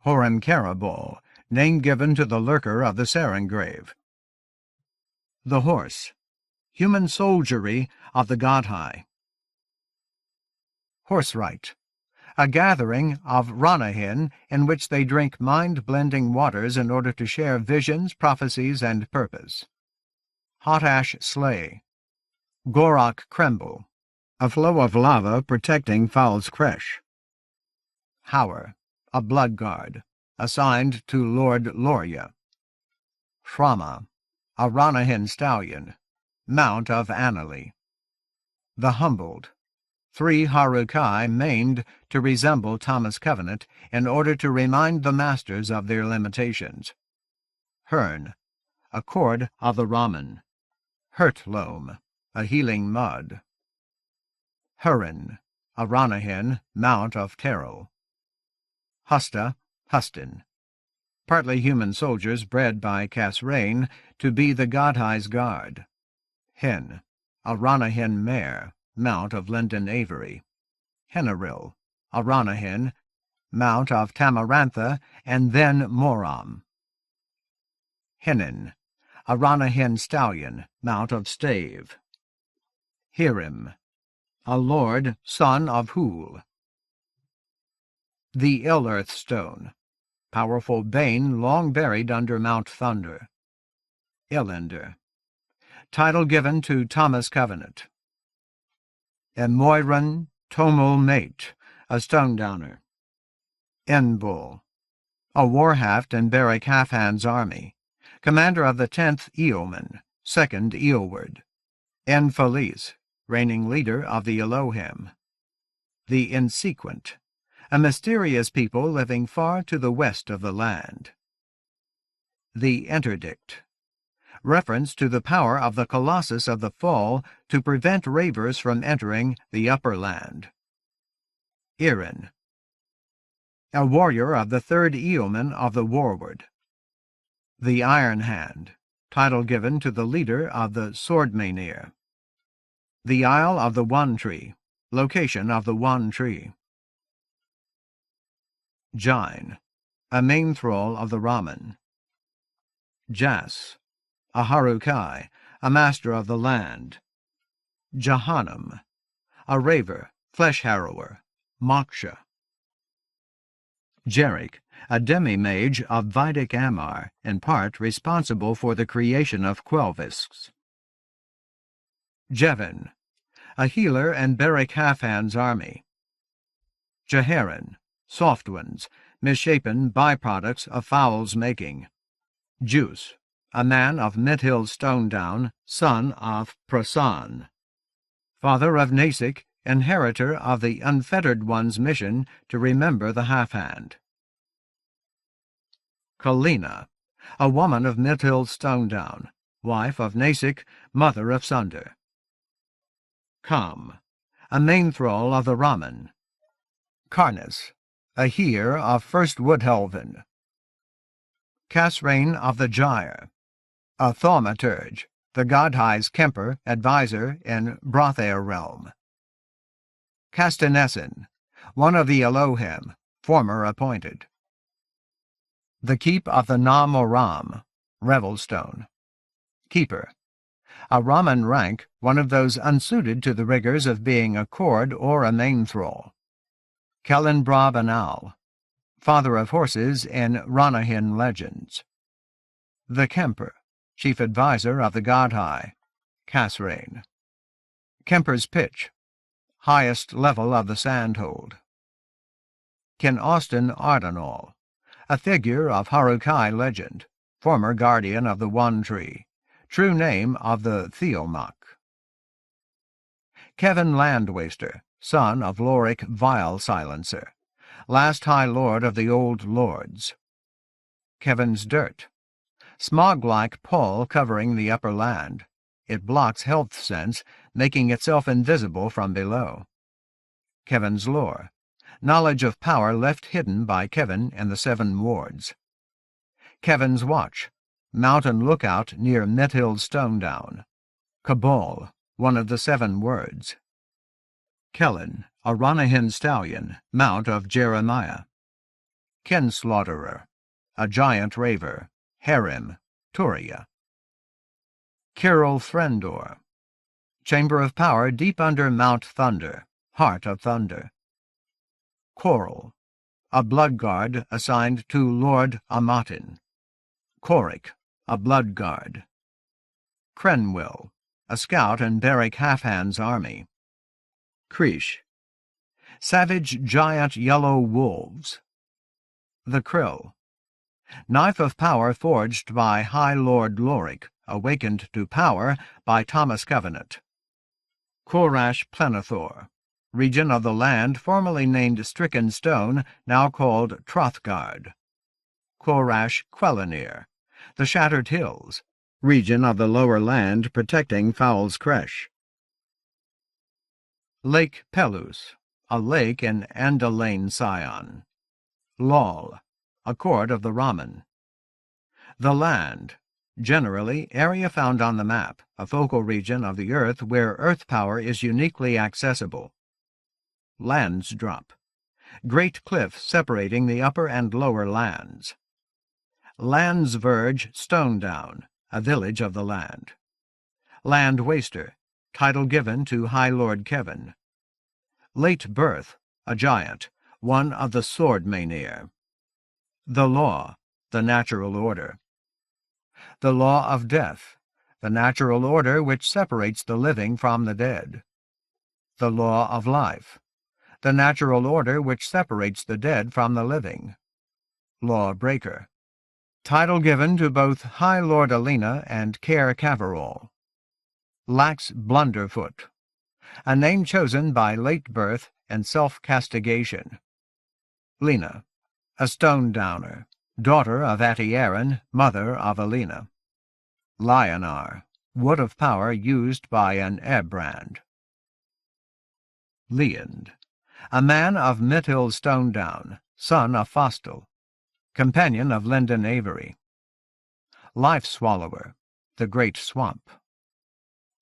Horam Carabol, name given to the lurker of the Sarengrave. The horse, human soldiery of the Godhigh. Horserite, a gathering of Ranyhyn in which they drink mind-blending waters in order to share visions, prophecies, and purpose. Hot ash sleigh. Gorok Kremble, a flow of lava protecting Fowl's Creche. Hower, a blood guard, assigned to Lord Loria. Frama, a Ranyhyn stallion, mount of Annalee. The Humbled, 3 Harukai maned to resemble Thomas Covenant in order to remind the masters of their limitations. Hern, a cord of the Raman. Hurtloam, a healing mud. Hurin, a Ranyhyn mount of Terrell. Husta, Hustin, partly human soldiers bred by Casrain to be the Godhigh's guard. Hen, a Ranyhyn mare, mount of Lyndon Avery. Henaril, a Ranyhyn, mount of Tamarantha and then Moram. Hennin, a Ranyhyn stallion, mount of Stave. Hirim, a lord, son of Hul. The Ill-Earth Stone, powerful bane long buried under Mount Thunder. Illender, title given to Thomas Covenant. Emoiran Tomul Mate, a stone-downer. Enbull, a war-haft in Beric Halfhand's army, commander of the 10th Eoman, 2nd Eoward. Enfelice, reigning leader of the Elohim. The Insequent, a mysterious people living far to the west of the land. The Interdict, reference to the power of the Colossus of the Fall to prevent ravers from entering the upper land. Irin, a warrior of the 3rd Eoman of the Warward. The Iron Hand, title given to the leader of the Swordmanir. The Isle of the One Tree, location of the One Tree. Jain, a main thrall of the Raman. Jas, a Harukai, a master of the land. Jahannam, a raver, flesh-harrower, Moksha. Jeric, a demi-mage of Vedic Amar, in part responsible for the creation of Quelvisks. Jevin, a healer in Beric Halfhand's army. Jeharan, soft ones, misshapen byproducts of Fowl's making. Juice, a man of Midhill Stonedown, son of Prasan. Father of Nasik, inheritor of the Unfettered One's mission to remember the Half-Hand. Qwellinir, a woman of Midhill Stonedown, wife of Nasik, mother of Sunder. Kam, a main thrall of the Raman. Karnas, a heir of First Woodhelven. Casrain of the Gyre, a thaumaturge, the Godhigh's Kemper, advisor in Brothair realm. Castanessen, one of the Elohim, former appointed. The Keep of the Na-Moram, Revelstone. Keeper, a Raman rank, one of those unsuited to the rigors of being a cord or a main thrall. Kellenbra Banal, father of horses in Ranyhyn legends. The Kemper, chief advisor of the Godhigh, Casrain. Kemper's Pitch, highest level of the Sandhold. Ken Austin Ardenal, a figure of Harukai legend, former guardian of the One Tree, true name of the Theomach. Kevin Landwaster, son of Lorik Vile Silencer, last High Lord of the Old Lords. Kevin's dirt. Smog-like pall covering the upper land. It blocks health sense, making itself invisible from below. Kevin's lore. Knowledge of power left hidden by Kevin in the 7 wards. Kevin's watch. Mountain lookout near Mithild's Stone Down. Cabal, one of the 7 words. Kellen, a Ranyhyn stallion, mount of Jeremiah. Kinslaughterer, a giant raver. Harim, Turia. Kirill Threndor. Chamber of power deep under Mount Thunder, heart of thunder. Coral, a blood guard assigned to Lord Amatin. Korik, a blood guard. Krenwil, a scout in Beric Halfhand's army. Krish, savage giant yellow wolves. The Krill, knife of power forged by High Lord Lorik, awakened to power by Thomas Covenant. Kurash Plenithor, region of the land formerly named Stricken Stone, now called Trothgard. Kurash Qwellinir, the Shattered Hills, region of the lower land protecting Fowl's Cresh. Lake Pelus, a lake in Andalane Sion. Lol, a court of the Raman. The land, generally area found on the map, a focal region of the Earth where Earth power is uniquely accessible. Lands drop, great cliff separating the upper and lower lands. Land's Verge Stone Down, a village of the land. Land Waster, title given to High Lord Kevin. Late Birth, a giant, one of the Sword Maynir. The Law, the natural order. The law of death, the natural order which separates the living from the dead. The law of life, the natural order which separates the dead from the living. Lawbreaker, title given to both High Lord Alina and Caer Caverall. Lax Blunderfoot, a name chosen by late birth and self-castigation. Lena, a stone-downer, daughter of Atierin, mother of Alina. Lionar, wood of power used by an Ebrand. Leand, a man of Mithild's Stone Down, son of Fostel, companion of Lyndon Avery. Life-swallower, the great swamp.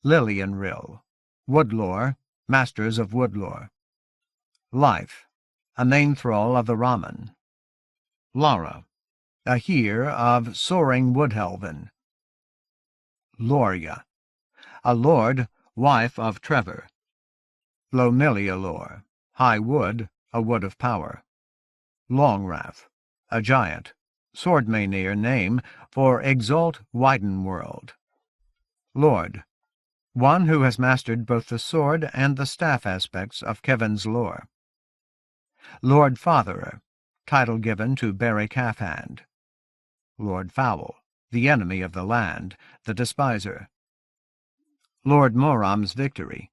Lilienrill, woodlore, masters of woodlore. Life, a main thrall of the Raman. Lara, a heir of soaring Woodhelven. Loria, a lord, wife of Trevor. Lomilialor, high wood, a wood of power. Longwrath, a giant, Swordmaynir name for Exalt Widen World. Lord, one who has mastered both the sword and the staff aspects of Kevin's lore. Lord Fatherer, title given to Beric Halfhand. Lord Foul, the enemy of the land, the despiser. Lord Moram's Victory,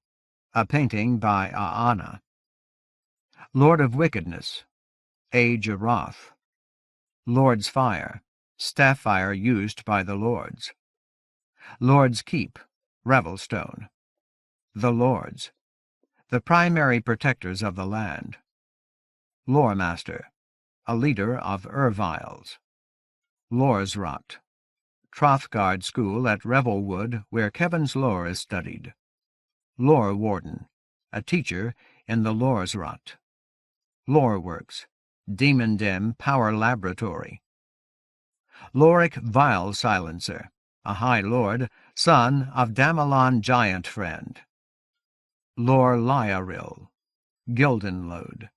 a painting by Aana. Lord of Wickedness, Age of Wrath. Lord's Fire, staff fire used by the Lords. Lord's Keep, Revelstone. The Lords, the primary protectors of the land. Loremaster, a leader of Erviles. Loresrot, Trothgard School at Revelwood, where Kevin's lore is studied. Lore Warden, a teacher in the Loresrot. Loreworks, Demon Den Power Laboratory. Lorik Vile Silencer, a High Lord, son of Damelon Giant Friend. Lor Lyaril, Gildenlode.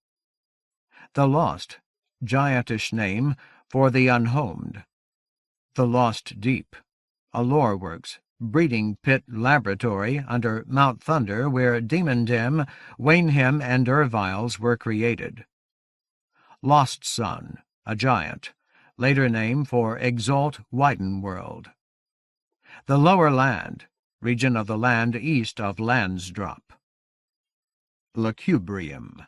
The Lost, giantish name for the unhomed. The Lost Deep, a Loreworks, breeding pit laboratory under Mount Thunder where Demon Dim, Waynhim, and Erviles were created. Lost Sun, a giant, later name for Exalt Widen World. The Lower Land, region of the land east of Landsdrop. Lacubrium,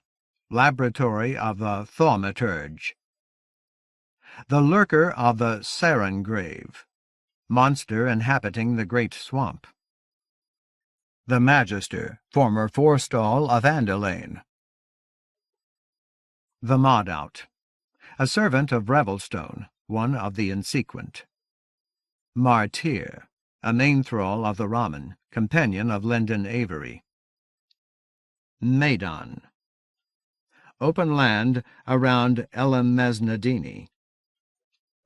laboratory of the Thaumaturge. the lurker of the Sarin grave, monster inhabiting the great swamp. The magister, former forestall of Andalane. The Modout, a servant of Revelstone, one of the insequent. Martyr, a main thrall of the Raman, companion of Lyndon Avery. Maidan, open land around Elemeznadini.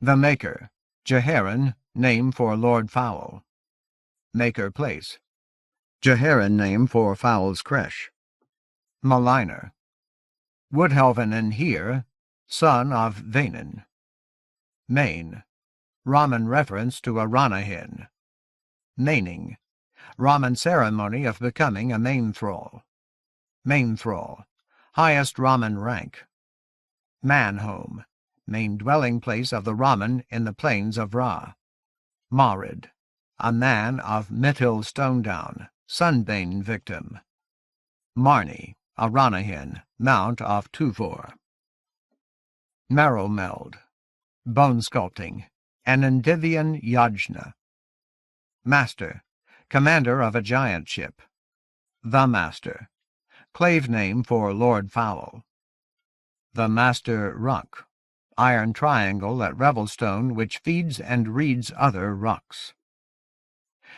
The Maker, Jeharan, name for Lord Fowl. Maker Place, Jeharan name for Fowl's Creche. Maligner, Woodhelven in here, son of Vainin. Main, Raman reference to a Ranyhyn. Maining, Raman ceremony of becoming a main thrall. Main thrall, highest Raman rank. Man-home, main dwelling place of the Raman in the plains of Ra. Marid, a man of Mithil Stonedown, Sunbane victim. Marni, a Ranyhyn, mount of Tuvor. Marrowmeld, bone sculpting, an Endivian Yajna. Master, commander of a giant ship. The Master, clave name for Lord Fowl. The Master Ruck, iron triangle at Revelstone which feeds and reads other rucks.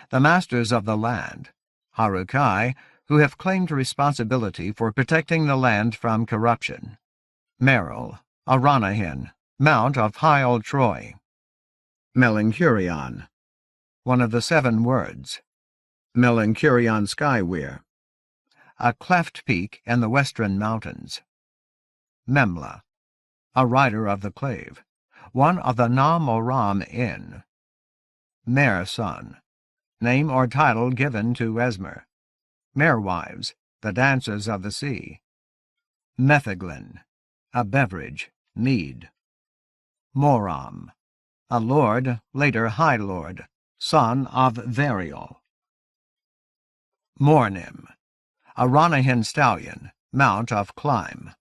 The masters of the land, Harukai, who have claimed responsibility for protecting the land from corruption. Merrill, a Ranyhyn, mount of high old Troy. Melancurion, one of the 7 words. Melancurion Skyweir, a cleft peak in the western mountains. Memla, a rider of the clave, one of the Nam Oram Inn. Mare Son, name or title given to Esmer. Marewives, the dancers of the sea. Metheglin, a beverage, mead. Moram, a lord, later High Lord, son of Varial. Mornim, a Ranyhyn stallion, mount of Climb.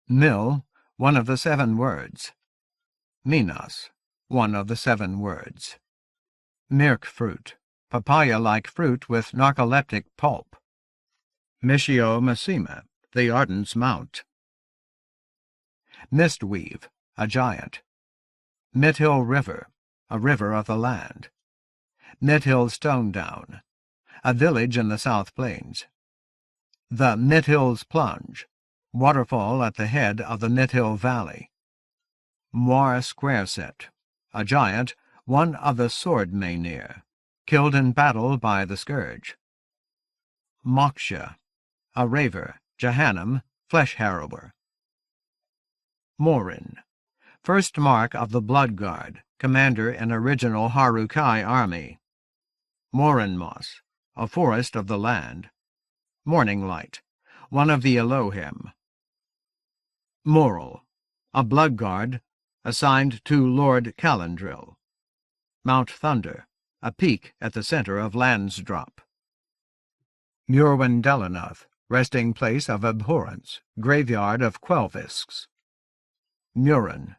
Mill, one of the 7 words. Minos, one of the 7 words. Mirk fruit, papaya-like fruit with narcoleptic pulp. Mishio Masima, the Ardent's mount. Mistweave, a giant. Midhill River, a river of the land. Midhill Stonedown, a village in the South Plains. The Midhill's Plunge, waterfall at the head of the Midhill Valley. Moir Squareset, a giant, one of the Sword Maynir, killed in battle by the Scourge. Moksha, a raver, Jehannam, flesh-harrower. Morin, first mark of the Blood Guard, commander in original Harukai army. Morinmoss, a forest of the land. Morning Light, one of the Elohim. Moral, a Blood Guard, assigned to Lord Calendril. Mount Thunder, a peak at the center of Landsdrop. Murwen Delanoth, resting place of abhorrence, graveyard of Quelvisks. Murin,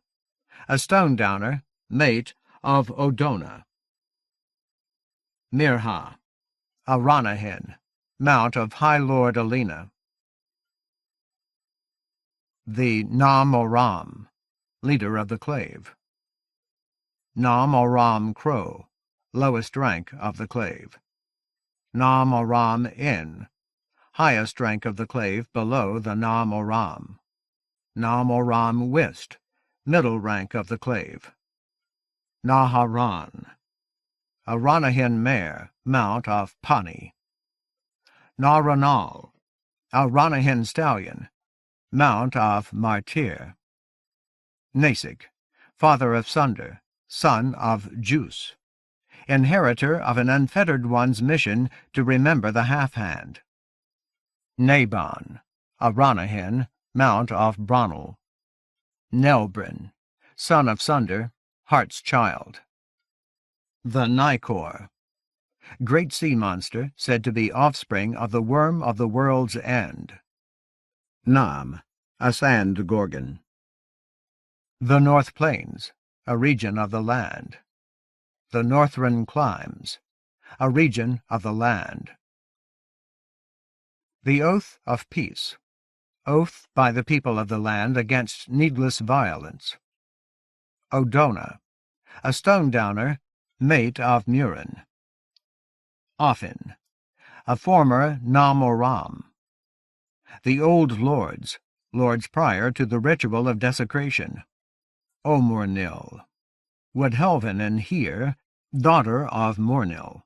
a stone-downer, mate of Odona. Mirha, a Ranyhyn, mount of High Lord Alina. The Nam Oram, leader of the clave. Nam Oram Crow, lowest rank of the clave. Nam Oram Inn, highest rank of the clave below the Nam Oram. Nam Oram Wist, middle rank of the clave. Naharan, a Ranyhyn mare, mount of Pani. Naranal, a Ranyhyn stallion, mount of Martyr. Nasik, father of Sunder, son of Juice, inheritor of an unfettered one's mission to remember the half-hand. Naban, a Ranyhyn, mount of Bronel. Nelbrin, son of Sunder, Heart's child. The Nicor, great sea monster said to be offspring of the worm of the world's end. Nam, a sand gorgon. The North Plains, a region of the land. The Northern Climes, a region of the land. The Oath of Peace, oath by the people of the land against needless violence. O'Dona, a stone-downer, mate of Murin. Offin, a former Namoram. The Old Lords, lords prior to the ritual of desecration. O'Mornil, Woodhelvan and Here, daughter of Mornil.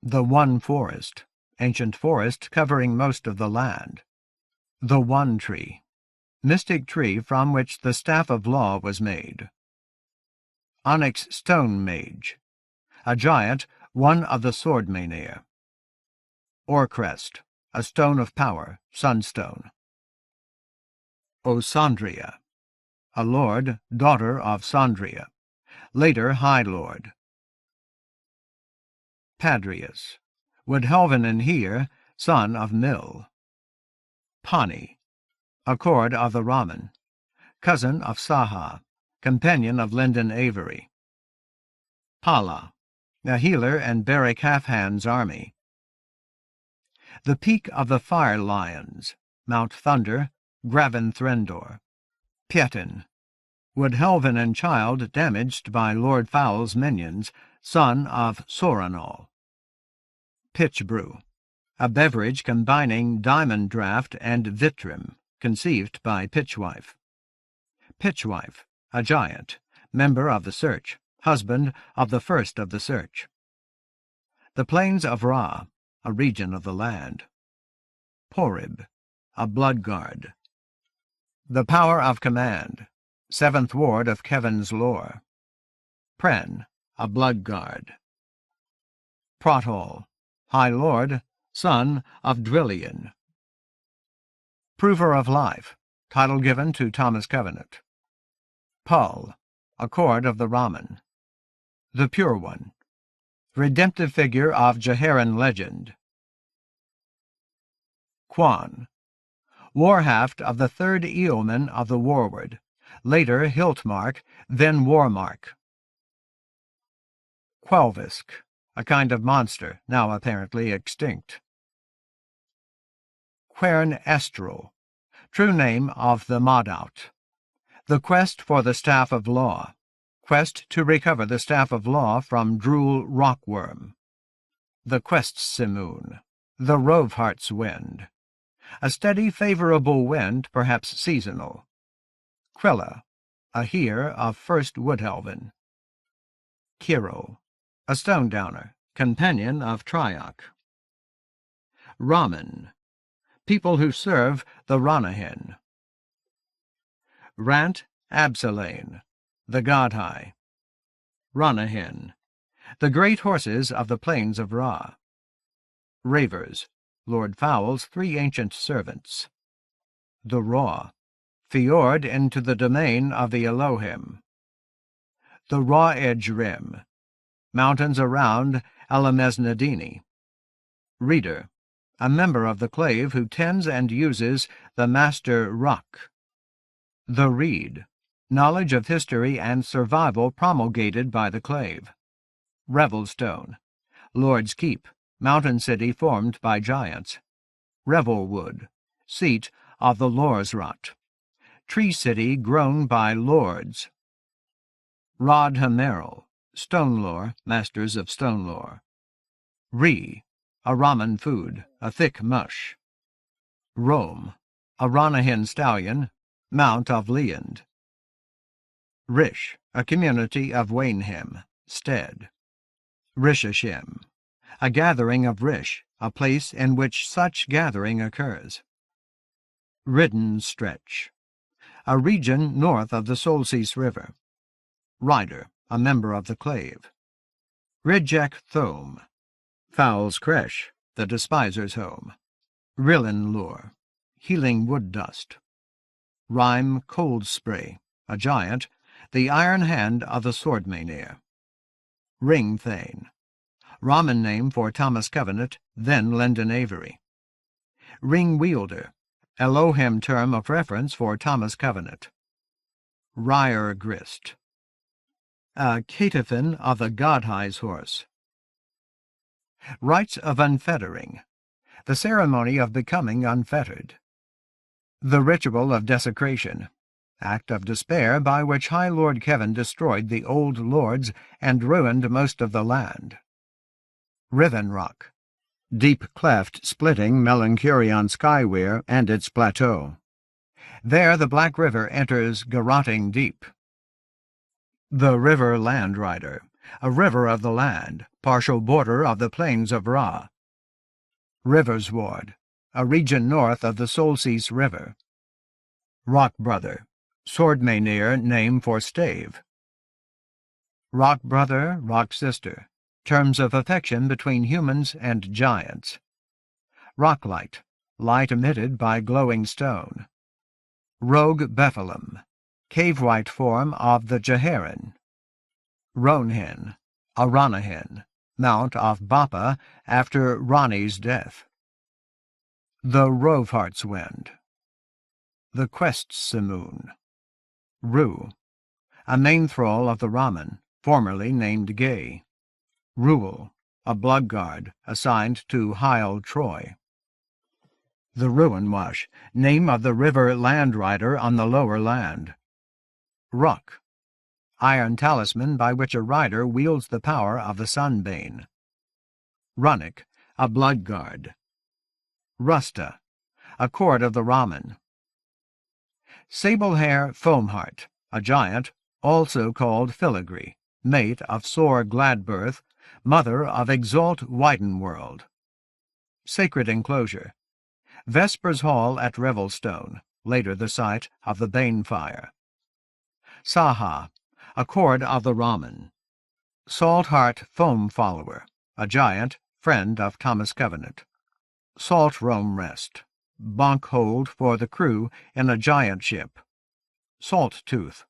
The One Forest, ancient forest covering most of the land. The One Tree, mystic tree from which the staff of law was made. Onyx Stone Mage, a giant, one of the Swordmanir. Orcrest, a stone of power, sunstone. Osandria, a lord, daughter of Sandria, later High Lord. Padrius, Woodhelvan and Here, son of Mill. Pani, a cord of the Raman, cousin of Saha, companion of Lyndon Avery. Pala, a healer and Beric Halfhand's army. The Peak of the Fire Lions, Mount Thunder, Graven Threndor. Pietin, Woodhelvan and child damaged by Lord Fowl's minions, son of Soranol. Pitch Brew, a beverage combining diamond draught and vitrim, conceived by Pitchwife. Pitchwife, a giant, member of the Search, husband of the first of the Search. The Plains of Ra, a region of the land. Porib, a blood guard. The Power of Command, seventh ward of Kevin's lore. Pren, a blood guard. Protol, High Lord, son of Dwillian. Prover of Life, title given to Thomas Covenant. Pul, a cord of the Raman. The Pure One, redemptive figure of Jeharan legend. Quan, Warhaft of the third Eoman of the Warward, later Hiltmark, then Warmark. Quelvisk, a kind of monster, now apparently extinct. Quern Estral, true name of the Modout. The quest for the Staff of Law, quest to recover the Staff of Law from Drool Rockworm. The Quest Simoon, the Roveheart's Wind, a steady favourable wind, perhaps seasonal. Quella, a Here of first Woodhelvan. Kiro, a stone-downer, companion of Trioc. Raman, people who serve the Ranyhyn. Rant Absalane, the Godhigh. Ranyhyn, the great horses of the plains of Ra. Ravers, Lord Fowl's three ancient servants. The Raw, fjord into the domain of the Elohim. The Raw Edge Rim, mountains around Alamesnadini. Reader, a member of the clave who tends and uses the master Ruck. The Reed, knowledge of history and survival promulgated by the clave. Revelstone, Lord's Keep, mountain city formed by giants. Revelwood, seat of the Lorsrot, tree city grown by lords. Rod Hamerl, stone lore, masters of stone lore. Ree, a Raman food, a thick mush. Rome, a Ranyhyn stallion, mount of Leand. Rish, a community of Wainhem, stead. Rishashim, a gathering of Rish, a place in which such gathering occurs. Ridden Stretch, a region north of the Solseis River. Rider, a member of the clave. Ridjek Thome, Fowl's Creche, the despiser's home. Rillen Lure, healing wood dust. Rime Cold Spray, a giant, the iron hand of the Swordmanir. Ring Thane, Raman name for Thomas Covenant, then Lyndon Avery. Ring Wielder, Elohim term of reference for Thomas Covenant. Ryer grist. A catephon of the Godhigh's horse. Rites of unfettering. The ceremony of becoming unfettered. The ritual of desecration. Act of despair by which High Lord Kevin destroyed the old lords and ruined most of the land. Riven rock. Deep cleft splitting Melanchurion Skyweir and its plateau. There the Black River enters garroting deep. The River Landrider, a river of the land, partial border of the plains of Ra. Riversward, a region north of the Solstice River. Rock Brother, Swordmaynir name for stave. Rock Brother, Rock Sister, terms of affection between humans and giants. Rocklight, light emitted by glowing stone. Rogue Bephalem, cave-white form of the Jeherin. Ronyhyn, a Ranyhyn, mount of Bappa after Rani's death. The Roveheart's Wind. The Quest Simoon. Ru, a main thrall of the Raman, formerly named Gay. Ruel, a bloodguard assigned to Heil Troy. The Ruinwash, name of the river Landrider on the lower land. Ruck, iron talisman by which a rider wields the power of the Sunbane. Runnick, a bloodguard. Rusta, a court of the Raman. Sablehair Foamheart, a giant, also called Filigree, mate of Sore Gladbirth, mother of Exalt Widenworld. Sacred Enclosure. Vespers Hall at Revelstone, later the site of the Banefire. Saha, a cord of the Raman. Saltheart Foam Follower, a giant, friend of Thomas Covenant. Salt Rome Rest, bunk hold for the crew in a giant ship. Salt Tooth,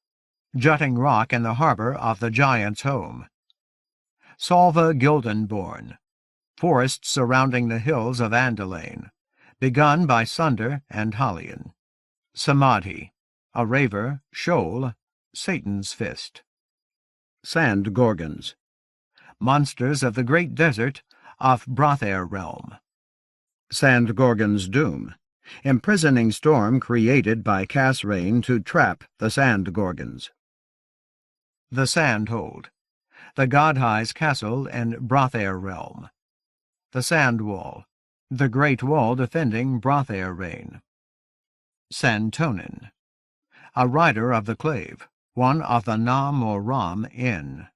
jutting rock in the harbour of the giant's home. Salva Gildenborn, forests surrounding the hills of Andalane, begun by Sunder and Halion. Samadhi, a raver, shoal, Satan's fist. Sand Gorgons, monsters of the great desert of Brothair realm. Sand Gorgon's doom, imprisoning storm created by Casrain to trap the Sand Gorgons. The Sandhold, the Godhigh's castle in Brothair realm. The Sand Wall, the great wall defending Brothair reign. Santonin, a rider of the clave, one of the Nam or Ram Inn.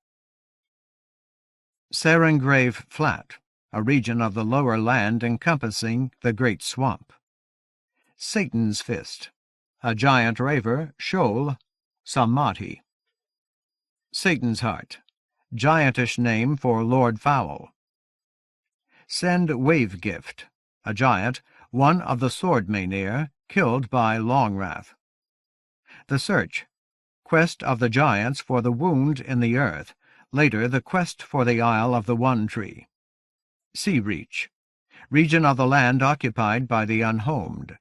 Serengrave Flat, a region of the lower land encompassing the Great Swamp. Satan's Fist, a giant raver, shoal, Samadhi. Satan's Heart, giantish name for Lord Fowl. Send Wavegift, a giant, one of the Swordmaynir, killed by Longwrath. The Search, quest of the giants for the wound in the earth, later the quest for the Isle of the One Tree. Sea Reach, region of the land occupied by the unhomed.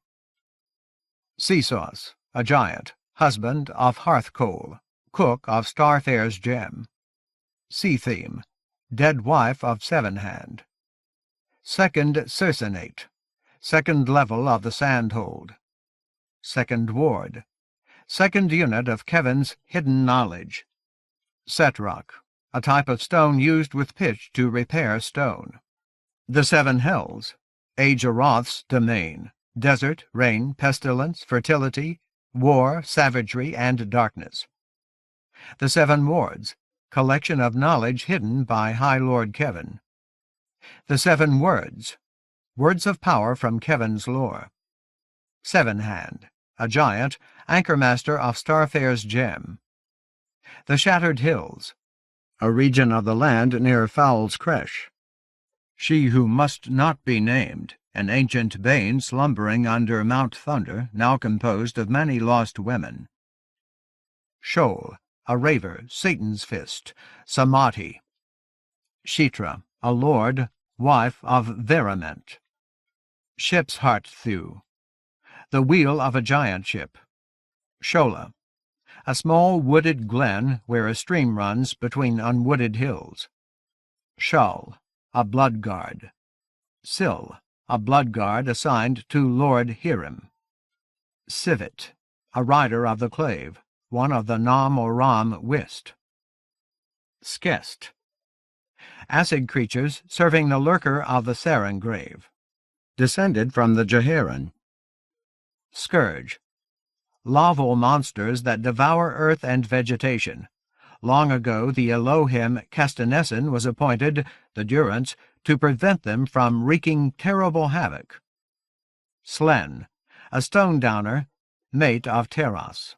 Seasauce, a giant, husband of Hearthcoal, cook of Starfare's gem. Sea Theme, dead wife of Sevenhand. Second Cercinate, second level of the Sandhold. Second Ward, second unit of Kevin's hidden knowledge. Set Rock, a type of stone used with pitch to repair stone. The Seven Hells, Age-Aroth's domain, desert, rain, pestilence, fertility, war, savagery, and darkness. The Seven Wards, collection of knowledge hidden by High Lord Kevin. The Seven Words, words of power from Kevin's lore. Sevenhand, a giant, anchormaster of Starfare's gem. The Shattered Hills, a region of the land near Fowl's Creche. She who must not be named, an ancient bane slumbering under Mount Thunder, now composed of many lost women. Shoal, a raver, Satan's Fist, Samadhi. Shitra, a lord, wife of Verament. Ship's Heart Thew, the wheel of a giant ship. Shola, a small wooded glen where a stream runs between unwooded hills. Shull, a blood guard. Sill, a blood guard assigned to Lord Hiram. Civet, a rider of the clave, one of the Nam or Ram whist. Skest, acid creatures serving the lurker of the Sarin grave, descended from the Jeharan. Scourge, larval monsters that devour earth and vegetation. Long ago the Elohim Castanessen was appointed, the Durance, to prevent them from wreaking terrible havoc. Slen, a stone-downer, mate of Terras.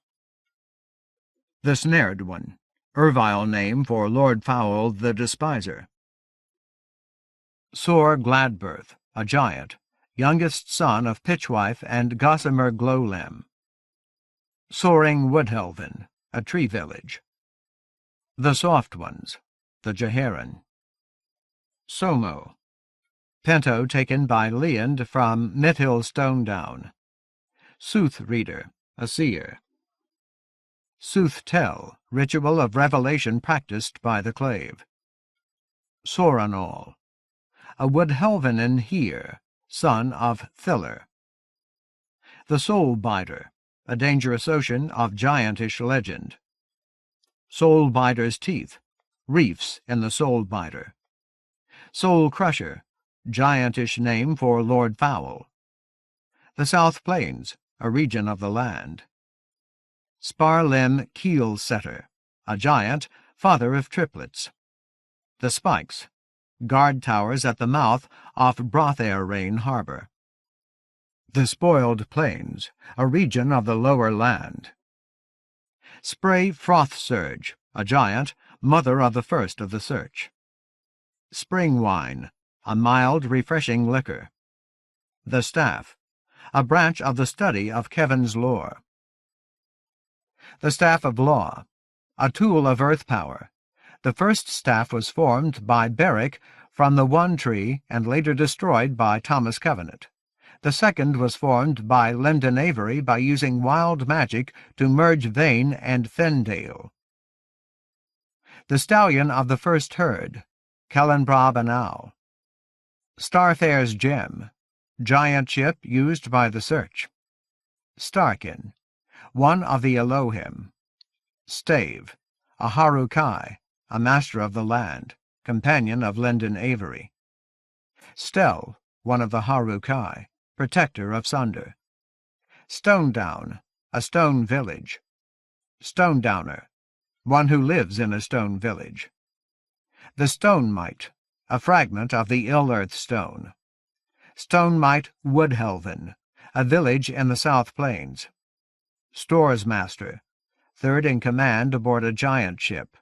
The Snared One, Ervile name for Lord Fowl the Despiser. Sor Gladbirth, a giant, youngest son of Pitchwife and Gossamer Glowlam. Soaring Woodhelven, a tree village. The Soft Ones, the Jeharan. Somo, Pento taken by Leand from Mithill Stonedown. Sooth Reader, a seer. Sooth Tell, ritual of revelation practiced by the clave. Soranol, a Woodhelvenin here, son of Thiller. The Soul Biter, a dangerous ocean of giantish legend. Soul Biter's teeth, reefs in the Soul Biter. Soul Crusher, giantish name for Lord Fowl. The South Plains, a region of the land. Sparlim Keel Setter, a giant, father of triplets. The Spikes, guard towers at the mouth of Brothairrain Harbour. The Spoiled Plains, a region of the lower land. Spray Froth Surge, a giant, mother of the first of the Search. Spring Wine, a mild, refreshing liquor. The Staff, a branch of the study of Kevin's lore. The Staff of Law, a tool of earth power. The first staff was formed by Beric from the One Tree and later destroyed by Thomas Covenant. The second was formed by Lyndon Avery by using wild magic to merge Vane and Fendale. The Stallion of the First Herd, Kellenbrab and Owl. Starfare's Gem, giant ship used by the Search. Starkin, one of the Elohim. Stave, a Harukai, a master of the land, companion of Lyndon Avery. Stell, one of the Harukai, protector of Sunder. Stonedown, a stone village. Stonedowner, one who lives in a stone village. The Stone Mite, a fragment of the Ill-Earth Stone. Stone Mite Woodhelven, a village in the South Plains. Stores Master, third in command aboard a giant ship.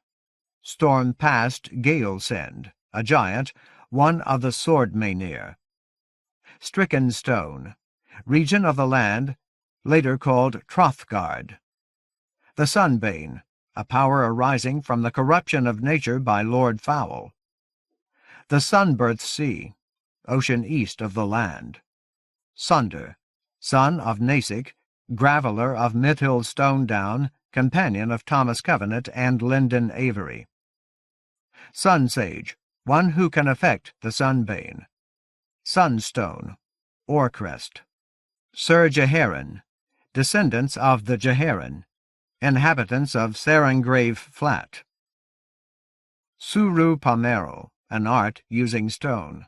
Storm Past Galesend, a giant, one of the Sword Maynir. Stricken Stone, region of the land, later called Trothgard. The Sunbane, a power arising from the corruption of nature by Lord Fowl. The Sunbirth Sea, ocean east of the land. Sunder, son of Nasik, graveller of Mithill Stonedown, companion of Thomas Covenant and Lyndon Avery. Sunsage, one who can affect the Sunbane. Sunstone, Orecrest. Sir Jeharan, descendants of the Jeharan, inhabitants of Sarangrave Flat. Suru Pomero, an art using stone.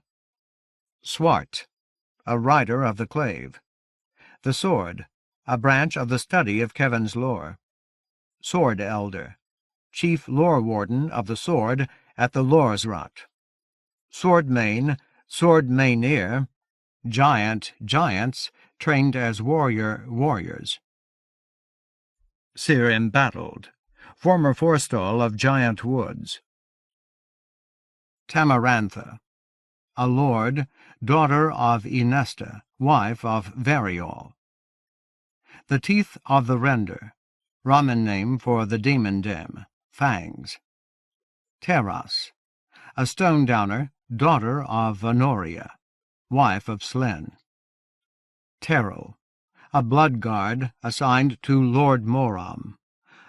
Swart, a rider of the clave. The Sword, a branch of the study of Kevin's lore. Sword Elder, chief lore warden of the sword at the Loresrot. Swordmane, Sword Maynir, giants, trained as warriors. Seer Embattled, former forestall of Giant Woods. Tamarantha, a lord, daughter of Inesta, wife of Variol. The Teeth of the Render, Raman name for the demon dem, fangs. Terras, a stone-downer, daughter of Honoria, wife of Slen. Terrell, a blood guard assigned to Lord Moram.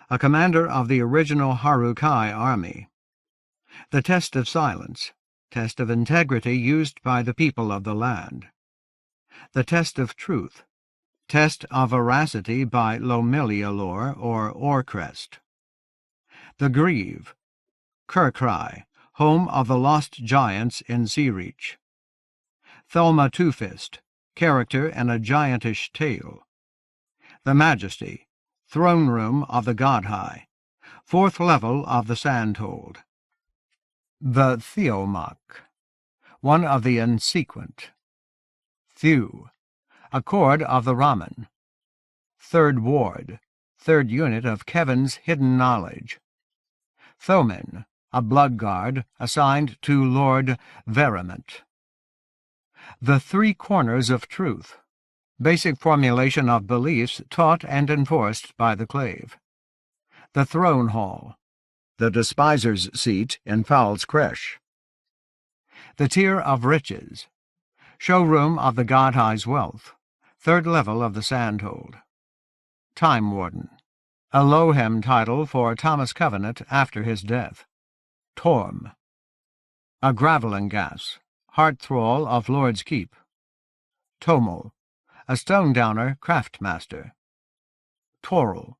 a commander of the original Harukai army. The test of silence, test of integrity used by the people of the land. The test of truth, test of veracity by Lomilialor or Orcrest. The Grieve, Kurkrai, home of the lost giants in Seareach. Thelma Two-Fist, character and a giantish tale. The Majesty, throne room of the God-High, fourth level of the Sandhold. The Theomach, one of the Insequent. Thew, a chord of the Raman. Third Ward, third unit of Kevin's hidden knowledge. Thomin, a blood guard assigned to Lord Veriment. The Three Corners of Truth, basic formulation of beliefs taught and enforced by the Clave. The Throne Hall, the Despiser's Seat in Fowl's Creche. The Tier of Riches, showroom of the God-High's wealth, third level of the Sandhold. Time Warden, a Lohem title for Thomas Covenant after his death. Torm, a Gravelin Gas, heart thrall of Lord's Keep. Tomel, a stone-downer craftmaster. Toril,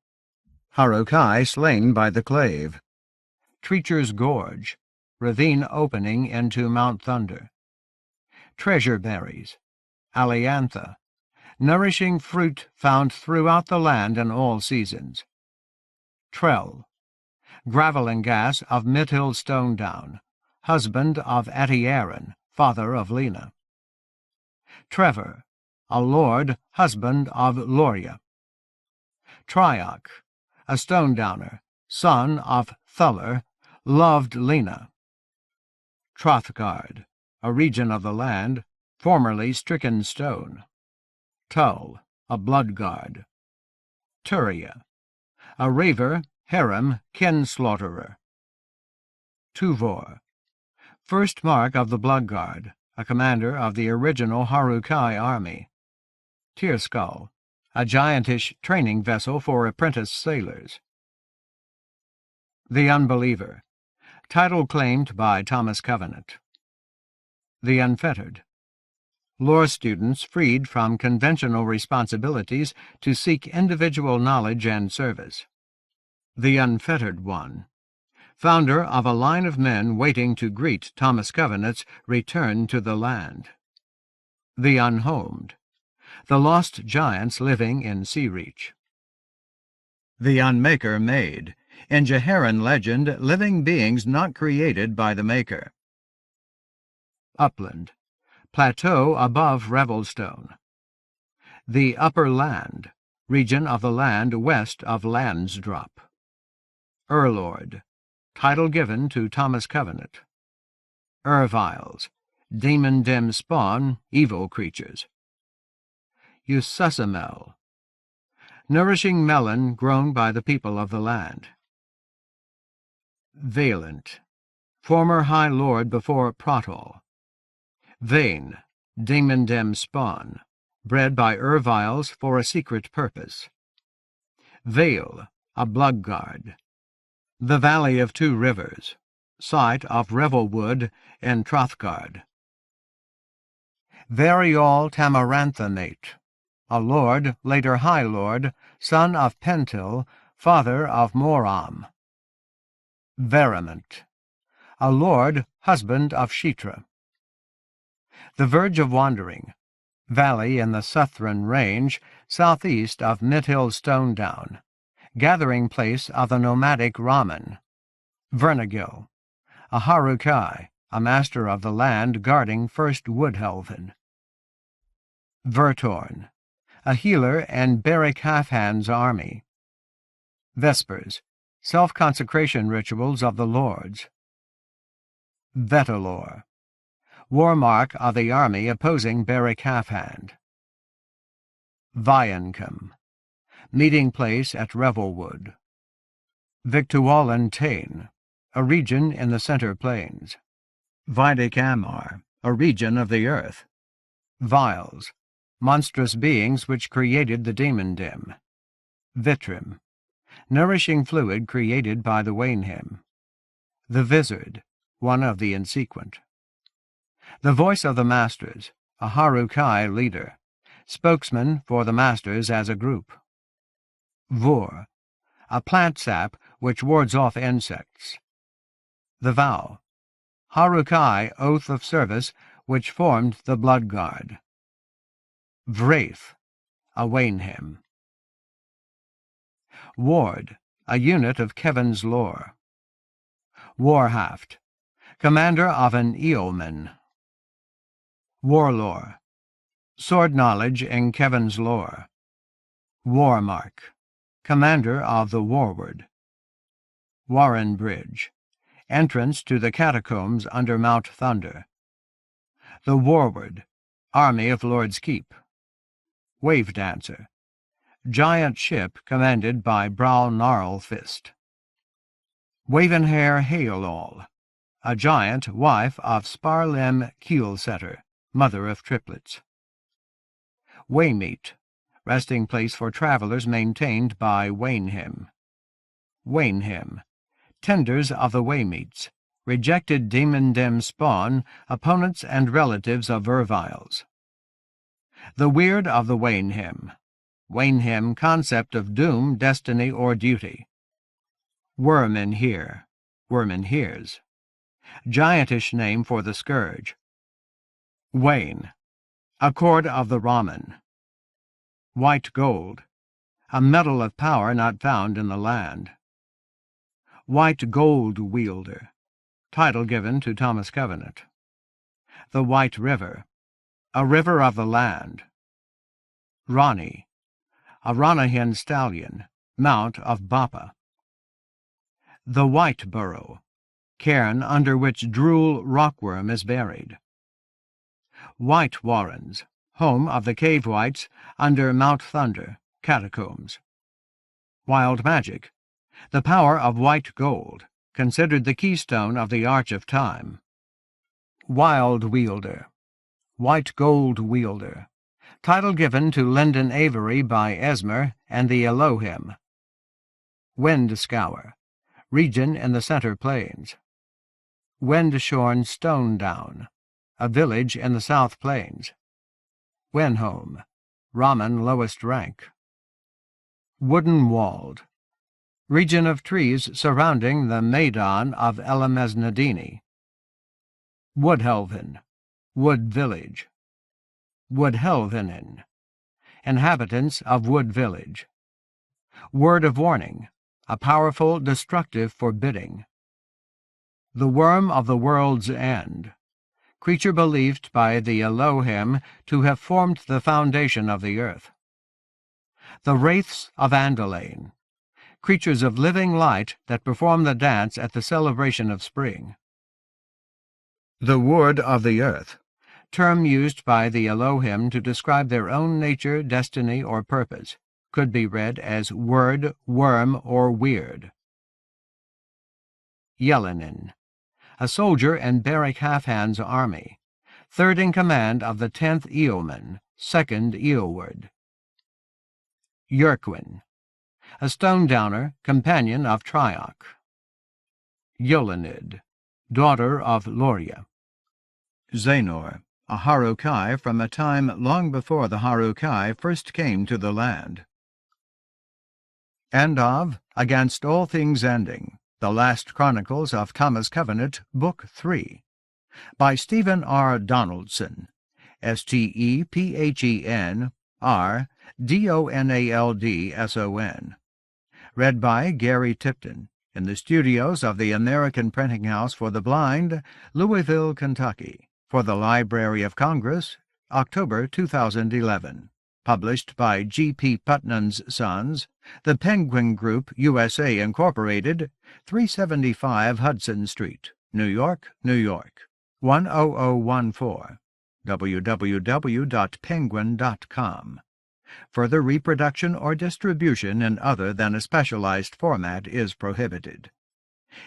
Harukai slain by the Clave. Treacher's Gorge, ravine opening into Mount Thunder. Treasure Berries, Aliantha, nourishing fruit found throughout the land in all seasons. Trell, Gravelin Gas of Midhill Stonedown, husband of Attiaran, father of Lena. Trevor, a lord, husband of Loria. Trioch, a stone-downer, son of Thuller, loved Lena. Trothgard, a region of the land, formerly stricken stone. Tull, a blood guard. Turia, a raver, harem, kin-slaughterer. Tuvor, first mark of the blood guard, a commander of the original Harukai army. Tearskull, a giantish training vessel for apprentice sailors. The Unbeliever, title claimed by Thomas Covenant. The Unfettered, lore students freed from conventional responsibilities to seek individual knowledge and service. The Unfettered One, founder of a line of men waiting to greet Thomas Covenant's return to the land. The Unhomed, the lost giants living in Seareach. The Unmaker Made, in Jeharan legend, living beings not created by the Maker. Upland, plateau above Revelstone. The Upper Land, region of the land west of Landsdrop. Urlord, title given to Thomas Covenant. Urviles, demon dim spawn, evil creatures. Ususamel, nourishing melon grown by the people of the land. Valent, former High Lord before Protol. Vain, demon dim spawn, bred by Urviles for a secret purpose. Vale, a blood guard. The Valley of Two Rivers, site of Revelwood in Trothgard. Variol Tamaranthanate, a lord, later High Lord, son of Pentil, father of Moram. Veriment, a lord, husband of Shitra. The Verge of Wandering, valley in the Suthran Range, southeast of Midhill Stonedown, gathering place of the nomadic Raman. Vernagil, a Harukai, a master of the land guarding first Woodhelven. Vertorn, a healer and Beric Halfhand's army. Vespers, self-consecration rituals of the lords. Vetalor, war mark of the army opposing Beric Halfhand. Viancum, meeting place at Revelwood. Victualan Tain, a region in the Center Plains. Vidic Amar, a region of the earth. Vials, monstrous beings which created the demon dim. Vitrim, nourishing fluid created by the Ranyhyn. The vizard, one of the insequent. The voice of the masters, a Harukai leader, spokesman for the masters as a group. Vur, a plant sap which wards off insects. The vow, Harukai oath of service which formed the blood guard. Wraith, a Ranyhyn. Ward, a unit of Kevin's lore. Warhaft, commander of an Eoman. Warlore, sword knowledge in Kevin's lore. Warmark, commander of the Warward. Warren Bridge, entrance to the catacombs under Mount Thunder. The Warward, army of Lord's Keep. Wave Dancer, giant ship commanded by Brawl Gnarlfist. Wavenhair Hailall, a giant wife of Sparlim Keelsetter, mother of triplets. Waymeet, resting place for travelers maintained by Ranyhyn. Ranyhyn, tenders of the Waymeets, rejected demondem spawn, opponents and relatives of Verviles. The weird of the Ranyhyn. Ranyhyn concept of doom, destiny, or duty. Wyrminheer, Wyrminheers, giantish name for the scourge. Wayne, a cord of the Raman. White gold, a metal of power not found in the land. White gold wielder, title given to Thomas Covenant. The White River, a river of the land. Rani, a Ranyhyn stallion, mount of Bappa. The White Burrow, cairn under which Drool rockworm is buried. White Warrens, home of the cave whites under Mount Thunder, catacombs. Wild magic, the power of white gold, considered the keystone of the Arch of Time. Wild Wielder, White Gold Wielder, title given to Lyndon Avery by Esmer and the Elohim. Wind Scour, region in the Center Plains. Windshorn Stone Down, a village in the South Plains. Wenholm, Raman lowest rank. Wooden Walled, region of trees surrounding the Maidan of Elamesnadini. Woodhelven, Wood Village. Woodhelvenen, inhabitants of Wood Village. Word of Warning, a powerful, destructive forbidding. The Worm of the World's End, creature believed by the Elohim to have formed the foundation of the earth. The Wraiths of Andalane, creatures of living light that perform the dance at the celebration of spring. The Word of the Earth, term used by the Elohim to describe their own nature, destiny, or purpose, could be read as word, worm, or weird. Qwellinir, a soldier in Beric Halfhand's army, third in command of the 10th Eoman, 2nd Eoward. Yerquin, a stone-downer, companion of Trioc. Yolanid, daughter of Loria. Xanor, a Harukai from a time long before the Harukai first came to the land. End of Against All Things Ending, The Last Chronicles of Thomas Covenant, Book 3, by Stephen R. Donaldson, STEPHENRDONALDSON. Read by Gary Tipton, in the studios of the American Printing House for the Blind, Louisville, Kentucky, for the Library of Congress, October 2011. Published by G. P. Putnam's Sons, The Penguin Group, USA, Incorporated, 375 Hudson Street, New York, New York, 10014, www.penguin.com. Further reproduction or distribution in other than a specialized format is prohibited.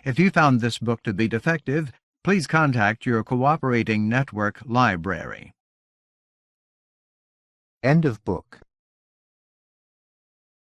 If you found this book to be defective, please contact your cooperating network library. End of book.